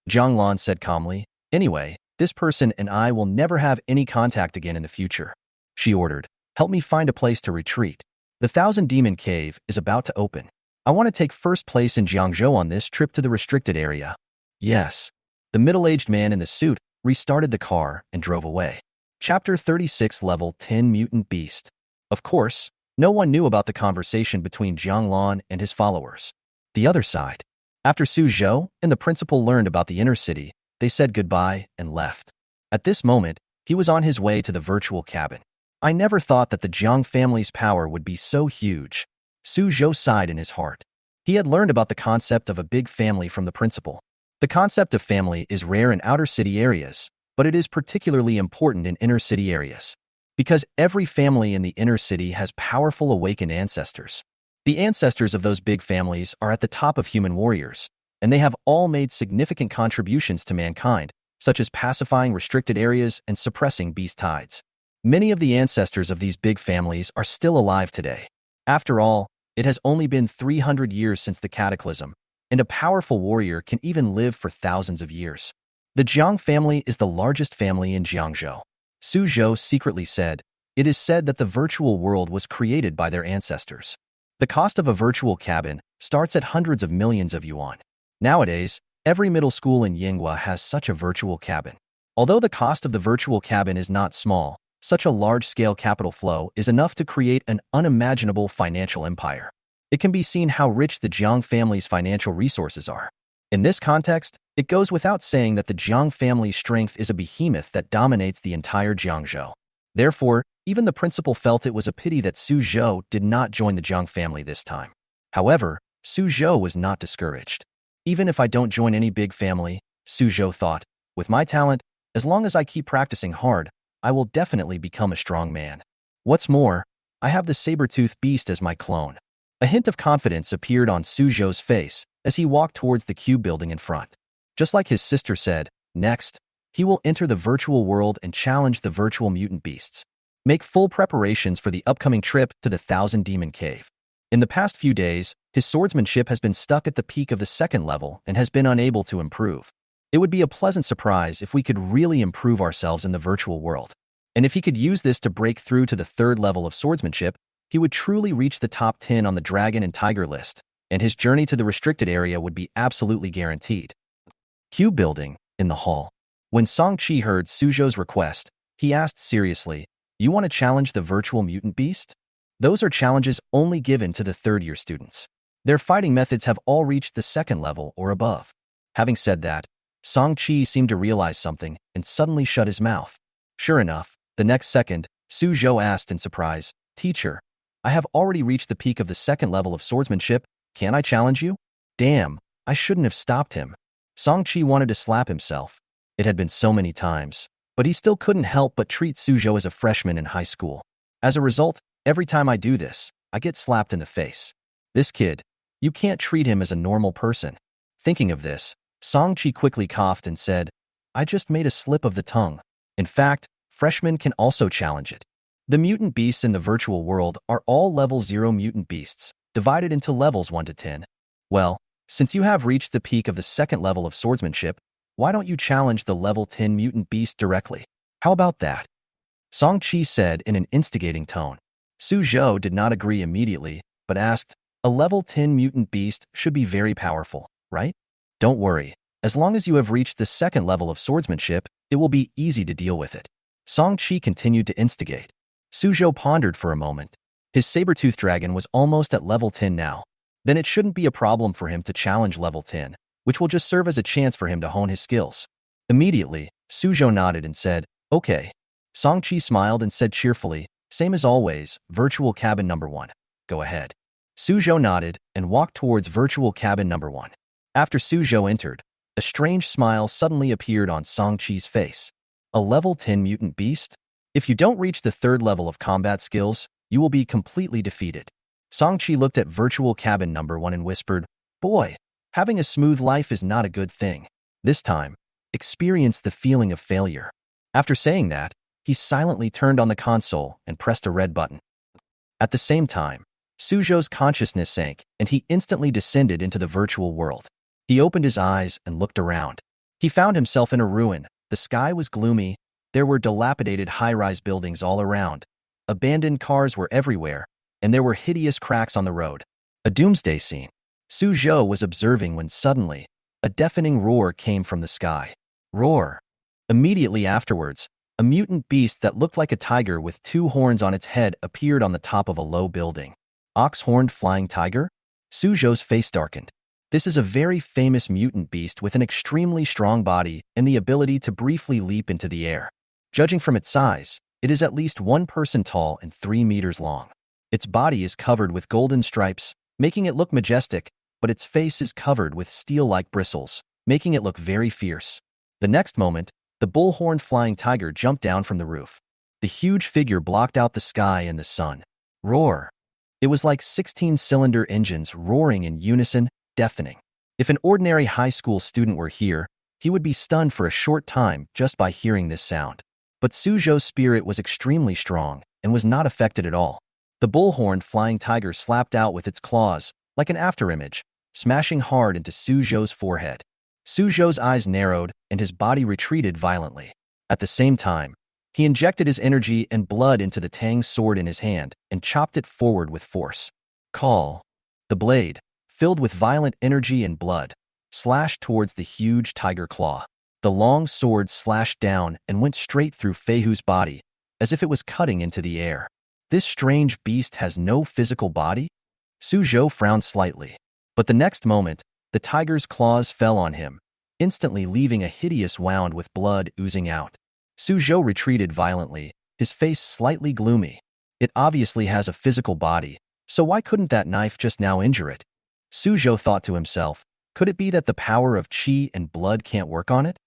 Jang Lan said calmly. Anyway, this person and I will never have any contact again in the future. She ordered, help me find a place to retreat. The Thousand Demon Cave is about to open. I want to take first place in Jiangzhou on this trip to the restricted area. Yes. The middle-aged man in the suit restarted the car and drove away. Chapter 36 Level 10 Mutant Beast. Of course, no one knew about the conversation between Jang Lan and his followers. The other side. After Suzhou and the principal learned about the inner city, they said goodbye and left. At this moment, he was on his way to the virtual cabin. I never thought that the Jiang family's power would be so huge. Suzhou sighed in his heart. He had learned about the concept of a big family from the principal. The concept of family is rare in outer city areas, but it is particularly important in inner city areas. Because every family in the inner city has powerful awakened ancestors. The ancestors of those big families are at the top of human warriors, and they have all made significant contributions to mankind, such as pacifying restricted areas and suppressing beast tides. Many of the ancestors of these big families are still alive today. After all, it has only been 300 years since the cataclysm, and a powerful warrior can even live for thousands of years. The Jiang family is the largest family in Jiangzhou. Suzhou secretly said, it is said that the virtual world was created by their ancestors. The cost of a virtual cabin starts at hundreds of millions of yuan. Nowadays, every middle school in Yinghua has such a virtual cabin. Although the cost of the virtual cabin is not small, such a large-scale capital flow is enough to create an unimaginable financial empire. It can be seen how rich the Jiang family's financial resources are. In this context, it goes without saying that the Jiang family's strength is a behemoth that dominates the entire Jiangzhou. Therefore, even the principal felt it was a pity that Suzhou did not join the Jiang family this time. However, Suzhou was not discouraged. Even if I don't join any big family, Suzhou thought, with my talent, as long as I keep practicing hard, I will definitely become a strong man. What's more, I have the saber-toothed beast as my clone. A hint of confidence appeared on Suzhou's face as he walked towards the cube building in front. Just like his sister said, next, he will enter the virtual world and challenge the virtual mutant beasts. Make full preparations for the upcoming trip to the Thousand Demon Cave. In the past few days, his swordsmanship has been stuck at the peak of the second level and has been unable to improve. It would be a pleasant surprise if we could really improve ourselves in the virtual world. And if he could use this to break through to the third level of swordsmanship, he would truly reach the top 10 on the Dragon and Tiger list, and his journey to the restricted area would be absolutely guaranteed. Cube building, in the hall. When Song-Chi heard Suzhou's request, he asked seriously, you want to challenge the virtual mutant beast? Those are challenges only given to the third-year students. Their fighting methods have all reached the second level or above. Having said that, Song-Chi seemed to realize something and suddenly shut his mouth. Sure enough, the next second, Suzhou asked in surprise, Teacher, I have already reached the peak of the second level of swordsmanship. Can I challenge you? Damn, I shouldn't have stopped him. Song-Chi wanted to slap himself. It had been so many times, but he still couldn't help but treat Suzhou as a freshman in high school. As a result, every time I do this, I get slapped in the face. This kid, you can't treat him as a normal person. Thinking of this, Song-Chi quickly coughed and said, I just made a slip of the tongue. In fact, freshmen can also challenge it. The mutant beasts in the virtual world are all level 0 mutant beasts, divided into levels 1 to 10. Well, since you have reached the peak of the second level of swordsmanship, why don't you challenge the level 10 mutant beast directly? How about that? Song-Chi said in an instigating tone. Suzhou did not agree immediately, but asked, a level 10 mutant beast should be very powerful, right? Don't worry, as long as you have reached the second level of swordsmanship, it will be easy to deal with it. Song-Chi continued to instigate. Suzhou pondered for a moment. His saber-toothed dragon was almost at level 10 now. Then it shouldn't be a problem for him to challenge level 10, which will just serve as a chance for him to hone his skills. Immediately, Suzhou nodded and said, "Okay." Songqi smiled and said cheerfully, "Same as always, virtual cabin number 1. Go ahead." Suzhou nodded and walked towards virtual cabin number 1. After Suzhou entered, a strange smile suddenly appeared on Songqi's face. A level 10 mutant beast? If you don't reach the 3rd level of combat skills, you will be completely defeated. Songqi looked at virtual cabin number 1 and whispered, "Boy, having a smooth life is not a good thing. This time, experience the feeling of failure." After saying that, he silently turned on the console and pressed a red button. At the same time, Suzhou's consciousness sank and he instantly descended into the virtual world. He opened his eyes and looked around. He found himself in a ruin. The sky was gloomy. There were dilapidated high-rise buildings all around. Abandoned cars were everywhere, and there were hideous cracks on the road. A doomsday scene. Suzhou was observing when suddenly, a deafening roar came from the sky. Roar. Immediately afterwards, a mutant beast that looked like a tiger with 2 horns on its head appeared on the top of a low building. Ox-horned flying tiger? Suzhou's face darkened. This is a very famous mutant beast with an extremely strong body and the ability to briefly leap into the air. Judging from its size, it is at least 1 person tall and 3 meters long. Its body is covered with golden stripes, making it look majestic, but its face is covered with steel-like bristles, making it look very fierce. The next moment, the bull-horned flying tiger jumped down from the roof. The huge figure blocked out the sky and the sun. Roar. It was like 16-cylinder engines roaring in unison, deafening. If an ordinary high school student were here, he would be stunned for a short time just by hearing this sound. But Suzhou's spirit was extremely strong and was not affected at all. The bull-horned flying tiger slapped out with its claws, like an afterimage, smashing hard into Suzhou's forehead. Suzhou's eyes narrowed and his body retreated violently. At the same time, he injected his energy and blood into the Tang sword in his hand and chopped it forward with force. Call. The blade, filled with violent energy and blood, slashed towards the huge tiger claw. The long sword slashed down and went straight through Feihu's body, as if it was cutting into the air. This strange beast has no physical body? Suzhou frowned slightly. But the next moment, the tiger's claws fell on him, instantly leaving a hideous wound with blood oozing out. Suzhou retreated violently, his face slightly gloomy. It obviously has a physical body, so why couldn't that knife just now injure it? Suzhou thought to himself, could it be that the power of qi and blood can't work on it?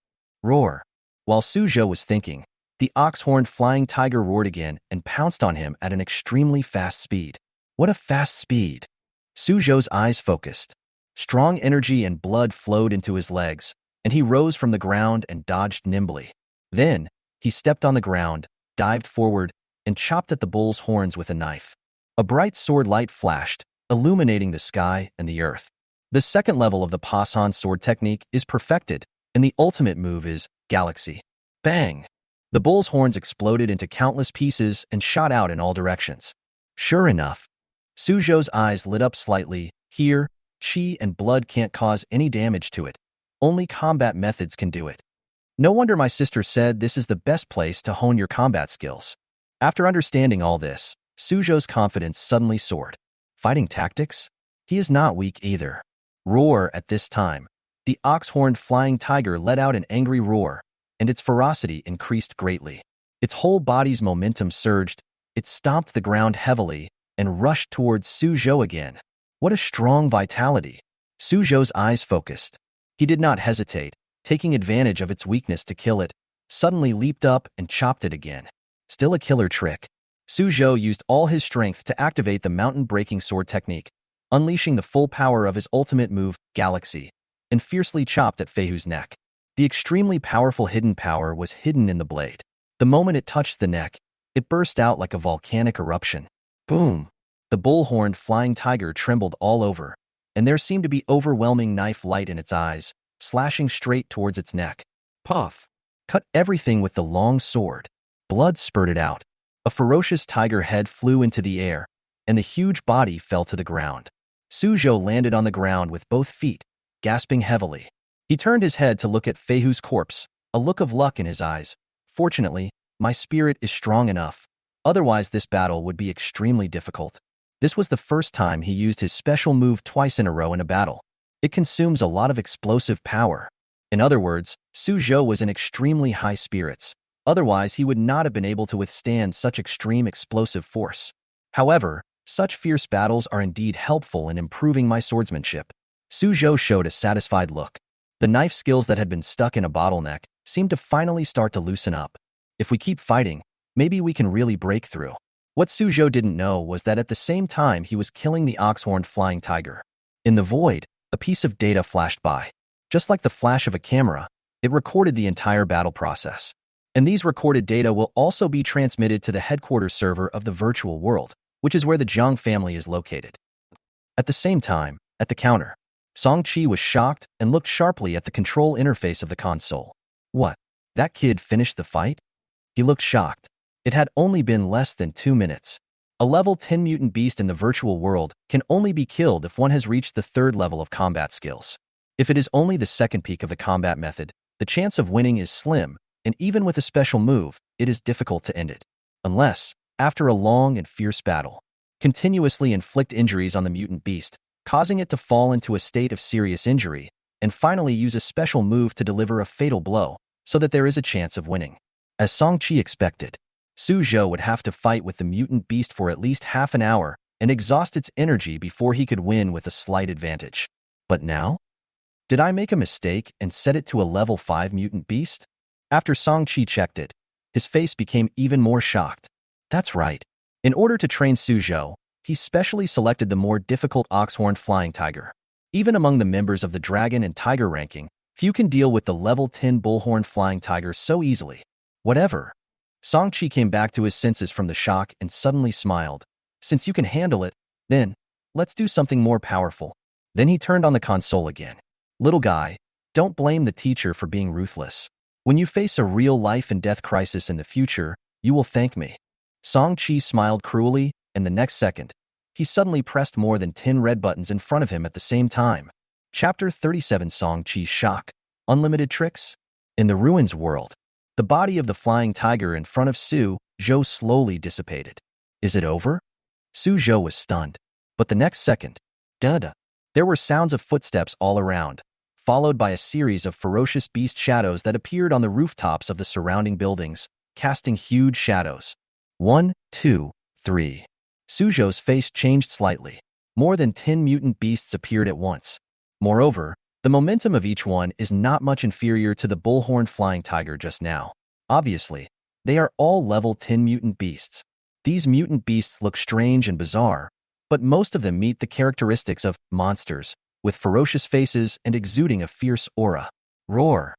Roar. While Suzhou was thinking, the ox-horned flying tiger roared again and pounced on him at an extremely fast speed. What a fast speed! Suzhou's eyes focused. Strong energy and blood flowed into his legs, and he rose from the ground and dodged nimbly. Then, he stepped on the ground, dived forward, and chopped at the bull's horns with a knife. A bright sword light flashed, illuminating the sky and the earth. The second level of the Pasan sword technique is perfected, and the ultimate move is Galaxy. Bang! The bull's horns exploded into countless pieces and shot out in all directions. Sure enough, Suzhou's eyes lit up slightly. Here, qi and blood can't cause any damage to it. Only combat methods can do it. No wonder my sister said this is the best place to hone your combat skills. After understanding all this, Suzhou's confidence suddenly soared. Fighting tactics? He is not weak either. Roar at this time. The ox-horned flying tiger let out an angry roar, and its ferocity increased greatly. Its whole body's momentum surged, it stomped the ground heavily, and rushed towards Suzhou again. What a strong vitality! Suzhou's eyes focused. He did not hesitate, taking advantage of its weakness to kill it, suddenly leaped up and chopped it again. Still a killer trick. Suzhou used all his strength to activate the mountain-breaking sword technique, unleashing the full power of his ultimate move, Galaxy, and fiercely chopped at Feihu's neck. The extremely powerful hidden power was hidden in the blade. The moment it touched the neck, it burst out like a volcanic eruption. Boom! The bull-horned flying tiger trembled all over, and there seemed to be overwhelming knife light in its eyes, slashing straight towards its neck. Puff! Cut everything with the long sword. Blood spurted out. A ferocious tiger head flew into the air, and the huge body fell to the ground. Suzhou landed on the ground with both feet, gasping heavily. He turned his head to look at Feihu's corpse, a look of luck in his eyes. Fortunately, my spirit is strong enough. Otherwise, this battle would be extremely difficult. This was the first time he used his special move twice in a row in a battle. It consumes a lot of explosive power. In other words, Suzhou was in extremely high spirits. Otherwise, he would not have been able to withstand such extreme explosive force. However, such fierce battles are indeed helpful in improving my swordsmanship. Suzhou showed a satisfied look. The knife skills that had been stuck in a bottleneck seemed to finally start to loosen up. If we keep fighting, maybe we can really break through. What Suzhou didn't know was that at the same time he was killing the ox-horned flying tiger. In the void, a piece of data flashed by. Just like the flash of a camera, it recorded the entire battle process. And these recorded data will also be transmitted to the headquarters server of the virtual world, which is where the Jong family is located. At the same time, at the counter, Song-Chi was shocked and looked sharply at the control interface of the console. What? That kid finished the fight? He looked shocked. It had only been less than 2 minutes. A level 10 mutant beast in the virtual world can only be killed if one has reached the 3rd level of combat skills. If it is only the 2nd peak of the combat method, the chance of winning is slim, and even with a special move, it is difficult to end it. Unless, after a long and fierce battle, continuously inflict injuries on the mutant beast, causing it to fall into a state of serious injury, and finally use a special move to deliver a fatal blow, so that there is a chance of winning. As Song-Chi expected, Suzhou would have to fight with the mutant beast for at least half an hour and exhaust its energy before he could win with a slight advantage. But now? Did I make a mistake and set it to a level 5 mutant beast? After Song-Chi checked it, his face became even more shocked. That's right. In order to train Suzhou, he specially selected the more difficult ox-horned flying tiger. Even among the members of the dragon and tiger ranking, few can deal with the level 10 bullhorn flying tiger so easily. Whatever. Song-Chi came back to his senses from the shock and suddenly smiled. Since you can handle it, then, let's do something more powerful. Then he turned on the console again. Little guy, don't blame the teacher for being ruthless. When you face a real life and death crisis in the future, you will thank me. Song-Chi smiled cruelly, and the next second, he suddenly pressed more than 10 red buttons in front of him at the same time. Chapter 37 Song-Chi's Shock. Unlimited Tricks? In the Ruins world, the body of the flying tiger in front of Suzhou slowly dissipated. Is it over? Suzhou was stunned. But the next second, there were sounds of footsteps all around, followed by a series of ferocious beast shadows that appeared on the rooftops of the surrounding buildings, casting huge shadows. 1, 2, 3. Suzhou's face changed slightly. More than 10 mutant beasts appeared at once. Moreover, the momentum of each one is not much inferior to the bullhorn flying tiger just now. Obviously, they are all level 10 mutant beasts. These mutant beasts look strange and bizarre, but most of them meet the characteristics of monsters, with ferocious faces and exuding a fierce aura. Roar!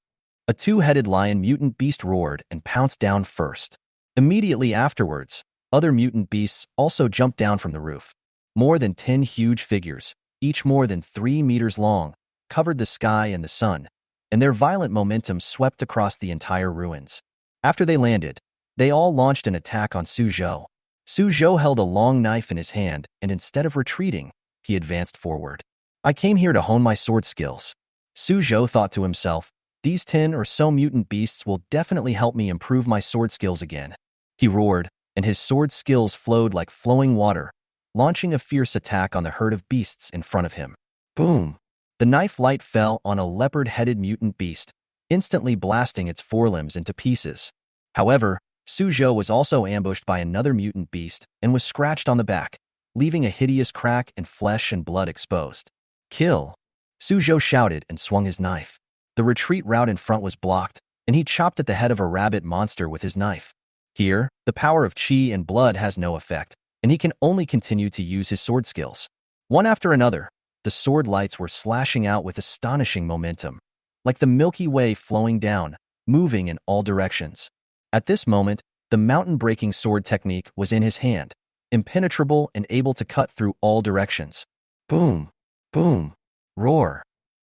A 2-headed lion mutant beast roared and pounced down first. Immediately afterwards, other mutant beasts also jumped down from the roof. More than 10 huge figures, each more than 3 meters long, covered the sky and the sun, and their violent momentum swept across the entire ruins. After they landed, they all launched an attack on Suzhou. Suzhou held a long knife in his hand, and instead of retreating, he advanced forward. I came here to hone my sword skills. Suzhou thought to himself, these 10 or so mutant beasts will definitely help me improve my sword skills again. He roared, and his sword skills flowed like flowing water, launching a fierce attack on the herd of beasts in front of him. Boom! The knife light fell on a leopard-headed mutant beast, instantly blasting its forelimbs into pieces. However, Suzhou was also ambushed by another mutant beast and was scratched on the back, leaving a hideous crack and flesh and blood exposed. Kill! Suzhou shouted and swung his knife. The retreat route in front was blocked, and he chopped at the head of a rabbit monster with his knife. Here, the power of chi and blood has no effect, and he can only continue to use his sword skills. One after another, the sword lights were slashing out with astonishing momentum, like the Milky Way flowing down, moving in all directions. At this moment, the mountain-breaking sword technique was in his hand, impenetrable and able to cut through all directions. Boom! Boom! Roar!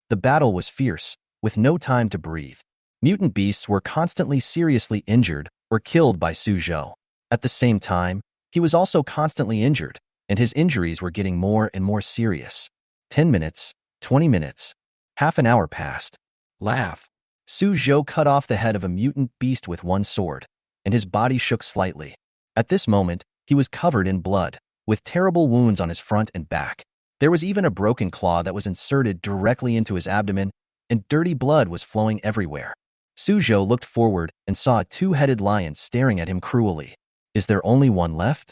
The battle was fierce, with no time to breathe. Mutant beasts were constantly seriously injured or killed by Suzhou. At the same time, he was also constantly injured, and his injuries were getting more and more serious. 10 minutes, 20 minutes, half an hour passed. Laugh. Suzhou cut off the head of a mutant beast with one sword, and his body shook slightly. At this moment, he was covered in blood, with terrible wounds on his front and back. There was even a broken claw that was inserted directly into his abdomen, and dirty blood was flowing everywhere. Suzhou looked forward and saw a two-headed lion staring at him cruelly. Is there only one left?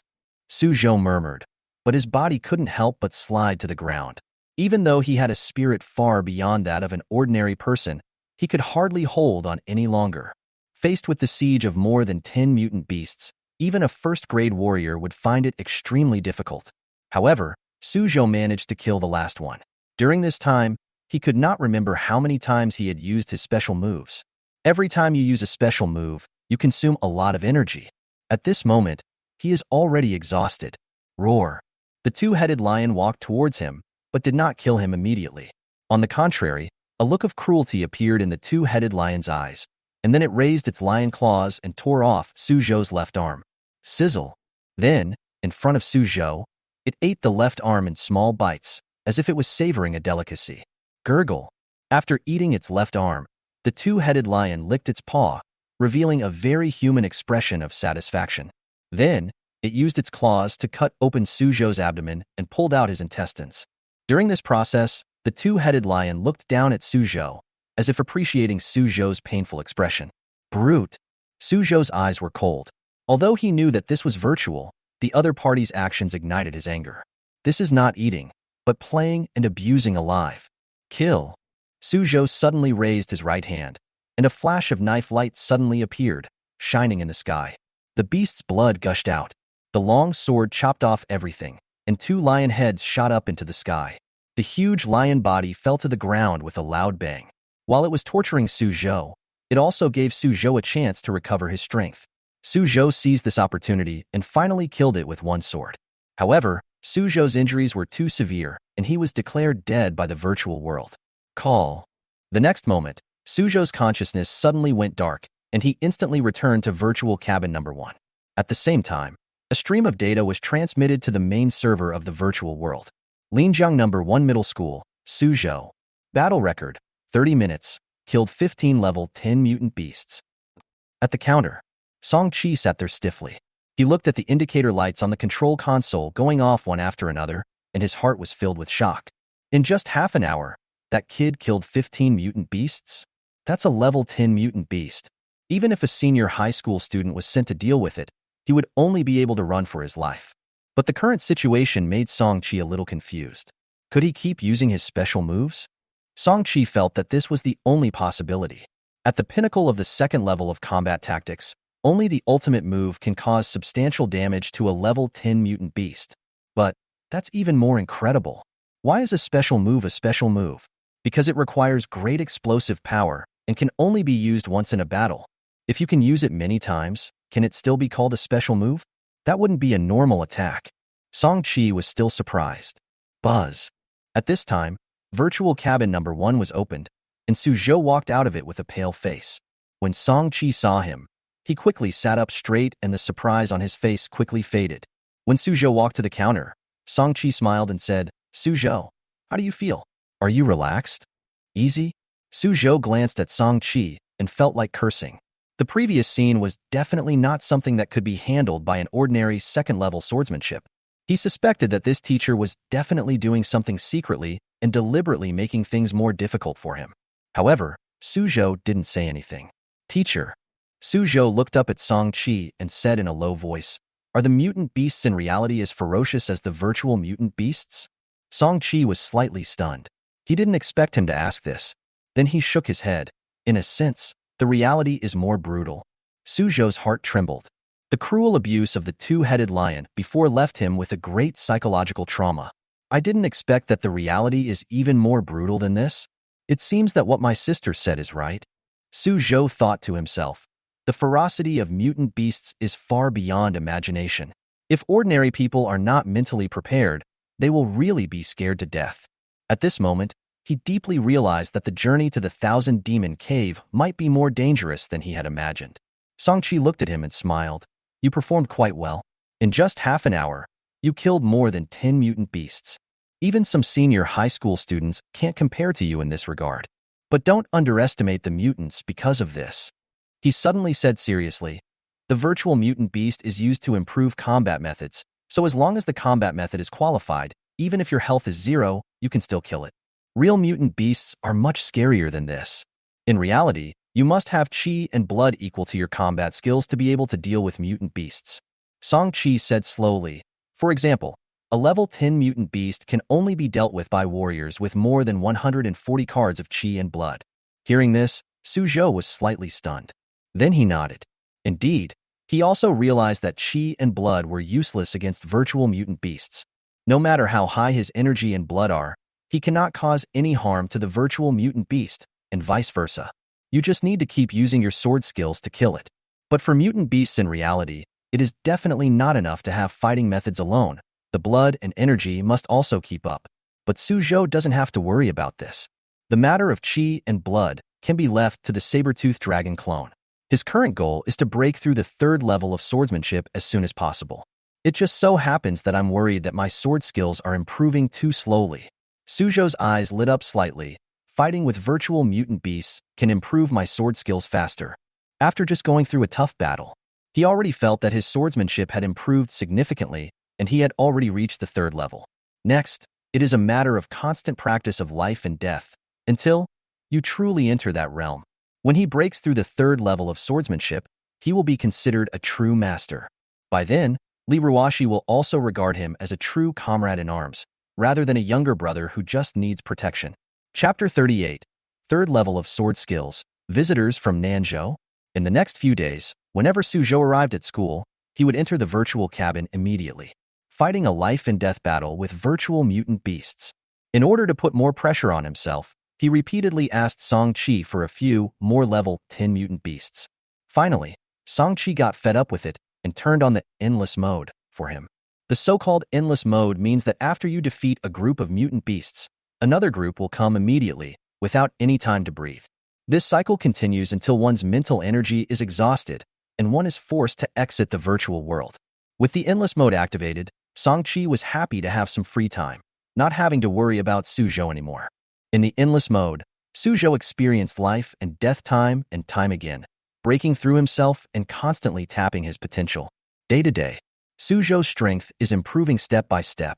Suzhou murmured, but his body couldn't help but slide to the ground. Even though he had a spirit far beyond that of an ordinary person, he could hardly hold on any longer. Faced with the siege of more than 10 mutant beasts, even a first-grade warrior would find it extremely difficult. However, Suzhou managed to kill the last one. During this time, he could not remember how many times he had used his special moves. Every time you use a special move, you consume a lot of energy. At this moment, he is already exhausted. Roar. The two-headed lion walked towards him, but did not kill him immediately. On the contrary, a look of cruelty appeared in the two-headed lion's eyes, and then it raised its lion claws and tore off Suzhou's left arm. Sizzle. Then, in front of Suzhou, it ate the left arm in small bites, as if it was savoring a delicacy. Gurgle. After eating its left arm, the two-headed lion licked its paw, revealing a very human expression of satisfaction. Then, it used its claws to cut open Suzhou's abdomen and pulled out his intestines. During this process, the two-headed lion looked down at Suzhou, as if appreciating Suzhou's painful expression. Brute. Suzhou's eyes were cold. Although he knew that this was virtual, the other party's actions ignited his anger. This is not eating, but playing and abusing alive. Kill. Suzhou suddenly raised his right hand, and a flash of knife light suddenly appeared, shining in the sky. The beast's blood gushed out. The long sword chopped off everything, and two lion heads shot up into the sky. The huge lion body fell to the ground with a loud bang. While it was torturing Suzhou, it also gave Suzhou a chance to recover his strength. Suzhou seized this opportunity and finally killed it with one sword. However, Suzhou's injuries were too severe, and he was declared dead by the virtual world. Call. The next moment, Suzhou's consciousness suddenly went dark, and he instantly returned to virtual cabin number 1. At the same time, a stream of data was transmitted to the main server of the virtual world. Linjiang number 1 Middle School, Suzhou. Battle record, 30 minutes, killed 15 level 10 mutant beasts. At the counter, Song Qi sat there stiffly. He looked at the indicator lights on the control console going off one after another, and his heart was filled with shock. In just half an hour, that kid killed 15 mutant beasts? That's a level 10 mutant beast. Even if a senior high school student was sent to deal with it, he would only be able to run for his life. But the current situation made Song Qi a little confused. Could he keep using his special moves? Song Qi felt that this was the only possibility. At the pinnacle of the second level of combat tactics, only the ultimate move can cause substantial damage to a level 10 mutant beast. But that's even more incredible. Why is a special move a special move? Because it requires great explosive power and can only be used once in a battle. If you can use it many times, can it still be called a special move? That wouldn't be a normal attack. Song Qi was still surprised. Buzz. At this time, virtual cabin number 1 was opened, and Suzhou walked out of it with a pale face. When Song Qi saw him, he quickly sat up straight and the surprise on his face quickly faded. When Suzhou walked to the counter, Song Qi smiled and said, "Suzhou, how do you feel? Are you relaxed? Easy?" Suzhou glanced at Song Qi and felt like cursing. The previous scene was definitely not something that could be handled by an ordinary second-level swordsmanship. He suspected that this teacher was definitely doing something secretly and deliberately making things more difficult for him. However, Suzhou didn't say anything. "Teacher." Suzhou looked up at Song Qi and said in a low voice, "Are the mutant beasts in reality as ferocious as the virtual mutant beasts?" Song Qi was slightly stunned. He didn't expect him to ask this. Then he shook his head. In a sense, the reality is more brutal. Suzhou's heart trembled. The cruel abuse of the two-headed lion before left him with a great psychological trauma. I didn't expect that the reality is even more brutal than this. It seems that what my sister said is right. Suzhou thought to himself. The ferocity of mutant beasts is far beyond imagination. If ordinary people are not mentally prepared, they will really be scared to death. At this moment, he deeply realized that the journey to the Thousand Demon Cave might be more dangerous than he had imagined. Song Qi looked at him and smiled. "You performed quite well. In just half an hour, you killed more than 10 mutant beasts. Even some senior high school students can't compare to you in this regard. But don't underestimate the mutants because of this." He suddenly said seriously, "The virtual mutant beast is used to improve combat methods, so as long as the combat method is qualified, even if your health is 0, you can still kill it. Real mutant beasts are much scarier than this. In reality, you must have chi and blood equal to your combat skills to be able to deal with mutant beasts. Song Chi said slowly. For example, a level 10 mutant beast can only be dealt with by warriors with more than 140 cards of chi and blood. Hearing this, Suzhou was slightly stunned. Then he nodded. Indeed, he also realized that chi and blood were useless against virtual mutant beasts. No matter how high his energy and blood are, he cannot cause any harm to the virtual mutant beast, and vice versa. You just need to keep using your sword skills to kill it. But for mutant beasts in reality, it is definitely not enough to have fighting methods alone. The blood and energy must also keep up. But Suzhou doesn't have to worry about this. The matter of chi and blood can be left to the saber-toothed dragon clone. His current goal is to break through the 3rd level of swordsmanship as soon as possible. It just so happens that I'm worried that my sword skills are improving too slowly. Suzhou's eyes lit up slightly. Fighting with virtual mutant beasts can improve my sword skills faster. After just going through a tough battle, he already felt that his swordsmanship had improved significantly, and he had already reached the 3rd level. Next, it is a matter of constant practice of life and death, until you truly enter that realm. When he breaks through the 3rd level of swordsmanship, he will be considered a true master. By then, Liruo will also regard him as a true comrade in arms, rather than a younger brother who just needs protection. Chapter 38. 3rd level of sword skills. Visitors from Nanzhou. In the next few days, whenever Suzhou arrived at school, he would enter the virtual cabin immediately, fighting a life-and-death battle with virtual mutant beasts. In order to put more pressure on himself, he repeatedly asked Song Chi for a few more level 10 mutant beasts. Finally, Song Chi got fed up with it and turned on the endless mode for him. The so-called endless mode means that after you defeat a group of mutant beasts, another group will come immediately, without any time to breathe. This cycle continues until one's mental energy is exhausted, and one is forced to exit the virtual world. With the endless mode activated, Song Chi was happy to have some free time, not having to worry about Suzhou anymore. In the endless mode, Suzhou experienced life and death time and time again, breaking through himself and constantly tapping his potential. Day to day, Suzhou's strength is improving step by step.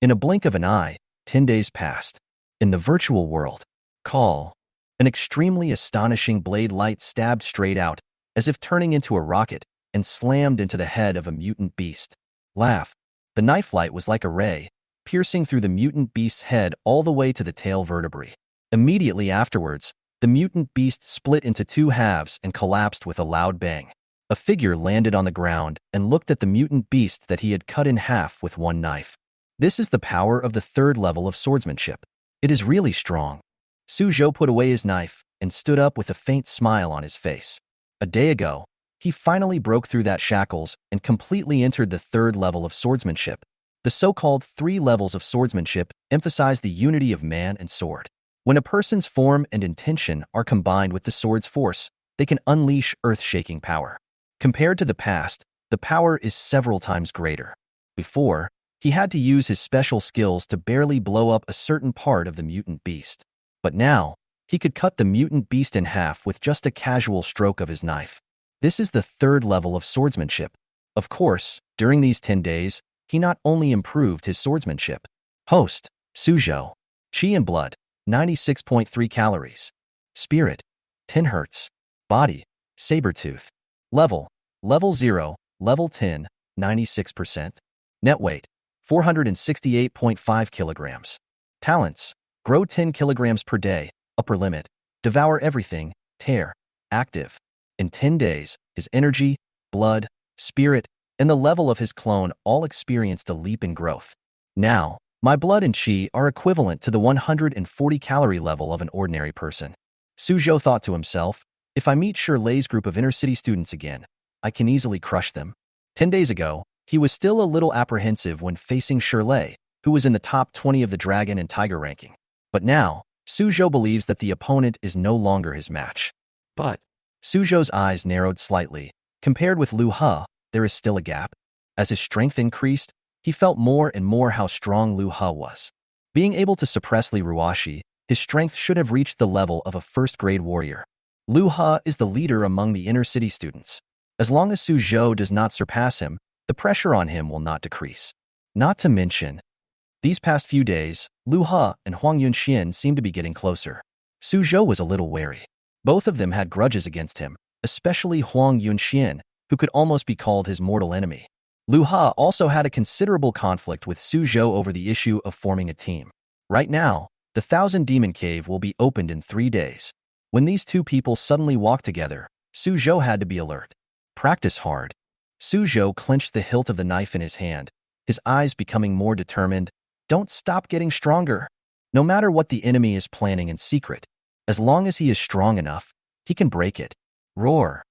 In a blink of an eye, 10 days passed. In the virtual world, Call. An extremely astonishing blade light stabbed straight out, as if turning into a rocket, and slammed into the head of a mutant beast. Laugh. The knife light was like a ray, piercing through the mutant beast's head all the way to the tail vertebrae. Immediately afterwards, the mutant beast split into 2 halves and collapsed with a loud bang. A figure landed on the ground and looked at the mutant beast that he had cut in half with one knife. This is the power of the 3rd level of swordsmanship. It is really strong. Suzhou put away his knife and stood up with a faint smile on his face. A day ago, he finally broke through that shackles and completely entered the 3rd level of swordsmanship. The so-called 3 levels of swordsmanship emphasize the unity of man and sword. When a person's form and intention are combined with the sword's force, they can unleash earth-shaking power. Compared to the past, the power is several times greater. Before, he had to use his special skills to barely blow up a certain part of the mutant beast. But now, he could cut the mutant beast in half with just a casual stroke of his knife. This is the 3rd level of swordsmanship. Of course, during these 10 days, he not only improved his swordsmanship. Host, Suzhou. Chi and blood, 96.3 calories. Spirit, 10 hertz. Body, saber-tooth. Level 0, level 10, 96%. Net weight, 468.5 kilograms. Talents, grow 10 kilograms per day, upper limit, devour everything, tear, active. In 10 days, his energy, blood, spirit, and the level of his clone all experienced a leap in growth. Now, my blood and chi are equivalent to the 140-calorie level of an ordinary person. Suzhou thought to himself, if I meet Shirley's group of inner-city students again, I can easily crush them. 10 days ago, he was still a little apprehensive when facing Shirley, who was in the top 20 of the Dragon and Tiger ranking. But now, Suzhou believes that the opponent is no longer his match. But Suzhou's eyes narrowed slightly. Compared with Liu He, there is still a gap. As his strength increased, he felt more and more how strong Liu He was. Being able to suppress Liruo, his strength should have reached the level of a first-grade warrior. Liu He is the leader among the inner-city students. As long as Suzhou does not surpass him, the pressure on him will not decrease. Not to mention, These past few days, Lu He and Huang Yunxian seemed to be getting closer. Suzhou was a little wary. Both of them had grudges against him, especially Huang Yunxian, who could almost be called his mortal enemy. Lu He also had a considerable conflict with Suzhou over the issue of forming a team. Right now, the Thousand Demon Cave will be opened in 3 days. When these two people suddenly walked together, Suzhou had to be alert. Practice hard. Suzhou clenched the hilt of the knife in his hand, his eyes becoming more determined. Don't stop getting stronger. No matter what the enemy is planning in secret, as long as he is strong enough, he can break it. Roar.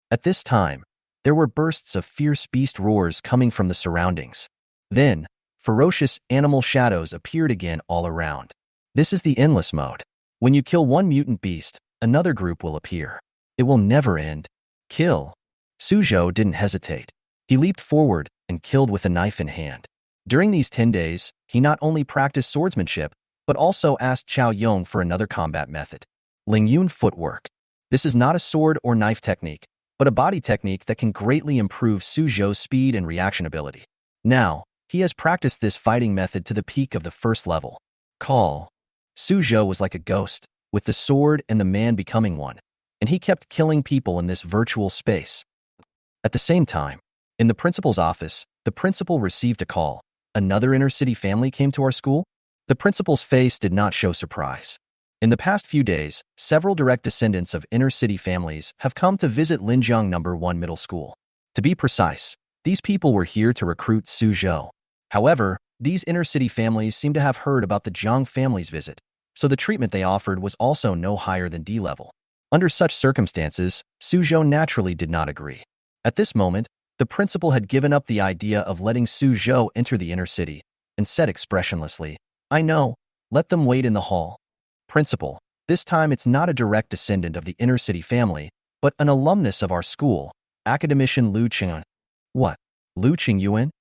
At this time, there were bursts of fierce beast roars coming from the surroundings. Then, ferocious animal shadows appeared again all around. This is the endless mode. When you kill one mutant beast, another group will appear. It will never end. Kill. Suzhou didn't hesitate. He leaped forward and killed with a knife in hand. During these 10 days, he not only practiced swordsmanship, but also asked Chao Yong for another combat method. Ling Yun footwork. This is not a sword or knife technique, but a body technique that can greatly improve Suzhou's speed and reaction ability. Now, he has practiced this fighting method to the peak of the first level. Call. Suzhou was like a ghost, with the sword and the man becoming one, and he kept killing people in this virtual space. At the same time, in the principal's office, the principal received a call. Another inner-city family came to our school? The principal's face did not show surprise. In the past few days, several direct descendants of inner-city families have come to visit Linjiang No. 1 Middle School. To be precise, these people were here to recruit Suzhou. However, these inner-city families seem to have heard about the Zhang family's visit, so the treatment they offered was also no higher than D level. Under such circumstances, Suzhou naturally did not agree. At this moment, the principal had given up the idea of letting Suzhou enter the inner city and said expressionlessly, I know, let them wait in the hall. Principal, this time it's not a direct descendant of the inner city family, but an alumnus of our school, academician Lu Qingyuan. What? Lu Qingyuan?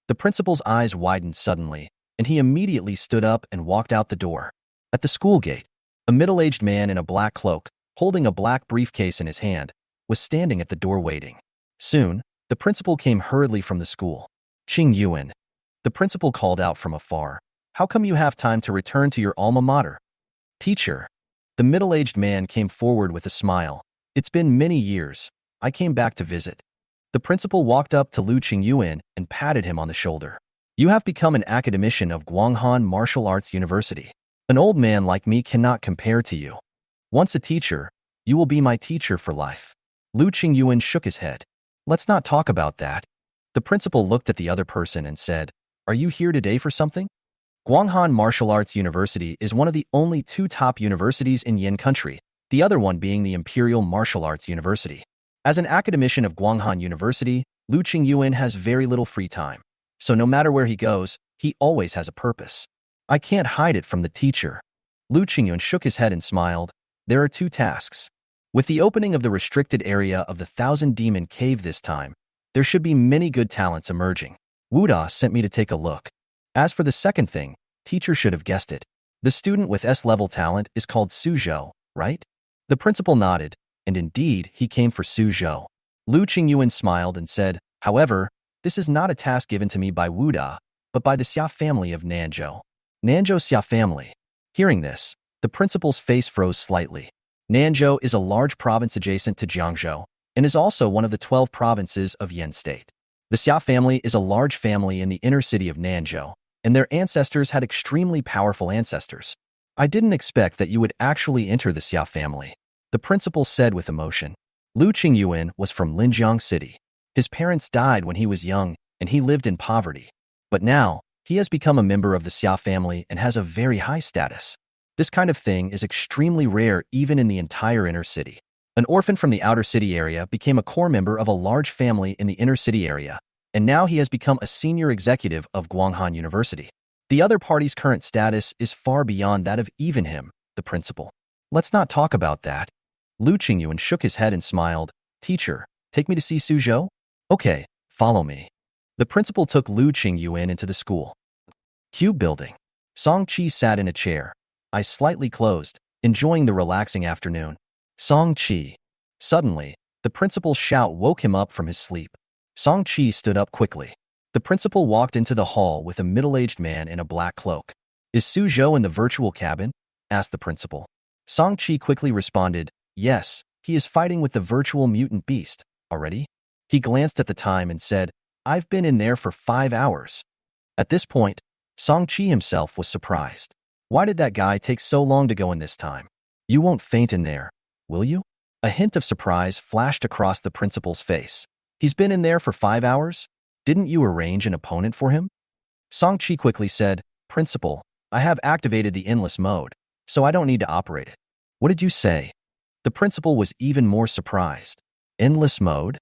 The principal's eyes widened suddenly, and he immediately stood up and walked out the door. At the school gate, a middle-aged man in a black cloak, holding a black briefcase in his hand, was standing at the door waiting. Soon, the principal came hurriedly from the school. Qingyuan. The principal called out from afar. How come you have time to return to your alma mater? Teacher. The middle-aged man came forward with a smile. It's been many years. I came back to visit. The principal walked up to Lu Qingyuan and patted him on the shoulder. You have become an academician of Guanghan Martial Arts University. An old man like me cannot compare to you. Once a teacher, you will be my teacher for life. Lu Qingyuan shook his head. Let's not talk about that. The principal looked at the other person and said, Are you here today for something? Guanghan Martial Arts University is one of the only 2 top universities in Yin country, the other one being the Imperial Martial Arts University. As an academician of Guanghan University, Lu Qingyuan has very little free time, so no matter where he goes, he always has a purpose. I can't hide it from the teacher. Lu Qingyuan shook his head and smiled. There are 2 tasks. With the opening of the restricted area of the Thousand Demon Cave this time, there should be many good talents emerging. Wuda sent me to take a look. As for the second thing, teacher should have guessed it. The student with S-level talent is called Suzhou, right? The principal nodded, and indeed, he came for Suzhou. Lu Qingyuan smiled and said, However, this is not a task given to me by Wuda, but by the Xia family of Nanzhou. Nanzhou Xia family. Hearing this, the principal's face froze slightly. Nanzhou is a large province adjacent to Jiangzhou and is also one of the 12 provinces of Yin State. The Xia family is a large family in the inner city of Nanzhou, and their ancestors had extremely powerful ancestors. I didn't expect that you would actually enter the Xia family, the principal said with emotion. Lu Qingyuan was from Linjiang City. His parents died when he was young, and he lived in poverty. But now, he has become a member of the Xia family and has a very high status. This kind of thing is extremely rare even in the entire inner city. An orphan from the outer city area became a core member of a large family in the inner city area, and now he has become a senior executive of Guanghan University. The other party's current status is far beyond that of even him, the principal. Let's not talk about that. Lu Qingyuan shook his head and smiled. Teacher, take me to see Suzhou? Okay, follow me. The principal took Lu Qingyuan into the school. Cube building. Song Qi sat in a chair, eyes slightly closed, enjoying the relaxing afternoon. Song Qi. Suddenly, the principal's shout woke him up from his sleep. Song Qi stood up quickly. The principal walked into the hall with a middle-aged man in a black cloak. Is Suzhou in the virtual cabin? Asked the principal. Song-Chi quickly responded, yes, he is fighting with the virtual mutant beast. Already? He glanced at the time and said, I've been in there for 5 hours. At this point, Song-Chi himself was surprised. Why did that guy take so long to go in this time? You won't faint in there, will you? A hint of surprise flashed across the principal's face. He's been in there for 5 hours? Didn't you arrange an opponent for him? Song-Chi quickly said, Principal, I have activated the endless mode, so I don't need to operate it. What did you say? The principal was even more surprised. Endless mode?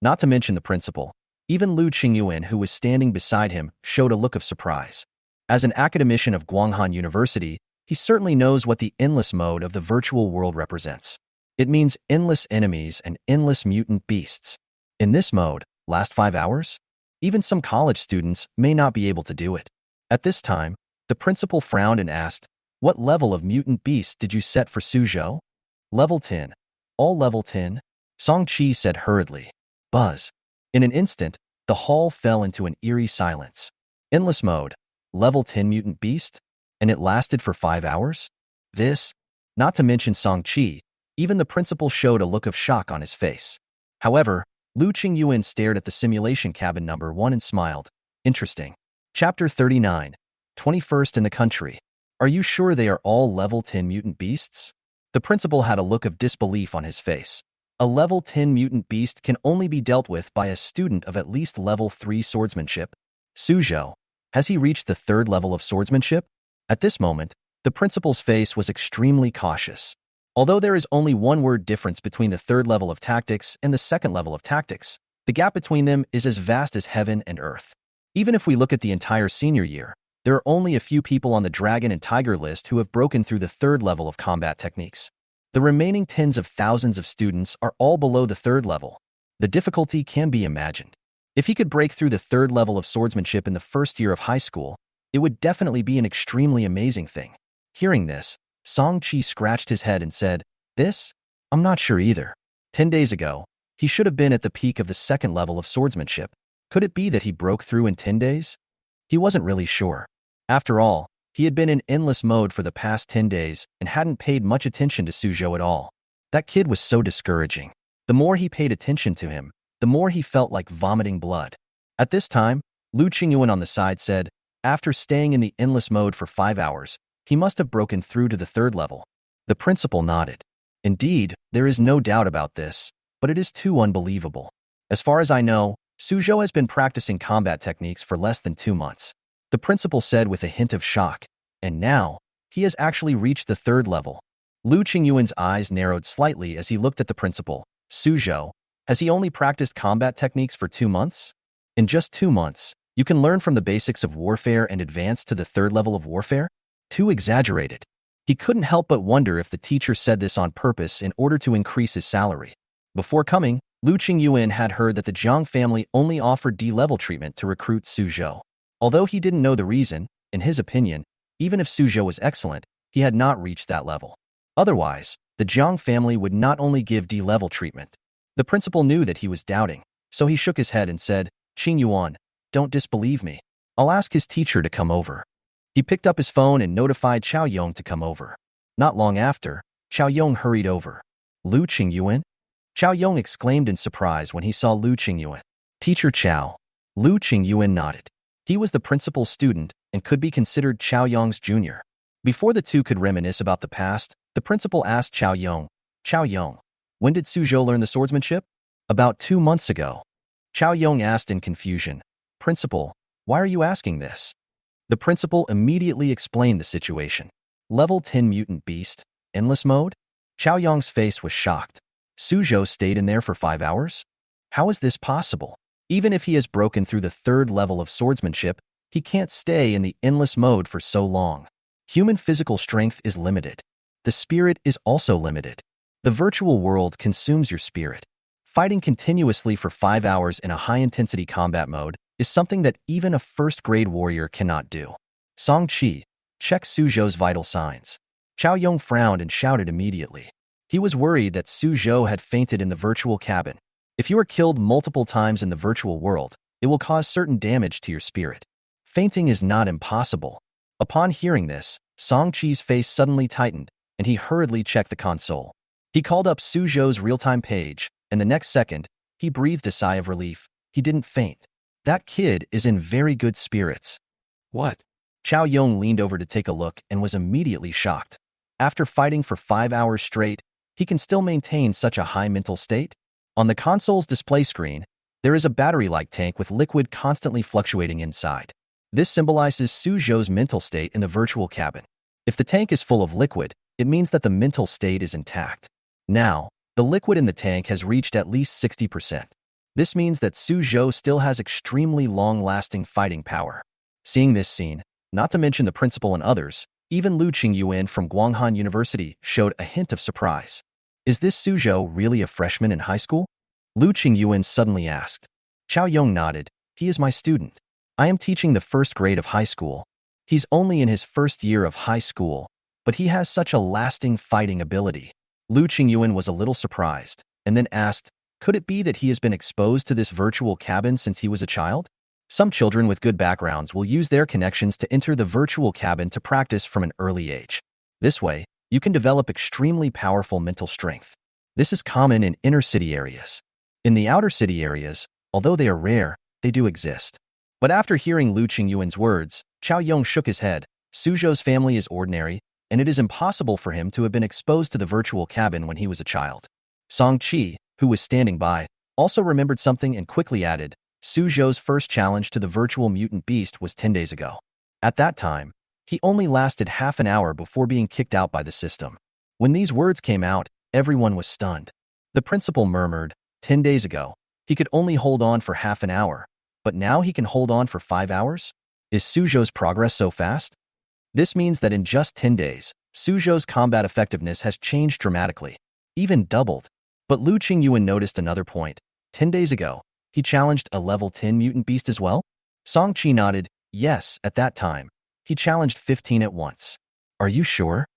Not to mention the principal, even Lu Qingyuan, who was standing beside him, showed a look of surprise. As an academician of Guanghan University, he certainly knows what the endless mode of the virtual world represents. It means endless enemies and endless mutant beasts. In this mode, last 5 hours? Even some college students may not be able to do it. At this time, the principal frowned and asked, what level of mutant beasts did you set for Suzhou? Level 10. All level 10? Song-Chi said hurriedly. Buzz. In an instant, the hall fell into an eerie silence. Endless mode. Level 10 mutant beast? And it lasted for 5 hours? This? Not to mention Song-Chi, even the principal showed a look of shock on his face. However, Lu Qingyuan stared at the simulation cabin number 1 and smiled. Interesting. Chapter 39. 21st in the country. Are you sure they are all level 10 mutant beasts? The principal had a look of disbelief on his face. A level 10 mutant beast can only be dealt with by a student of at least level 3 swordsmanship. Suzhou, has he reached the 3rd level of swordsmanship? At this moment, the principal's face was extremely cautious. Although there is only one word difference between the 3rd level of tactics and the 2nd level of tactics, the gap between them is as vast as heaven and earth. Even if we look at the entire senior year, there are only a few people on the dragon and tiger list who have broken through the 3rd level of combat techniques. The remaining tens of thousands of students are all below the 3rd level. The difficulty can be imagined. If he could break through the 3rd level of swordsmanship in the 1st year of high school, it would definitely be an extremely amazing thing. Hearing this, Song-Chi scratched his head and said, This? I'm not sure either. 10 days ago, he should have been at the peak of the 2nd level of swordsmanship. Could it be that he broke through in 10 days? He wasn't really sure. After all, he had been in endless mode for the past 10 days and hadn't paid much attention to Suzhou at all. That kid was so discouraging. The more he paid attention to him, the more he felt like vomiting blood. At this time, Lu Qingyuan on the side said, after staying in the endless mode for 5 hours, he must have broken through to the 3rd level. The principal nodded. Indeed, there is no doubt about this, but it is too unbelievable. As far as I know, Suzhou has been practicing combat techniques for less than 2 months. The principal said with a hint of shock, and now, he has actually reached the 3rd level. Lu Qingyuan's eyes narrowed slightly as he looked at the principal. Suzhou, has he only practiced combat techniques for 2 months? In just 2 months, you can learn from the basics of warfare and advance to the 3rd level of warfare? Too exaggerated. He couldn't help but wonder if the teacher said this on purpose in order to increase his salary. Before coming, Lu Qingyuan had heard that the Jang family only offered D-level treatment to recruit Suzhou. Although he didn't know the reason, in his opinion, even if Suzhou was excellent, he had not reached that level. Otherwise, the Jang family would not only give D-level treatment. The principal knew that he was doubting, so he shook his head and said, Qingyuan, don't disbelieve me. I'll ask his teacher to come over. He picked up his phone and notified Chao Yong to come over. Not long after, Chao Yong hurried over. Lu Qingyuan? Chao Yong exclaimed in surprise when he saw Lu Qingyuan. Teacher Chao. Lu Qingyuan nodded. He was the principal's student and could be considered Chao Yong's junior. Before the two could reminisce about the past, the principal asked Chao Yong, when did Suzhou learn the swordsmanship? About 2 months ago. Chao Yong asked in confusion, Principal, why are you asking this? The principal immediately explained the situation. Level 10 mutant beast, endless mode? Chao Yong's face was shocked. Suzhou stayed in there for 5 hours? How is this possible? Even if he has broken through the 3rd level of swordsmanship, he can't stay in the endless mode for so long. Human physical strength is limited. The spirit is also limited. The virtual world consumes your spirit. Fighting continuously for 5 hours in a high-intensity combat mode is something that even a first-grade warrior cannot do. Song-Chi, check Suzhou's vital signs. Chao Yong frowned and shouted immediately. He was worried that Suzhou had fainted in the virtual cabin. If you are killed multiple times in the virtual world, It will cause certain damage to your spirit. Fainting is not impossible. Upon hearing this, Song Qi's face suddenly tightened, and he hurriedly checked the console. He called up Suzhou's real-time page, and the next second, he breathed a sigh of relief. He didn't faint. That kid is in very good spirits. What? Chao Yong leaned over to take a look and was immediately shocked. After fighting for 5 hours straight, he can still maintain such a high mental state? On the console's display screen, there is a battery-like tank with liquid constantly fluctuating inside. This symbolizes Suzhou's mental state in the virtual cabin. If the tank is full of liquid, it means that the mental state is intact. Now, the liquid in the tank has reached at least 60%. This means that Suzhou still has extremely long-lasting fighting power. Seeing this scene, not to mention the principal and others, even Lu Qingyuan from Guanghan University showed a hint of surprise. Is this Suzhou really a freshman in high school? Lu Qingyuan suddenly asked. Chao Yong nodded. He is my student. I am teaching the first grade of high school. He's only in his first year of high school, but he has such a lasting fighting ability. Lu Qingyuan was a little surprised, and then asked, could it be that he has been exposed to this virtual cabin since he was a child? Some children with good backgrounds will use their connections to enter the virtual cabin to practice from an early age. This way, you can develop extremely powerful mental strength. This is common in inner-city areas. In the outer city areas, although they are rare, they do exist. But after hearing Lu Qingyuan's words, Chao Yong shook his head. Suzhou's family is ordinary, and it is impossible for him to have been exposed to the virtual cabin when he was a child. Song Qi, who was standing by, also remembered something and quickly added, Suzhou's first challenge to the virtual mutant beast was 10 days ago. At that time, he only lasted half an hour before being kicked out by the system. When these words came out, everyone was stunned. The principal murmured, 10 days ago, he could only hold on for half an hour, but now he can hold on for 5 hours? Is Suzhou's progress so fast? This means that in just 10 days, Suzhou's combat effectiveness has changed dramatically, even doubled. But Lu Qingyuan noticed another point. 10 days ago, he challenged a level 10 mutant beast as well? Song Qi nodded, yes, at that time. He challenged 15 at once. Are you sure?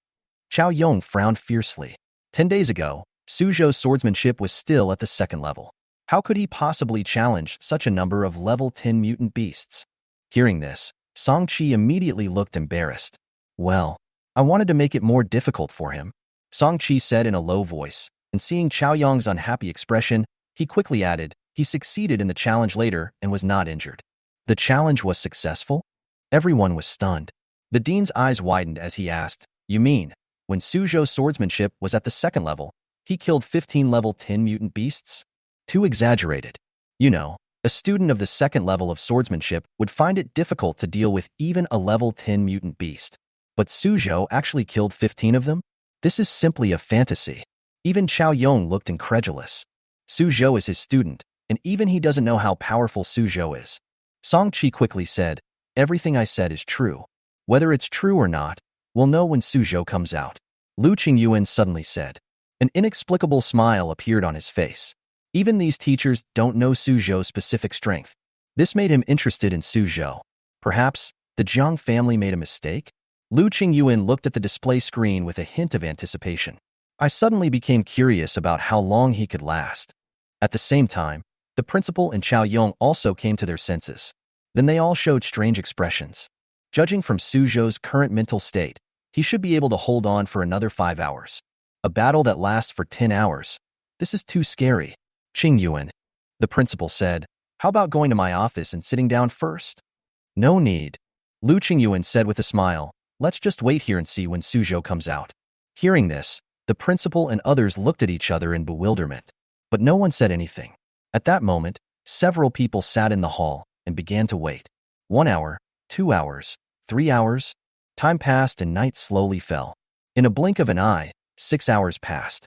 Chao Yong frowned fiercely. 10 days ago, Suzhou's swordsmanship was still at the second level. How could he possibly challenge such a number of level 10 mutant beasts? Hearing this, Song Qi immediately looked embarrassed. Well, I wanted to make it more difficult for him, Song Qi said in a low voice, and seeing Chao Yong's unhappy expression, he quickly added, he succeeded in the challenge later and was not injured. The challenge was successful? Everyone was stunned. The dean's eyes widened as he asked, you mean, when Suzhou's swordsmanship was at the second level, he killed 15 level 10 mutant beasts? Too exaggerated. You know, a student of the second level of swordsmanship would find it difficult to deal with even a level 10 mutant beast. But Suzhou actually killed 15 of them? This is simply a fantasy. Even Chao Yong looked incredulous. Suzhou is his student, and even he doesn't know how powerful Suzhou is. Song Qi quickly said, everything I said is true. Whether it's true or not, we'll know when Suzhou comes out. Lu Qingyuan suddenly said. An inexplicable smile appeared on his face. Even these teachers don't know Suzhou's specific strength. This made him interested in Suzhou. Perhaps, the Jang family made a mistake? Lu Qingyuan looked at the display screen with a hint of anticipation. I suddenly became curious about how long he could last. At the same time, the principal and Chao Yong also came to their senses. Then they all showed strange expressions. Judging from Suzhou's current mental state, he should be able to hold on for another 5 hours. A battle that lasts for 10 hours. This is too scary. Qingyuan, the principal said, how about going to my office and sitting down first? No need. Lu Qingyuan said with a smile, let's just wait here and see when Suzhou comes out. Hearing this, the principal and others looked at each other in bewilderment. But no one said anything. At that moment, several people sat in the hall and began to wait. 1 hour, 2 hours, 3 hours. Time passed and night slowly fell. In a blink of an eye, 6 hours passed.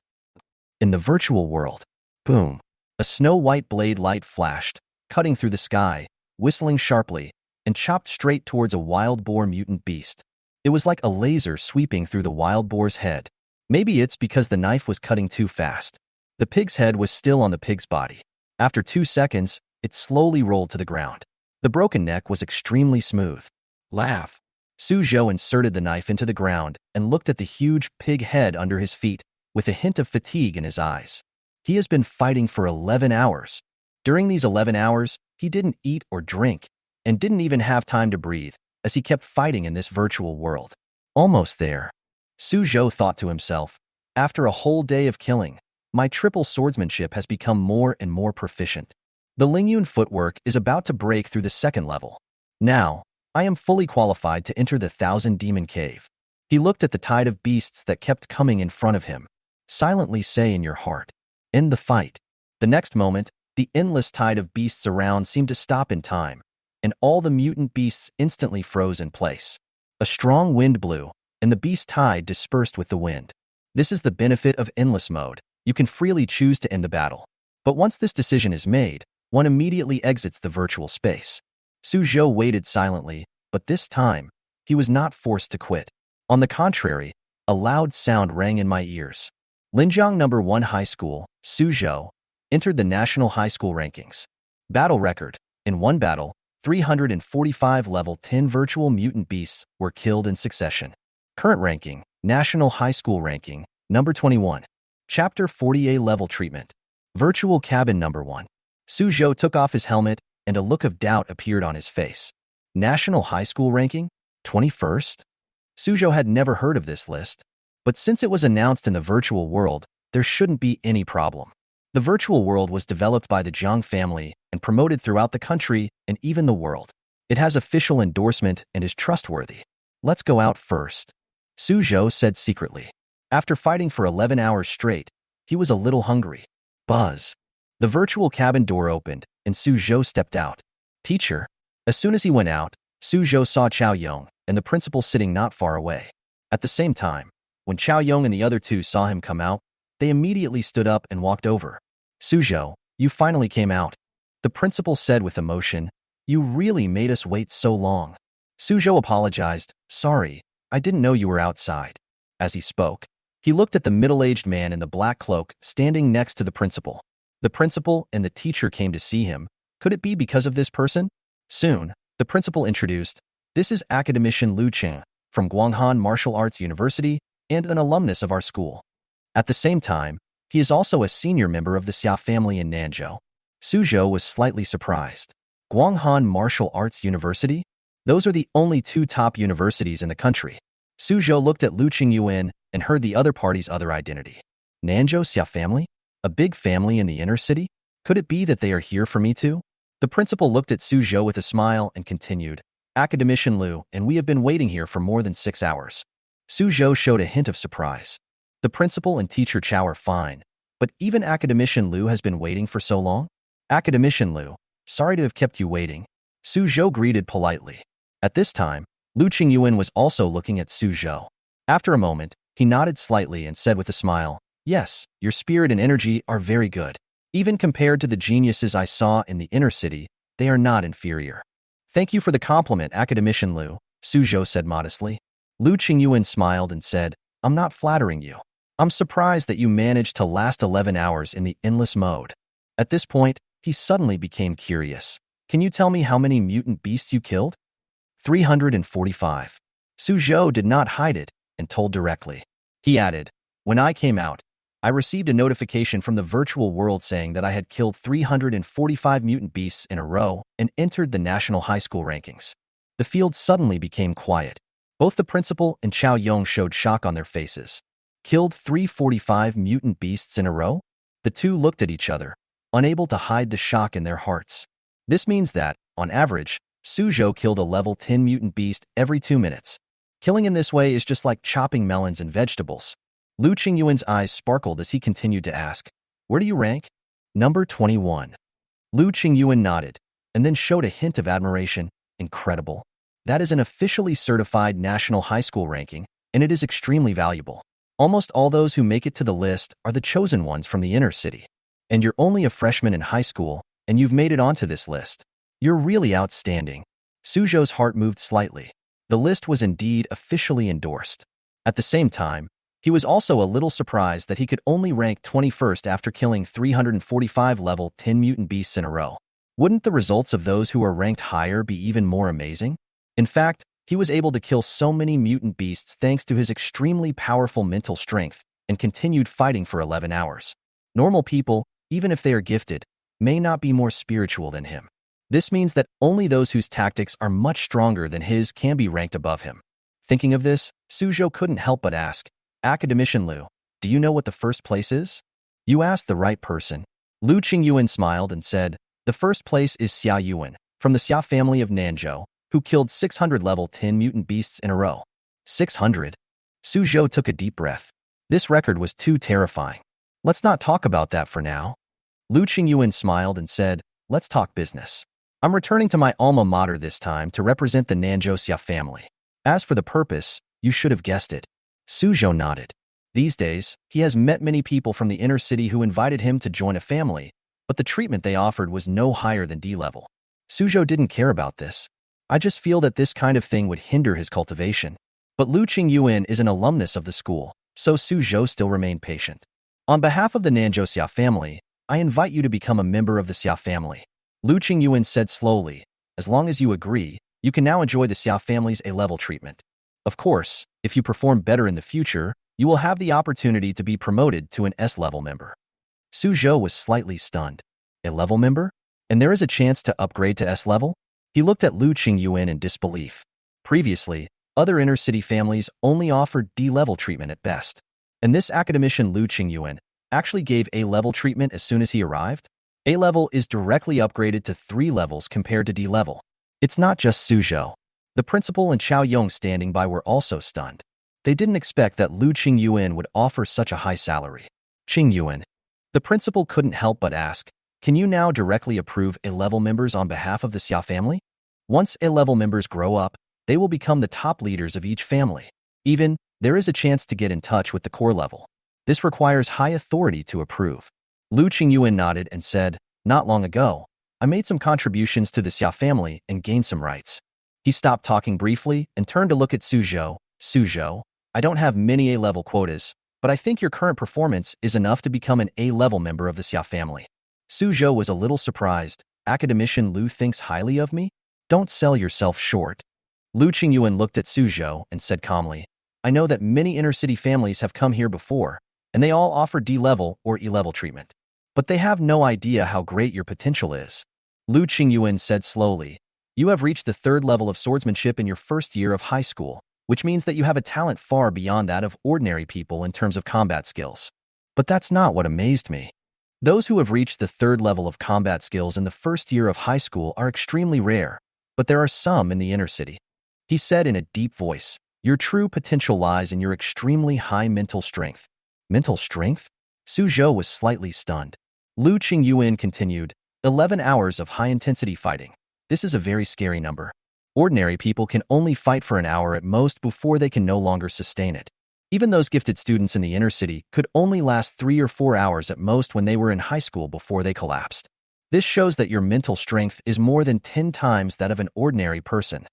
In the virtual world, boom, a snow-white blade light flashed, cutting through the sky, whistling sharply, and chopped straight towards a wild boar mutant beast. It was like a laser sweeping through the wild boar's head. Maybe it's because the knife was cutting too fast. The pig's head was still on the pig's body. After 2 seconds, it slowly rolled to the ground. The broken neck was extremely smooth. Laugh. Suzhou inserted the knife into the ground and looked at the huge pig head under his feet with a hint of fatigue in his eyes. He has been fighting for 11 hours. During these 11 hours, He didn't eat or drink, and didn't even have time to breathe, as he kept fighting in this virtual world. Almost there. Suzhou thought to himself, after a whole day of killing, my triple swordsmanship has become more and more proficient. The Lingyun footwork is about to break through the second level. Now, I am fully qualified to enter the Thousand Demon Cave. He looked at the tide of beasts that kept coming in front of him. Silently say in your heart, end the fight. The next moment, the endless tide of beasts around seemed to stop in time, and all the mutant beasts instantly froze in place. A strong wind blew, and the beast tide dispersed with the wind. This is the benefit of endless mode. You can freely choose to end the battle. But once this decision is made, one immediately exits the virtual space. Suzhou waited silently, but this time, he was not forced to quit. On the contrary, a loud sound rang in my ears. Linjiang No. 1 High School, Suzhou, entered the national high school rankings. Battle record. In one battle, 345 level 10 virtual mutant beasts were killed in succession. Current ranking, national high school ranking, number 21. Chapter 40A level treatment. Virtual cabin number 1. Suzhou took off his helmet, and a look of doubt appeared on his face. National high school ranking? 21st? Suzhou had never heard of this list, but since it was announced in the virtual world, there shouldn't be any problem. The virtual world was developed by the Jang family and promoted throughout the country and even the world. It has official endorsement and is trustworthy. Let's go out first, Suzhou said secretly. After fighting for 11 hours straight, he was a little hungry. Buzz. The virtual cabin door opened, and Suzhou stepped out. Teacher. As soon as he went out, Suzhou saw Chao Yong and the principal sitting not far away. At the same time, when Chao Yong and the other two saw him come out, they immediately stood up and walked over. Suzhou, you finally came out, the principal said with emotion. You really made us wait so long. Suzhou apologized. Sorry, I didn't know you were outside. As he spoke, he looked at the middle-aged man in the black cloak standing next to the principal. The principal and the teacher came to see him. Could it be because of this person? Soon, the principal introduced, this is academician Liu Qing from Guanghan Martial Arts University and an alumnus of our school. At the same time, he is also a senior member of the Xia family in Nanzhou. Suzhou was slightly surprised. Guanghan Martial Arts University? Those are the only two top universities in the country. Suzhou looked at Liu Qingyuan and heard the other party's other identity. Nanzhou Xia family? A big family in the inner city? Could it be that they are here for me too? The principal looked at Suzhou with a smile and continued, Academician Liu, and we have been waiting here for more than 6 hours. Suzhou showed a hint of surprise. The principal and teacher Chao are fine, but even Academician Liu has been waiting for so long? Academician Liu, sorry to have kept you waiting. Suzhou greeted politely. At this time, Liu Qingyuan was also looking at Suzhou. After a moment, he nodded slightly and said with a smile, yes, your spirit and energy are very good. Even compared to the geniuses I saw in the inner city, they are not inferior. Thank you for the compliment, Academician Liu, Suzhou said modestly. Liu Qingyuan smiled and said, I'm not flattering you. I'm surprised that you managed to last 11 hours in the endless mode. At this point, he suddenly became curious. Can you tell me how many mutant beasts you killed? 345. Suzhou did not hide it and told directly. He added, when I came out, I received a notification from the virtual world saying that I had killed 345 mutant beasts in a row and entered the national high school rankings. The field suddenly became quiet. Both the principal and Chao Yong showed shock on their faces. Killed 345 mutant beasts in a row? The two looked at each other, unable to hide the shock in their hearts. This means that, on average, Suzhou killed a level 10 mutant beast every 2 minutes. Killing in this way is just like chopping melons and vegetables. Liu Qingyuan's eyes sparkled as he continued to ask, where do you rank? Number 21. Liu Qingyuan nodded, and then showed a hint of admiration. Incredible. That is an officially certified national high school ranking, and it is extremely valuable. Almost all those who make it to the list are the chosen ones from the inner city. And you're only a freshman in high school, and you've made it onto this list. You're really outstanding. Suzhou's heart moved slightly. The list was indeed officially endorsed. At the same time, he was also a little surprised that he could only rank 21st after killing 345 level 10 mutant beasts in a row. Wouldn't the results of those who are ranked higher be even more amazing? In fact, he was able to kill so many mutant beasts thanks to his extremely powerful mental strength and continued fighting for 11 hours. Normal people, even if they are gifted, may not be more spiritual than him. This means that only those whose tactics are much stronger than his can be ranked above him. Thinking of this, Suzhou couldn't help but ask, Academician Liu, do you know what the first place is? You asked the right person. Lu Qingyuan smiled and said, the first place is Xia Yuan, from the Xia family of Nanzhou, who killed 600 level 10 mutant beasts in a row. 600? Suzhou took a deep breath. This record was too terrifying. Let's not talk about that for now. Lu Qingyuan smiled and said, let's talk business. I'm returning to my alma mater this time to represent the Nanzhou Xia family. As for the purpose, you should have guessed it. Suzhou nodded. These days, he has met many people from the inner city who invited him to join a family, but the treatment they offered was no higher than D level. Suzhou didn't care about this. I just feel that this kind of thing would hinder his cultivation. But Lu Qingyuan is an alumnus of the school, so Suzhou still remained patient. On behalf of the Nanzhou Xia family, I invite you to become a member of the Xia family. Lu Qingyuan said slowly, as long as you agree, you can now enjoy the Xia family's A-level treatment. Of course, if you perform better in the future, you will have the opportunity to be promoted to an S-level member. Suzhou was slightly stunned. A-level member? And there is a chance to upgrade to S-level? He looked at Lu Qingyuan in disbelief. Previously, other inner-city families only offered D-level treatment at best. And this academician Lu Qingyuan actually gave A-level treatment as soon as he arrived? A-level is directly upgraded to 3 levels compared to D-level. It's not just Suzhou. The principal and Chao Yong standing by were also stunned. They didn't expect that Lu Qingyuan would offer such a high salary. Qingyuan. The principal couldn't help but ask, can you now directly approve A-level members on behalf of the Xia family? Once A-level members grow up, they will become the top leaders of each family. Even, there is a chance to get in touch with the core level. This requires high authority to approve. Lu Qingyuan nodded and said, not long ago, I made some contributions to the Xia family and gained some rights. He stopped talking briefly and turned to look at Suzhou. Suzhou, I don't have many A-level quotas, but I think your current performance is enough to become an A-level member of the Xia family. Suzhou was a little surprised. Academician Lu thinks highly of me? Don't sell yourself short. Lu Qingyuan looked at Suzhou and said calmly, I know that many inner-city families have come here before, and they all offer D-level or E-level treatment. But they have no idea how great your potential is. Lu Qingyuan said slowly, you have reached the 3rd level of swordsmanship in your first year of high school, which means that you have a talent far beyond that of ordinary people in terms of combat skills. But that's not what amazed me. Those who have reached the 3rd level of combat skills in the first year of high school are extremely rare, but there are some in the inner city. He said in a deep voice, your true potential lies in your extremely high mental strength. Mental strength? Suzhou was slightly stunned. Lu Qingyuan continued, 11 hours of high-intensity fighting. This is a very scary number. Ordinary people can only fight for an hour at most before they can no longer sustain it. Even those gifted students in the inner city could only last 3 or 4 hours at most when they were in high school before they collapsed. This shows that your mental strength is more than 10 times that of an ordinary person.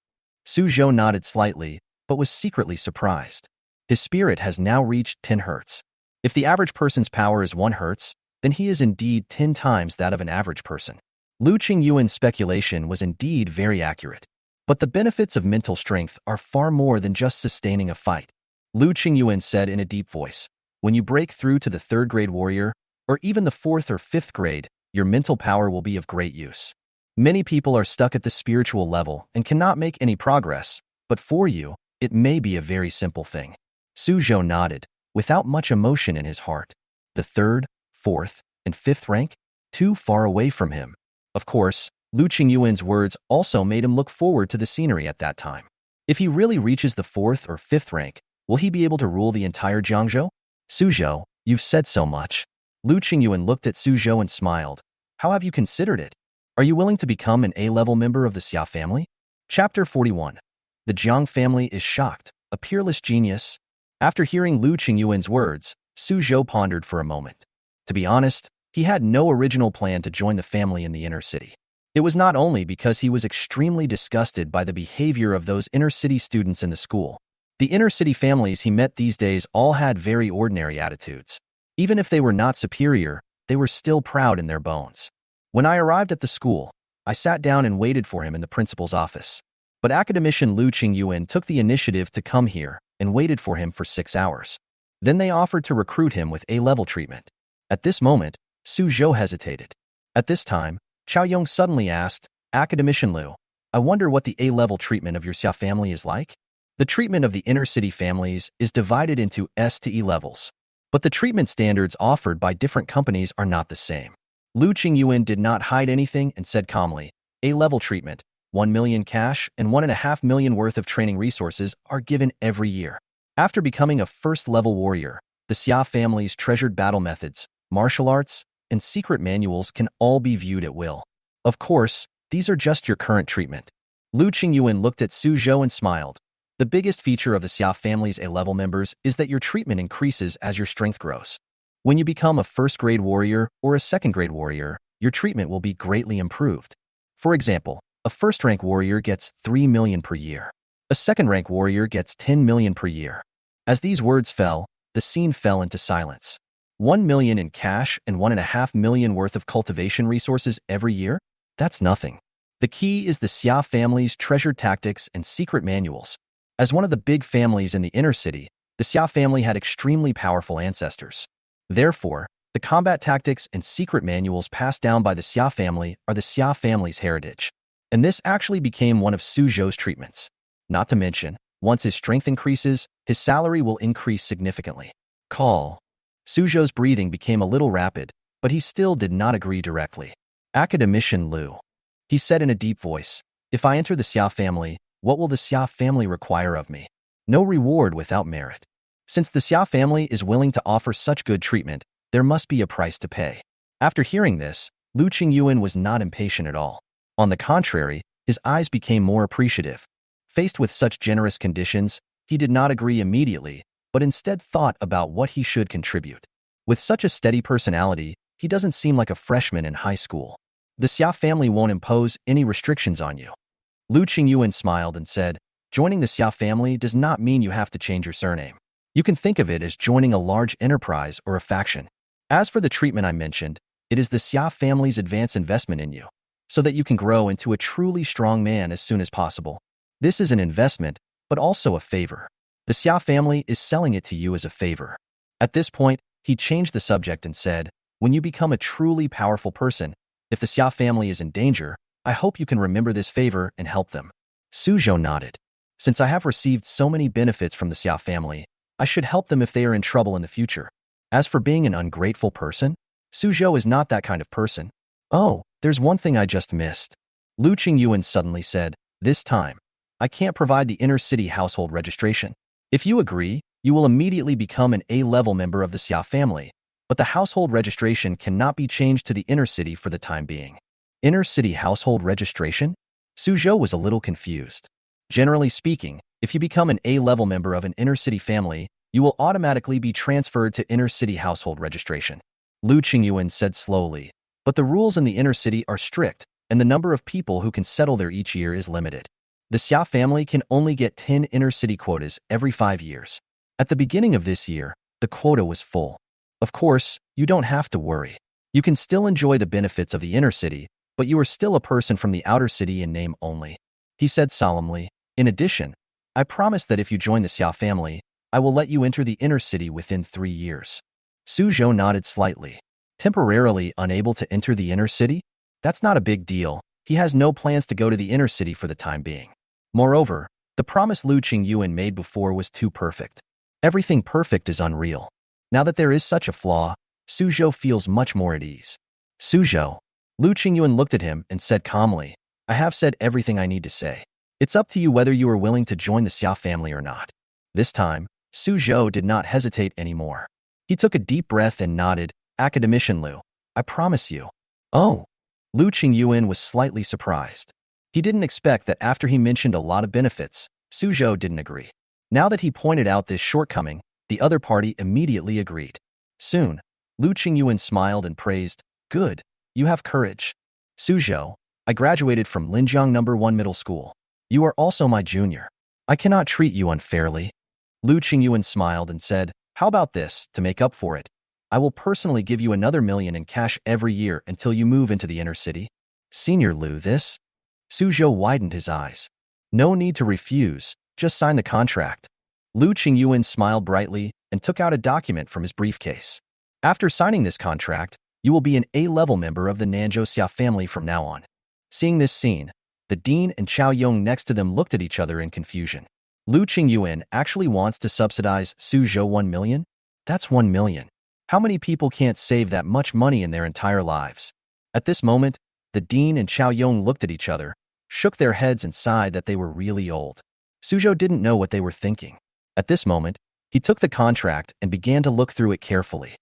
Suzhou nodded slightly, but was secretly surprised. His spirit has now reached 10 hertz. If the average person's power is 1 hertz, then he is indeed 10 times that of an average person. Lu Qingyuan's speculation was indeed very accurate. But the benefits of mental strength are far more than just sustaining a fight. Lu Qingyuan said in a deep voice, when you break through to the 3rd grade warrior, or even the 4th or 5th grade, your mental power will be of great use. Many people are stuck at the spiritual level and cannot make any progress, but for you, it may be a very simple thing. Suzhou nodded, without much emotion in his heart. The 3rd, 4th, and 5th rank? Too far away from him. Of course, Lu Qingyuan's words also made him look forward to the scenery at that time. If he really reaches the 4th or 5th rank, will he be able to rule the entire Jiangzhou? Suzhou, you've said so much. Lu Qingyuan looked at Suzhou and smiled. How have you considered it? Are you willing to become an A-level member of the Xia family? Chapter 41. The Jang family is shocked. A peerless genius. After hearing Lu Qingyuan's words, Suzhou pondered for a moment. To be honest, he had no original plan to join the family in the inner city. It was not only because he was extremely disgusted by the behavior of those inner-city students in the school. The inner-city families he met these days all had very ordinary attitudes. Even if they were not superior, they were still proud in their bones. When I arrived at the school, I sat down and waited for him in the principal's office. But academician Lu Qingyuan took the initiative to come here and waited for him for 6 hours. Then they offered to recruit him with A-level treatment. At this moment, Suzhou hesitated. At this time, Chao Yong suddenly asked, Academician Liu, I wonder what the A-level treatment of your Xia family is like? The treatment of the inner-city families is divided into S to E levels, but the treatment standards offered by different companies are not the same. Lu Qingyuan did not hide anything and said calmly, A-level treatment, 1 million cash and 1.5 million worth of training resources are given every year. After becoming a first-level warrior, the Xia family's treasured battle methods, martial arts, and secret manuals can all be viewed at will. Of course, these are just your current treatment. Lu Qingyuan looked at Suzhou and smiled. The biggest feature of the Xia family's A-level members is that your treatment increases as your strength grows. When you become a first-grade warrior or a second-grade warrior, your treatment will be greatly improved. For example, a first-rank warrior gets 3 million per year. A second-rank warrior gets 10 million per year. As these words fell, the scene fell into silence. 1 million in cash and 1.5 million worth of cultivation resources every year? That's nothing. The key is the Xia family's treasured tactics and secret manuals. As one of the big families in the inner city, the Xia family had extremely powerful ancestors. Therefore, the combat tactics and secret manuals passed down by the Xia family are the Xia family's heritage. And this actually became one of Suzhou's treatments. Not to mention, once his strength increases, his salary will increase significantly. Call. Suzhou's breathing became a little rapid, but he still did not agree directly. Academician Liu. He said in a deep voice, if I enter the Xia family, what will the Xia family require of me? No reward without merit. Since the Xia family is willing to offer such good treatment, there must be a price to pay. After hearing this, Lu Qingyuan was not impatient at all. On the contrary, his eyes became more appreciative. Faced with such generous conditions, he did not agree immediately, but instead thought about what he should contribute. With such a steady personality, he doesn't seem like a freshman in high school. The Xia family won't impose any restrictions on you. Lu Qingyuan smiled and said, joining the Xia family does not mean you have to change your surname. You can think of it as joining a large enterprise or a faction. As for the treatment I mentioned, it is the Xia family's advance investment in you, so that you can grow into a truly strong man as soon as possible. This is an investment, but also a favor. The Xia family is selling it to you as a favor. At this point, he changed the subject and said, when you become a truly powerful person, if the Xia family is in danger, I hope you can remember this favor and help them. Suzhou nodded. Since I have received so many benefits from the Xia family, I should help them if they are in trouble in the future. As for being an ungrateful person, Suzhou is not that kind of person. Oh, there's one thing I just missed. Lu Qingyuan suddenly said, this time, I can't provide the inner city household registration. If you agree, you will immediately become an A-level member of the Xia family, but the household registration cannot be changed to the inner city for the time being. Inner city household registration? Suzhou was a little confused. Generally speaking, if you become an A-level member of an inner city family, you will automatically be transferred to inner city household registration. Lu Qingyuan said slowly, but the rules in the inner city are strict, and the number of people who can settle there each year is limited. The Xia family can only get 10 inner city quotas every 5 years. At the beginning of this year, the quota was full. Of course, you don't have to worry. You can still enjoy the benefits of the inner city, but you are still a person from the outer city in name only. He said solemnly, in addition, I promise that if you join the Xia family, I will let you enter the inner city within 3 years. Suzhou nodded slightly. Temporarily unable to enter the inner city? That's not a big deal. He has no plans to go to the inner city for the time being. Moreover, the promise Lu Qingyuan made before was too perfect. Everything perfect is unreal. Now that there is such a flaw, Suzhou feels much more at ease. Suzhou. Lu Qingyuan looked at him and said calmly, I have said everything I need to say. It's up to you whether you are willing to join the Xia family or not. This time, Suzhou did not hesitate anymore. He took a deep breath and nodded, Academician Liu, I promise you. Oh. Lu Qingyuan was slightly surprised. He didn't expect that after he mentioned a lot of benefits, Suzhou didn't agree. Now that he pointed out this shortcoming, the other party immediately agreed. Soon, Lu Qingyuan smiled and praised, good, you have courage. Suzhou, I graduated from Linjiang No. 1 Middle School. You are also my junior. I cannot treat you unfairly. Lu Qingyuan smiled and said, how about this, to make up for it? I will personally give you another 1 million in cash every year until you move into the inner city. Senior Lu, this? Suzhou widened his eyes. No need to refuse, just sign the contract. Lu Qingyuan smiled brightly and took out a document from his briefcase. After signing this contract, you will be an A-level member of the Nanzhou Xia family from now on. Seeing this scene, the dean and Chao Yong next to them looked at each other in confusion. Lu Qingyuan actually wants to subsidize Suzhou 1 million? That's 1 million. How many people can't save that much money in their entire lives? At this moment, the dean and Chao Yong looked at each other, shook their heads and sighed that they were really old. Suzhou didn't know what they were thinking. At this moment, he took the contract and began to look through it carefully.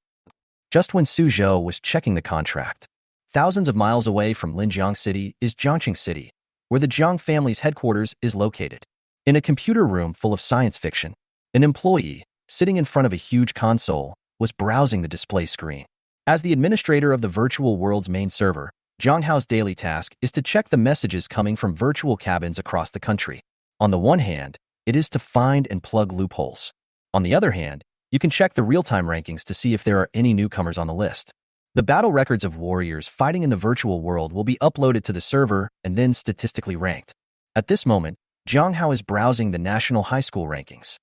Just when Suzhou was checking the contract, thousands of miles away from Linjiang City is Zhangqing City, where the Jong family's headquarters is located. In a computer room full of science fiction, an employee, sitting in front of a huge console, was browsing the display screen. As the administrator of the virtual world's main server, Wang Hao's daily task is to check the messages coming from virtual cabins across the country. On the one hand, it is to find and plug loopholes. On the other hand, you can check the real-time rankings to see if there are any newcomers on the list. The battle records of warriors fighting in the virtual world will be uploaded to the server and then statistically ranked. At this moment, Wang Hao is browsing the national high school rankings.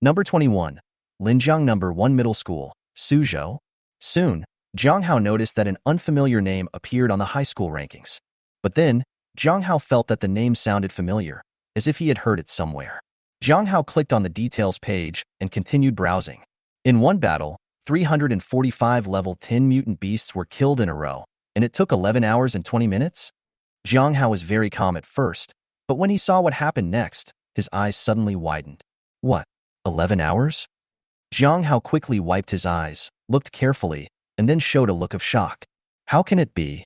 Number 21. Linjiang Number 1 Middle School, Suzhou. Soon, Wang Hao noticed that an unfamiliar name appeared on the high school rankings. But then, Wang Hao felt that the name sounded familiar, as if he had heard it somewhere. Wang Hao clicked on the details page and continued browsing. In one battle, 345 level 10 mutant beasts were killed in a row, and it took 11 hours and 20 minutes? Wang Hao was very calm at first, but when he saw what happened next, his eyes suddenly widened. What? 11 hours? Wang Hao quickly wiped his eyes, looked carefully, and then showed a look of shock. How can it be?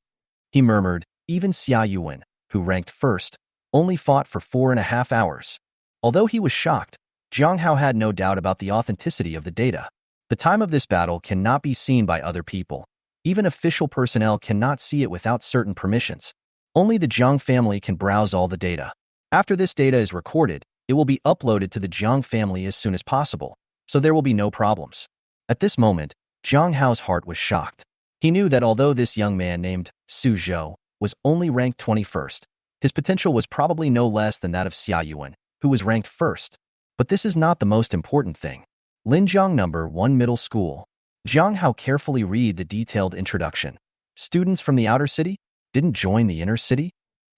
He murmured. Even Xia Yuan, who ranked first, only fought for 4.5 hours. Although he was shocked, Wang Hao had no doubt about the authenticity of the data. The time of this battle cannot be seen by other people. Even official personnel cannot see it without certain permissions. Only the Jong family can browse all the data. After this data is recorded, it will be uploaded to the Jong family as soon as possible, so there will be no problems. At this moment, Wang Hao's heart was shocked. He knew that although this young man named Suzhou was only ranked 21st, his potential was probably no less than that of Xia Yuan, who was ranked first. But this is not the most important thing. Linjiang Number 1 Middle School. Wang Hao carefully read the detailed introduction. Students from the outer city didn't join the inner city?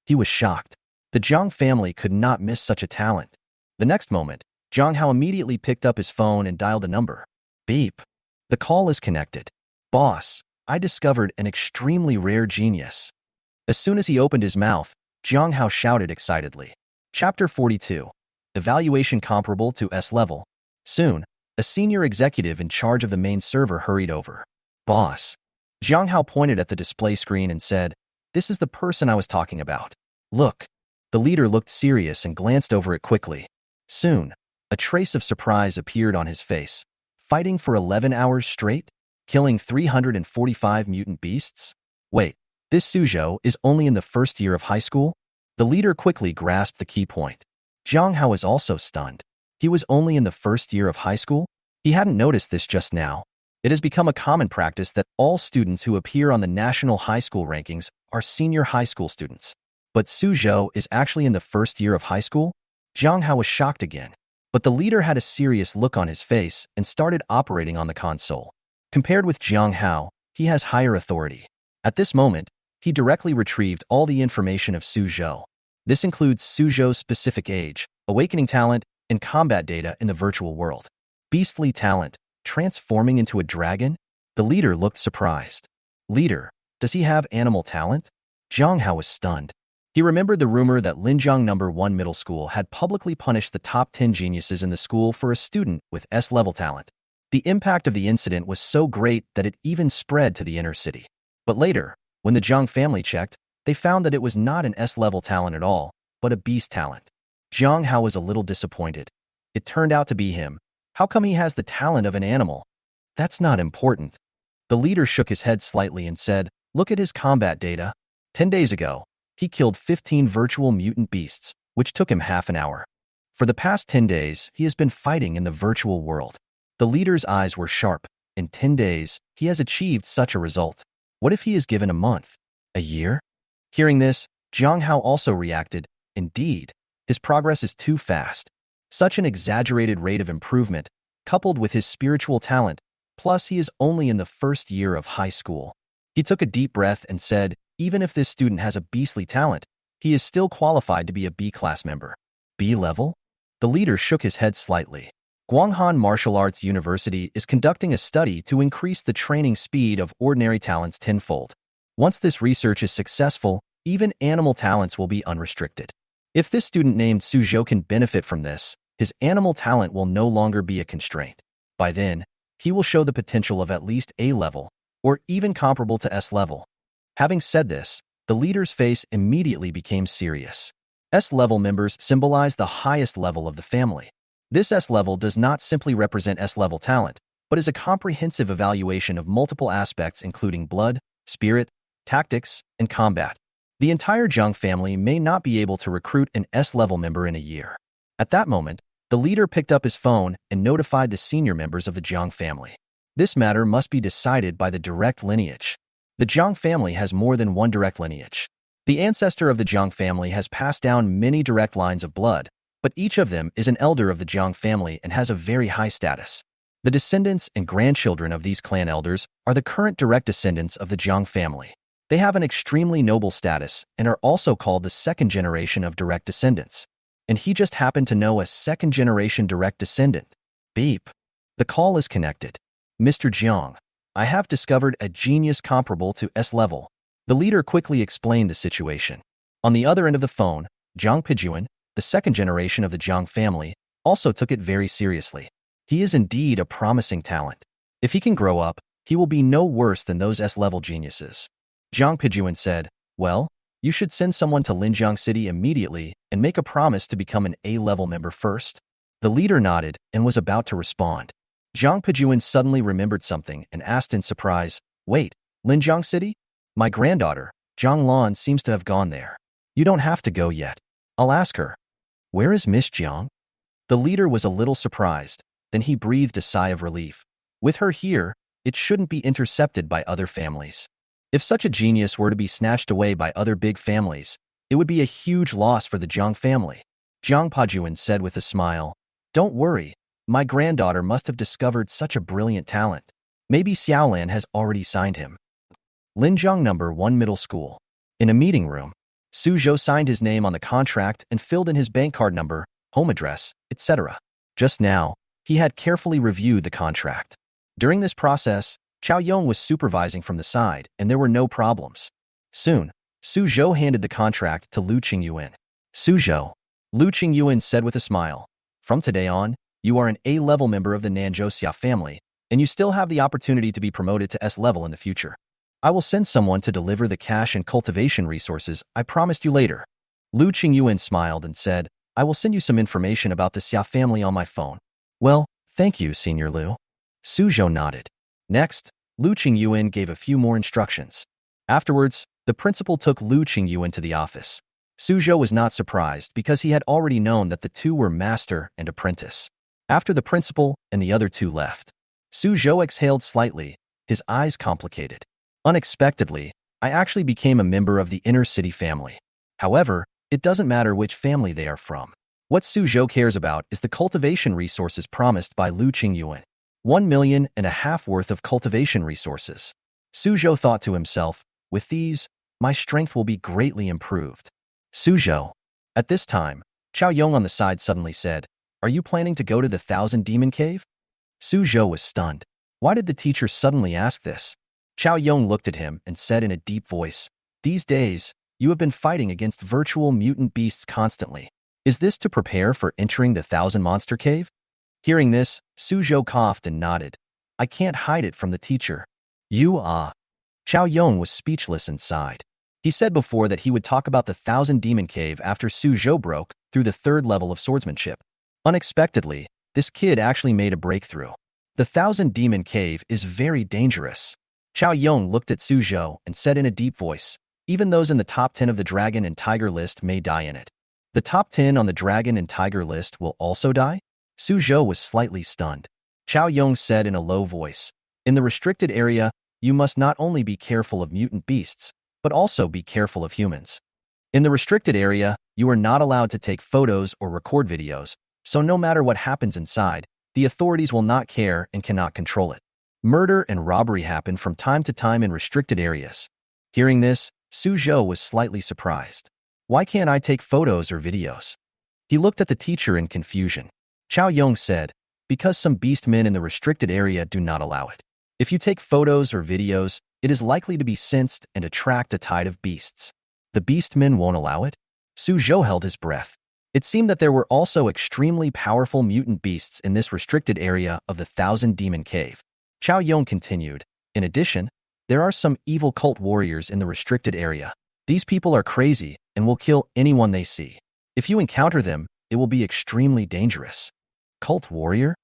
He was shocked. The Jong family could not miss such a talent. The next moment, Wang Hao immediately picked up his phone and dialed a number. Beep. The call is connected. Boss, I discovered an extremely rare genius. As soon as he opened his mouth, Wang Hao shouted excitedly. Chapter 42. Evaluation comparable to S level. Soon, a senior executive in charge of the main server hurried over. Boss. Wang Hao pointed at the display screen and said, "This is the person I was talking about. Look." The leader looked serious and glanced over it quickly. Soon, a trace of surprise appeared on his face. Fighting for 11 hours straight? Killing 345 mutant beasts? Wait, this Suzhou is only in the first year of high school? The leader quickly grasped the key point. Wang Hao was also stunned. He was only in the first year of high school? He hadn't noticed this just now. It has become a common practice that all students who appear on the national high school rankings are senior high school students. But Suzhou is actually in the first year of high school? Wang Hao was shocked again. But the leader had a serious look on his face and started operating on the console. Compared with Wang Hao, he has higher authority. At this moment, he directly retrieved all the information of Suzhou. This includes Suzhou's specific age, awakening talent, and combat data in the virtual world. Beastly talent, transforming into a dragon? The leader looked surprised. Leader, does he have animal talent? Wang Hao was stunned. He remembered the rumor that Linjiang Number 1 Middle School had publicly punished the top 10 geniuses in the school for a student with S-level talent. The impact of the incident was so great that it even spread to the inner city. But later, when the Jong family checked, they found that it was not an S-level talent at all, but a beast talent. Wang Hao was a little disappointed. It turned out to be him. How come he has the talent of an animal? That's not important. The leader shook his head slightly and said, "Look at his combat data. 10 days ago, he killed 15 virtual mutant beasts, which took him half an hour. For the past 10 days, he has been fighting in the virtual world." The leader's eyes were sharp. In 10 days, he has achieved such a result. What if he is given a month? A year? Hearing this, Wang Hao also reacted. Indeed, his progress is too fast. Such an exaggerated rate of improvement, coupled with his spiritual talent, plus he is only in the first year of high school. He took a deep breath and said, even if this student has a beastly talent, he is still qualified to be a B-class member. B level? The leader shook his head slightly. Guanghan Martial Arts University is conducting a study to increase the training speed of ordinary talents tenfold. Once this research is successful, even animal talents will be unrestricted. If this student named Suzhou can benefit from this, his animal talent will no longer be a constraint. By then, he will show the potential of at least A level, or even comparable to S level. Having said this, the leader's face immediately became serious. S-level members symbolize the highest level of the family. This S-level does not simply represent S-level talent, but is a comprehensive evaluation of multiple aspects including blood, spirit, tactics, and combat. The entire Jong family may not be able to recruit an S-level member in a year. At that moment, the leader picked up his phone and notified the senior members of the Jong family. This matter must be decided by the direct lineage. The Jong family has more than one direct lineage. The ancestor of the Jong family has passed down many direct lines of blood, but each of them is an elder of the Jong family and has a very high status. The descendants and grandchildren of these clan elders are the current direct descendants of the Jong family. They have an extremely noble status and are also called the second generation of direct descendants. And he just happened to know a second-generation direct descendant. Beep. The call is connected. Mr. Jong, I have discovered a genius comparable to S level. The leader quickly explained the situation. On the other end of the phone, Zhang Pijuan, the second generation of the Zhang family, also took it very seriously. He is indeed a promising talent. If he can grow up, he will be no worse than those S-level geniuses. Zhang Pijuan said, well, you should send someone to Linjiang City immediately and make a promise to become an A-level member first. The leader nodded and was about to respond. Zhang Pijuan suddenly remembered something and asked in surprise, wait, Linjiang City? My granddaughter, Jang Lan, seems to have gone there. You don't have to go yet. I'll ask her. Where is Miss Jiang? The leader was a little surprised. Then he breathed a sigh of relief. With her here, it shouldn't be intercepted by other families. If such a genius were to be snatched away by other big families, it would be a huge loss for the Zhang family. Zhang Pajuan said with a smile, don't worry, my granddaughter must have discovered such a brilliant talent. Maybe Xiaolan has already signed him. Linjiang No. 1 Middle School. In a meeting room, Suzhou signed his name on the contract and filled in his bank card number, home address, etc. Just now, he had carefully reviewed the contract. During this process, Chao Yong was supervising from the side, and there were no problems. Soon, Suzhou handed the contract to Liu Qingyuan. Suzhou, Liu Qingyuan said with a smile, from today on, you are an A-level member of the Nanzhou Xia family, and you still have the opportunity to be promoted to S-level in the future. I will send someone to deliver the cash and cultivation resources I promised you later. Liu Qingyuan smiled and said, I will send you some information about the Xia family on my phone. Well, thank you, Senior Liu. Suzhou nodded. Next, Liu Qingyuan gave a few more instructions. Afterwards, the principal took Liu Qingyuan to the office. Suzhou was not surprised because he had already known that the two were master and apprentice. After the principal and the other two left, Suzhou exhaled slightly, his eyes complicated. Unexpectedly, I actually became a member of the inner city family. However, it doesn't matter which family they are from. What Suzhou cares about is the cultivation resources promised by Liu Qingyuan. 1.5 million worth of cultivation resources. Suzhou thought to himself, with these, my strength will be greatly improved. Suzhou. At this time, Chao Yong on the side suddenly said, are you planning to go to the Thousand Demon Cave? Suzhou was stunned. Why did the teacher suddenly ask this? Chao Yong looked at him and said in a deep voice, these days, you have been fighting against virtual mutant beasts constantly. Is this to prepare for entering the Thousand Monster Cave? Hearing this, Suzhou coughed and nodded. I can't hide it from the teacher. Chao Yong was speechless and sighed. He said before that he would talk about the Thousand Demon Cave after Suzhou broke through the 3rd level of swordsmanship. Unexpectedly, this kid actually made a breakthrough. The Thousand Demon Cave is very dangerous. Chao Yong looked at Suzhou and said in a deep voice, even those in the top 10 of the Dragon and Tiger list may die in it. The top 10 on the Dragon and Tiger list will also die? Suzhou was slightly stunned. Chao Yong said in a low voice, in the restricted area, you must not only be careful of mutant beasts, but also be careful of humans. In the restricted area, you are not allowed to take photos or record videos, so no matter what happens inside, the authorities will not care and cannot control it. Murder and robbery happen from time to time in restricted areas. Hearing this, Suzhou was slightly surprised. Why can't I take photos or videos? He looked at the teacher in confusion. Chao Yong said, because some beastmen in the restricted area do not allow it. If you take photos or videos, it is likely to be sensed and attract a tide of beasts. The beastmen won't allow it? Suzhou held his breath. It seemed that there were also extremely powerful mutant beasts in this restricted area of the Thousand Demon Cave. Chao Yong continued, in addition, there are some evil cult warriors in the restricted area. These people are crazy and will kill anyone they see. If you encounter them, it will be extremely dangerous. Cult warrior?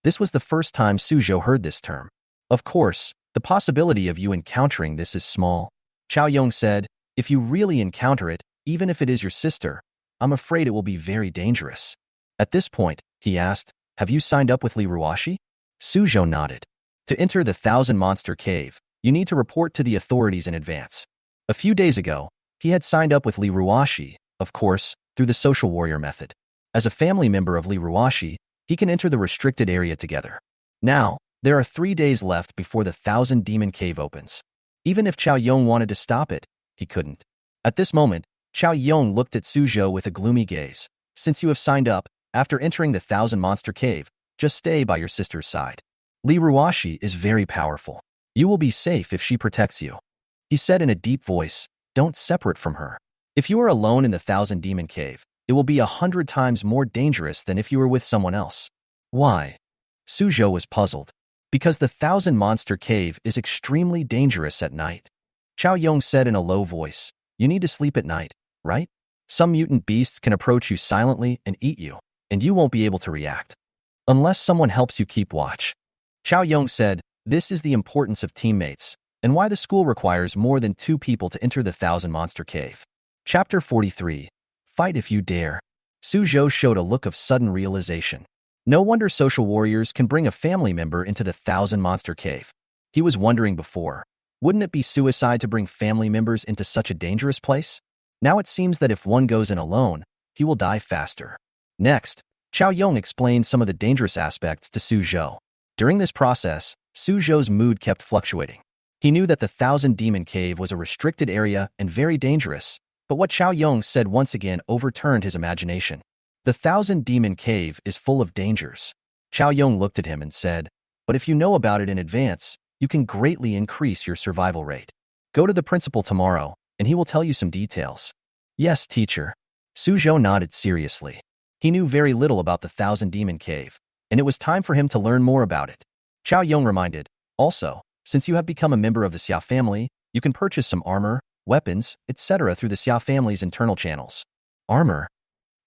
This was the first time Suzhou heard this term. Of course, the possibility of you encountering this is small. Chao Yong said, if you really encounter it, even if it is your sister, I'm afraid it will be very dangerous. At this point, he asked, have you signed up with Liruo? Suzhou nodded. To enter the Thousand Monster Cave, you need to report to the authorities in advance. A few days ago, he had signed up with Liruo, of course, through the social warrior method. As a family member of Liruo, he can enter the restricted area together. Now, there are 3 days left before the Thousand Demon Cave opens. Even if Chao Yong wanted to stop it, he couldn't. At this moment, Chao Yong looked at Suzhou with a gloomy gaze. Since you have signed up, after entering the Thousand Monster Cave, just stay by your sister's side. Liruo is very powerful. You will be safe if she protects you. He said in a deep voice, don't separate from her. If you are alone in the Thousand Demon Cave, it will be 100 times more dangerous than if you were with someone else. Why? Suzhou was puzzled. Because the Thousand Monster Cave is extremely dangerous at night. Chao Yong said in a low voice, you need to sleep at night, right? Some mutant beasts can approach you silently and eat you, and you won't be able to react. Unless someone helps you keep watch. Chao Yong said, this is the importance of teammates, and why the school requires more than 2 people to enter the Thousand Monster Cave. Chapter 43. Fight if you dare. Suzhou showed a look of sudden realization. No wonder social warriors can bring a family member into the Thousand Monster Cave. He was wondering before, wouldn't it be suicide to bring family members into such a dangerous place? Now it seems that if one goes in alone, he will die faster. Next, Chao Yong explained some of the dangerous aspects to Suzhou. During this process, Suzhou's mood kept fluctuating. He knew that the Thousand Demon Cave was a restricted area and very dangerous, but what Chao Yong said once again overturned his imagination. The Thousand Demon Cave is full of dangers. Chao Yong looked at him and said, but if you know about it in advance, you can greatly increase your survival rate. Go to the principal tomorrow, and he will tell you some details. Yes, teacher. Suzhou nodded seriously. He knew very little about the Thousand Demon Cave, and it was time for him to learn more about it. Chao Yong reminded, also, since you have become a member of the Xia family, you can purchase some armor, weapons, etc. through the Xia family's internal channels. Armor?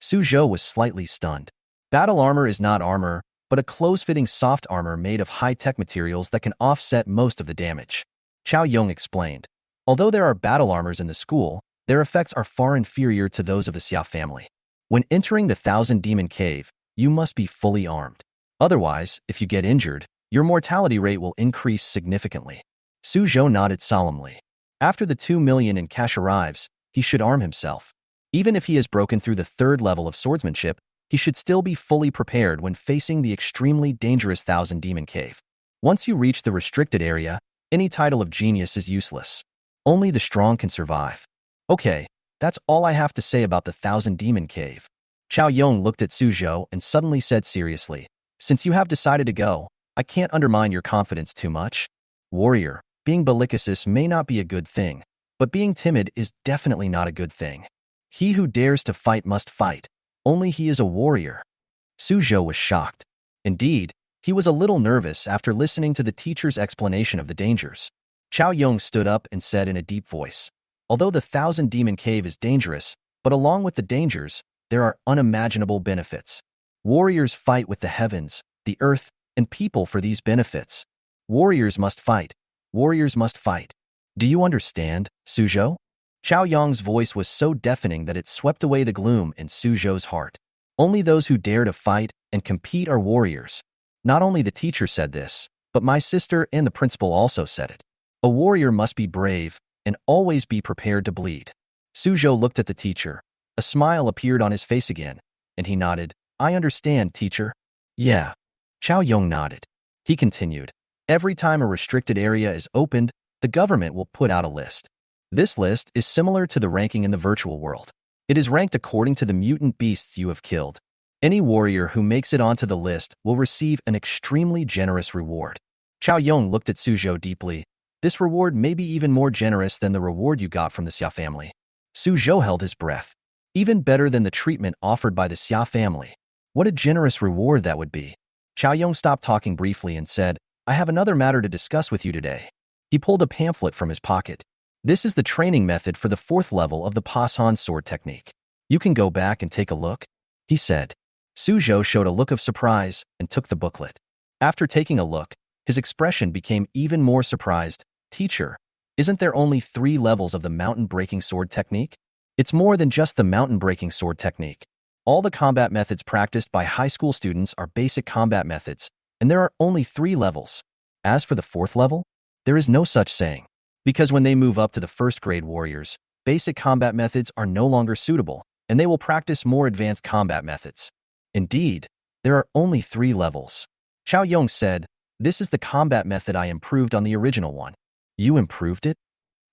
Suzhou was slightly stunned. Battle armor is not armor, but a close-fitting soft armor made of high-tech materials that can offset most of the damage. Chao Yong explained. Although there are battle armors in the school, their effects are far inferior to those of the Xia family. When entering the Thousand Demon Cave, you must be fully armed. Otherwise, if you get injured, your mortality rate will increase significantly. Suzhou nodded solemnly. After the 2 million in cash arrives, he should arm himself. Even if he has broken through the 3rd level of swordsmanship, he should still be fully prepared when facing the extremely dangerous Thousand Demon Cave. Once you reach the restricted area, any title of genius is useless. Only the strong can survive. Okay, that's all I have to say about the Thousand Demon Cave. Chao Yong looked at Suzhou and suddenly said seriously, since you have decided to go, I can't undermine your confidence too much. Warrior, being bellicose may not be a good thing, but being timid is definitely not a good thing. He who dares to fight must fight. Only he is a warrior. Suzhou was shocked. Indeed, he was a little nervous after listening to the teacher's explanation of the dangers. Chao Yong stood up and said in a deep voice, although the Thousand Demon Cave is dangerous, but along with the dangers, there are unimaginable benefits. Warriors fight with the heavens, the earth, and people for these benefits. Warriors must fight. Warriors must fight. Do you understand, Suzhou? Chao Yong's voice was so deafening that it swept away the gloom in Suzhou's heart. Only those who dare to fight and compete are warriors. Not only the teacher said this, but my sister and the principal also said it. A warrior must be brave and always be prepared to bleed. Suzhou looked at the teacher. A smile appeared on his face again, and he nodded. I understand, teacher. Yeah. Chao Yong nodded. He continued. Every time a restricted area is opened, the government will put out a list. This list is similar to the ranking in the virtual world. It is ranked according to the mutant beasts you have killed. Any warrior who makes it onto the list will receive an extremely generous reward. Chao Yong looked at Suzhou deeply. This reward may be even more generous than the reward you got from the Xia family. Suzhou held his breath. Even better than the treatment offered by the Xia family. What a generous reward that would be. Chao Yong stopped talking briefly and said, I have another matter to discuss with you today. He pulled a pamphlet from his pocket. This is the training method for the 4th level of the Pashan sword technique. You can go back and take a look, he said. Suzhou showed a look of surprise and took the booklet. After taking a look, his expression became even more surprised. Teacher, isn't there only 3 levels of the mountain-breaking sword technique? It's more than just the mountain-breaking sword technique. All the combat methods practiced by high school students are basic combat methods, and there are only 3 levels. As for the 4th level, there is no such saying. Because when they move up to the 1st grade warriors, basic combat methods are no longer suitable, and they will practice more advanced combat methods. Indeed, there are only 3 levels. Chao Yong said, this is the combat method I improved on the original one. You improved it?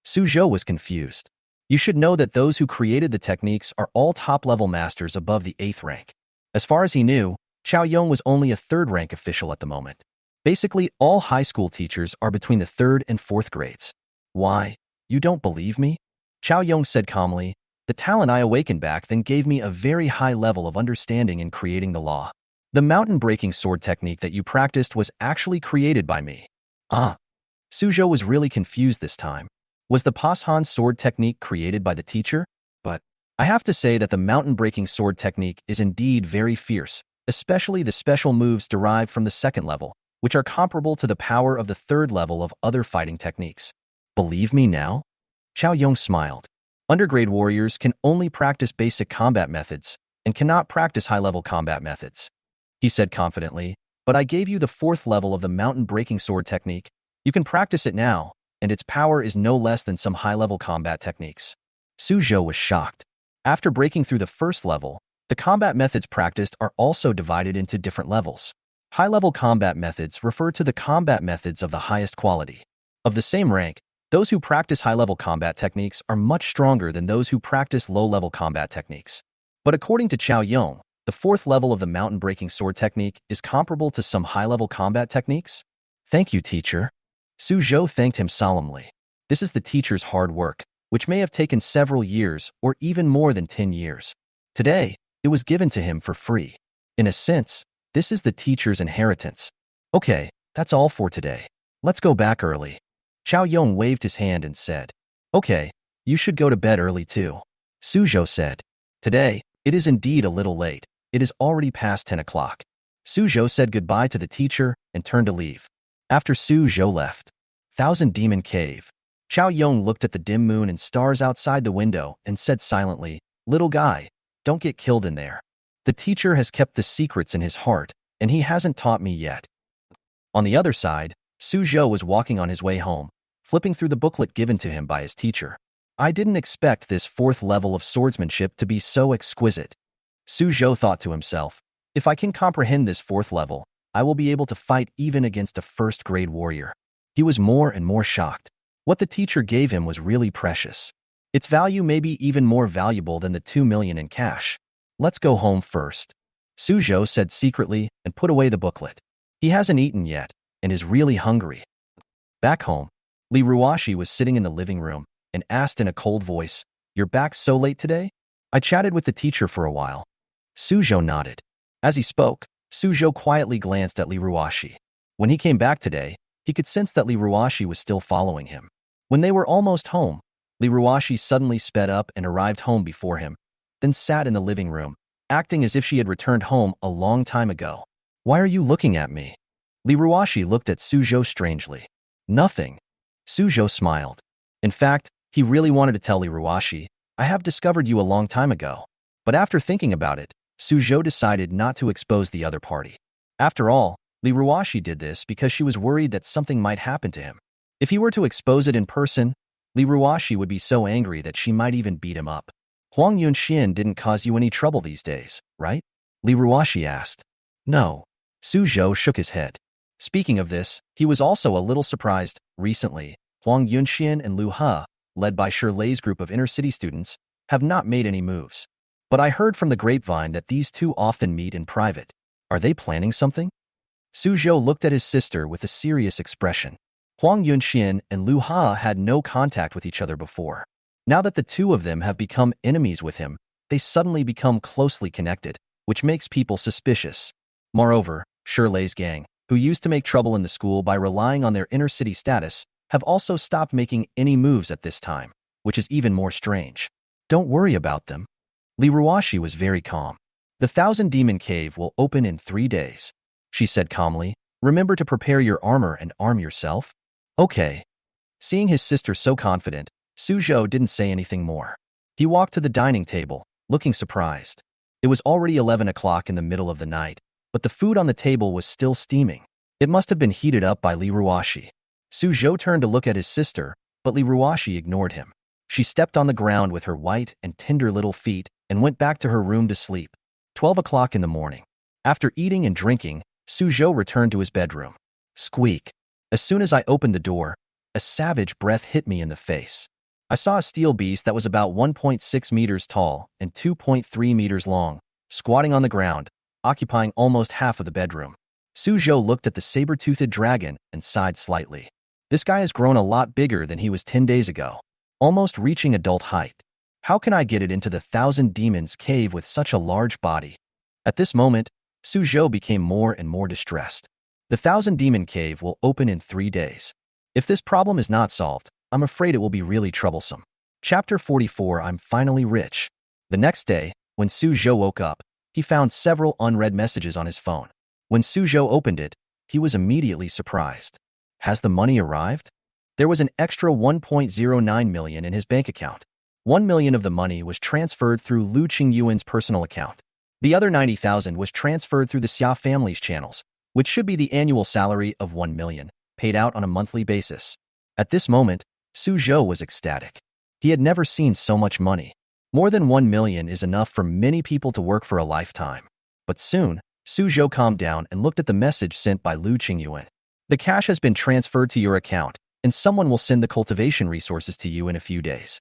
Suzhou was confused. You should know that those who created the techniques are all top-level masters above the 8th rank. As far as he knew, Chao Yong was only a 3rd rank official at the moment. Basically, all high school teachers are between the 3rd and 4th grades. Why? You don't believe me? Chao Yong said calmly, the talent I awakened back then gave me a very high level of understanding in creating the law. The mountain-breaking sword technique that you practiced was actually created by me. Ah. Suzhou was really confused this time. Was the Pashan sword technique created by the teacher? But I have to say that the mountain-breaking sword technique is indeed very fierce, especially the special moves derived from the 2nd level, which are comparable to the power of the 3rd level of other fighting techniques. Believe me now? Chao Yong smiled. Undergrade warriors can only practice basic combat methods and cannot practice high-level combat methods. He said confidently, but I gave you the 4th level of the mountain-breaking sword technique. You can practice it now, and its power is no less than some high-level combat techniques. Suzhou was shocked. After breaking through the 1st level, the combat methods practiced are also divided into different levels. High-level combat methods refer to the combat methods of the highest quality. Of the same rank, those who practice high-level combat techniques are much stronger than those who practice low-level combat techniques. But according to Chao Yong, the 4th level of the mountain-breaking sword technique is comparable to some high-level combat techniques? Thank you, teacher. Suzhou thanked him solemnly. This is the teacher's hard work, which may have taken several years or even more than 10 years. Today, it was given to him for free. In a sense, this is the teacher's inheritance. Okay, that's all for today. Let's go back early. Chao Yong waved his hand and said, okay, you should go to bed early too. Suzhou said, today, it is indeed a little late. It is already past 10 o'clock. Suzhou said goodbye to the teacher and turned to leave. After Suzhou left, Thousand Demon Cave. Chao Yong looked at the dim moon and stars outside the window and said silently, little guy, don't get killed in there. The teacher has kept the secrets in his heart, and he hasn't taught me yet. On the other side, Suzhou was walking on his way home, flipping through the booklet given to him by his teacher. I didn't expect this 4th level of swordsmanship to be so exquisite. Suzhou thought to himself, if I can comprehend this 4th level, I will be able to fight even against a 1st grade warrior. He was more and more shocked. What the teacher gave him was really precious. Its value may be even more valuable than the 2 million in cash. Let's go home first. Suzhou said secretly and put away the booklet. He hasn't eaten yet and is really hungry. Back home, Liruo was sitting in the living room and asked in a cold voice, you're back so late today? I chatted with the teacher for a while. Suzhou nodded. As he spoke, Suzhou quietly glanced at Liruo. When he came back today, he could sense that Liruo was still following him. When they were almost home, Liruo suddenly sped up and arrived home before him, then sat in the living room, acting as if she had returned home a long time ago. Why are you looking at me? Liruo looked at Suzhou strangely. Nothing. Suzhou smiled. In fact, he really wanted to tell Liruo, I have discovered you a long time ago. But after thinking about it, Suzhou decided not to expose the other party. After all, Liruo did this because she was worried that something might happen to him. If he were to expose it in person, Liruo would be so angry that she might even beat him up. Huang Yunxian didn't cause you any trouble these days, right? Liruo asked. No. Suzhou shook his head. Speaking of this, he was also a little surprised. Recently, Huang Yunxian and Lu He, led by Shirley's group of inner-city students, have not made any moves. But I heard from the grapevine that these two often meet in private. Are they planning something? Suzhou looked at his sister with a serious expression. Huang Yunxian and Liu Ha had no contact with each other before. Now that the two of them have become enemies with him, they suddenly become closely connected, which makes people suspicious. Moreover, Shirley's gang, who used to make trouble in the school by relying on their inner-city status, have also stopped making any moves at this time, which is even more strange. Don't worry about them. Liruo was very calm. The Thousand Demon Cave will open in 3 days, she said calmly. Remember to prepare your armor and arm yourself. Okay. Seeing his sister so confident, Suzhou didn't say anything more. He walked to the dining table, looking surprised. It was already 11 o'clock in the middle of the night, but the food on the table was still steaming. It must have been heated up by Liruo. Suzhou turned to look at his sister, but Liruo ignored him. She stepped on the ground with her white and tender little feet and went back to her room to sleep. 12 o'clock in the morning. After eating and drinking, Suzhou returned to his bedroom. Squeak. As soon as I opened the door, a savage breath hit me in the face. I saw a steel beast that was about 1.6 meters tall and 2.3 meters long, squatting on the ground, occupying almost half of the bedroom. Suzhou looked at the saber-toothed dragon and sighed slightly. This guy has grown a lot bigger than he was 10 days ago, almost reaching adult height. How can I get it into the Thousand Demons Cave with such a large body? At this moment, Suzhou became more and more distressed. The Thousand Demon Cave will open in 3 days. If this problem is not solved, I'm afraid it will be really troublesome. Chapter 44. I'm finally rich. The next day, when Suzhou woke up, he found several unread messages on his phone. When Suzhou opened it, he was immediately surprised. Has the money arrived? There was an extra 1.09 million in his bank account. 1 million of the money was transferred through Lu Qingyuan's personal account. The other 90,000 was transferred through the Xia family's channels, which should be the annual salary of 1 million, paid out on a monthly basis. At this moment, Suzhou was ecstatic. He had never seen so much money. More than 1 million is enough for many people to work for a lifetime. But soon, Suzhou calmed down and looked at the message sent by Lu Qingyuan. The cash has been transferred to your account, and someone will send the cultivation resources to you in a few days.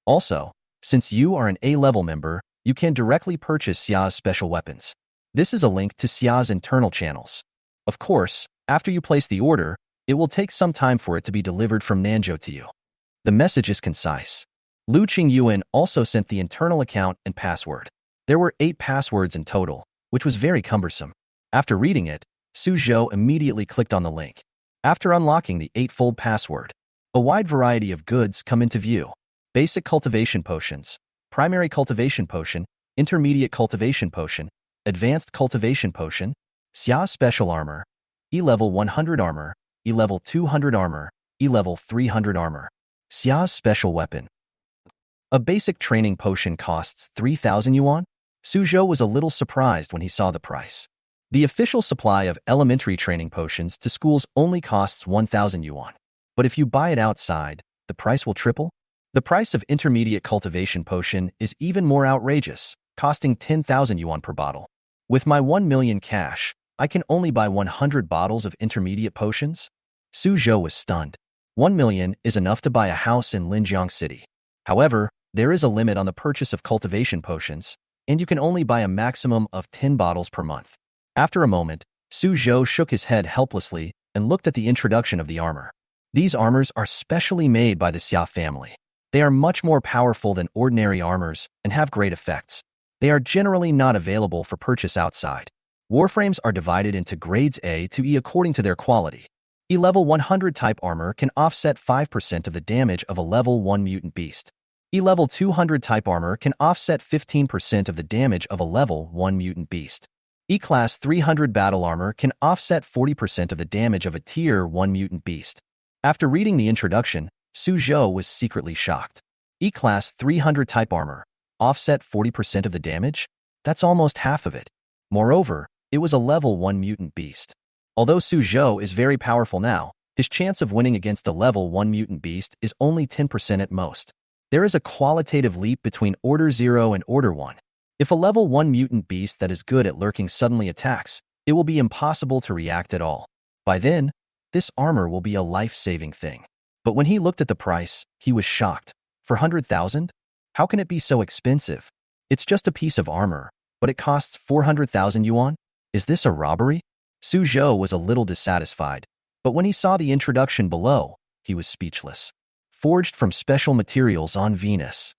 Also, since you are an A-level member, you can directly purchase Xia's special weapons. This is a link to Xia's internal channels. Of course, after you place the order, it will take some time for it to be delivered from Nanzhou to you. The message is concise. Lu Qingyuan also sent the internal account and password. There were 8 passwords in total, which was very cumbersome. After reading it, Suzhou immediately clicked on the link. After unlocking the 8-fold password, a wide variety of goods come into view. Basic cultivation potions, primary cultivation potion, intermediate cultivation potion, advanced cultivation potion, Xia's special armor, E-level 100 armor, E-level 200 armor, E-level 300 armor, Xia's special weapon. A basic training potion costs 3,000 yuan? Suzhou was a little surprised when he saw the price. The official supply of elementary training potions to schools only costs 1,000 yuan. But if you buy it outside, the price will triple? The price of intermediate cultivation potion is even more outrageous, costing 10,000 yuan per bottle. With my 1 million cash, I can only buy 100 bottles of intermediate potions? Suzhou was stunned. 1 million is enough to buy a house in Linjiang City. However, there is a limit on the purchase of cultivation potions, and you can only buy a maximum of 10 bottles per month. After a moment, Suzhou shook his head helplessly and looked at the introduction of the armor. These armors are specially made by the Xia family. They are much more powerful than ordinary armors and have great effects. They are generally not available for purchase outside. Warframes are divided into grades A to E according to their quality. E-level 100 type armor can offset 5% of the damage of a level 1 mutant beast. E-level 200 type armor can offset 15% of the damage of a level 1 mutant beast. E-class 300 battle armor can offset 40% of the damage of a tier 1 mutant beast. After reading the introduction, Suzhou was secretly shocked. E-class 300 type armor, offset 40% of the damage? That's almost half of it. Moreover, it was a level 1 mutant beast. Although Suzhou is very powerful now, his chance of winning against a level 1 mutant beast is only 10% at most. There is a qualitative leap between Order 0 and Order 1. If a level 1 mutant beast that is good at lurking suddenly attacks, it will be impossible to react at all. By then, this armor will be a life-saving thing. But when he looked at the price, he was shocked. For 100,000? How can it be so expensive? It's just a piece of armor, but it costs 400,000 yuan? Is this a robbery? Suzhou was a little dissatisfied, but when he saw the introduction below, he was speechless. Forged from special materials on Venus.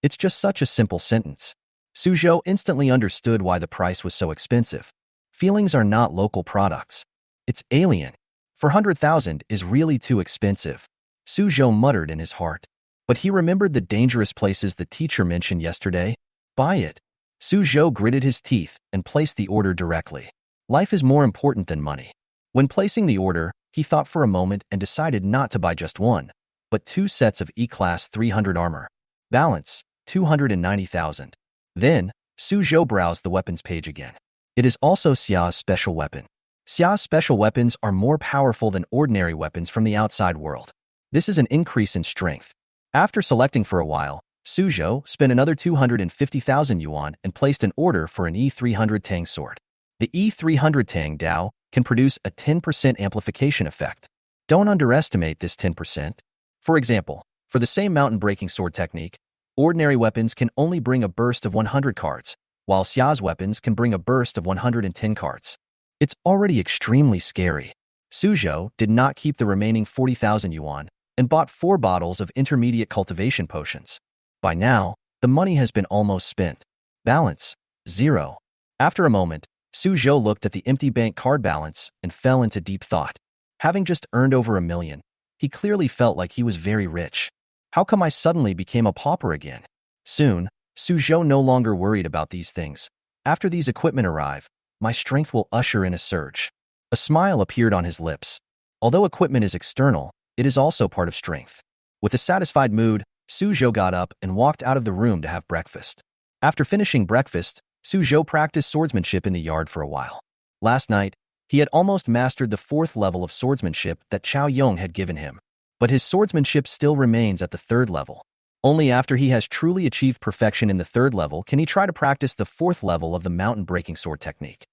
It's just such a simple sentence. Suzhou instantly understood why the price was so expensive. Feelings are not local products. It's alien. 400,000 is really too expensive. Suzhou muttered in his heart. But he remembered the dangerous places the teacher mentioned yesterday. Buy it. Suzhou gritted his teeth and placed the order directly. Life is more important than money. When placing the order, he thought for a moment and decided not to buy just one, but 2 sets of E-Class 300 armor. Balance, 290,000. Then, Suzhou browsed the weapons page again. It is also Xia's special weapon. Xia's special weapons are more powerful than ordinary weapons from the outside world. This is an increase in strength. After selecting for a while, Suzhou spent another 250,000 yuan and placed an order for an E300 Tang sword. The E300 Tang Dao can produce a 10% amplification effect. Don't underestimate this 10%. For example, for the same mountain-breaking sword technique, ordinary weapons can only bring a burst of 100 cards, while Xia's weapons can bring a burst of 110 cards. It's already extremely scary. Suzhou did not keep the remaining 40,000 yuan and bought 4 bottles of intermediate cultivation potions. By now, the money has been almost spent. Balance, 0. After a moment, Suzhou looked at the empty bank card balance and fell into deep thought. Having just earned over 1 million, he clearly felt like he was very rich. How come I suddenly became a pauper again? Soon, Suzhou no longer worried about these things. After these equipment arrive, my strength will usher in a surge. A smile appeared on his lips. Although equipment is external, it is also part of strength. With a satisfied mood, Suzhou got up and walked out of the room to have breakfast. After finishing breakfast, Suzhou practiced swordsmanship in the yard for a while. Last night, he had almost mastered the 4th level of swordsmanship that Chao Yong had given him. But his swordsmanship still remains at the 3rd level. Only after he has truly achieved perfection in the 3rd level can he try to practice the 4th level of the mountain-breaking sword technique.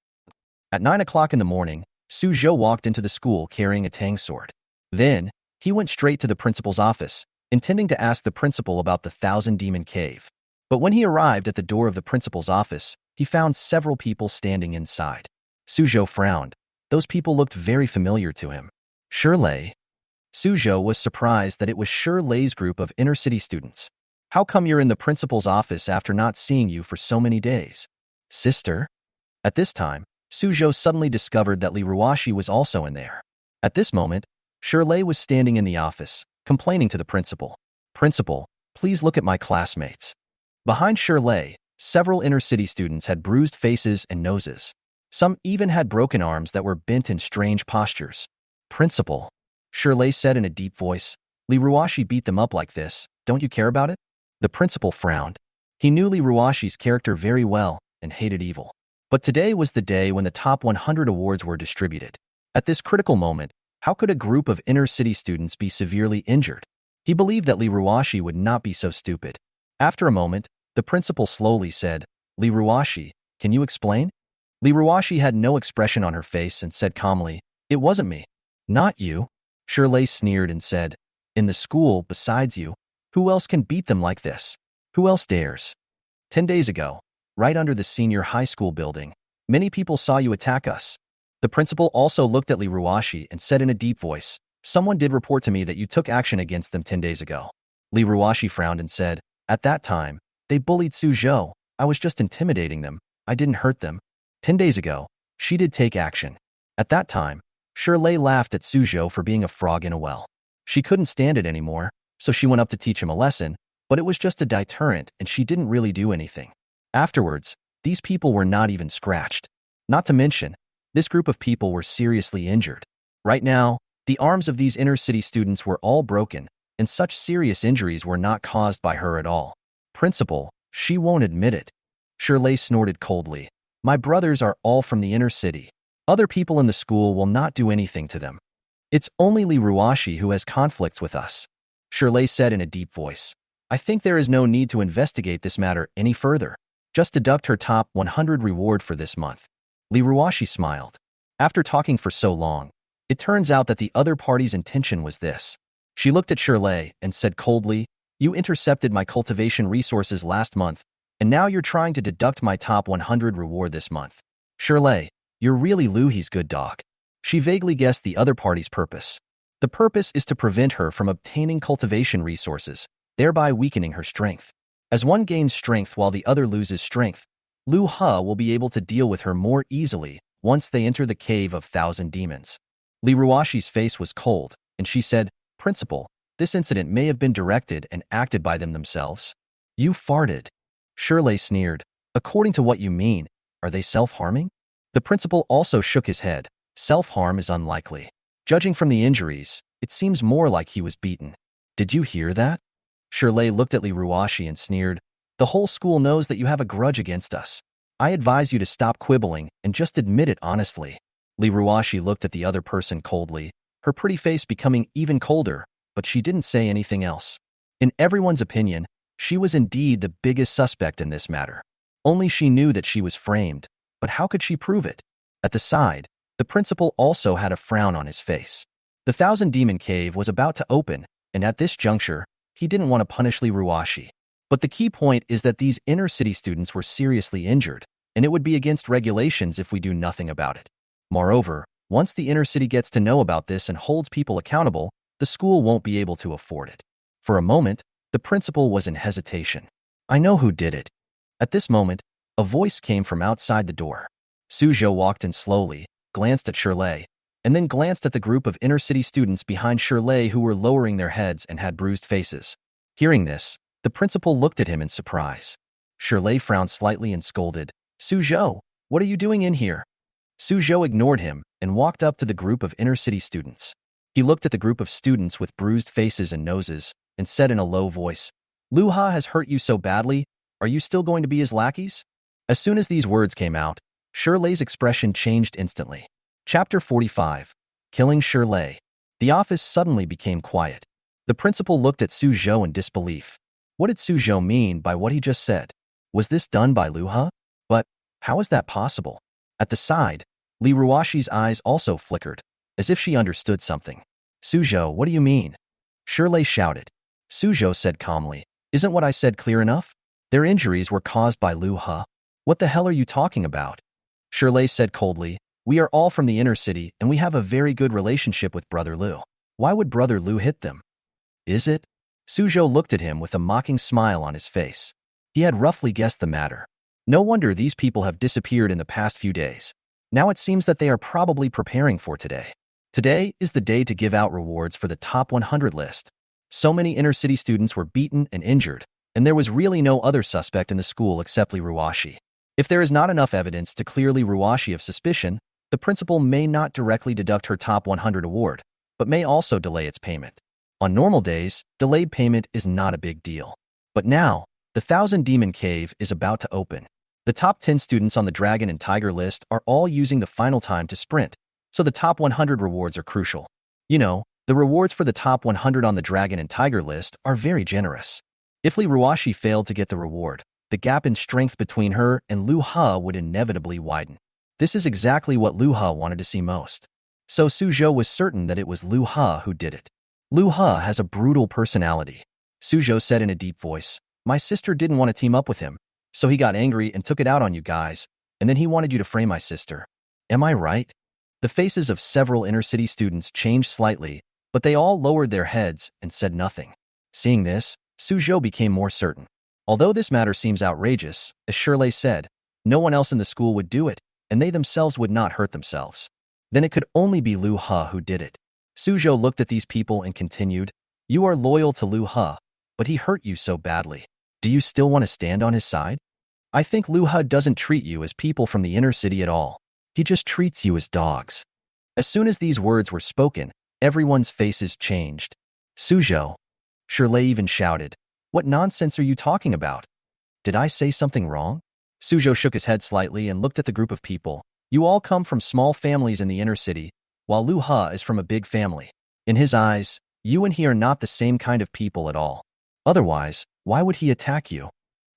At 9 o'clock in the morning, Suzhou walked into the school carrying a tang sword. Then, he went straight to the principal's office, intending to ask the principal about the 1,000 Demon Cave. But when he arrived at the door of the principal's office, he found several people standing inside. Suzhou frowned. Those people looked very familiar to him. Shirley. Suzhou was surprised that it was Shirley's group of inner-city students. How come you're in the principal's office after not seeing you for so many days? Sister? At this time, Suzhou suddenly discovered that Liruo was also in there. At this moment, Shirley was standing in the office, complaining to the principal. Principal, please look at my classmates. Behind Shirley, several inner-city students had bruised faces and noses. Some even had broken arms that were bent in strange postures. Principal, Shirley said in a deep voice, Liruo beat them up like this, don't you care about it? The principal frowned. He knew Liruo's character very well and hated evil. But today was the day when the top 100 awards were distributed. At this critical moment, how could a group of inner-city students be severely injured? He believed that Liruo would not be so stupid. After a moment, the principal slowly said, Liruo, can you explain? Liruo had no expression on her face and said calmly, It wasn't me. Not you. Shirley sneered and said, In the school, besides you, who else can beat them like this? Who else dares? 10 days ago, right under the senior high school building, many people saw you attack us. The principal also looked at Liruo and said in a deep voice, Someone did report to me that you took action against them 10 days ago. Liruo frowned and said, At that time, they bullied Suzhou. I was just intimidating them. I didn't hurt them. 10 days ago, she did take action. At that time, Shirley laughed at Suzhou for being a frog in a well. She couldn't stand it anymore, so she went up to teach him a lesson, but it was just a deterrent and she didn't really do anything. Afterwards, these people were not even scratched. Not to mention, this group of people were seriously injured. Right now, the arms of these inner-city students were all broken, and such serious injuries were not caused by her at all. Principal, she won't admit it. Shirley snorted coldly. My brothers are all from the inner city. Other people in the school will not do anything to them. It's only Liruo who has conflicts with us. Shirley said in a deep voice. I think there is no need to investigate this matter any further. Just deduct her top 100 reward for this month. Liruo smiled. After talking for so long, it turns out that the other party's intention was this. She looked at Shirley and said coldly, You intercepted my cultivation resources last month, and now you're trying to deduct my top 100 reward this month. Shirley, you're really Luhi's good dog. She vaguely guessed the other party's purpose. The purpose is to prevent her from obtaining cultivation resources, thereby weakening her strength. As one gains strength while the other loses strength, Lu He will be able to deal with her more easily once they enter the Cave of Thousand Demons. Liruo's face was cold, and she said, Principal, this incident may have been directed and acted by them themselves. You farted. Shirley sneered. According to what you mean, are they self-harming? The principal also shook his head. Self-harm is unlikely. Judging from the injuries, it seems more like he was beaten. Did you hear that? Shirley looked at Liruo and sneered. The whole school knows that you have a grudge against us. I advise you to stop quibbling and just admit it honestly. Liruo looked at the other person coldly, her pretty face becoming even colder, but she didn't say anything else. In everyone's opinion, she was indeed the biggest suspect in this matter. Only she knew that she was framed, but how could she prove it? At the side, the principal also had a frown on his face. The Thousand Demon Cave was about to open, and at this juncture, he didn't want to punish Liruo. But the key point is that these inner-city students were seriously injured, and it would be against regulations if we do nothing about it. Moreover, once the inner city gets to know about this and holds people accountable, the school won't be able to afford it. For a moment, the principal was in hesitation. I know who did it. At this moment, a voice came from outside the door. Suzhou walked in slowly, glanced at Shirley, and then glanced at the group of inner-city students behind Shirley who were lowering their heads and had bruised faces. Hearing this, the principal looked at him in surprise. Shirley frowned slightly and scolded, Suzhou, what are you doing in here? Suzhou ignored him and walked up to the group of inner-city students. He looked at the group of students with bruised faces and noses and said in a low voice, Lu He has hurt you so badly, are you still going to be his lackeys? As soon as these words came out, Shirley's expression changed instantly. Chapter 45. Killing Shirley. The office suddenly became quiet. The principal looked at Suzhou in disbelief. What did Suzhou mean by what he just said? Was this done by Lu He? But how is that possible? At the side, Liruo's eyes also flickered, as if she understood something. Suzhou, what do you mean? Shirley shouted. Suzhou said calmly, Isn't what I said clear enough? Their injuries were caused by Lu He. What the hell are you talking about? Shirley said coldly, We are all from the inner city and we have a very good relationship with Brother Lu. Why would Brother Lu hit them? Is it? Suzhou looked at him with a mocking smile on his face. He had roughly guessed the matter. No wonder these people have disappeared in the past few days. Now it seems that they are probably preparing for today. Today is the day to give out rewards for the top 100 list. So many inner-city students were beaten and injured, and there was really no other suspect in the school except Liruo. If there is not enough evidence to clear Liruo of suspicion, the principal may not directly deduct her top 100 award, but may also delay its payment. On normal days, delayed payment is not a big deal. But now, the Thousand Demon Cave is about to open. The top 10 students on the Dragon and Tiger list are all using the final time to sprint, so the top 100 rewards are crucial. You know, the rewards for the top 100 on the Dragon and Tiger list are very generous. If Liruo failed to get the reward, the gap in strength between her and Lu He would inevitably widen. This is exactly what Lu He wanted to see most. So Suzhou was certain that it was Lu He who did it. Lu He has a brutal personality. Suzhou said in a deep voice, My sister didn't want to team up with him, so he got angry and took it out on you guys, and then he wanted you to frame my sister. Am I right? The faces of several inner-city students changed slightly, but they all lowered their heads and said nothing. Seeing this, Suzhou became more certain. Although this matter seems outrageous, as Shirley said, no one else in the school would do it, and they themselves would not hurt themselves. Then it could only be Lu He who did it. Suzhou looked at these people and continued, You are loyal to Lu He, but he hurt you so badly. Do you still want to stand on his side? I think Lu He doesn't treat you as people from the inner city at all. He just treats you as dogs. As soon as these words were spoken, everyone's faces changed. Suzhou. Shirley even shouted, What nonsense are you talking about? Did I say something wrong? Suzhou shook his head slightly and looked at the group of people. You all come from small families in the inner city, while Lu He is from a big family. In his eyes, you and he are not the same kind of people at all. Otherwise, why would he attack you?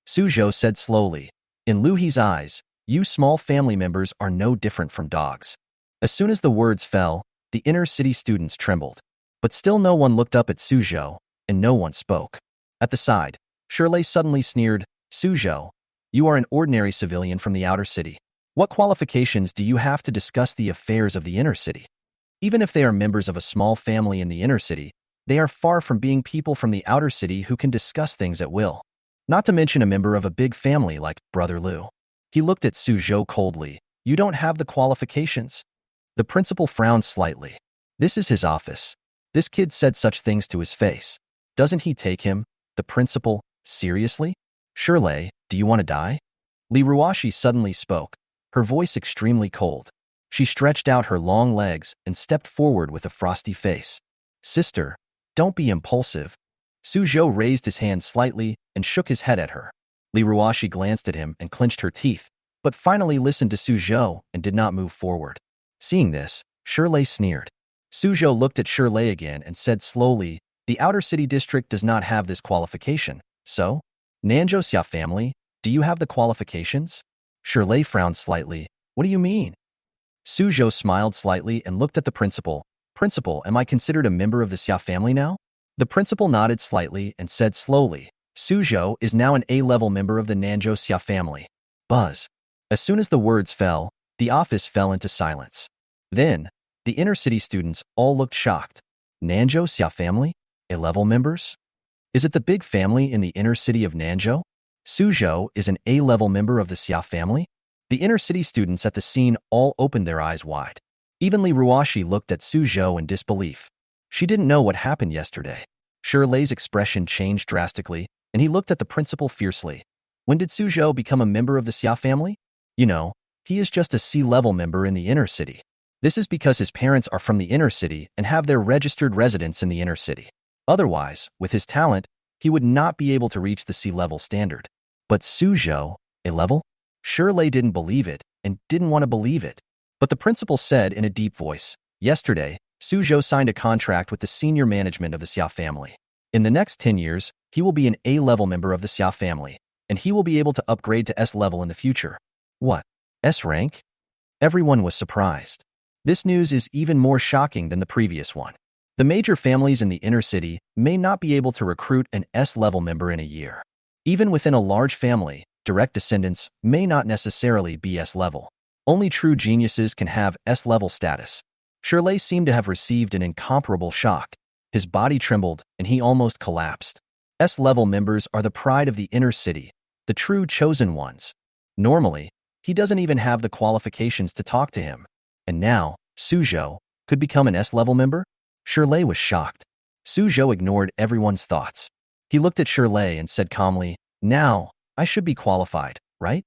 Suzhou said slowly, In Lu He's eyes, you small family members are no different from dogs. As soon as the words fell, the inner city students trembled. But still no one looked up at Suzhou, and no one spoke. At the side, Shirley suddenly sneered, Suzhou, you are an ordinary civilian from the outer city. What qualifications do you have to discuss the affairs of the inner city? Even if they are members of a small family in the inner city, they are far from being people from the outer city who can discuss things at will. Not to mention a member of a big family like Brother Liu. He looked at Suzhou coldly. You don't have the qualifications? The principal frowned slightly. This is his office. This kid said such things to his face. Doesn't he take him, the principal, seriously? Shirley, do you want to die? Liruo suddenly spoke, her voice extremely cold. She stretched out her long legs and stepped forward with a frosty face. Sister, don't be impulsive. Suzhou raised his hand slightly and shook his head at her. Liruo glanced at him and clenched her teeth, but finally listened to Suzhou and did not move forward. Seeing this, Shirley sneered. Suzhou looked at Shirley again and said slowly, the outer city district does not have this qualification, so? Nanzhou Xia family, do you have the qualifications? Shirley frowned slightly. What do you mean? Suzhou smiled slightly and looked at the principal. Principal, am I considered a member of the Xia family now? The principal nodded slightly and said slowly, Suzhou is now an A-level member of the Nanzhou Xia family. Buzz. As soon as the words fell, the office fell into silence. Then, the inner city students all looked shocked. Nanzhou Xia family? A-level members? Is it the big family in the inner city of Nanzhou? Suzhou is an A-level member of the Xia family? The inner city students at the scene all opened their eyes wide. Even Liruo looked at Suzhou in disbelief. She didn't know what happened yesterday. Shirley's expression changed drastically, and he looked at the principal fiercely. When did Suzhou become a member of the Xia family? You know, he is just a C-level member in the inner city. This is because his parents are from the inner city and have their registered residence in the inner city. Otherwise, with his talent, he would not be able to reach the C-level standard. But Suzhou, A-level? Shirley didn't believe it and didn't want to believe it. But the principal said in a deep voice, yesterday, Suzhou signed a contract with the senior management of the Xia family. In the next 10 years, he will be an A-level member of the Xia family, and he will be able to upgrade to S-level in the future. What? S rank? Everyone was surprised. This news is even more shocking than the previous one. The major families in the inner city may not be able to recruit an S-level member in a year. Even within a large family, direct descendants may not necessarily be S-level. Only true geniuses can have S-level status. Shirley seemed to have received an incomparable shock. His body trembled and he almost collapsed. S-level members are the pride of the inner city, the true chosen ones. Normally, he doesn't even have the qualifications to talk to him. And now, Suzhou could become an S-level member? Shirley was shocked. Suzhou ignored everyone's thoughts. He looked at Shirley and said calmly, now, I should be qualified, right?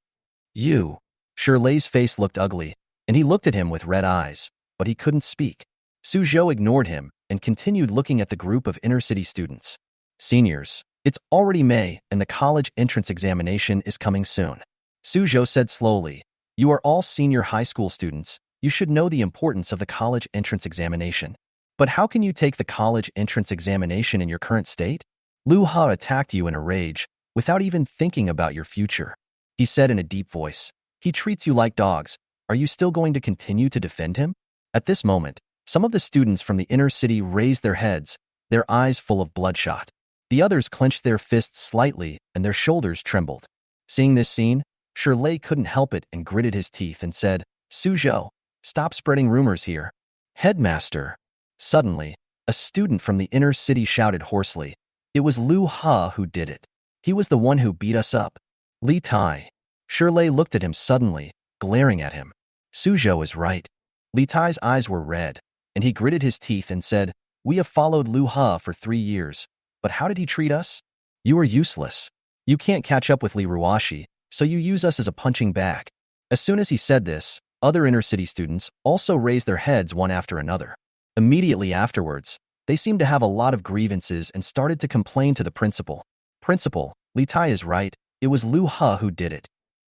You. Shirley's face looked ugly, and he looked at him with red eyes, but he couldn't speak. Suzhou ignored him and continued looking at the group of inner-city students. Seniors, it's already May and the college entrance examination is coming soon. Suzhou said slowly, you are all senior high school students. You should know the importance of the college entrance examination. But how can you take the college entrance examination in your current state? Liu Hao attacked you in a rage, without even thinking about your future. He said in a deep voice, he treats you like dogs. Are you still going to continue to defend him? At this moment, some of the students from the inner city raised their heads, their eyes full of bloodshot. The others clenched their fists slightly and their shoulders trembled. Seeing this scene, Shirley couldn't help it and gritted his teeth and said, Suzhou, stop spreading rumors here. Headmaster. Suddenly, a student from the inner city shouted hoarsely, it was Liu Hao who did it. He was the one who beat us up. Li Tai. Shirley looked at him suddenly, glaring at him. Suzhou is right. Li Tai's eyes were red, and he gritted his teeth and said, we have followed Liu Hao for 3 years, but how did he treat us? You are useless. You can't catch up with Liruo, so you use us as a punching bag. As soon as he said this, other inner-city students also raised their heads one after another. Immediately afterwards, they seemed to have a lot of grievances and started to complain to the principal. Principal, Li Tai is right, it was Liu Hao who did it.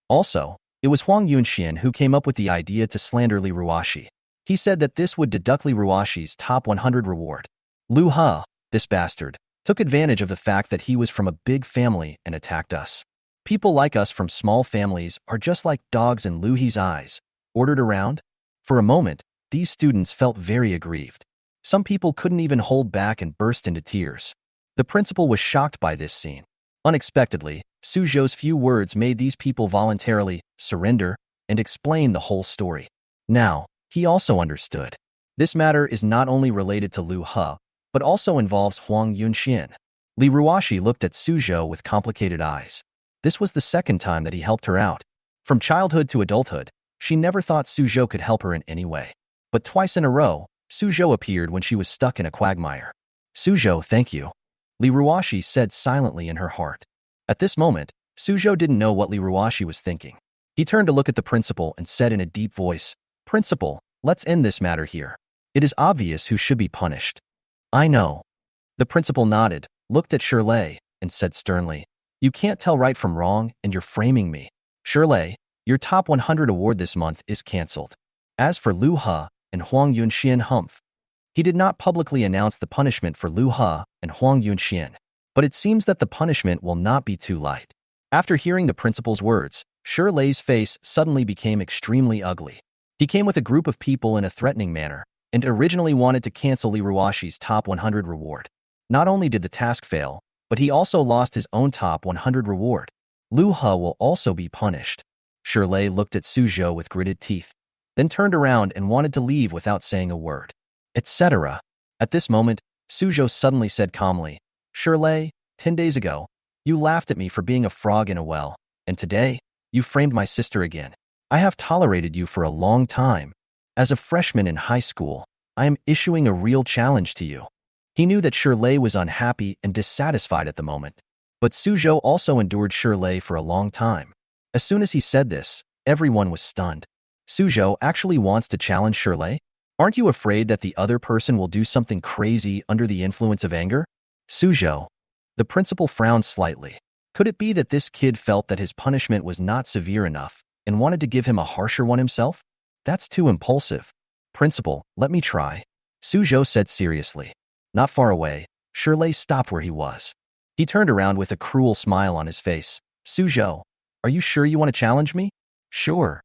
Also, it was Huang Yunxian who came up with the idea to slander Liruo. He said that this would deduct Liruo's top 100 reward. Liu Hao, this bastard, took advantage of the fact that he was from a big family and attacked us. People like us from small families are just like dogs in Liu He's eyes. Ordered around? For a moment, these students felt very aggrieved. Some people couldn't even hold back and burst into tears. The principal was shocked by this scene. Unexpectedly, Suzhou's few words made these people voluntarily surrender and explain the whole story. Now, he also understood. This matter is not only related to Liu He, but also involves Huang Yunxian. Liruo looked at Suzhou with complicated eyes. This was the second time that he helped her out. From childhood to adulthood, she never thought Suzhou could help her in any way. But twice in a row, Suzhou appeared when she was stuck in a quagmire. Suzhou, thank you. Liruo said silently in her heart. At this moment, Suzhou didn't know what Liruo was thinking. He turned to look at the principal and said in a deep voice, Principal, let's end this matter here. It is obvious who should be punished. I know. The principal nodded, looked at Shirley, and said sternly, You can't tell right from wrong, and you're framing me. Shirley, your top 100 award this month is cancelled. As for Liu He and Huang Yunxian Humph, he did not publicly announce the punishment for Liu He and Huang Yunxian, but it seems that the punishment will not be too light. After hearing the principal's words, Shirley's face suddenly became extremely ugly. He came with a group of people in a threatening manner, and originally wanted to cancel Liruo's top 100 reward. Not only did the task fail, but he also lost his own top 100 reward. Liu He will also be punished. Shirley looked at Suzhou with gritted teeth, then turned around and wanted to leave without saying a word, etc. At this moment, Suzhou suddenly said calmly, Shirley, 10 days ago, you laughed at me for being a frog in a well, and today, you framed my sister again. I have tolerated you for a long time. As a freshman in high school, I am issuing a real challenge to you. He knew that Shirley was unhappy and dissatisfied at the moment, but Suzhou also endured Shirley for a long time. As soon as he said this, everyone was stunned. Suzhou actually wants to challenge Shirley? Aren't you afraid that the other person will do something crazy under the influence of anger? Suzhou. The principal frowned slightly. Could it be that this kid felt that his punishment was not severe enough and wanted to give him a harsher one himself? That's too impulsive. Principal, let me try. Suzhou said seriously. Not far away, Shirley stopped where he was. He turned around with a cruel smile on his face. Suzhou, are you sure you want to challenge me? Sure.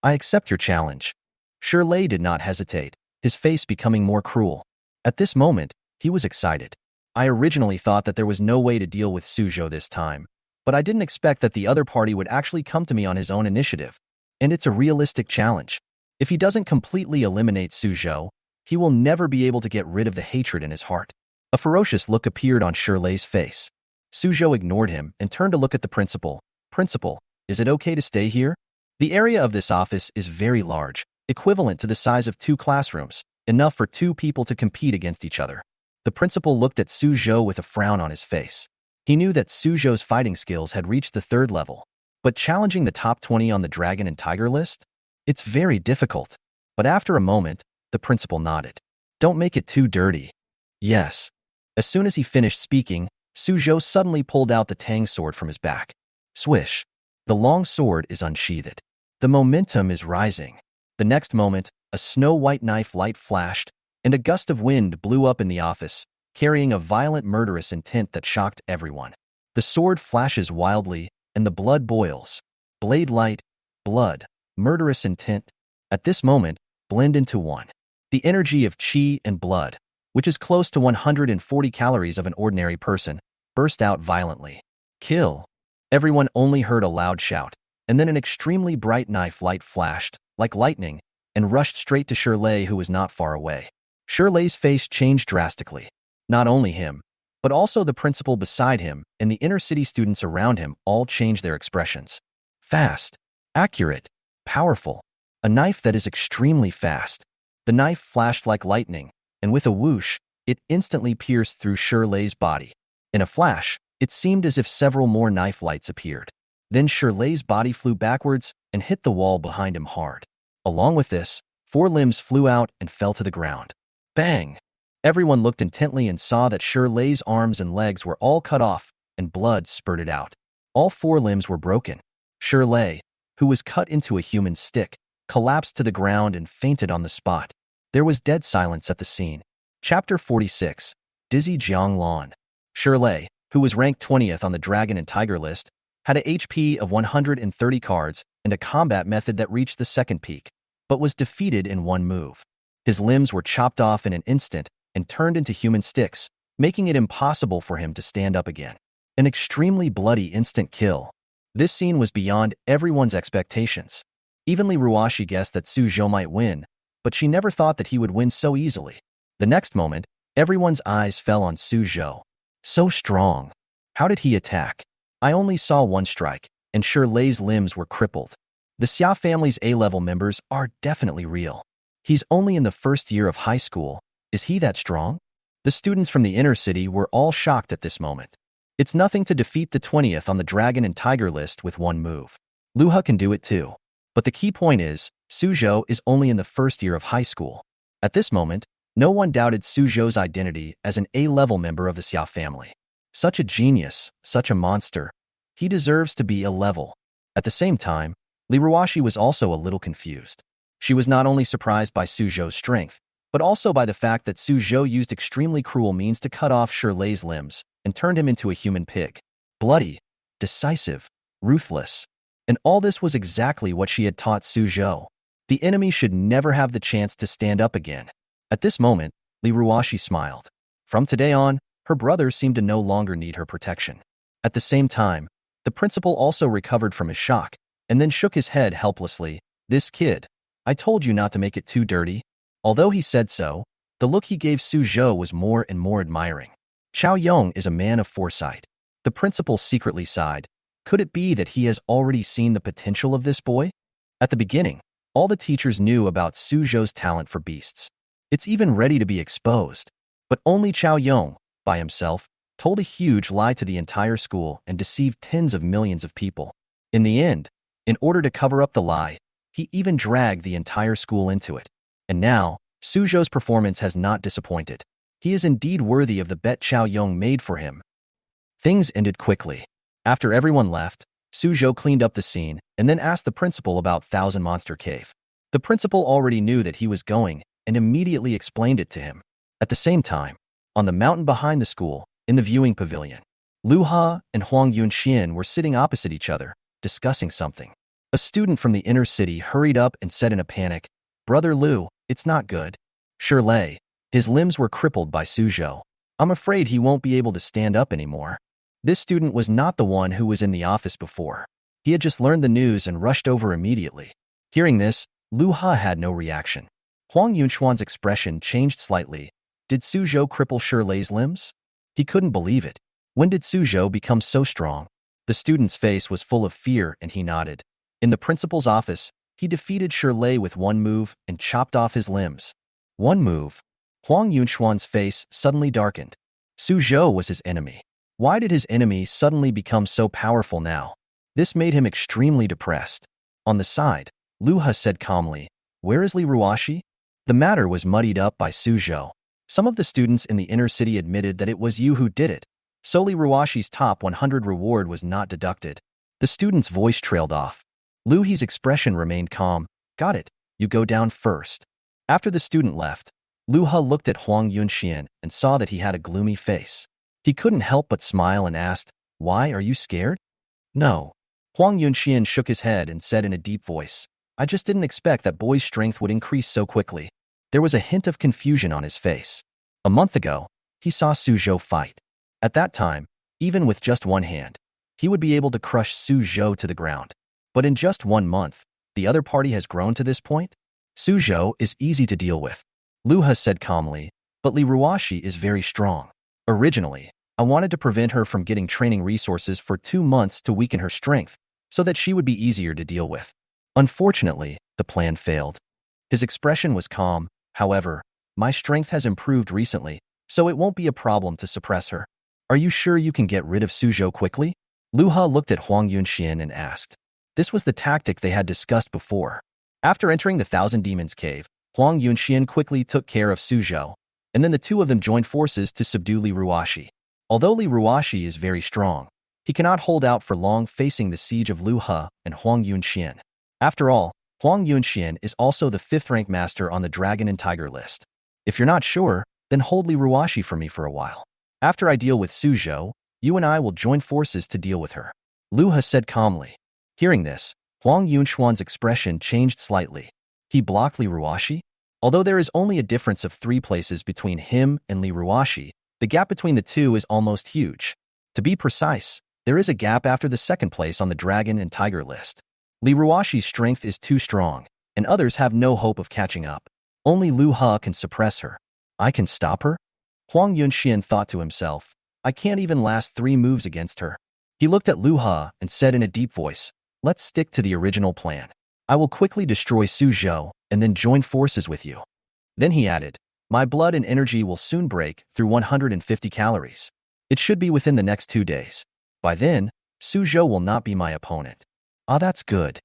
I accept your challenge. Shirley did not hesitate, his face becoming more cruel. At this moment, he was excited. I originally thought that there was no way to deal with Suzhou this time, but I didn't expect that the other party would actually come to me on his own initiative. And it's a realistic challenge. If he doesn't completely eliminate Suzhou, he will never be able to get rid of the hatred in his heart. A ferocious look appeared on Shirley's face. Suzhou ignored him and turned to look at the principal. Principal, is it okay to stay here? The area of this office is very large, equivalent to the size of 2 classrooms, enough for 2 people to compete against each other. The principal looked at Suzhou with a frown on his face. He knew that Suzhou's fighting skills had reached the 3rd level, but challenging the top 20 on the dragon and tiger list? It's very difficult. But after a moment, the principal nodded. Don't make it too dirty. Yes. As soon as he finished speaking, Suzhou suddenly pulled out the Tang sword from his back. Swish. The long sword is unsheathed. The momentum is rising. The next moment, a snow-white knife light flashed, and a gust of wind blew up in the office, carrying a violent murderous intent that shocked everyone. The sword flashes wildly, and the blood boils. Blade light, blood, murderous intent, at this moment, blend into one. The energy of qi and blood, which is close to 140 calories of an ordinary person, burst out violently. Kill. Everyone only heard a loud shout, and then an extremely bright knife light flashed, like lightning, and rushed straight to Shirley, who was not far away. Shirley's face changed drastically. Not only him, but also the principal beside him and the inner-city students around him all changed their expressions. Fast, accurate, powerful. A knife that is extremely fast. The knife flashed like lightning, and with a whoosh, it instantly pierced through Shirley's body. In a flash, it seemed as if several more knife lights appeared. Then Shirley's body flew backwards and hit the wall behind him hard. Along with this, 4 limbs flew out and fell to the ground. Bang! Everyone looked intently and saw that Shirley's arms and legs were all cut off, and blood spurted out. All 4 limbs were broken. Shirley, who was cut into a human stick, collapsed to the ground and fainted on the spot. There was dead silence at the scene. Chapter 46. Dizzy Jang Lan. Shirley, who was ranked 20th on the Dragon and Tiger list, had a HP of 130 cards and a combat method that reached the 2nd peak, but was defeated in one move. His limbs were chopped off in an instant and turned into human sticks, making it impossible for him to stand up again. An extremely bloody instant kill. This scene was beyond everyone's expectations. Even Liruo guessed that Suzhou might win, but she never thought that he would win so easily. The next moment, everyone's eyes fell on Suzhou. So strong. How did he attack? I only saw one strike, and Shirley's limbs were crippled. The Xia family's A-level members are definitely real. He's only in the first year of high school. Is he that strong? The students from the inner city were all shocked at this moment. It's nothing to defeat the 20th on the Dragon and Tiger list with one move. Luha can do it too. But the key point is, Suzhou is only in the first year of high school. At this moment, no one doubted Suzhou's identity as an A-level member of the Xia family. Such a genius, such a monster. He deserves to be a level. At the same time, Liruo was also a little confused. She was not only surprised by Suzhou's strength, but also by the fact that Suzhou used extremely cruel means to cut off Shirley's limbs and turned him into a human pig. Bloody, decisive, ruthless. And all this was exactly what she had taught Suzhou. The enemy should never have the chance to stand up again. At this moment, Liruo smiled. From today on, her brother seemed to no longer need her protection. At the same time, the principal also recovered from his shock, and then shook his head helplessly. This kid. I told you not to make it too dirty. Although he said so, the look he gave Suzhou was more and more admiring. Chao Yong is a man of foresight. The principal secretly sighed. Could it be that he has already seen the potential of this boy? At the beginning, all the teachers knew about Suzhou's talent for beasts. It's even ready to be exposed. But only Chao Yong, by himself, told a huge lie to the entire school and deceived tens of millions of people. In the end, in order to cover up the lie, he even dragged the entire school into it. And now, Suzhou's performance has not disappointed. He is indeed worthy of the bet Chao Yong made for him. Things ended quickly. After everyone left, Suzhou cleaned up the scene and then asked the principal about Thousand Monster Cave. The principal already knew that he was going and immediately explained it to him. At the same time, on the mountain behind the school, in the viewing pavilion, Luha and Huang Yunxian were sitting opposite each other, discussing something. A student from the inner city hurried up and said in a panic, "Brother Lu, it's not good. Shirley, his limbs were crippled by Suzhou. I'm afraid he won't be able to stand up anymore." This student was not the one who was in the office before. He had just learned the news and rushed over immediately. Hearing this, Luha had no reaction. Huang Yunxuan's expression changed slightly. Did Suzhou cripple Shirley's limbs? He couldn't believe it. When did Suzhou become so strong? The student's face was full of fear and he nodded. In the principal's office, he defeated Shirley with one move and chopped off his limbs. One move. Huang Yunxuan's face suddenly darkened. Suzhou was his enemy. Why did his enemy suddenly become so powerful now? This made him extremely depressed. On the side, Luha said calmly, "Where is Liruo?" The matter was muddied up by Suzhou. Some of the students in the inner city admitted that it was you who did it. So Liruo's top 100 reward was not deducted. The student's voice trailed off. Luhi's expression remained calm. "Got it. You go down first." After the student left, Luha looked at Huang Yunxian and saw that he had a gloomy face. He couldn't help but smile and asked, "Why, are you scared?" "No." Huang Yunxian shook his head and said in a deep voice, "I just didn't expect that boy's strength would increase so quickly." There was a hint of confusion on his face. A month ago, he saw Suzhou fight. At that time, even with just one hand, he would be able to crush Suzhou to the ground. But in just 1 month, the other party has grown to this point? Suzhou is easy to deal with. Luha said calmly, but Liruo is very strong. Originally, I wanted to prevent her from getting training resources for 2 months to weaken her strength, so that she would be easier to deal with. Unfortunately, the plan failed. His expression was calm. However, my strength has improved recently, so it won't be a problem to suppress her. Are you sure you can get rid of Suzhou quickly? Luha looked at Huang Yunxian and asked. This was the tactic they had discussed before. After entering the Thousand Demons Cave, Huang Yunxian quickly took care of Suzhou, and then the two of them joined forces to subdue Liruo. Although Liruo is very strong, he cannot hold out for long facing the siege of Luha and Huang Yunxian. After all, Huang Yunxian is also the 5th rank master on the Dragon and Tiger list. If you're not sure, then hold Liruo for me for a while. After I deal with Suzhou, you and I will join forces to deal with her. Luha said calmly. Hearing this, Huang Yunxuan's expression changed slightly. He blocked Liruo? Although there is only a difference of 3 places between him and Liruo, The gap between the two is almost huge. To be precise, there is a gap after the second place on the dragon and tiger list. Liruo's strength is too strong, and others have no hope of catching up. Only Lu He can suppress her. I can stop her? Huang Yunxian thought to himself. I can't even last 3 moves against her. He looked at Lu He and said in a deep voice, let's stick to the original plan. I will quickly destroy Suzhou and then join forces with you. Then he added, my blood and energy will soon break through 150 calories. It should be within the next 2 days. By then, Suzhou will not be my opponent. Ah, that's good.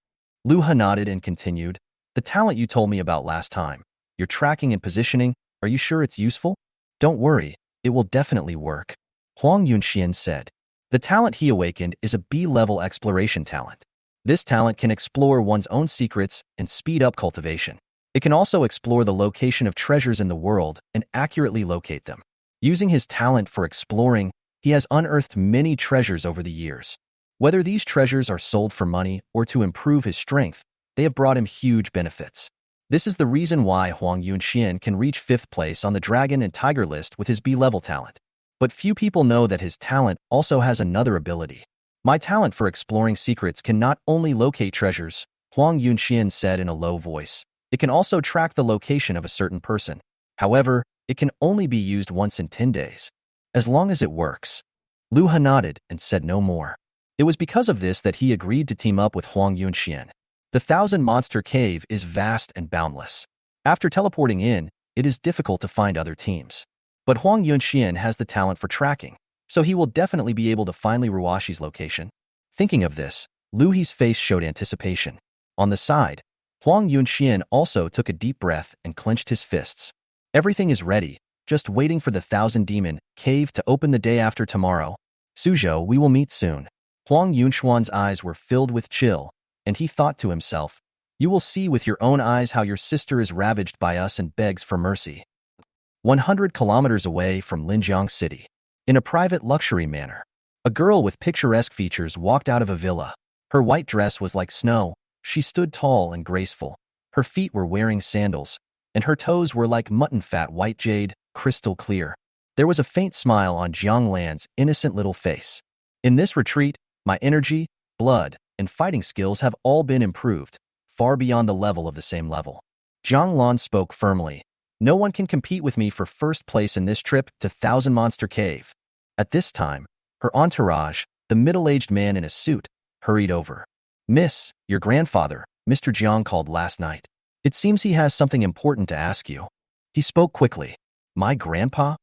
Lu He nodded and continued, the talent you told me about last time, your tracking and positioning, are you sure it's useful? Don't worry, it will definitely work. Huang Yunxian said. The talent he awakened is a B-level exploration talent. This talent can explore one's own secrets and speed up cultivation. It can also explore the location of treasures in the world and accurately locate them. Using his talent for exploring, he has unearthed many treasures over the years. Whether these treasures are sold for money or to improve his strength, they have brought him huge benefits. This is the reason why Huang Yunxian can reach 5th place on the dragon and tiger list with his B-level talent. But few people know that his talent also has another ability. My talent for exploring secrets can not only locate treasures, Huang Yunxian said in a low voice. It can also track the location of a certain person. However, it can only be used once in 10 days. As long as it works. Lu He nodded and said no more. It was because of this that he agreed to team up with Huang Yunxian. The 1,000-monster cave is vast and boundless. After teleporting in, it is difficult to find other teams. But Huang Yunxian has the talent for tracking, so he will definitely be able to find Liruo's location. Thinking of this, Lu He's face showed anticipation. On the side, Huang Yunxian also took a deep breath and clenched his fists. Everything is ready, just waiting for the 1,000-demon cave to open the day after tomorrow. Suzhou, we will meet soon. Huang Yunxian's eyes were filled with chill, and he thought to himself, you will see with your own eyes how your sister is ravaged by us and begs for mercy. 100 kilometers away from Linjiang City. In a private luxury manor, a girl with picturesque features walked out of a villa. Her white dress was like snow. She stood tall and graceful. Her feet were wearing sandals, and her toes were like mutton fat white jade, crystal clear. There was a faint smile on Jang Lan's innocent little face. In this retreat, my energy, blood, and fighting skills have all been improved, far beyond the level of the same level. Jang Lan spoke firmly. No one can compete with me for first place in this trip to 1,000-monster cave. At this time, her entourage, the middle-aged man in a suit, hurried over. Miss, your grandfather, Mr. Jiang called last night. It seems he has something important to ask you. He spoke quickly. My grandpa?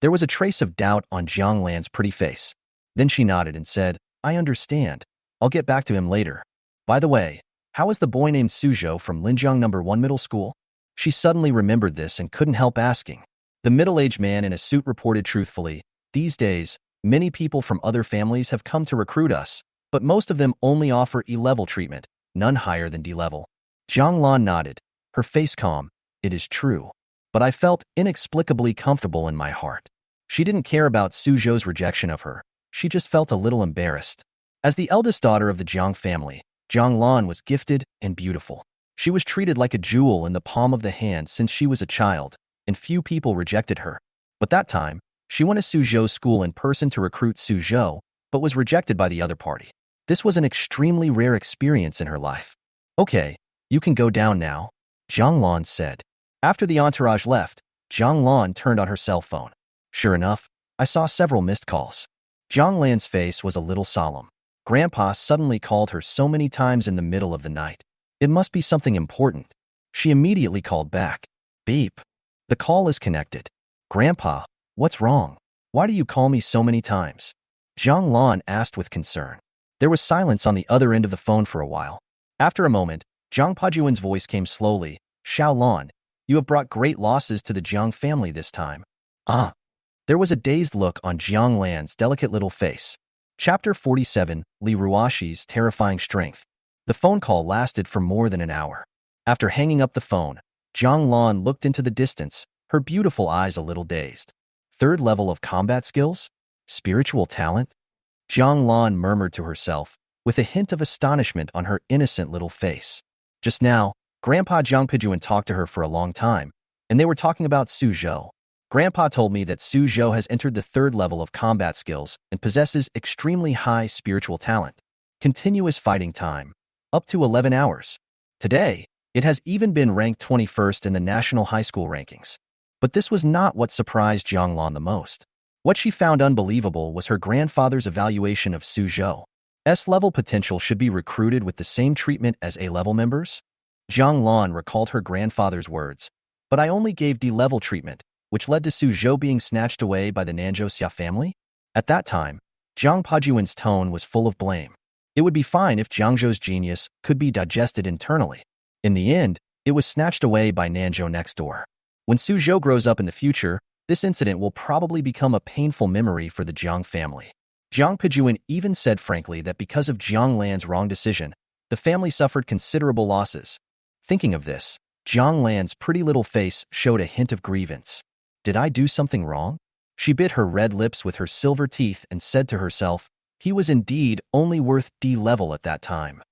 There was a trace of doubt on Jang Lan's pretty face. Then she nodded and said, I understand. I'll get back to him later. By the way, how is the boy named Suzhou from Linjiang No. 1 Middle School? She suddenly remembered this and couldn't help asking. The middle-aged man in a suit reported truthfully, these days, many people from other families have come to recruit us, but most of them only offer E-level treatment, none higher than D-level. Jang Lan nodded, her face calm. It is true. But I felt inexplicably comfortable in my heart. She didn't care about Suzhou's rejection of her. She just felt a little embarrassed. As the eldest daughter of the Jang family, Jang Lan was gifted and beautiful. She was treated like a jewel in the palm of the hand since she was a child, and few people rejected her. But that time, she went to Suzhou's school in person to recruit Suzhou, but was rejected by the other party. This was an extremely rare experience in her life. Okay, you can go down now, Jang Lan said. After the entourage left, Jang Lan turned on her cell phone. Sure enough, I saw several missed calls. Jang Lan's face was a little solemn. Grandpa suddenly called her so many times in the middle of the night. It must be something important. She immediately called back. Beep. The call is connected. Grandpa, what's wrong? Why do you call me so many times? Jang Lan asked with concern. There was silence on the other end of the phone for a while. After a moment, Zhang Pajuan's voice came slowly. Xiao Lan, you have brought great losses to the Jiang family this time. Ah. There was a dazed look on Jiang Lan's delicate little face. Chapter 47, Liruo's terrifying strength. The phone call lasted for more than an hour. After hanging up the phone, Jang Lan looked into the distance, her beautiful eyes a little dazed. 3rd level of combat skills? Spiritual talent? Jang Lan murmured to herself, with a hint of astonishment on her innocent little face. Just now, Grandpa Zhang Pijuan talked to her for a long time, and they were talking about Suzhou. Grandpa told me that Suzhou has entered the third level of combat skills and possesses extremely high spiritual talent. Continuous fighting time, up to 11 hours. Today, it has even been ranked 21st in the national high school rankings. But this was not what surprised Jang Lan the most. What she found unbelievable was her grandfather's evaluation of Suzhou. S-level potential should be recruited with the same treatment as A-level members? Jang Lan recalled her grandfather's words, but I only gave D-level treatment, which led to Suzhou being snatched away by the Nanzhou Xia family? At that time, Jiang Pajuan's tone was full of blame. It would be fine if Jiangzhou's genius could be digested internally. In the end, it was snatched away by Nanzhou next door. When Suzhou grows up in the future, this incident will probably become a painful memory for the Jiang family. Jiang Pajuan even said frankly that because of Jang Lan's wrong decision, the family suffered considerable losses. Thinking of this, Jang Lan's pretty little face showed a hint of grievance. Did I do something wrong? She bit her red lips with her silver teeth and said to herself, he was indeed only worth D-level at that time.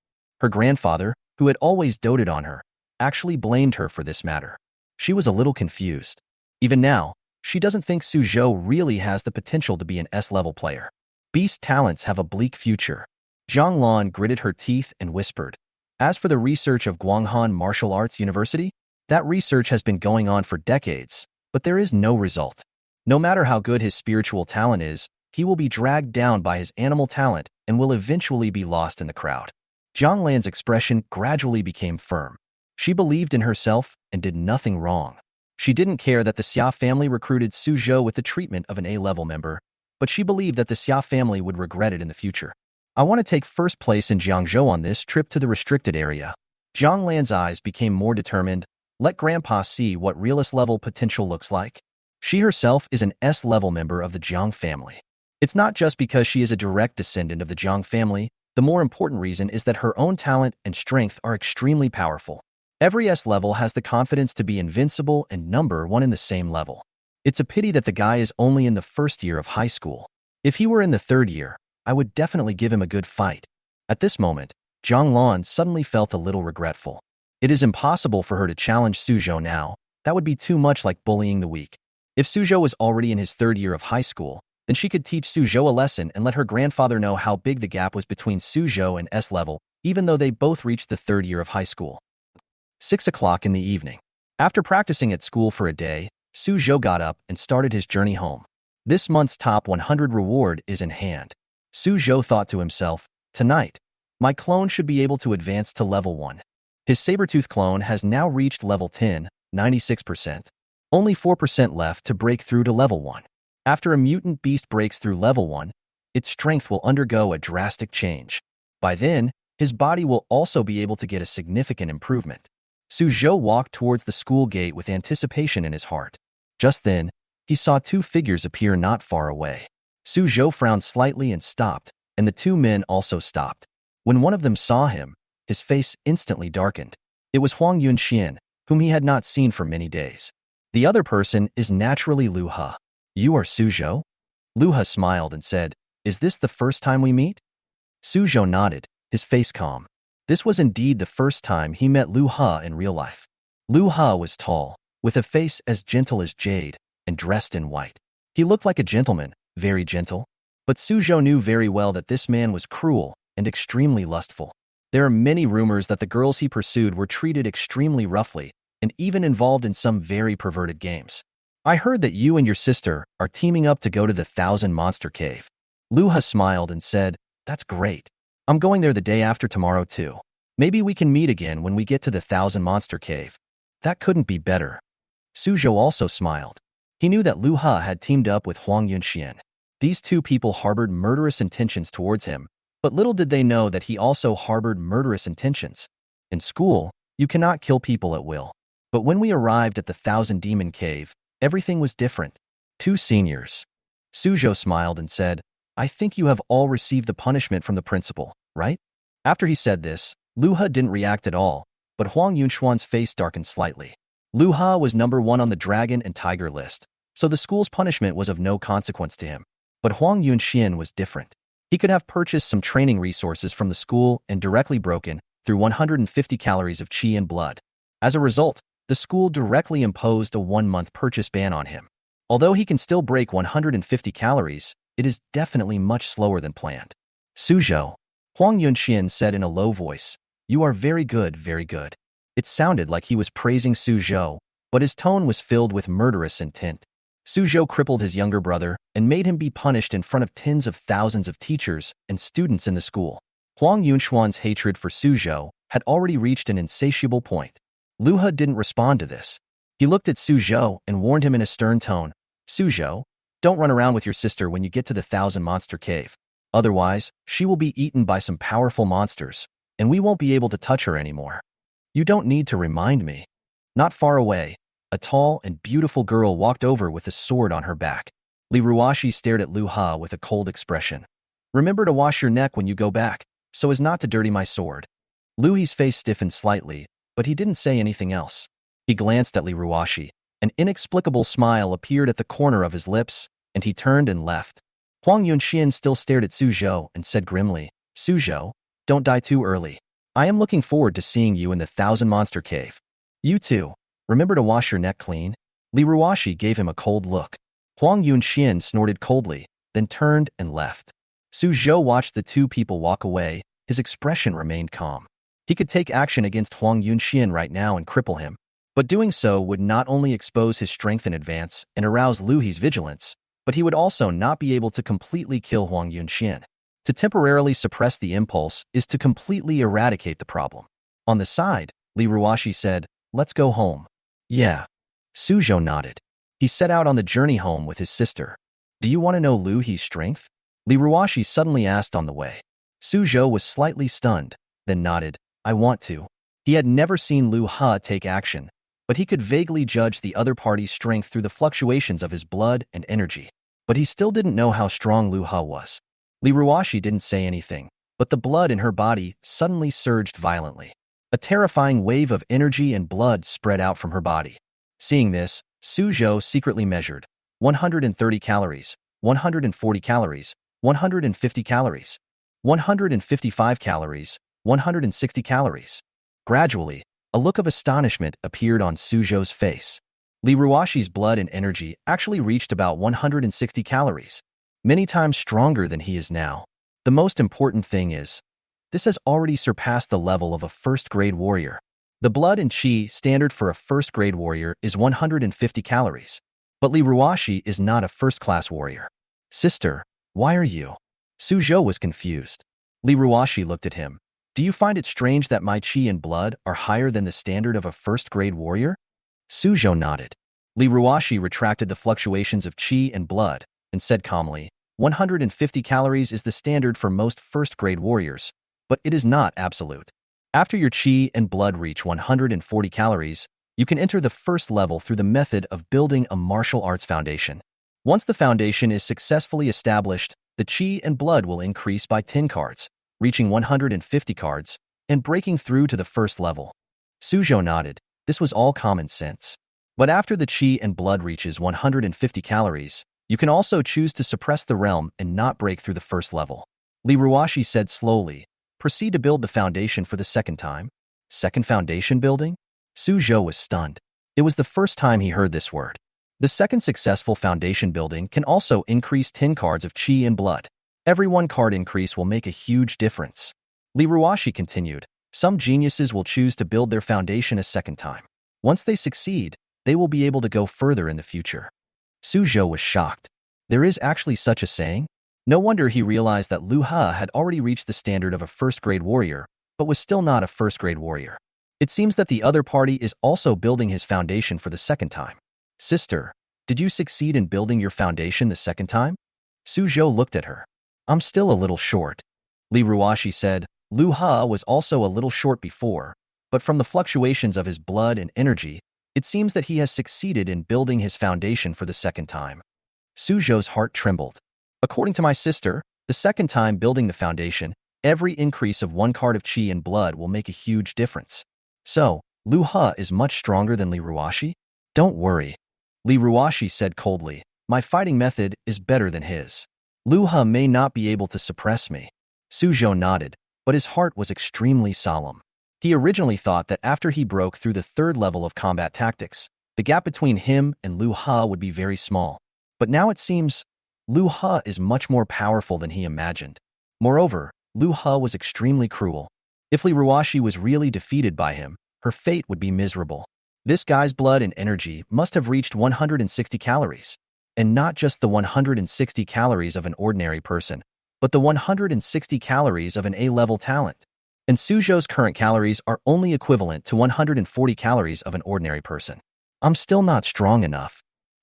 Her grandfather, who had always doted on her, actually blamed her for this matter. She was a little confused. Even now, she doesn't think Suzhou really has the potential to be an S-level player. Beast talents have a bleak future. Jang Lan gritted her teeth and whispered, as for the research of Guanghan Martial Arts University, that research has been going on for decades, but there is no result. No matter how good his spiritual talent is, he will be dragged down by his animal talent and will eventually be lost in the crowd. Jang Lan's expression gradually became firm. She believed in herself and did nothing wrong. She didn't care that the Xia family recruited Suzhou with the treatment of an A-level member, but she believed that the Xia family would regret it in the future. I want to take first place in Jiangzhou on this trip to the restricted area. Jang Lan's eyes became more determined. Let Grandpa see what real S-level potential looks like. She herself is an S-level member of the Jiang family. It's not just because she is a direct descendant of the Jiang family. The more important reason is that her own talent and strength are extremely powerful. Every S-level has the confidence to be invincible and number one in the same level. It's a pity that the guy is only in the first year of high school. If he were in the third year, I would definitely give him a good fight. At this moment, Jang Lan suddenly felt a little regretful. It is impossible for her to challenge Suzhou now. That would be too much like bullying the weak. If Suzhou was already in his third year of high school, then she could teach Suzhou a lesson and let her grandfather know how big the gap was between Suzhou and S-level, even though they both reached the third year of high school. 6 o'clock in the evening. After practicing at school for a day, Suzhou got up and started his journey home. This month's top 100 reward is in hand. Suzhou thought to himself, tonight, my clone should be able to advance to level 1. His saber-tooth clone has now reached level 10, 96%. Only 4% left to break through to level 1. After a mutant beast breaks through level 1, its strength will undergo a drastic change. By then, his body will also be able to get a significant improvement. Suzhou walked towards the school gate with anticipation in his heart. Just then, he saw two figures appear not far away. Suzhou frowned slightly and stopped, and the two men also stopped. When one of them saw him, his face instantly darkened. It was Huang Yunxian, whom he had not seen for many days. The other person is naturally Liu He. You are Suzhou? Liu He smiled and said, is this the first time we meet? Suzhou nodded, his face calm. This was indeed the first time he met Liu He in real life. Liu He was tall, with a face as gentle as jade, and dressed in white. He looked like a gentleman, very gentle. But Suzhou knew very well that this man was cruel and extremely lustful. There are many rumors that the girls he pursued were treated extremely roughly, and even involved in some very perverted games. I heard that you and your sister are teaming up to go to the Thousand Monster Cave. Liu He smiled and said, that's great. I'm going there the day after tomorrow too. Maybe we can meet again when we get to the Thousand Monster Cave. That couldn't be better. Suzhou also smiled. He knew that Liu He had teamed up with Huang Yunxian. These two people harbored murderous intentions towards him, but little did they know that he also harbored murderous intentions. In school, you cannot kill people at will. But when we arrived at the Thousand Demon Cave, everything was different. Two seniors. Suzhou smiled and said, I think you have all received the punishment from the principal, right? After he said this, Liu He didn't react at all, but Huang Yunxuan's face darkened slightly. Liu He was number 1 on the dragon and tiger list, so the school's punishment was of no consequence to him. But Huang Yunxian was different. He could have purchased some training resources from the school and directly broken through 150 calories of qi and blood. As a result, the school directly imposed a 1-month purchase ban on him. Although he can still break 150 calories, it is definitely much slower than planned. Suzhou, Huang Yunxian said in a low voice, "You are very good, very good." It sounded like he was praising Suzhou, but his tone was filled with murderous intent. Suzhou crippled his younger brother and made him be punished in front of tens of thousands of teachers and students in the school. Huang Yunxuan's hatred for Suzhou had already reached an insatiable point. Luha didn't respond to this. He looked at Suzhou and warned him in a stern tone, "Suzhou, don't run around with your sister when you get to the Thousand Monster Cave. Otherwise, she will be eaten by some powerful monsters, and we won't be able to touch her anymore." "You don't need to remind me." Not far away, a tall and beautiful girl walked over with a sword on her back. Liruo stared at Lu Ha with a cold expression. "Remember to wash your neck when you go back, so as not to dirty my sword." Lu He's face stiffened slightly, but he didn't say anything else. He glanced at Liruo. An inexplicable smile appeared at the corner of his lips, and he turned and left. Huang Yunxian still stared at Suzhou and said grimly, "Suzhou, don't die too early. I am looking forward to seeing you in the Thousand Monster Cave. You too. Remember to wash your neck clean." Liruo gave him a cold look. Huang Yunxian snorted coldly, then turned and left. Suzhou watched the two people walk away. His expression remained calm. He could take action against Huang Yunxian right now and cripple him, but doing so would not only expose his strength in advance and arouse Lu He's vigilance, but he would also not be able to completely kill Huang Yunxian. To temporarily suppress the impulse is to completely eradicate the problem. On the side, Liruo said, "Let's go home." "Yeah." Suzhou nodded. He set out on the journey home with his sister. "Do you want to know Lu He's strength?" Liruo suddenly asked on the way. Suzhou was slightly stunned, then nodded, "I want to." He had never seen Lu Ha take action, but he could vaguely judge the other party's strength through the fluctuations of his blood and energy. But he still didn't know how strong Lu Ha was. Liruo didn't say anything, but the blood in her body suddenly surged violently. A terrifying wave of energy and blood spread out from her body. Seeing this, Suzhou secretly measured 130 calories, 140 calories, 150 calories, 155 calories, 160 calories. Gradually, a look of astonishment appeared on Suzhou's face. Liruo's blood and energy actually reached about 160 calories, many times stronger than he is now. The most important thing is, this has already surpassed the level of a first-grade warrior. The blood and chi standard for a first-grade warrior is 150 calories, but Liruo is not a first-class warrior. "Sister, why are you?" Suzhou was confused. Liruo looked at him. "Do you find it strange that my chi and blood are higher than the standard of a first-grade warrior?" Suzhou nodded. Liruo retracted the fluctuations of chi and blood and said calmly, 150 calories is the standard for most first-grade warriors, but it is not absolute. After your chi and blood reach 140 calories, you can enter the first level through the method of building a martial arts foundation. Once the foundation is successfully established, the chi and blood will increase by 10 cards, reaching 150 cards, and breaking through to the first level. Suzhou nodded. This was all common sense. But after the chi and blood reaches 150 calories, you can also choose to suppress the realm and not break through the first level. Liruo said slowly, "Proceed to build the foundation for the second time." "Second foundation building?" Suzhou was stunned. It was the first time he heard this word. The second successful foundation building can also increase 10 cards of chi and blood. Every 1 card increase will make a huge difference. Liruo continued, "Some geniuses will choose to build their foundation a second time. Once they succeed, they will be able to go further in the future." Suzhou was shocked. There is actually such a saying? No wonder he realized that Lu Ha had already reached the standard of a first-grade warrior, but was still not a first-grade warrior. It seems that the other party is also building his foundation for the second time. "Sister, did you succeed in building your foundation the second time?" Suzhou looked at her. "I'm still a little short." Liruo said, Lu Ha was also a little short before, but from the fluctuations of his blood and energy, it seems that he has succeeded in building his foundation for the second time. Suzhou's heart trembled. "According to my sister, the second time building the foundation, every increase of 1 card of chi and blood will make a huge difference. So, Lu Ha is much stronger than Liruo? Don't worry." Liruo said coldly, "My fighting method is better than his. Lu Ha may not be able to suppress me." Suzhou nodded, but his heart was extremely solemn. He originally thought that after he broke through the third level of combat tactics, the gap between him and Lu Ha would be very small. But now it seems Liu He is much more powerful than he imagined. Moreover, Liu He was extremely cruel. If Liruo was really defeated by him, her fate would be miserable. This guy's blood and energy must have reached 160 calories. And not just the 160 calories of an ordinary person, but the 160 calories of an A-level talent. And Suzhou's current calories are only equivalent to 140 calories of an ordinary person. I'm still not strong enough,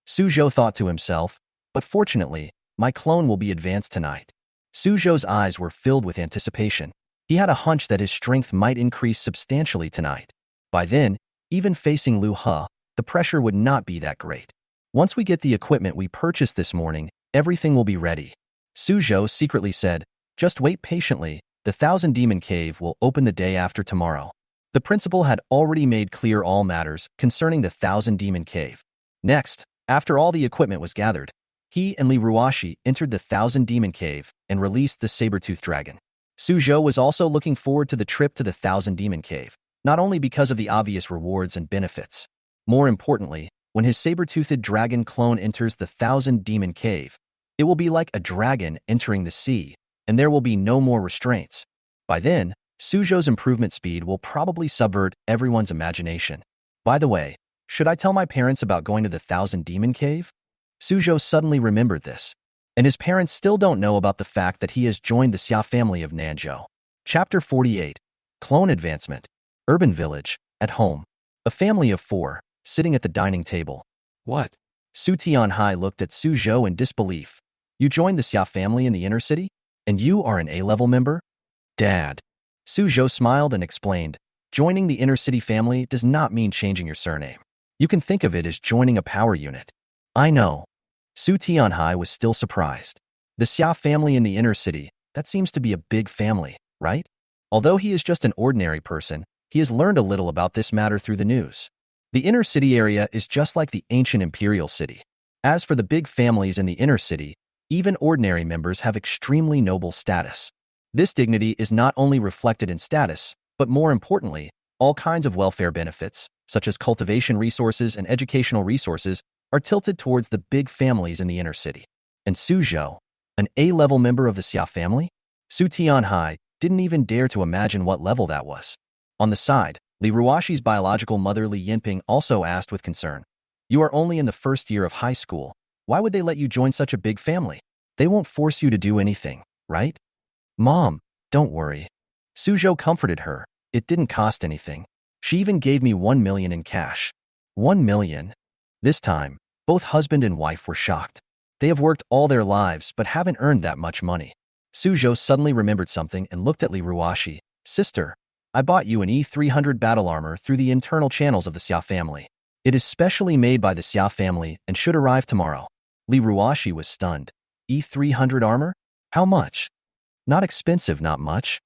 Suzhou thought to himself, but fortunately, my clone will be advanced tonight. Suzhou's eyes were filled with anticipation. He had a hunch that his strength might increase substantially tonight. By then, even facing Liu He, the pressure would not be that great. Once we get the equipment we purchased this morning, everything will be ready. Suzhou secretly said, just wait patiently, the Thousand Demon Cave will open the day after tomorrow. The principal had already made clear all matters concerning the Thousand Demon Cave. Next, after all the equipment was gathered, he and Liruo entered the Thousand Demon Cave and released the saber-toothed dragon. Suzhou was also looking forward to the trip to the Thousand Demon Cave, not only because of the obvious rewards and benefits. More importantly, when his saber-toothed dragon clone enters the Thousand Demon Cave, it will be like a dragon entering the sea, and there will be no more restraints. By then, Suzhou's improvement speed will probably subvert everyone's imagination. By the way, should I tell my parents about going to the Thousand Demon Cave? Suzhou suddenly remembered this, and his parents still don't know about the fact that he has joined the Xia family of Nanzhou. Chapter 48. Clone Advancement. Urban Village, at home. A family of 4, sitting at the dining table. What? Su Tianhai looked at Suzhou in disbelief. You joined the Xia family in the inner city? And you are an A-level member? Dad. Suzhou smiled and explained, joining the inner city family does not mean changing your surname. You can think of it as joining a power unit. I know. Su Tianhai was still surprised. The Xia family in the inner city, that seems to be a big family, right? Although he is just an ordinary person, he has learned a little about this matter through the news. The inner city area is just like the ancient imperial city. As for the big families in the inner city, even ordinary members have extremely noble status. This dignity is not only reflected in status, but more importantly, all kinds of welfare benefits, such as cultivation resources and educational resources, are tilted towards the big families in the inner city. And Suzhou, an A-level member of the Xia family? Su Tianhai didn't even dare to imagine what level that was. On the side, Liruo's biological mother Li Yinping also asked with concern, you are only in the first year of high school. Why would they let you join such a big family? They won't force you to do anything, right? Mom, don't worry. Suzhou comforted her. It didn't cost anything. She even gave me 1 million in cash. 1 million? This time, both husband and wife were shocked. They have worked all their lives but haven't earned that much money. Suzhou suddenly remembered something and looked at Liruo. Sister, I bought you an E300 battle armor through the internal channels of the Xia family. It is specially made by the Xia family and should arrive tomorrow. Liruo was stunned. E300 armor? How much? Not expensive, not much.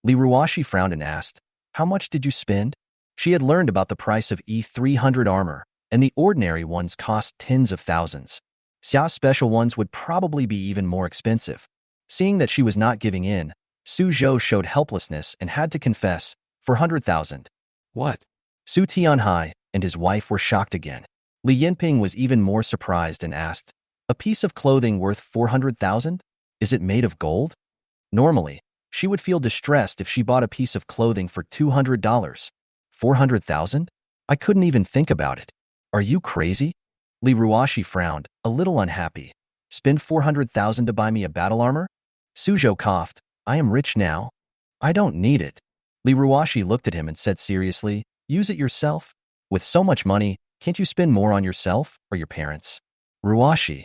Liruo frowned and asked, how much did you spend? She had learned about the price of E300 armor, and the ordinary ones cost tens of thousands. Xia's special ones would probably be even more expensive. Seeing that she was not giving in, Suzhou showed helplessness and had to confess, 400,000. What? Su Tianhai and his wife were shocked again. Li Yinping was even more surprised and asked, a piece of clothing worth 400,000? Is it made of gold? Normally, she would feel distressed if she bought a piece of clothing for $200. 400,000? I couldn't even think about it. Are you crazy? Liruo frowned, a little unhappy. Spend 400,000 to buy me a battle armor? Suzhou coughed. I am rich now. I don't need it. Liruo looked at him and said seriously, use it yourself. With so much money, can't you spend more on yourself or your parents? Ruoshi.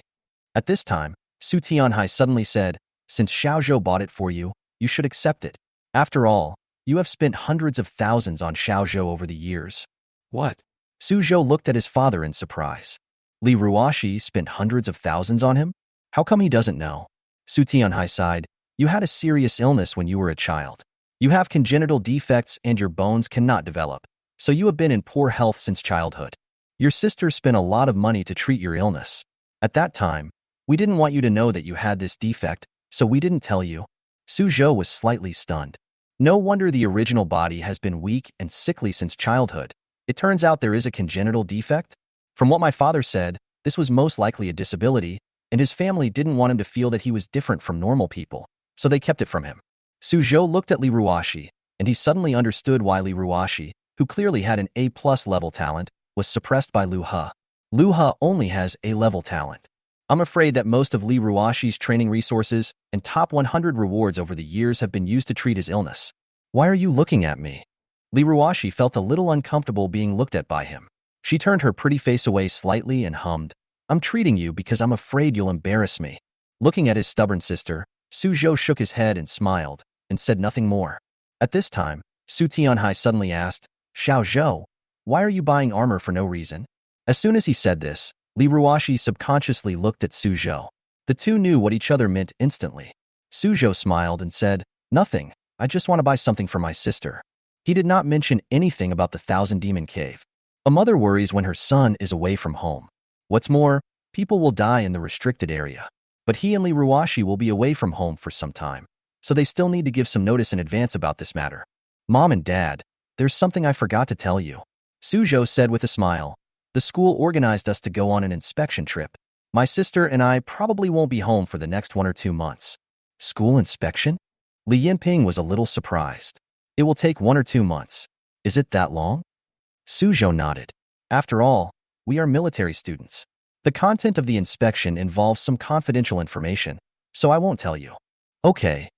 At this time, Su Tianhai suddenly said, since Xiaozhou bought it for you, you should accept it. After all, you have spent hundreds of thousands on Xiaozhou over the years. What? Suzhou looked at his father in surprise. Liruo spent hundreds of thousands on him? How come he doesn't know? Su Tianhai sighed, you had a serious illness when you were a child. You have congenital defects and your bones cannot develop, so you have been in poor health since childhood. Your sister spent a lot of money to treat your illness. At that time, we didn't want you to know that you had this defect, so we didn't tell you. Suzhou was slightly stunned. No wonder the original body has been weak and sickly since childhood. It turns out there is a congenital defect? From what my father said, this was most likely a disability, and his family didn't want him to feel that he was different from normal people, so they kept it from him. Suzhou looked at Liruo, and he suddenly understood why Liruo, who clearly had an A+ level talent, was suppressed by Lu He. Lu He only has A-level talent. I'm afraid that most of Liruo's training resources and top 100 rewards over the years have been used to treat his illness. Why are you looking at me? Liruo felt a little uncomfortable being looked at by him. She turned her pretty face away slightly and hummed, I'm treating you because I'm afraid you'll embarrass me. Looking at his stubborn sister, Suzhou shook his head and smiled, and said nothing more. At this time, Su Tianhai suddenly asked, Xiao Zhou, why are you buying armor for no reason? As soon as he said this, Liruo subconsciously looked at Suzhou. The two knew what each other meant instantly. Suzhou smiled and said, Nothing, I just want to buy something for my sister. He did not mention anything about the Thousand Demon Cave. A mother worries when her son is away from home. What's more, people will die in the restricted area. But he and Liruo will be away from home for some time, so they still need to give some notice in advance about this matter. Mom and Dad, there's something I forgot to tell you. Suzhou said with a smile. The school organized us to go on an inspection trip. My sister and I probably won't be home for the next 1 or 2 months. School inspection? Li Yinping was a little surprised. It will take 1 or 2 months. Is it that long? Suzhou nodded. After all, we are military students. The content of the inspection involves some confidential information, so I won't tell you. Okay.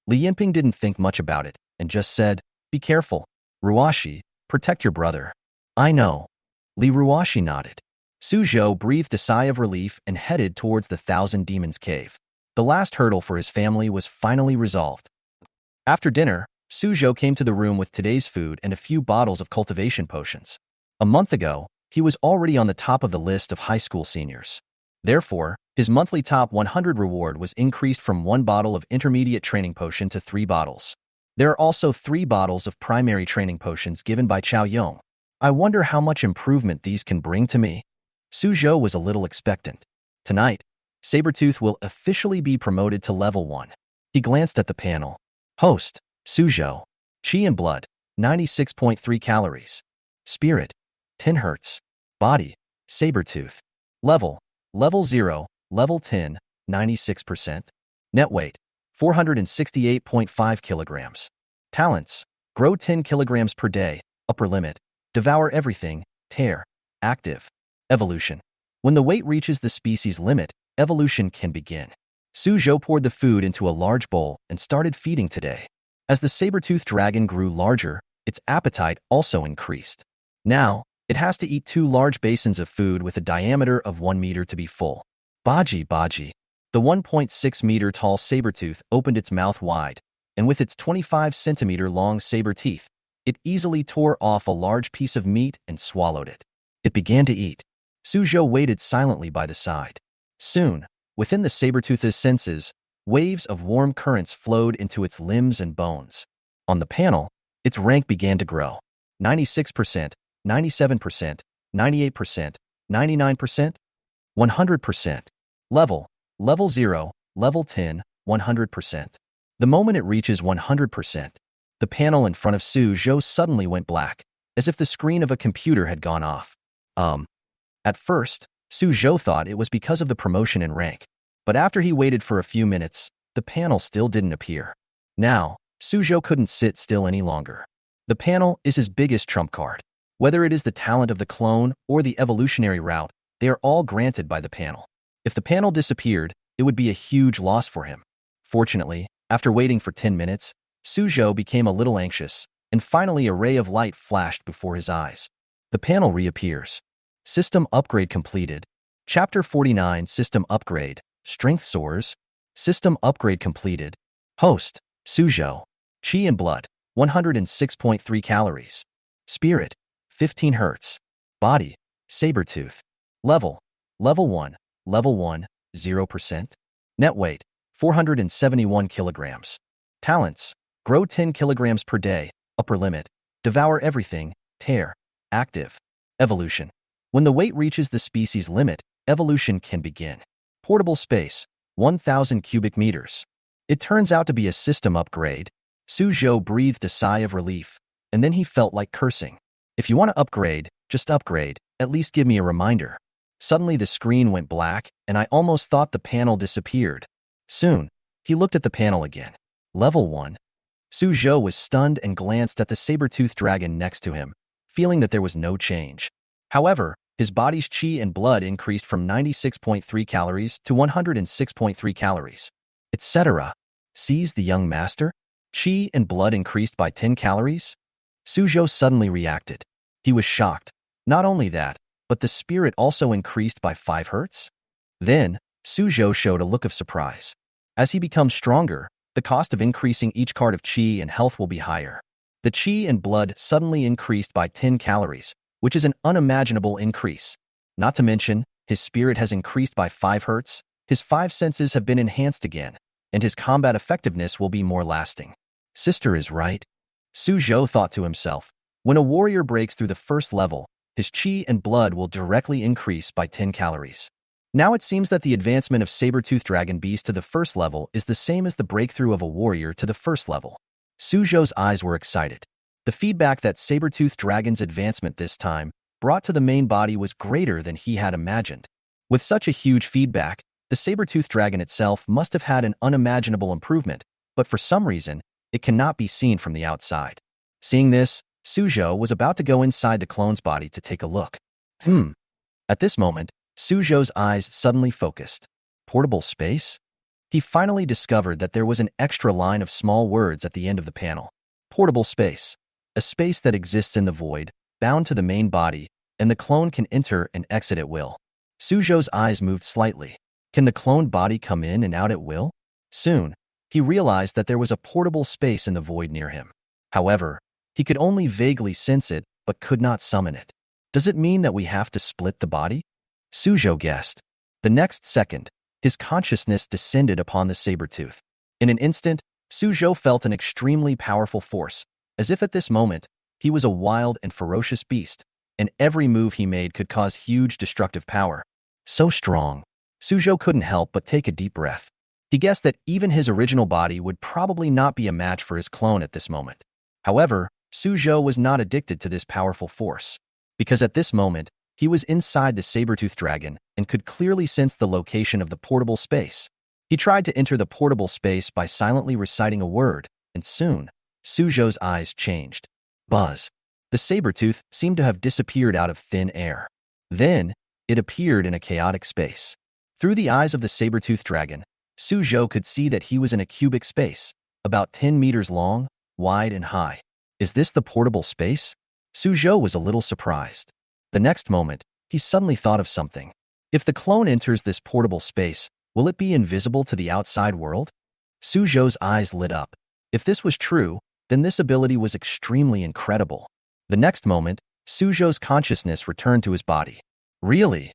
Li Yinping didn't think much about it and just said, Be careful. Ruoshi, protect your brother. I know. Liruo nodded. Suzhou breathed a sigh of relief and headed towards the Thousand Demons Cave. The last hurdle for his family was finally resolved. After dinner, Suzhou came to the room with today's food and a few bottles of cultivation potions. A month ago, he was already on the top of the list of high school seniors. Therefore, his monthly top 100 reward was increased from 1 bottle of intermediate training potion to 3 bottles. There are also 3 bottles of primary training potions given by Chao Yong. I wonder how much improvement these can bring to me. Suzhou was a little expectant. Tonight, Sabretooth will officially be promoted to level 1. He glanced at the panel. Host, Suzhou. Chi and blood, 96.3 calories. Spirit, 10 hertz. Body, Sabretooth. Level 0, level 10, 96%. Net weight, 468.5 kilograms. Talents, grow 10 kilograms per day, upper limit, devour everything, tear, active. Evolution. When the weight reaches the species limit, evolution can begin. Suzhou poured the food into a large bowl and started feeding today. As the saber-toothed dragon grew larger, its appetite also increased. Now, it has to eat 2 large basins of food with a diameter of 1 meter to be full. Baji. The 1.6 meter tall saber-tooth opened its mouth wide, and with its 25 centimeter long saber teeth, it easily tore off a large piece of meat and swallowed it. It began to eat. Suzhou waited silently by the side. Soon, within the saber-tooth's senses, waves of warm currents flowed into its limbs and bones. On the panel, its rank began to grow. 96%, 97%, 98%, 99%, 100%. Level 0, level 10, 100%. The moment it reaches 100%, the panel in front of Suzhou suddenly went black, as if the screen of a computer had gone off. At first, Suzhou thought it was because of the promotion in rank, but after he waited for a few minutes, the panel still didn't appear. Now, Suzhou couldn't sit still any longer. The panel is his biggest trump card. Whether it is the talent of the clone or the evolutionary route, they are all granted by the panel. If the panel disappeared, it would be a huge loss for him. Fortunately, after waiting for 10 minutes, Suzhou became a little anxious, and finally a ray of light flashed before his eyes. The panel reappears. System upgrade completed. Chapter 49 System upgrade. Strength soars. System upgrade completed. Host, Suzhou. Chi and blood, 106.3 calories. Spirit, 15 hertz. Body, saber-tooth. Level 1, 0%. Net weight, 471 kilograms. Talents, grow 10 kilograms per day, upper limit, devour everything, tear, active. Evolution. When the weight reaches the species limit, evolution can begin. Portable space, 1,000 cubic meters. It turns out to be a system upgrade. Suzhou breathed a sigh of relief, and then he felt like cursing. If you want to upgrade, just upgrade, at least give me a reminder. Suddenly the screen went black, and I almost thought the panel disappeared. Soon, he looked at the panel again. Level 1. Suzhou was stunned and glanced at the saber-toothed dragon next to him, feeling that there was no change. However, his body's qi and blood increased from 96.3 calories to 106.3 calories, etc. Sees the young master? Qi and blood increased by 10 calories? Suzhou suddenly reacted. He was shocked. Not only that, but the spirit also increased by 5 hertz? Then, Suzhou showed a look of surprise. As he becomes stronger, the cost of increasing each card of qi and health will be higher. The qi and blood suddenly increased by 10 calories, which is an unimaginable increase. Not to mention, his spirit has increased by 5 hertz, his 5 senses have been enhanced again, and his combat effectiveness will be more lasting. Sister is right. Suzhou thought to himself. When a warrior breaks through the first level, his qi and blood will directly increase by 10 calories. Now it seems that the advancement of saber-toothed dragon beast to the first level is the same as the breakthrough of a warrior to the first level. Suzhou's eyes were excited. The feedback that saber-toothed dragon's advancement this time brought to the main body was greater than he had imagined. With such a huge feedback, the saber-toothed dragon itself must have had an unimaginable improvement, but for some reason, it cannot be seen from the outside. Seeing this, Suzhou was about to go inside the clone's body to take a look. At this moment, Suzhou's eyes suddenly focused. Portable space? He finally discovered that there was an extra line of small words at the end of the panel. Portable space. A space that exists in the void, bound to the main body, and the clone can enter and exit at will. Suzhou's eyes moved slightly. Can the cloned body come in and out at will? Soon, he realized that there was a portable space in the void near him. However, he could only vaguely sense it, but could not summon it. Does it mean that we have to split the body? Suzhou guessed. The next second, his consciousness descended upon the saber-tooth. In an instant, Suzhou felt an extremely powerful force, as if at this moment, he was a wild and ferocious beast, and every move he made could cause huge destructive power. So strong. Suzhou couldn't help but take a deep breath. He guessed that even his original body would probably not be a match for his clone at this moment. However, Suzhou was not addicted to this powerful force, because at this moment, he was inside the saber-toothed dragon and could clearly sense the location of the portable space. He tried to enter the portable space by silently reciting a word, and soon, Suzhou's eyes changed. Buzz. The saber-tooth seemed to have disappeared out of thin air. Then, it appeared in a chaotic space. Through the eyes of the saber-toothed dragon, Suzhou could see that he was in a cubic space, about 10 meters long, wide and high. Is this the portable space? Suzhou was a little surprised. The next moment, he suddenly thought of something. If the clone enters this portable space, will it be invisible to the outside world? Suzhou's eyes lit up. If this was true, then this ability was extremely incredible. The next moment, Suzhou's consciousness returned to his body. Really?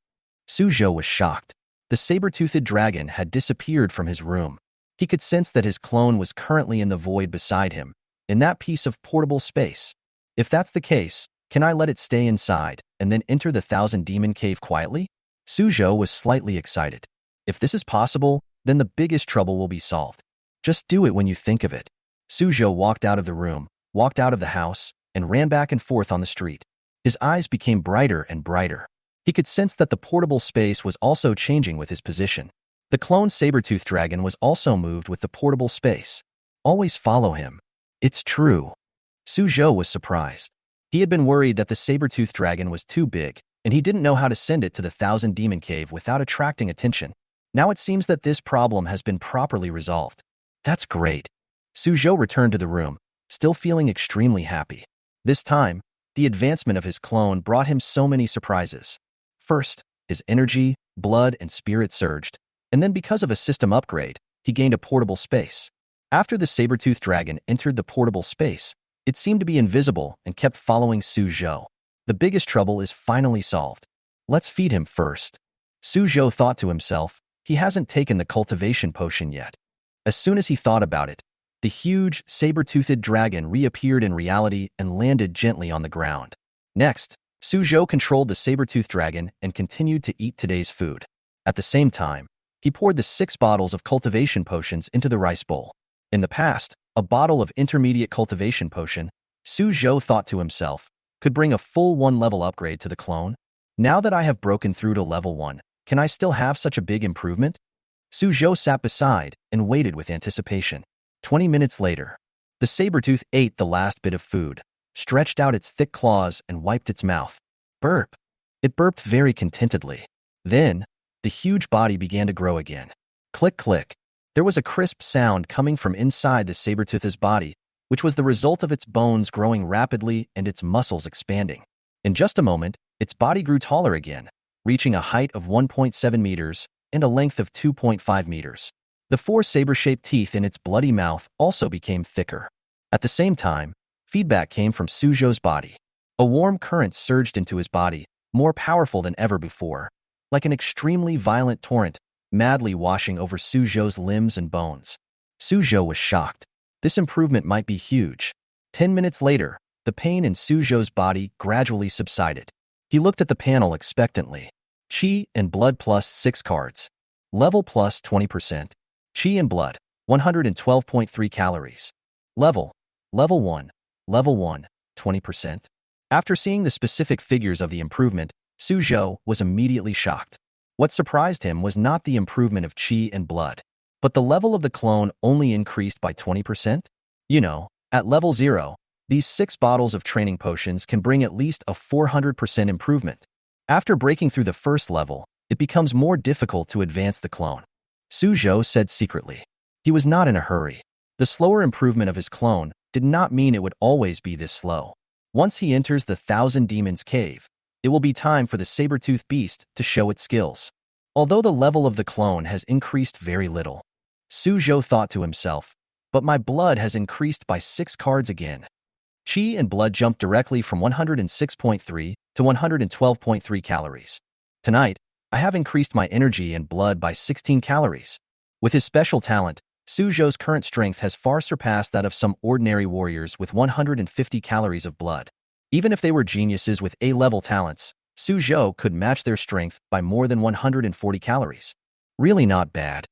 Suzhou was shocked. The saber-toothed dragon had disappeared from his room. He could sense that his clone was currently in the void beside him, in that piece of portable space. If that's the case, can I let it stay inside and then enter the Thousand Demon Cave quietly? Suzhou was slightly excited. If this is possible, then the biggest trouble will be solved. Just do it when you think of it. Suzhou walked out of the room, walked out of the house, and ran back and forth on the street. His eyes became brighter and brighter. He could sense that the portable space was also changing with his position. The clone saber-toothed dragon was also moved with the portable space. Always follow him. It's true. Suzhou was surprised. He had been worried that the saber-toothed dragon was too big, and he didn't know how to send it to the Thousand Demon Cave without attracting attention. Now it seems that this problem has been properly resolved. That's great. Suzhou returned to the room, still feeling extremely happy. This time, the advancement of his clone brought him so many surprises. First, his energy, blood, and spirit surged, and then because of a system upgrade, he gained a portable space. After the saber-toothed dragon entered the portable space, it seemed to be invisible and kept following Suzhou. The biggest trouble is finally solved. Let's feed him first. Suzhou thought to himself, he hasn't taken the cultivation potion yet. As soon as he thought about it, the huge, saber-toothed dragon reappeared in reality and landed gently on the ground. Next, Suzhou controlled the saber-toothed dragon and continued to eat today's food. At the same time, he poured the 6 bottles of cultivation potions into the rice bowl. In the past, a bottle of intermediate cultivation potion, Suzhou thought to himself, could bring a full 1-level upgrade to the clone. Now that I have broken through to level 1, can I still have such a big improvement? Suzhou sat beside and waited with anticipation. 20 minutes later, the saber-tooth ate the last bit of food, stretched out its thick claws and wiped its mouth. Burp. It burped very contentedly. Then, the huge body began to grow again. Click, click. There was a crisp sound coming from inside the saber-tooth's body, which was the result of its bones growing rapidly and its muscles expanding. In just a moment, its body grew taller again, reaching a height of 1.7 meters and a length of 2.5 meters. The 4 saber-shaped teeth in its bloody mouth also became thicker. At the same time, feedback came from Suzhou's body. A warm current surged into his body, more powerful than ever before, like an extremely violent torrent, madly washing over Suzhou's limbs and bones. Suzhou was shocked. This improvement might be huge. 10 minutes later, the pain in Suzhou's body gradually subsided. He looked at the panel expectantly. Qi and blood plus 6 cards. Level plus 20%. Qi and blood, 112.3 calories. Level 1. Level 1, 20%. After seeing the specific figures of the improvement, Suzhou was immediately shocked. What surprised him was not the improvement of Qi and blood, but the level of the clone only increased by 20%? At level 0, these 6 bottles of training potions can bring at least a 400% improvement. After breaking through the first level, it becomes more difficult to advance the clone. Suzhou said secretly. He was not in a hurry. The slower improvement of his clone did not mean it would always be this slow. Once he enters the Thousand Demons Cave, it will be time for the saber-tooth beast to show its skills. Although the level of the clone has increased very little, Suzhou thought to himself, but my blood has increased by 6 cards again. Qi and blood jumped directly from 106.3 to 112.3 calories. Tonight, I have increased my energy and blood by 16 calories. With his special talent, Suzhou's current strength has far surpassed that of some ordinary warriors with 150 calories of blood. Even if they were geniuses with A-level talents, Suzhou could match their strength by more than 140 calories. Really not bad.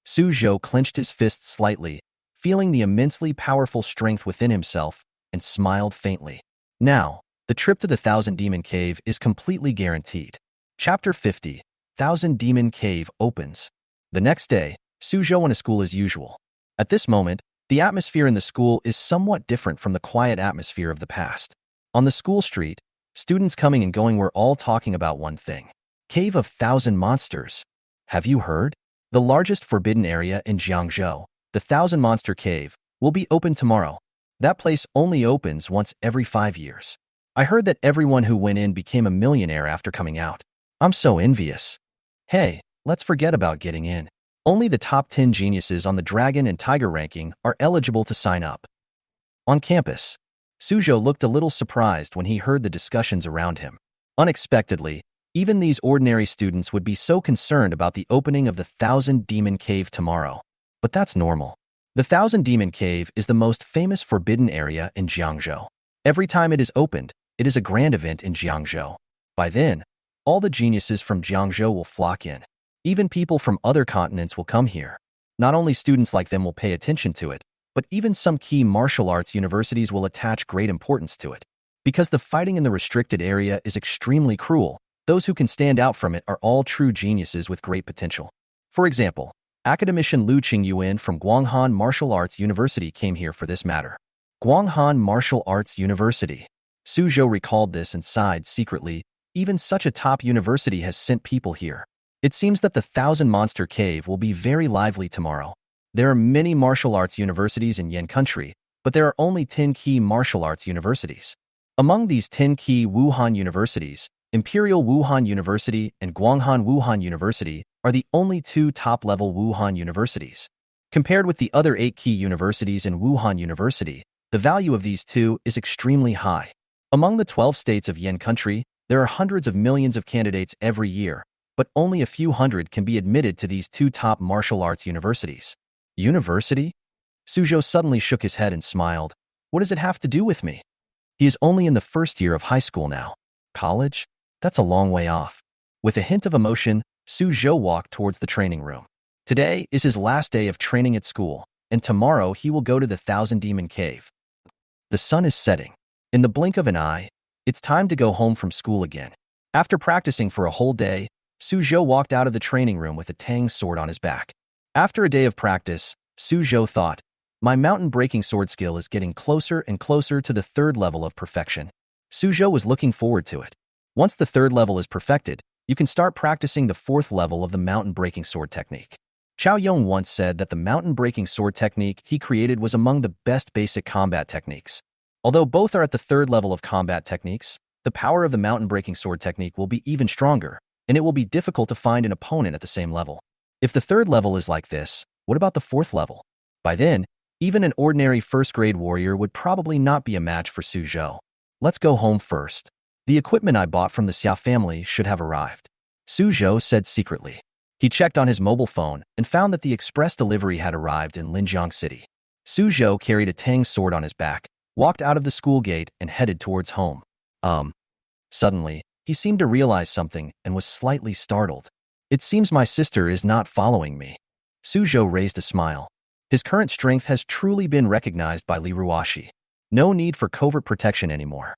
Suzhou clenched his fists slightly, feeling the immensely powerful strength within himself, and smiled faintly. Now, the trip to the Thousand Demon Cave is completely guaranteed. Chapter 50, Thousand Demon Cave opens. The next day, Suzhou went to school as usual. At this moment, the atmosphere in the school is somewhat different from the quiet atmosphere of the past. On the school street, students coming and going were all talking about one thing. Cave of Thousand Monsters. Have you heard? The largest forbidden area in Jiangzhou, the Thousand Monster Cave, will be open tomorrow. That place only opens once every 5 years. I heard that everyone who went in became a millionaire after coming out. I'm so envious. Hey, let's forget about getting in. Only the top 10 geniuses on the Dragon and Tiger ranking are eligible to sign up. On campus, Suzhou looked a little surprised when he heard the discussions around him. Unexpectedly, even these ordinary students would be so concerned about the opening of the Thousand Demon Cave tomorrow. But that's normal. The Thousand Demon Cave is the most famous forbidden area in Jiangzhou. Every time it is opened, it is a grand event in Jiangzhou. By then, all the geniuses from Jiangzhou will flock in. Even people from other continents will come here. Not only students like them will pay attention to it, but even some key martial arts universities will attach great importance to it. Because the fighting in the restricted area is extremely cruel, those who can stand out from it are all true geniuses with great potential. For example, academician Liu Qingyuan from Guanghan Martial Arts University came here for this matter. Guanghan Martial Arts University. Suzhou recalled this and sighed secretly. Even such a top university has sent people here. It seems that the Thousand Monster Cave will be very lively tomorrow. There are many martial arts universities in Yan country, but there are only 10 key martial arts universities. Among these 10 key Wuhan universities, Imperial Wuhan University and Guanghan Wuhan University are the only 2 top-level Wuhan universities. Compared with the other 8 key universities in Wuhan University, the value of these 2 is extremely high. Among the 12 states of Yan country, there are hundreds of millions of candidates every year, but only a few hundred can be admitted to these 2 top martial arts universities. University? Suzhou suddenly shook his head and smiled. What does it have to do with me? He is only in the first year of high school now. College? That's a long way off. With a hint of emotion, Suzhou walked towards the training room. Today is his last day of training at school, and tomorrow he will go to the Thousand Demon Cave. The sun is setting. In the blink of an eye, it's time to go home from school again. After practicing for a whole day, Suzhou walked out of the training room with a Tang sword on his back. After a day of practice, Suzhou thought, my mountain-breaking sword skill is getting closer and closer to the third level of perfection. Suzhou was looking forward to it. Once the third level is perfected, you can start practicing the fourth level of the mountain-breaking sword technique. Chow Yong once said that the mountain-breaking sword technique he created was among the best basic combat techniques. Although both are at the third level of combat techniques, the power of the mountain-breaking sword technique will be even stronger, and it will be difficult to find an opponent at the same level. If the third level is like this, what about the fourth level? By then, even an ordinary first-grade warrior would probably not be a match for Suzhou. Let's go home first. The equipment I bought from the Xia family should have arrived, Suzhou said secretly. He checked on his mobile phone and found that the express delivery had arrived in Linjiang City. Suzhou carried a Tang sword on his back, walked out of the school gate and headed towards home. Suddenly, he seemed to realize something and was slightly startled. It seems my sister is not following me. Suzhou raised a smile. His current strength has truly been recognized by Liruo. No need for covert protection anymore.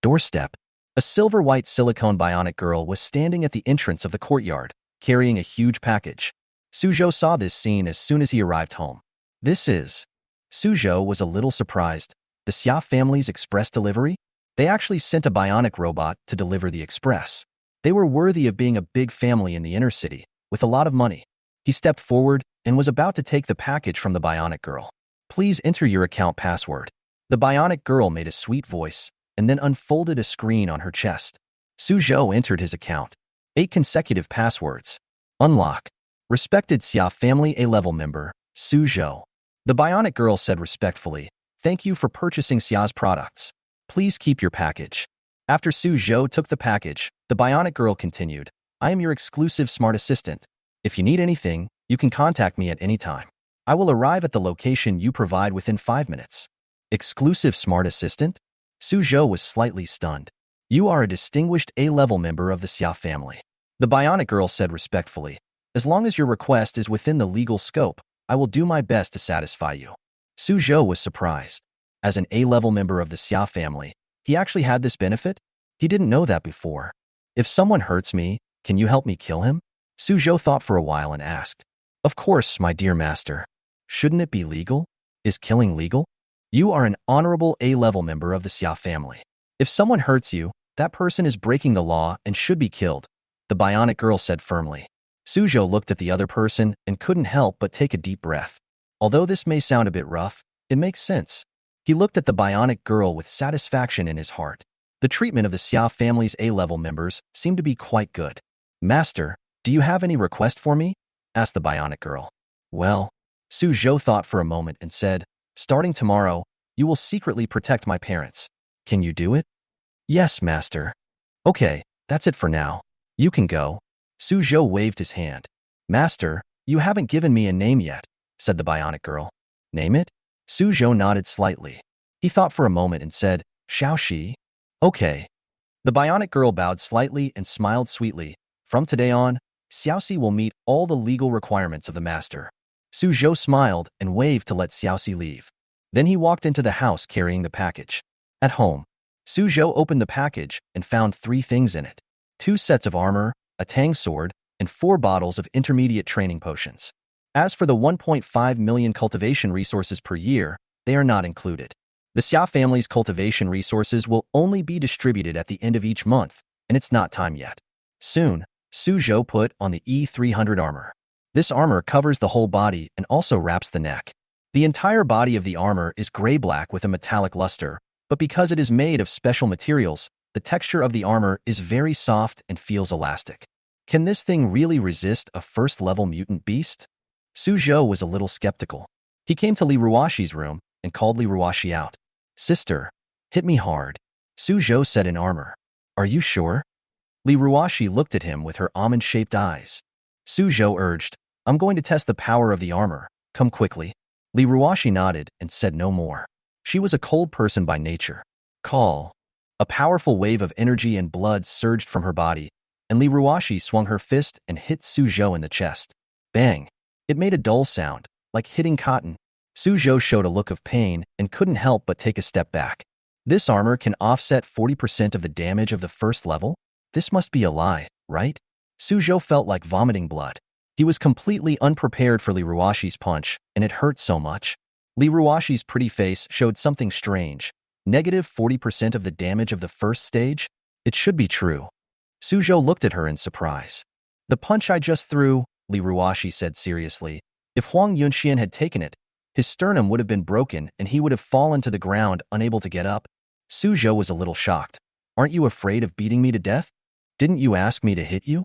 Doorstep. A silver-white silicone bionic girl was standing at the entrance of the courtyard, carrying a huge package. Suzhou saw this scene as soon as he arrived home. This is... Suzhou was a little surprised. The Xia family's express delivery? They actually sent a bionic robot to deliver the express. They were worthy of being a big family in the inner city, with a lot of money. He stepped forward and was about to take the package from the bionic girl. Please enter your account password. The bionic girl made a sweet voice and then unfolded a screen on her chest. Suzhou entered his account. 8 consecutive passwords. Unlock. Respected Xia family A-level member, Suzhou. The bionic girl said respectfully, thank you for purchasing Xia's products. Please keep your package. After Suzhou took the package, the bionic girl continued, I am your exclusive smart assistant. If you need anything, you can contact me at any time. I will arrive at the location you provide within 5 minutes. Exclusive smart assistant? Suzhou was slightly stunned. You are a distinguished A-level member of the Xia family. The bionic girl said respectfully, as long as your request is within the legal scope, I will do my best to satisfy you. Suzhou was surprised. As an A-level member of the Xia family, he actually had this benefit? He didn't know that before. If someone hurts me, can you help me kill him? Suzhou thought for a while and asked. Of course, my dear master. Shouldn't it be legal? Is killing legal? You are an honorable A-level member of the Xia family. If someone hurts you, that person is breaking the law and should be killed, the bionic girl said firmly. Suzhou looked at the other person and couldn't help but take a deep breath. Although this may sound a bit rough, it makes sense. He looked at the bionic girl with satisfaction in his heart. The treatment of the Xia family's A-level members seemed to be quite good. Master, do you have any request for me? Asked the bionic girl. Well, Suzhou thought for a moment and said, starting tomorrow, you will secretly protect my parents. Can you do it? Yes, master. Okay, that's it for now. You can go. Suzhou waved his hand. Master, you haven't given me a name yet, said the bionic girl. Name it? Suzhou nodded slightly. He thought for a moment and said, Xiaoxi. Okay. The bionic girl bowed slightly and smiled sweetly. From today on, Xiaoxi will meet all the legal requirements of the master. Suzhou smiled and waved to let Xiaoxi leave. Then he walked into the house carrying the package. At home, Suzhou opened the package and found 3 things in it. 2 sets of armor, a Tang sword, and 4 bottles of intermediate training potions. As for the 1.5 million cultivation resources per year, they are not included. The Xia family's cultivation resources will only be distributed at the end of each month, and it's not time yet. Soon, Suzhou put on the E300 armor. This armor covers the whole body and also wraps the neck. The entire body of the armor is gray-black with a metallic luster, but because it is made of special materials, the texture of the armor is very soft and feels elastic. Can this thing really resist a first-level mutant beast? Suzhou was a little skeptical. He came to Liruo's room and called Liruo out. Sister, hit me hard, Suzhou said in armor. Are you sure? Liruo looked at him with her almond-shaped eyes. Suzhou urged, I'm going to test the power of the armor. Come quickly. Liruo nodded and said no more. She was a cold person by nature. Call. A powerful wave of energy and blood surged from her body, and Liruo swung her fist and hit Suzhou in the chest. Bang! It made a dull sound, like hitting cotton. Suzhou showed a look of pain and couldn't help but take a step back. This armor can offset 40% of the damage of the first level? This must be a lie, right? Suzhou felt like vomiting blood. He was completely unprepared for Liruoshi's punch, and it hurt so much. Liruoshi's pretty face showed something strange. Negative 40% of the damage of the first stage? It should be true. Suzhou looked at her in surprise. The punch I just threw, Liruoshi said seriously. If Huang Yunxian had taken it, his sternum would have been broken and he would have fallen to the ground, unable to get up. Suzhou was a little shocked. Aren't you afraid of beating me to death? Didn't you ask me to hit you?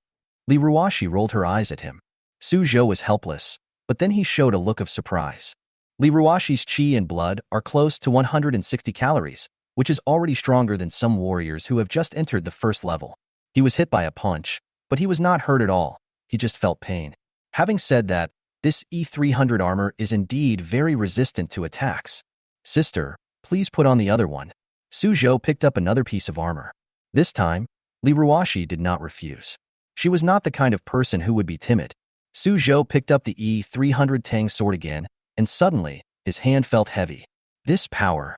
Liruoshi rolled her eyes at him. Suzhou was helpless, but then he showed a look of surprise. Liruoshi's chi and blood are close to 160 calories, which is already stronger than some warriors who have just entered the first level. He was hit by a punch, but he was not hurt at all. He just felt pain. Having said that, this E300 armor is indeed very resistant to attacks. Sister, please put on the other one. Suzhou picked up another piece of armor. This time, Liruoshi did not refuse. She was not the kind of person who would be timid. Suzhou picked up the E300 Tang sword again, and suddenly, his hand felt heavy. This power.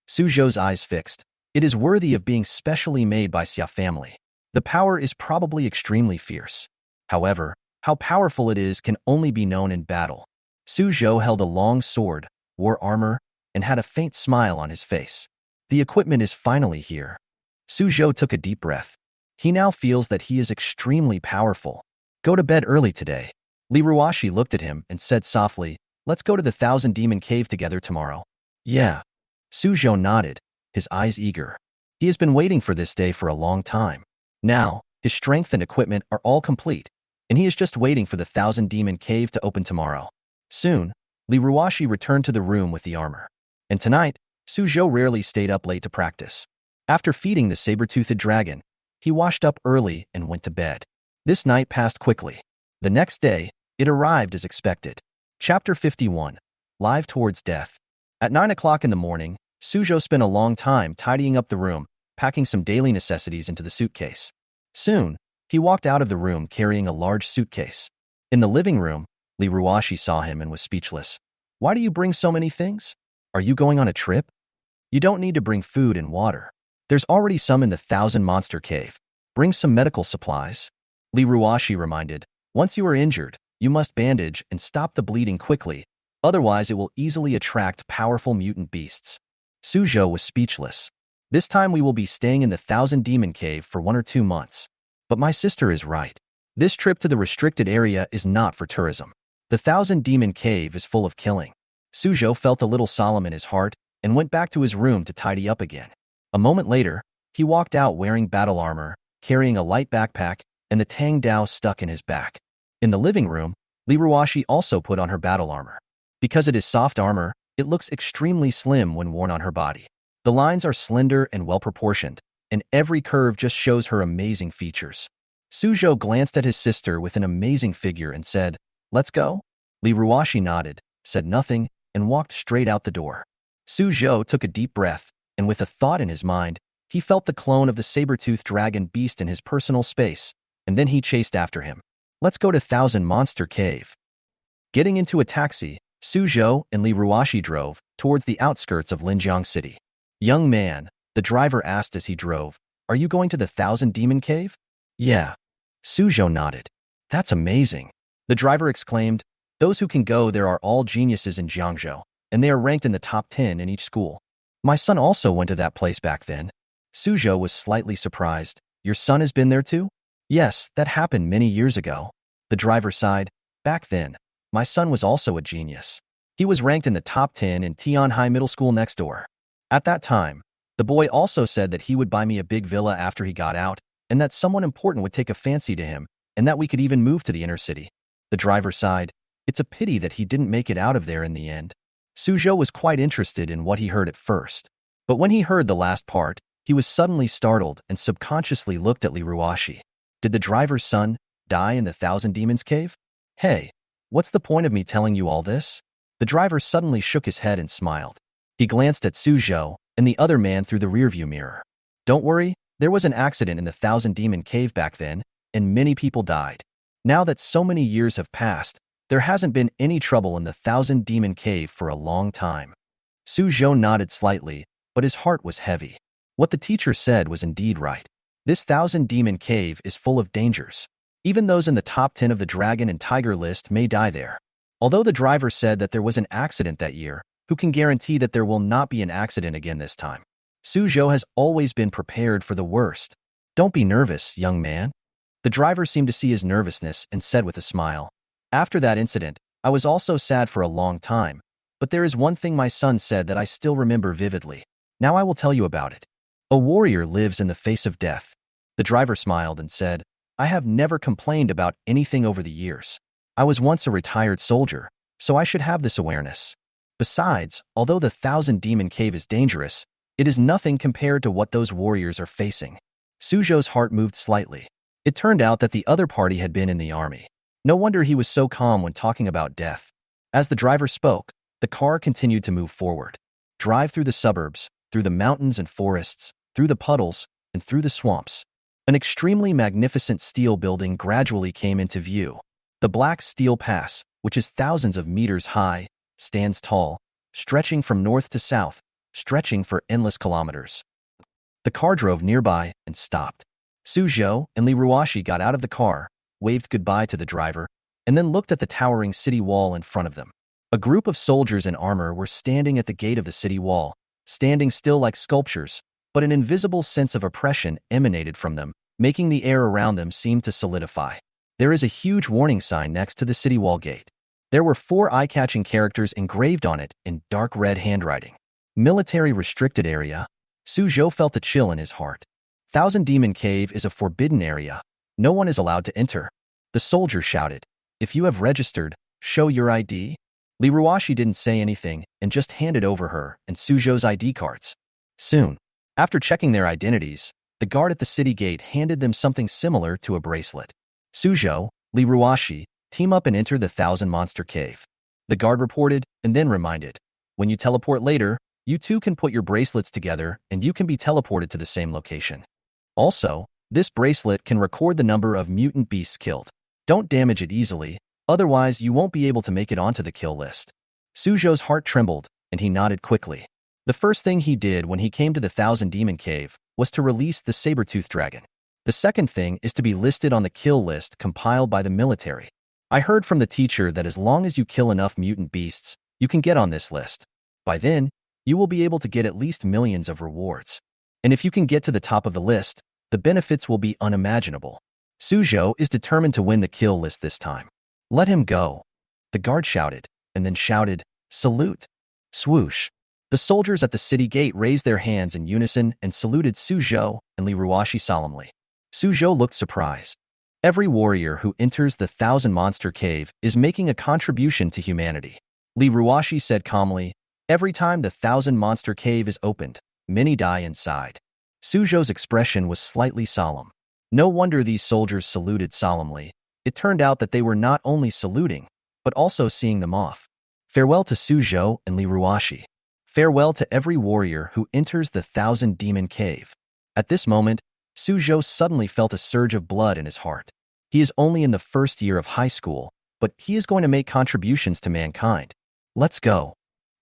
Suzhou's eyes fixed. It is worthy of being specially made by Xia family. The power is probably extremely fierce. However, how powerful it is can only be known in battle. Suzhou held a long sword, wore armor, and had a faint smile on his face. The equipment is finally here. Suzhou took a deep breath. He now feels that he is extremely powerful. Go to bed early today. Liruoshi looked at him and said softly, let's go to the Thousand Demon Cave together tomorrow. Yeah. Suzhou nodded, his eyes eager. He has been waiting for this day for a long time. Now, his strength and equipment are all complete, and he is just waiting for the Thousand Demon Cave to open tomorrow. Soon, Liruoshi returned to the room with the armor. And tonight, Suzhou rarely stayed up late to practice. After feeding the saber-toothed dragon, he washed up early and went to bed. This night passed quickly. The next day, it arrived as expected. Chapter 51. Live Towards Death. At 9 o'clock in the morning, Suzhou spent a long time tidying up the room, packing some daily necessities into the suitcase. Soon, he walked out of the room carrying a large suitcase. In the living room, Liruoshi saw him and was speechless. Why do you bring so many things? Are you going on a trip? You don't need to bring food and water. There's already some in the Thousand Monster Cave. Bring some medical supplies. Liruoshi reminded, once you are injured, you must bandage and stop the bleeding quickly, otherwise it will easily attract powerful mutant beasts. Suzhou was speechless. This time we will be staying in the Thousand Demon Cave for 1 or 2 months. But my sister is right. This trip to the restricted area is not for tourism. The Thousand Demon Cave is full of killing. Suzhou felt a little solemn in his heart and went back to his room to tidy up again. A moment later, he walked out wearing battle armor, carrying a light backpack, and the Tang Dao stuck in his back. In the living room, Liruoshi also put on her battle armor. Because it is soft armor, it looks extremely slim when worn on her body. The lines are slender and well-proportioned, and every curve just shows her amazing features. Suzhou glanced at his sister with an amazing figure and said, let's go? Liruoshi nodded, said nothing, and walked straight out the door. Suzhou took a deep breath, and with a thought in his mind, he felt the clone of the saber-toothed dragon beast in his personal space, and then he chased after him. Let's go to Thousand Monster Cave. Getting into a taxi, Suzhou and Liruoshi drove towards the outskirts of Linjiang City. Young man, the driver asked as he drove, are you going to the Thousand Demon Cave? Yeah. Suzhou nodded. That's amazing. The driver exclaimed, those who can go there are all geniuses in Jiangzhou, and they are ranked in the top 10 in each school. My son also went to that place back then. Suzhou was slightly surprised. Your son has been there too? Yes, that happened many years ago. The driver sighed. Back then, my son was also a genius. He was ranked in the top 10 in Tianhai Middle School next door. At that time, the boy also said that he would buy me a big villa after he got out, and that someone important would take a fancy to him, and that we could even move to the inner city. The driver sighed. It's a pity that he didn't make it out of there in the end. Suzhou was quite interested in what he heard at first. But when he heard the last part, he was suddenly startled and subconsciously looked at Liruoshi. Did the driver's son die in the Thousand Demons Cave? Hey, what's the point of me telling you all this? The driver suddenly shook his head and smiled. He glanced at Suzhou and the other man through the rearview mirror. Don't worry, there was an accident in the Thousand Demon Cave back then, and many people died. Now that so many years have passed, there hasn't been any trouble in the Thousand Demon Cave for a long time. Suzhou nodded slightly, but his heart was heavy. What the teacher said was indeed right. This 1,000-demon cave is full of dangers. Even those in the top 10 of the dragon and tiger list may die there. Although the driver said that there was an accident that year, who can guarantee that there will not be an accident again this time? Suzhou has always been prepared for the worst. Don't be nervous, young man. The driver seemed to see his nervousness and said with a smile, "After that incident, I was also sad for a long time, but there is one thing my son said that I still remember vividly. Now I will tell you about it. A warrior lives in the face of death." The driver smiled and said, "I have never complained about anything over the years. I was once a retired soldier, so I should have this awareness. Besides, although the 1,000-demon cave is dangerous, it is nothing compared to what those warriors are facing." Suzhou's heart moved slightly. It turned out that the other party had been in the army. No wonder he was so calm when talking about death. As the driver spoke, the car continued to move forward. Drive through the suburbs, through the mountains and forests, through the puddles, and through the swamps. An extremely magnificent steel building gradually came into view. The Black Steel Pass, which is thousands of meters high, stands tall, stretching from north to south, stretching for endless kilometers. The car drove nearby and stopped. Suzhou and Liruo got out of the car, waved goodbye to the driver, and then looked at the towering city wall in front of them. A group of soldiers in armor were standing at the gate of the city wall, standing still like sculptures, but an invisible sense of oppression emanated from them, making the air around them seem to solidify. There is a huge warning sign next to the city wall gate. There were 4 eye-catching characters engraved on it in dark red handwriting. Military restricted area. Suzhou felt a chill in his heart. 1,000-demon cave is a forbidden area. No one is allowed to enter. The soldier shouted, "If you have registered, show your ID." Liruo didn't say anything and just handed over her and Suzhou's ID cards. Soon, after checking their identities, the guard at the city gate handed them something similar to a bracelet. Suzhou, Liruo, team up and enter the 1,000-monster cave. The guard reported and then reminded, "When you teleport later, you two can put your bracelets together and you can be teleported to the same location. Also, this bracelet can record the number of mutant beasts killed. Don't damage it easily, otherwise you won't be able to make it onto the kill list." Suzhou's heart trembled, and he nodded quickly. The first thing he did when he came to the 1,000-demon cave was to release the saber-toothed dragon. The second thing is to be listed on the kill list compiled by the military. I heard from the teacher that as long as you kill enough mutant beasts, you can get on this list. By then, you will be able to get at least millions of rewards. And if you can get to the top of the list, the benefits will be unimaginable. Suzhou is determined to win the kill list this time. "Let him go." The guard shouted, and then shouted, "Salute." Swoosh. The soldiers at the city gate raised their hands in unison and saluted Suzhou and Liruo solemnly. Suzhou looked surprised. Every warrior who enters the 1,000-monster cave is making a contribution to humanity. Liruo said calmly, "Every time the 1,000-monster cave is opened, many die inside." Suzhou's expression was slightly solemn. No wonder these soldiers saluted solemnly. It turned out that they were not only saluting, but also seeing them off. Farewell to Suzhou and Liruo. Farewell to every warrior who enters the 1,000-demon cave. At this moment, Suzhou suddenly felt a surge of blood in his heart. He is only in the first year of high school, but he is going to make contributions to mankind. Let's go.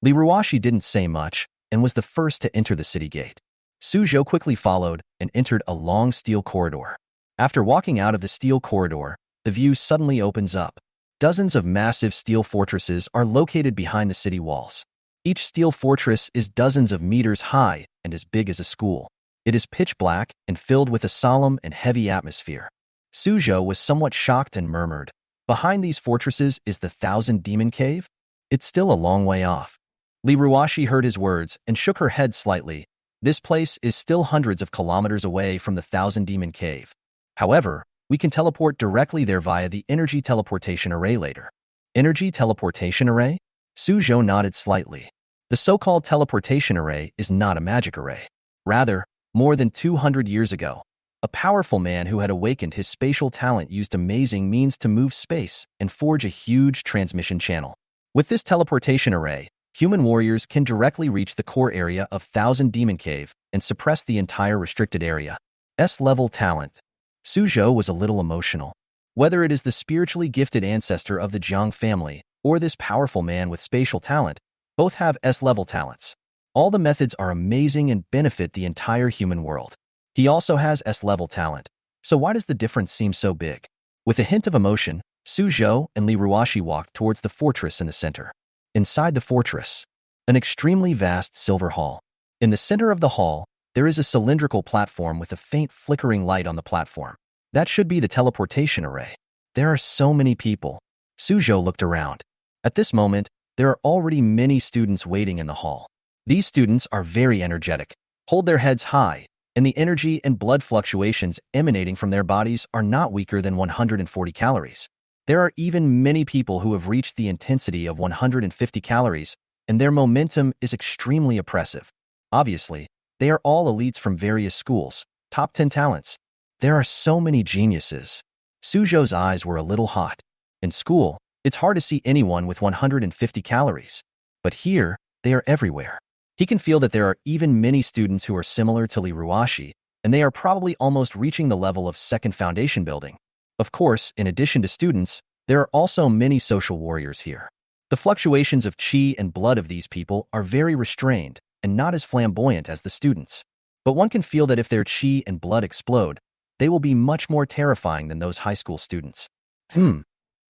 Liruo didn't say much and was the first to enter the city gate. Suzhou quickly followed and entered a long steel corridor. After walking out of the steel corridor, the view suddenly opens up. Dozens of massive steel fortresses are located behind the city walls. Each steel fortress is dozens of meters high and as big as a school. It is pitch black and filled with a solemn and heavy atmosphere. Suzhou was somewhat shocked and murmured, "Behind these fortresses is the 1,000-demon cave? It's still a long way off." Liruo heard his words and shook her head slightly. This place is still hundreds of kilometers away from the 1,000-demon cave. However, we can teleport directly there via the energy teleportation array later. Energy teleportation array? Suzhou nodded slightly. The so-called teleportation array is not a magic array. Rather, more than 200 years ago, a powerful man who had awakened his spatial talent used amazing means to move space and forge a huge transmission channel. With this teleportation array, human warriors can directly reach the core area of 1,000-demon cave and suppress the entire restricted area. S-level talent. Suzhou was a little emotional. Whether it is the spiritually gifted ancestor of the Jang family or this powerful man with spatial talent, both have S-level talents. All the methods are amazing and benefit the entire human world. He also has S-level talent. So why does the difference seem so big? With a hint of emotion, Suzhou and Liruo walked towards the fortress in the center. Inside the fortress, an extremely vast silver hall. In the center of the hall, there is a cylindrical platform with a faint flickering light on the platform. That should be the teleportation array. There are so many people. Suzhou looked around. At this moment, there are already many students waiting in the hall. These students are very energetic, hold their heads high, and the energy and blood fluctuations emanating from their bodies are not weaker than 140 calories. There are even many people who have reached the intensity of 150 calories, and their momentum is extremely oppressive. Obviously, they are all elites from various schools, top 10 talents. There are so many geniuses. Suzhou's eyes were a little hot. In school, it's hard to see anyone with 150 calories. But here, they are everywhere. He can feel that there are even many students who are similar to Liruo, and they are probably almost reaching the level of second foundation building. Of course, in addition to students, there are also many social warriors here. The fluctuations of qi and blood of these people are very restrained and not as flamboyant as the students. But one can feel that if their qi and blood explode, they will be much more terrifying than those high school students.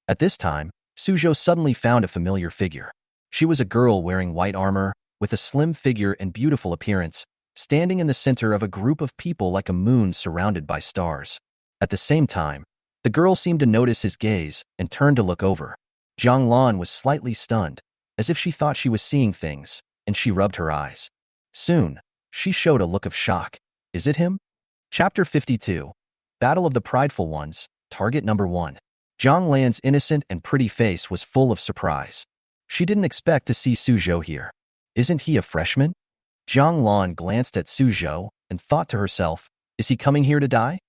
At this time, Suzhou suddenly found a familiar figure. She was a girl wearing white armor, with a slim figure and beautiful appearance, standing in the center of a group of people like a moon surrounded by stars. At the same time, the girl seemed to notice his gaze and turned to look over. Jang Lan was slightly stunned, as if she thought she was seeing things, and she rubbed her eyes. Soon, she showed a look of shock. Is it him? Chapter 52. Battle of the Prideful Ones, Target Number 1. Jang Lan's innocent and pretty face was full of surprise. She didn't expect to see Suzhou here. Isn't he a freshman? Jang Lan glanced at Suzhou and thought to herself, is he coming here to die?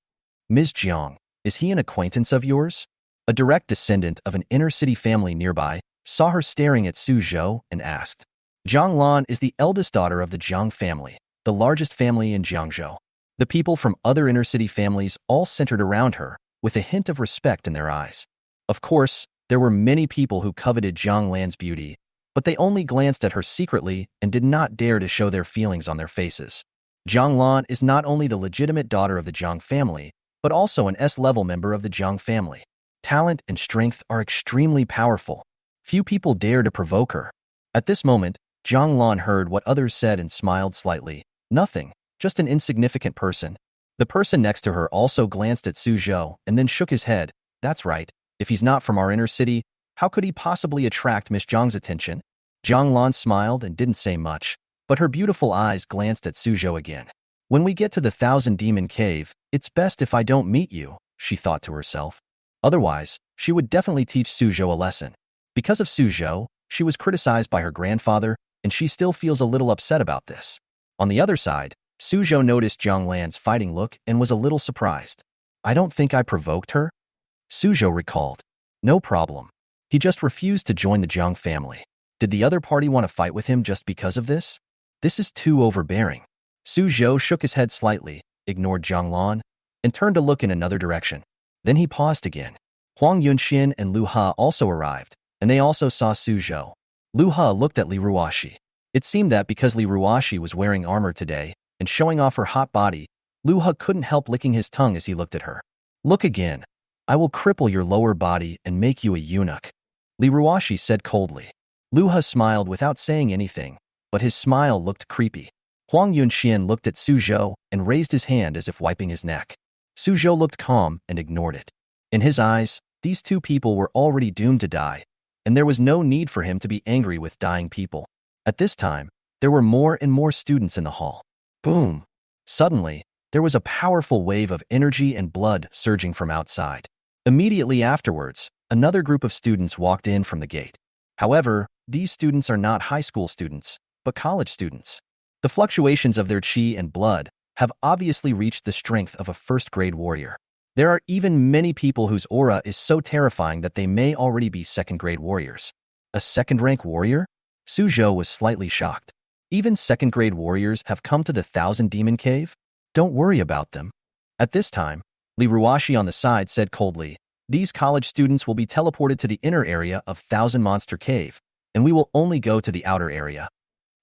Ms. Jiang, is he an acquaintance of yours? A direct descendant of an inner-city family nearby saw her staring at Suzhou and asked. Jang Lan is the eldest daughter of the Zhang family, the largest family in Jiangzhou. The people from other inner-city families all centered around her, with a hint of respect in their eyes. Of course, there were many people who coveted Jang Lan's beauty, but they only glanced at her secretly and did not dare to show their feelings on their faces. Jang Lan is not only the legitimate daughter of the Zhang family, but also an S-level member of the Zhang family. Talent and strength are extremely powerful. Few people dare to provoke her. At this moment, Jang Lan heard what others said and smiled slightly. Nothing, just an insignificant person. The person next to her also glanced at Suzhou and then shook his head. That's right, if he's not from our inner city, how could he possibly attract Miss Zhang's attention? Jang Lan smiled and didn't say much, but her beautiful eyes glanced at Suzhou again. When we get to the Thousand Demon Cave, it's best if I don't meet you, she thought to herself. Otherwise, she would definitely teach Suzhou a lesson. Because of Suzhou, she was criticized by her grandfather, and she still feels a little upset about this. On the other side, Suzhou noticed Jang Lan's fighting look and was a little surprised. I don't think I provoked her? Suzhou recalled. No problem. He just refused to join the Zhang family. Did the other party want to fight with him just because of this? This is too overbearing. Suzhou shook his head slightly, ignored Jang Lan, and turned to look in another direction. Then he paused again. Huang Yunxian and Lu He also arrived, and they also saw Suzhou. Lu He looked at Liruo. It seemed that because Liruo was wearing armor today and showing off her hot body, Lu He couldn't help licking his tongue as he looked at her. Look again. I will cripple your lower body and make you a eunuch, Liruo said coldly. Lu He smiled without saying anything, but his smile looked creepy. Huang Yunxian looked at Suzhou and raised his hand as if wiping his neck. Suzhou looked calm and ignored it. In his eyes, these two people were already doomed to die, and there was no need for him to be angry with dying people. At this time, there were more and more students in the hall. Boom! Suddenly, there was a powerful wave of energy and blood surging from outside. Immediately afterwards, another group of students walked in from the gate. However, these students are not high school students, but college students. The fluctuations of their qi and blood have obviously reached the strength of a first-grade warrior. There are even many people whose aura is so terrifying that they may already be second-grade warriors. A second-rank warrior? Suzhou was slightly shocked. Even second-grade warriors have come to the Thousand Demon Cave? Don't worry about them. At this time, Liruo on the side said coldly, these college students will be teleported to the inner area of Thousand Monster Cave, and we will only go to the outer area.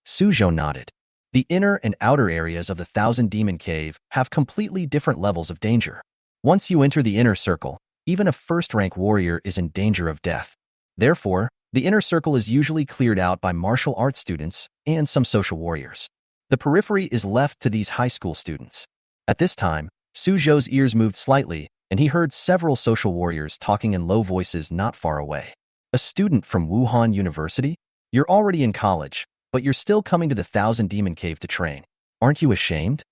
Suzhou nodded. The inner and outer areas of the Thousand Demon Cave have completely different levels of danger. Once you enter the inner circle, even a first-rank warrior is in danger of death. Therefore, the inner circle is usually cleared out by martial arts students and some social warriors. The periphery is left to these high school students. At this time, Suzhou's ears moved slightly, and he heard several social warriors talking in low voices not far away. A student from Wuhan University? You're already in college, but you're still coming to the Thousand Demon Cave to train. Aren't you ashamed?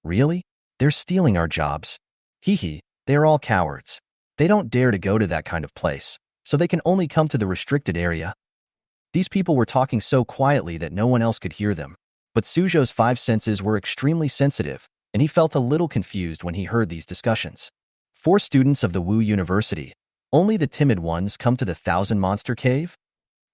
Really? They're stealing our jobs. Hee, they're all cowards. They don't dare to go to that kind of place, so they can only come to the restricted area. These people were talking so quietly that no one else could hear them, but Suzhou's five senses were extremely sensitive, and he felt a little confused when he heard these discussions. For students of the Wu University, only the timid ones come to the Thousand Monster Cave?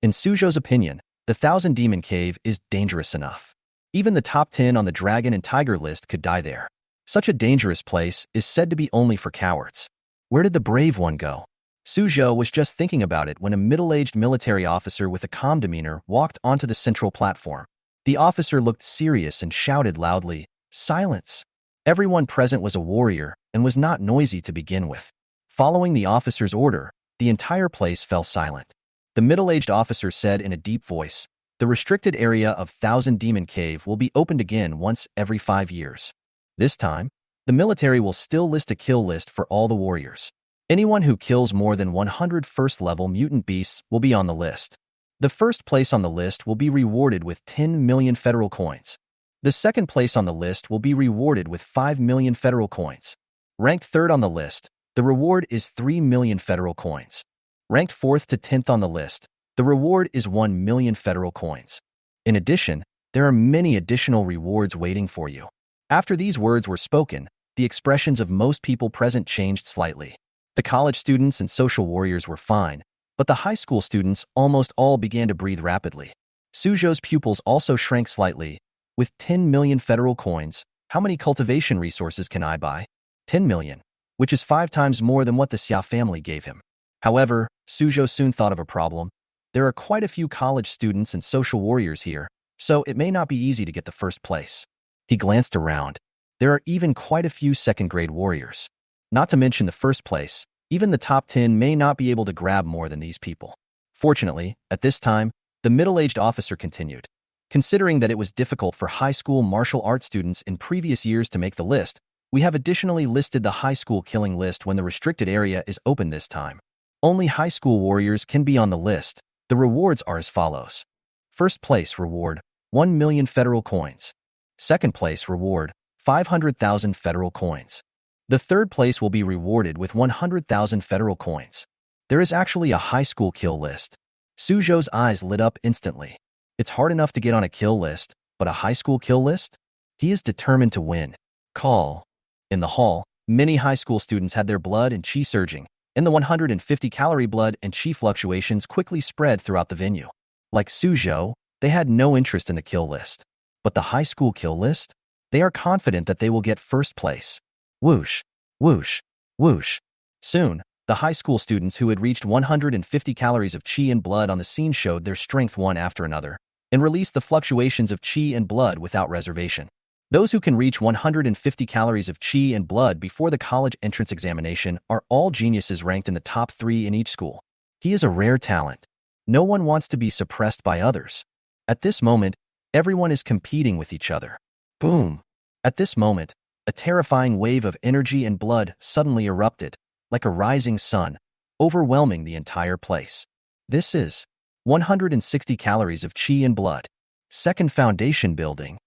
In Suzhou's opinion, the Thousand Demon Cave is dangerous enough. Even the top 10 on the Dragon and Tiger list could die there. Such a dangerous place is said to be only for cowards. Where did the brave one go? Suzhou was just thinking about it when a middle-aged military officer with a calm demeanor walked onto the central platform. The officer looked serious and shouted loudly, "Silence!" Everyone present was a warrior and was not noisy to begin with. Following the officer's order, the entire place fell silent. The middle-aged officer said in a deep voice, "The restricted area of Thousand Demon Cave will be opened again once every 5 years. This time, the military will still list a kill list for all the warriors. Anyone who kills more than 100 first-level mutant beasts will be on the list. The first place on the list will be rewarded with 10 million federal coins. The second place on the list will be rewarded with 5 million federal coins. Ranked third on the list, the reward is 3 million federal coins. Ranked 4th to 10th on the list, the reward is 1 million federal coins. In addition, there are many additional rewards waiting for you." After these words were spoken, the expressions of most people present changed slightly. The college students and social warriors were fine, but the high school students almost all began to breathe rapidly. Suzhou's pupils also shrank slightly. With 10 million federal coins, how many cultivation resources can I buy? 10 million, which is 5 times more than what the Xia family gave him. However, Suzhou soon thought of a problem. There are quite a few college students and social warriors here, so it may not be easy to get the first place. He glanced around. There are even quite a few second-grade warriors. Not to mention the first place, even the top 10 may not be able to grab more than these people. Fortunately, at this time, the middle-aged officer continued. Considering that it was difficult for high school martial arts students in previous years to make the list, we have additionally listed the high school killing list when the restricted area is open this time. Only high school warriors can be on the list. The rewards are as follows. First place reward, 1 million federal coins. Second place reward, 500,000 federal coins. The third place will be rewarded with 100,000 federal coins. There is actually a high school kill list. Suzhou's eyes lit up instantly. It's hard enough to get on a kill list, but a high school kill list? He is determined to win. Call. In the hall, many high school students had their blood and qi surging, and the 150-calorie blood and qi fluctuations quickly spread throughout the venue. Like Suzhou, they had no interest in the kill list. But the high school kill list? They are confident that they will get first place. Whoosh, whoosh, whoosh. Soon, the high school students who had reached 150 calories of qi and blood on the scene showed their strength one after another, and released the fluctuations of qi and blood without reservation. Those who can reach 150 calories of qi and blood before the college entrance examination are all geniuses ranked in the top 3 in each school. He is a rare talent. No one wants to be suppressed by others. At this moment, everyone is competing with each other. Boom! At this moment, a terrifying wave of energy and blood suddenly erupted, like a rising sun, overwhelming the entire place. This is 160 calories of qi and blood. Second foundation building.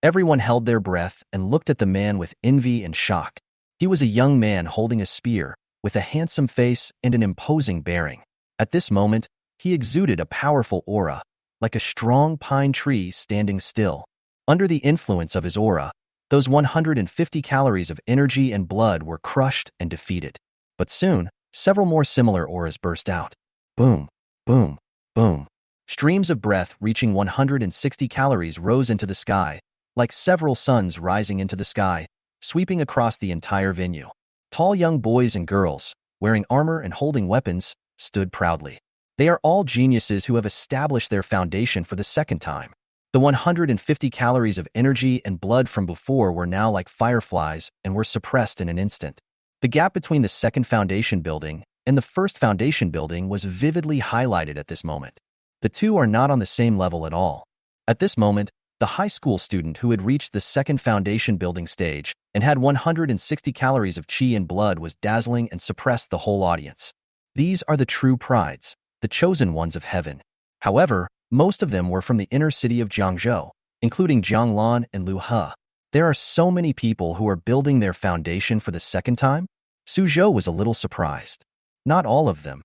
Everyone held their breath and looked at the man with envy and shock. He was a young man holding a spear, with a handsome face and an imposing bearing. At this moment, he exuded a powerful aura, like a strong pine tree standing still. Under the influence of his aura, those 150 calories of energy and blood were crushed and defeated. But soon, several more similar auras burst out. Boom, boom, boom. Streams of breath reaching 160 calories rose into the sky, like several suns rising into the sky, sweeping across the entire venue. Tall young boys and girls, wearing armor and holding weapons, stood proudly. They are all geniuses who have established their foundation for the second time. The 150 calories of energy and blood from before were now like fireflies and were suppressed in an instant. The gap between the second foundation building and the first foundation building was vividly highlighted at this moment. The two are not on the same level at all. At this moment, the high school student who had reached the second foundation building stage and had 160 calories of chi and blood was dazzling and suppressed the whole audience. These are the true prides, the chosen ones of heaven. However, most of them were from the inner city of Zhou, including Jang Lan and Liruo. There are so many people who are building their foundation for the second time? Suzhou was a little surprised. Not all of them.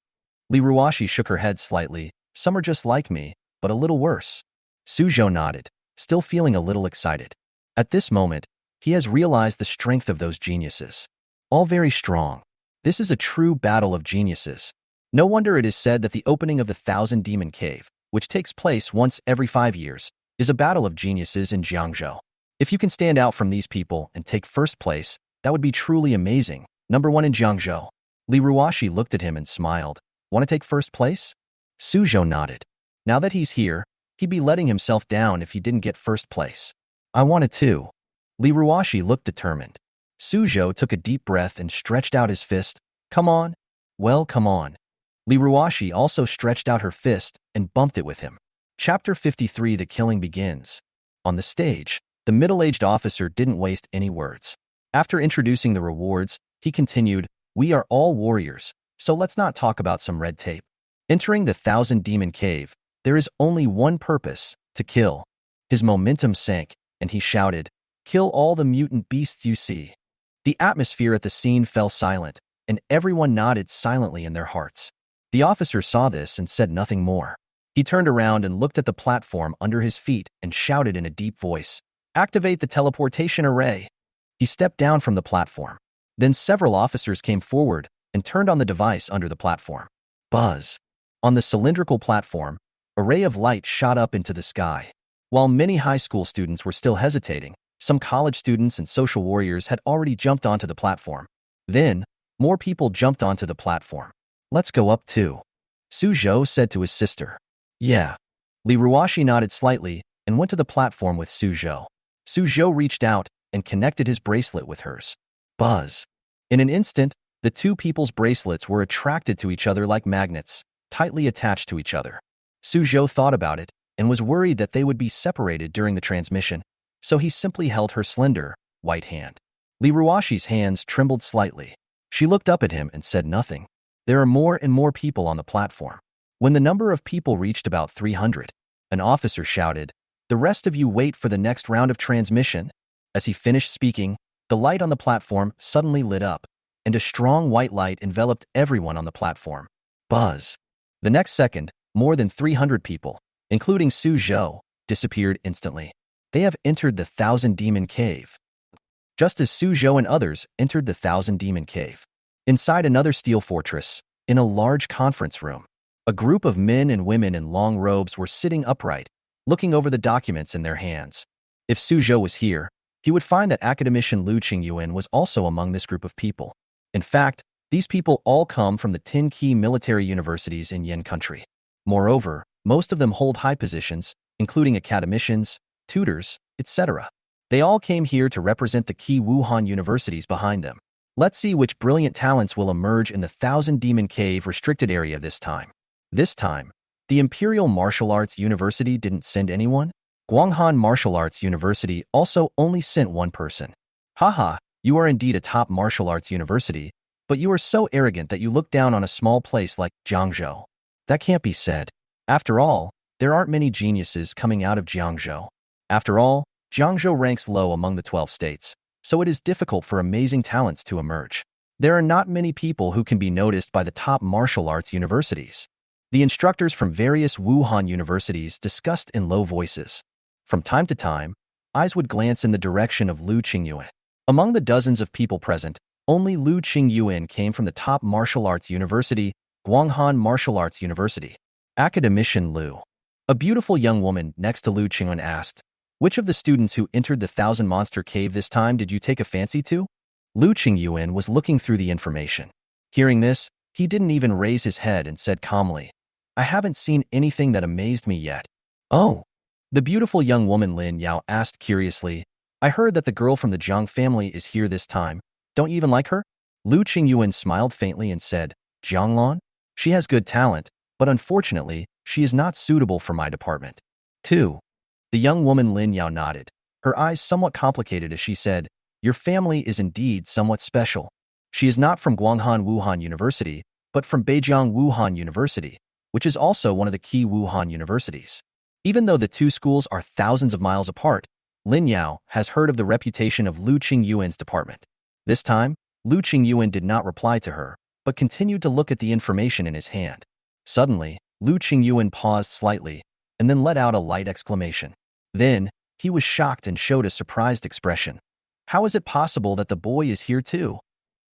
Liruo shook her head slightly. Some are just like me, but a little worse. Suzhou nodded, still feeling a little excited. At this moment, he has realized the strength of those geniuses. All very strong. This is a true battle of geniuses. No wonder it is said that the opening of the Thousand Demon Cave, which takes place once every 5 years, is a battle of geniuses in Jiangzhou. If you can stand out from these people and take first place, that would be truly amazing. Number 1 in Jiangzhou. Liruo looked at him and smiled. Want to take first place? Suzhou nodded. Now that he's here, he'd be letting himself down if he didn't get first place. I wanted to. Liruo looked determined. Suzhou took a deep breath and stretched out his fist. Come on. Well, come on. Liruo also stretched out her fist and bumped it with him. Chapter 53. The killing begins. On the stage, the middle-aged officer didn't waste any words. After introducing the rewards, he continued, we are all warriors, so let's not talk about some red tape. Entering the Thousand Demon Cave, there is only one purpose, to kill. His momentum sank, and he shouted, kill all the mutant beasts you see. The atmosphere at the scene fell silent, and everyone nodded silently in their hearts. The officer saw this and said nothing more. He turned around and looked at the platform under his feet and shouted in a deep voice, activate the teleportation array. He stepped down from the platform. Then several officers came forward and turned on the device under the platform. Buzz. On the cylindrical platform, a ray of light shot up into the sky. While many high school students were still hesitating, some college students and social warriors had already jumped onto the platform. Then, more people jumped onto the platform. Let's go up too. Suzhou said to his sister. Yeah. Liruo nodded slightly and went to the platform with Suzhou. Suzhou reached out and connected his bracelet with hers. Buzz. In an instant, the two people's bracelets were attracted to each other like magnets, tightly attached to each other. Suzhou thought about it and was worried that they would be separated during the transmission, so he simply held her slender, white hand. Liruo's hands trembled slightly. She looked up at him and said nothing. There are more and more people on the platform. When the number of people reached about 300, an officer shouted, the rest of you wait for the next round of transmission. As he finished speaking, the light on the platform suddenly lit up, and a strong white light enveloped everyone on the platform. Buzz. The next second, more than 300 people, including Suzhou, disappeared instantly. They have entered the Thousand Demon Cave. Just as Suzhou and others entered the Thousand Demon Cave. Inside another steel fortress, in a large conference room, a group of men and women in long robes were sitting upright, looking over the documents in their hands. If Suzhou was here, he would find that academician Liu Qingyuan was also among this group of people. In fact, these people all come from the 10 key military universities in Yin country. Moreover, most of them hold high positions, including academicians, tutors, etc. They all came here to represent the key Wuhan universities behind them. Let's see which brilliant talents will emerge in the Thousand Demon Cave restricted area this time. This time, the Imperial Martial Arts University didn't send anyone. Guanghan Martial Arts University also only sent one person. Haha, you are indeed a top martial arts university, but you are so arrogant that you look down on a small place like Jiangzhou. That can't be said. After all, there aren't many geniuses coming out of Jiangzhou. After all, Jiangzhou ranks low among the 12 states, so it is difficult for amazing talents to emerge. There are not many people who can be noticed by the top martial arts universities. The instructors from various Wuhan universities discussed in low voices. From time to time, eyes would glance in the direction of Liu Qingyuan. Among the dozens of people present, only Liu Qingyuan came from the top martial arts university, Guanghan Martial Arts University. Academician Liu. A beautiful young woman next to Liu Qingyuan asked, which of the students who entered the Thousand Monster Cave this time did you take a fancy to? Liu Qingyuan was looking through the information. Hearing this, he didn't even raise his head and said calmly, I haven't seen anything that amazed me yet. Oh. The beautiful young woman Lin Yao asked curiously, I heard that the girl from the Zhang family is here this time. Don't you even like her? Lu Qingyuan smiled faintly and said, Jang Lan? She has good talent, but unfortunately, she is not suitable for my department. 2. The young woman Lin Yao nodded, her eyes somewhat complicated as she said, Your family is indeed somewhat special. She is not from Guanghan Wuhan University, but from Beijing Wuhan University, which is also one of the key Wuhan universities. Even though the two schools are thousands of miles apart, Lin Yao has heard of the reputation of Lu Qingyuan's department. This time, Lu Qingyuan did not reply to her, but continued to look at the information in his hand. Suddenly, Lu Qingyuan paused slightly, and then let out a light exclamation. Then, he was shocked and showed a surprised expression. How is it possible that the boy is here too?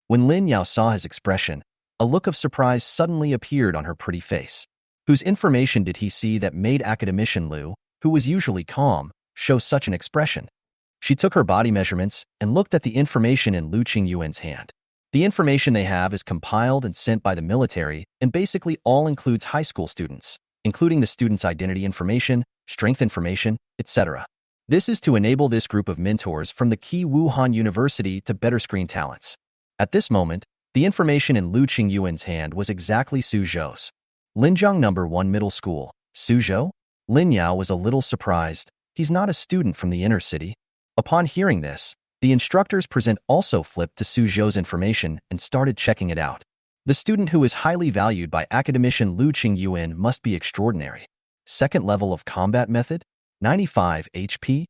When Lin Yao saw his expression, a look of surprise suddenly appeared on her pretty face. Whose information did he see that made academician Lu, who was usually calm, show such an expression? She took her body measurements and looked at the information in Lu Qingyuan's hand. The information they have is compiled and sent by the military and basically all includes high school students, including the student's identity information, strength information, etc. This is to enable this group of mentors from the key Wuhan University to better screen talents. At this moment, the information in Lu Qingyuan's hand was exactly Suzhou's. Linjiang No. 1 Middle School, Suzhou? Lin Yao was a little surprised. He's not a student from the inner city. Upon hearing this, the instructors present also flipped to Suzhou's information and started checking it out. The student who is highly valued by academician Lu Qingyuan must be extraordinary. Second level of combat method? 95 HP?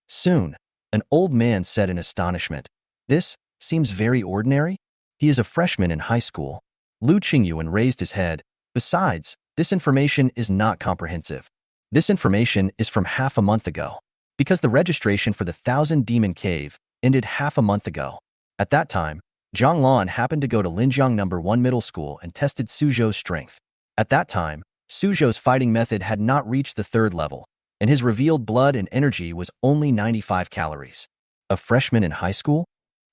Soon, an old man said in astonishment, This seems very ordinary. He is a freshman in high school. Lu Qingyuan raised his head. Besides, this information is not comprehensive. This information is from half a month ago, because the registration for the Thousand Demon Cave ended half a month ago. At that time, Jang Lan happened to go to Linjiang No. 1 Middle School and tested Suzhou's strength. At that time, Suzhou's fighting method had not reached the third level, and his revealed blood and energy was only 95 calories. A freshman in high school?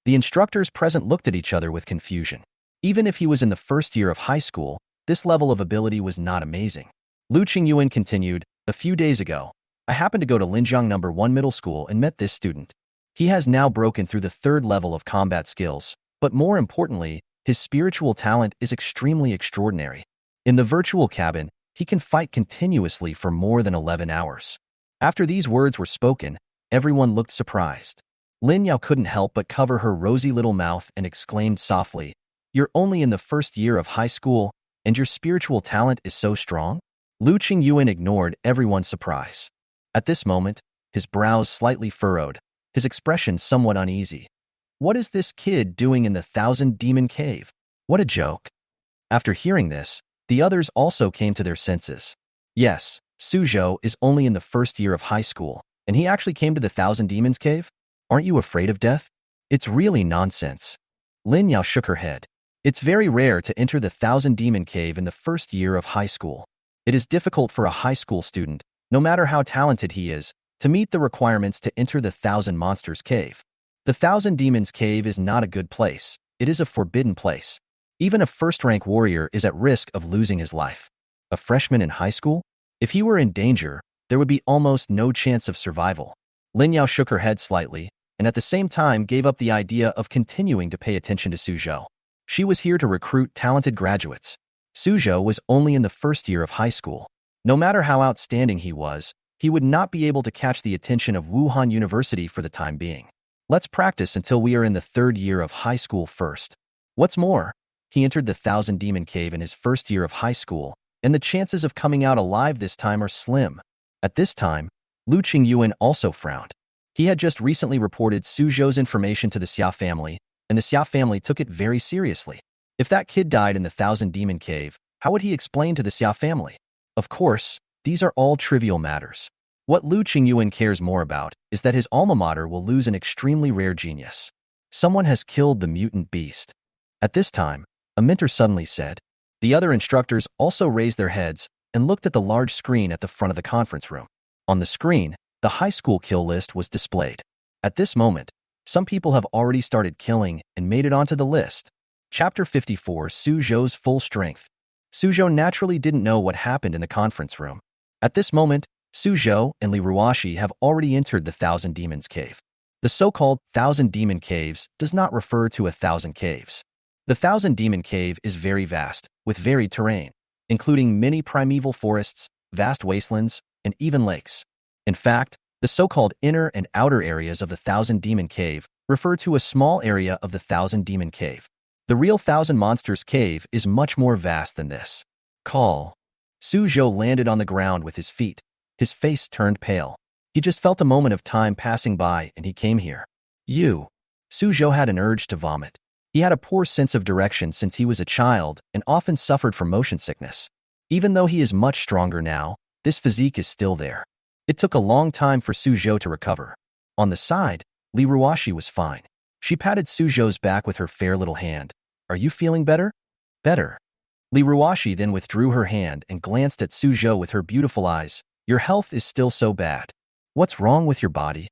The instructors present looked at each other with confusion. Even if he was in the first year of high school, this level of ability was not amazing. Lu Qingyuan continued, A few days ago, I happened to go to Linjiang No. 1 Middle School and met this student. He has now broken through the third level of combat skills, but more importantly, his spiritual talent is extremely extraordinary. In the virtual cabin, he can fight continuously for more than 11 hours. After these words were spoken, everyone looked surprised. Lin Yao couldn't help but cover her rosy little mouth and exclaimed softly, You're only in the first year of high school, and your spiritual talent is so strong? Lu Qingyuan ignored everyone's surprise. At this moment, his brows slightly furrowed, his expression somewhat uneasy. What is this kid doing in the Thousand Demon Cave? What a joke. After hearing this, the others also came to their senses. Yes, Suzhou is only in the first year of high school, and he actually came to the Thousand Demons Cave? Aren't you afraid of death? It's really nonsense. Lin Yao shook her head. It's very rare to enter the Thousand Demon Cave in the first year of high school. It is difficult for a high school student, no matter how talented he is, to meet the requirements to enter the Thousand Monsters Cave. The Thousand Demons Cave is not a good place. It is a forbidden place. Even a first-rank warrior is at risk of losing his life. A freshman in high school? If he were in danger, there would be almost no chance of survival. Lin Yao shook her head slightly, and at the same time gave up the idea of continuing to pay attention to Suzhou. She was here to recruit talented graduates. Suzhou was only in the first year of high school. No matter how outstanding he was, he would not be able to catch the attention of Wuhan University for the time being. Let's practice until we are in the third year of high school first. What's more, he entered the Thousand Demon Cave in his first year of high school, and the chances of coming out alive this time are slim. At this time, Lu Qingyuan also frowned. He had just recently reported Suzhou's information to the Xia family, and the Xia family took it very seriously. If that kid died in the Thousand Demon Cave, how would he explain to the Xia family? Of course, these are all trivial matters. What Lu Qingyuan cares more about is that his alma mater will lose an extremely rare genius. Someone has killed the mutant beast. At this time, a mentor suddenly said. The other instructors also raised their heads and looked at the large screen at the front of the conference room. On the screen, the high school kill list was displayed. At this moment, some people have already started killing and made it onto the list. Chapter 54, Suzhou's Full Strength. Suzhou naturally didn't know what happened in the conference room. At this moment, Suzhou and Liruo have already entered the Thousand Demons Cave. The so-called Thousand Demon Caves does not refer to 1,000 caves. The Thousand Demon Cave is very vast, with varied terrain, including many primeval forests, vast wastelands, and even lakes. In fact, the so-called inner and outer areas of the Thousand Demon Cave refer to a small area of the Thousand Demon Cave. The real Thousand Monsters Cave is much more vast than this. Call. Suzhou landed on the ground with his feet. His face turned pale. He just felt a moment of time passing by and he came here. You. Suzhou had an urge to vomit. He had a poor sense of direction since he was a child and often suffered from motion sickness. Even though he is much stronger now, this physique is still there. It took a long time for Suzhou to recover. On the side, Liruo was fine. She patted Suzhou's back with her fair little hand. Are you feeling better? Better. Liruo then withdrew her hand and glanced at Suzhou with her beautiful eyes. Your health is still so bad. What's wrong with your body?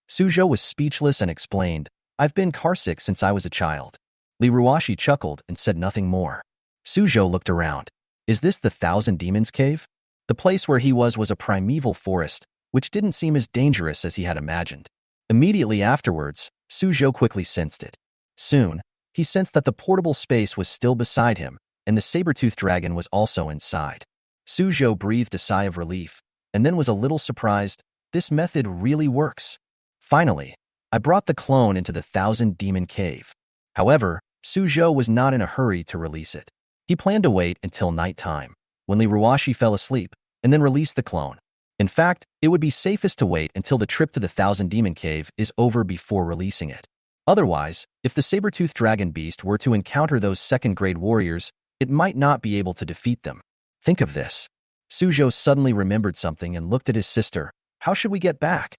Suzhou was speechless and explained, I've been carsick since I was a child. Liruo chuckled and said nothing more. Suzhou looked around. Is this the Thousand Demons Cave? The place where he was a primeval forest, which didn't seem as dangerous as he had imagined. Immediately afterwards, Suzhou quickly sensed it. Soon, he sensed that the portable space was still beside him, and the saber-toothed dragon was also inside. Suzhou breathed a sigh of relief, and then was a little surprised. This method really works. Finally, I brought the clone into the Thousand Demon Cave. However, Suzhou was not in a hurry to release it. He planned to wait until nighttime, when Liruo fell asleep, and then release the clone. In fact, it would be safest to wait until the trip to the Thousand Demon Cave is over before releasing it. Otherwise, if the saber-toothed dragon beast were to encounter those second-grade warriors, it might not be able to defeat them. Think of this. Suzhou suddenly remembered something and looked at his sister. How should we get back?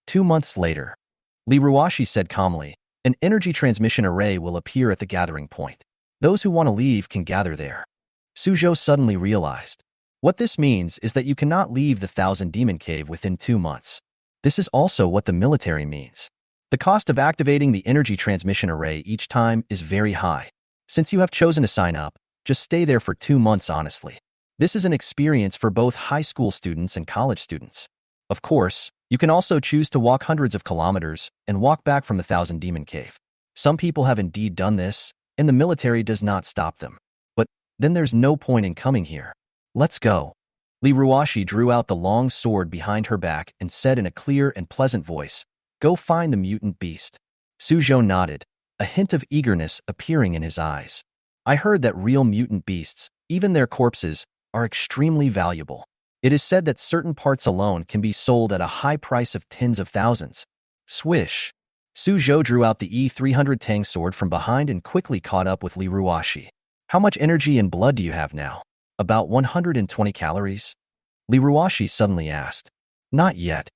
2 months later. Liruo said calmly, an energy transmission array will appear at the gathering point. Those who want to leave can gather there. Suzhou suddenly realized. What this means is that you cannot leave the Thousand Demon Cave within 2 months. This is also what the military means. The cost of activating the energy transmission array each time is very high. Since you have chosen to sign up, just stay there for 2 months honestly. This is an experience for both high school students and college students. Of course, you can also choose to walk hundreds of kilometers and walk back from the Thousand Demon Cave. Some people have indeed done this, and the military does not stop them. But then there's no point in coming here. Let's go. Liruo drew out the long sword behind her back and said in a clear and pleasant voice, go find the mutant beast. Suzhou nodded, a hint of eagerness appearing in his eyes. I heard that real mutant beasts, even their corpses, are extremely valuable. It is said that certain parts alone can be sold at a high price of tens of thousands. Swish. Suzhou drew out the E300 Tang sword from behind and quickly caught up with Liruo. How much energy and blood do you have now? About 120 calories? Liruo suddenly asked. Not yet.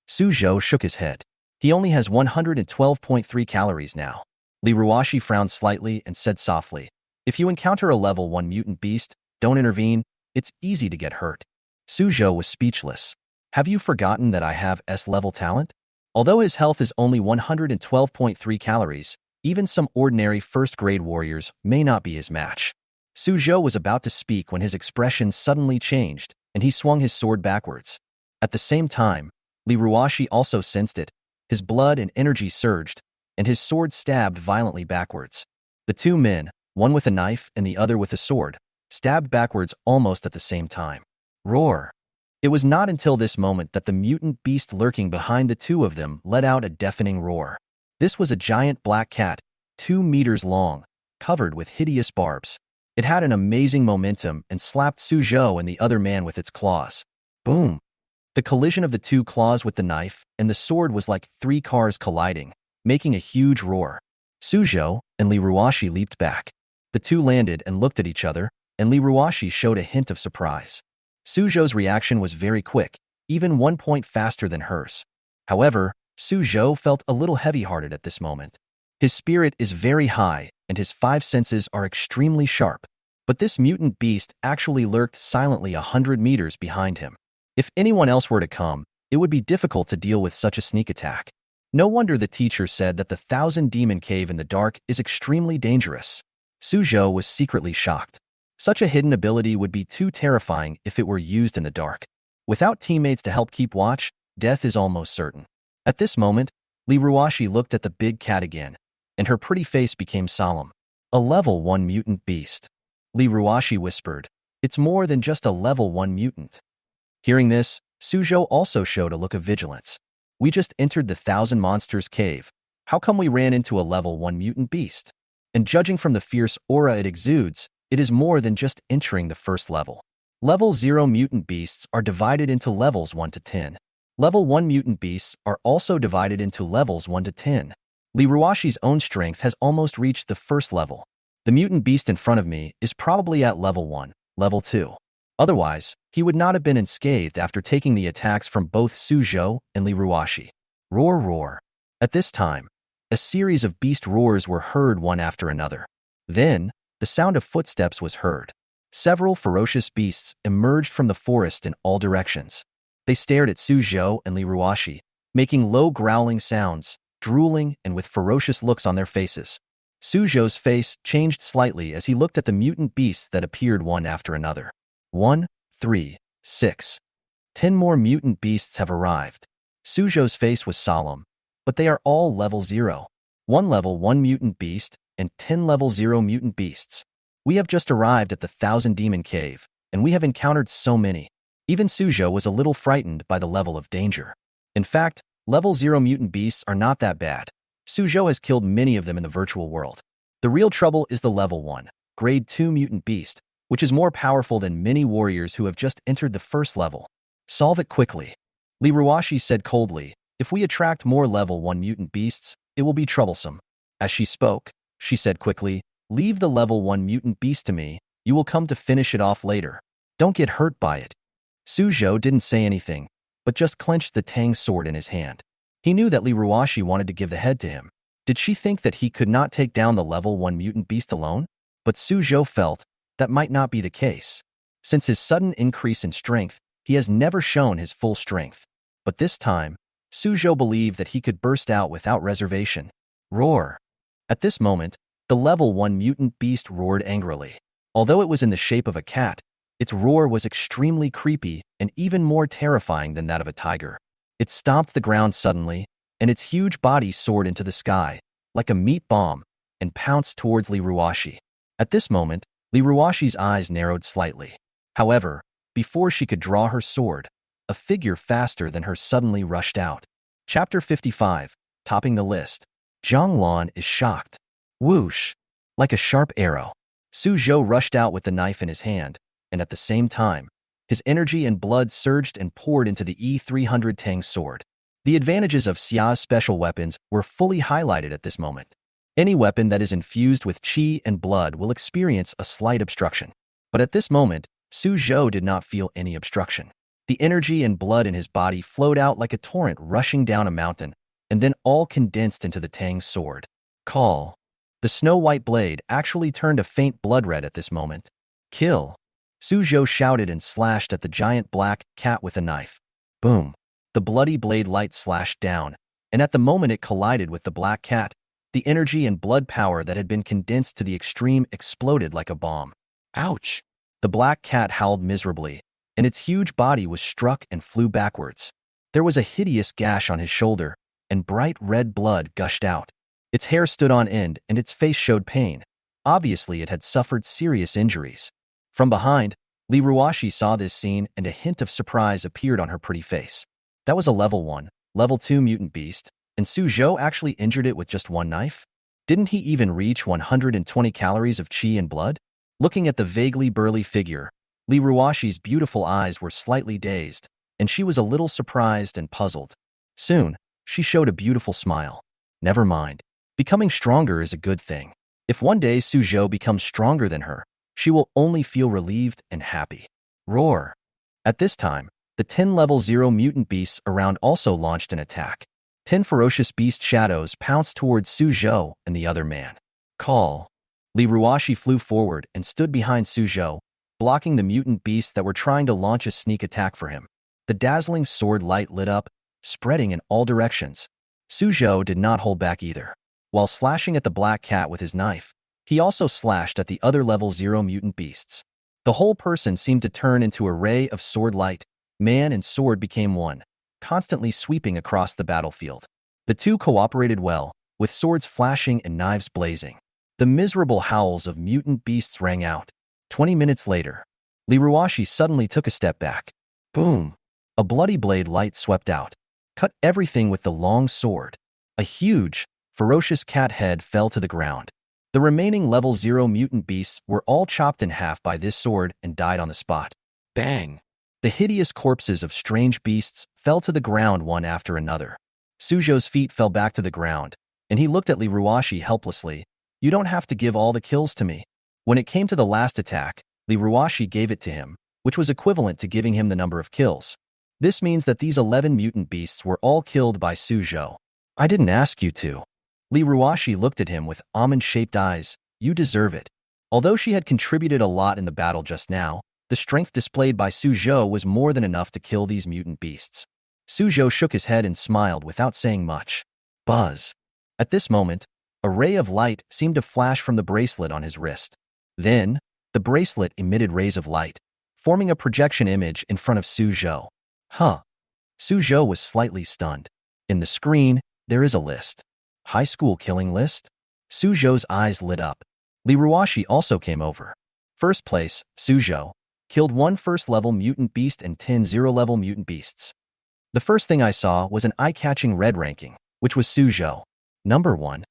Suzhou shook his head. He only has 112.3 calories now. Liruo frowned slightly and said softly, if you encounter a level 1 mutant beast, don't intervene, it's easy to get hurt. Suzhou was speechless. Have you forgotten that I have S-level talent? Although his health is only 112.3 calories, even some ordinary first-grade warriors may not be his match. Suzhou was about to speak when his expression suddenly changed, and he swung his sword backwards. At the same time, Liruo also sensed it. His blood and energy surged, and his sword stabbed violently backwards. The two men, one with a knife and the other with a sword, stabbed backwards almost at the same time. Roar! It was not until this moment that the mutant beast lurking behind the two of them let out a deafening roar. This was a giant black cat, 2 meters long, covered with hideous barbs. It had an amazing momentum and slapped Suzhou and the other man with its claws. Boom! The collision of the two claws with the knife and the sword was like 3 cars colliding, making a huge roar. Suzhou and Liruo leaped back. The two landed and looked at each other, and Liruo showed a hint of surprise. Suzhou's reaction was very quick, even 1 point faster than hers. However, Suzhou felt a little heavy-hearted at this moment. His spirit is very high, and his 5 senses are extremely sharp. But this mutant beast actually lurked silently 100 meters behind him. If anyone else were to come, it would be difficult to deal with such a sneak attack. No wonder the teacher said that the Thousand Demon Cave in the dark is extremely dangerous. Suzhou was secretly shocked. Such a hidden ability would be too terrifying if it were used in the dark. Without teammates to help keep watch, death is almost certain. At this moment, Liruo looked at the big cat again, and her pretty face became solemn. A level 1 mutant beast. Liruo whispered. It's more than just a level 1 mutant. Hearing this, Suzhou also showed a look of vigilance. We just entered the Thousand Monsters cave. How come we ran into a level 1 mutant beast? And judging from the fierce aura it exudes, it is more than just entering the first level. Level 0 mutant beasts are divided into levels 1 to 10. Level 1 mutant beasts are also divided into levels 1 to 10. Liruo's own strength has almost reached the first level. The mutant beast in front of me is probably at level 1, level 2. Otherwise, he would not have been unscathed after taking the attacks from both Suzhou and Liruo. Roar, roar. At this time, a series of beast roars were heard one after another. Then, the sound of footsteps was heard. Several ferocious beasts emerged from the forest in all directions. They stared at Suzhou and Liruo, making low growling sounds, drooling and with ferocious looks on their faces. Suzhou's face changed slightly as he looked at the mutant beasts that appeared one after another. 1, 3, 6. 10 more mutant beasts have arrived. Suzhou's face was solemn, but they are all level 0. 1 level 1 mutant beast and 10 level 0 mutant beasts. We have just arrived at the Thousand Demon Cave, and we have encountered so many. Even Suzhou was a little frightened by the level of danger. In fact, level 0 mutant beasts are not that bad. Suzhou has killed many of them in the virtual world. The real trouble is the level 1, grade 2 mutant beast, which is more powerful than many warriors who have just entered the first level. Solve it quickly. Liruo said coldly, if we attract more level 1 mutant beasts, it will be troublesome. As she spoke, she said quickly, leave the level 1 mutant beast to me, you will come to finish it off later. Don't get hurt by it. Suzhou didn't say anything, but just clenched the Tang sword in his hand. He knew that Liruo wanted to give the head to him. Did she think that he could not take down the level 1 mutant beast alone? But Suzhou felt that might not be the case. Since his sudden increase in strength, he has never shown his full strength. But this time, Suzhou believed that he could burst out without reservation. Roar. At this moment, the level 1 mutant beast roared angrily. Although it was in the shape of a cat, its roar was extremely creepy and even more terrifying than that of a tiger. It stomped the ground suddenly, and its huge body soared into the sky, like a meat bomb, and pounced towards Liruo. At this moment, Liruo's eyes narrowed slightly. However, before she could draw her sword, a figure faster than her suddenly rushed out. Chapter 55, topping the list. Jang Lan is shocked. Whoosh! Like a sharp arrow, Suzhou rushed out with the knife in his hand, and at the same time, his energy and blood surged and poured into the E300 Tang sword. The advantages of Xia's special weapons were fully highlighted at this moment. Any weapon that is infused with qi and blood will experience a slight obstruction. But at this moment, Suzhou did not feel any obstruction. The energy and blood in his body flowed out like a torrent rushing down a mountain, and then all condensed into the Tang sword. Call. The snow-white blade actually turned a faint blood red at this moment. Kill. Suzhou shouted and slashed at the giant black cat with a knife. Boom. The bloody blade light slashed down, and at the moment it collided with the black cat, the energy and blood power that had been condensed to the extreme exploded like a bomb. Ouch! The black cat howled miserably, and its huge body was struck and flew backwards. There was a hideous gash on his shoulder, and bright red blood gushed out. Its hair stood on end, and its face showed pain. Obviously, it had suffered serious injuries. From behind, Liruo saw this scene, and a hint of surprise appeared on her pretty face. That was a level 1, level 2 mutant beast, and Suzhou actually injured it with just one knife? Didn't he even reach 120 calories of qi and blood? Looking at the vaguely burly figure, Liruo's beautiful eyes were slightly dazed, and she was a little surprised and puzzled. Soon, she showed a beautiful smile. Never mind. Becoming stronger is a good thing. If one day Suzhou becomes stronger than her, she will only feel relieved and happy. Roar. At this time, the 10 level 0 mutant beasts around also launched an attack. 10 ferocious beast shadows pounced towards Suzhou and the other man. Call. Liruo flew forward and stood behind Suzhou, blocking the mutant beasts that were trying to launch a sneak attack for him. The dazzling sword light lit up, spreading in all directions. Suzhou did not hold back either. While slashing at the black cat with his knife, he also slashed at the other level 0 mutant beasts. The whole person seemed to turn into a ray of sword light, Man and sword became one, constantly sweeping across the battlefield. The two cooperated well, with swords flashing and knives blazing. The miserable howls of mutant beasts rang out. 20 minutes later, Liruo suddenly took a step back. Boom! A bloody blade light swept out, cut everything with the long sword. A huge, ferocious cat head fell to the ground. The remaining level 0 mutant beasts were all chopped in half by this sword and died on the spot. Bang! The hideous corpses of strange beasts fell to the ground one after another. Suzhou's feet fell back to the ground, and he looked at Liruo helplessly. You don't have to give all the kills to me. When it came to the last attack, Liruo gave it to him, which was equivalent to giving him the number of kills. This means that these 11 mutant beasts were all killed by Suzhou. I didn't ask you to. Liruo looked at him with almond-shaped eyes. You deserve it. Although she had contributed a lot in the battle just now, the strength displayed by Suzhou was more than enough to kill these mutant beasts. Suzhou shook his head and smiled without saying much. Buzz. At this moment, a ray of light seemed to flash from the bracelet on his wrist. Then, the bracelet emitted rays of light, forming a projection image in front of Suzhou. Huh. Suzhou was slightly stunned. In the screen, there is a list. High school killing list? Suzhou's eyes lit up. Liruo also came over. First place, Suzhou, killed 1 first-level mutant beast and 10 zero-level mutant beasts. The first thing I saw was an eye-catching red ranking, which was Suzhou. Number 1.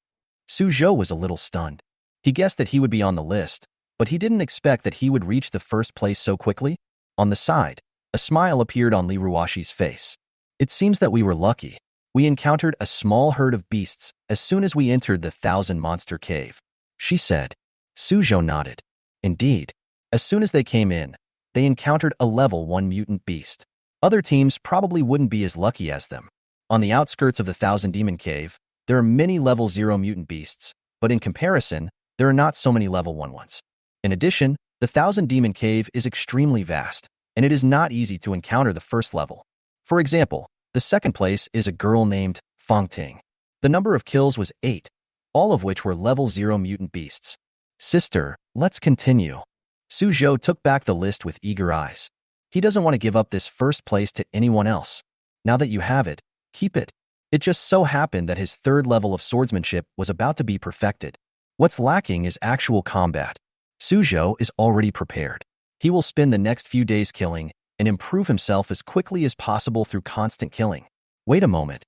Suzhou was a little stunned. He guessed that he would be on the list, but he didn't expect that he would reach the first place so quickly. On the side, a smile appeared on Liruo's face. It seems that we were lucky. We encountered a small herd of beasts as soon as we entered the 1,000-monster cave, she said. Suzhou nodded. Indeed, as soon as they came in, they encountered a level 1 mutant beast. Other teams probably wouldn't be as lucky as them. On the outskirts of the 1,000-demon cave, there are many level 0 mutant beasts, but in comparison, there are not so many level 1 ones. In addition, the 1,000-demon cave is extremely vast, and it is not easy to encounter the first level. For example, the second place is a girl named Fangting. The number of kills was 8, all of which were level 0 mutant beasts. Sister, let's continue. Suzhou took back the list with eager eyes. He doesn't want to give up this first place to anyone else. Now that you have it, keep it. It just so happened that his 3rd level of swordsmanship was about to be perfected. What's lacking is actual combat. Suzhou is already prepared. He will spend the next few days killing and improve himself as quickly as possible through constant killing. Wait a moment,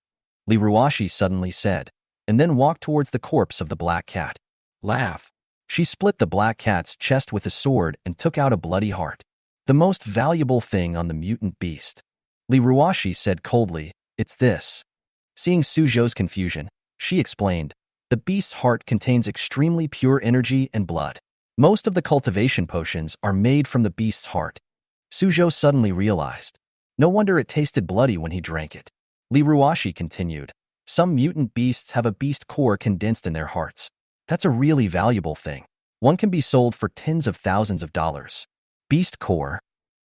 Liruo suddenly said, and then walked towards the corpse of the black cat. Laugh. She split the black cat's chest with a sword and took out a bloody heart. The most valuable thing on the mutant beast. Liruo said coldly, it's this. Seeing Suzhou's confusion, she explained, the beast's heart contains extremely pure energy and blood. Most of the cultivation potions are made from the beast's heart. Suzhou suddenly realized. No wonder it tasted bloody when he drank it. Liruo continued. Some mutant beasts have a beast core condensed in their hearts. That's a really valuable thing. One can be sold for tens of thousands of dollars. Beast core?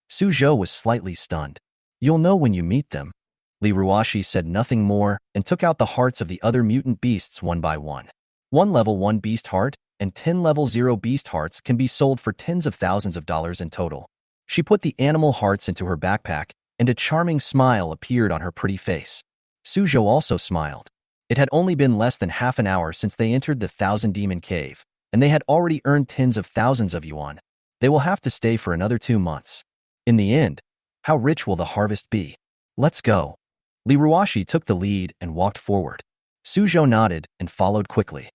Suzhou was slightly stunned. You'll know when you meet them. Liruo said nothing more and took out the hearts of the other mutant beasts one by one. 1 level 1 beast heart and 10 level 0 beast hearts can be sold for tens of thousands of dollars in total. She put the animal hearts into her backpack, and a charming smile appeared on her pretty face. Suzhou also smiled. It had only been less than half an hour since they entered the 1,000-demon cave, and they had already earned tens of thousands of yuan. They will have to stay for another 2 months. In the end, how rich will the harvest be? Let's go. Liruo took the lead and walked forward. Suzhou nodded and followed quickly,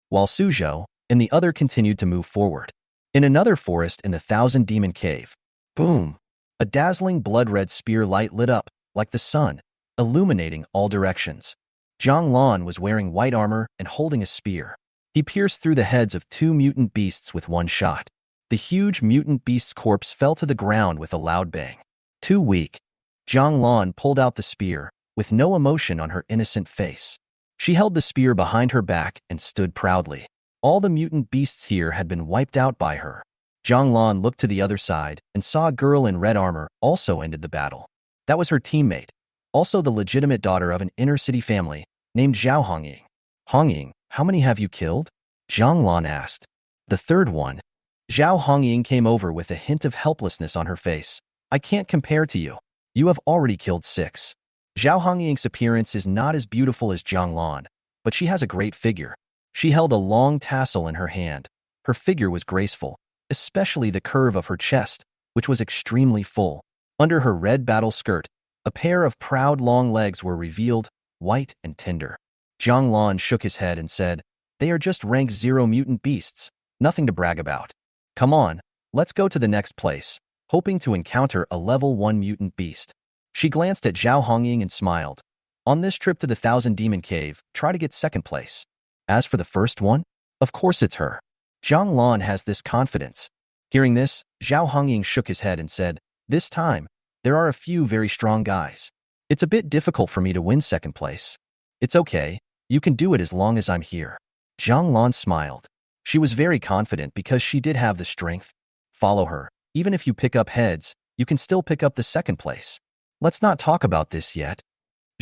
while Suzhou and the other continued to move forward. In another forest in the 1,000-demon cave, boom! A dazzling blood-red spear light lit up, like the sun, illuminating all directions. Jang Lan was wearing white armor and holding a spear. He pierced through the heads of 2 mutant beasts with one shot. The huge mutant beast's corpse fell to the ground with a loud bang. Too weak. Jang Lan pulled out the spear, with no emotion on her innocent face. She held the spear behind her back and stood proudly. All the mutant beasts here had been wiped out by her. Jang Lan looked to the other side and saw a girl in red armor also ended the battle. That was her teammate, also the legitimate daughter of an inner-city family named Zhao Hongying. Hongying, how many have you killed? Jang Lan asked. The 3rd one. Zhao Hongying came over with a hint of helplessness on her face. I can't compare to you. You have already killed 6. Zhao Hongying's appearance is not as beautiful as Jang Lan, but she has a great figure. She held a long tassel in her hand. Her figure was graceful, especially the curve of her chest, which was extremely full. Under her red battle skirt, a pair of proud long legs were revealed, white and tender. Jang Lan shook his head and said, "They are just rank 0 mutant beasts, nothing to brag about. Come on, let's go to the next place," hoping to encounter a level 1 mutant beast. She glanced at Zhao Hongying and smiled. On this trip to the Thousand Demon Cave, try to get second place. As for the first one, of course it's her. Jang Lan has this confidence. Hearing this, Zhao Hongying shook his head and said, "This time, there are a few very strong guys. It's a bit difficult for me to win second place. It's okay, you can do it as long as I'm here." Jang Lan smiled. She was very confident because she did have the strength. Follow her. Even if you pick up heads, you can still pick up the second place. Let's not talk about this yet.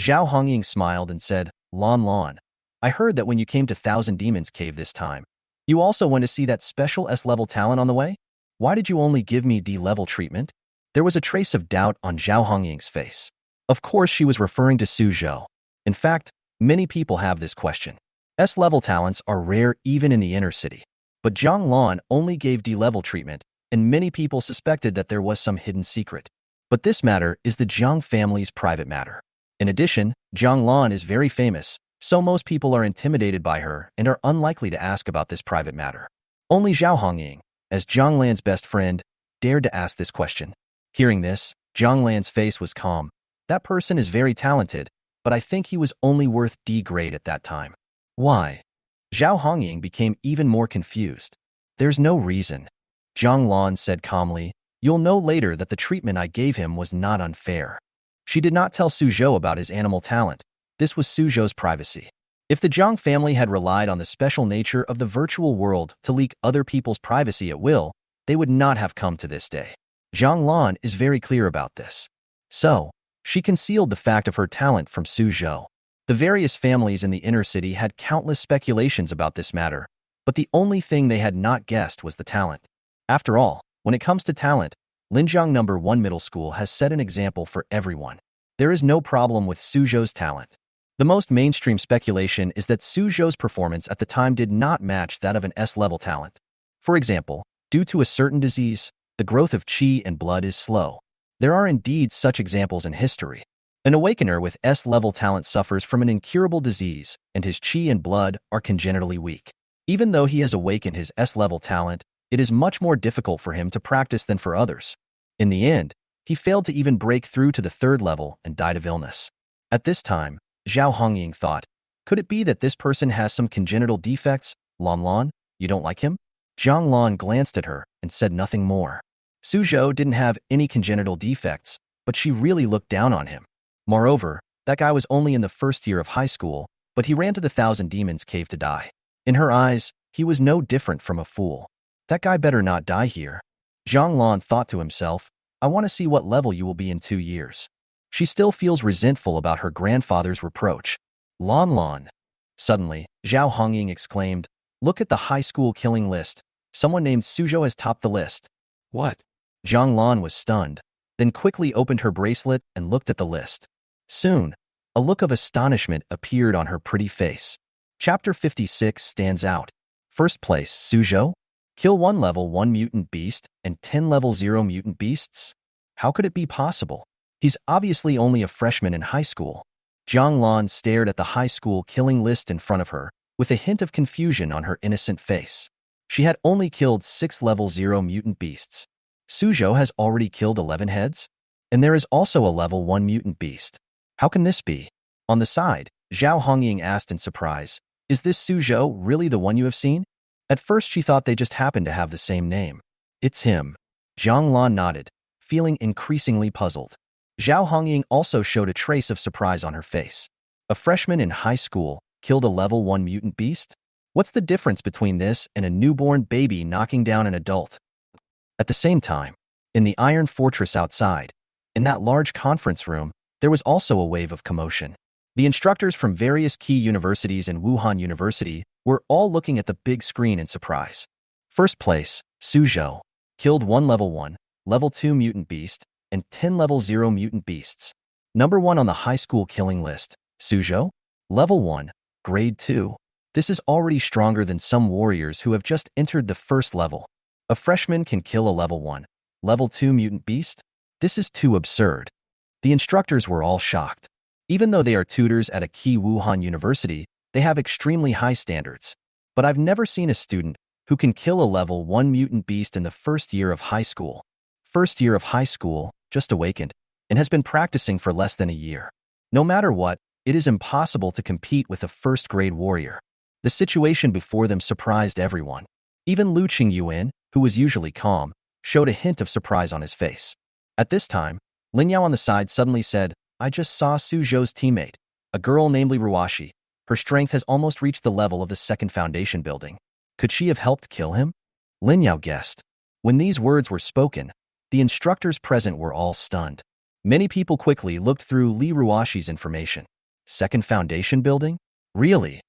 Zhao Hongying smiled and said, Lan, I heard that when you came to Thousand Demons Cave this time, you also went to see that special S-level talent on the way? Why did you only give me D-level treatment? There was a trace of doubt on Zhao Hongying's face. Of course, she was referring to Suzhou. In fact, many people have this question. S-level talents are rare even in the inner city. But Jang Lan only gave D-level treatment, and many people suspected that there was some hidden secret. But this matter is the Zhang family's private matter. In addition, Jang Lan is very famous, so most people are intimidated by her and are unlikely to ask about this private matter. Only Zhao Hongying, as Jang Lan's best friend, dared to ask this question. Hearing this, Jang Lan's face was calm. That person is very talented, but I think he was only worth D grade at that time. Why? Zhao Hongying became even more confused. There's no reason. Jang Lan said calmly, "You'll know later that the treatment I gave him was not unfair." She did not tell Suzhou about his animal talent. This was Suzhou's privacy. If the Zhang family had relied on the special nature of the virtual world to leak other people's privacy at will, they would not have come to this day. Jang Lan is very clear about this. So, she concealed the fact of her talent from Suzhou. The various families in the inner city had countless speculations about this matter, but the only thing they had not guessed was the talent. After all, when it comes to talent, Linjiang No. 1 Middle School has set an example for everyone. There is no problem with Suzhou's talent. The most mainstream speculation is that Suzhou's performance at the time did not match that of an S-level talent. For example, due to a certain disease, the growth of qi and blood is slow. There are indeed such examples in history. An awakener with S-level talent suffers from an incurable disease, and his qi and blood are congenitally weak. Even though he has awakened his S-level talent, it is much more difficult for him to practice than for others. In the end, he failed to even break through to the 3rd level and died of illness. At this time, Zhao Hongying thought, could it be that this person has some congenital defects? Lan, you don't like him? Jang Lan glanced at her and said nothing more. Suzhou didn't have any congenital defects, but she really looked down on him. Moreover, that guy was only in the 1st year of high school, but he ran to the Thousand Demons Cave to die. In her eyes, he was no different from a fool. That guy better not die here. Jang Lan thought to himself, I want to see what level you will be in 2 years. She still feels resentful about her grandfather's reproach. Lan. Suddenly, Zhao Hongying exclaimed, look at the high school killing list. Someone named Suzhou has topped the list. What? Jang Lan was stunned, then quickly opened her bracelet and looked at the list. Soon, a look of astonishment appeared on her pretty face. Chapter 56 stands out. First place, Suzhou? Kill 1 level 1 mutant beast and 10 level 0 mutant beasts? How could it be possible? He's obviously only a freshman in high school. Jang Lan stared at the high school killing list in front of her, with a hint of confusion on her innocent face. She had only killed 6 level 0 mutant beasts. Suzhou has already killed 11 heads? And there is also a level 1 mutant beast. How can this be? On the side, Zhao Hongying asked in surprise, is this Suzhou really the one you have seen? At first she thought they just happened to have the same name. It's him. Jang Lan nodded, feeling increasingly puzzled. Zhao Hongying also showed a trace of surprise on her face. A freshman in high school killed a level 1 mutant beast? What's the difference between this and a newborn baby knocking down an adult? At the same time, in the Iron Fortress outside, in that large conference room, there was also a wave of commotion. The instructors from various key universities and Wuhan University were all looking at the big screen in surprise. First place, Suzhou. Killed 1 level 1, level 2 mutant beast, and 10 level 0 mutant beasts. Number 1 on the high school killing list, Suzhou. Level 1, Grade 2. This is already stronger than some warriors who have just entered the first level. A freshman can kill a level 1, level 2 mutant beast? This is too absurd. The instructors were all shocked. Even though they are tutors at a key Wuhan university, they have extremely high standards. But I've never seen a student who can kill a level 1 mutant beast in the first year of high school. First year of high school, just awakened, and has been practicing for less than a year. No matter what, it is impossible to compete with a first-grade warrior. The situation before them surprised everyone. Even Lu Qingyuan, who was usually calm, showed a hint of surprise on his face. At this time, Lin Yao on the side suddenly said, I just saw Suzhou's teammate, a girl named Liruo. Her strength has almost reached the level of the second foundation building. Could she have helped kill him? Lin Yao guessed. When these words were spoken, the instructors present were all stunned. Many people quickly looked through Liruo's information. Second foundation building? Really?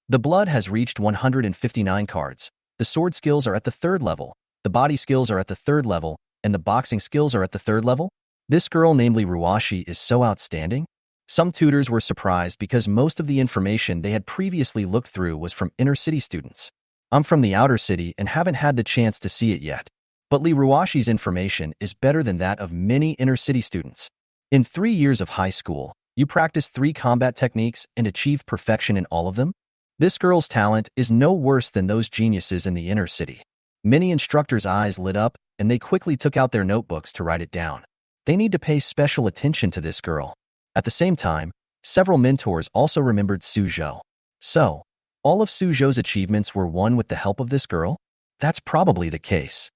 The blood has reached 159 cards. The sword skills are at the 3rd level. The body skills are at the 3rd level, and the boxing skills are at the 3rd level? This girl, namely Ruashi, is so outstanding? Some tutors were surprised because most of the information they had previously looked through was from inner-city students. I'm from the outer city and haven't had the chance to see it yet. But Li Ruashi's information is better than that of many inner-city students. In 3 years of high school, you practiced 3 combat techniques and achieved perfection in all of them? This girl's talent is no worse than those geniuses in the inner city. Many instructors' eyes lit up, and they quickly took out their notebooks to write it down. They need to pay special attention to this girl. At the same time, several mentors also remembered Suzhou. So, all of Suzhou's achievements were won with the help of this girl? That's probably the case.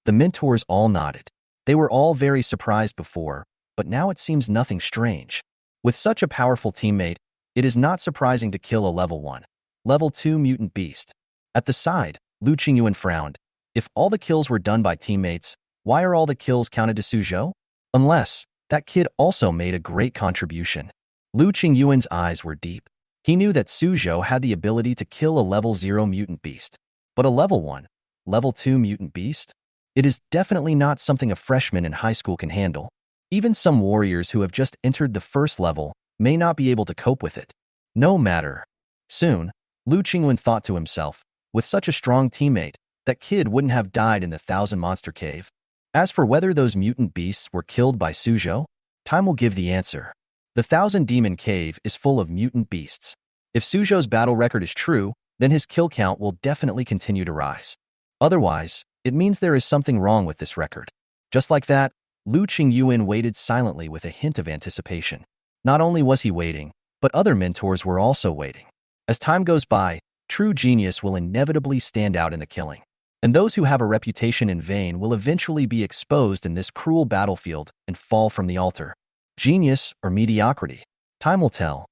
The mentors all nodded. They were all very surprised before, but now it seems nothing strange. With such a powerful teammate, it is not surprising to kill a level 1, level 2 mutant beast. At the side, Lu Qingyuan frowned. If all the kills were done by teammates, why are all the kills counted to Suzhou? Unless, that kid also made a great contribution. Lu Qingyuan's eyes were deep. He knew that Suzhou had the ability to kill a level 0 mutant beast. But a level 1, level 2 mutant beast? It is definitely not something a freshman in high school can handle. Even some warriors who have just entered the first level may not be able to cope with it. No matter. Soon, Lu Qingyuan thought to himself, with such a strong teammate, that kid wouldn't have died in the 1,000 Monster Cave. As for whether those mutant beasts were killed by Suzhou, time will give the answer. The 1,000 Demon Cave is full of mutant beasts. If Suzhou's battle record is true, then his kill count will definitely continue to rise. Otherwise, it means there is something wrong with this record. Just like that, Lu Qingyuan waited silently with a hint of anticipation. Not only was he waiting, but other mentors were also waiting. As time goes by, true genius will inevitably stand out in the killing. And those who have a reputation in vain will eventually be exposed in this cruel battlefield and fall from the altar. Genius or mediocrity? Time will tell.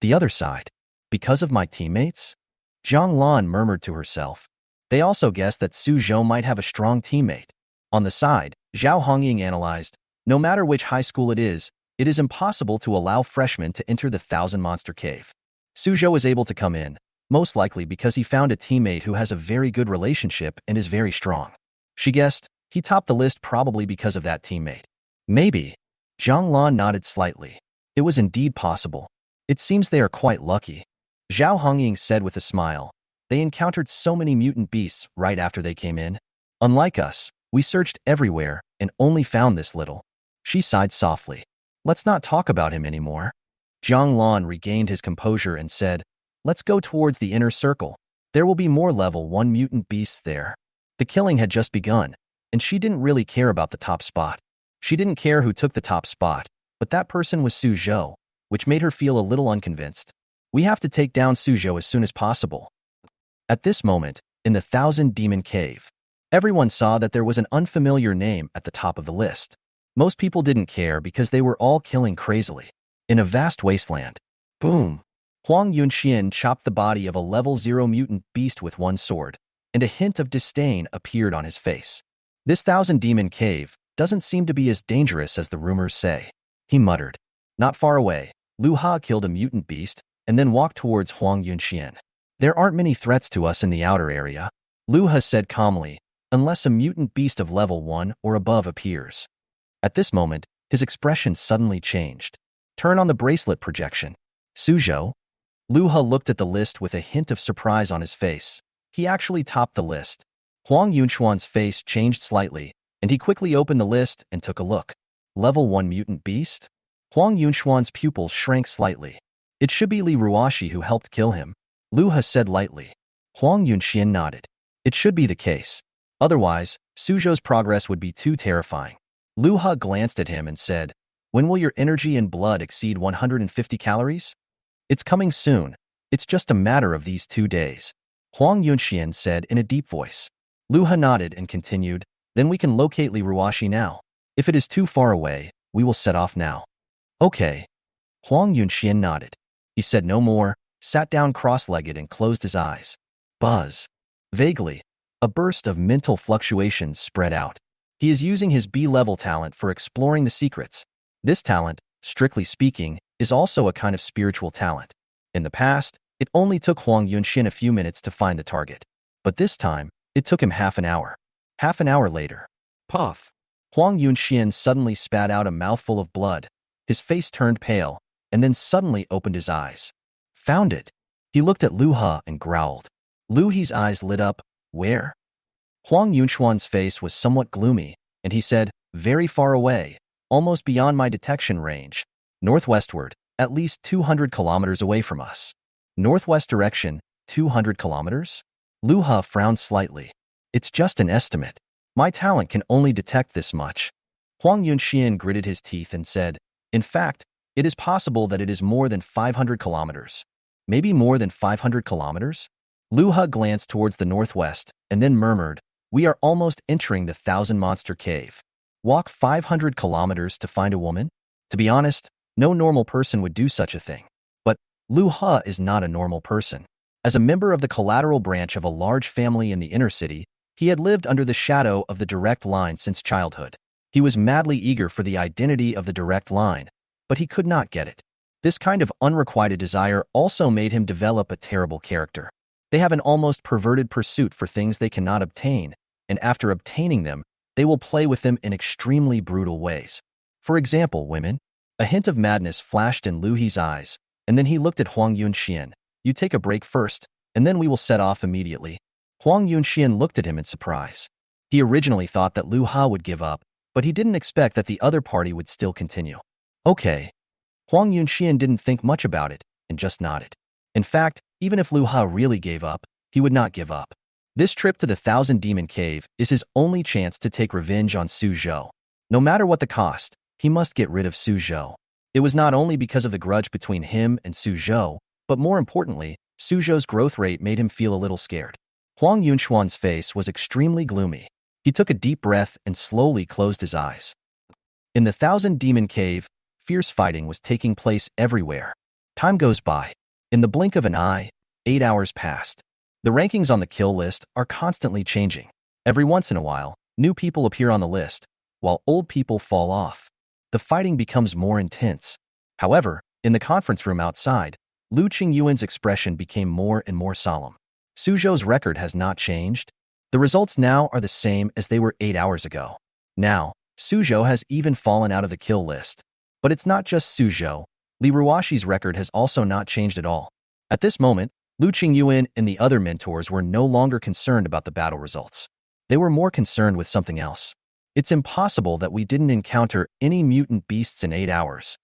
The other side. Because of my teammates? Jang Lan murmured to herself. They also guessed that Suzhou might have a strong teammate. On the side, Zhao Hongying analyzed, no matter which high school it is impossible to allow freshmen to enter the 1,000 Monster Cave. Suzhou is able to come in, most likely because he found a teammate who has a very good relationship and is very strong. She guessed, he topped the list probably because of that teammate. Maybe. Zhang Lan nodded slightly. It was indeed possible. It seems they are quite lucky. Zhao Hongying said with a smile. They encountered so many mutant beasts right after they came in. Unlike us, we searched everywhere and only found this little. She sighed softly. Let's not talk about him anymore. Zhang Lan regained his composure and said, let's go towards the inner circle. There will be more level 1 mutant beasts there. The killing had just begun, and she didn't really care about the top spot. She didn't care who took the top spot, but that person was Suzhou, which made her feel a little unconvinced. We have to take down Suzhou as soon as possible. At this moment, in the 1,000 Demon Cave, everyone saw that there was an unfamiliar name at the top of the list. Most people didn't care because they were all killing crazily. In a vast wasteland. Boom! Huang Yunxian chopped the body of a level 0 mutant beast with one sword, and a hint of disdain appeared on his face. This 1,000 Demon Cave doesn't seem to be as dangerous as the rumors say. He muttered. Not far away, Lu Ha killed a mutant beast and then walked towards Huang Yunxian. There aren't many threats to us in the outer area, Lu Ha said calmly, unless a mutant beast of level 1 or above appears. At this moment, his expression suddenly changed. Turn on the bracelet projection. Suzhou. Luha looked at the list with a hint of surprise on his face. He actually topped the list. Huang Yunchuan's face changed slightly, and he quickly opened the list and took a look. Level 1 mutant beast? Huang Yunchuan's pupils shrank slightly. It should be Liruo who helped kill him. Luha said lightly. Huang Yunxian nodded. It should be the case. Otherwise, Suzhou's progress would be too terrifying. Luha glanced at him and said, when will your energy and blood exceed 150 calories? It's coming soon. It's just a matter of these 2 days. Huang Yunxian said in a deep voice. Luha nodded and continued, then we can locate Liruo now. If it is too far away, we will set off now. Okay. Huang Yunxian nodded. He said no more, sat down cross-legged and closed his eyes. Buzz. Vaguely, a burst of mental fluctuations spread out. He is using his B-level talent for exploring the secrets. This talent, strictly speaking, is also a kind of spiritual talent. In the past, it only took Huang Yunxian a few minutes to find the target. But this time, it took him half an hour. Half an hour later. Puff. Huang Yunxian suddenly spat out a mouthful of blood. His face turned pale, and then suddenly opened his eyes. Found it. He looked at Luha and growled. Luhi's eyes lit up. Where? Huang Yunchuan's face was somewhat gloomy, and he said, very far away, almost beyond my detection range. Northwestward, at least 200 kilometers away from us. Northwest direction, 200 kilometers? Luha frowned slightly. It's just an estimate. My talent can only detect this much. Huang Yunxian gritted his teeth and said, in fact, it is possible that it is more than 500 kilometers. Maybe more than 500 kilometers? Luha glanced towards the northwest and then murmured, we are almost entering the 1,000-monster cave. Walk 500 kilometers to find a woman? To be honest, no normal person would do such a thing. But Luha is not a normal person. As a member of the collateral branch of a large family in the inner city, he had lived under the shadow of the direct line since childhood. He was madly eager for the identity of the direct line, but he could not get it. This kind of unrequited desire also made him develop a terrible character. They have an almost perverted pursuit for things they cannot obtain, and after obtaining them, they will play with them in extremely brutal ways. For example, women. A hint of madness flashed in Luhi's eyes, and then he looked at Huang Yunxian. You take a break first, and then we will set off immediately. Huang Yunxian looked at him in surprise. He originally thought that Luha would give up, but he didn't expect that the other party would still continue. Okay. Huang Yunxian didn't think much about it, and just nodded. In fact, even if Luha really gave up, he would not give up. This trip to the 1,000-demon cave is his only chance to take revenge on Suzhou. No matter what the cost, he must get rid of Suzhou. It was not only because of the grudge between him and Suzhou, but more importantly, Suzhou's growth rate made him feel a little scared. Huang Yunchuan's face was extremely gloomy. He took a deep breath and slowly closed his eyes. In the 1,000-demon cave, fierce fighting was taking place everywhere. Time goes by. In the blink of an eye, 8 hours passed. The rankings on the kill list are constantly changing. Every once in a while, new people appear on the list, while old people fall off. The fighting becomes more intense. However, in the conference room outside, Lu Qingyuan's expression became more and more solemn. Suzhou's record has not changed. The results now are the same as they were 8 hours ago. Now, Suzhou has even fallen out of the kill list. But it's not just Suzhou. Liruo's record has also not changed at all. At this moment, Lu Qingyuan and the other mentors were no longer concerned about the battle results. They were more concerned with something else. It's impossible that we didn't encounter any mutant beasts in 8 hours.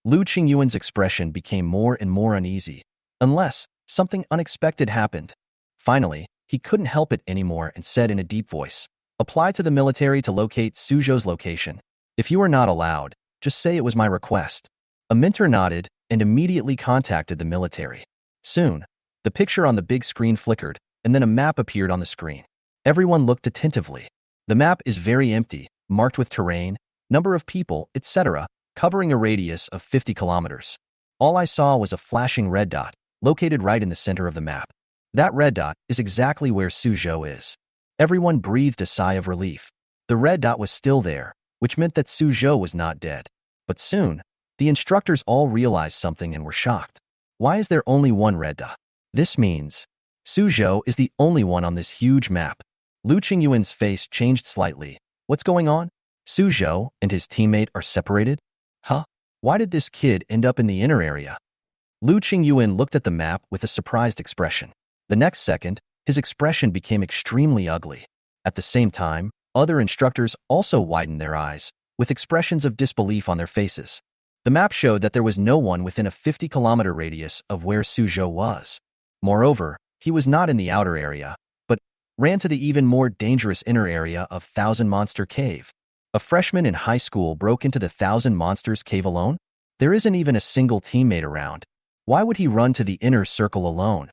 Lu Qingyuan's expression became more and more uneasy, unless something unexpected happened. Finally, he couldn't help it anymore and said in a deep voice, apply to the military to locate Suzhou's location. If you are not allowed, just say it was my request. A mentor nodded and immediately contacted the military. Soon, the picture on the big screen flickered, and then a map appeared on the screen. Everyone looked attentively. The map is very empty, marked with terrain, number of people, etc., covering a radius of 50 kilometers. All I saw was a flashing red dot, located right in the center of the map. That red dot is exactly where Suzhou is. Everyone breathed a sigh of relief. The red dot was still there, which meant that Suzhou was not dead. But soon, the instructors all realized something and were shocked. Why is there only one red dot? This means Suzhou is the only one on this huge map. Lu Qingyuan's face changed slightly. What's going on? Suzhou and his teammate are separated? Huh? Why did this kid end up in the inner area? Lu Qingyuan looked at the map with a surprised expression. The next second, his expression became extremely ugly. At the same time, other instructors also widened their eyes, with expressions of disbelief on their faces. The map showed that there was no one within a 50-kilometer radius of where Suzhou was. Moreover, he was not in the outer area, but ran to the even more dangerous inner area of Thousand Monster Cave. A freshman in high school broke into the Thousand Monsters Cave alone? There isn't even a single teammate around. Why would he run to the inner circle alone?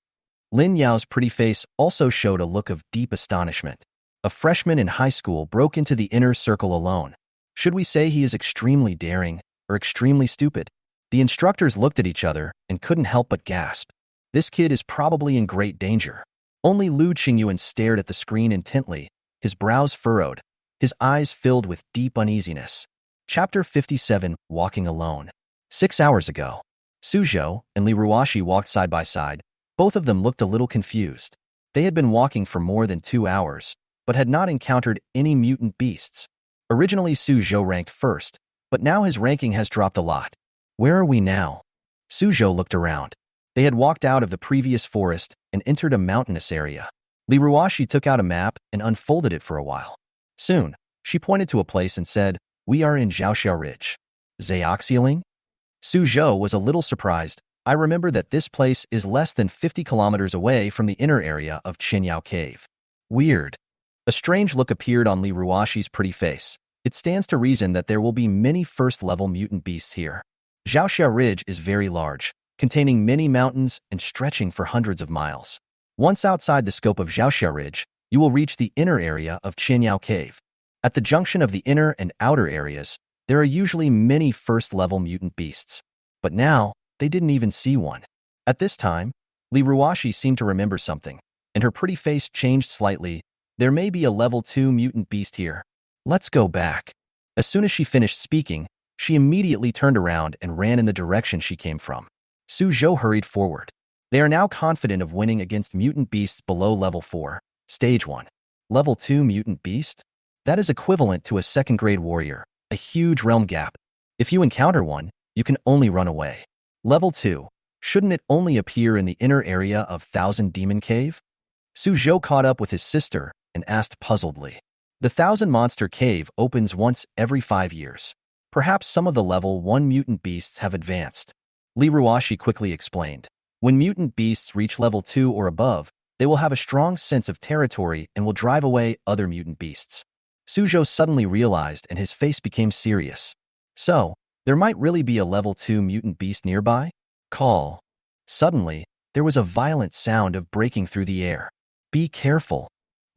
Lin Yao's pretty face also showed a look of deep astonishment. A freshman in high school broke into the inner circle alone. Should we say he is extremely daring or extremely stupid? The instructors looked at each other and couldn't help but gasp. This kid is probably in great danger. Only Lu Qingyuan stared at the screen intently, his brows furrowed, his eyes filled with deep uneasiness. Chapter 57, Walking Alone. 6 hours ago, Suzhou and Liruo walked side by side. Both of them looked a little confused. They had been walking for more than 2 hours, but had not encountered any mutant beasts. Originally Suzhou ranked first, but now his ranking has dropped a lot. Where are we now? Suzhou looked around. They had walked out of the previous forest and entered a mountainous area. Liruo took out a map and unfolded it for a while. Soon, she pointed to a place and said, "We are in Zhaoxiao Ridge." Zhaoxialing? Suzhou was a little surprised. I remember that this place is less than 50 kilometers away from the inner area of Qinyao Cave. Weird. A strange look appeared on Liruo's pretty face. It stands to reason that there will be many first-level mutant beasts here. Zhaoxiao Ridge is very large, containing many mountains and stretching for hundreds of miles. Once outside the scope of Zhaoxiao Ridge, you will reach the inner area of Qinyao Cave. At the junction of the inner and outer areas, there are usually many first-level mutant beasts. But now, they didn't even see one. At this time, Liruo seemed to remember something, and her pretty face changed slightly. There may be a level 2 mutant beast here. Let's go back. As soon as she finished speaking, she immediately turned around and ran in the direction she came from. Suzhou hurried forward. They are now confident of winning against mutant beasts below level 4, stage 1. Level 2 mutant beast? That is equivalent to a second-grade warrior, a huge realm gap. If you encounter one, you can only run away. Level 2. Shouldn't it only appear in the inner area of Thousand Demon Cave? Suzhou caught up with his sister and asked puzzledly. The Thousand Monster Cave opens once every 5 years. Perhaps some of the level 1 mutant beasts have advanced. Liruo quickly explained. When mutant beasts reach level 2 or above, they will have a strong sense of territory and will drive away other mutant beasts. Suzhou suddenly realized and his face became serious. So, there might really be a level 2 mutant beast nearby? Call. Suddenly, there was a violent sound of breaking through the air. Be careful.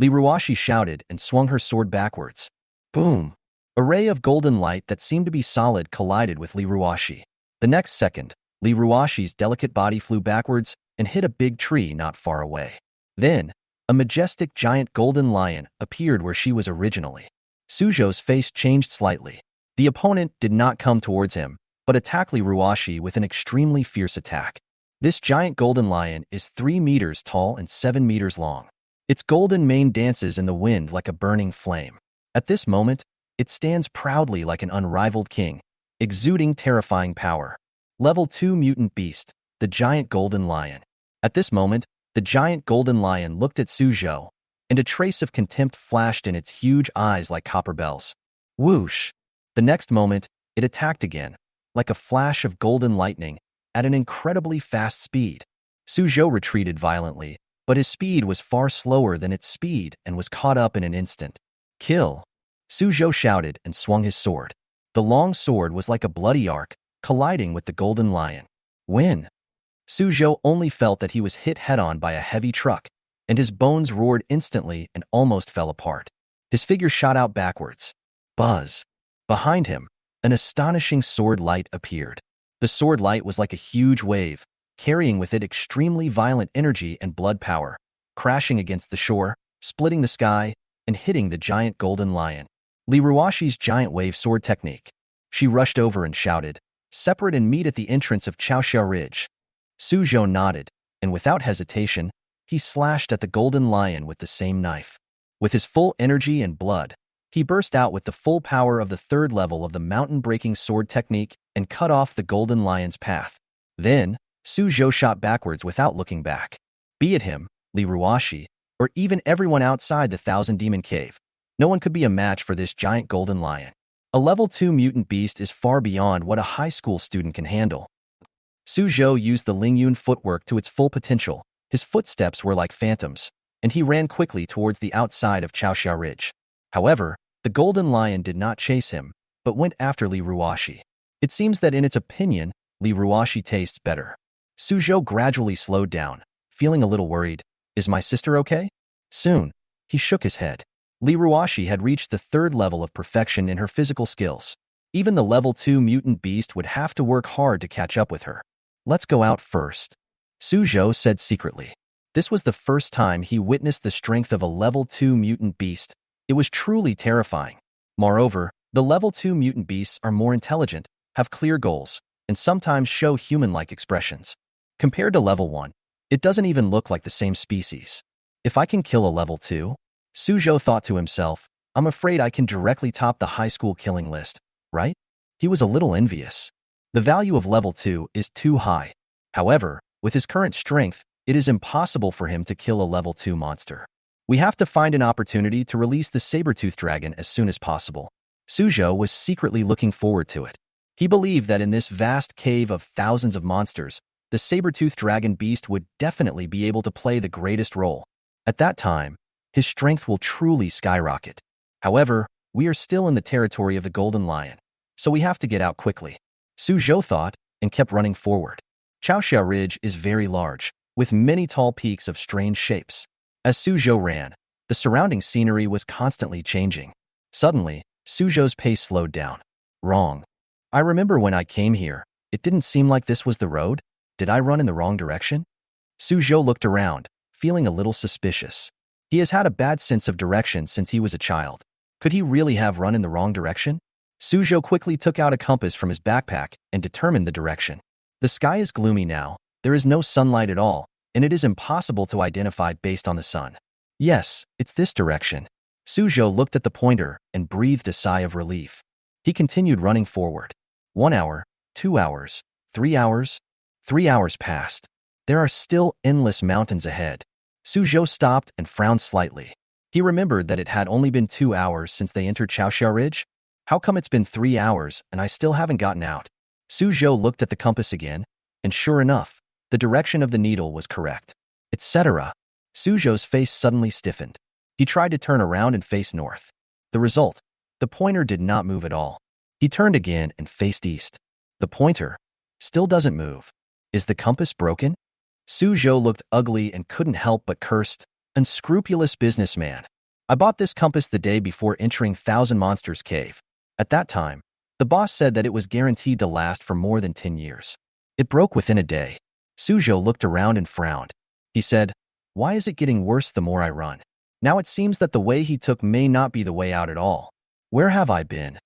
Liruo shouted and swung her sword backwards. Boom. A ray of golden light that seemed to be solid collided with Liruo. The next second, Liruo's delicate body flew backwards and hit a big tree not far away. Then, a majestic giant golden lion appeared where she was originally. Suzhou's face changed slightly. The opponent did not come towards him, but attacked Liruo with an extremely fierce attack. This giant golden lion is 3 meters tall and 7 meters long. Its golden mane dances in the wind like a burning flame. At this moment, it stands proudly like an unrivaled king, exuding terrifying power. Level 2 mutant beast, the giant golden lion. At this moment, the giant golden lion looked at Suzhou, and a trace of contempt flashed in its huge eyes like copper bells. Whoosh! The next moment, it attacked again, like a flash of golden lightning, at an incredibly fast speed. Suzhou retreated violently, but his speed was far slower than its speed and was caught up in an instant. Kill! Suzhou shouted and swung his sword. The long sword was like a bloody arc, colliding with the golden lion. Win! Suzhou only felt that he was hit head-on by a heavy truck, and his bones roared instantly and almost fell apart. His figure shot out backwards. Buzz! Behind him, an astonishing sword light appeared. The sword light was like a huge wave, carrying with it extremely violent energy and blood power, crashing against the shore, splitting the sky, and hitting the giant golden lion. Liruo's giant wave sword technique. She rushed over and shouted, "Separate and meet at the entrance of Zhaoxiao Ridge." Suzhou nodded, and without hesitation, he slashed at the golden lion with the same knife. With his full energy and blood, He burst out with the full power of the third level of the mountain-breaking sword technique and cut off the Golden Lion's path. Then, Suzhou shot backwards without looking back. Be it him, Liruo, or even everyone outside the Thousand Demon Cave, no one could be a match for this giant Golden Lion. A level 2 mutant beast is far beyond what a high school student can handle. Suzhou used the Lingyun footwork to its full potential. His footsteps were like phantoms, and he ran quickly towards the outside of Chaoxiao Ridge. However, the Golden Lion did not chase him, but went after Liruo. It seems that in its opinion, Liruo tastes better. Suzhou gradually slowed down, feeling a little worried. Is my sister okay? Soon, he shook his head. Liruo had reached the third level of perfection in her physical skills. Even the level 2 mutant beast would have to work hard to catch up with her. Let's go out first, Suzhou said secretly. This was the first time he witnessed the strength of a level 2 mutant beast. It was truly terrifying. Moreover, the level 2 mutant beasts are more intelligent, have clear goals, and sometimes show human-like expressions. Compared to level 1, it doesn't even look like the same species. If I can kill a level 2, Suzhou thought to himself, I'm afraid I can directly top the high school killing list, right? He was a little envious. The value of level 2 is too high. However, with his current strength, it is impossible for him to kill a level 2 monster. We have to find an opportunity to release the saber-toothed dragon as soon as possible. Suzhou was secretly looking forward to it. He believed that in this vast cave of thousands of monsters, the saber-toothed dragon beast would definitely be able to play the greatest role. At that time, his strength will truly skyrocket. However, we are still in the territory of the Golden Lion, so we have to get out quickly. Suzhou thought and kept running forward. Chaoxiao Ridge is very large, with many tall peaks of strange shapes. As Suzhou ran, the surrounding scenery was constantly changing. Suddenly, Suzhou's pace slowed down. Wrong. I remember when I came here, it didn't seem like this was the road. Did I run in the wrong direction? Suzhou looked around, feeling a little suspicious. He has had a bad sense of direction since he was a child. Could he really have run in the wrong direction? Suzhou quickly took out a compass from his backpack and determined the direction. The sky is gloomy now, there is no sunlight at all, and it is impossible to identify based on the sun. Yes, it's this direction. Suzhou looked at the pointer and breathed a sigh of relief. He continued running forward. 1 hour, 2 hours, 3 hours. 3 hours passed. There are still endless mountains ahead. Suzhou stopped and frowned slightly. He remembered that it had only been 2 hours since they entered Chaoxiao Ridge. How come it's been 3 hours and I still haven't gotten out? Suzhou looked at the compass again, and sure enough, the direction of the needle was correct. Etc. Suzhou's face suddenly stiffened. He tried to turn around and face north. The result, the pointer did not move at all. He turned again and faced east. The pointer still doesn't move. Is the compass broken? Suzhou looked ugly and couldn't help but cursed. Unscrupulous businessman. I bought this compass the day before entering Thousand Monsters Cave. At that time, the boss said that it was guaranteed to last for more than 10 years. It broke within a day. Suzhou looked around and frowned. He said, why is it getting worse the more I run? Now it seems that the way he took may not be the way out at all. Where have I been?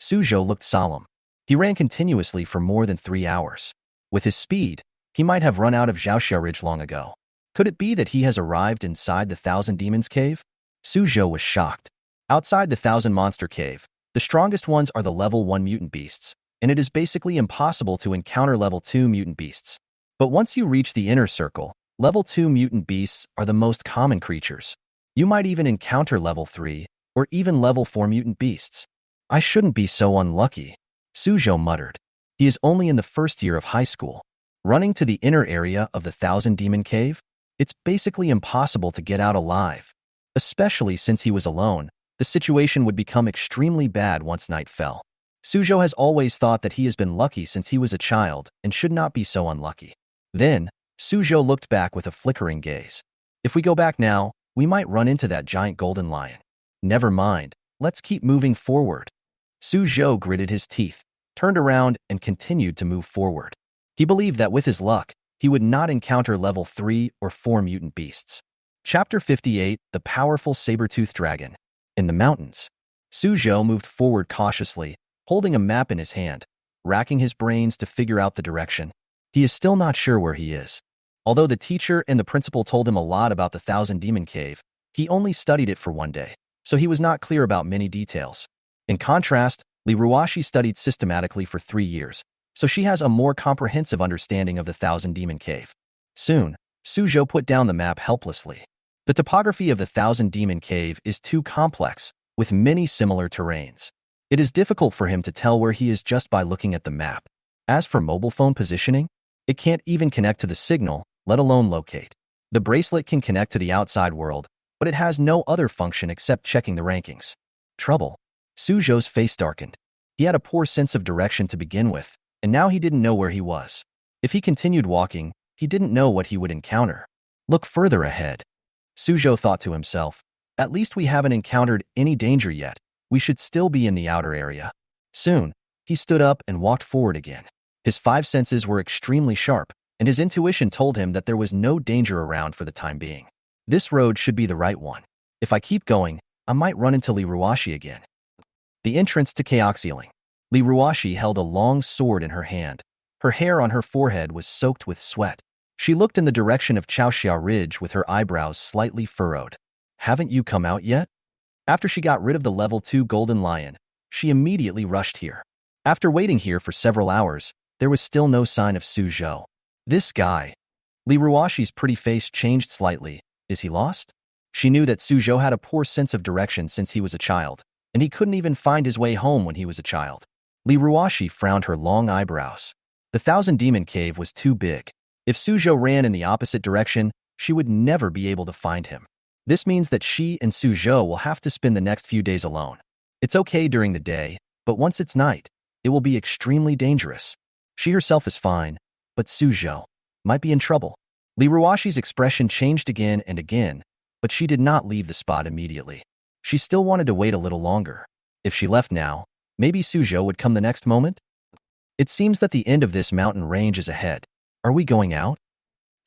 Suzhou looked solemn. He ran continuously for more than 3 hours. With his speed, he might have run out of Chaoxiao Ridge long ago. Could it be that he has arrived inside the Thousand Demons Cave? Suzhou was shocked. Outside the Thousand Monster Cave, the strongest ones are the level 1 mutant beasts, and it is basically impossible to encounter level 2 mutant beasts. But once you reach the inner circle, level 2 mutant beasts are the most common creatures. You might even encounter level 3 or even level 4 mutant beasts. I shouldn't be so unlucky, Suzhou muttered. He is only in the first year of high school. Running to the inner area of the Thousand Demon Cave, it's basically impossible to get out alive. Especially since he was alone, the situation would become extremely bad once night fell. Suzhou has always thought that he has been lucky since he was a child and should not be so unlucky. Then, Suzhou looked back with a flickering gaze. If we go back now, we might run into that giant golden lion. Never mind, let's keep moving forward. Suzhou gritted his teeth, turned around, and continued to move forward. He believed that with his luck, he would not encounter level 3 or 4 mutant beasts. Chapter 58, The Powerful Saber-Toothed Dragon. In the mountains, Suzhou moved forward cautiously, holding a map in his hand, racking his brains to figure out the direction. He is still not sure where he is. Although the teacher and the principal told him a lot about the Thousand Demon Cave, he only studied it for 1 day. so he was not clear about many details. In contrast, Liruo studied systematically for 3 years, so she has a more comprehensive understanding of the Thousand Demon Cave. Soon, Suzhou put down the map helplessly. The topography of the Thousand Demon Cave is too complex, with many similar terrains. It is difficult for him to tell where he is just by looking at the map. As for mobile phone positioning, it can't even connect to the signal, let alone locate. The bracelet can connect to the outside world, but it has no other function except checking the rankings. Trouble. Suzhou's face darkened. He had a poor sense of direction to begin with, and now he didn't know where he was. If he continued walking, he didn't know what he would encounter. Look further ahead. Suzhou thought to himself, at least we haven't encountered any danger yet. We should still be in the outer area. Soon, he stood up and walked forward again. His 5 senses were extremely sharp, and his intuition told him that there was no danger around for the time being. This road should be the right one. If I keep going, I might run into Liruo again. The entrance to Chaoxealing. Liruo held a long sword in her hand. Her hair on her forehead was soaked with sweat. She looked in the direction of Chaoxiao Ridge with her eyebrows slightly furrowed. Haven't you come out yet? After she got rid of the level 2 golden lion, she immediately rushed here. After waiting here for several hours, there was still no sign of Suzhou. This guy. Liruo's pretty face changed slightly. Is he lost? She knew that Suzhou had a poor sense of direction since he was a child, and he couldn't even find his way home when he was a child. Liruo frowned her long eyebrows. The Thousand Demon Cave was too big. If Suzhou ran in the opposite direction, she would never be able to find him. This means that she and Suzhou will have to spend the next few days alone. It's okay during the day, but once it's night, it will be extremely dangerous. She herself is fine, but Suzhou might be in trouble. Liruo's expression changed again and again, but she did not leave the spot immediately. She still wanted to wait a little longer. If she left now, maybe Suzhou would come the next moment? It seems that the end of this mountain range is ahead. Are we going out?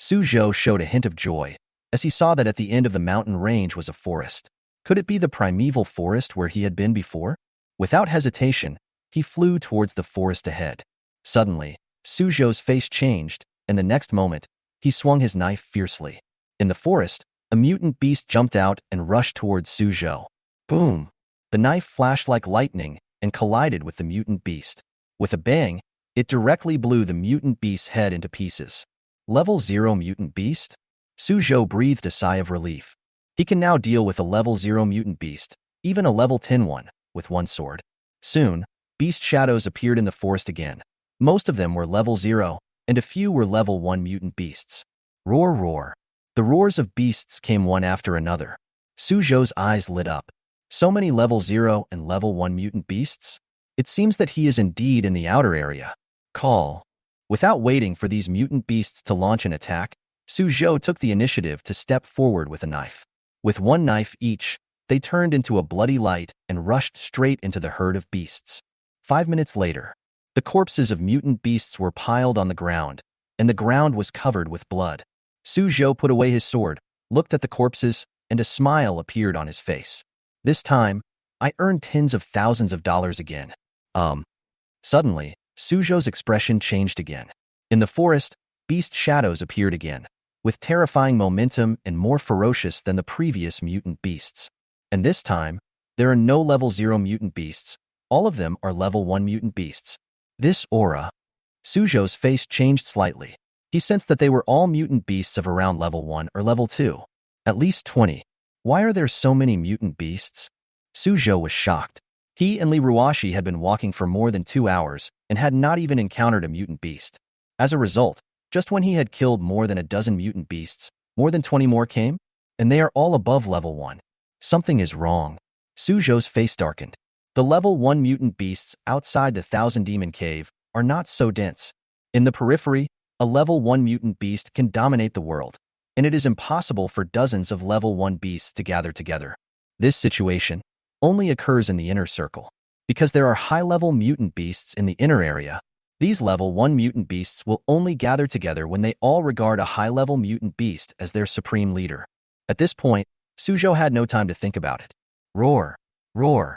Suzhou showed a hint of joy as he saw that at the end of the mountain range was a forest. Could it be the primeval forest where he had been before? Without hesitation, he flew towards the forest ahead. Suddenly, Suzhou's face changed, and the next moment, he swung his knife fiercely. In the forest, a mutant beast jumped out and rushed towards Suzhou. Boom! The knife flashed like lightning and collided with the mutant beast. With a bang, it directly blew the mutant beast's head into pieces. Level 0 mutant beast? Suzhou breathed a sigh of relief. He can now deal with a level 0 mutant beast, even a level 10 one, with one sword. Soon, beast shadows appeared in the forest again. Most of them were level 0, and a few were level 1 mutant beasts. Roar, roar. The roars of beasts came one after another. Suzhou's eyes lit up. So many level 0 and level 1 mutant beasts? It seems that he is indeed in the outer area. Call. Without waiting for these mutant beasts to launch an attack, Suzhou took the initiative to step forward with a knife. With one knife each, they turned into a bloody light and rushed straight into the herd of beasts. 5 minutes later, the corpses of mutant beasts were piled on the ground, and the ground was covered with blood. Suzhou put away his sword, looked at the corpses, and a smile appeared on his face. This time, I earned tens of thousands of dollars again. Suddenly, Suzhou's expression changed again. In the forest, beast shadows appeared again, with terrifying momentum and more ferocious than the previous mutant beasts. And this time, there are no level 0 mutant beasts. All of them are level 1 mutant beasts. This aura. Suzhou's face changed slightly. He sensed that they were all mutant beasts of around level 1 or level 2. At least 20. Why are there so many mutant beasts? Suzhou was shocked. He and Liruo had been walking for more than 2 hours and had not even encountered a mutant beast. As a result, just when he had killed more than a dozen mutant beasts, more than 20 more came, and they are all above level 1. Something is wrong. Suzhou's face darkened. The level 1 mutant beasts outside the Thousand Demon Cave are not so dense. In the periphery, a level 1 mutant beast can dominate the world, and it is impossible for dozens of level 1 beasts to gather together. This situation only occurs in the inner circle. Because there are high-level mutant beasts in the inner area, these level 1 mutant beasts will only gather together when they all regard a high-level mutant beast as their supreme leader. At this point, Suzhou had no time to think about it. Roar! Roar!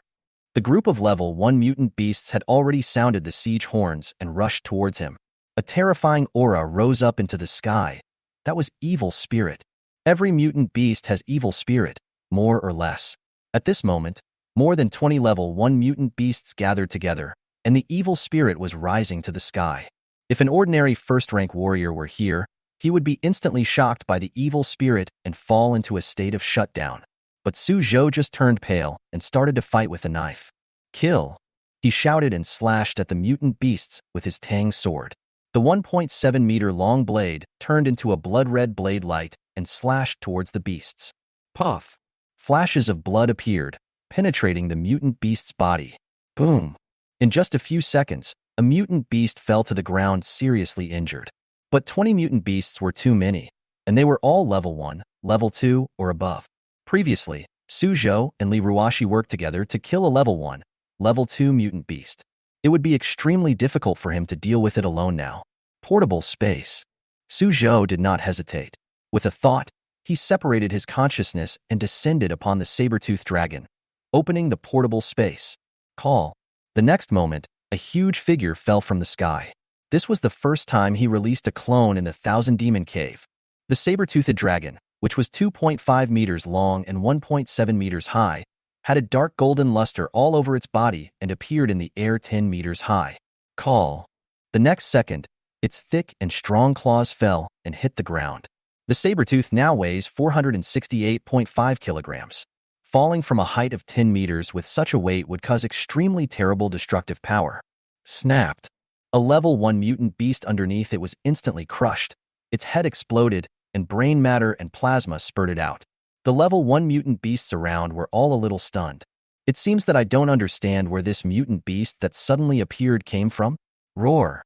The group of level 1 mutant beasts had already sounded the siege horns and rushed towards him. A terrifying aura rose up into the sky. That was evil spirit. Every mutant beast has evil spirit, more or less. At this moment, more than 20 level 1 mutant beasts gathered together, and the evil spirit was rising to the sky. If an ordinary first-rank warrior were here, he would be instantly shocked by the evil spirit and fall into a state of shutdown. But Suzhou just turned pale and started to fight with a knife. Kill! He shouted and slashed at the mutant beasts with his Tang sword. The 1.7-meter long blade turned into a blood-red blade light and slashed towards the beasts. Puff! Flashes of blood appeared, penetrating the mutant beast's body. Boom! In just a few seconds, a mutant beast fell to the ground seriously injured. But 20 mutant beasts were too many, and they were all level 1, level 2, or above. Previously, Suzhou and Liruo worked together to kill a level 1, level 2 mutant beast. It would be extremely difficult for him to deal with it alone now. Portable space. Suzhou did not hesitate. With a thought, he separated his consciousness and descended upon the saber-toothed dragon, opening the portable space. Call. The next moment, a huge figure fell from the sky. This was the first time he released a clone in the Thousand Demon Cave. The saber-toothed dragon, which was 2.5 meters long and 1.7 meters high, had a dark golden luster all over its body and appeared in the air 10 meters high. Call. The next second, its thick and strong claws fell and hit the ground. The saber-tooth now weighs 468.5 kilograms. Falling from a height of 10 meters with such a weight would cause extremely terrible destructive power. Snapped. A level 1 mutant beast underneath it was instantly crushed. Its head exploded, and brain matter and plasma spurted out. The level 1 mutant beasts around were all a little stunned. It seems that I don't understand where this mutant beast that suddenly appeared came from. Roar.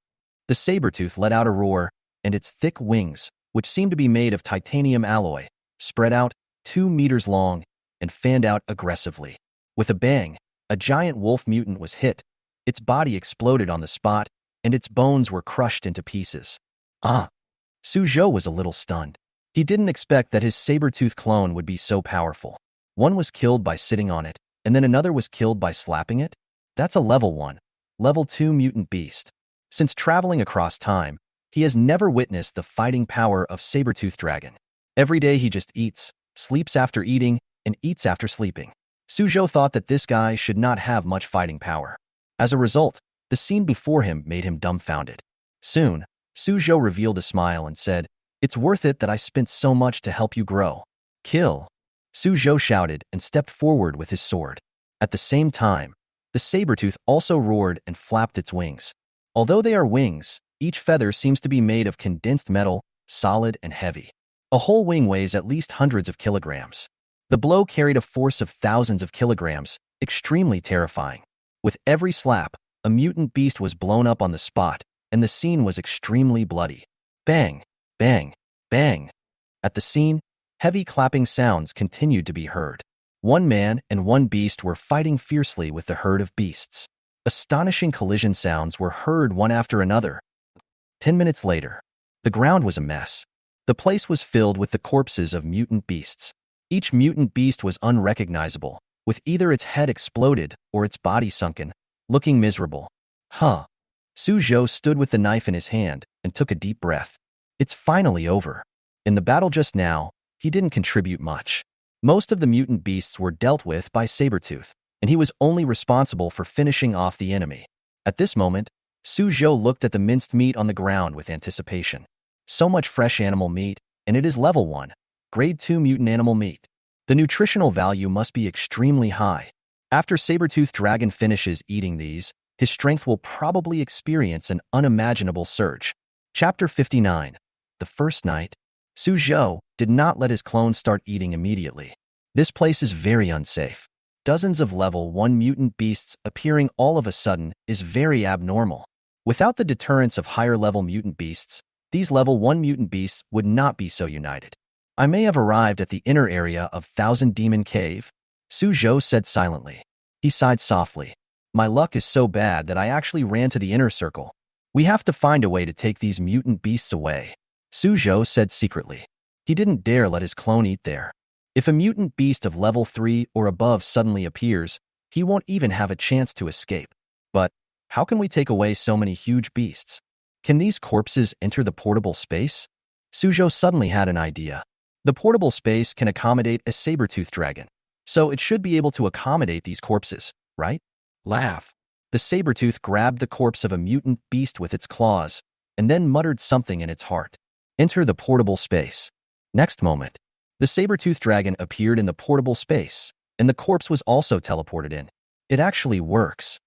The saber-tooth let out a roar, and its thick wings, which seemed to be made of titanium alloy, spread out, 2 meters long, and fanned out aggressively. With a bang, a giant wolf mutant was hit. Its body exploded on the spot, and its bones were crushed into pieces. Suzhou was a little stunned. He didn't expect that his saber-tooth clone would be so powerful. One was killed by sitting on it, and then another was killed by slapping it? That's a level 1, level 2 mutant beast. Since traveling across time, he has never witnessed the fighting power of saber-tooth dragon. Every day he just eats, sleeps after eating, and eats after sleeping. Suzhou thought that this guy should not have much fighting power. As a result, the scene before him made him dumbfounded. Soon, Suzhou revealed a smile and said, "It's worth it that I spent so much to help you grow." Kill. Suzhou shouted and stepped forward with his sword. At the same time, the saber-tooth also roared and flapped its wings. Although they are wings, each feather seems to be made of condensed metal, solid and heavy. A whole wing weighs at least hundreds of kilograms. The blow carried a force of thousands of kilograms, extremely terrifying. With every slap, a mutant beast was blown up on the spot, and the scene was extremely bloody. Bang, bang, bang. At the scene, heavy clapping sounds continued to be heard. One man and one beast were fighting fiercely with the herd of beasts. Astonishing collision sounds were heard one after another. 10 minutes later, the ground was a mess. The place was filled with the corpses of mutant beasts. Each mutant beast was unrecognizable, with either its head exploded or its body sunken, looking miserable. Suzhou stood with the knife in his hand and took a deep breath. It's finally over. In the battle just now, he didn't contribute much. Most of the mutant beasts were dealt with by Sabertooth, and he was only responsible for finishing off the enemy. At this moment, Suzhou looked at the minced meat on the ground with anticipation. So much fresh animal meat, and it is level 1, grade 2 mutant animal meat. The nutritional value must be extremely high. After Sabertooth Dragon finishes eating these, his strength will probably experience an unimaginable surge. Chapter 59. The first night. Suzhou did not let his clone start eating immediately. This place is very unsafe. Dozens of level 1 mutant beasts appearing all of a sudden is very abnormal. Without the deterrence of higher level mutant beasts, these level 1 mutant beasts would not be so united. I may have arrived at the inner area of Thousand Demon Cave, Suzhou said silently. He sighed softly. My luck is so bad that I actually ran to the inner circle. We have to find a way to take these mutant beasts away, Suzhou said secretly. He didn't dare let his clone eat there. If a mutant beast of level 3 or above suddenly appears, he won't even have a chance to escape. But how can we take away so many huge beasts? Can these corpses enter the portable space? Suzhou suddenly had an idea. The portable space can accommodate a saber-tooth dragon. so it should be able to accommodate these corpses, right? Laugh. The saber-tooth grabbed the corpse of a mutant beast with its claws, and then muttered something in its heart. Enter the portable space. Next moment, the saber-tooth dragon appeared in the portable space, and the corpse was also teleported in. It actually works.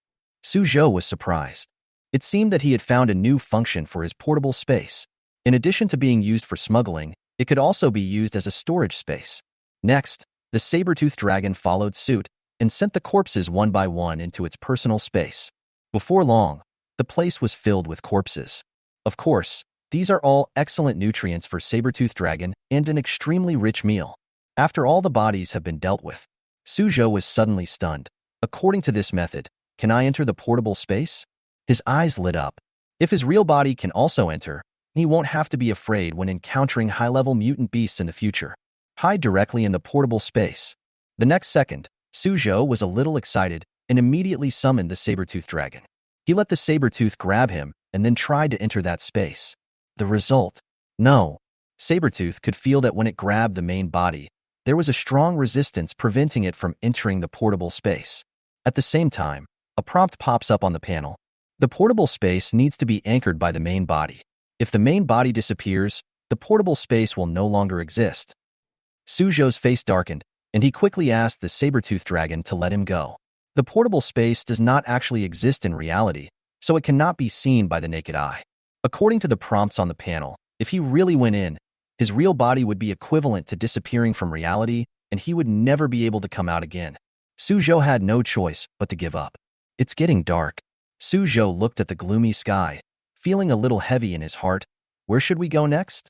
Suzhou was surprised. It seemed that he had found a new function for his portable space. In addition to being used for smuggling, it could also be used as a storage space. Next, the saber-tooth dragon followed suit and sent the corpses one by one into its personal space. Before long, the place was filled with corpses. Of course, these are all excellent nutrients for saber-tooth dragon and an extremely rich meal. After all the bodies have been dealt with, Suzhou was suddenly stunned. According to this method, can I enter the portable space? His eyes lit up. If his real body can also enter, he won't have to be afraid when encountering high-level mutant beasts in the future. Hide directly in the portable space. The next second, Suzhou was a little excited and immediately summoned the saber-tooth dragon. He let the saber-tooth grab him and then tried to enter that space. The result? No. Saber-tooth could feel that when it grabbed the main body, there was a strong resistance preventing it from entering the portable space. At the same time, a prompt pops up on the panel. The portable space needs to be anchored by the main body. If the main body disappears, the portable space will no longer exist. Suzhou's face darkened, and he quickly asked the saber-tooth dragon to let him go. The portable space does not actually exist in reality, so it cannot be seen by the naked eye. According to the prompts on the panel, if he really went in, his real body would be equivalent to disappearing from reality, and he would never be able to come out again. Suzhou had no choice but to give up. It's getting dark. Suzhou looked at the gloomy sky, feeling a little heavy in his heart. Where should we go next?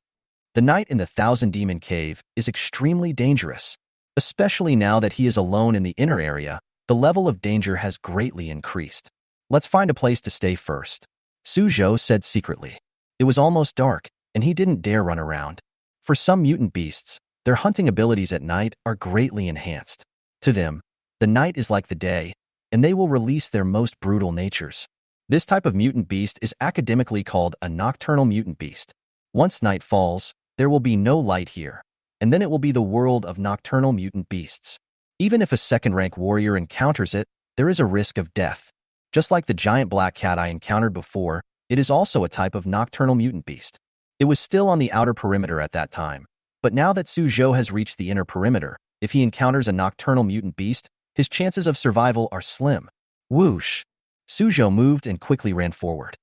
The night in the Thousand Demon Cave is extremely dangerous. Especially now that he is alone in the inner area, the level of danger has greatly increased. Let's find a place to stay first, Suzhou said secretly. It was almost dark, and he didn't dare run around. For some mutant beasts, their hunting abilities at night are greatly enhanced. To them, the night is like the day, and they will release their most brutal natures. This type of mutant beast is academically called a nocturnal mutant beast. Once night falls, there will be no light here, and then it will be the world of nocturnal mutant beasts. Even if a second-rank warrior encounters it, there is a risk of death. Just like the giant black cat I encountered before, it is also a type of nocturnal mutant beast. It was still on the outer perimeter at that time, but now that Suzhou has reached the inner perimeter, if he encounters a nocturnal mutant beast, his chances of survival are slim. Whoosh! Suzhou moved and quickly ran forward.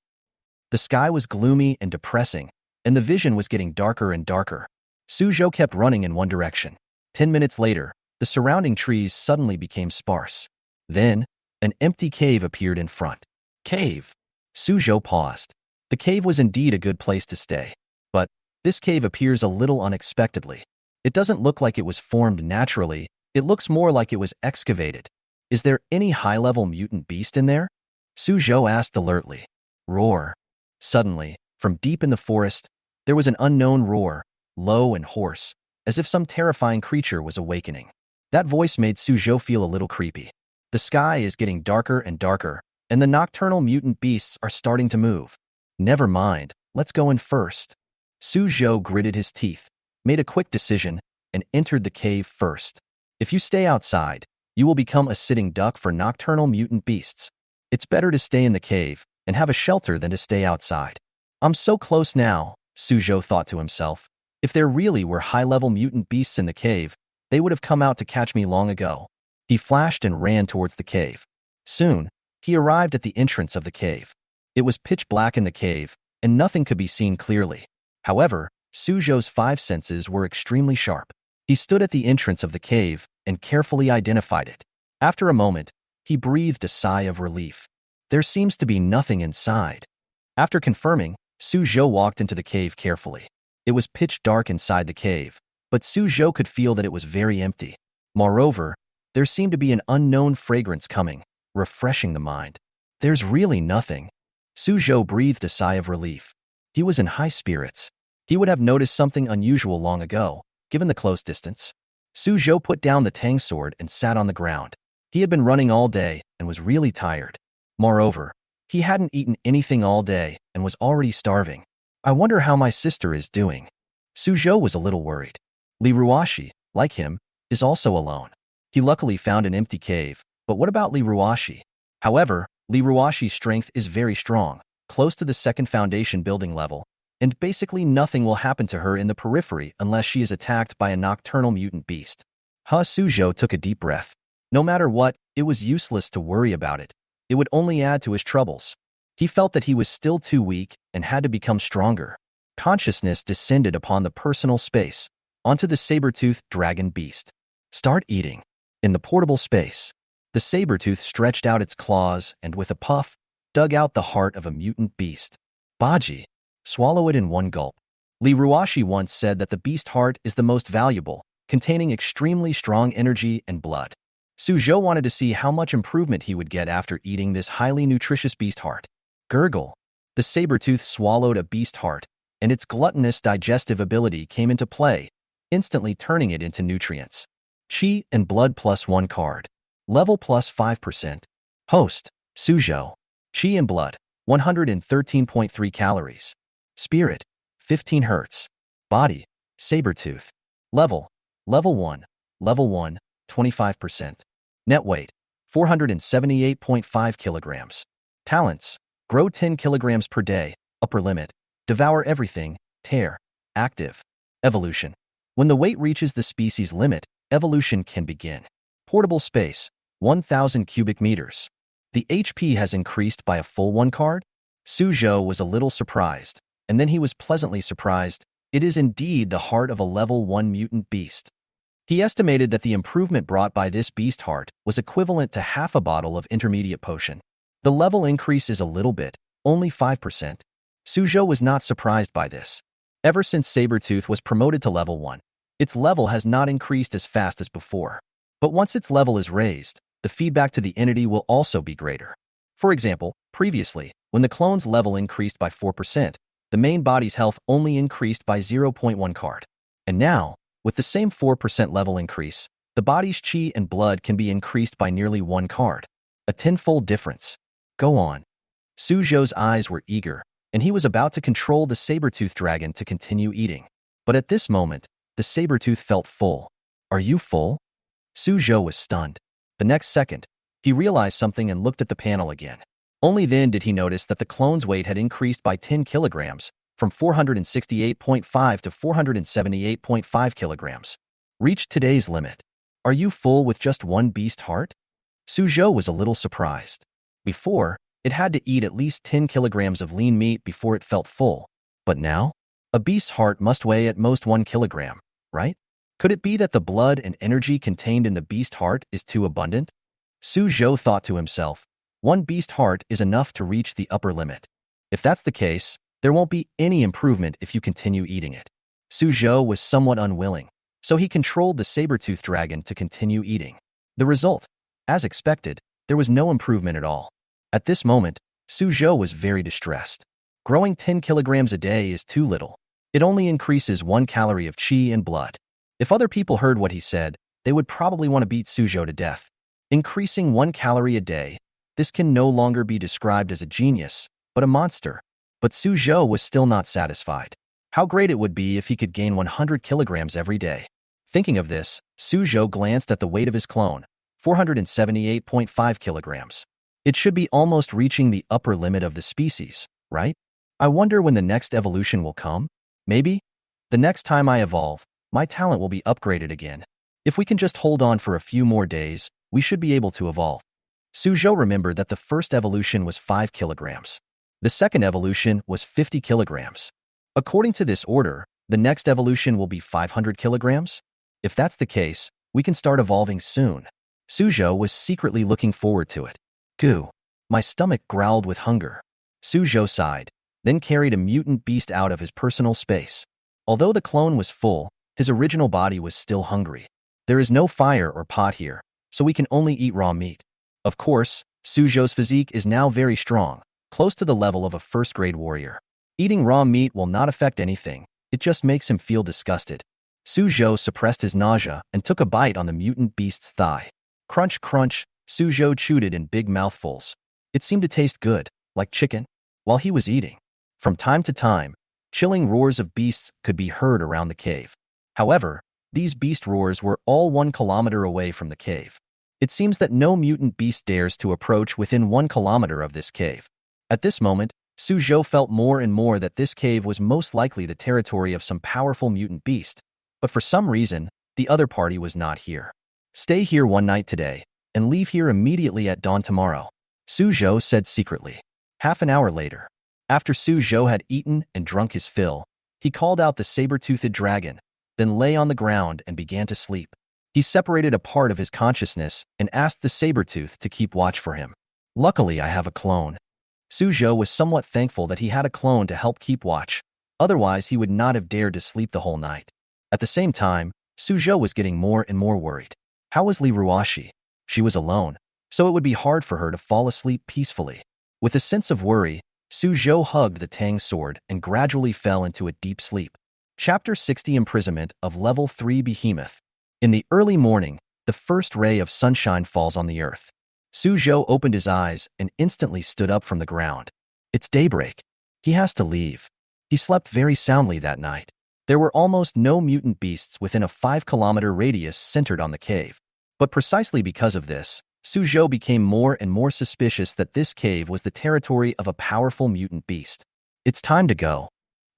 The sky was gloomy and depressing, and the vision was getting darker and darker. Suzhou kept running in one direction. 10 minutes later, the surrounding trees suddenly became sparse. Then, an empty cave appeared in front. Cave! Suzhou paused. The cave was indeed a good place to stay. But this cave appears a little unexpectedly. It doesn't look like it was formed naturally. It looks more like it was excavated. Is there any high-level mutant beast in there? Suzhou asked alertly. Roar. Suddenly, from deep in the forest, there was an unknown roar, low and hoarse, as if some terrifying creature was awakening. That voice made Suzhou feel a little creepy. The sky is getting darker and darker, and the nocturnal mutant beasts are starting to move. Never mind, let's go in first. Suzhou gritted his teeth, made a quick decision, and entered the cave first. If you stay outside, you will become a sitting duck for nocturnal mutant beasts. It's better to stay in the cave and have a shelter than to stay outside. I'm so close now, Suzhou thought to himself. If there really were high-level mutant beasts in the cave, they would have come out to catch me long ago. He flashed and ran towards the cave. Soon, he arrived at the entrance of the cave. It was pitch black in the cave, and nothing could be seen clearly. However, Suzhou's 5 senses were extremely sharp. He stood at the entrance of the cave and carefully identified it. After a moment, he breathed a sigh of relief. There seems to be nothing inside. After confirming, Suzhou walked into the cave carefully. It was pitch dark inside the cave, but Suzhou could feel that it was very empty. Moreover, there seemed to be an unknown fragrance coming, refreshing the mind. There's really nothing. Suzhou breathed a sigh of relief. He was in high spirits. He would have noticed something unusual long ago, given the close distance. Suzhou put down the tang sword and sat on the ground. He had been running all day and was really tired. Moreover, he hadn't eaten anything all day and was already starving. I wonder how my sister is doing. Suzhou was a little worried. Liruo, like him, is also alone. He luckily found an empty cave, but what about Liruo? However, Liruo's strength is very strong, close to the second foundation building level, and basically nothing will happen to her in the periphery unless she is attacked by a nocturnal mutant beast. Suzhou took a deep breath. No matter what, it was useless to worry about it. It would only add to his troubles. He felt that he was still too weak and had to become stronger. Consciousness descended upon the personal space, onto the saber-toothed dragon beast. Start eating. In the portable space, the saber-tooth stretched out its claws and with a puff, dug out the heart of a mutant beast. Baji. Swallow it in one gulp. Liruo once said that the beast heart is the most valuable, containing extremely strong energy and blood. Suzhou wanted to see how much improvement he would get after eating this highly nutritious beast heart. Gurgle. The saber-tooth swallowed a beast heart, and its gluttonous digestive ability came into play, instantly turning it into nutrients. Qi and blood +1 card. Level +5%. Host, Suzhou. Qi and blood, 113.3 calories. Spirit, 15 Hz. Body, saber-tooth. Level 1. Level 1, 25%. Net weight, 478.5 kilograms. Talents, grow 10 kilograms per day, upper limit. Devour everything, tear. Active. Evolution. When the weight reaches the species limit, evolution can begin. Portable space, 1,000 cubic meters. The HP has increased by a full 1 card? Suzhou was a little surprised, and then he was pleasantly surprised. It is indeed the heart of a level 1 mutant beast. He estimated that the improvement brought by this beast heart was equivalent to half a bottle of intermediate potion. The level increase is a little bit, only 5%. Suzhou was not surprised by this. Ever since Sabertooth was promoted to level 1, its level has not increased as fast as before. But once its level is raised, the feedback to the entity will also be greater. For example, previously, when the clone's level increased by 4%, the main body's health only increased by 0.1 card. And now, with the same 4% level increase, the body's chi and blood can be increased by nearly 1 card. A tenfold difference. Go on. Suzhou's eyes were eager, and he was about to control the saber-tooth dragon to continue eating. But at this moment, the saber-tooth felt full. Are you full? Suzhou was stunned. The next second, he realized something and looked at the panel again. Only then did he notice that the clone's weight had increased by 10 kilograms, from 468.5 to 478.5 kilograms. Reached today's limit. Are you full with just one beast heart? Suzhou was a little surprised. Before, it had to eat at least 10 kilograms of lean meat before it felt full. But now, a beast's heart must weigh at most 1 kilogram, right? Could it be that the blood and energy contained in the beast heart is too abundant? Suzhou thought to himself, one beast heart is enough to reach the upper limit. If that's the case, there won't be any improvement if you continue eating it. Suzhou was somewhat unwilling, so he controlled the saber-tooth dragon to continue eating. The result, as expected, there was no improvement at all. At this moment, Suzhou was very distressed. Growing 10 kilograms a day is too little. It only increases 1 calorie of chi and blood. If other people heard what he said, they would probably want to beat Suzhou to death. Increasing 1 calorie a day, this can no longer be described as a genius, but a monster. But Suzhou was still not satisfied. How great it would be if he could gain 100 kilograms every day. Thinking of this, Suzhou glanced at the weight of his clone, 478.5 kilograms. It should be almost reaching the upper limit of the species, right? I wonder when the next evolution will come? Maybe? The next time I evolve, my talent will be upgraded again. If we can just hold on for a few more days, we should be able to evolve. Suzhou remembered that the first evolution was 5 kilograms. The second evolution was 50 kilograms. According to this order, the next evolution will be 500 kilograms? If that's the case, we can start evolving soon. Suzhou was secretly looking forward to it. Goo. My stomach growled with hunger. Suzhou sighed, then carried a mutant beast out of his personal space. Although the clone was full, his original body was still hungry. There is no fire or pot here, so we can only eat raw meat. Of course, Suzhou's physique is now very strong, close to the level of a first-grade warrior. Eating raw meat will not affect anything, it just makes him feel disgusted. Suzhou suppressed his nausea and took a bite on the mutant beast's thigh. Crunch, crunch, Suzhou chewed it in big mouthfuls. It seemed to taste good, like chicken, while he was eating. From time to time, chilling roars of beasts could be heard around the cave. However, These beast roars were all 1 kilometer away from the cave. It seems that no mutant beast dares to approach within 1 kilometer of this cave. At this moment, Suzhou felt more and more that this cave was most likely the territory of some powerful mutant beast, but for some reason, the other party was not here. Stay here one night today, and leave here immediately at dawn tomorrow, Suzhou said secretly. Half an hour later, after Suzhou had eaten and drunk his fill, he called out the saber-toothed dragon, then lay on the ground and began to sleep. He separated a part of his consciousness and asked the saber-tooth to keep watch for him. Luckily, I have a clone. Suzhou was somewhat thankful that he had a clone to help keep watch, otherwise he would not have dared to sleep the whole night. At the same time, Suzhou was getting more and more worried. How was Liruo? She was alone, so it would be hard for her to fall asleep peacefully. With a sense of worry, Suzhou hugged the Tang sword and gradually fell into a deep sleep. Chapter 60 Imprisonment of Level 3 Behemoth. In the early morning, the first ray of sunshine falls on the earth. Suzhou opened his eyes and instantly stood up from the ground. It's daybreak. He has to leave. He slept very soundly that night. There were almost no mutant beasts within a 5-kilometer radius centered on the cave. But precisely because of this, Suzhou became more and more suspicious that this cave was the territory of a powerful mutant beast. It's time to go.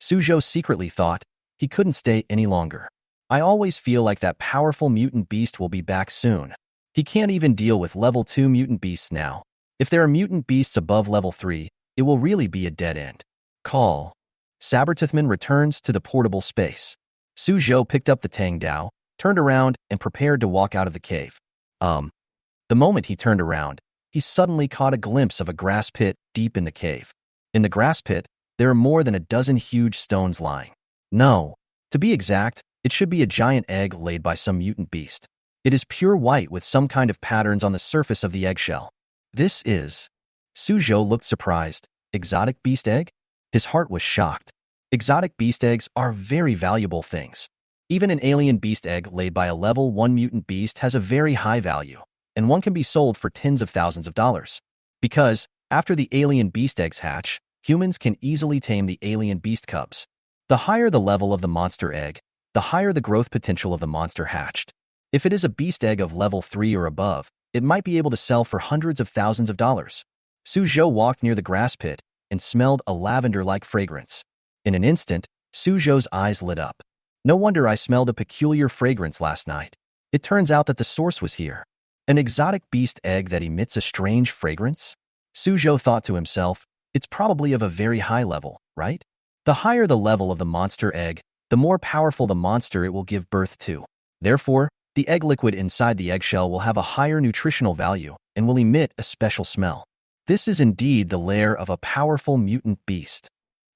Suzhou secretly thought. He couldn't stay any longer. I always feel like that powerful mutant beast will be back soon. He can't even deal with level 2 mutant beasts now. If there are mutant beasts above level 3, it will really be a dead end. Call. Sabertoothman returns to the portable space. Suzhou picked up the Tang Dao, turned around, and prepared to walk out of the cave. The moment he turned around, he suddenly caught a glimpse of a grass pit deep in the cave. In the grass pit, there are more than a dozen huge stones lying. No. To be exact, it should be a giant egg laid by some mutant beast. It is pure white with some kind of patterns on the surface of the eggshell. This is... Suzhou looked surprised. Exotic beast egg? His heart was shocked. Exotic beast eggs are very valuable things. Even an alien beast egg laid by a level 1 mutant beast has a very high value, and one can be sold for tens of thousands of dollars. Because, after the alien beast eggs hatch, humans can easily tame the alien beast cubs. The higher the level of the monster egg, the higher the growth potential of the monster hatched. If it is a beast egg of level 3 or above, it might be able to sell for hundreds of thousands of dollars. Suzhou walked near the grass pit and smelled a lavender-like fragrance. In an instant, Suzhou's eyes lit up. No wonder I smelled a peculiar fragrance last night. It turns out that the source was here. An exotic beast egg that emits a strange fragrance? Suzhou thought to himself, it's probably of a very high level, right? The higher the level of the monster egg, the more powerful the monster it will give birth to. Therefore, the egg liquid inside the eggshell will have a higher nutritional value and will emit a special smell. This is indeed the lair of a powerful mutant beast.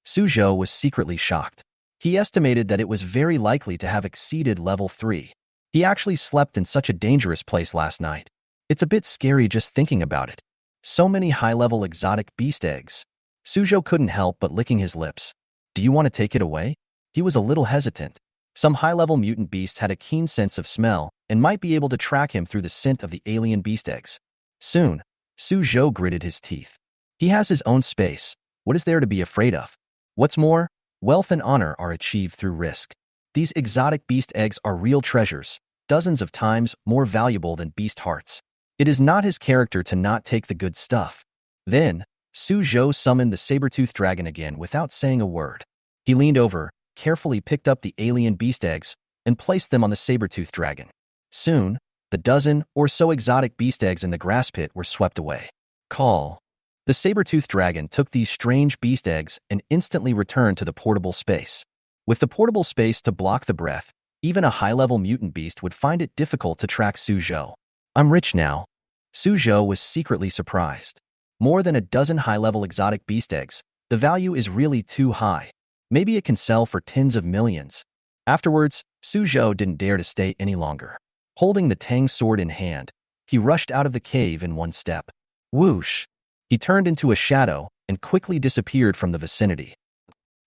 Suzhou was secretly shocked. He estimated that it was very likely to have exceeded level 3. He actually slept in such a dangerous place last night. It's a bit scary just thinking about it. So many high-level exotic beast eggs. Suzhou couldn't help but licking his lips. Do you want to take it away? He was a little hesitant. Some high-level mutant beasts had a keen sense of smell and might be able to track him through the scent of the alien beast eggs. Soon, Suzhou gritted his teeth. He has his own space. What is there to be afraid of? What's more, wealth and honor are achieved through risk. These exotic beast eggs are real treasures, dozens of times more valuable than beast hearts. It is not his character to not take the good stuff. Then, Suzhou summoned the saber-toothed dragon again without saying a word. He leaned over, carefully picked up the alien beast eggs, and placed them on the saber-toothed dragon. Soon, the dozen or so exotic beast eggs in the grass pit were swept away. Call. The saber-toothed dragon took these strange beast eggs and instantly returned to the portable space. With the portable space to block the breath, even a high-level mutant beast would find it difficult to track Suzhou. I'm rich now. Suzhou was secretly surprised. More than a dozen high-level exotic beast eggs, the value is really too high. Maybe it can sell for tens of millions. Afterwards, Suzhou didn't dare to stay any longer. Holding the Tang sword in hand, he rushed out of the cave in one step. Whoosh! He turned into a shadow and quickly disappeared from the vicinity.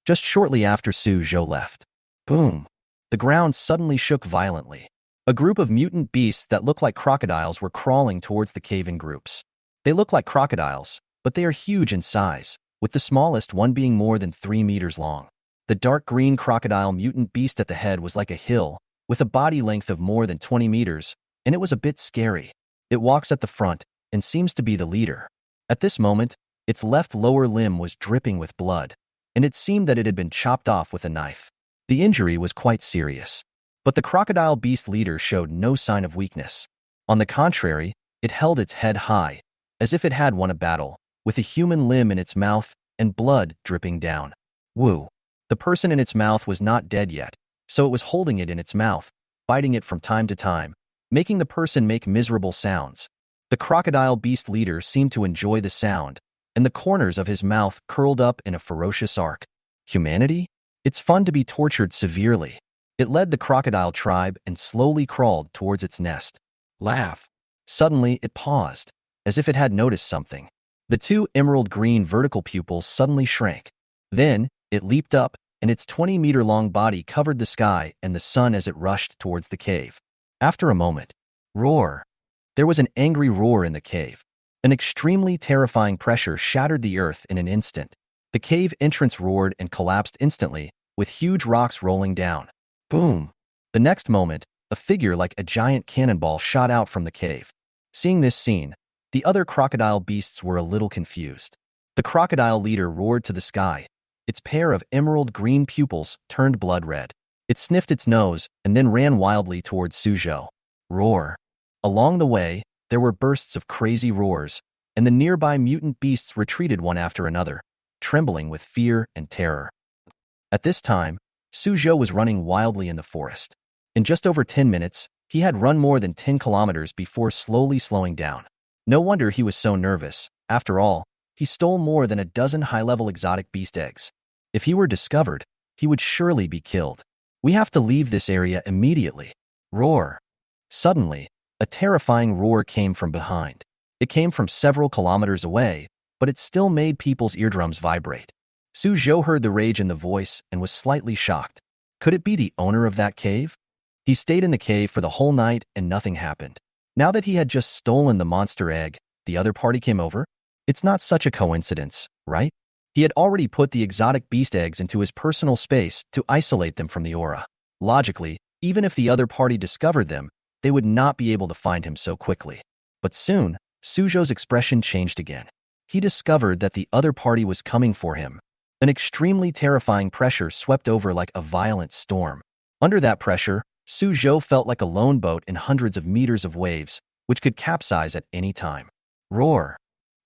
Just shortly after Suzhou left. Boom! The ground suddenly shook violently. A group of mutant beasts that looked like crocodiles were crawling towards the cave in groups. They look like crocodiles, but they are huge in size, with the smallest one being more than 3 meters long. The dark green crocodile mutant beast at the head was like a hill, with a body length of more than 20 meters, and it was a bit scary. It walks at the front and seems to be the leader. At this moment, its left lower limb was dripping with blood, and it seemed that it had been chopped off with a knife. The injury was quite serious. But the crocodile beast leader showed no sign of weakness. On the contrary, it held its head high, as if it had won a battle, with a human limb in its mouth and blood dripping down. Woo! The person in its mouth was not dead yet, so it was holding it in its mouth, biting it from time to time, making the person make miserable sounds. The crocodile beast leader seemed to enjoy the sound, and the corners of his mouth curled up in a ferocious arc. Humanity? It's fun to be tortured severely. It led the crocodile tribe and slowly crawled towards its nest. Laugh. Suddenly, it paused, as if it had noticed something. The two emerald-green vertical pupils suddenly shrank. Then, it leaped up, and its 20-meter-long body covered the sky and the sun as it rushed towards the cave. After a moment, roar. There was an angry roar in the cave. An extremely terrifying pressure shattered the earth in an instant. The cave entrance roared and collapsed instantly, with huge rocks rolling down. Boom! The next moment, a figure like a giant cannonball shot out from the cave. Seeing this scene, the other crocodile beasts were a little confused. The crocodile leader roared to the sky. Its pair of emerald-green pupils turned blood red. It sniffed its nose and then ran wildly towards Suzhou. Roar! Along the way, there were bursts of crazy roars, and the nearby mutant beasts retreated one after another, trembling with fear and terror. At this time, Suzhou was running wildly in the forest. In just over 10 minutes, he had run more than 10 kilometers before slowly slowing down. No wonder he was so nervous. After all, he stole more than a dozen high-level exotic beast eggs. If he were discovered, he would surely be killed. We have to leave this area immediately. Roar. Suddenly, a terrifying roar came from behind. It came from several kilometers away, but it still made people's eardrums vibrate. Suzhou heard the rage in the voice and was slightly shocked. Could it be the owner of that cave? He stayed in the cave for the whole night and nothing happened. Now that he had just stolen the monster egg, the other party came over? It's not such a coincidence, right? He had already put the exotic beast eggs into his personal space to isolate them from the aura. Logically, even if the other party discovered them, they would not be able to find him so quickly. But soon, Suzhou's expression changed again. He discovered that the other party was coming for him. An extremely terrifying pressure swept over like a violent storm. Under that pressure, Suzhou felt like a lone boat in hundreds of meters of waves, which could capsize at any time. Roar!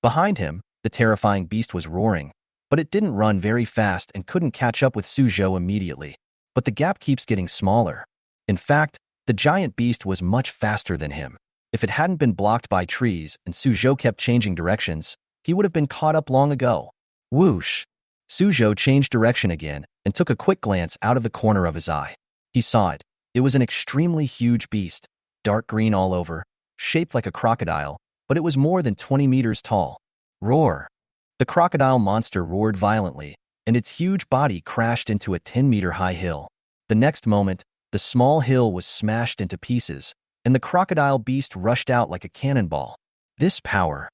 Behind him, the terrifying beast was roaring, but it didn't run very fast and couldn't catch up with Suzhou immediately. But the gap keeps getting smaller. In fact, the giant beast was much faster than him. If it hadn't been blocked by trees and Suzhou kept changing directions, he would have been caught up long ago. Whoosh! Suzhou changed direction again and took a quick glance out of the corner of his eye. He saw it. It was an extremely huge beast, dark green all over, shaped like a crocodile, but it was more than 20 meters tall. Roar! The crocodile monster roared violently, and its huge body crashed into a 10-meter-high hill. The next moment, the small hill was smashed into pieces, and the crocodile beast rushed out like a cannonball. This power!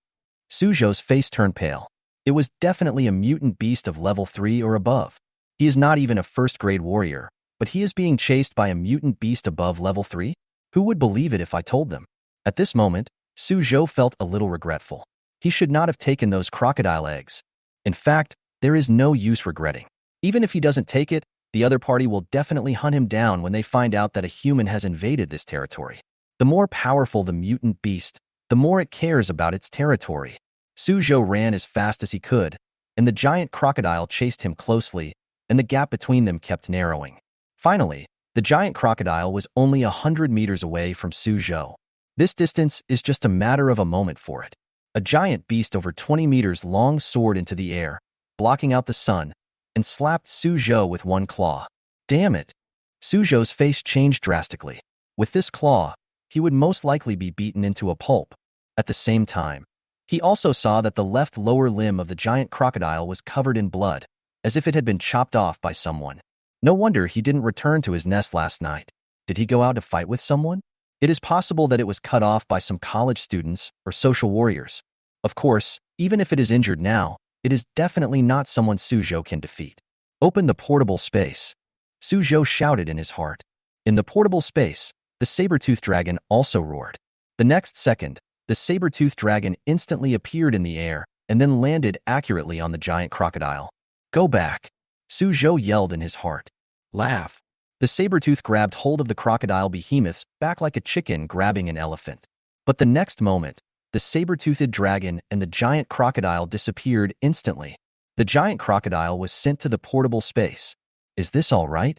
Suzhou's face turned pale. It was definitely a mutant beast of level 3 or above. He is not even a first-grade warrior, but he is being chased by a mutant beast above level 3? Who would believe it if I told them? At this moment, Suzhou felt a little regretful. He should not have taken those crocodile eggs. In fact, there is no use regretting. Even if he doesn't take it, the other party will definitely hunt him down when they find out that a human has invaded this territory. The more powerful the mutant beast, the more it cares about its territory. Suzhou ran as fast as he could, and the giant crocodile chased him closely, and the gap between them kept narrowing. Finally, the giant crocodile was only 100 meters away from Suzhou. This distance is just a matter of a moment for it. A giant beast over 20 meters long soared into the air, blocking out the sun, and slapped Suzhou with one claw. Damn it! Suzhou's face changed drastically. With this claw, he would most likely be beaten into a pulp. At the same time, he also saw that the left lower limb of the giant crocodile was covered in blood, as if it had been chopped off by someone. No wonder he didn't return to his nest last night. Did he go out to fight with someone? It is possible that it was cut off by some college students or social warriors. Of course, even if it is injured now, it is definitely not someone Suzhou can defeat. Open the portable space. Suzhou shouted in his heart. In the portable space, the saber-toothed dragon also roared. The next second, the saber-toothed dragon instantly appeared in the air and then landed accurately on the giant crocodile. Go back, Suzhou yelled in his heart. Laugh. The saber-tooth grabbed hold of the crocodile behemoth's back like a chicken grabbing an elephant. But the next moment, the saber-toothed dragon and the giant crocodile disappeared instantly. The giant crocodile was sent to the portable space. Is this all right?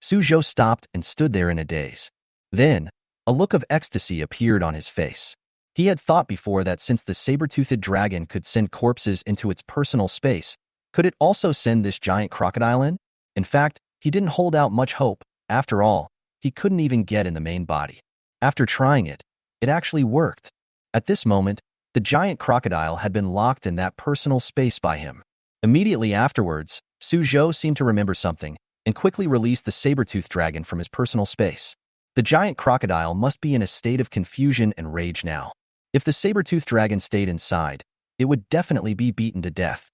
Suzhou stopped and stood there in a daze. Then, a look of ecstasy appeared on his face. He had thought before that since the saber-toothed dragon could send corpses into its personal space, could it also send this giant crocodile in? In fact, he didn't hold out much hope. After all, he couldn't even get in the main body. After trying it, it actually worked. At this moment, the giant crocodile had been locked in that personal space by him. Immediately afterwards, Suzhou seemed to remember something and quickly released the saber-toothed dragon from his personal space. The giant crocodile must be in a state of confusion and rage now. If the saber-toothed dragon stayed inside, it would definitely be beaten to death.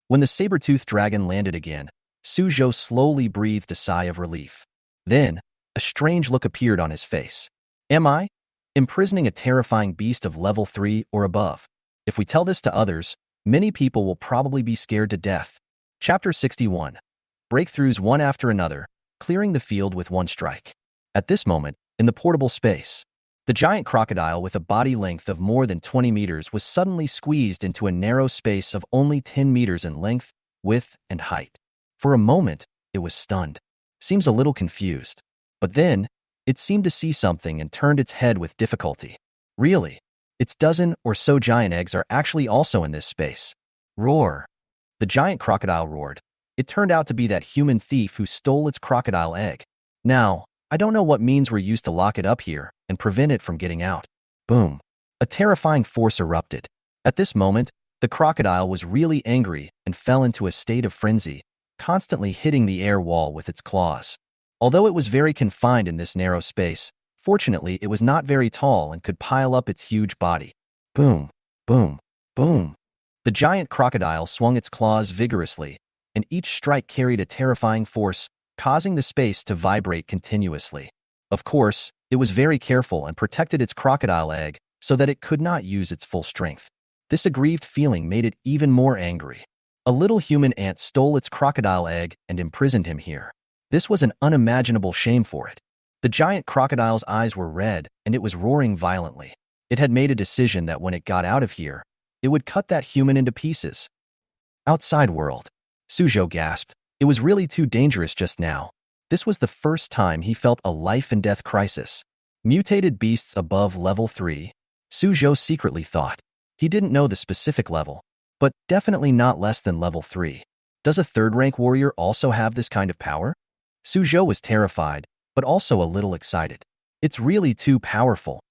When the saber-toothed dragon landed again, Suzhou slowly breathed a sigh of relief. Then, a strange look appeared on his face. Am I imprisoning a terrifying beast of level 3 or above? If we tell this to others, many people will probably be scared to death. Chapter 61. Breakthroughs one after another, clearing the field with one strike. At this moment, in the portable space, the giant crocodile with a body length of more than 20 meters was suddenly squeezed into a narrow space of only 10 meters in length, width, and height. For a moment, it was stunned. Seems a little confused. But then, it seemed to see something and turned its head with difficulty. Really? Its dozen or so giant eggs are actually also in this space. Roar. The giant crocodile roared. It turned out to be that human thief who stole its crocodile egg. Now, I don't know what means were used to lock it up here and prevent it from getting out. Boom. A terrifying force erupted. At this moment, the crocodile was really angry and fell into a state of frenzy, constantly hitting the air wall with its claws. Although it was very confined in this narrow space, fortunately it was not very tall and could pile up its huge body. Boom, boom, boom. The giant crocodile swung its claws vigorously, and each strike carried a terrifying force, causing the space to vibrate continuously. Of course, it was very careful and protected its crocodile egg so that it could not use its full strength. This aggrieved feeling made it even more angry. A little human ant stole its crocodile egg and imprisoned him here. This was an unimaginable shame for it. The giant crocodile's eyes were red and it was roaring violently. It had made a decision that when it got out of here, it would cut that human into pieces. Outside world. Suzhou gasped. It was really too dangerous just now. This was the first time he felt a life-and-death crisis. Mutated beasts above level 3? Suzhou secretly thought. He didn't know the specific level, but definitely not less than level 3. Does a third-rank warrior also have this kind of power? Suzhou was terrified, but also a little excited. It's really too powerful.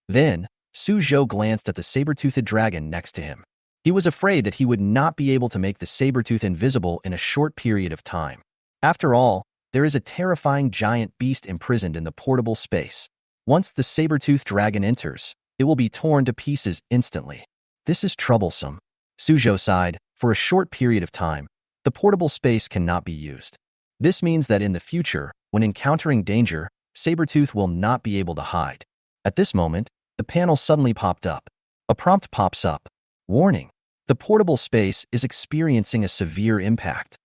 Then, Suzhou glanced at the saber-toothed dragon next to him. He was afraid that he would not be able to make the saber-tooth invisible in a short period of time. After all, there is a terrifying giant beast imprisoned in the portable space. Once the saber-toothed dragon enters, it will be torn to pieces instantly. This is troublesome. Suzhou sighed. For a short period of time, the portable space cannot be used. This means that in the future, when encountering danger, Sabertooth will not be able to hide. At this moment, the panel suddenly popped up. A prompt pops up. Warning. The portable space is experiencing a severe impact.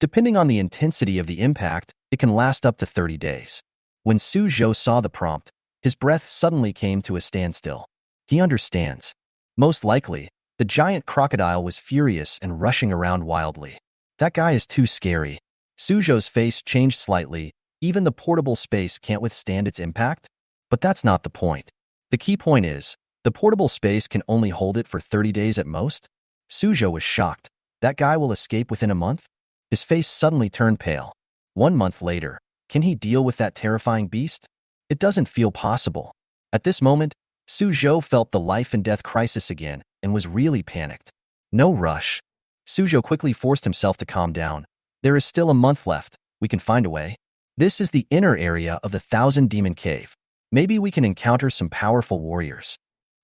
Depending on the intensity of the impact, it can last up to 30 days. When Suzhou saw the prompt, his breath suddenly came to a standstill. He understands. Most likely, the giant crocodile was furious and rushing around wildly. That guy is too scary. Suzhou's face changed slightly. Even the portable space can't withstand its impact? But that's not the point. The key point is, the portable space can only hold it for 30 days at most? Suzhou was shocked. That guy will escape within a month? His face suddenly turned pale. 1 month later, can he deal with that terrifying beast? It doesn't feel possible. At this moment, Suzhou felt the life-and-death crisis again and was really panicked. No rush. Suzhou quickly forced himself to calm down. There is still a month left. We can find a way. This is the inner area of the Thousand Demon Cave. Maybe we can encounter some powerful warriors.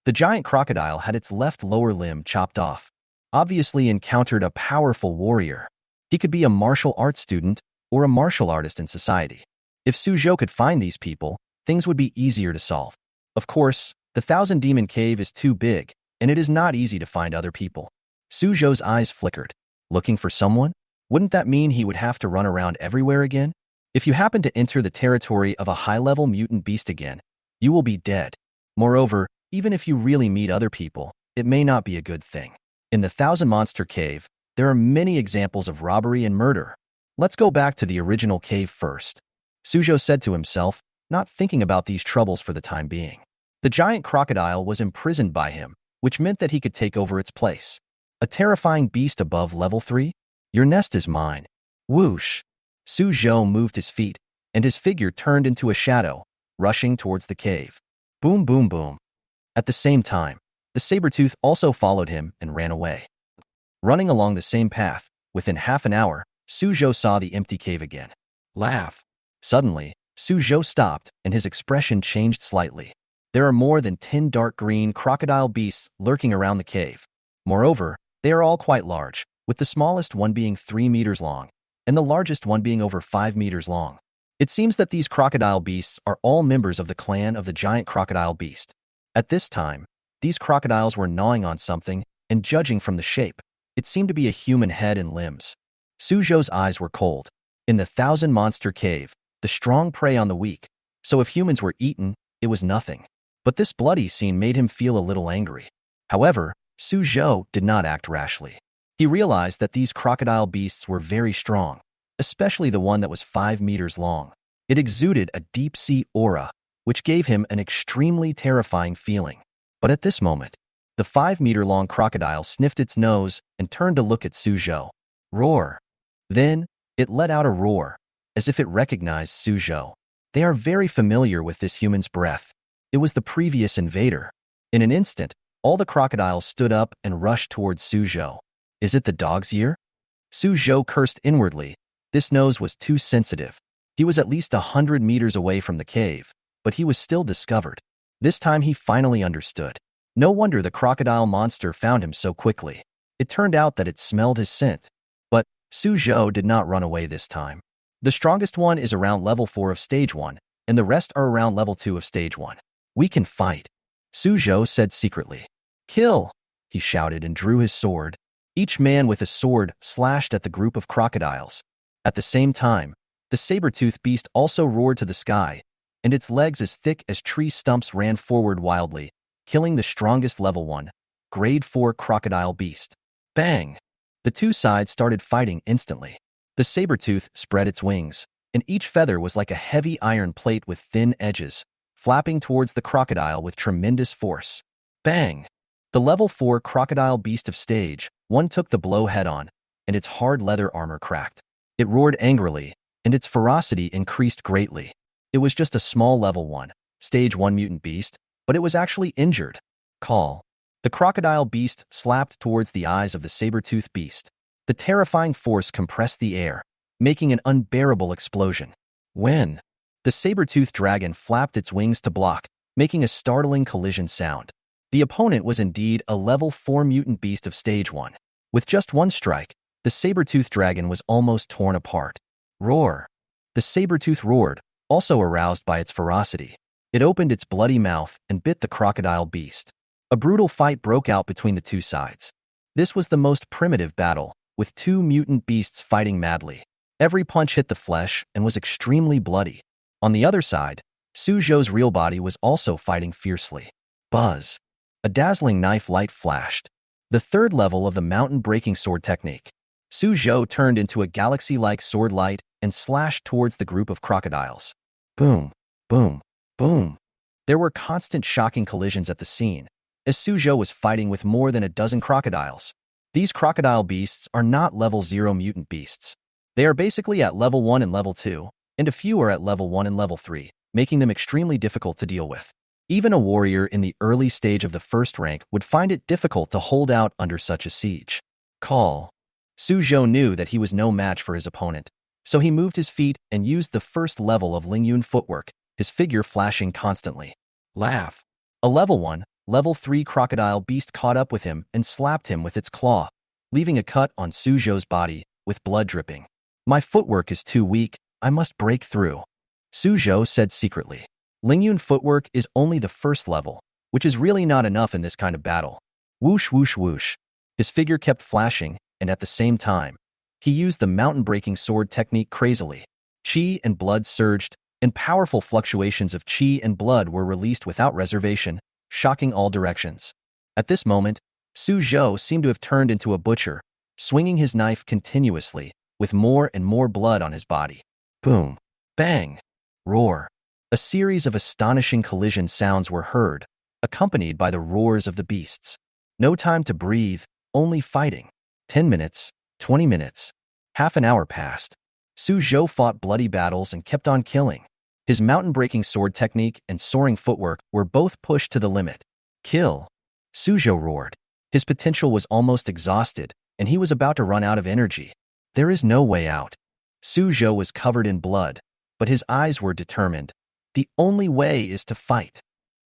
The giant crocodile had its left lower limb chopped off. Obviously encountered a powerful warrior. He could be a martial arts student or a martial artist in society. If Suzhou could find these people, things would be easier to solve. Of course, the Thousand Demon Cave is too big, and it is not easy to find other people. Suzhou's eyes flickered. Looking for someone? Wouldn't that mean he would have to run around everywhere again? If you happen to enter the territory of a high-level mutant beast again, you will be dead. Moreover, even if you really meet other people, it may not be a good thing. In the Thousand Monster Cave, there are many examples of robbery and murder. Let's go back to the original cave first. Suzhou said to himself, not thinking about these troubles for the time being. The giant crocodile was imprisoned by him, which meant that he could take over its place. A terrifying beast above level 3? Your nest is mine. Whoosh! Suzhou moved his feet, and his figure turned into a shadow, rushing towards the cave. Boom, boom, boom. At the same time, the saber-tooth also followed him and ran away. Running along the same path, within half an hour, Suzhou saw the empty cave again. Laugh. Suddenly, Suzhou stopped, and his expression changed slightly. There are more than 10 dark green crocodile beasts lurking around the cave. Moreover, they are all quite large, with the smallest one being 3 meters long, and the largest one being over 5 meters long. It seems that these crocodile beasts are all members of the clan of the giant crocodile beast. At this time, these crocodiles were gnawing on something, and judging from the shape, it seemed to be a human head and limbs. Suzhou's eyes were cold. In the Thousand Monster Cave, the strong prey on the weak, so if humans were eaten, it was nothing. But this bloody scene made him feel a little angry. However, Suzhou did not act rashly. He realized that these crocodile beasts were very strong, especially the one that was 5 meters long. It exuded a deep-sea aura, which gave him an extremely terrifying feeling. But at this moment, the 5-meter-long crocodile sniffed its nose and turned to look at Suzhou. Roar! Then, it let out a roar, as if it recognized Suzhou. They are very familiar with this human's breath. It was the previous invader. In an instant, all the crocodiles stood up and rushed towards Suzhou. Is it the dog's year? Suzhou cursed inwardly. This nose was too sensitive. He was at least 100 meters away from the cave, but he was still discovered. This time he finally understood. No wonder the crocodile monster found him so quickly. It turned out that it smelled his scent. But Suzhou did not run away this time. The strongest one is around level 4 of stage 1, and the rest are around level 2 of stage 1. We can fight, Suzhou said secretly. Kill, he shouted and drew his sword. Each man with a sword slashed at the group of crocodiles. At the same time, the saber-toothed beast also roared to the sky, and its legs as thick as tree stumps ran forward wildly, killing the strongest level 1, grade 4 crocodile beast. Bang! The two sides started fighting instantly. The saber-tooth spread its wings, and each feather was like a heavy iron plate with thin edges, flapping towards the crocodile with tremendous force. Bang! The level 4 crocodile beast of stage 1 took the blow head-on, and its hard leather armor cracked. It roared angrily, and its ferocity increased greatly. It was just a small level 1, stage 1 mutant beast, but it was actually injured. Call. The crocodile beast slapped towards the eyes of the saber-toothed beast. The terrifying force compressed the air, making an unbearable explosion. When? The saber-toothed dragon flapped its wings to block, making a startling collision sound. The opponent was indeed a level 4 mutant beast of stage 1. With just one strike, the saber-toothed dragon was almost torn apart. Roar! The saber-tooth roared, also aroused by its ferocity. It opened its bloody mouth and bit the crocodile beast. A brutal fight broke out between the two sides. This was the most primitive battle, with two mutant beasts fighting madly. Every punch hit the flesh and was extremely bloody. On the other side, Suzhou's real body was also fighting fiercely. Buzz! A dazzling knife light flashed. The third level of the mountain-breaking sword technique. Suzhou turned into a galaxy-like sword light and slashed towards the group of crocodiles. Boom! Boom! Boom! There were constant shocking collisions at the scene, as Suzhou was fighting with more than a dozen crocodiles. These crocodile beasts are not level 0 mutant beasts. They are basically at level 1 and level 2, and a few are at level 1 and level 3, making them extremely difficult to deal with. Even a warrior in the early stage of the first rank would find it difficult to hold out under such a siege. Call. Suzhou knew that he was no match for his opponent, so he moved his feet and used the first level of Lingyun footwork, his figure flashing constantly. Laugh. A level 1, level 3 crocodile beast caught up with him and slapped him with its claw, leaving a cut on Suzhou's body, with blood dripping. My footwork is too weak, I must break through. Suzhou said secretly. Lingyun footwork is only the first level, which is really not enough in this kind of battle. Whoosh, whoosh, whoosh. His figure kept flashing, and at the same time, he used the mountain-breaking sword technique crazily. Qi and blood surged, and powerful fluctuations of qi and blood were released without reservation, shocking all directions. At this moment, Suzhou seemed to have turned into a butcher, swinging his knife continuously, with more and more blood on his body. Boom. Bang. Roar. A series of astonishing collision sounds were heard, accompanied by the roars of the beasts. No time to breathe, only fighting. 10 minutes, 20 minutes. Half an hour passed. Suzhou fought bloody battles and kept on killing. His mountain-breaking sword technique and soaring footwork were both pushed to the limit. Kill. Suzhou roared. His potential was almost exhausted, and he was about to run out of energy. There is no way out. Suzhou was covered in blood, but his eyes were determined. The only way is to fight.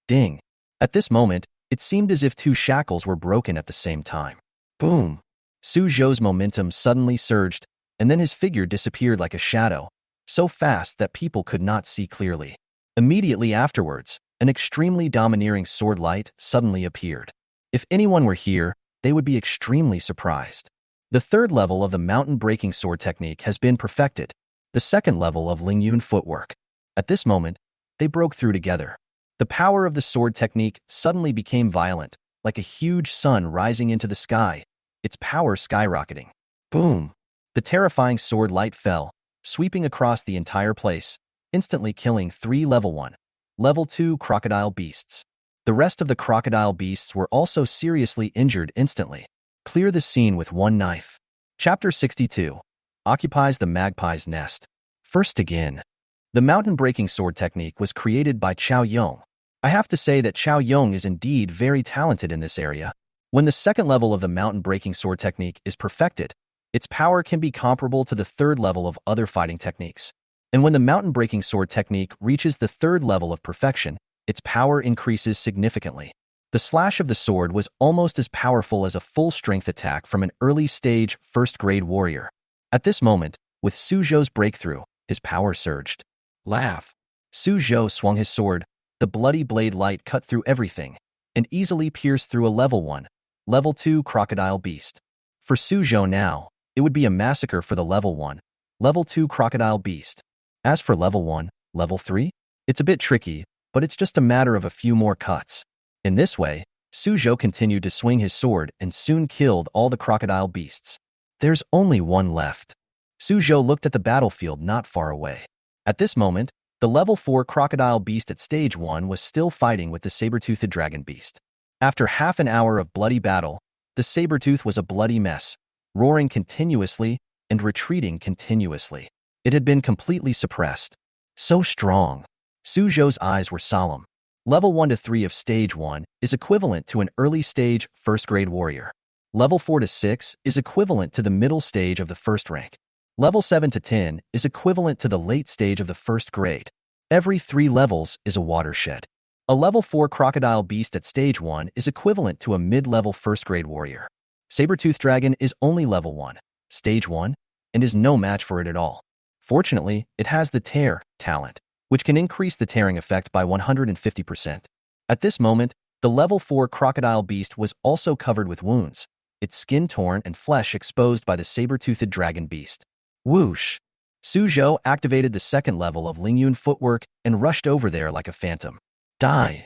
Ding. At this moment, it seemed as if two shackles were broken at the same time. Boom. Suzhou's momentum suddenly surged, and then his figure disappeared like a shadow, so fast that people could not see clearly. Immediately afterwards, an extremely domineering sword light suddenly appeared. If anyone were here, they would be extremely surprised. The third level of the mountain-breaking sword technique has been perfected, the second level of Lingyun footwork. At this moment, they broke through together. The power of the sword technique suddenly became violent, like a huge sun rising into the sky, its power skyrocketing. Boom! The terrifying sword light fell, sweeping across the entire place, instantly killing 3 level 1, level 2 crocodile beasts. The rest of the crocodile beasts were also seriously injured instantly. Clear the scene with one knife. Chapter 62 occupies the magpie's nest. First again. The mountain-breaking sword technique was created by Chao Yong. I have to say that Chao Yong is indeed very talented in this area. When the second level of the mountain-breaking sword technique is perfected, its power can be comparable to the third level of other fighting techniques. And when the mountain-breaking sword technique reaches the third level of perfection, its power increases significantly. The slash of the sword was almost as powerful as a full-strength attack from an early-stage, first-grade warrior. At this moment, with Suzhou's breakthrough, his power surged. Laugh. Suzhou swung his sword, the bloody blade light cut through everything, and easily pierced through a level 1, level 2 crocodile beast. For Suzhou now, it would be a massacre for the level 1, level 2 crocodile beast. As for level 1, level 3, it's a bit tricky, but it's just a matter of a few more cuts. In this way, Suzhou continued to swing his sword and soon killed all the crocodile beasts. There's only one left. Suzhou looked at the battlefield not far away. At this moment, the level 4 crocodile beast at stage 1 was still fighting with the saber-toothed dragon beast. After half an hour of bloody battle, the saber-tooth was a bloody mess, roaring continuously and retreating continuously. It had been completely suppressed. So strong. Suzhou's eyes were solemn. Level 1 to 3 of stage 1 is equivalent to an early-stage first-grade warrior. Level 4 to 6 is equivalent to the middle stage of the first rank. Level 7 to 10 is equivalent to the late stage of the first grade. Every 3 levels is a watershed. A level 4 crocodile beast at stage 1 is equivalent to a mid-level first-grade warrior. Saber-tooth dragon is only level 1, stage 1, and is no match for it at all. Fortunately, it has the tear talent, which can increase the tearing effect by 150%. At this moment, the level 4 crocodile beast was also covered with wounds, its skin torn and flesh exposed by the saber-toothed dragon beast. Whoosh! Suzhou activated the second level of Lingyun footwork and rushed over there like a phantom. Die!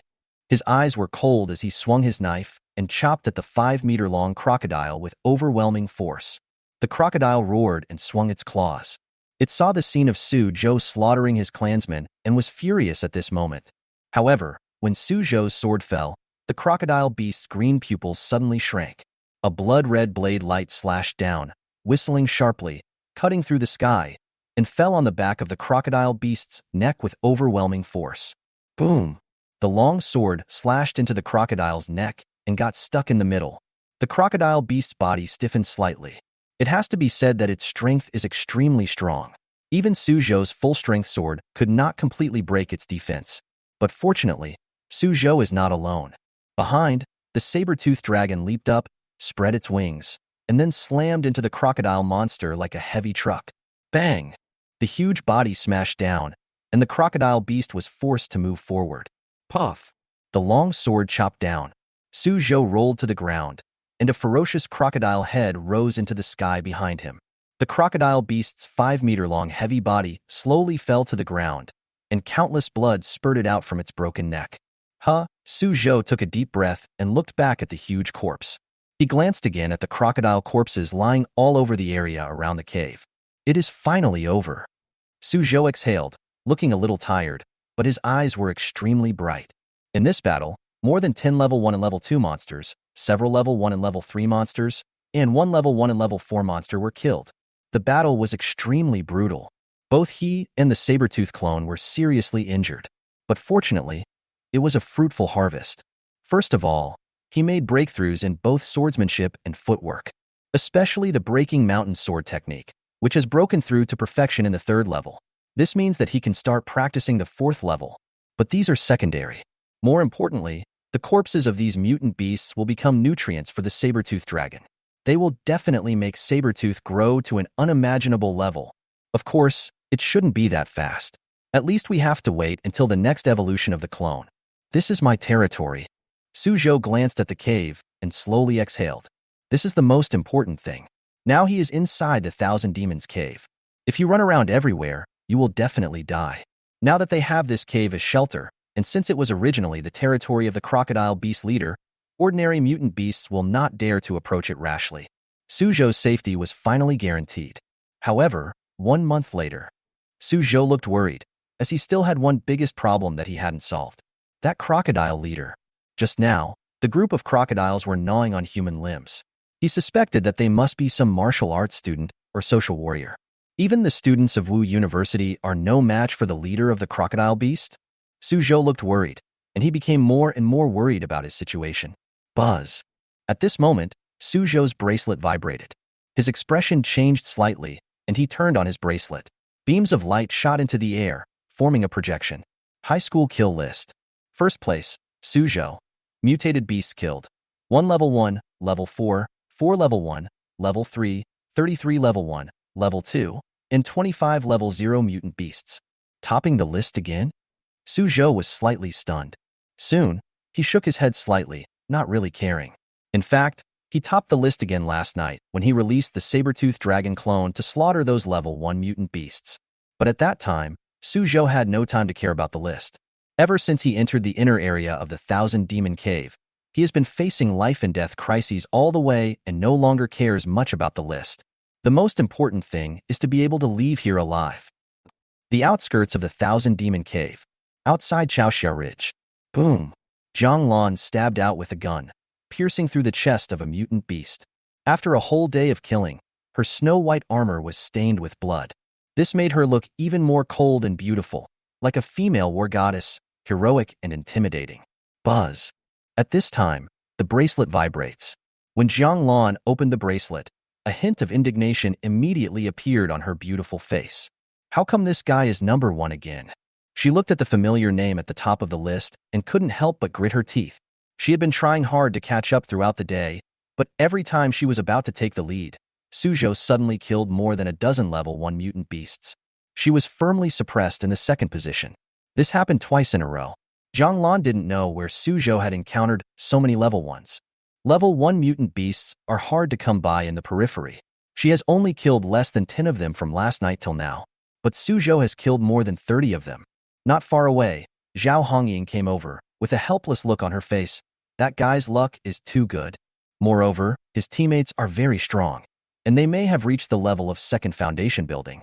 His eyes were cold as he swung his knife and chopped at the 5-meter-long crocodile with overwhelming force. The crocodile roared and swung its claws. It saw the scene of Suzhou slaughtering his clansmen and was furious at this moment. However, when Suzhou's sword fell, the crocodile beast's green pupils suddenly shrank. A blood-red blade light slashed down, whistling sharply, cutting through the sky, and fell on the back of the crocodile beast's neck with overwhelming force. Boom! The long sword slashed into the crocodile's neck and got stuck in the middle. The crocodile beast's body stiffened slightly. It has to be said that its strength is extremely strong. Even Suzhou's full-strength sword could not completely break its defense. But fortunately, Suzhou is not alone. Behind, the saber-toothed dragon leaped up, spread its wings, and then slammed into the crocodile monster like a heavy truck. Bang! The huge body smashed down, and the crocodile beast was forced to move forward. Puff! The long sword chopped down. Suzhou rolled to the ground, and a ferocious crocodile head rose into the sky behind him. The crocodile beast's 5-meter-long heavy body slowly fell to the ground, and countless blood spurted out from its broken neck. Suzhou took a deep breath and looked back at the huge corpse. He glanced again at the crocodile corpses lying all over the area around the cave. It is finally over. Suzhou exhaled, looking a little tired, but his eyes were extremely bright. In this battle, more than 10 level 1 and level 2 monsters, several level 1 and level 3 monsters, and one level 1 and level 4 monster were killed. The battle was extremely brutal. Both he and the saber-tooth clone were seriously injured. But fortunately, it was a fruitful harvest. First of all, he made breakthroughs in both swordsmanship and footwork, especially the breaking mountain sword technique, which has broken through to perfection in the 3rd level. This means that he can start practicing the 4th level. But these are secondary. More importantly, the corpses of these mutant beasts will become nutrients for the saber-tooth dragon. They will definitely make Sabertooth grow to an unimaginable level. Of course, it shouldn't be that fast. At least we have to wait until the next evolution of the clone. This is my territory. Suzhou glanced at the cave and slowly exhaled. This is the most important thing. Now he is inside the Thousand Demons cave. If you run around everywhere, you will definitely die. Now that they have this cave as shelter, and since it was originally the territory of the crocodile beast leader, ordinary mutant beasts will not dare to approach it rashly. Suzhou's safety was finally guaranteed. However, 1 month later, Suzhou looked worried, as he still had one biggest problem that he hadn't solved. That crocodile leader. Just now, the group of crocodiles were gnawing on human limbs. He suspected that they must be some martial arts student or social warrior. Even the students of Wu University are no match for the leader of the crocodile beast. Suzhou looked worried, and he became more and more worried about his situation. Buzz. At this moment, Suzhou's bracelet vibrated. His expression changed slightly, and he turned on his bracelet. Beams of light shot into the air, forming a projection. High school kill list. First place, Suzhou. Mutated beasts killed. 1 level 1, level 4, 4 level 1, level 3, 33 level 1, level 2, and 25 level 0 mutant beasts. Topping the list again? Suzhou was slightly stunned. Soon, he shook his head slightly, not really caring. In fact, he topped the list again last night when he released the saber-tooth dragon clone to slaughter those level 1 mutant beasts. But at that time, Suzhou had no time to care about the list. Ever since he entered the inner area of the Thousand Demon Cave, he has been facing life and death crises all the way and no longer cares much about the list. The most important thing is to be able to leave here alive. The outskirts of the Thousand Demon Cave, outside Chaoxia Ridge. Boom! Jang Lan stabbed out with a gun, piercing through the chest of a mutant beast. After a whole day of killing, her snow-white armor was stained with blood. This made her look even more cold and beautiful, like a female war goddess, heroic and intimidating. Buzz. At this time, the bracelet vibrates. When Jang Lan opened the bracelet, a hint of indignation immediately appeared on her beautiful face. How come this guy is number 1 again? She looked at the familiar name at the top of the list and couldn't help but grit her teeth. She had been trying hard to catch up throughout the day, but every time she was about to take the lead, Suzhou suddenly killed more than a dozen level 1 mutant beasts. She was firmly suppressed in the 2nd position. This happened twice in a row. Jang Lan didn't know where Suzhou had encountered so many level 1s. Level 1 mutant beasts are hard to come by in the periphery. She has only killed less than 10 of them from last night till now, but Suzhou has killed more than 30 of them. Not far away, Zhao Hongying came over, with a helpless look on her face. That guy's luck is too good. Moreover, his teammates are very strong, and they may have reached the level of 2nd foundation building.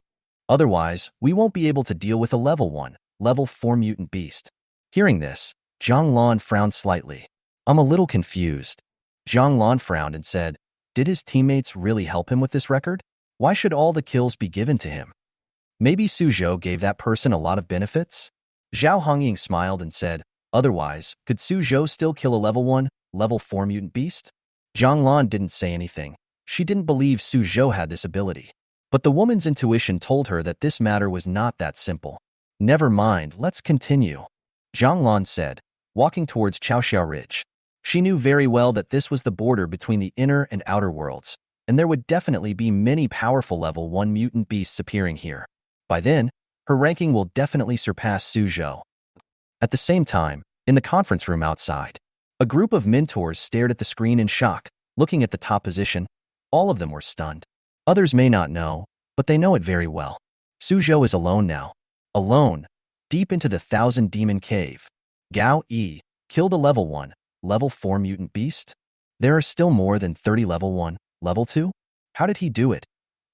Otherwise, we won't be able to deal with a level 1, level 4 mutant beast. Hearing this, Jang Lan frowned slightly. I'm a little confused. Jang Lan frowned and said, did his teammates really help him with this record? Why should all the kills be given to him? Maybe Suzhou gave that person a lot of benefits? Zhao Hongying smiled and said, otherwise, could Suzhou still kill a level 1, level 4 mutant beast? Jang Lan didn't say anything. She didn't believe Suzhou had this ability. But the woman's intuition told her that this matter was not that simple. Never mind, let's continue. Jang Lan said, walking towards Chaoxia Ridge. She knew very well that this was the border between the inner and outer worlds, and there would definitely be many powerful level 1 mutant beasts appearing here. By then, her ranking will definitely surpass Suzhou. At the same time, in the conference room outside, a group of mentors stared at the screen in shock, looking at the top position. All of them were stunned. Others may not know, but they know it very well. Suzhou is alone now. Alone, deep into the Thousand Demon Cave. Gao Yi killed a level 1, level 4 mutant beast? There are still more than 30 level 1, level 2? How did he do it?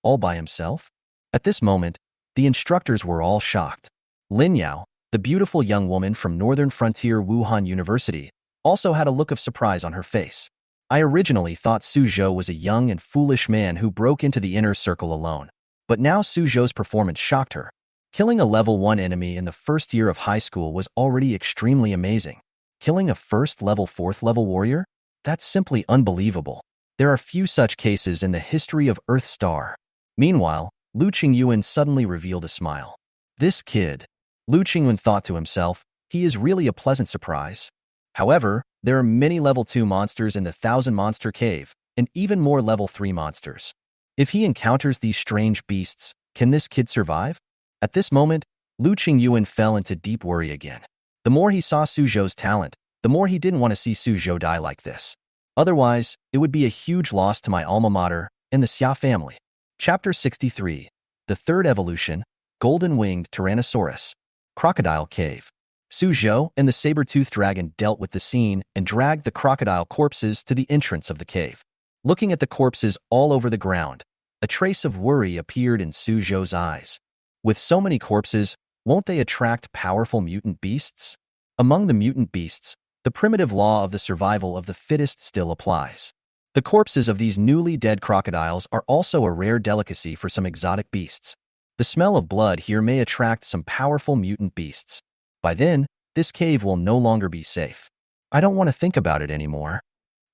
All by himself? At this moment, the instructors were all shocked. Lin Yao, the beautiful young woman from Northern Frontier Wuhan University, also had a look of surprise on her face. I originally thought Suzhou was a young and foolish man who broke into the inner circle alone. But now Suzhou's performance shocked her. Killing a level 1 enemy in the first year of high school was already extremely amazing. Killing a first level 4th level warrior? That's simply unbelievable. There are few such cases in the history of Earth Star. Meanwhile, Lu Qingyuan suddenly revealed a smile. This kid. Lu Qingyuan thought to himself, he is really a pleasant surprise. However, there are many level 2 monsters in the Thousand Monster Cave, and even more level 3 monsters. If he encounters these strange beasts, can this kid survive? At this moment, Lu Qingyuan fell into deep worry again. The more he saw Suzhou's talent, the more he didn't want to see Suzhou die like this. Otherwise, it would be a huge loss to my alma mater and the Xia family. Chapter 63. The Third Evolution, Golden-Winged Tyrannosaurus. Crocodile Cave. Suzhou and the saber-toothed dragon dealt with the scene and dragged the crocodile corpses to the entrance of the cave. Looking at the corpses all over the ground, a trace of worry appeared in Suzhou's eyes. With so many corpses, won't they attract powerful mutant beasts? Among the mutant beasts, the primitive law of the survival of the fittest still applies. The corpses of these newly dead crocodiles are also a rare delicacy for some exotic beasts. The smell of blood here may attract some powerful mutant beasts. By then, this cave will no longer be safe. I don't want to think about it anymore.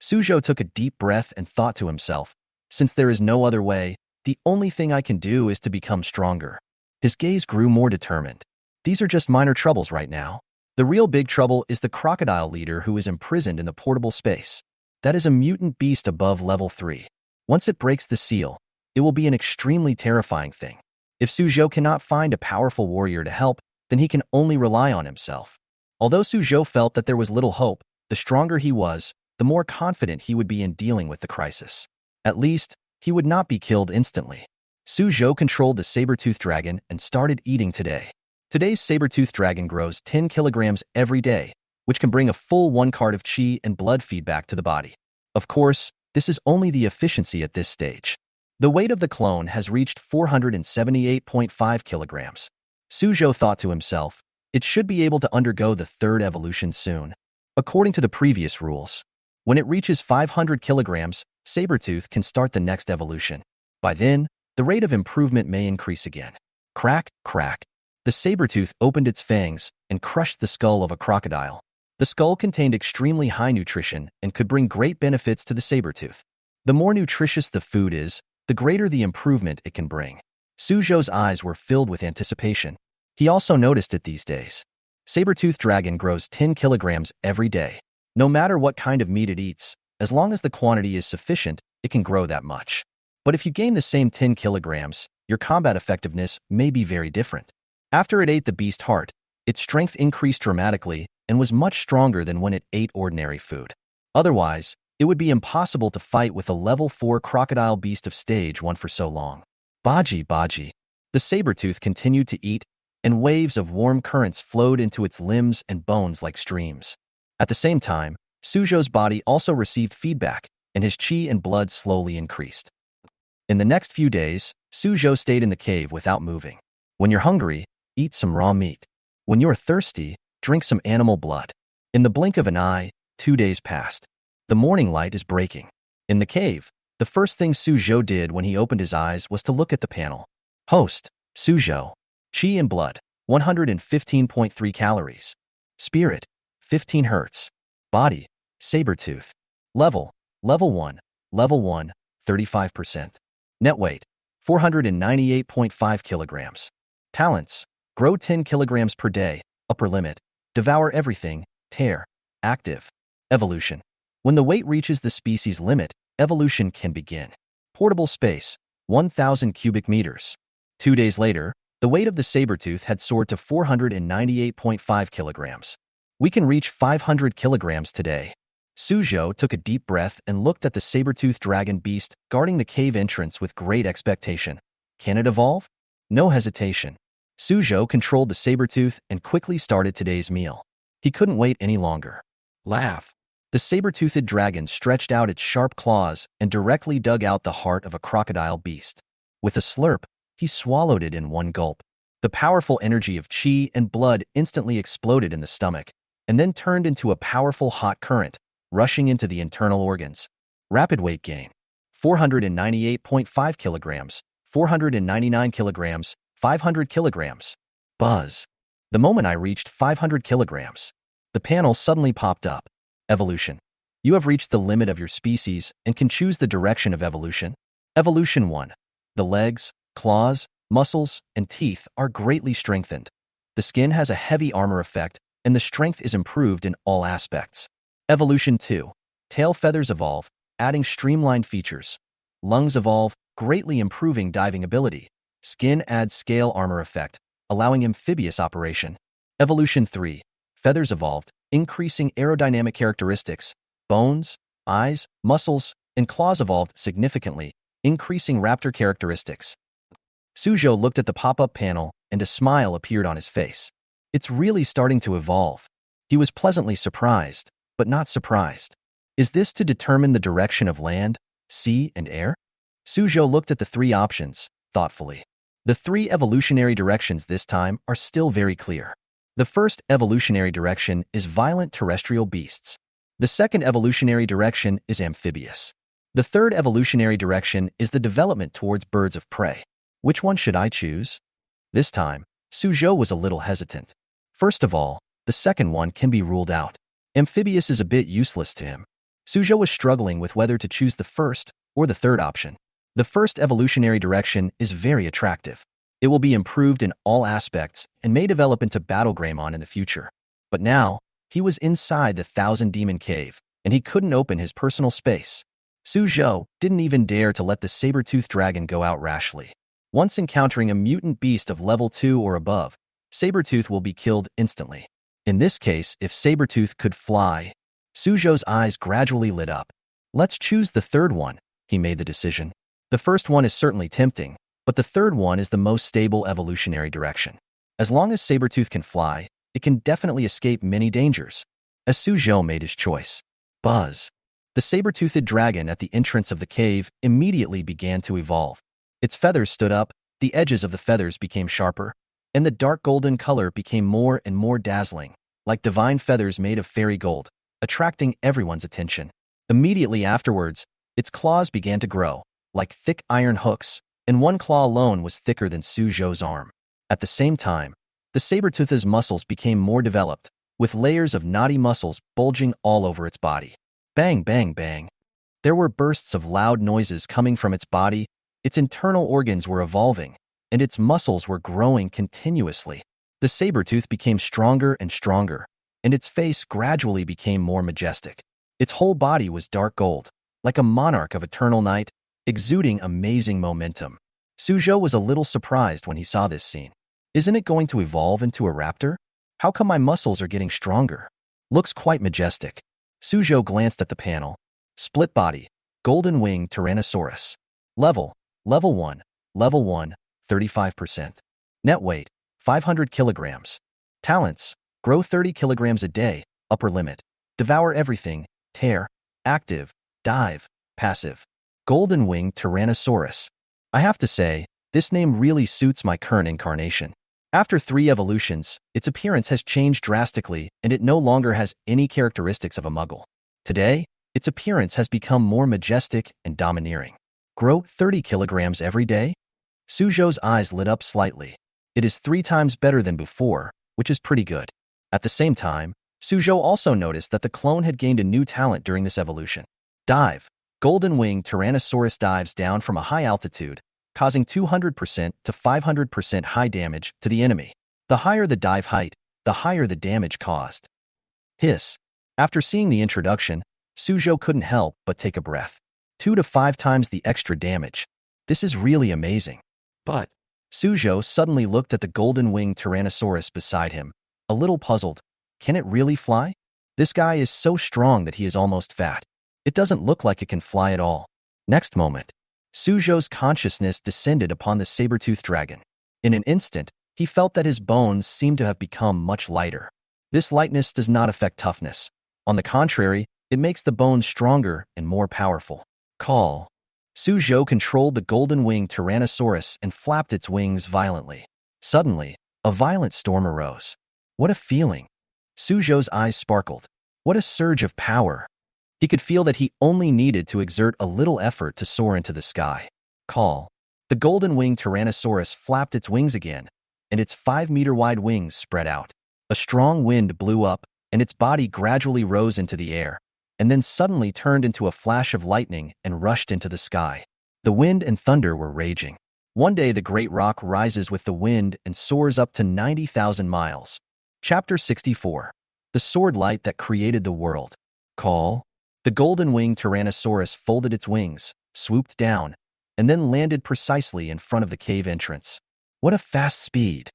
Suzhou took a deep breath and thought to himself, since there is no other way, the only thing I can do is to become stronger. His gaze grew more determined. These are just minor troubles right now. The real big trouble is the crocodile leader who is imprisoned in the portable space. That is a mutant beast above level 3. Once it breaks the seal, it will be an extremely terrifying thing. If Suzhou cannot find a powerful warrior to help, then he can only rely on himself. Although Suzhou felt that there was little hope, the stronger he was, the more confident he would be in dealing with the crisis. At least, he would not be killed instantly. Suzhou controlled the saber-toothed dragon and started eating today. Today's saber-toothed dragon grows 10 kilograms every day, which can bring a full 1 card of qi and blood feedback to the body. Of course, this is only the efficiency at this stage. The weight of the clone has reached 478.5 kilograms. Suzhou thought to himself, it should be able to undergo the third evolution soon. According to the previous rules, when it reaches 500 kilograms, Sabertooth can start the next evolution. By then, the rate of improvement may increase again. Crack, crack. The Sabertooth opened its fangs and crushed the skull of a crocodile. The skull contained extremely high nutrition and could bring great benefits to the Sabertooth. The more nutritious the food is, the greater the improvement it can bring. Suzhou's eyes were filled with anticipation. He also noticed it these days. Saber-toothed dragon grows 10 kilograms every day. No matter what kind of meat it eats, as long as the quantity is sufficient, it can grow that much. But if you gain the same 10 kilograms, your combat effectiveness may be very different. After it ate the beast heart, its strength increased dramatically and was much stronger than when it ate ordinary food. Otherwise, it would be impossible to fight with a level 4 crocodile beast of stage 1 for so long. Baji, baji. The saber-tooth continued to eat, and waves of warm currents flowed into its limbs and bones like streams. At the same time, Suzhou's body also received feedback, and his qi and blood slowly increased. In the next few days, Suzhou stayed in the cave without moving. When you're hungry, eat some raw meat. When you're thirsty, drink some animal blood. In the blink of an eye, 2 days passed. The morning light is breaking. In the cave, the first thing Suzhou did when he opened his eyes was to look at the panel. Host, Suzhou. Qi and blood, 115.3 calories. Spirit, 15 hertz. Body, saber-tooth. Level 1, 35%. Net weight, 498.5 kilograms. Talents, grow 10 kilograms per day, upper limit, devour everything, tear, active. Evolution. When the weight reaches the species limit, evolution can begin. Portable space, 1,000 cubic meters. 2 days later, The weight of the saber-tooth had soared to 498.5 kilograms. We can reach 500 kilograms today. Suzhou took a deep breath and looked at the saber-toothed dragon beast guarding the cave entrance with great expectation. Can it evolve? No hesitation. Suzhou controlled the saber-tooth and quickly started today's meal. He couldn't wait any longer. Laugh. The saber-toothed dragon stretched out its sharp claws and directly dug out the heart of a crocodile beast. With a slurp, he swallowed it in one gulp. The powerful energy of qi and blood instantly exploded in the stomach, and then turned into a powerful hot current, rushing into the internal organs. Rapid weight gain. 498.5 kilograms, 499 kilograms, 500 kilograms. Buzz. The moment I reached 500 kilograms, the panel suddenly popped up. Evolution. You have reached the limit of your species and can choose the direction of evolution. Evolution 1. The legs, claws, muscles, and teeth are greatly strengthened. The skin has a heavy armor effect, and the strength is improved in all aspects. Evolution 2. Tail feathers evolve, adding streamlined features. Lungs evolve, greatly improving diving ability. Skin adds scale armor effect, allowing amphibious operation. Evolution 3. Feathers evolved, increasing aerodynamic characteristics. Bones, eyes, muscles, and claws evolved significantly, increasing raptor characteristics. Suzhou looked at the pop-up panel, and a smile appeared on his face. It's really starting to evolve. He was pleasantly surprised, but not surprised. Is this to determine the direction of land, sea, and air? Suzhou looked at the three options, thoughtfully. The three evolutionary directions this time are still very clear. The first evolutionary direction is violent terrestrial beasts. The second evolutionary direction is amphibious. The third evolutionary direction is the development towards birds of prey. Which one should I choose? This time, Suzhou was a little hesitant. First of all, the second one can be ruled out. Amphibious is a bit useless to him. Suzhou was struggling with whether to choose the first or the third option. The first evolutionary direction is very attractive. It will be improved in all aspects and may develop into Battlegreymon in the future. But now, he was inside the Thousand Demon Cave, and he couldn't open his personal space. Suzhou didn't even dare to let the saber-toothed dragon go out rashly. Once encountering a mutant beast of level 2 or above, Sabertooth will be killed instantly. In this case, if Sabertooth could fly, Suzhou's eyes gradually lit up. Let's choose the third one, he made the decision. The first one is certainly tempting, but the third one is the most stable evolutionary direction. As long as Sabertooth can fly, it can definitely escape many dangers. As Suzhou made his choice. Buzz. The saber-toothed dragon at the entrance of the cave immediately began to evolve. Its feathers stood up, the edges of the feathers became sharper, and the dark golden color became more and more dazzling, like divine feathers made of fairy gold, attracting everyone's attention. Immediately afterwards, its claws began to grow, like thick iron hooks, and one claw alone was thicker than Suzhou's arm. At the same time, the saber-tooth's muscles became more developed, with layers of knotty muscles bulging all over its body. Bang, bang, bang. There were bursts of loud noises coming from its body, its internal organs were evolving, and its muscles were growing continuously. The saber-tooth became stronger and stronger, and its face gradually became more majestic. Its whole body was dark gold, like a monarch of eternal night, exuding amazing momentum. Suzhou was a little surprised when he saw this scene. Isn't it going to evolve into a raptor? How come my muscles are getting stronger? Looks quite majestic. Suzhou glanced at the panel. Split body, golden wing Tyrannosaurus. Level 1, 35%. Net weight, 500 kilograms. Talents, grow 30 kilograms a day, upper limit. Devour everything, tear, active, dive, passive. Golden wing Tyrannosaurus. I have to say, this name really suits my current incarnation. After 3 evolutions, its appearance has changed drastically and it no longer has any characteristics of a muggle. Today, its appearance has become more majestic and domineering. Grow 30 kilograms every day? Suzhou's eyes lit up slightly. It is 3 times better than before, which is pretty good. At the same time, Suzhou also noticed that the clone had gained a new talent during this evolution. Dive. Golden wing Tyrannosaurus dives down from a high altitude, causing 200% to 500% high damage to the enemy. The higher the dive height, the higher the damage caused. Hiss. After seeing the introduction, Suzhou couldn't help but take a breath. 2 to 5 times the extra damage. This is really amazing. But Suzhou suddenly looked at the golden-winged Tyrannosaurus beside him, a little puzzled. Can it really fly? This guy is so strong that he is almost fat. It doesn't look like it can fly at all. Next moment, Suzhou's consciousness descended upon the saber-toothed dragon. In an instant, he felt that his bones seemed to have become much lighter. This lightness does not affect toughness. On the contrary, it makes the bones stronger and more powerful. Call. Suzhou controlled the golden-winged Tyrannosaurus and flapped its wings violently. Suddenly, a violent storm arose. What a feeling! Suzhou's eyes sparkled. What a surge of power! He could feel that he only needed to exert a little effort to soar into the sky. Call. The golden-winged Tyrannosaurus flapped its wings again, and its 5-meter-wide wings spread out. A strong wind blew up, and its body gradually rose into the air, and then suddenly turned into a flash of lightning and rushed into the sky. The wind and thunder were raging. One day the great rock rises with the wind and soars up to 90,000 miles. Chapter 64. The Sword Light That Created the World. Call. The golden-winged Tyrannosaurus folded its wings, swooped down, and then landed precisely in front of the cave entrance. What a fast speed!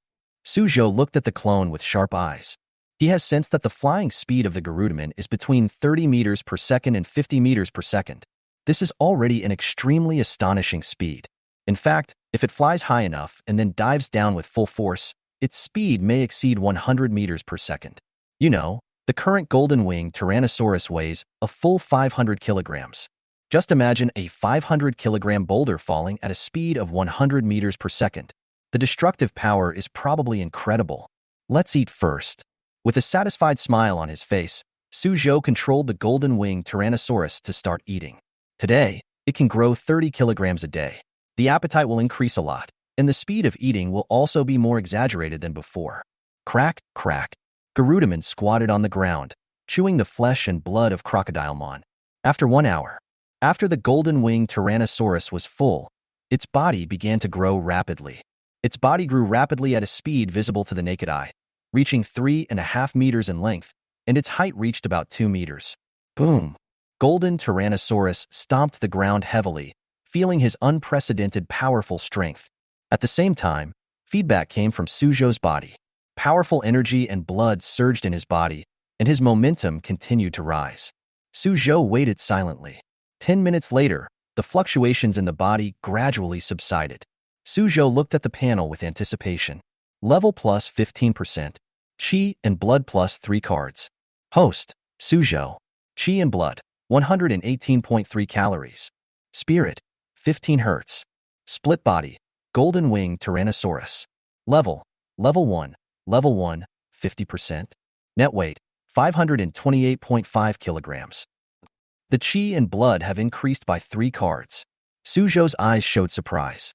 Suzhou looked at the clone with sharp eyes. He has sensed that the flying speed of the Recruitment is between 30 meters per second and 50 meters per second. This is already an extremely astonishing speed. In fact, if it flies high enough and then dives down with full force, its speed may exceed 100 meters per second. You know, the current golden-winged Tyrannosaurus weighs a full 500 kilograms. Just imagine a 500-kilogram boulder falling at a speed of 100 meters per second. The destructive power is probably incredible. Let's eat first. With a satisfied smile on his face, Suzhou controlled the golden-winged Tyrannosaurus to start eating. Today, it can grow 30 kilograms a day. The appetite will increase a lot, and the speed of eating will also be more exaggerated than before. Crack, crack. Recruitment squatted on the ground, chewing the flesh and blood of Crocodilemon. After 1 hour, after the golden-winged Tyrannosaurus was full, its body began to grow rapidly. Its body grew rapidly at a speed visible to the naked eye, reaching 3.5 meters in length, and its height reached about 2 meters. Boom! Golden Tyrannosaurus stomped the ground heavily, feeling his unprecedented powerful strength. At the same time, feedback came from Suzhou's body. Powerful energy and blood surged in his body, and his momentum continued to rise. Suzhou waited silently. 10 minutes later, the fluctuations in the body gradually subsided. Suzhou looked at the panel with anticipation. Level plus 15%. Qi and blood plus 3 cards. Host, Suzhou. Qi and blood, 118.3 calories. Spirit, 15 Hz. Split body, golden-winged Tyrannosaurus. Level 1. Level 1, 50%. Net weight, 528.5 kilograms. The Qi and blood have increased by 3 cards. Suzhou's eyes showed surprise.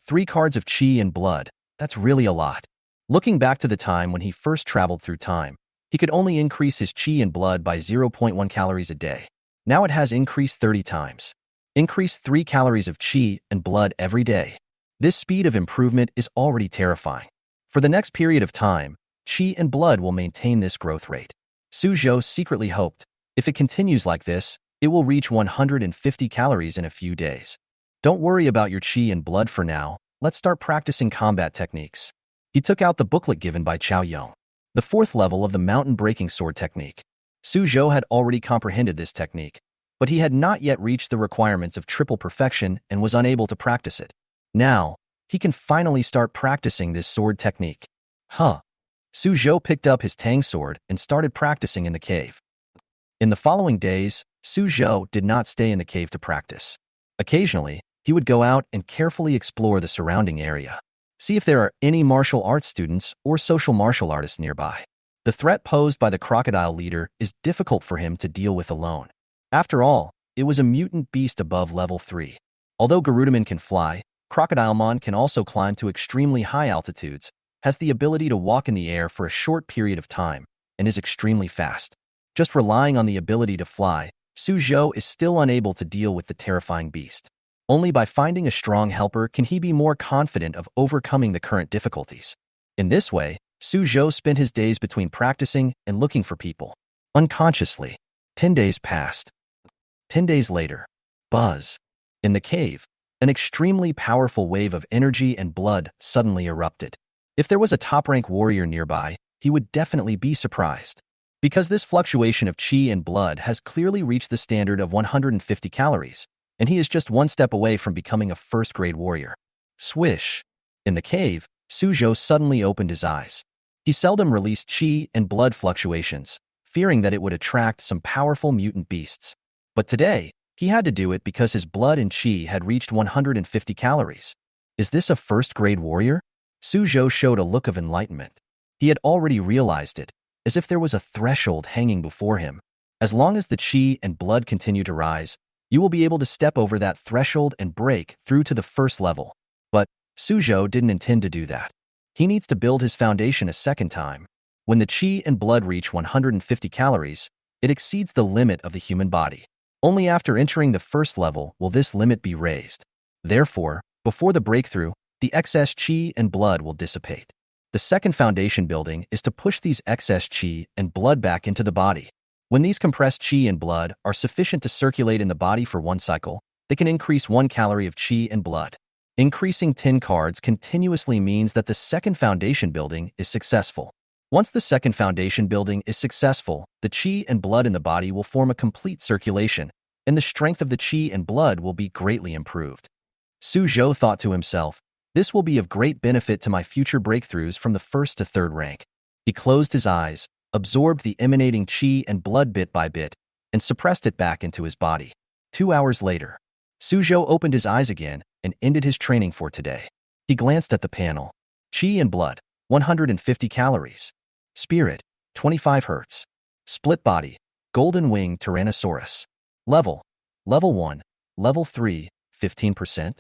3 cards of Qi and blood, that's really a lot. Looking back to the time when he first traveled through time, he could only increase his Qi and blood by 0.1 calories a day. Now it has increased 30 times. Increase 3 calories of Qi and blood every day. This speed of improvement is already terrifying. For the next period of time, Qi and blood will maintain this growth rate. Suzhou secretly hoped, if it continues like this, it will reach 150 calories in a few days. Don't worry about your Qi and blood for now, let's start practicing combat techniques. He took out the booklet given by Chao Yong, the 4th level of the mountain breaking sword technique. Suzhou had already comprehended this technique, but he had not yet reached the requirements of triple perfection and was unable to practice it. Now, he can finally start practicing this sword technique. Suzhou picked up his Tang sword and started practicing in the cave. In the following days, Suzhou did not stay in the cave to practice. Occasionally, he would go out and carefully explore the surrounding area. See if there are any martial arts students or social martial artists nearby. The threat posed by the crocodile leader is difficult for him to deal with alone. After all, it was a mutant beast above level 3. Although Recruitment can fly, Crocodilemon can also climb to extremely high altitudes, has the ability to walk in the air for a short period of time, and is extremely fast. Just relying on the ability to fly, Suzhou is still unable to deal with the terrifying beast. Only by finding a strong helper can he be more confident of overcoming the current difficulties. In this way, Suzhou spent his days between practicing and looking for people. Unconsciously, 10 days passed. 10 days later, buzz. In the cave, An extremely powerful wave of energy and blood suddenly erupted. If there was a top-rank warrior nearby, he would definitely be surprised. Because this fluctuation of qi and blood has clearly reached the standard of 150 calories, and he is just one step away from becoming a first-grade warrior. Swish! In the cave, Suzhou suddenly opened his eyes. He seldom released qi and blood fluctuations, fearing that it would attract some powerful mutant beasts. But today, he had to do it because his blood and qi had reached 150 calories. Is this a first-grade warrior? Suzhou showed a look of enlightenment. He had already realized it, as if there was a threshold hanging before him. As long as the qi and blood continue to rise, you will be able to step over that threshold and break through to the first level. But Suzhou didn't intend to do that. He needs to build his foundation a second time. When the qi and blood reach 150 calories, it exceeds the limit of the human body. Only after entering the first level will this limit be raised. Therefore, before the breakthrough, the excess qi and blood will dissipate. The second foundation building is to push these excess qi and blood back into the body. When these compressed qi and blood are sufficient to circulate in the body for one cycle, they can increase 1 calorie of qi and blood. Increasing 10 cards continuously means that the second foundation building is successful. Once the second foundation building is successful, the qi and blood in the body will form a complete circulation, and the strength of the qi and blood will be greatly improved. Suzhou thought to himself, this will be of great benefit to my future breakthroughs from the first to third rank. He closed his eyes, absorbed the emanating qi and blood bit by bit, and suppressed it back into his body. 2 hours later, Suzhou opened his eyes again and ended his training for today. He glanced at the panel. Qi and blood, 150 calories. Spirit, 25 Hz. Split body, golden wing Tyrannosaurus. Level 1. Level 3, 15%.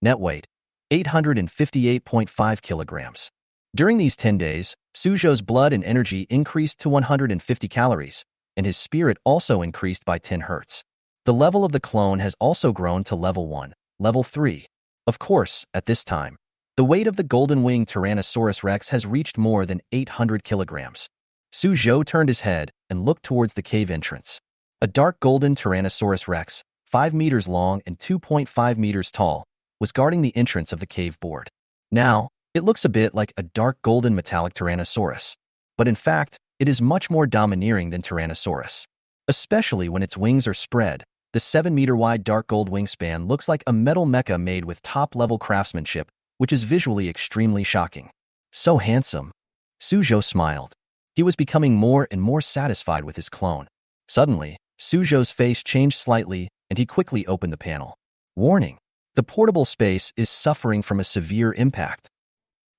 Net weight, 858.5 kilograms. During these 10 days, Suzhou's blood and energy increased to 150 calories, and his spirit also increased by 10 Hz. The level of the clone has also grown to level 1, level 3. Of course, at this time, the weight of the golden wing Tyrannosaurus Rex has reached more than 800 kilograms. Suzhou turned his head and looked towards the cave entrance. A dark golden Tyrannosaurus Rex, 5 meters long and 2.5 meters tall, was guarding the entrance of the cave board. Now, it looks a bit like a dark golden metallic Tyrannosaurus, but in fact, it is much more domineering than Tyrannosaurus. Especially when its wings are spread, the 7-meter-wide dark gold wingspan looks like a metal mecha made with top-level craftsmanship, which is visually extremely shocking. So handsome. Suzhou smiled. He was becoming more and more satisfied with his clone. Suddenly, Suzhou's face changed slightly, and he quickly opened the panel. Warning. The portable space is suffering from a severe impact.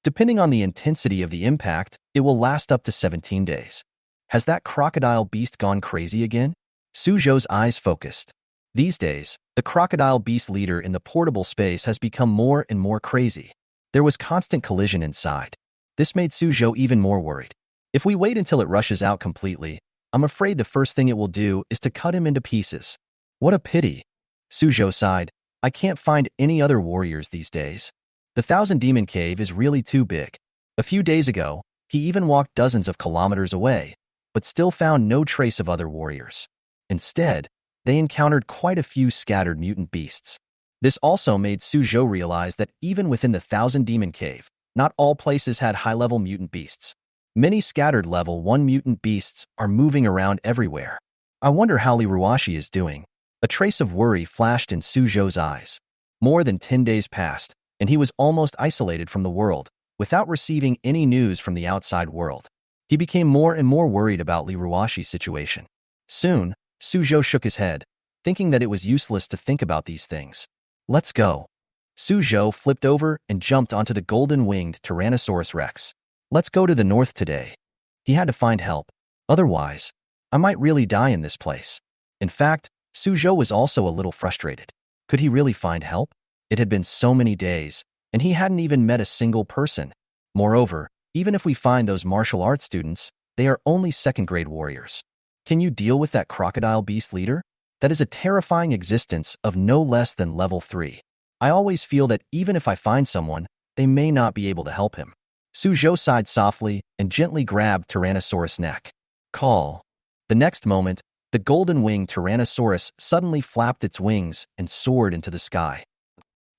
Depending on the intensity of the impact, it will last up to 17 days. Has that crocodile beast gone crazy again? Suzhou's eyes focused. These days, the crocodile beast leader in the portable space has become more and more crazy. There was constant collision inside. This made Suzhou even more worried. If we wait until it rushes out completely, I'm afraid the first thing it will do is to cut him into pieces. What a pity. Suzhou sighed. I can't find any other warriors these days. The Thousand Demon Cave is really too big. A few days ago, he even walked dozens of kilometers away, but still found no trace of other warriors. Instead, they encountered quite a few scattered mutant beasts. This also made Suzhou realize that even within the Thousand Demon Cave, not all places had high-level mutant beasts. Many scattered level 1 mutant beasts are moving around everywhere. I wonder how Liruo is doing. A trace of worry flashed in Suzhou's eyes. More than 10 days passed, and he was almost isolated from the world, without receiving any news from the outside world. He became more and more worried about Liruo's situation. Soon, Suzhou shook his head, thinking that it was useless to think about these things. Let's go. Suzhou flipped over and jumped onto the golden-winged Tyrannosaurus Rex. Let's go to the north today. He had to find help. Otherwise, I might really die in this place. In fact, Suzhou was also a little frustrated. Could he really find help? It had been so many days, and he hadn't even met a single person. Moreover, even if we find those martial arts students, they are only second-grade warriors. Can you deal with that crocodile beast leader? That is a terrifying existence of no less than level 3. I always feel that even if I find someone, they may not be able to help him. Suzhou sighed softly and gently grabbed Tyrannosaurus' neck. Call. The next moment, the golden-winged Tyrannosaurus suddenly flapped its wings and soared into the sky.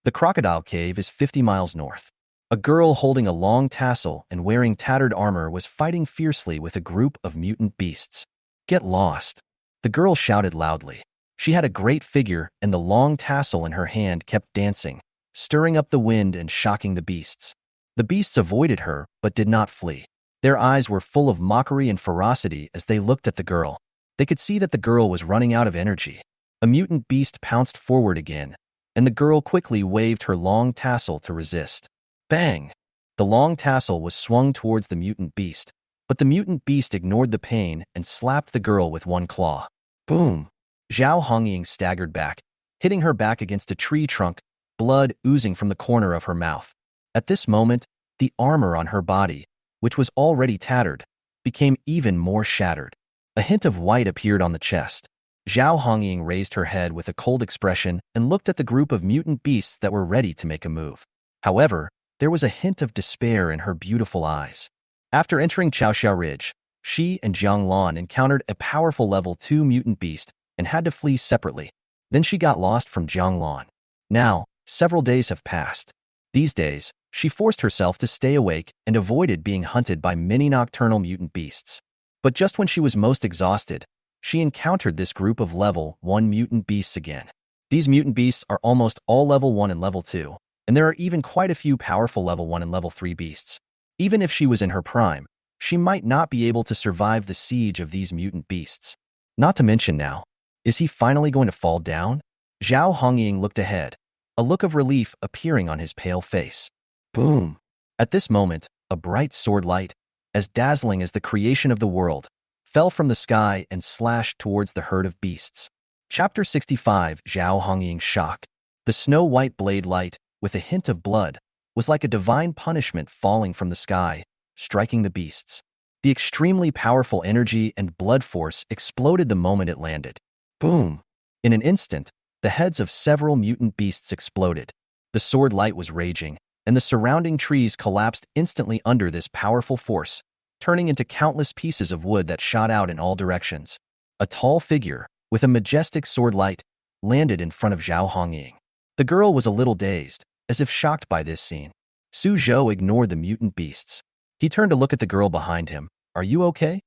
The crocodile cave is 50 miles north. A girl holding a long tassel and wearing tattered armor was fighting fiercely with a group of mutant beasts. Get lost, the girl shouted loudly. She had a great figure, and the long tassel in her hand kept dancing, stirring up the wind and shocking the beasts. The beasts avoided her, but did not flee. Their eyes were full of mockery and ferocity as they looked at the girl. They could see that the girl was running out of energy. A mutant beast pounced forward again, and the girl quickly waved her long tassel to resist. Bang! The long tassel was swung towards the mutant beast, but the mutant beast ignored the pain and slapped the girl with one claw. Boom! Zhao Hongying staggered back, hitting her back against a tree trunk, blood oozing from the corner of her mouth. At this moment, the armor on her body, which was already tattered, became even more shattered. A hint of white appeared on the chest. Zhao Hongying raised her head with a cold expression and looked at the group of mutant beasts that were ready to make a move. However, there was a hint of despair in her beautiful eyes. After entering Chaoxiao Ridge, she and Jang Lan encountered a powerful level 2 mutant beast and had to flee separately. Then she got lost from Jang Lan. Now, several days have passed. These days, she forced herself to stay awake and avoided being hunted by many nocturnal mutant beasts. But just when she was most exhausted, she encountered this group of level 1 mutant beasts again. These mutant beasts are almost all level 1 and level 2, and there are even quite a few powerful level 1 and level 3 beasts. Even if she was in her prime, she might not be able to survive the siege of these mutant beasts. Not to mention now, is he finally going to fall down? Zhao Hongying looked ahead, a look of relief appearing on his pale face. Boom! At this moment, a bright sword light, as dazzling as the creation of the world, fell from the sky and slashed towards the herd of beasts. Chapter 65 Zhao Hongying's Shock. The snow-white blade light, with a hint of blood, was like a divine punishment falling from the sky, striking the beasts. The extremely powerful energy and blood force exploded the moment it landed. Boom! In an instant, the heads of several mutant beasts exploded. The sword light was raging, and the surrounding trees collapsed instantly under this powerful force, turning into countless pieces of wood that shot out in all directions. A tall figure, with a majestic sword light, landed in front of Zhao Hongying. The girl was a little dazed, as if shocked by this scene. Suzhou ignored the mutant beasts. He turned to look at the girl behind him. Are you okay?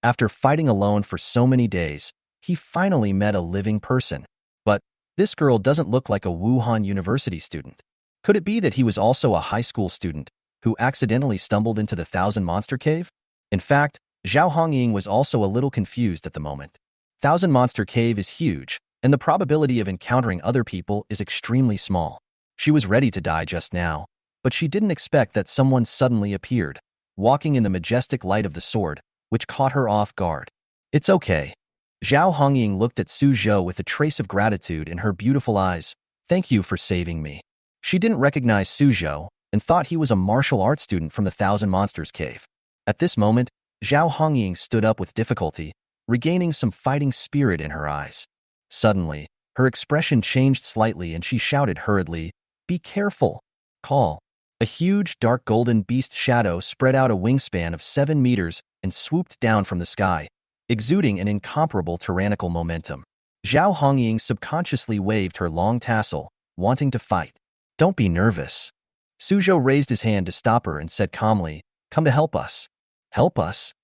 After fighting alone for so many days, he finally met a living person. But this girl doesn't look like a Wuhan University student. Could it be that he was also a high school student who accidentally stumbled into the Thousand Monster Cave? In fact, Zhao Hongying was also a little confused at the moment. Thousand Monster Cave is huge, and the probability of encountering other people is extremely small. She was ready to die just now, but she didn't expect that someone suddenly appeared, walking in the majestic light of the sword, which caught her off guard. It's okay. Zhao Hongying looked at Suzhou with a trace of gratitude in her beautiful eyes. Thank you for saving me. She didn't recognize Suzhou and thought he was a martial arts student from the Thousand Monsters Cave. At this moment, Zhao Hongying stood up with difficulty, regaining some fighting spirit in her eyes. Suddenly, her expression changed slightly and she shouted hurriedly, "Be careful! Call!" A huge, dark golden beast shadow spread out a wingspan of 7 meters and swooped down from the sky, exuding an incomparable tyrannical momentum. Zhao Hongying subconsciously waved her long tassel, wanting to fight. Don't be nervous. Suzhou raised his hand to stop her and said calmly, "Come to help us." Help us?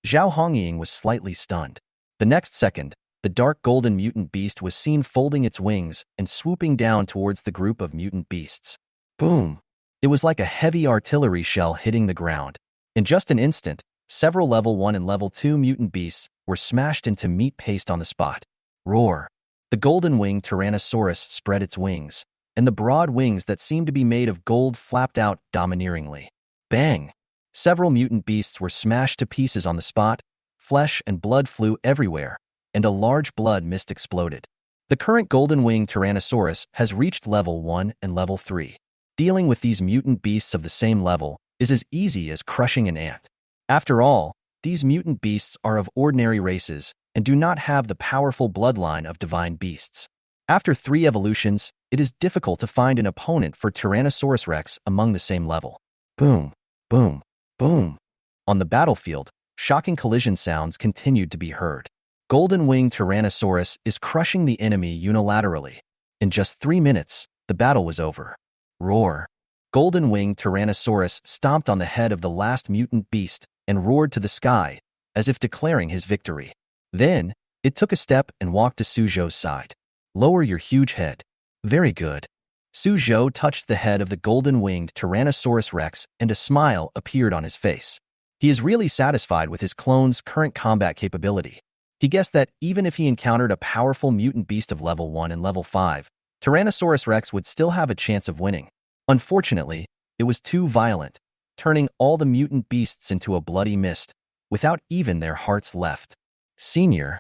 Zhao Hongying was slightly stunned. The next second, the dark golden mutant beast was seen folding its wings and swooping down towards the group of mutant beasts. Boom! It was like a heavy artillery shell hitting the ground. In just an instant, several level 1 and level 2 mutant beasts were smashed into meat paste on the spot. Roar! The golden-winged Tyrannosaurus spread its wings, and the broad wings that seemed to be made of gold flapped out domineeringly. Bang! Several mutant beasts were smashed to pieces on the spot, flesh and blood flew everywhere, and a large blood mist exploded. The current golden-winged Tyrannosaurus has reached level 1 and level 3. Dealing with these mutant beasts of the same level is as easy as crushing an ant. After all, these mutant beasts are of ordinary races and do not have the powerful bloodline of divine beasts. After 3 evolutions, it is difficult to find an opponent for Tyrannosaurus Rex among the same level. Boom, boom, boom. On the battlefield, shocking collision sounds continued to be heard. Golden-winged Tyrannosaurus is crushing the enemy unilaterally. In just 3 minutes, The battle was over. Roar. Golden-winged Tyrannosaurus stomped on the head of the last mutant beast and roared to the sky, as if declaring his victory. Then, it took a step and walked to Suzhou's side. Lower your huge head. Very good. Suzhou touched the head of the golden-winged Tyrannosaurus Rex and a smile appeared on his face. He is really satisfied with his clone's current combat capability. He guessed that even if he encountered a powerful mutant beast of level 1 and level 5, Tyrannosaurus Rex would still have a chance of winning. Unfortunately, it was too violent, turning all the mutant beasts into a bloody mist, without even their hearts left. Senior.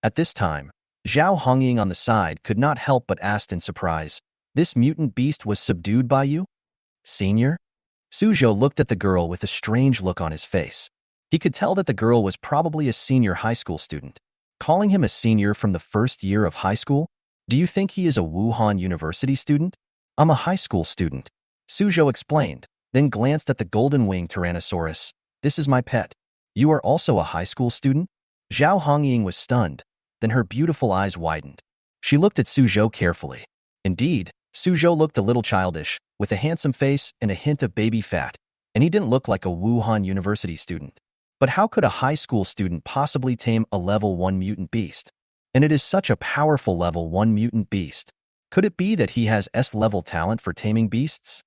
At this time, Zhao Hongying on the side could not help but ask in surprise, "This mutant beast was subdued by you?" Senior? Suzhou looked at the girl with a strange look on his face. He could tell that the girl was probably a senior high school student. Calling him a senior from the first year of high school? Do you think he is a Wuhan University student? I'm a high school student, Suzhou explained, then glanced at the golden-winged Tyrannosaurus. This is my pet. You are also a high school student? Zhao Hongying was stunned, then her beautiful eyes widened. She looked at Suzhou carefully. Indeed, Suzhou looked a little childish, with a handsome face and a hint of baby fat, and he didn't look like a Wuhan University student. But how could a high school student possibly tame a level 1 mutant beast? And it is such a powerful level 1 mutant beast. Could it be that he has S-level talent for taming beasts?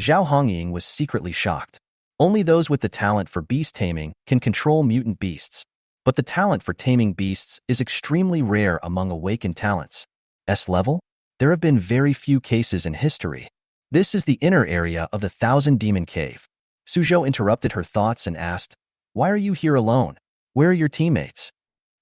Zhao Hongying was secretly shocked. Only those with the talent for beast taming can control mutant beasts. But the talent for taming beasts is extremely rare among awakened talents. S-level? There have been very few cases in history. This is the inner area of the Thousand Demon Cave. Suzhou interrupted her thoughts and asked, "Why are you here alone? Where are your teammates?"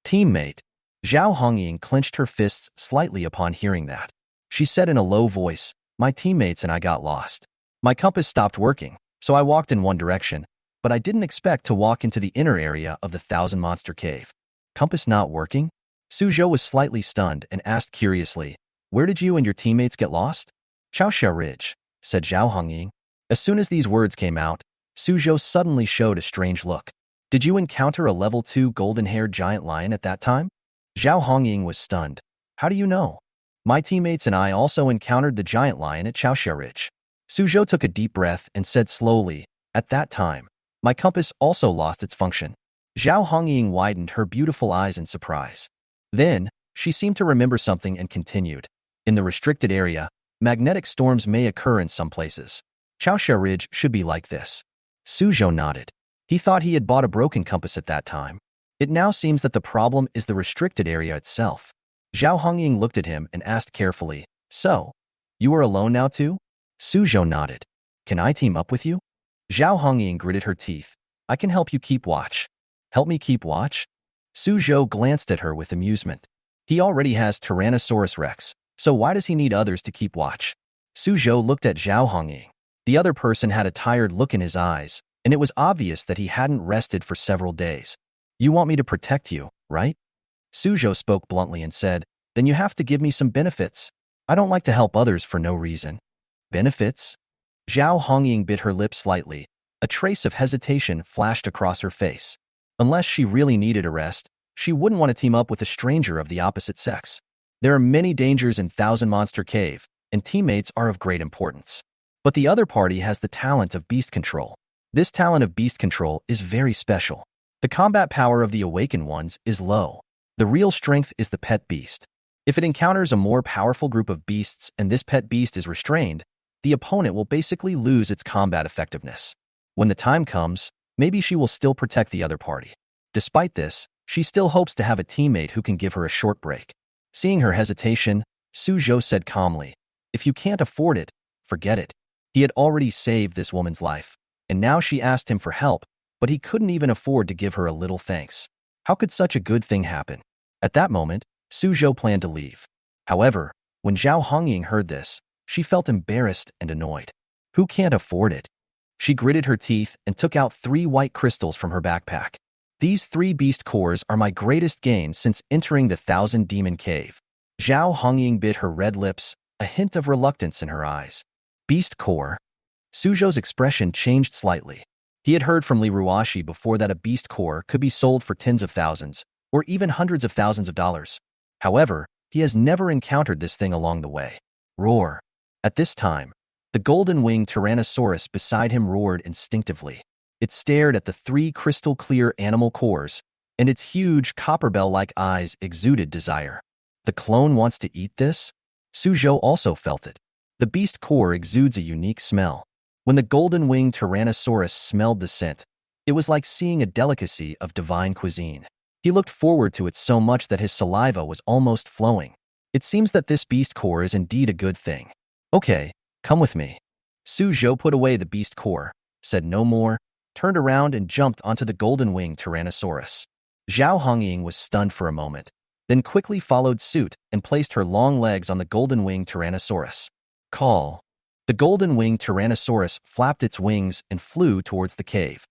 Teammate. Zhao Hongying clenched her fists slightly upon hearing that. She said in a low voice, "My teammates and I got lost. My compass stopped working, so I walked in one direction, but I didn't expect to walk into the inner area of the Thousand Monster Cave." Compass not working? Suzhou was slightly stunned and asked curiously, "Where did you and your teammates get lost?" Chaoxia Ridge, said Zhao Hongying. As soon as these words came out, Suzhou suddenly showed a strange look. "Did you encounter a level 2 golden-haired giant lion at that time?" Zhao Hongying was stunned. "How do you know?" "My teammates and I also encountered the giant lion at Chaoxia Ridge." Suzhou took a deep breath and said slowly, "At that time, my compass also lost its function." Zhao Hongying widened her beautiful eyes in surprise. Then, she seemed to remember something and continued. "In the restricted area, magnetic storms may occur in some places. Chaoxia Ridge should be like this." Suzhou nodded. He thought he had bought a broken compass at that time. It now seems that the problem is the restricted area itself. Zhao Hongying looked at him and asked carefully, "So, you are alone now too?" Suzhou nodded. "Can I team up with you?" Zhao Hongying gritted her teeth. "I can help you keep watch." "Help me keep watch?" Suzhou glanced at her with amusement. He already has Tyrannosaurus Rex, so why does he need others to keep watch? Suzhou looked at Zhao Hongying. The other person had a tired look in his eyes, and it was obvious that he hadn't rested for several days. "You want me to protect you, right?" Suzhou spoke bluntly and said, "Then you have to give me some benefits. I don't like to help others for no reason." "Benefits?" Zhao Hongying bit her lip slightly. A trace of hesitation flashed across her face. Unless she really needed a rest, she wouldn't want to team up with a stranger of the opposite sex. There are many dangers in Thousand Monster Cave, and teammates are of great importance. But the other party has the talent of beast control. This talent of beast control is very special. The combat power of the awakened ones is low. The real strength is the pet beast. If it encounters a more powerful group of beasts and this pet beast is restrained, the opponent will basically lose its combat effectiveness. When the time comes, maybe she will still protect the other party. Despite this, she still hopes to have a teammate who can give her a short break. Seeing her hesitation, Suzhou said calmly, "If you can't afford it, forget it." He had already saved this woman's life, and now she asked him for help, but he couldn't even afford to give her a little thanks. How could such a good thing happen? At that moment, Suzhou planned to leave. However, when Zhao Hongying heard this, she felt embarrassed and annoyed. Who can't afford it? She gritted her teeth and took out 3 white crystals from her backpack. "These 3 beast cores are my greatest gain since entering the Thousand Demon Cave." Zhao Hongying bit her red lips, a hint of reluctance in her eyes. Beast core? Suzhou's expression changed slightly. He had heard from Liruo before that a beast core could be sold for tens of thousands, or even hundreds of thousands of dollars. However, he has never encountered this thing along the way. Roar. At this time, the golden-winged Tyrannosaurus beside him roared instinctively. It stared at the three crystal-clear animal cores, and its huge copper-bell-like eyes exuded desire. The clone wants to eat this? Suzhou also felt it. The beast core exudes a unique smell. When the golden-winged Tyrannosaurus smelled the scent, it was like seeing a delicacy of divine cuisine. He looked forward to it so much that his saliva was almost flowing. It seems that this beast core is indeed a good thing. Okay, come with me. Suzhou put away the beast core, said no more, turned around and jumped onto the golden-winged Tyrannosaurus. Zhao Hongying was stunned for a moment, then quickly followed suit and placed her long legs on the golden-winged Tyrannosaurus. Call. The golden-winged Tyrannosaurus flapped its wings and flew towards the cave.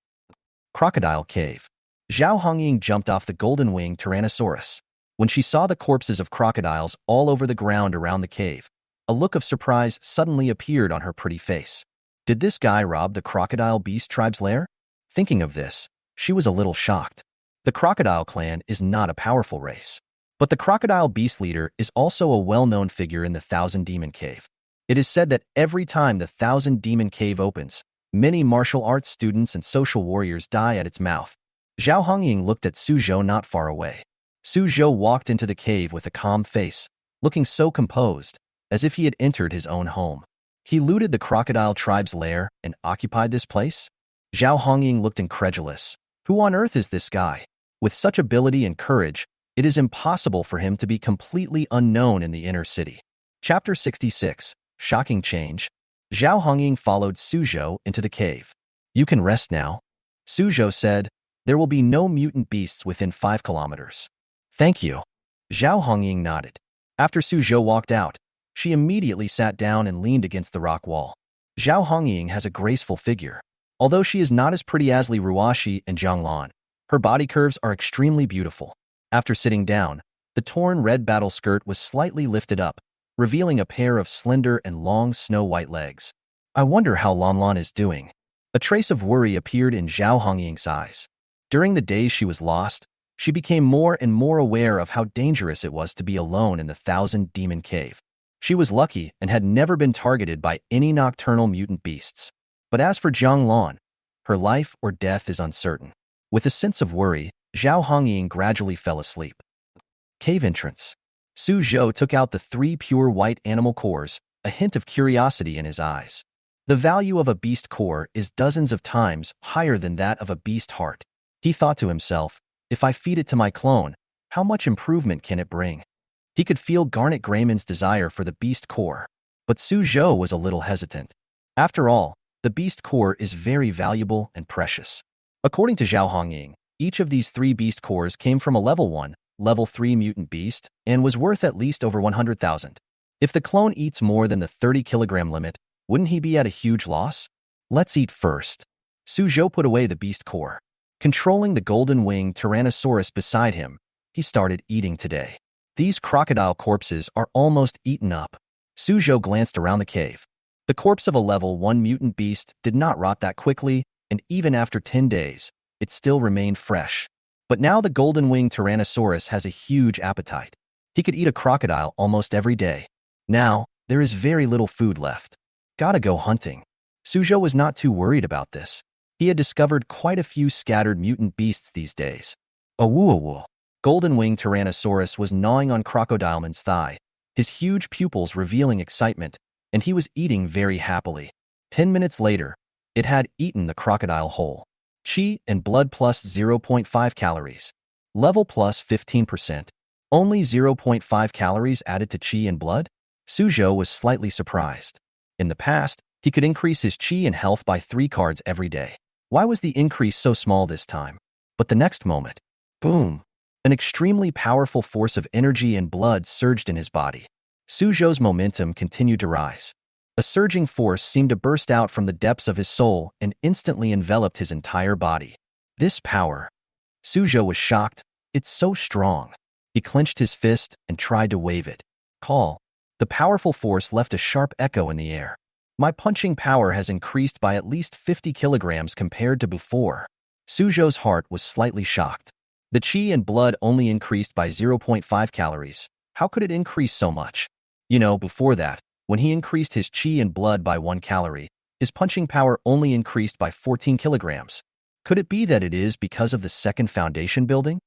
Crocodile Cave. Zhao Hongying jumped off the golden-winged Tyrannosaurus. When she saw the corpses of crocodiles all over the ground around the cave, a look of surprise suddenly appeared on her pretty face. Did this guy rob the crocodile beast tribe's lair? Thinking of this, she was a little shocked. The crocodile clan is not a powerful race. But the crocodile beast leader is also a well-known figure in the Thousand Demon Cave. It is said that every time the Thousand Demon Cave opens, many martial arts students and social warriors die at its mouth. Zhao Hongying looked at Suzhou not far away. Suzhou walked into the cave with a calm face, looking so composed, as if he had entered his own home. He looted the crocodile tribe's lair and occupied this place? Zhao Hongying looked incredulous. Who on earth is this guy? With such ability and courage, it is impossible for him to be completely unknown in the inner city. Chapter 66. Shocking Change. Zhao Hongying followed Suzhou into the cave. You can rest now. Suzhou said, there will be no mutant beasts within 5 kilometers. Thank you. Zhao Hongying nodded. After Suzhou walked out, she immediately sat down and leaned against the rock wall. Zhao Hongying has a graceful figure. Although she is not as pretty as Liruo and Jang Lan, her body curves are extremely beautiful. After sitting down, the torn red battle skirt was slightly lifted up, revealing a pair of slender and long snow-white legs. I wonder how Lan Lan is doing. A trace of worry appeared in Zhao Hongying's eyes. During the days she was lost, she became more and more aware of how dangerous it was to be alone in the Thousand Demon Cave. She was lucky and had never been targeted by any nocturnal mutant beasts. But as for Jang Lan, her life or death is uncertain. With a sense of worry, Zhao Hongying gradually fell asleep. Cave entrance. Suzhou took out the 3 pure white animal cores, a hint of curiosity in his eyes. The value of a beast core is dozens of times higher than that of a beast heart. He thought to himself, if I feed it to my clone, how much improvement can it bring? He could feel Garnet Grayman's desire for the beast core, but Suzhou was a little hesitant. After all, the beast core is very valuable and precious. According to Zhao Hongying, each of these 3 beast cores came from a level 1, level 3 mutant beast, and was worth at least over 100,000. If the clone eats more than the 30-kilogram limit, wouldn't he be at a huge loss? Let's eat first. Suzhou put away the beast core. Controlling the golden-winged Tyrannosaurus beside him, he started eating today. These crocodile corpses are almost eaten up. Suzhou glanced around the cave. The corpse of a level 1 mutant beast did not rot that quickly, and even after 10 days, it still remained fresh. But now the golden-winged Tyrannosaurus has a huge appetite. He could eat a crocodile almost every day. Now, there is very little food left. Gotta go hunting. Suzhou was not too worried about this. He had discovered quite a few scattered mutant beasts these days. Awoo-awoo. Golden-winged Tyrannosaurus was gnawing on Crocodileman's thigh, his huge pupils revealing excitement, and he was eating very happily. 10 minutes later, it had eaten the crocodile whole. Chi and blood plus 0.5 calories. Level plus 15%. Only 0.5 calories added to chi and blood? Suzhou was slightly surprised. In the past, he could increase his chi and health by 3 cards every day. Why was the increase so small this time? But the next moment, boom! An extremely powerful force of energy and blood surged in his body. Suzhou's momentum continued to rise. A surging force seemed to burst out from the depths of his soul and instantly enveloped his entire body. This power. Suzhou was shocked. It's so strong. He clenched his fist and tried to wave it. Call. The powerful force left a sharp echo in the air. My punching power has increased by at least 50 kilograms compared to before. Suzhou's heart was slightly shocked. The chi and blood only increased by 0.5 calories. How could it increase so much? You know, before that, When he increased his qi and blood by 1 calorie, his punching power only increased by 14 kilograms. Could it be that it is because of the second foundation building?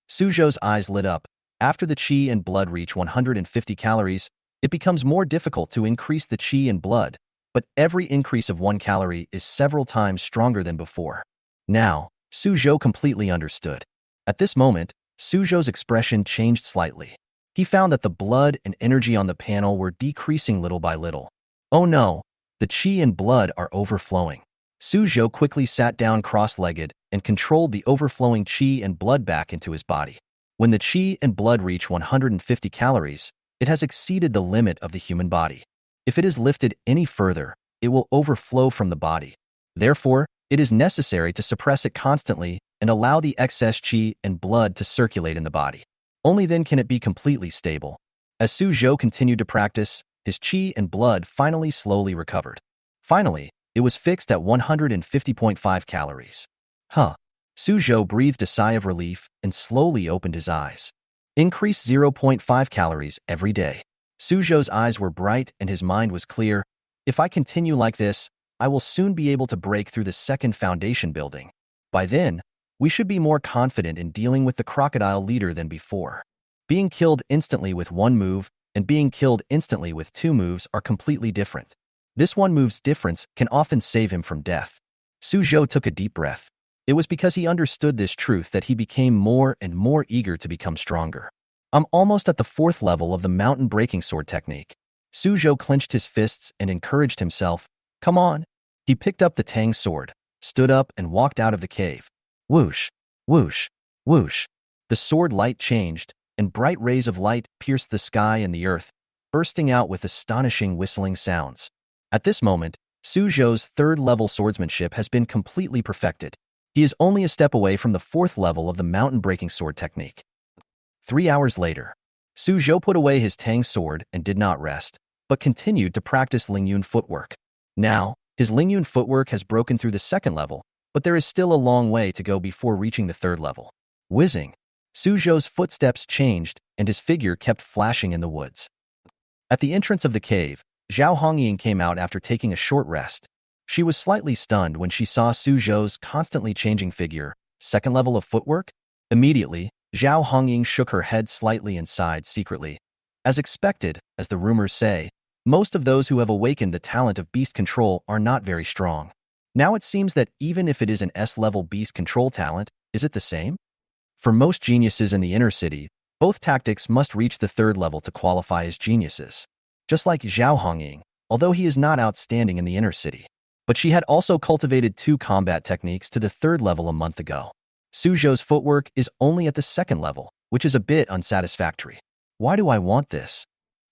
Suzhou's eyes lit up. After the qi and blood reach 150 calories, it becomes more difficult to increase the qi and blood, but every increase of 1 calorie is several times stronger than before. Now, Suzhou completely understood. At this moment, Suzhou's expression changed slightly. He found that the blood and energy on the panel were decreasing little by little. Oh no, the qi and blood are overflowing. Suzhou quickly sat down cross-legged and controlled the overflowing qi and blood back into his body. When the qi and blood reach 150 calories, it has exceeded the limit of the human body. If it is lifted any further, it will overflow from the body. Therefore, it is necessary to suppress it constantly and allow the excess qi and blood to circulate in the body. Only then can it be completely stable. As Suzhou continued to practice, his qi and blood finally slowly recovered. Finally, it was fixed at 150.5 calories. Suzhou breathed a sigh of relief and slowly opened his eyes. Increase 0.5 calories every day. Suzhou's eyes were bright and his mind was clear. If I continue like this, I will soon be able to break through the second foundation building. By then, we should be more confident in dealing with the crocodile leader than before. Being killed instantly with 1 move and being killed instantly with 2 moves are completely different. This 1 move's difference can often save him from death. Suzhou took a deep breath. It was because he understood this truth that he became more and more eager to become stronger. I'm almost at the 4th level of the mountain breaking sword technique. Suzhou clenched his fists and encouraged himself. Come on. He picked up the Tang sword, stood up and walked out of the cave. Whoosh, whoosh, whoosh. The sword light changed, and bright rays of light pierced the sky and the earth, bursting out with astonishing whistling sounds. At this moment, Suzhou's 3rd level swordsmanship has been completely perfected. He is only a step away from the 4th level of the mountain breaking sword technique. 3 hours later, Suzhou put away his Tang sword and did not rest, but continued to practice Lingyun footwork. Now, his Lingyun footwork has broken through the 2nd level, but there is still a long way to go before reaching the 3rd level. Whizzing, Suzhou's footsteps changed and his figure kept flashing in the woods. At the entrance of the cave, Zhao Hongying came out after taking a short rest. She was slightly stunned when she saw Suzhou's constantly changing figure. 2nd level of footwork? Immediately, Zhao Hongying shook her head slightly and sighed secretly. As expected, as the rumors say, most of those who have awakened the talent of beast control are not very strong. Now it seems that even if it is an S-level beast control talent, is it the same? For most geniuses in the inner city, both tactics must reach the 3rd level to qualify as geniuses. Just like Zhao Hongying, although he is not outstanding in the inner city. But she had also cultivated 2 combat techniques to the 3rd level a month ago. Suzhou's footwork is only at the 2nd level, which is a bit unsatisfactory. Why do I want this?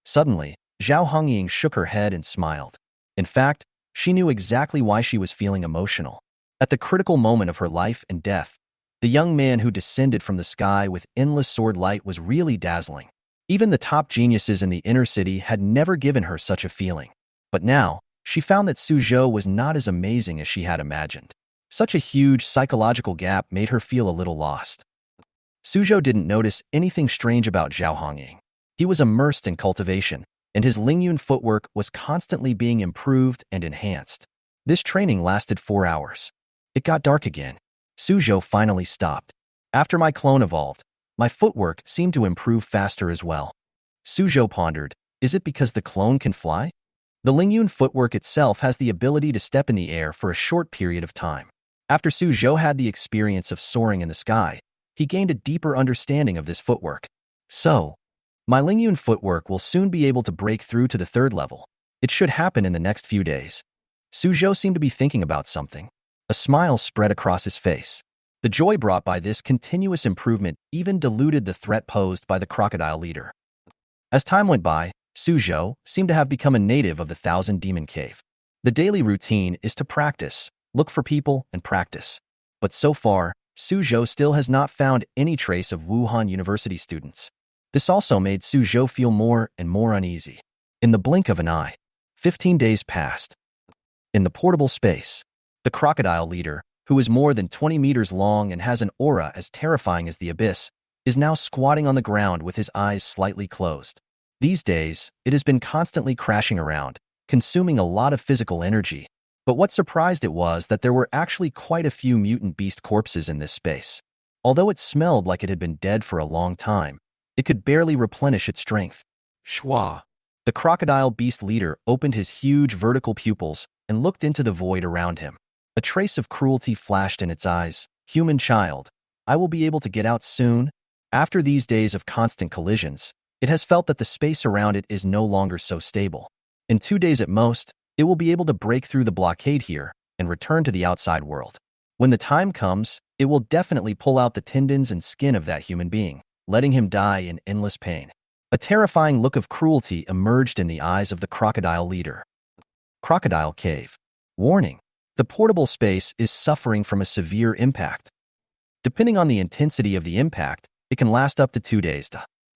Suddenly, Zhao Hongying shook her head and smiled. In fact, she knew exactly why she was feeling emotional. At the critical moment of her life and death, the young man who descended from the sky with endless sword light was really dazzling. Even the top geniuses in the inner city had never given her such a feeling. But now, she found that Suzhou was not as amazing as she had imagined. Such a huge psychological gap made her feel a little lost. Suzhou didn't notice anything strange about Zhao Hongying. He was immersed in cultivation, and his Lingyun footwork was constantly being improved and enhanced. This training lasted 4 hours. It got dark again. Suzhou finally stopped. After my clone evolved, my footwork seemed to improve faster as well. Suzhou pondered, is it because the clone can fly? The Lingyun footwork itself has the ability to step in the air for a short period of time. After Suzhou had the experience of soaring in the sky, he gained a deeper understanding of this footwork. So, my Lingyun footwork will soon be able to break through to the 3rd level. It should happen in the next few days. Suzhou seemed to be thinking about something. A smile spread across his face. The joy brought by this continuous improvement even diluted the threat posed by the crocodile leader. As time went by, Suzhou seemed to have become a native of the Thousand Demon Cave. The daily routine is to practice, look for people, and practice. But so far, Suzhou still has not found any trace of Wuhan University students. This also made Suzhou feel more and more uneasy. In the blink of an eye, 15 days passed. In the portable space, the crocodile leader, who is more than 20 meters long and has an aura as terrifying as the abyss, is now squatting on the ground with his eyes slightly closed. These days, it has been constantly crashing around, consuming a lot of physical energy. But what surprised it was that there were actually quite a few mutant beast corpses in this space. Although it smelled like it had been dead for a long time, it could barely replenish its strength. Schwa. The crocodile beast leader opened his huge vertical pupils and looked into the void around him. A trace of cruelty flashed in its eyes. Human child, I will be able to get out soon. After these days of constant collisions, it has felt that the space around it is no longer so stable. In 2 days at most, it will be able to break through the blockade here and return to the outside world. When the time comes, it will definitely pull out the tendons and skin of that human being, letting him die in endless pain. A terrifying look of cruelty emerged in the eyes of the crocodile leader. Crocodile Cave. Warning. The portable space is suffering from a severe impact. Depending on the intensity of the impact, it can last up to 2 days.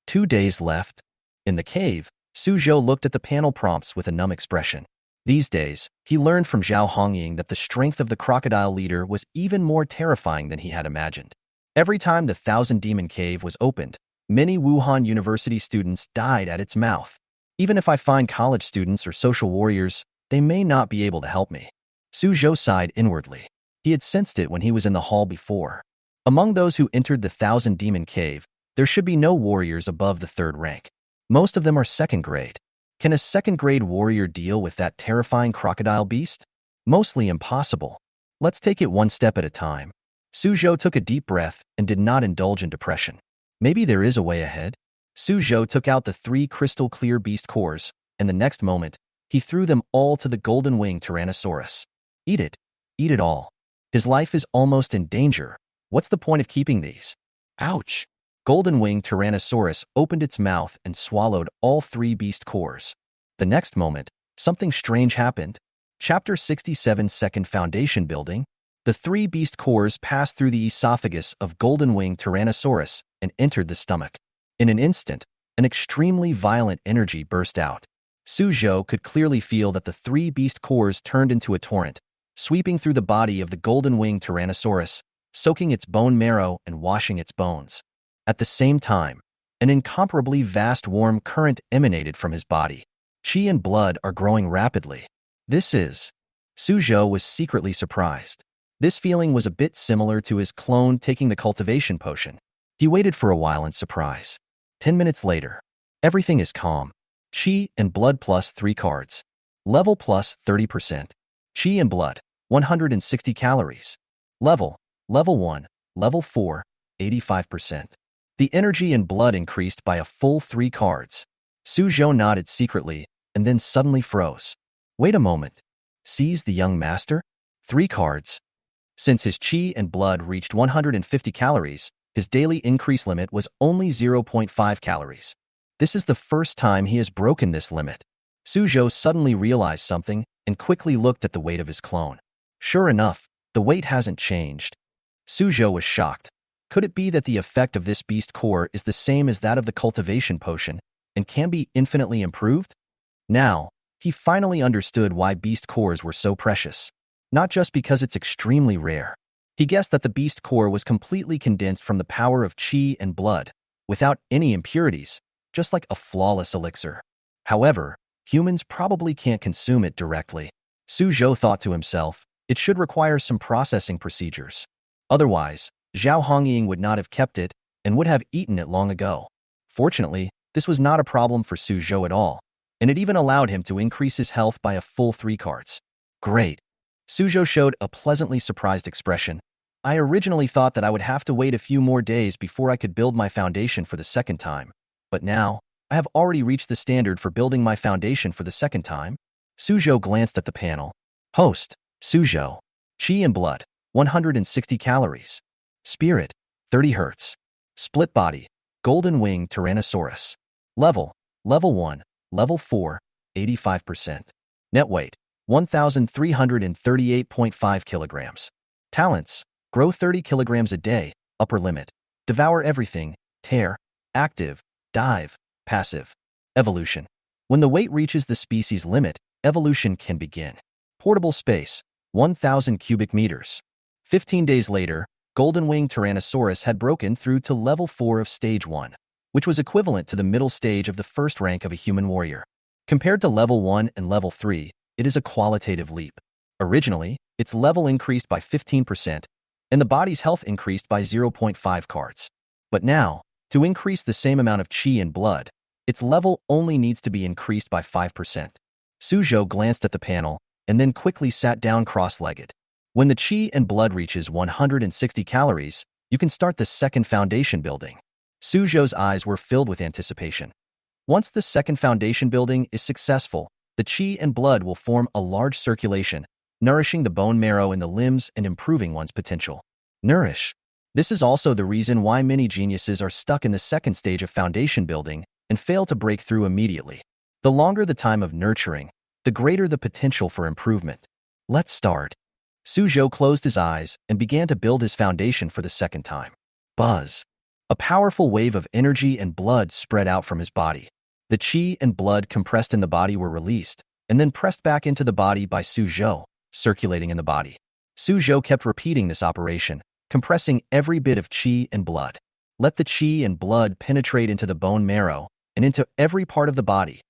2 days left. In the cave, Suzhou looked at the panel prompts with a numb expression. These days, he learned from Zhao Hongying that the strength of the crocodile leader was even more terrifying than he had imagined. Every time the Thousand Demon Cave was opened, many Wuhan University students died at its mouth. Even if I find college students or social warriors, they may not be able to help me. Suzhou sighed inwardly. He had sensed it when he was in the hall before. Among those who entered the Thousand Demon Cave, there should be no warriors above the 3rd rank. Most of them are 2nd grade. Can a 2nd grade warrior deal with that terrifying crocodile beast? Mostly impossible. Let's take it one step at a time. Suzhou took a deep breath and did not indulge in depression. Maybe there is a way ahead. Suzhou took out the 3 crystal clear beast cores, and the next moment, he threw them all to the golden winged Tyrannosaurus. Eat it. Eat it all. His life is almost in danger. What's the point of keeping these? Ouch. Golden winged Tyrannosaurus opened its mouth and swallowed all 3 beast cores. The next moment, something strange happened. Chapter 67 Second Foundation Building. The 3 beast cores passed through the esophagus of golden winged Tyrannosaurus and entered the stomach. In an instant, an extremely violent energy burst out. Suzhou could clearly feel that the 3 beast cores turned into a torrent, sweeping through the body of the golden winged Tyrannosaurus, soaking its bone marrow and washing its bones. At the same time, an incomparably vast warm current emanated from his body. Qi and blood are growing rapidly. Suzhou was secretly surprised. This feeling was a bit similar to his clone taking the cultivation potion. He waited for a while in surprise. 10 minutes later, everything is calm. Qi and blood plus 3 cards. Level plus 30%. Qi and blood, 160 calories. Level 1, level 4, 85%. The energy and blood increased by a full 3 cards. Suzhou nodded secretly and then suddenly froze. Wait a moment. Sees the young master? 3 cards. Since his qi and blood reached 150 calories, his daily increase limit was only 0.5 calories. This is the first time he has broken this limit. Suzhou suddenly realized something and quickly looked at the weight of his clone. Sure enough, the weight hasn't changed. Suzhou was shocked. Could it be that the effect of this beast core is the same as that of the cultivation potion and can be infinitely improved? Now, he finally understood why beast cores were so precious. Not just because it's extremely rare. He guessed that the beast core was completely condensed from the power of qi and blood, without any impurities, just like a flawless elixir. However, humans probably can't consume it directly. Suzhou thought to himself, it should require some processing procedures. Otherwise, Zhao Hongying would not have kept it and would have eaten it long ago. Fortunately, this was not a problem for Suzhou at all, and it even allowed him to increase his health by a full 3 cards. Great. Suzhou showed a pleasantly surprised expression. I originally thought that I would have to wait a few more days before I could build my foundation for the 2nd time, but now, I have already reached the standard for building my foundation for the 2nd time. Suzhou glanced at the panel. Host, Suzhou. Qi and blood, 160 calories. Spirit, 30 Hz. Split body, golden winged Tyrannosaurus. Level 1, level 4, 85%. Net weight, 1,338.5 kilograms. Talents, grow 30 kilograms a day, upper limit. Devour everything, tear, active, dive, passive. Evolution. When the weight reaches the species limit, evolution can begin. Portable space, 1,000 cubic meters. 15 days later, golden winged Tyrannosaurus had broken through to level 4 of stage 1. which was equivalent to the middle stage of the first rank of a human warrior. Compared to level 1 and level 3, it is a qualitative leap. Originally, its level increased by 15%, and the body's health increased by 0.5 cards. But now, to increase the same amount of qi and blood, its level only needs to be increased by 5%. Suzhou glanced at the panel and then quickly sat down cross-legged. When the qi and blood reaches 160 calories, you can start the second foundation building. Suzhou's eyes were filled with anticipation. Once the second foundation building is successful, the qi and blood will form a large circulation, nourishing the bone marrow in the limbs and improving one's potential. Nourish. This is also the reason why many geniuses are stuck in the second stage of foundation building and fail to break through immediately. The longer the time of nurturing, the greater the potential for improvement. Let's start. Suzhou closed his eyes and began to build his foundation for the second time. Buzz. A powerful wave of energy and blood spread out from his body. The qi and blood compressed in the body were released and then pressed back into the body by Suzhou, circulating in the body. Suzhou kept repeating this operation, compressing every bit of qi and blood. Let the qi and blood penetrate into the bone marrow and into every part of the body.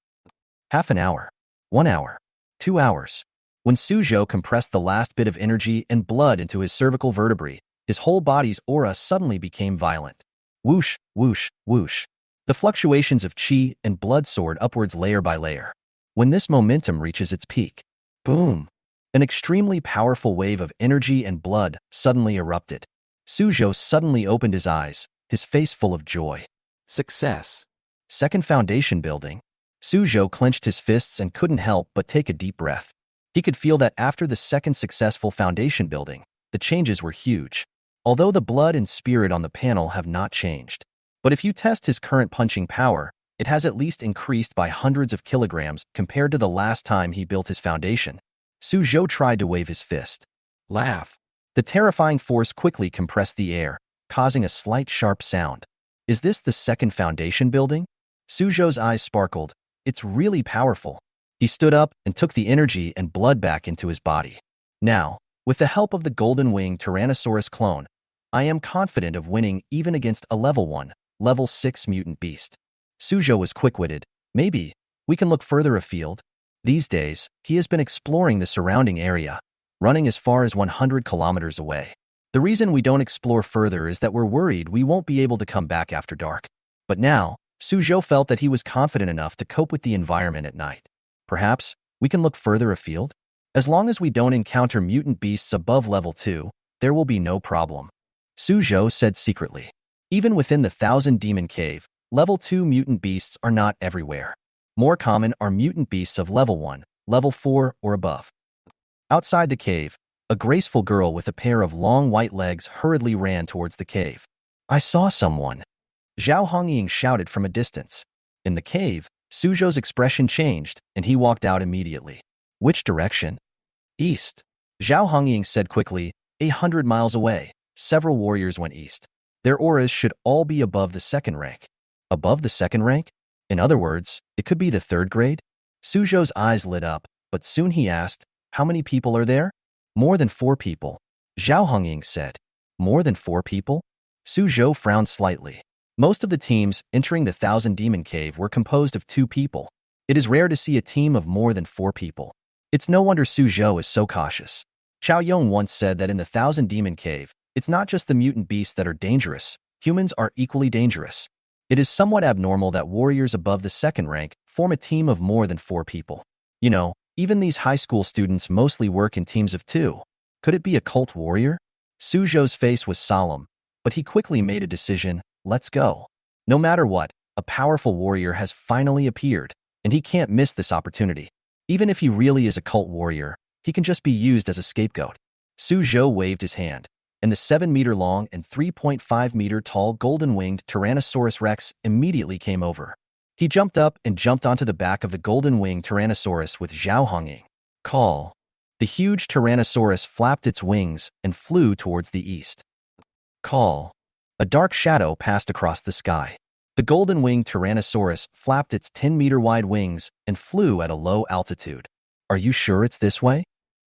Half an hour, 1 hour, 2 hours. When Suzhou compressed the last bit of energy and blood into his cervical vertebrae, his whole body's aura suddenly became violent. Whoosh, whoosh, whoosh. The fluctuations of qi and blood soared upwards layer by layer. When this momentum reaches its peak, boom! An extremely powerful wave of energy and blood suddenly erupted. Suzhou suddenly opened his eyes, his face full of joy. Success. Second foundation building. Suzhou clenched his fists and couldn't help but take a deep breath. He could feel that after the second successful foundation building, the changes were huge. Although the blood and spirit on the panel have not changed. But if you test his current punching power, it has at least increased by hundreds of kilograms compared to the last time he built his foundation. Suzhou tried to wave his fist. Laugh. The terrifying force quickly compressed the air, causing a slight sharp sound. Is this the second foundation building? Suzhou's eyes sparkled. It's really powerful. He stood up and took the energy and blood back into his body. Now, with the help of the golden winged Tyrannosaurus clone, I am confident of winning even against a level 1, level 6 mutant beast. Suzhou was quick-witted. Maybe we can look further afield. These days, he has been exploring the surrounding area, running as far as 100 kilometers away. The reason we don't explore further is that we're worried we won't be able to come back after dark. But now, Suzhou felt that he was confident enough to cope with the environment at night. Perhaps we can look further afield? As long as we don't encounter mutant beasts above level 2, there will be no problem. Suzhou said secretly. Even within the 1,000 Demon Cave, level 2 mutant beasts are not everywhere. More common are mutant beasts of level 1, level 4, or above. Outside the cave, a graceful girl with a pair of long white legs hurriedly ran towards the cave. I saw someone. Zhao Hongying shouted from a distance. In the cave, Suzhou's expression changed, and he walked out immediately. Which direction? East. Zhao Hongying said quickly, 100 miles away. Several warriors went east. Their auras should all be above the second rank. Above the second rank? In other words, it could be the third grade? Suzhou's eyes lit up, but soon he asked, how many people are there? More than 4 people. Zhao Hongying said. More than 4 people? Suzhou frowned slightly. Most of the teams entering the 1,000 Demon Cave were composed of 2 people. It is rare to see a team of more than 4 people. It's no wonder Suzhou is so cautious. Chao Yong once said that in the 1,000 Demon Cave, it's not just the mutant beasts that are dangerous, humans are equally dangerous. It is somewhat abnormal that warriors above the second rank form a team of more than 4 people. You know, even these high school students mostly work in teams of 2. Could it be a cult warrior? Suzhou's face was solemn, but he quickly made a decision. Let's go. No matter what, a powerful warrior has finally appeared, and he can't miss this opportunity. Even if he really is a cult warrior, he can just be used as a scapegoat. Suzhou waved his hand, and the 7-meter-long and 3.5-meter-tall golden-winged Tyrannosaurus Rex immediately came over. He jumped up and jumped onto the back of the golden-winged Tyrannosaurus with Zhao Hongying. Call. The huge Tyrannosaurus flapped its wings and flew towards the east. Call. A dark shadow passed across the sky. The golden-winged Tyrannosaurus flapped its 10-meter-wide wings and flew at a low altitude. Are you sure it's this way?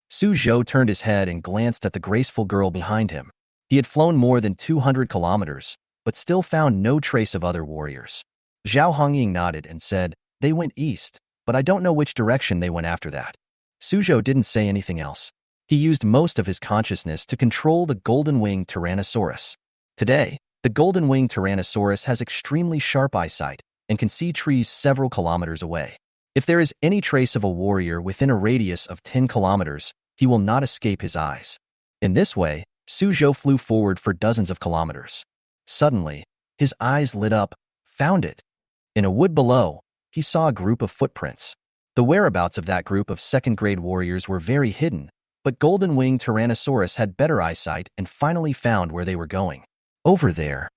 Suzhou turned his head and glanced at the graceful girl behind him. He had flown more than 200 kilometers, but still found no trace of other warriors. Zhao Hongying nodded and said, "They went east, but I don't know which direction they went after that." Suzhou didn't say anything else. He used most of his consciousness to control the golden-winged Tyrannosaurus. Today, the golden-winged Tyrannosaurus has extremely sharp eyesight and can see trees several kilometers away. If there is any trace of a warrior within a radius of 10 kilometers, he will not escape his eyes. In this way, Suzhou flew forward for dozens of kilometers. Suddenly, his eyes lit up. Found it! In a wood below, he saw a group of footprints. The whereabouts of that group of second-grade warriors were very hidden, but golden-winged Tyrannosaurus had better eyesight and finally found where they were going. Over there.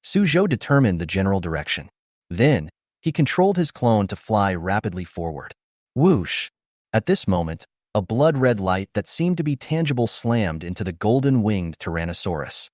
Suzhou determined the general direction. Then, he controlled his clone to fly rapidly forward. Whoosh! At this moment, a blood-red light that seemed to be tangible slammed into the golden-winged Tyrannosaurus.